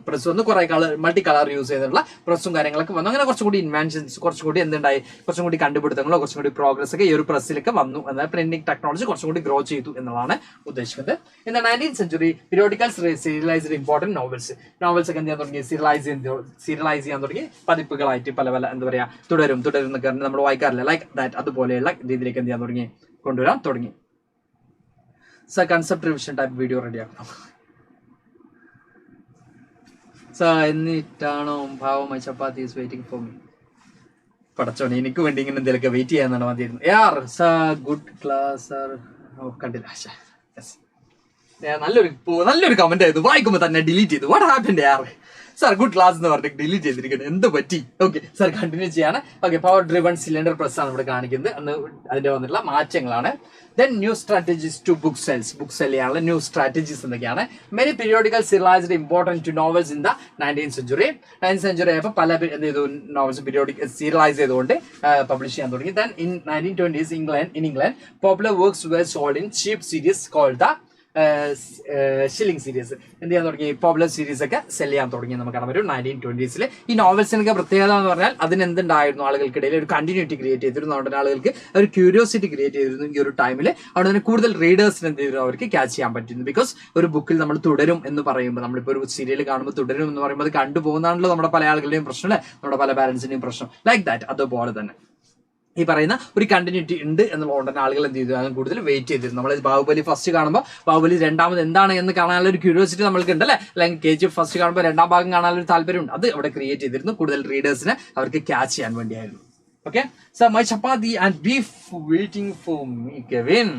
പ്രസ് വന്നു, കുറെ മൾട്ടി കളർ യൂസ് ചെയ്തിട്ടുള്ള പ്രസ്സും കാര്യങ്ങളൊക്കെ വന്നു. അങ്ങനെ കുറച്ചുകൂടി ഇൻവെൻഷൻസ്, കുറച്ചുകൂടി എന്തുണ്ടായി, കുറച്ചും കൂടി കണ്ടുപിടുത്തങ്ങളോ കുറച്ചും കൂടി പ്രോഗ്രസ് ഒക്കെ ഈ ഒരു പ്രസ്സിലൊക്കെ വന്നു. എന്നാൽ പ്രിന്റിംഗ് ടെക്നോളജി കുറച്ചും കൂടി ഗ്രോ ചെയ്തു എന്നുള്ളതാണ് ഉദ്ദേശിക്കുന്നത്. In the 19th century periodicals serialized important novels ഒക്കെ എന്ത് ചെയ്യാൻ തുടങ്ങി, സീരിയലൈസ് ചെയ്യാൻ തുടങ്ങി, പതിപ്പുകളായിട്ട് പല എന്താ പറയാ തുടരും എന്നൊക്കെ നമ്മൾ വായിക്കാറില്ല, ലൈക്ക് ദാറ്റ് അതുപോലെയുള്ള രീതിയിലേക്ക് എന്ത് ചെയ്യാൻ തുടങ്ങി, കൊണ്ടുവരാൻ തുടങ്ങി. Sir concept revision type video ready ആക്കണം സർ, എന്നിട്ടാണോ ഭാവമായി chapati is waiting for me. പടച്ചോനെ, എനിക്ക് വേണ്ടി ഇങ്ങനെ എന്തെങ്കിലുമൊക്കെ വെയിറ്റ് ചെയ്യാന്നാണ് മതിയായിരുന്നു. യാർ സർ ഗുഡ് ക്ലാസ് സർ. കണ്ടില്ല, നല്ലൊരു കമന്റ് ആയിരുന്നു, വായിക്കുമ്പോൾ തന്നെ ഡിലീറ്റ് ചെയ്തു. വാട്ട് ഹാപ്പൻഡ് യാർ? സാർ ഗുഡ് ക്ലാസ് എന്ന് പറഞ്ഞിട്ട് ഡിലീറ്റ് ചെയ്തിരിക്കുന്നത് എന്ത് പറ്റി? ഓക്കെ സാർ, കണ്ടിന്യൂ ചെയ്യാണ്. Okay, power driven cylinder press ആണ് ഇവിടെ കാണിക്കുന്നത്, അന്ന് അതിന്റെ വന്നിട്ടുള്ള മാറ്റങ്ങളാണ്. Then new strategies to book sell ചെയ്യാനുള്ള ന്യൂ സ്ട്രാറ്റജീസ് എന്തൊക്കെയാണ്? Many periodical serialised important to novels in the 19th century. 19th century ആയപ്പോൾ പല എന്ത് ചെയ്തു, നോവൽസ് പീരിയോഡിക് സീരിയലൈസ് ചെയ്തുകൊണ്ട് പബ്ലിഷ് ചെയ്യാൻ തുടങ്ങി. Then in 1920s England popular works were sold in cheap series called the shilling series എന്ത് ചെയ്യാൻ തുടങ്ങി, പോപ്പുലർ സീരീസ് ഒക്കെ സെൽ ചെയ്യാൻ തുടങ്ങി നമുക്ക് കാണാൻ പറ്റും 1920s. ഈ നോവൽസിനൊക്കെ പ്രത്യേകത എന്ന് പറഞ്ഞാൽ അതിന് എന്തുണ്ടായിരുന്നു, ആളുകൾക്കിടയിൽ ഒരു കണ്ടിന്യൂറ്റി ക്രിയേറ്റ് ചെയ്തിരുന്നു. അതുകൊണ്ട് ആളുകൾക്ക് ഒരു ക്യൂരിയോസിറ്റി ക്രിയേറ്റ് ചെയ്തിരുന്നു ഈ ഒരു ടൈമിൽ. അവിടെ തന്നെ കൂടുതൽ റീഡേഴ്സിന് എന്ത് ചെയ്തിരുന്നു, അവർക്ക് ക്യാച്ച് ചെയ്യാൻ പറ്റുന്നു. ബിക്കോസ് ഒരു ബുക്കിൽ നമ്മൾ തുടരും എന്ന് പറയുമ്പോൾ, നമ്മളിപ്പോൾ ഒരു സീരിയൽ കാണുമ്പോൾ തുടരും എന്ന് പറയുമ്പോൾ അത് കണ്ടുപോകുന്നതാണല്ലോ നമ്മുടെ പല ആളുകളുടെയും പ്രശ്നം അല്ലെ, നമ്മുടെ പല പാരന്റ്സിന്റെയും പ്രശ്നം. Like that. അതുപോലെ തന്നെ ഈ പറയുന്ന ഒരു കണ്ടിന്യൂറ്റി ഉണ്ട് എന്നുള്ളതുകൊണ്ട് തന്നെ ആളുകൾ എന്ത് ചെയ്തു, അതിന് കൂടുതൽ വെയിറ്റ് ചെയ്തിരുന്നു. നമ്മൾ ബാഹുബലി ഫസ്റ്റ് കാണുമ്പോൾ ബാഹുബലി രണ്ടാമത് എന്താണ് എന്ന് കാണാനുള്ള ഒരു ക്യൂരിയോസിറ്റി നമ്മൾക്ക് ഉണ്ടല്ലേ, അല്ലെങ്കിൽ KGF ഫസ്റ്റ് കാണുമ്പോൾ രണ്ടാം ഭാഗം കാണാനുള്ള ഒരു താല്പര്യമുണ്ട്. അത് അവിടെ ക്രിയേറ്റ് ചെയ്തിരുന്നു, കൂടുതൽ റീഡേഴ്സിനെ അവർക്ക് ക്യാച്ച് ചെയ്യാൻ വേണ്ടിയായിരുന്നു. Okay, so my chapati and beef waiting for me Kevin.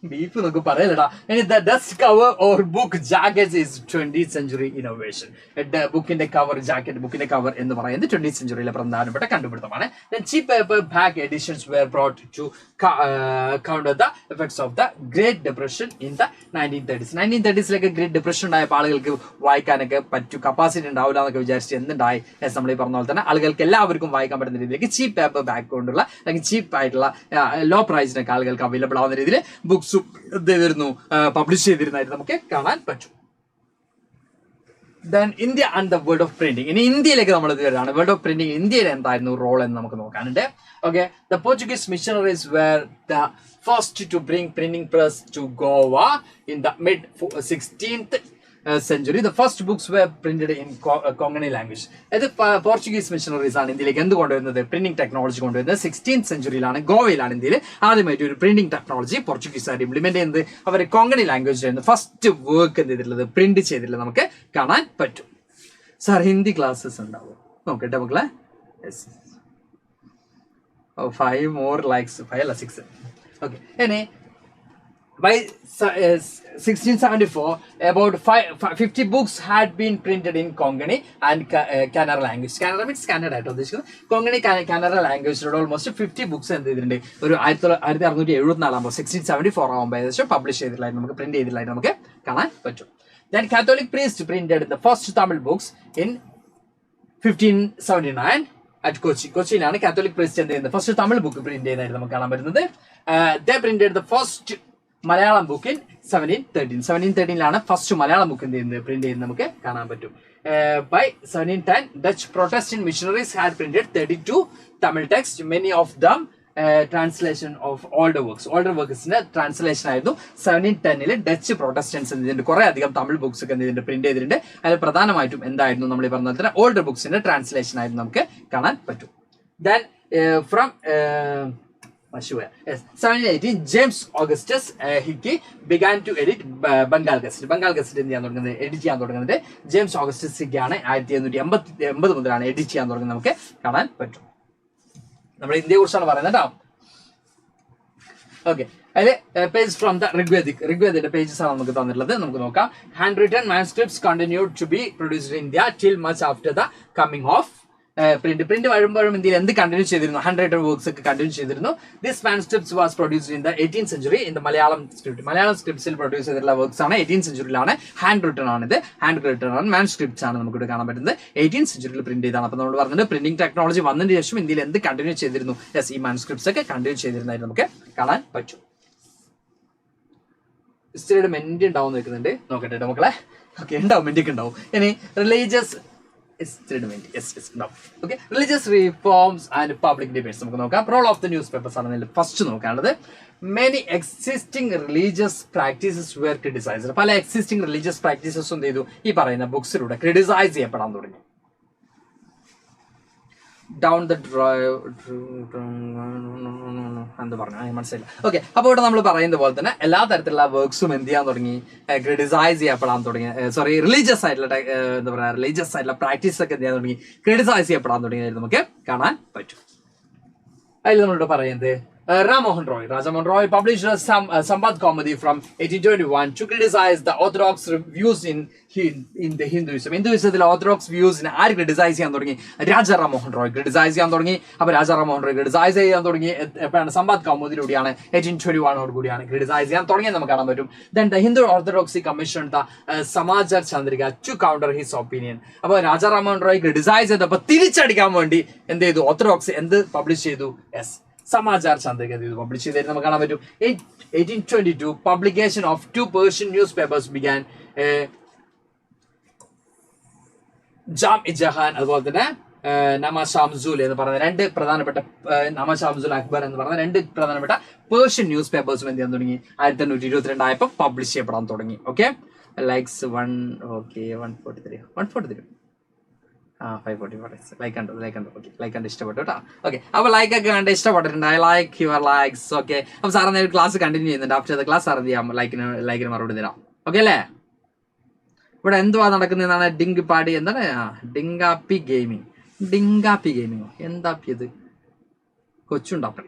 Beef എന്നൊക്കെ പറയലടാ. The dust cover or book jacket is 20th century innovation. ബുക്കിന്റെ കവർ, ജാക്കറ്റ് ബുക്കിന്റെ കവർ എന്ന് പറയുന്നത് 20th centuryയിലെ പ്രധാനപ്പെട്ട കണ്ടുപിടുത്തമാണ്. Cheap paperback editions were brought to counter the effects of the Great Depression in the 1930s. 1930s great depression ഉണ്ടായപ്പോൾ ആളുകൾക്ക് വായിക്കാനൊക്കെ പറ്റും, കപ്പാസിറ്റി ഉണ്ടാവില്ല എന്നൊക്കെ വിചാരിച്ച് എന്തുണ്ടായി, നമ്മൾ ഈ പറഞ്ഞ പോലെ തന്നെ ആളുകൾക്ക് എല്ലാവർക്കും വായിക്കാൻ പറ്റുന്ന രീതിയിലേക്ക് ചീപ്പ് പേപ്പർ ബാക്ക് കൊണ്ടുള്ള അല്ലെങ്കിൽ ചീപ്പ് ആയിട്ടുള്ള ലോ പ്രൈസിനൊക്കെ ആളുകൾക്ക് അവൈലബിൾ ആവുന്ന രീതിയിൽ ബുക്സ് എന്ത് ചെയ്തിരുന്നു, പബ്ലിഷ് ചെയ്തിരുന്നതായിട്ട് നമുക്ക് കാണാൻ പറ്റും. Then India and the world of printing. ഇനി ഇന്ത്യയിലേക്ക് നമ്മൾ ഇത് വരികയാണ്. വേൾഡ് ഓഫ് പ്രിന്റിംഗ് ഇന്ത്യയിൽ എന്തായിരുന്നു റോൾ എന്ന് നമുക്ക് നോക്കാനുണ്ട്. Okay, the Portuguese missionaries were the first to bring printing press to Goa in the mid 16th century. The first books were printed in Konkani language. അത് പോർച്ചുഗീസ് മിഷണറീസ് ആണ് ഇന്ത്യയിലേക്ക് എന്ത് കൊണ്ടുവരുന്നത്, പ്രിന്റിംഗ് ടെക്നോളജി കൊണ്ടുവരുന്നത് 16th centuryയിലാണ്. ഗോവയിലാണ് ഇന്ത്യയിൽ ആദ്യമായിട്ട് ഒരു പ്രിന്റിംഗ് ടെക്നോളജി പോർച്ചുഗീസുകാർ ഇംപ്ലിമെന്റ് ചെയ്യുന്നത്. അവർ കൊങ്കണി ലാംഗ്വേജിലായിരുന്നു ഫസ്റ്റ് വർക്ക് എന്ത് ചെയ്തിട്ടുള്ളത്, പ്രിന്റ് ചെയ്തിട്ടുള്ളത് നമുക്ക് കാണാൻ പറ്റും. സാർ ഹിന്ദി ക്ലാസ്സസ് ഉണ്ടാവും, നോക്കട്ടെ മക്കളെ. 5 more likes, 5 അല്ല 6. ഓക്കെ, ഇനി by 1674, about 50 books had been printed in Konkani and Kannada language. Kannada means Kannada ആയിട്ട് ഉദ്ദേശിക്കുന്നത്. Konkani Kannada languageലോട് ഓൾമോസ്റ്റ് 50 ബുക്സ് എന്ത് ചെയ്തിട്ടുണ്ട്, ഒരു 1674 1674 ആകുമ്പോൾ ഏകദേശം പബ്ലിഷ് ചെയ്തിട്ടുള്ളതായിട്ട് നമുക്ക് പ്രിന്റ് ചെയ്തിട്ടുള്ളതായിട്ട് നമുക്ക് കാണാൻ പറ്റും. Then Catholic priest printed the first Tamil books in 1579 at Kochi. കൊച്ചിയിലാണ് കാത്തോലിക് പ്രീസ്റ്റ് എന്ത് ചെയ്യുന്നത്, ഫസ്റ്റ് തമിഴ് ബുക്ക് പ്രിന്റ് ചെയ്യുന്നതായിട്ട് നമുക്ക് കാണാൻ പറ്റുന്നത്. They printed the first Malayalam book in 1713. 1713ലാണ് ഫസ്റ്റ് മലയാളം ബുക്ക് എന്ത് ചെയ്യുന്നത്, പ്രിന്റ് ചെയ്യുന്നത് നമുക്ക് കാണാൻ പറ്റും. By 1710, Dutch Protestant missionaries had printed 32 Tamil texts, many of them translation of older works. Older വർക്ക്സിന്റെ ട്രാൻസ്ലേഷൻ ആയിരുന്നു 1710 ഡച്ച് പ്രൊട്ടസ്റ്റൻസ് എന്തിട്ടുണ്ട് കുറെ അധികം തമിഴ് ബുക്സ് ഒക്കെ എന്തിട്ടുണ്ട് പ്രിന്റ് ചെയ്തിട്ടുണ്ട്. അതിൽ പ്രധാനമായിട്ടും എന്തായിരുന്നു, നമ്മൾ ഈ പറഞ്ഞ പോലെ തന്നെ ഓൾഡർ ബുക്സിന്റെ ട്രാൻസ്ലേഷൻ ആയിരുന്നു നമുക്ക് കാണാൻ പറ്റും. Then from 1718 James Augustus Hickey began to edit Bengal Gazette. Bengal gazette എന്ത് ചെയ്യാൻ തുടങ്ങുന്നത്, എഡിറ്റ് ചെയ്യാൻ തുടങ്ങുന്നത് ജെയിംസ് ഓഗസ്റ്റസ് ഹിക്കിയാണ്. 1780 മുതലാണ് എഡിറ്റ് ചെയ്യാൻ തുടങ്ങുന്നത് നമുക്ക് കാണാൻ പറ്റും. നമ്മുടെ ഇന്ത്യയെ കുറിച്ചാണ് പറയുന്നത് കേട്ടോ. ഓക്കെ, അതിൽ പേജ് ഫ്രം ദ ഋഗ്വേദയുടെ പേജസ് ആണ് നമുക്ക് തന്നിട്ടുള്ളത്. നമുക്ക് നോക്കാം. Hand written manuscripts continued to be produced in India till much after the coming of print വരുമ്പോഴും ഇന്ത്യയിൽ എന്ത് കണ്ടിന്യൂ ചെയ്തിരുന്നു, ഹാൻഡ് റൈറ്റഡ് വർക്ക്സ് ഒക്കെ കണ്ടിന്യൂ ചെയ്തിരുന്നു. This manuscripts was produced in the 18th century in the Malayalam script. Malayalam സ്ക്രിപ്റ്റ്സിൽ produce ചെയ്തിട്ടുള്ള works ആണ് 18th centuryയിലാണ്. ഹാൻഡ് റിട്ടൺ ആണിത്, ഹാൻഡ് റിട്ടൺ ആണ്, മാനുസ്ക്രിപ്റ്റ്സ് ആണ് നമുക്ക് ഇവിടെ കാണാൻ പറ്റുന്നത്. 18th centuryയിൽ പ്രിന്റ് ചെയ്താണ്. അപ്പൊ നമ്മൾ പറഞ്ഞത് പ്രിന്റിംഗ് ടെക്നോളജി വന്നതിന് ശേഷം ഇന്ത്യയിൽ എന്ത് കണ്ടിന്യൂ ചെയ്തിരുന്നു, യെസ് ഈ മാനുസ്ക്രിപ്റ്റ്സ് ഒക്കെ കണ്ടിന്യൂ ചെയ്തിരുന്നതായിട്ട് നമുക്ക് കാണാൻ പറ്റും. ഹിസ്റ്ററിയുടെ മെന്റ് ഉണ്ടാവും നിൽക്കുന്നുണ്ട്, നോക്കട്ടെ മക്കളെ. ഓക്കെ, ഉണ്ടാവും, മെന്റ് ഒക്കെ ഉണ്ടാവും. ഇനി religious religious reforms and public debates നമുക്ക് നോക്കാം. Role of the newspapers ആണ് ഫസ്റ്റ് നോക്കാനുള്ളത്. Many existing religious practices were criticised. പല എക്സിസ്റ്റിംഗ് റിലീജിയസ് പ്രാക്ടീസസ് എന്ത് ചെയ്തു, ഈ പറയുന്ന ബുക്സിലൂടെ ക്രിട്ടിസൈസ് ചെയ്യപ്പെടാൻ തുടങ്ങി. ഡൗൺ ദ എന്ത് പറഞ്ഞു മനസ്സിലായില്ല. ഓക്കെ, അപ്പോൾ ഇവിടെ നമ്മൾ പറയുന്ന പോലെ തന്നെ എല്ലാ തരത്തിലുള്ള വർക്ക്സും എന്ത് ചെയ്യാൻ തുടങ്ങി, ക്രിട്ടിസൈസ് ചെയ്യപ്പെടാൻ തുടങ്ങി. റിലീജിയസ് ആയിട്ടുള്ള എന്താ പറയുക, റിലീജിയസ് ആയിട്ടുള്ള പ്രാക്ടീസ് ഒക്കെ എന്ത് ചെയ്യാൻ തുടങ്ങി, ക്രിട്ടിസൈസ് ചെയ്യപ്പെടാൻ തുടങ്ങിയത് നമുക്ക് കാണാൻ പറ്റും. അതിൽ നമ്മളിവിടെ പറയുന്നത് Ramohan Roy. Rajamohan Roy published a Sambad comedy from 1821 to criticize the orthodox views in the Hinduism. ഹിന്ദുയിസത്തിലെ ഓർത്തഡോക്സ് വ്യൂസിനെ ആര് ക്രിട്ടിസൈസ് ചെയ്യാൻ തുടങ്ങി, രാജാ റാമോഹൻ റോയ് ക്രിട്ടിസൈസ് ചെയ്യാൻ തുടങ്ങി. അപ്പൊ രാജാ റാമോഹൻ റോയ് ക്രിട്ടിസൈസ് ചെയ്യാൻ തുടങ്ങി എപ്പോഴാണ്, സമ്പാദ് കൗമുദിലൂടെയാണ്. 1821 കൂടിയാണ് ക്രിട്ടിസൈസ് ചെയ്യാൻ തുടങ്ങിയത് നമുക്ക് കാണാൻ പറ്റും. Then the Hindu orthodoxy commission the Samachar Chandrika to counter his opinion. അപ്പൊ രാജാ റാമോഹൻ റോയ് ക്രിട്ടിസൈസ് ചെയ്തപ്പോൾ തിരിച്ചടിക്കാൻ വേണ്ടി എന്ത് ചെയ്തു, ഓർത്തഡോക്സ് എന്ത് പബ്ലിഷ് ചെയ്തു, യെസ് സമാചാർ ചന്ദ്രിക ഇത് പബ്ലിഷ് ചെയ്തായിരുന്നു നമുക്ക് കാണാൻ പറ്റും. 1822 publication of 2 Persian news papers began. Jam E Jahan അതുപോലെ തന്നെ നമ ഷാംസുൽ എന്ന് പറയുന്ന രണ്ട് പ്രധാനപ്പെട്ട നമ ഷാംസുൽ അക്ബർ എന്ന് പറയുന്ന രണ്ട് പ്രധാനപ്പെട്ട പേർഷ്യൻ ന്യൂസ് പേപ്പേഴ്സും എന്ത് ചെയ്യാൻ തുടങ്ങി 1822 ആയപ്പോൾ പബ്ലിഷ് ചെയ്യപ്പെടാൻ തുടങ്ങി. ഓക്കെ, ലൈക്സ് 143 540 ലൈക്ക് കണ്ടു ഓക്കെ, ലൈക്ക് കണ്ട് ഇഷ്ടപ്പെട്ടു കേട്ടോ. ഓക്കെ, അപ്പൊ ലൈക്ക് ഒക്കെ കണ്ട് ഇഷ്ടപ്പെട്ടിട്ടുണ്ട്. I like your likes. Okay, അപ്പൊ സാറിന് ക്ലാസ് കണ്ടിന്യൂ ചെയ്യുന്നുണ്ട്. ആഫ്റ്റർ ദ ക്ലാസ് സാർ എന്ത് ചെയ്യാം, ലൈക്കിന് മറുപടി തരാം. ഓക്കെ അല്ലേ? ഇവിടെ എന്തുവാ നടക്കുന്നതാണ്? ഡിങ്ക് പാടി എന്താണ്? ഡിങ്കാപ്പി ഗെയിമിങ്. എന്താപ്പി ഇത്? കൊച്ചുണ്ടാപ്പി.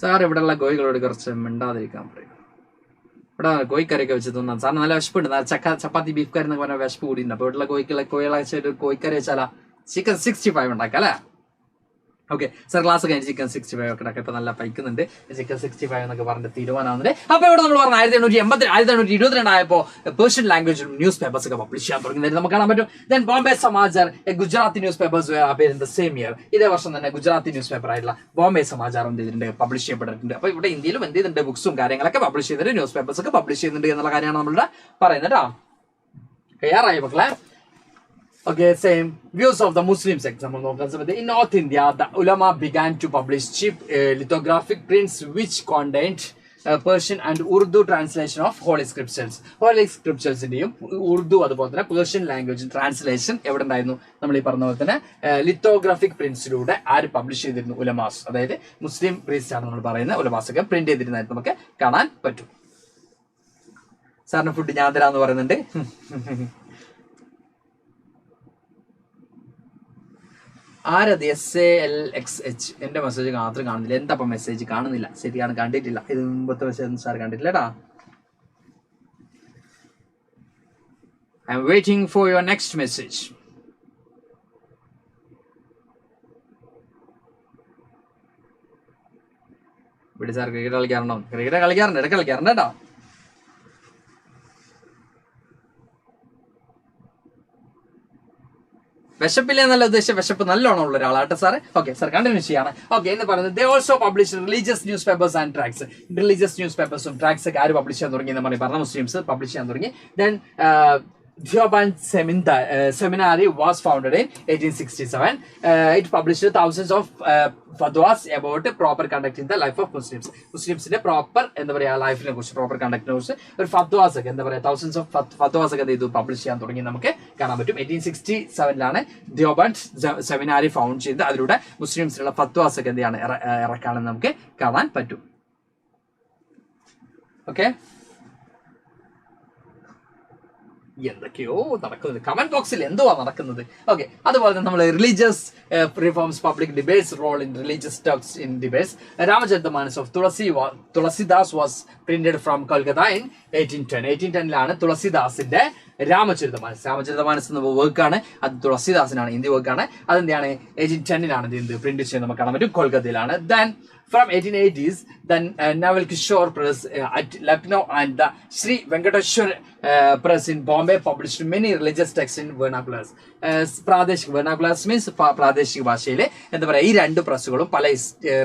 സാർ ഇവിടെയുള്ള കോഴികളോട് കുറച്ച് മിണ്ടാതിരിക്കാൻ പറയും. ഇവിടെ കോഴിക്കറിയൊക്കെ വെച്ച് തിന്നാൻ സാറിന് നല്ല വിശപ്പുണ്ട്. ചപ്പാത്തി ബീഫ് കറി എന്നൊക്കെ പറഞ്ഞാൽ വിശപ്പ് കൂടിയുണ്ട്. അപ്പൊ ഇവിടെയുള്ള കോഴികളെ വെച്ചിട്ട് കോഴിക്കറി വെച്ചാലാ ചിക്കൻ 65 ഉണ്ടാക്കാം അല്ലേ? ഓക്കെ സാർ, ക്ലാസ് കഴിഞ്ഞ് ചിക്കൻ 65 ഒക്കെ ഉണ്ടാക്കാം. ഇപ്പൊ നല്ല പൈക്കുന്നുണ്ട്. ചിക്കൻ 65 എന്നൊക്കെ പറഞ്ഞിട്ട് തീരുമാനമാകുന്നുണ്ട്. അപ്പൊ ഇവിടെ നമ്മൾ പറഞ്ഞു 1822 ആയപ്പോൾ പേർഷ്യൻ ലാംഗ്വേജ് ന്യൂസ് പേപ്പേഴ്സ് ഒക്കെ പബ്ലിഷ് ചെയ്യാൻ തുടങ്ങി നമുക്ക് കാണാൻ പറ്റും. Then Bombay Samachar, Gujarati news papers in the same year. ഇതേ വർഷം തന്നെ ഗുജറാത്തി ന്യൂസ് പേപ്പർ ആയിട്ടുള്ള ബോംബെ സമാചാർ എന്ത് ചെയ്തിട്ടുണ്ട്, പബ്ലിഷ് ചെയ്യപ്പെട്ടിട്ടുണ്ട്. അപ്പൊ ഇവിടെ ഇന്ത്യയിലും എന്ത് ചെയ്തിട്ടുണ്ട്, ബുക്സും കാര്യങ്ങളൊക്കെ പബ്ലിഷ് ചെയ്തിട്ട് ന്യൂസ് പേപ്പേഴ്സ് ഒക്കെ പബ്ലിഷ് ചെയ്യുന്നുണ്ട് എന്നുള്ള കാര്യമാണ് നമ്മളിവിടെ പറയുന്നത് കേട്ടോ. ക്ലിയറായി മക്കളെ? Okay, same views of the Muslim sect. In North India, the ulama began to publish cheap lithographic prints which contained Persian and Urdu translation of Holy Scriptures. Holy Scriptures ഇന്റെയും Urdu അതുപോലെ തന്നെ പേർഷ്യൻ ലാംഗ്വേജ് ട്രാൻസ്ലേഷൻ എവിടെ ഉണ്ടായിരുന്നു? നമ്മൾ ഈ പറഞ്ഞ പോലെ തന്നെ lithographic പ്രിന്റ്സിലൂടെ ആര് പബ്ലിഷ് ചെയ്തിരുന്നു? ഉലമാസ്, അതായത് മുസ്ലിം പ്രീസ്റ്റ് ആണ് നമ്മൾ പറയുന്ന ഉലമാസ് ഒക്കെ പ്രിന്റ് ചെയ്തിരുന്നതായിട്ട് നമുക്ക് കാണാൻ പറ്റും. സാറിന് ഫുഡ് ഞാൻ തരാന്ന് പറയുന്നുണ്ട്. ആരത്? SALXH. എന്റെ മെസ്സേജ് മാത്രം കാണുന്നില്ല. എന്താ മെസ്സേജ് കാണുന്നില്ല? ശരിയാണ്, കണ്ടിട്ടില്ല. ഇത് മുമ്പത്തെ മെസ്സേജ് സാർ കണ്ടിട്ടില്ല കേട്ടാ. I M waiting for your next message. ഇവിടെ സാർ ക്രിക്കറ്റ് കളിക്കാറുണ്ടോ? ക്രിക്കറ്റ് കളിക്കാറുണ്ട്, ഇടയ്ക്ക് കളിക്കാറുണ്ട് കേട്ടോ. വിശപ്പില്ല എന്നല്ല ഉദ്ദേശിച്ച വിശപ്പ് നല്ലോണം ഉള്ള ഒരാളാട്ടെ സാറ്. ഓക്കെ സാർ, കണ്ടിന്യൂ ചെയ്യാണ്. ഓക്കെ എന്ന് പറയുന്നത് they also publish religious newspapers and tracts. Religious news പേപ്പേഴ്സും ട്രാക്സ് ഒക്കെ ആര് പബ്ലിഷ് ചെയ്യാൻ തുടങ്ങി എന്ന് പറഞ്ഞ മുസ്ലിംസ് പബ്ലിഷ് ചെയ്യാൻ തുടങ്ങി. Then Deoband Seminary was founded in 1867. It published thousands of fatwas about proper conduct in the life of Muslims. Muslimsന്റെ പ്രോപ്പർ എന്താ പറയാ ലൈഫിനെ കുറിച്ച്, പ്രോപ്പർ കണ്ടക്റ്റിനെ കുറിച്ച് ഒരു ഫത്വാസ് ഒക്കെ എന്താ പറയാ തൗസൻഡ്സ് ഓഫ് ഫത്വാസ് ഒക്കെ ഇത് പബ്ലിഷ് ചെയ്യാൻ തുടങ്ങി നമുക്ക് കാണാൻ പറ്റും. 1867 ദിയോബാൻഡ് സെമിനാരി ഫൗണ്ട് ചെയ്ത് അതിലൂടെ മുസ്ലിംസിനുള്ള ഫത്വാസ് ഒക്കെ എന്താണ് ഇറക്കാണെന്ന് നമുക്ക് കാണാൻ പറ്റും. ഓക്കെ, എന്തൊക്കെയോ നടക്കുന്നത് കമന്റ് ബോക്സിൽ, എന്തുവാ നടക്കുന്നത്? ഓക്കെ, അതുപോലെ തന്നെ നമ്മൾ religious reforms, public debates, role in religious talks in debates. Ramcharitmanas of Tulsidas was printed from Kolkata in 1810. 1810 തുളസിദാസിന്റെ രാമചരിതമാനസ് എന്ന വർക്കാണ്. അത് തുളസിദാസിനാണ്, ഹിന്ദി വർക്കാണ്. അതെന്താണ് 1810 പ്രിന്റ് ചെയ്ത് നമുക്ക് കാണാൻ പറ്റും. കൊൽക്കത്തയിലാണ്. Then from 1880s, then Naval Kishore Press at Lucknow and the Sri Venkateshwar Press in Bombay published many religious texts in vernaculars. പ്രാദേശിക vernaculars means പ്രാദേശിക ഭാഷയിലെ എന്താ പറയുക, ഈ രണ്ട് പ്രസ്സുകളും പല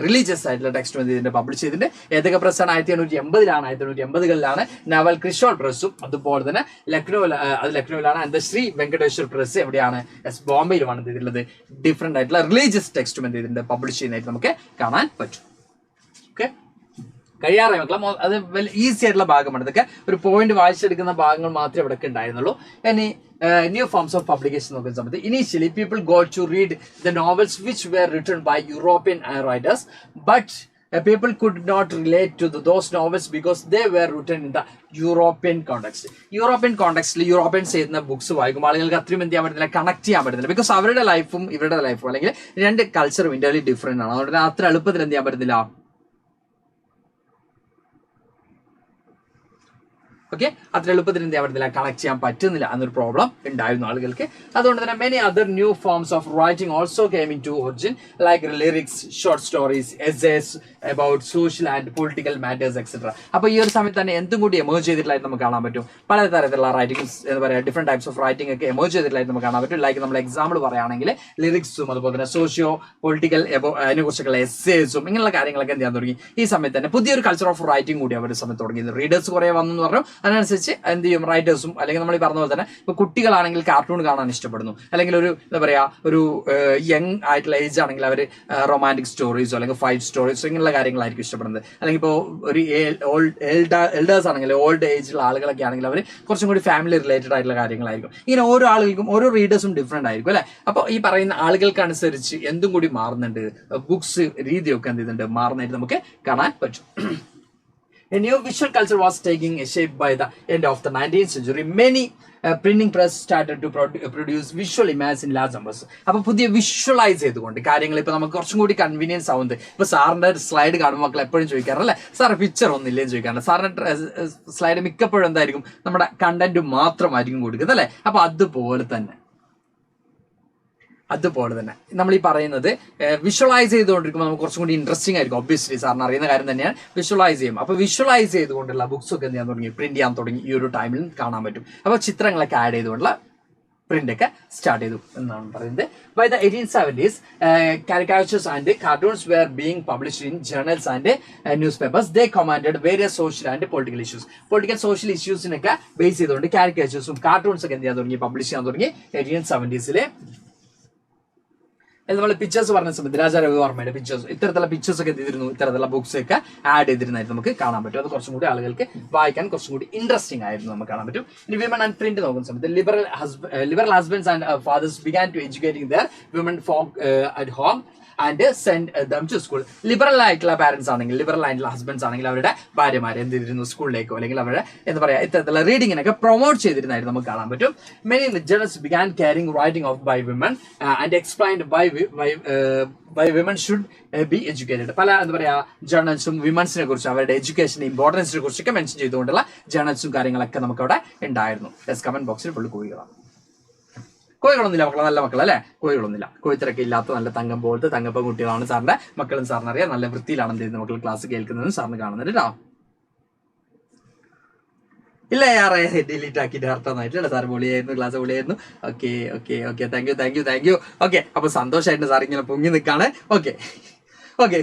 റിലീജിയസ് ആയിട്ടുള്ള ടെക്സ്റ്റ് ഇതിന്റെ പബ്ലിഷ് ചെയ്തിട്ടുണ്ട്. ഏതൊക്കെ പ്രസ്സാണ്? 1880 1880-കളിലാണ് നവൽ കിഷോർ പ്രസ്സും അതുപോലെ തന്നെ ലക്നൌവിലാണ്. ആൻഡ് ശ്രീ വെങ്കടേശ്വർ പ്രസ് എവിടെയാണ്? ബോംബെയിലുമാണ് എന്ത് ചെയ്തിട്ടുള്ളത്. ഡിഫറെന്റ് ആയിട്ടുള്ള റിലീജിയസ് ടെക്സ്റ്റും എന്ത് ചെയ്തിട്ടുണ്ട്, പബ്ലിഷ് ചെയ്യുന്നതായിട്ട് നമുക്ക് കാണാൻ പറ്റും. ഓക്കെ, കഴിയാറായി മക്കളെ. അത് ഈസി ആയിട്ടുള്ള ഭാഗമാണ്. ഇതൊക്കെ ഒരു പോയിന്റ് വായിച്ചെടുക്കുന്ന ഭാഗങ്ങൾ മാത്രമേ ഇവിടെ ഉണ്ടായിരുന്നുള്ളൂ. ഇനി ന്യൂ ഫോംസ് ഓഫ് പബ്ലിക്കേഷൻ നോക്കുന്ന സമയത്ത് initially people got to read the novels which were written by European writers, but people could not relate to those novels because they were written in the European context. European കോണ്ടെക്സ്റ്റിൽ Europeans ചെയ്യുന്ന books വായിക്കുമ്പോൾ ആളുകൾക്ക് അത്രയും എന്ത് ചെയ്യാൻ പറ്റുന്നില്ല, connect ചെയ്യാൻ പറ്റുന്നില്ല. ബിക്കോസ് അവരുടെ ലൈഫും ഇവരുടെ ലൈഫും അല്ലെങ്കിൽ രണ്ട് കൾച്ചറും ഇന്ത്യയിൽ ഡിഫറെന്റ് ആണ്. അതുകൊണ്ട് അത്ര എളുപ്പത്തിൽ എന്ത് ചെയ്യാൻ പറ്റുന്നില്ല, ഓക്കെ, അത്ര എളുപ്പത്തിൽ എന്ത് ചെയ്യാൻ പറ്റുന്നില്ല, കണക്ട് ചെയ്യാൻ പറ്റുന്നില്ല എന്നൊരു പ്രോബ്ലം ഉണ്ടായിരുന്നു ആളുകൾക്ക്. അതുകൊണ്ട് തന്നെ many other new forms of writing also came in to origin, like lyrics, short stories, essays about social and political matters etcetera. അപ്പോൾ ഈ ഒരു സമയത്ത് തന്നെ എന്തും കൂടി എമേർജ് ചെയ്തിട്ടുള്ളതായിട്ട് നമുക്ക് കാണാൻ പറ്റും. പല തരത്തിലുള്ള റൈറ്റിംഗ്സ് എന്താ പറയുക, ഡിഫറെന്റ് ടൈപ്സ് ഓഫ് റൈറ്റിംഗ് ഒക്കെ എമേർജ് ചെയ്തിട്ടുള്ളതായിട്ട് നമുക്ക് കാണാൻ പറ്റും. ലൈക്ക് നമ്മൾ എക്സാമ്പിൾ പറയുകയാണെങ്കിൽ ലിറിക്സും അതുപോലെ തന്നെ സോഷ്യോ പൊളിറ്റിക്കൽ അതിനെ കുറിച്ചൊക്കെ എസ്സേസും ഇങ്ങനെയുള്ള കാര്യങ്ങളൊക്കെ എന്ത് ചെയ്യാൻ തുടങ്ങി. ഈ സമയത്ത് തന്നെ പുതിയൊരു കൾച്ചർ ഓഫ് റൈറ്റിംഗ് കൂടി അവർ സമയത്ത് തുടങ്ങി. റീഡേഴ്സ് കുറെ വന്നു എന്ന് പറഞ്ഞു. അതിനനുസരിച്ച് എന്ത് ചെയ്യും, റൈറ്റേഴ്സും അല്ലെങ്കിൽ നമ്മൾ ഈ പറഞ്ഞ പോലെ തന്നെ ഇപ്പൊ കുട്ടികളാണെങ്കിൽ കാർട്ടൂൺ കാണാൻ ഇഷ്ടപ്പെടുന്നു, അല്ലെങ്കിൽ ഒരു എന്താ പറയാ ഒരു യങ് ആയിട്ടുള്ള ഏജ് ആണെങ്കിൽ അവർ റൊമാൻറ്റിക് സ്റ്റോറീസോ അല്ലെങ്കിൽ ഫൈറ്റ് സ്റ്റോറീസോ ഇങ്ങനെയുള്ള കാര്യങ്ങളായിരിക്കും ഇഷ്ടപ്പെടുന്നത്. അല്ലെങ്കിൽ ഇപ്പോൾ ഒരു എൽഡേഴ്സ് ആണെങ്കിൽ ഓൾഡ് ഏജിലുള്ള ആളുകളൊക്കെ ആണെങ്കിൽ അവർ കുറച്ചും കൂടി ഫാമിലി റിലേറ്റഡ് ആയിട്ടുള്ള കാര്യങ്ങളായിരിക്കും. ഇങ്ങനെ ഓരോ ആളുകൾക്കും ഓരോ റീഡേഴ്സും ഡിഫറെന്റ് ആയിരിക്കും അല്ലെ. അപ്പോൾ ഈ പറയുന്ന ആളുകൾക്കനുസരിച്ച് എന്തും കൂടി മാറുന്നുണ്ട്, ബുക്സ് രീതിയൊക്കെ എന്ത് ചെയ്യുന്നുണ്ട്, മാറുന്നതായിട്ട് നമുക്ക് കാണാൻ പറ്റും. A new visual culture was taking shape by the end of the 19th century. Many printing press started to produce visual images in large numbers. അപ്പോൾ പുതിയ വിഷ്വലൈസ് ചെയ്തുകൊണ്ട് കാര്യങ്ങൾ ഇപ്പോൾ നമുക്ക് കുറച്ചും കൂടി കൺവീനിയൻസ് ആവുന്നത്. ഇപ്പോൾ സാറിൻ്റെ സ്ലൈഡ് കാണുമ്പോൾ മക്കൾ എപ്പോഴും ചോദിക്കാറല്ലേ, സാർ പിക്ചർ ഒന്നില്ലേന്ന് ചോദിക്കാറുണ്ട്. സാറിൻ്റെ സ്ലൈഡ് മിക്കപ്പോഴും എന്തായിരിക്കും, നമ്മുടെ കണ്ടന്റ് മാത്രമായിരിക്കും കൊടുക്കുന്നത് അല്ലേ. അപ്പോൾ അതുപോലെ തന്നെ നമ്മൾ ഈ പറയുന്നത് വിഷ്വലൈസ് ചെയ്തുകൊണ്ടിരിക്കുമ്പോൾ നമുക്ക് കുറച്ചും കൂടി ഇൻട്രസ്റ്റിംഗ് ആയിരിക്കും. ഒബ്വിയസ്ലി സാറിന് അറിയുന്ന കാര്യം തന്നെയാണ്, വിഷ്വലൈസ് ചെയ്യും. അപ്പോൾ വിഷ്വലൈസ് ചെയ്തുകൊണ്ടുള്ള ബുക്സ് ഒക്കെ എന്ത് ചെയ്യാൻ തുടങ്ങി, പ്രിന്റ് ചെയ്യാൻ തുടങ്ങി. ഈ ഒരു ടൈമിൽ കാണാൻ പറ്റും. അപ്പോൾ ചിത്രങ്ങളൊക്കെ ആഡ് ചെയ്തുകൊണ്ടുള്ള പ്രിന്റ് ഒക്കെ സ്റ്റാർട്ട് ചെയ്തു എന്നാണ് പറയുന്നത്. By the 1870s, caricatures and cartoons were being published in journals and newspapers. They commanded various social and political issues. Political social issuesനൊക്കെ ബേസ് ചെയ്തുകൊണ്ട് കാരിക്കേച്ചേഴ്സും കാർട്ടൂൺസ് ഒക്കെ എന്ത് ചെയ്യാൻ തുടങ്ങി, പബ്ലിഷ് ചെയ്യാൻ തുടങ്ങി 1870s. നമ്മൾ പിക്ചേഴ്സ് പറഞ്ഞ സമയത്ത് രാജാ രവിവർമ്മയുടെ പിക്ചേഴ്സ്, ഇത്തരത്തിലുള്ള പിക്ചേഴ്സ് ഒക്കെ ചെയ്തിരുന്നു, ഇത്തരത്തിലുള്ള ബുക്സ് ഒക്കെ ആഡ് ചെയ്തിരുന്നായിട്ട് നമുക്ക് കാണാൻ പറ്റും. അത് കുറച്ചും കൂടി ആളുകൾക്ക് വായിക്കാൻ കുറച്ചും കൂടി ഇൻട്രസ്റ്റിംഗ് ആയിരുന്നു നമുക്ക് കാണാൻ പറ്റും. ഇനി വിമൻ ആൻഡ് പ്രിന്റ് നോക്കുന്ന സമയത്ത് liberal husbands and fathers began to educating their women at home and send them to school. Liberal ആയിട്ടുള്ള പാരന്റ്സ് ആണെങ്കിൽ, ലിബറൽ ആയിട്ടുള്ള ഹസ്ബൻഡ്സ് ആണെങ്കിൽ അവരുടെ ഭാര്യമാരെ എന്ത് ചെയ്തിരുന്നു, സ്കൂളിലേക്കോ അല്ലെങ്കിൽ അവരുടെ എന്താ പറയാ ഇത്തരത്തിലുള്ള റീഡിങ്ങിനൊക്കെ പ്രൊമോട്ട് ചെയ്തിരുന്നായിട്ട് നമുക്ക് കാണാൻ പറ്റും. Many journals began carrying writing of by women and explained by women should be educated. പല എന്താ പറയാ ജേർണൽസും വിമൻസിനെ കുറിച്ച് അവരുടെ എഡ്യൂക്കേഷന്റെ ഇമ്പോർട്ടൻസിനെ കുറിച്ചൊക്കെ മെൻഷൻ ചെയ്തുകൊണ്ടുള്ള ജേർണൽസും കാര്യങ്ങളൊക്കെ നമുക്ക് അവിടെ ഉണ്ടായിരുന്നു. കമന്റ് ബോക്സിൽ ഫുള്ള് കോഴികളാണ്. കോഴികളൊന്നുമില്ല മക്കളെ, നല്ല മക്കളല്ലേ, കോഴികളൊന്നുമില്ല. കോഴിത്തിരക്ക് ഇല്ലാത്ത നല്ല തങ്കം പോലത്തെ തങ്കപ്പം കുട്ടികളാണ് സാറിന്റെ മക്കളും. സാറിന് അറിയാം നല്ല വൃത്തിയിലാണ് എന്ത് ചെയ്യുന്നത് മക്കൾ ക്ലാസ് കേൾക്കുന്നതും സാറിന് കാണുന്നത് കേട്ടോ. ഇല്ല യാറേ ഡിലീറ്റ് ആക്കിയിട്ട് അർത്ഥമായിട്ടില്ല. സാർ പൊളിയായിരുന്നു, ക്ലാസ് പൊളിയായിരുന്നു. Okay thank you. ഓക്കെ, അപ്പൊ സന്തോഷമായിട്ട് സാർ ഇങ്ങനെ പൊങ്ങി നിൽക്കാണ്. ഓക്കെ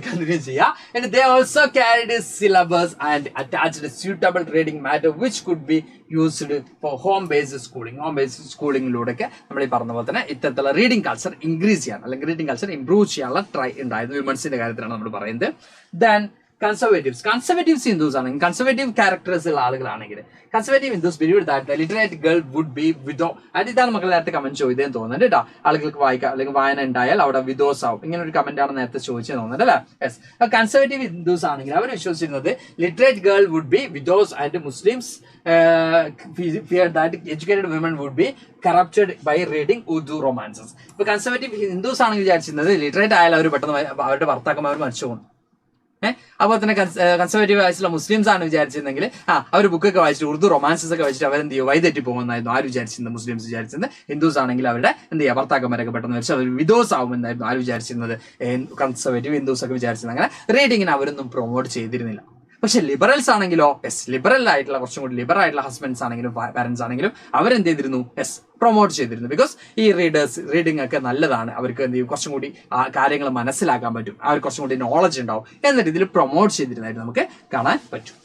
കണ്ടിന്യൂ ചെയ്യാം. And they also carried a syllabus and attached a suitable reading matter which could be used for home-based schooling. Home-based schooling-ലൂടെയൊക്കെ നമ്മൾ ഈ പറഞ്ഞ പോലെ തന്നെ ഇത്തരത്തിലുള്ള റീഡിംഗ് കൾച്ചർ ഇൻക്രീസ് ചെയ്യാൻ അല്ലെങ്കിൽ റീഡിംഗ് കൾച്ചർ ഇംപ്രൂവ് ചെയ്യാനുള്ള ട്രൈ ഉണ്ടായിരുന്നു. വിമൻസിന്റെ കാര്യത്തിലാണ് നമ്മൾ പറയുന്നത്. ദെൻ കൺസർവേറ്റീവ്സ് ഹിന്ദുസ് ആണെങ്കിൽ, കൺസർവേറ്റീവ് ക്യാരക്ടേഴ്സ് ഉള്ള ആളുകളാണെങ്കിൽ, conservative Hindus believe that literate girl would be widow. ഇതാണ് മക്കൾ നേരത്തെ കമന്റ് ചോദിച്ചതെന്ന് തോന്നുന്നുണ്ട് കേട്ടോ. ആളുകൾക്ക് വായിക്കാം അല്ലെങ്കിൽ വായന ഉണ്ടായാൽ അവിടെ വിഡോസ് ആവും. ഇങ്ങനെ ഒരു കമന്റ് ആണ് നേരത്തെ ചോദിച്ചത് തോന്നുന്നുണ്ട് അല്ലേ. യെസ്, കൺസർവേറ്റീവ് ഹിന്ദുസ് ആണെങ്കിൽ അവർ വിശ്വസിച്ചിരുന്നത് literate girl would be widows and Muslims fear that educated women would be corrupted by reading Urdu romances. ഇപ്പൊ കൺസർവേറ്റീവ് ഹിന്ദുസ് ആണെങ്കിൽ വിചാരിച്ചിരുന്നത് ലിറ്ററേറ്റ് ആയാലും അവർ പെട്ടെന്ന് അവരുടെ ഭർത്താക്കന്മാർ മരിച്ചു പോകും. അപ്പോൾ തന്നെ കൺസർവേറ്റീവ് ആയിട്ടുള്ള മുസ്ലിംസ് ആണ് വിചാരിച്ചിരുന്നെങ്കിൽ അവർ ബുക്കൊക്കെ വായിച്ചിട്ട് ഉറുദു റൊമാൻസസ് ഒക്കെ വായിച്ചിട്ട് അവരെന്ത് ചെയ്യും, വൈതെറ്റി പോകുമെന്നായിരുന്നു ആര് വിചാരിച്ചിരുന്നത്, മുസ്ലിംസ് വിചാരിച്ചിരുന്നത്. ഹിന്ദുസ് ആണെങ്കിൽ അവരുടെ എന്ത് ചെയ്യുക, ഭർത്താക്കന്മാരൊക്കെ പെട്ടെന്ന് വെച്ചാൽ അവർ വിഡോസ് ആവുമെന്നായിരുന്നു ആര് വിചാരിച്ചിരുന്നത്, കൺസർവേറ്റീവ് ഹിന്ദുസ് ഒക്കെ വിചാരിച്ചിരുന്നത്. അങ്ങനെ റീഡിങ്ങിന് അവരൊന്നും പ്രൊമോട്ട് ചെയ്തിരുന്നില്ല. പക്ഷെ ലിബറൽസ് ആണെങ്കിലോ ലിബറൽ ആയിട്ടുള്ള കുറച്ചും കൂടി ലിബറൽ ആയിട്ടുള്ള ഹസ്ബൻഡ്സ് ആണെങ്കിലും പാരന്റ്സ് ആണെങ്കിലും അവരെന്ത് ചെയ്തിരുന്നു, പ്രൊമോട്ട് ചെയ്തിരുന്നു. ബിക്കോസ് ഈ റീഡിംഗ് ഒക്കെ നല്ലതാണ്, അവർക്ക് എന്ത് ചെയ്യും കുറച്ചും കൂടി ആ കാര്യങ്ങൾ മനസ്സിലാക്കാൻ പറ്റും, അവർക്ക് കുറച്ചും കൂടി നോളജ് ഉണ്ടാവും എന്ന രീതിയിൽ പ്രൊമോട്ട് ചെയ്തിരുന്നതായിട്ട് നമുക്ക് കാണാൻ പറ്റും.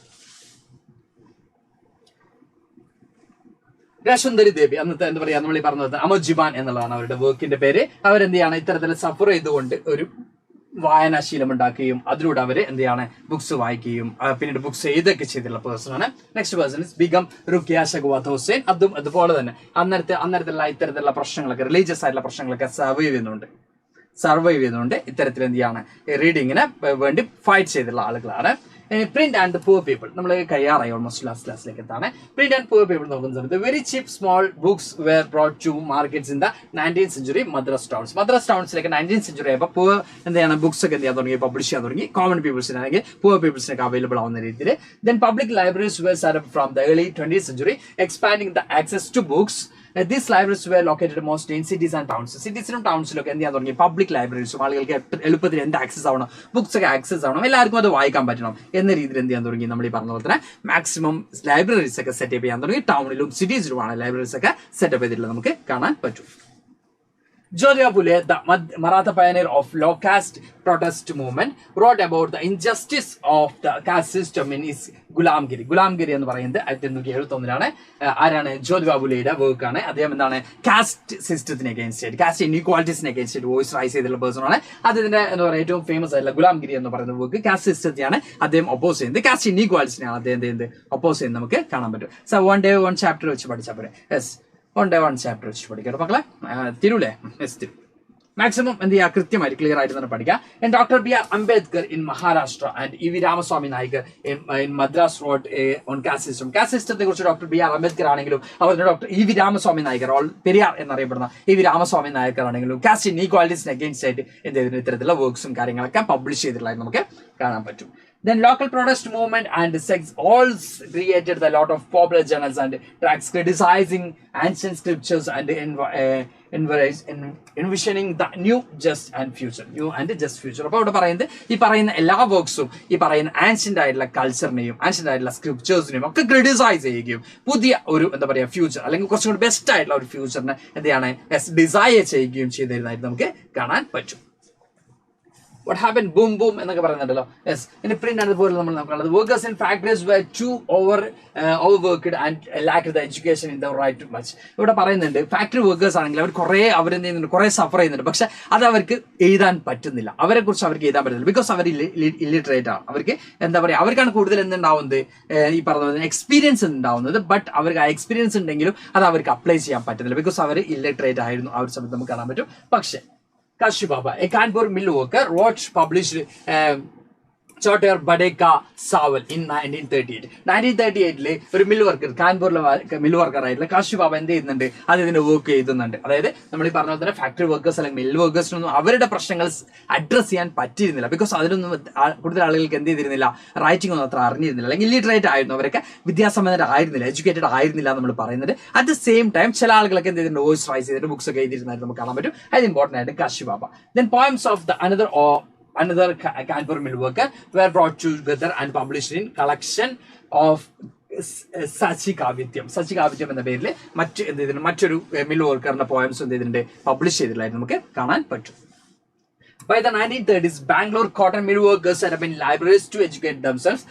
രാശുന്ദരി ദേവി അന്നത്തെ എന്താ പറയാ നമ്മൾ ഈ പറഞ്ഞത് അമോജിബാൻ എന്നുള്ളതാണ് അവരുടെ വർക്കിന്റെ പേര്. അവരെന്ത് ചെയ്യാണ് ഇത്തരത്തിൽ സഫർ ചെയ്തുകൊണ്ട് ഒരു വായനാശീലം ഉണ്ടാക്കുകയും അതിലൂടെ അവർ എന്ത് ചെയ്യാണ് ബുക്സ് വായിക്കുകയും പിന്നീട് ബുക്സ് എഴുതൊക്കെ ചെയ്തിട്ടുള്ള പേഴ്സൺ ആണ്. Next person is Begum Rokeya Sakhawat Hossain. അതുപോലെ തന്നെ അന്നേരത്തിലുള്ള ഇത്തരത്തിലുള്ള പ്രശ്നങ്ങളൊക്കെ റിലീജിയസ് ആയിട്ടുള്ള പ്രശ്നങ്ങളൊക്കെ സർവൈവ് ചെയ്യുന്നുണ്ട്. ഇത്തരത്തിൽ എന്ത് ചെയ്യാണ് റീഡിങ്ങിന് വേണ്ടി ഫൈറ്റ് ചെയ്തിട്ടുള്ള ആളുകളാണ്. പ്രിന്റ് ആൻഡ് പൂർ പീപ്പിൾ നമ്മൾ കഴിയാറായി ഓൾമോസ്റ്റ് ലാസ്റ്റ് ക്ലാസ്സിലേക്ക് എത്താണ്. പ്രിന്റ് ആൻഡ് പൂർ പീപ്പിൾ നോക്കുന്ന സമയത്ത് very cheap small books were brought to markets in the 19th century Madras towns. Madras ടൗൺസിലേക്ക് 19th century ആയപ്പോൾ പൂർ എന്താണ് ബുക്സ് ഒക്കെ എന്ത് ചെയ്യാൻ തുടങ്ങി, പബ്ലിഷ് ചെയ്യാൻ തുടങ്ങി. കോമൺ പീപ്പിൾസിനാണെങ്കിൽ പൂർ പീപ്പിൾസിനൊക്കെ അവൈലബിൾ ആവുന്ന രീതിയിൽ. Then public libraries were set up from the early 20th century, expanding the access to books. These libraries were located mostly in cities and towns. സിറ്റീസിലും ടൗൺസിലൊക്കെ എന്ത് ചെയ്യാൻ തുടങ്ങി, പബ്ലിക് ലൈബ്രറീസും ആളുകൾക്ക് എളുപ്പത്തിൽ എന്ത് ആക്സസ് ആവണം, ബുക്സ് ഒക്കെ ആക്സസ് ആവണം, എല്ലാവർക്കും അത് വായിക്കാൻ പറ്റണം എന്ന രീതിയിൽ എന്ത് ചെയ്യാൻ തുടങ്ങി. നമ്മൾ ഈ പറഞ്ഞ പോലെ തന്നെ മാക്സിമം ലൈബ്രറീസ് ഒക്കെ സെറ്റപ്പ് ചെയ്യാൻ തുടങ്ങി. ടൗണിലും സിറ്റീസിലുമാണ് ലൈബ്രറീസ് ഒക്കെ സെറ്റപ്പ് ചെയ്തിട്ടുള്ളത് നമുക്ക് കാണാൻ പറ്റും. Jyotirao Phule, the Maratha pioneer of low caste protest movement, wrote about the injustice of the caste system in his Gulamgiri. Gulamgiri എന്ന് പറയുന്നത് 1871 ആരാണ്, ജ്യോതിബാ ഫുലെയുടെ വർക്ക് ആണ്. അദ്ദേഹം എന്താണ്, കാസ്റ്റ് സിസ്റ്റത്തിന് അഗേൻസ്റ്റ് ആയിട്ട്, കാസ്റ്റ് ഇൻഇക്വാലിറ്റീസിന് അഗേൻസ്റ്റ് ആയിട്ട് വോയിസ് റൈസ് ചെയ്തിട്ടുള്ള പേഴ്സൺ ആണ്. അദ്ദേഹത്തിന്റെ എന്താ പറയുക ഏറ്റവും ഫേമസ് ആയിട്ടുള്ള ഗുലാംഗിരി എന്ന് പറയുന്ന വർക്ക് കാസ്റ്റ് സിസ്റ്റത്തെയാണ് അദ്ദേഹം ഒപ്പോസ് ചെയ്യുന്നത്. കാസ്റ്റ് ഇൻഇക്വാലിറ്റീസിനെയാണ് അദ്ദേഹം ഒപ്പോസ് ചെയ്യുന്നത് നമുക്ക് കാണാൻ പറ്റും. So one day one chapter വെച്ച് പഠിച്ചാൽ പോരെ. Yes, one day one chapter വെച്ച് പഠിക്കാം മക്കളെ. തിരൂലേ? യെസ്, തിരു. മാക്സിമം എന്ത് ചെയ്യുക, കൃത്യമായിട്ട് ക്ലിയർ ആയിട്ട് തന്നെ പഠിക്കുക. Doctor B R Ambedkar in Maharashtra and E V Ramaswamy Naicker in Madras wrote on caste system. Caste സിസ്റ്റത്തെ കുറിച്ച് ഡോക്ടർ ബി ആർ അംബേദ്കർ ആണെങ്കിലും അതുപോലെ doctor E V Ramaswamy Naicker, Periyar എന്നറിയപ്പെടുന്ന ഇ വി രാമസ്വാമി നായകർ ആണെങ്കിലും കാസ്റ്റ് ഇൻഇക്വാലിറ്റീസിന് അഗേൻസ്റ്റ് ആയിട്ട് എന്ത് ചെയ്തിട്ടുണ്ട്, ഇത്തരത്തിലുള്ള വർക്ക്സും കാര്യങ്ങളൊക്കെ പബ്ലിഷ് ചെയ്തിട്ടുള്ളതായി നമുക്ക് കാണാൻ പറ്റും. Then local protest movement and sects all created a lot of popular journals and tracts criticizing ancient scriptures and envisioning the new just and future. അപ്പോൾ ഇവിടെ പറയുന്നത് ഈ പറയുന്ന എല്ലാ വർക്ക്സും ഈ പറയുന്ന ആൻഷ്യന്റ് ആയിട്ടുള്ള കൾച്ചറിനെയും ആൻഷ്യന്റ് ആയിട്ടുള്ള സ്ക്രിപ്റ്റേഴ്സിനെയും ഒക്കെ ക്രിട്ടിസൈസ് ചെയ്യുകയും പുതിയ ഒരു എന്താ പറയുക ഫ്യൂച്ചർ അല്ലെങ്കിൽ കുറച്ചും കൂടി ബെസ്റ്റ് ആയിട്ടുള്ള ഒരു ഫ്യൂച്ചറിനെ എന്താണ് ഡിസൈർ ചെയ്യുകയും ചെയ്തിരുന്നതായിട്ട് നമുക്ക് കാണാൻ പറ്റും. What happened? Boom, boom എന്നൊക്കെ പറയുന്നുണ്ടല്ലോ. യെസ്, ഇനി പ്രിന്റ് അതുപോലെ നമ്മൾ നോക്കാനുള്ളത് workers in factories were too overworked and lacked the education in the right to much. ഇവിടെ പറയുന്നുണ്ട് ഫാക്ടറി വർക്കേഴ്സ് ആണെങ്കിൽ അവർ അവരെന്ത് ചെയ്യുന്നുണ്ട്, കുറെ സഫർ ചെയ്യുന്നുണ്ട്. പക്ഷെ അത് അവർക്ക് എഴുതാൻ പറ്റുന്നില്ല, അവരെ കുറിച്ച് അവർക്ക് എഴുതാൻ പറ്റുന്നില്ല. ബിക്കോസ് അവർ ഇല്ലിറ്ററേറ്റ് ആണ്. അവർക്ക് എന്താ പറയുക, അവർക്കാണ് കൂടുതൽ എന്തുണ്ടാവുന്നത്, ഈ പറഞ്ഞ എക്സ്പീരിയൻസ് ഉണ്ടാവുന്നത്. ബട്ട് അവർക്ക് ആ എക്സ്പീരിയൻസ് ഉണ്ടെങ്കിലും അത് അവർക്ക് അപ്ലൈ ചെയ്യാൻ പറ്റുന്നില്ല. ബിക്കോസ് അവർ ഇല്ലിറ്ററേറ്റ് ആയിരുന്നു ആ ഒരു സമയത്ത് നമുക്ക് കാണാൻ പറ്റും. പക്ഷെ Kashi Baba, a Kanpur mill worker, wrote, published Chotter Badeka Saval in 1938. 1938 ഒരു മിൽ വർക്കർ, കാൺപൂരിലെ മിൽ വർക്കർ ആയിട്ടുള്ള കാശി ബാബ എന്ത് ചെയ്യുന്നുണ്ട്, അതിന് വർക്ക് ചെയ്തുന്നുണ്ട്. അതായത് നമ്മൾ ഈ പറഞ്ഞ പോലെ തന്നെ ഫാക്ടറി വർക്കേഴ്സ് അല്ലെങ്കിൽ മിൽ വർക്കേഴ്സിനൊന്നും അവരുടെ പ്രശ്നങ്ങൾ അഡ്രസ് ചെയ്യാൻ പറ്റിയിരുന്നില്ല. ബിക്കോസ് അതിനൊന്നും കൂടുതൽ ആളുകൾക്ക് എന്ത് ചെയ്തിരുന്നില്ല, റൈറ്റിംഗ് ഒന്നും അത്ര അറിഞ്ഞിരുന്നില്ല, അല്ലെങ്കിൽ ഇല്ലിറ്ററേറ്റ് ആയിരുന്നു, അവരൊക്കെ വിദ്യാസമ്പന്നരായിരുന്നില്ല, എഡ്യൂക്കേറ്റഡ് ആയിരുന്നില്ല നമ്മൾ പറയുന്നത്. അറ്റ് ദ സെയിം ടൈം ചില ആളുകളൊക്കെ എന്ത് ചെയ്തിട്ടുണ്ട്, വോയിസ് റൈസ് ചെയ്തിട്ട് ബുക്സ് ഒക്കെ എഴുതിയിരുന്നായിട്ട് നമുക്ക് കാണാൻ പറ്റും. അത് ഇമ്പോർട്ടൻ്റ് ആയിട്ട് Kashi Baba. Then poems of the another Kanpur mill worker were brought together and published in collection of സച്ചികാവ്യം എന്ന പേരിൽ മറ്റൊരു മിൽ വർക്കറിന്റെ പോയംസ് എന്ത് ചെയ്തിട്ടുണ്ട്, പബ്ലിഷ് ചെയ്തിട്ടുള്ളതായിട്ട് നമുക്ക് കാണാൻ പറ്റും. By the 1930s, Bangalore cotton mill workers set up in libraries to educate themselves.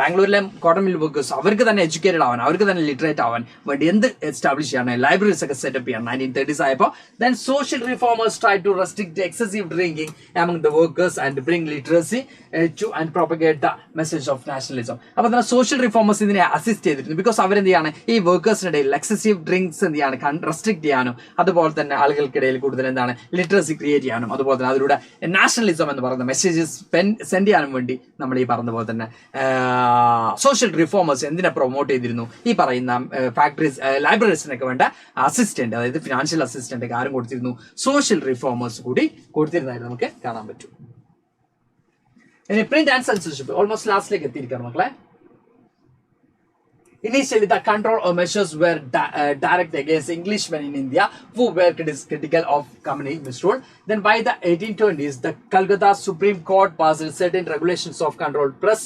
ബാംഗ്ലൂരിലെ cotton mill workers അവർക്ക് തന്നെ എഡ്യൂക്കേറ്റഡ് ആവാൻ, അവർക്ക് തന്നെ ലിറ്ററേറ്റ് ആവാൻ വേണ്ടി എന്ത് എസ്റ്റാബ്ലിഷ് ചെയ്യാണ്, ലൈബ്രറീസ് ഒക്കെ സെറ്റപ്പ് ചെയ്യാൻ 1930s ആയപ്പോൾ. Then social reformers tried to restrict excessive drinking among the workers and bring literacy to and propagate the message of nationalism. അപ്പോൾ തന്നെ സോഷ്യൽ റിഫോമേഴ്സ് ഇതിനെ അസിസ്റ്റ് ചെയ്തിരുന്നു. ബിക്കോസ് അവരെന്ത് ചെയ്യാണ്, ഈ വർക്കേഴ്സിനിടയിൽ എക്സസീവ് ഡ്രിങ്ക്സ് എന്ത് ചെയ്യാണ്, റെസ്ട്രിക്ട് ചെയ്യാനും അതുപോലെ തന്നെ ആളുകൾക്കിടയിൽ കൂടുതൽ എന്താണ് ലിറ്ററസി ക്രിയേറ്റ് ചെയ്യാനും അതുപോലെ തന്നെ അതിലൂടെ നാഷണലിസം എന്ന് പറയുന്ന മെസ്സേജസ് സെൻഡ് ചെയ്യാനും വേണ്ടി നമ്മൾ ഈ പറഞ്ഞ പോലെ തന്നെ സോഷ്യൽ റിഫോമേഴ്സ് എന്തിനെ പ്രൊമോട്ട് ചെയ്തിരുന്നു, ഈ പറയുന്ന ഫാക്ടറീസ് ലൈബ്രറീസിനൊക്കെ വേണ്ട അസിസ്റ്റന്റ്, അതായത് ഫിനാൻഷ്യൽ അസിസ്റ്റന്റ് ഒക്കെ ആരും കൊടുത്തിരുന്നു, സോഷ്യൽ റിഫോമേഴ്സ് കൂടി കൊടുത്തിരുന്നതായിട്ട് നമുക്ക് കാണാൻ പറ്റും. ഇനി പ്രിന്റ് ആൻഡ് സെൻസർഷിപ്പ് ഓൾമോസ്റ്റ് ലാസ്റ്റിലേക്ക് എത്തിയിരിക്കണം മക്കളെ. Initially, the control measures were directed against Englishmen in India who were critical of communist misrule. Then by the 1820s, the Calcutta Supreme Court passed certain regulations of control press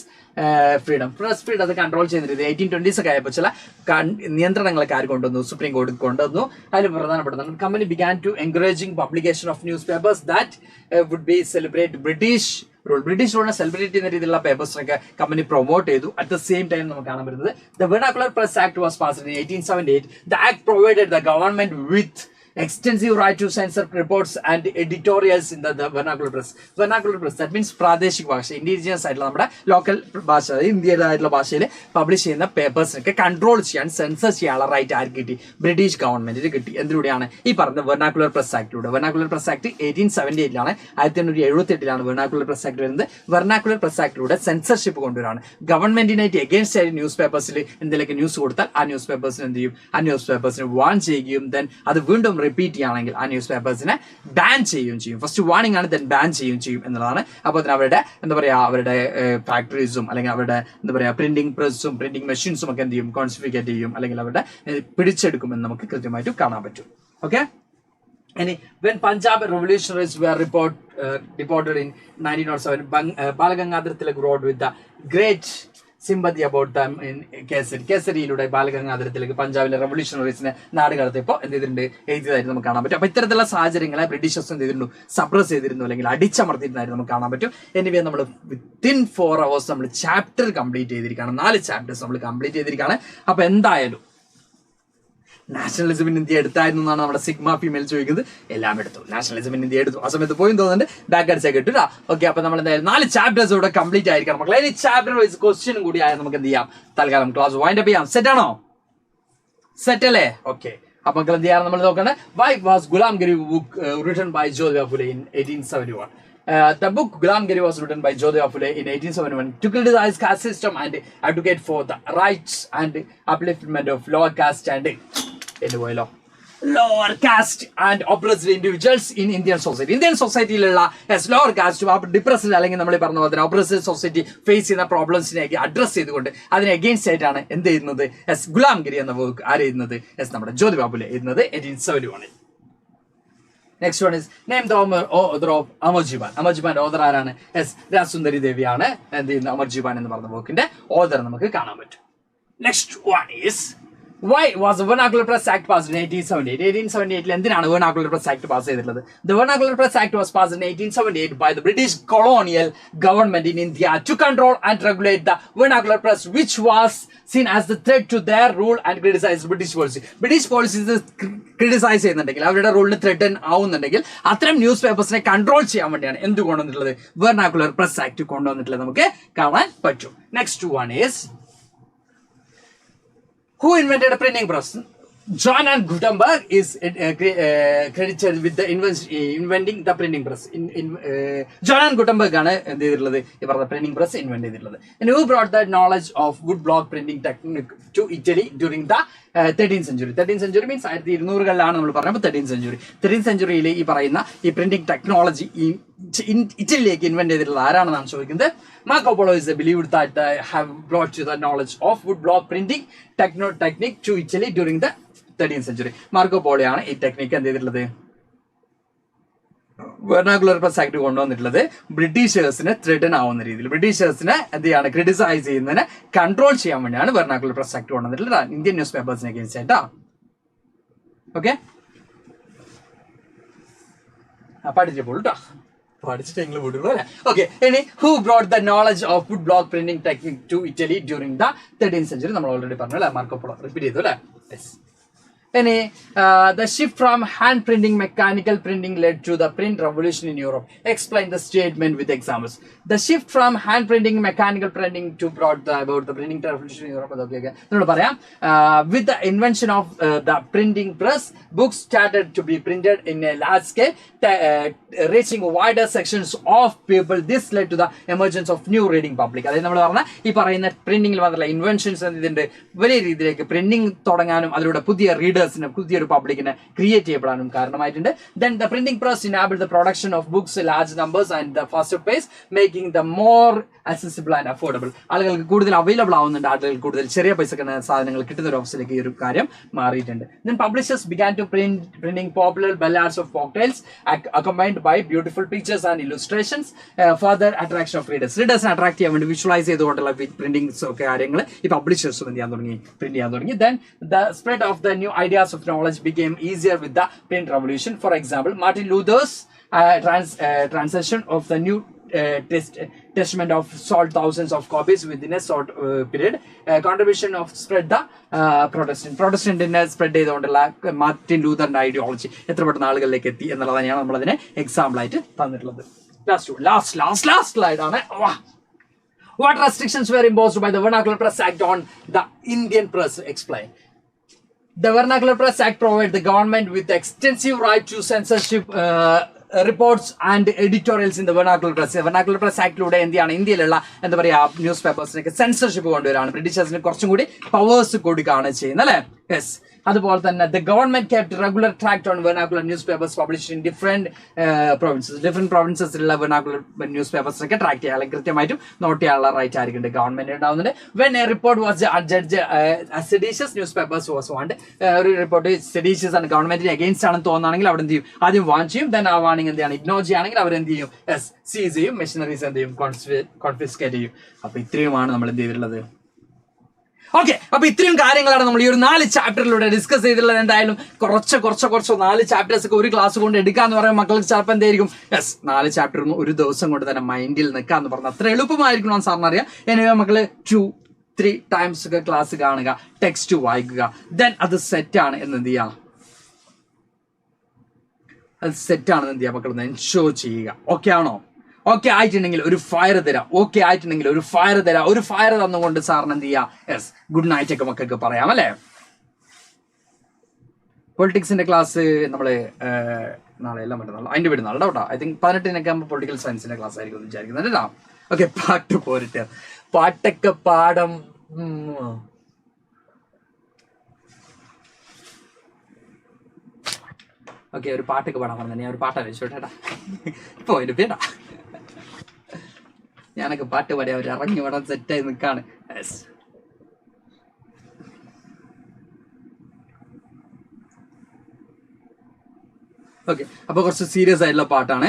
freedom. Press freedom അത് control ചെയ്തിരുന്നത് 1820s ഒക്കെ ആയപ്പോൾ ചില നിയന്ത്രണങ്ങളൊക്കെ ആര് കൊണ്ടുവന്നു, supreme കോടതി കൊണ്ടുവന്നു. അതിൽ പ്രധാനപ്പെട്ടതാണ് company began to encouraging publication of newspapers that would be celebrate British റൂളിനെ സെലിബ്രേറ്റ് ചെയ്യുന്ന രീതിയിലുള്ള പേപ്പേഴ്സിനൊക്കെ കമ്പനി പ്രൊമോട്ട് ചെയ്തു. അറ്റ് ദ സെയിം ടൈം നമുക്ക് കാണാൻ പറ്റുന്നത് the vernacular press act was passed in 1878. The act provided the government with extensive right to censor reports and editorials in the vernacular press. Vernacular press, that means പ്രാദേശിക ഭാഷ, indigenous ആയിട്ടുള്ള നമ്മുടെ local ഭാഷ, ഇന്ത്യയിലായിട്ടുള്ള ഭാഷയിൽ publish ചെയ്യുന്ന പേപ്പേഴ്സിനൊക്കെ control ചെയ്യാൻ, censor ചെയ്യാനുള്ള റൈറ്റ് ആർക്ക് കിട്ടി? ബ്രിട്ടീഷ് ഗവൺമെന്റിന് കിട്ടി. എന്തിലൂടെയാണ്? ഈ പറഞ്ഞ വെർനാക്കുലർ പ്രസ് ആക്ടിലൂടെ. Vernacular press act 1878 1878 vernacular press act വരുന്നത്. വെർനാക്കുലർ പ്രസ് ആക്ടിലൂടെ സെൻസർഷിപ്പ് കൊണ്ടുവരാണ്. ഗവൺമെന്റിനായിട്ട് എഗൻസ്റ്റ് ആയിട്ട് ന്യൂസ് പേപ്പേഴ്സിൽ എന്തെങ്കിലുമൊക്കെ ന്യൂസ് കൊടുത്താൽ ആ ന്യൂസ് പേപ്പേഴ്സിന് എന്ത് ചെയ്യും? ആ ന്യൂസ് പേപ്പേഴ്സിന് വാൺ ചെയ്യുകയും ദെൻ അത് വീണ്ടും റിപ്പീറ്റ് ചെയ്യുകയാണെങ്കിൽ ആ ന്യൂസ് പേപ്പേഴ്സിനെ ബാൻ ചെയ്യുകയും ചെയ്യും. ഫസ്റ്റ് വാർണിംഗ് ആണ്, ദെൻ ബാൻ ചെയ്യുകയും ചെയ്യും എന്നുള്ളതാണ്. അപ്പോൾ തന്നെ അവരുടെ എന്താ പറയുക, അവരുടെ ഫാക്ടറീസും അല്ലെങ്കിൽ അവരുടെ എന്താ പറയുക പ്രിന്റിംഗ് പ്രസ്സും പ്രിന്റിംഗ് മെഷീൻസും ഒക്കെ എന്ത് ചെയ്യും? കോൺഫിസ്കേറ്റ് ചെയ്യും, അല്ലെങ്കിൽ അവരുടെ പിടിച്ചെടുക്കുമെന്ന് നമുക്ക് കൃത്യമായിട്ട് കാണാൻ പറ്റും. ഓക്കെ. ഇനി when Punjab revolutionaries were deported in 1907, Balagangadhar Tilak wrote with the great sympathy about them in കേസരിയിലൂടെ Balagangadhara Tilak പഞ്ചാബിലെ റവല്യൂഷണറീസിനെ നാട് കടത്തിയപ്പോൾ എന്ത് ചെയ്തിട്ടുണ്ട്? എഴുതിയതായിട്ട് നമുക്ക് കാണാൻ പറ്റും. അപ്പൊ ഇത്തരത്തിലുള്ള സാഹചര്യങ്ങളെ ബ്രിട്ടീഷേഴ്സ് എന്ത് ചെയ്തിരുന്നു? സപ്രസ് ചെയ്തിരുന്നു, അല്ലെങ്കിൽ അടിച്ചമർത്തിയിരുന്നതായിട്ട് നമുക്ക് കാണാൻ പറ്റും. എനിവേ നമ്മൾ വിത്തിൻ 4 hours നമ്മൾ ചാപ്റ്റർ കംപ്ലീറ്റ് ചെയ്തിരിക്കുകയാണ്. 4 ചാപ്റ്റേഴ്സ് നമ്മൾ കംപ്ലീറ്റ് ചെയ്തിരിക്കുകയാണ്. അപ്പൊ എന്തായാലും നാഷണലിസം ഇൻ ഇന്ത്യ എടുത്തായിരുന്നു എന്നാണ് നമ്മുടെ സിഗ്മ ഫീമെയിൽ ചോദിക്കുന്നത്. എല്ലാം എടുത്തു, നാഷണലിസം ഇൻ ഇന്ത്യ എടുത്തു. ആ സമയത്ത് പോയി തോന്നുന്നുണ്ട്, ബാക്ക് അടിച്ചാൽ കിട്ടുക. ഓക്കെ, അപ്പൊ നമ്മൾ എന്തായാലും 4 ചാപ്റ്റേഴ്സ് ഇവിടെ കംപ്ലീറ്റ് ആയിരിക്കണം മക്കളെ. ഇനി ചാപ്റ്റർ വൈസ് ക്വസ്റ്റ്യനും കൂടി ആയാൽ നമുക്ക് എന്ത് ചെയ്യാം? തൽക്കാലം ക്ലാസ് വൈൻഡ് അപ്പ് ചെയ്യാം. സെറ്റ് ആണോ? സെറ്റ് അല്ലേ? ഓക്കെ. അപ്പൊ മക്കൾ എന്ത് ചെയ്യാൻ നമ്മൾ നോക്കണേ? Y was Gulamgiri book written by Jyotiba Phule in 1871? The book Ghulam Giri was written by Jyotiba Phule in 1871 to criticize caste system and advocate for the rights and upliftment of lower caste and lower caste and oppressed individuals in Indian society. Indian society-യിലുള്ള lower caste depressed അല്ലെങ്കിൽ നമ്മൾ പറഞ്ഞ പോലെ oppressed society face ചെയ്യുന്ന പ്രോബ്ലംസിനെ address ചെയ്തുകൊണ്ട് അതിനെ against ആയിട്ടാണ് എന്ത് ചെയ്യുന്നത്? ഗുലാം ഗിരി എന്ന വർക്ക് ആര് എഴുതുന്നത്? നമ്മുടെ ജ്യോതിബ ഫുലെ എഴുതുന്നത് 1871. Next one is name the author of Amarjiban. അമർജിബാന്റെ ഓഥർ ആരാണ്? രാസുന്ദരി ദേവിയാണ് എന്ത് ചെയ്യുന്നത്? അമർജിബാൻ എന്ന് പറഞ്ഞ വർക്കിന്റെ ഓഥർ നമുക്ക് കാണാൻ പറ്റും. Next one is why was the Vernacular Press Act passed in 1878? 1878 എന്തിനാണ് Vernacular Press Act പാസ് ചെയ്തിട്ടുള്ളത്? The Vernacular Press Act was passed in 1878 by the British colonial government in India to control and regulate the vernacular press, which was seen as the threat to their rule and criticized British policy. British policies criticise ചെയ്യുന്നുണ്ടെങ്കിൽ, അവരുടെ റൂളിന് threaten ആവുന്നുണ്ടെങ്കിൽ അത്തരം news പേപ്പേഴ്സിനെ control ചെയ്യാൻ വേണ്ടിയാണ് എന്ത് കൊണ്ടുവന്നിട്ടുള്ളത്? വെർനാക്കുലർ press act കൊണ്ടുവന്നിട്ടുള്ളത് നമുക്ക് കാണാൻ പറ്റും. Next one is who invented a printing press? John and Gutenberg is credited with the inventing the printing press. John and Gutenberg ആണ് എന്ത് ചെയ്തിട്ടുള്ളത്? ഈ പറഞ്ഞ പ്രിന്റിംഗ് പ്രസ് ഇൻവെന്റ് ചെയ്തിട്ടുള്ളത്. And who brought the knowledge of wood block printing technique to Italy during the 13th century? 13th century means 1200-കളിലാണ് നമ്മൾ പറഞ്ഞപ്പോൾ 13th century. 13th centuryയിൽ ഈ പറയുന്ന ഈ പ്രിന്റിംഗ് ടെക്നോളജി ഇറ്റലിയിലേക്ക് ഇൻവെന്റ് ചെയ്തിട്ടുള്ള ആരാണെന്നാണ് ചോദിക്കുന്നത്. Marco Polo is believed that have brought to the knowledge of wood block printing technique to Italy during the 13th century. Marco പോളോയാണ് ഈ technique എന്ത് ചെയ്തിട്ടുള്ളത്? വെർനാക്കുലർ പ്രസ് ആക്ട് കൊണ്ടുവന്നിട്ടുള്ളത് ബ്രിട്ടീഷേഴ്സിനെ ത്രെട്ടൻ ആവുന്ന രീതിയിൽ, ബ്രിട്ടീഷേഴ്സിനെ എന്ത് ചെയ്യാണ്? ക്രിട്ടിസൈസ് ചെയ്യുന്നതിനെ കൺട്രോൾ ചെയ്യാൻ വേണ്ടിയാണ് വെർനാക്കുലർ പ്രസ് ആക്ട് കൊണ്ടുവന്നിട്ടുള്ളത് ഇന്ത്യൻ ന്യൂസ് പേപ്പേഴ്സിനെ അഗെയിൻസ്റ്റ് ആയിട്ടാ. ഓക്കെ, പഠിച്ചപ്പോൾ കേട്ടോ, പഠിച്ചിട്ടെങ്കിലും വിടുള്ളൂ അല്ലേ? ഓക്കെ, ഇനി who brought the knowledge of wood block printing technique to Italy during the 13th century? നമ്മൾ ഓൾറെഡി പറഞ്ഞു അല്ലേ? മാർക്കോ പോളോ റിപ്പീറ്റ് ചെയ്തു അല്ലേ? യെസ്. ഇനി the shift from hand printing mechanical printing led to the print revolution in Europe. Explain the statement with examples. The shift from hand printing mechanical printing to brought about the printing revolution in Europe. Okay, നമ്മൾ പറയാം. With the invention of the printing press, books started to be printed in a large scale, reaching wider sections of people. This led to the emergence of new reading public. അതായത് നമ്മൾ പറഞ്ഞ ഈ പറയുന്ന പ്രിന്റിംഗിൽ മാത്രമല്ല inventions ഇതിന്റെ വലിയ രീതിയിലേക്ക് printing തുടങ്ങാനും അതിലൂടെ പുതിയ റീഡേഴ്സിന്, പുതിയൊരു പബ്ലിക്കിനെ ക്രിയേറ്റ് ചെയ്യപ്പെടാനും കാരണമായിട്ടുണ്ട്. Then the printing press enabled the production of books in large numbers and the faster pace, making them more accessible and affordable. ആളുകൾക്ക് കൂടുതൽ അവൈലബിൾ ആവുന്നുണ്ട്, ആളുകൾക്ക് കൂടുതൽ ചെറിയ പൈസക്ക് സാധനങ്ങൾ കിട്ടുന്ന ഒരു അവസ്ഥയിലേക്ക് ഈ ഒരു കാര്യം മാറിയിട്ടുണ്ട്. Then publishers began to printing popular ballads of folktales accompanied by beautiful pictures and illustrations, further attraction of readers. റീഡേഴ്സിനെ അട്രാക്ട് ചെയ്യാൻ വേണ്ടി വിഷ്വലൈസ് ചെയ്തുകൊണ്ടുള്ള പ്രിന്റിംഗ്സ് ഒക്കെ കാര്യങ്ങൾ ഈ പബ്ലിഷേഴ്സും എന്ത് ചെയ്യാൻ തുടങ്ങി? പ്രിന്റ് ചെയ്യാൻ തുടങ്ങി. Then the spread of the new ideas of knowledge became easier with the print revolution. For example, Martin Luther's translation of the New testament of sold thousands of copies within a short period. Contribution of spread the Protestant spread ചെയ്തുകൊണ്ടുള്ള Martin ലൂതറിന്റെ ideology എത്ര പെട്ടെന്ന് ആളുകളിലേക്ക് എത്തി എന്നുള്ളത് തന്നെയാണ് നമ്മൾ അതിനെ എക്സാമ്പിൾ ആയിട്ട് തന്നിട്ടുള്ളത്. ലാസ്റ്റ് സ്ലൈഡ് ആണ്. What restrictions were imposed by the Vernacular Press Act on the Indian press? Explain. The Vernacular Press Act provided the government with extensive right to censorship reports and editorials in the Vernacular Press. Vernacular Press Actലൂടെ എന്താണ് ഇന്ത്യയിലുള്ള എന്താ പറയാ news പേപ്പേഴ്സിനൊക്കെ censorship കൊണ്ടുവരാണ്. ബ്രിട്ടീഷേഴ്സിന് കുറച്ചും കൂടി powers കൊടുക്കുകയാണ് ചെയ്യുന്നത് അല്ലേ. Yes. അതുപോലെ തന്നെ the government kept regular track on vernacular newspapers published in different provinces ഉള്ള vernacular newspapers ഒക്കെ ട്രാക്ക് ചെയ്യാൻ അല്ലെങ്കിൽ കൃത്യമായിട്ടും നോട്ട് ചെയ്യാനുള്ള റൈറ്റ് ആയിരിക്കും ഗവൺമെന്റ് ഉണ്ടാവുന്നുണ്ട്. when a report was adjudged seditious newspapers was warned. ഒരു റിപ്പോർട്ട് സെഡീഷ്യസ് ആണ് ഗവൺമെന്റിന് അഗെയിൻസ്റ്റ് ആണെന്ന് തോന്നുകയാണെങ്കിൽ അവിടെ എന്ത് ചെയ്യും, ആദ്യം വാൺ ചെയ്യും. ദെൻ ആ വാണിംഗ് എന്താണ് ഇഗ്നോർ ചെയ്യുകയാണെങ്കിൽ അവർ എന്ത് ചെയ്യും, സീസ് ചെയ്യും, മെഷീനറീസ് എന്ത് ചെയ്യും, കോൺഫിസ്കേറ്റ് ചെയ്യും. അപ്പൊ ഇത്രയുമാണ് നമ്മൾ എന്ത് ചെയ്തിട്ടുള്ളത്. ഓക്കെ, അപ്പൊ ഇത്രയും കാര്യങ്ങളാണ് നമ്മൾ ഈ ഒരു 4 ചാപ്റ്ററിലൂടെ ഡിസ്കസ് ചെയ്തിട്ടുള്ളത്. എന്തായാലും കുറച്ച് 4 ചാപ്റ്റേഴ്സ് ഒക്കെ ഒരു ക്ലാസ് കൊണ്ട് എടുക്കാന്ന് പറയുമ്പോൾ മക്കൾക്ക് ചിലപ്പോൾ എന്തായിരിക്കും, 4 ചാപ്റ്റർ ഒരു ദിവസം കൊണ്ട് തന്നെ മൈൻഡിൽ നിൽക്കാന്ന് പറഞ്ഞാൽ അത്ര എളുപ്പമായിരിക്കണം സാറിന് അറിയാം. എനിവേ മക്കള് 2-3 ടൈംസ് ഒക്കെ ക്ലാസ് കാണുക, ടെക്സ്റ്റ് വായിക്കുക, ദെൻ അത് സെറ്റാണ് എന്ന് എന്ത് ചെയ്യുക, അത് സെറ്റാണെന്ന് എന്ത് ചെയ്യുക മക്കൾ എൻഷോ ചെയ്യുക. ഓക്കെ ആണോ? ഓക്കെ ആയിട്ടുണ്ടെങ്കിൽ ഒരു ഫയർ തരാം, ഒരു ഫയർ തന്നുകൊണ്ട് സാറിന് എന്ത് ചെയ്യാം, യെസ് ഗുഡ് നൈറ്റ് ഒക്കെ മക്കൾക്ക് പറയാം അല്ലേ. പൊളിറ്റിക്സിന്റെ ക്ലാസ് നമ്മള് നാളെ എല്ലാം പറ്റുന്നുള്ളൂ, അതിന്റെ വീട് നാളെ കേട്ടോ. ഐ തിങ്ക് 18 ആകുമ്പോൾ പൊളിറ്റിക്കൽ സയൻസിന്റെ ക്ലാസ് ആയിരിക്കും വിചാരിക്കുന്നത് കേട്ടോ. ഓക്കെ, പാട്ട് പോരട്ടെ, പാട്ടൊക്കെ പാടം. ഓക്കെ, ഒരു പാട്ടൊക്കെ പാടാൻ പറഞ്ഞു. ഞാൻ ഒരു പാട്ട് ആലോചിച്ചോട്ടേട്ടാ, പോയിന്റ് പേടാ. ഞാനൊക്കെ പാട്ട് പാടി അവർ ഇറങ്ങി വിടാൻ സെറ്റായി നിൽക്കാണ്. ഓക്കെ, അപ്പൊ കുറച്ച് സീരിയസ് ആയിട്ടുള്ള പാട്ടാണ്.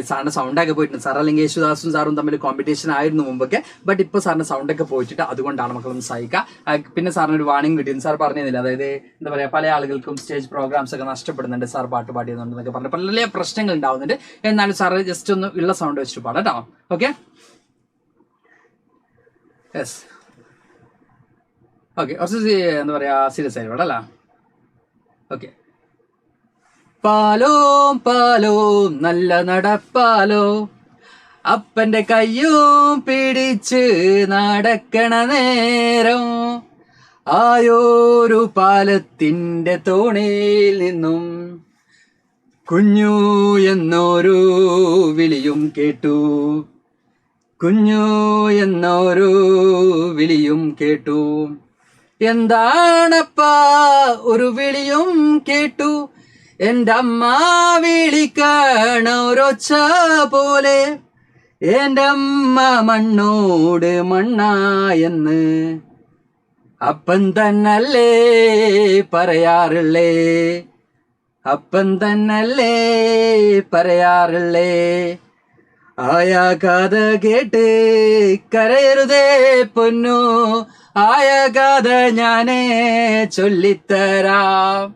സാറിന്റെ സൗണ്ടൊക്കെ പോയിട്ടുണ്ട്. സാർ അല്ലെങ്കിൽ യേശുദാസും സാറും തമ്മിൽ കോമ്പറ്റീഷൻ ആയിരുന്നു മുമ്പൊക്കെ. ബട്ട് ഇപ്പൊ സാറിന്റെ സൗണ്ടൊക്കെ പോയിട്ട് അതുകൊണ്ടാണ് മക്കളൊന്ന് സഹിക്കുക. പിന്നെ സാറിന് ഒരു വാണിംഗ് കിട്ടിയിരുന്നു. സാർ പറഞ്ഞിരുന്നില്ല, അതായത് എന്താ പറയാ, പല ആളുകൾക്കും സ്റ്റേജ് പ്രോഗ്രാംസ് ഒക്കെ നഷ്ടപ്പെടുന്നുണ്ട് സാർ പാട്ട് പാടിയെന്നുണ്ടെന്നൊക്കെ പറഞ്ഞു. പല പ്രശ്നങ്ങൾ ഉണ്ടാവുന്നുണ്ട്. എന്നാലും സാറ് ജസ്റ്റ് ഒന്ന് ഉള്ള സൗണ്ട് വെച്ചിട്ട് പാടാം കേട്ടോ. Okay, yes. ഓക്കെ, കുറച്ച് എന്താ പറയാ സീരിയസ് ആയിട്ട് പാടാം അല്ല. ഓക്കെ. പാലോ നല്ല നടപ്പാലോ, അപ്പന്റെ കയ്യും പിടിച്ച് നടക്കണ നേരം, ആയോരു പാലത്തിന്റെ തോണിയിൽ നിന്നും കുഞ്ഞു എന്നൊരു വിളിയും കേട്ടു, എന്താണപ്പാ ഒരു വിളിയും കേട്ടു, എന്റെ അമ്മ വിളിക്കണ ഒരൊച്ച പോലെ, എന്റെ അമ്മ മണ്ണോട് മണ്ണായെന്ന് അപ്പൻ തന്നല്ലേ പറയാറുള്ളേ, ആയ കഥ കേട്ട് കരയരുതേ പൊന്നു, ആയ കഥ ഞാനേ ചൊല്ലിത്തരാം.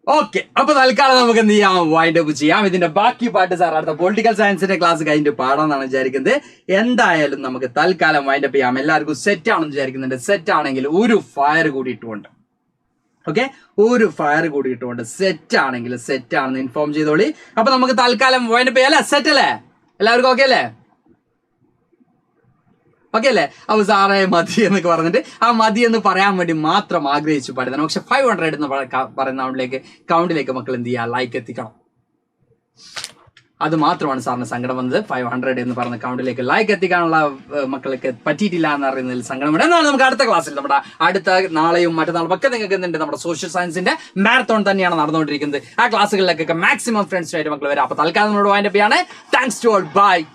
ഓക്കെ, അപ്പൊ തൽക്കാലം നമുക്ക് എന്ത് ചെയ്യാം, വൈൻഡ് അപ്പ് ചെയ്യാം. ഇതിന്റെ ബാക്കി പാട്ട് സാർ അടുത്ത പൊളിറ്റിക്കൽ സയൻസിന്റെ ക്ലാസ് കഴിഞ്ഞിട്ട് പാടാന്നാണ് വിചാരിക്കുന്നത്. എന്തായാലും നമുക്ക് തൽക്കാലം വൈൻഡ് അപ്പ് ചെയ്യാം. എല്ലാവർക്കും സെറ്റ് ആണെന്ന് വിചാരിക്കുന്നുണ്ട്. സെറ്റ് ആണെങ്കിൽ ഒരു ഫയർ കൂടി ഇട്ടുകൊണ്ട്, ഓക്കെ, ഒരു ഫയർ കൂടി ഇട്ടുകൊണ്ട് സെറ്റ് ആണെങ്കിൽ സെറ്റ് ആണെന്ന് ഇൻഫോം ചെയ്തോളി. അപ്പൊ നമുക്ക് തൽക്കാലം വൈൻഡ് അപ്പ് ചെയ്യാം അല്ലേ? സെറ്റ് അല്ലേ? എല്ലാവർക്കും ഓക്കെ അല്ലേ? ഓക്കെ അല്ലേ? അപ്പൊ സാറേ മതി എന്നൊക്കെ പറഞ്ഞിട്ട് ആ മതി എന്ന് പറയാൻ വേണ്ടി മാത്രം ആഗ്രഹിച്ചു പാടുന്നതാണ്. പക്ഷെ 500 എന്ന് പറയുന്ന കൗണ്ടിലേക്ക് മക്കൾ എന്ത് ചെയ്യുക, ലൈക്ക് എത്തിക്കണം. അത് മാത്രമാണ് സാറിന് സങ്കടം വന്നത്. 500 എന്ന് പറഞ്ഞ കൗണ്ടിലേക്ക് ലൈക്ക് എത്തിക്കാനുള്ള മക്കൾക്ക് പറ്റിയിട്ടില്ല എന്ന് അറിയുന്നതിൽ സങ്കടമുണ്ട്. എന്നാണ് നമുക്ക് അടുത്ത ക്ലാസ്സിൽ, നമ്മുടെ അടുത്ത നാളെയും മറ്റന്നാളും ഒക്കെ നിങ്ങൾക്ക് എന്തുണ്ട്, നമ്മുടെ സോഷ്യൽ സയൻസിന്റെ മാരത്തോൺ തന്നെയാണ് നടന്നുകൊണ്ടിരിക്കുന്നത്. ആ ക്ലാസ്സുകളിലേക്കൊക്കെ മാക്സിമം ഫ്രണ്ട്സിനായിട്ട് മക്കൾ വരാം. അപ്പൊ തൽക്കാലം നമ്മളോട് വൈൻഡ് അപ്പ് ചെയ്യാണ്. Thanks to all, by.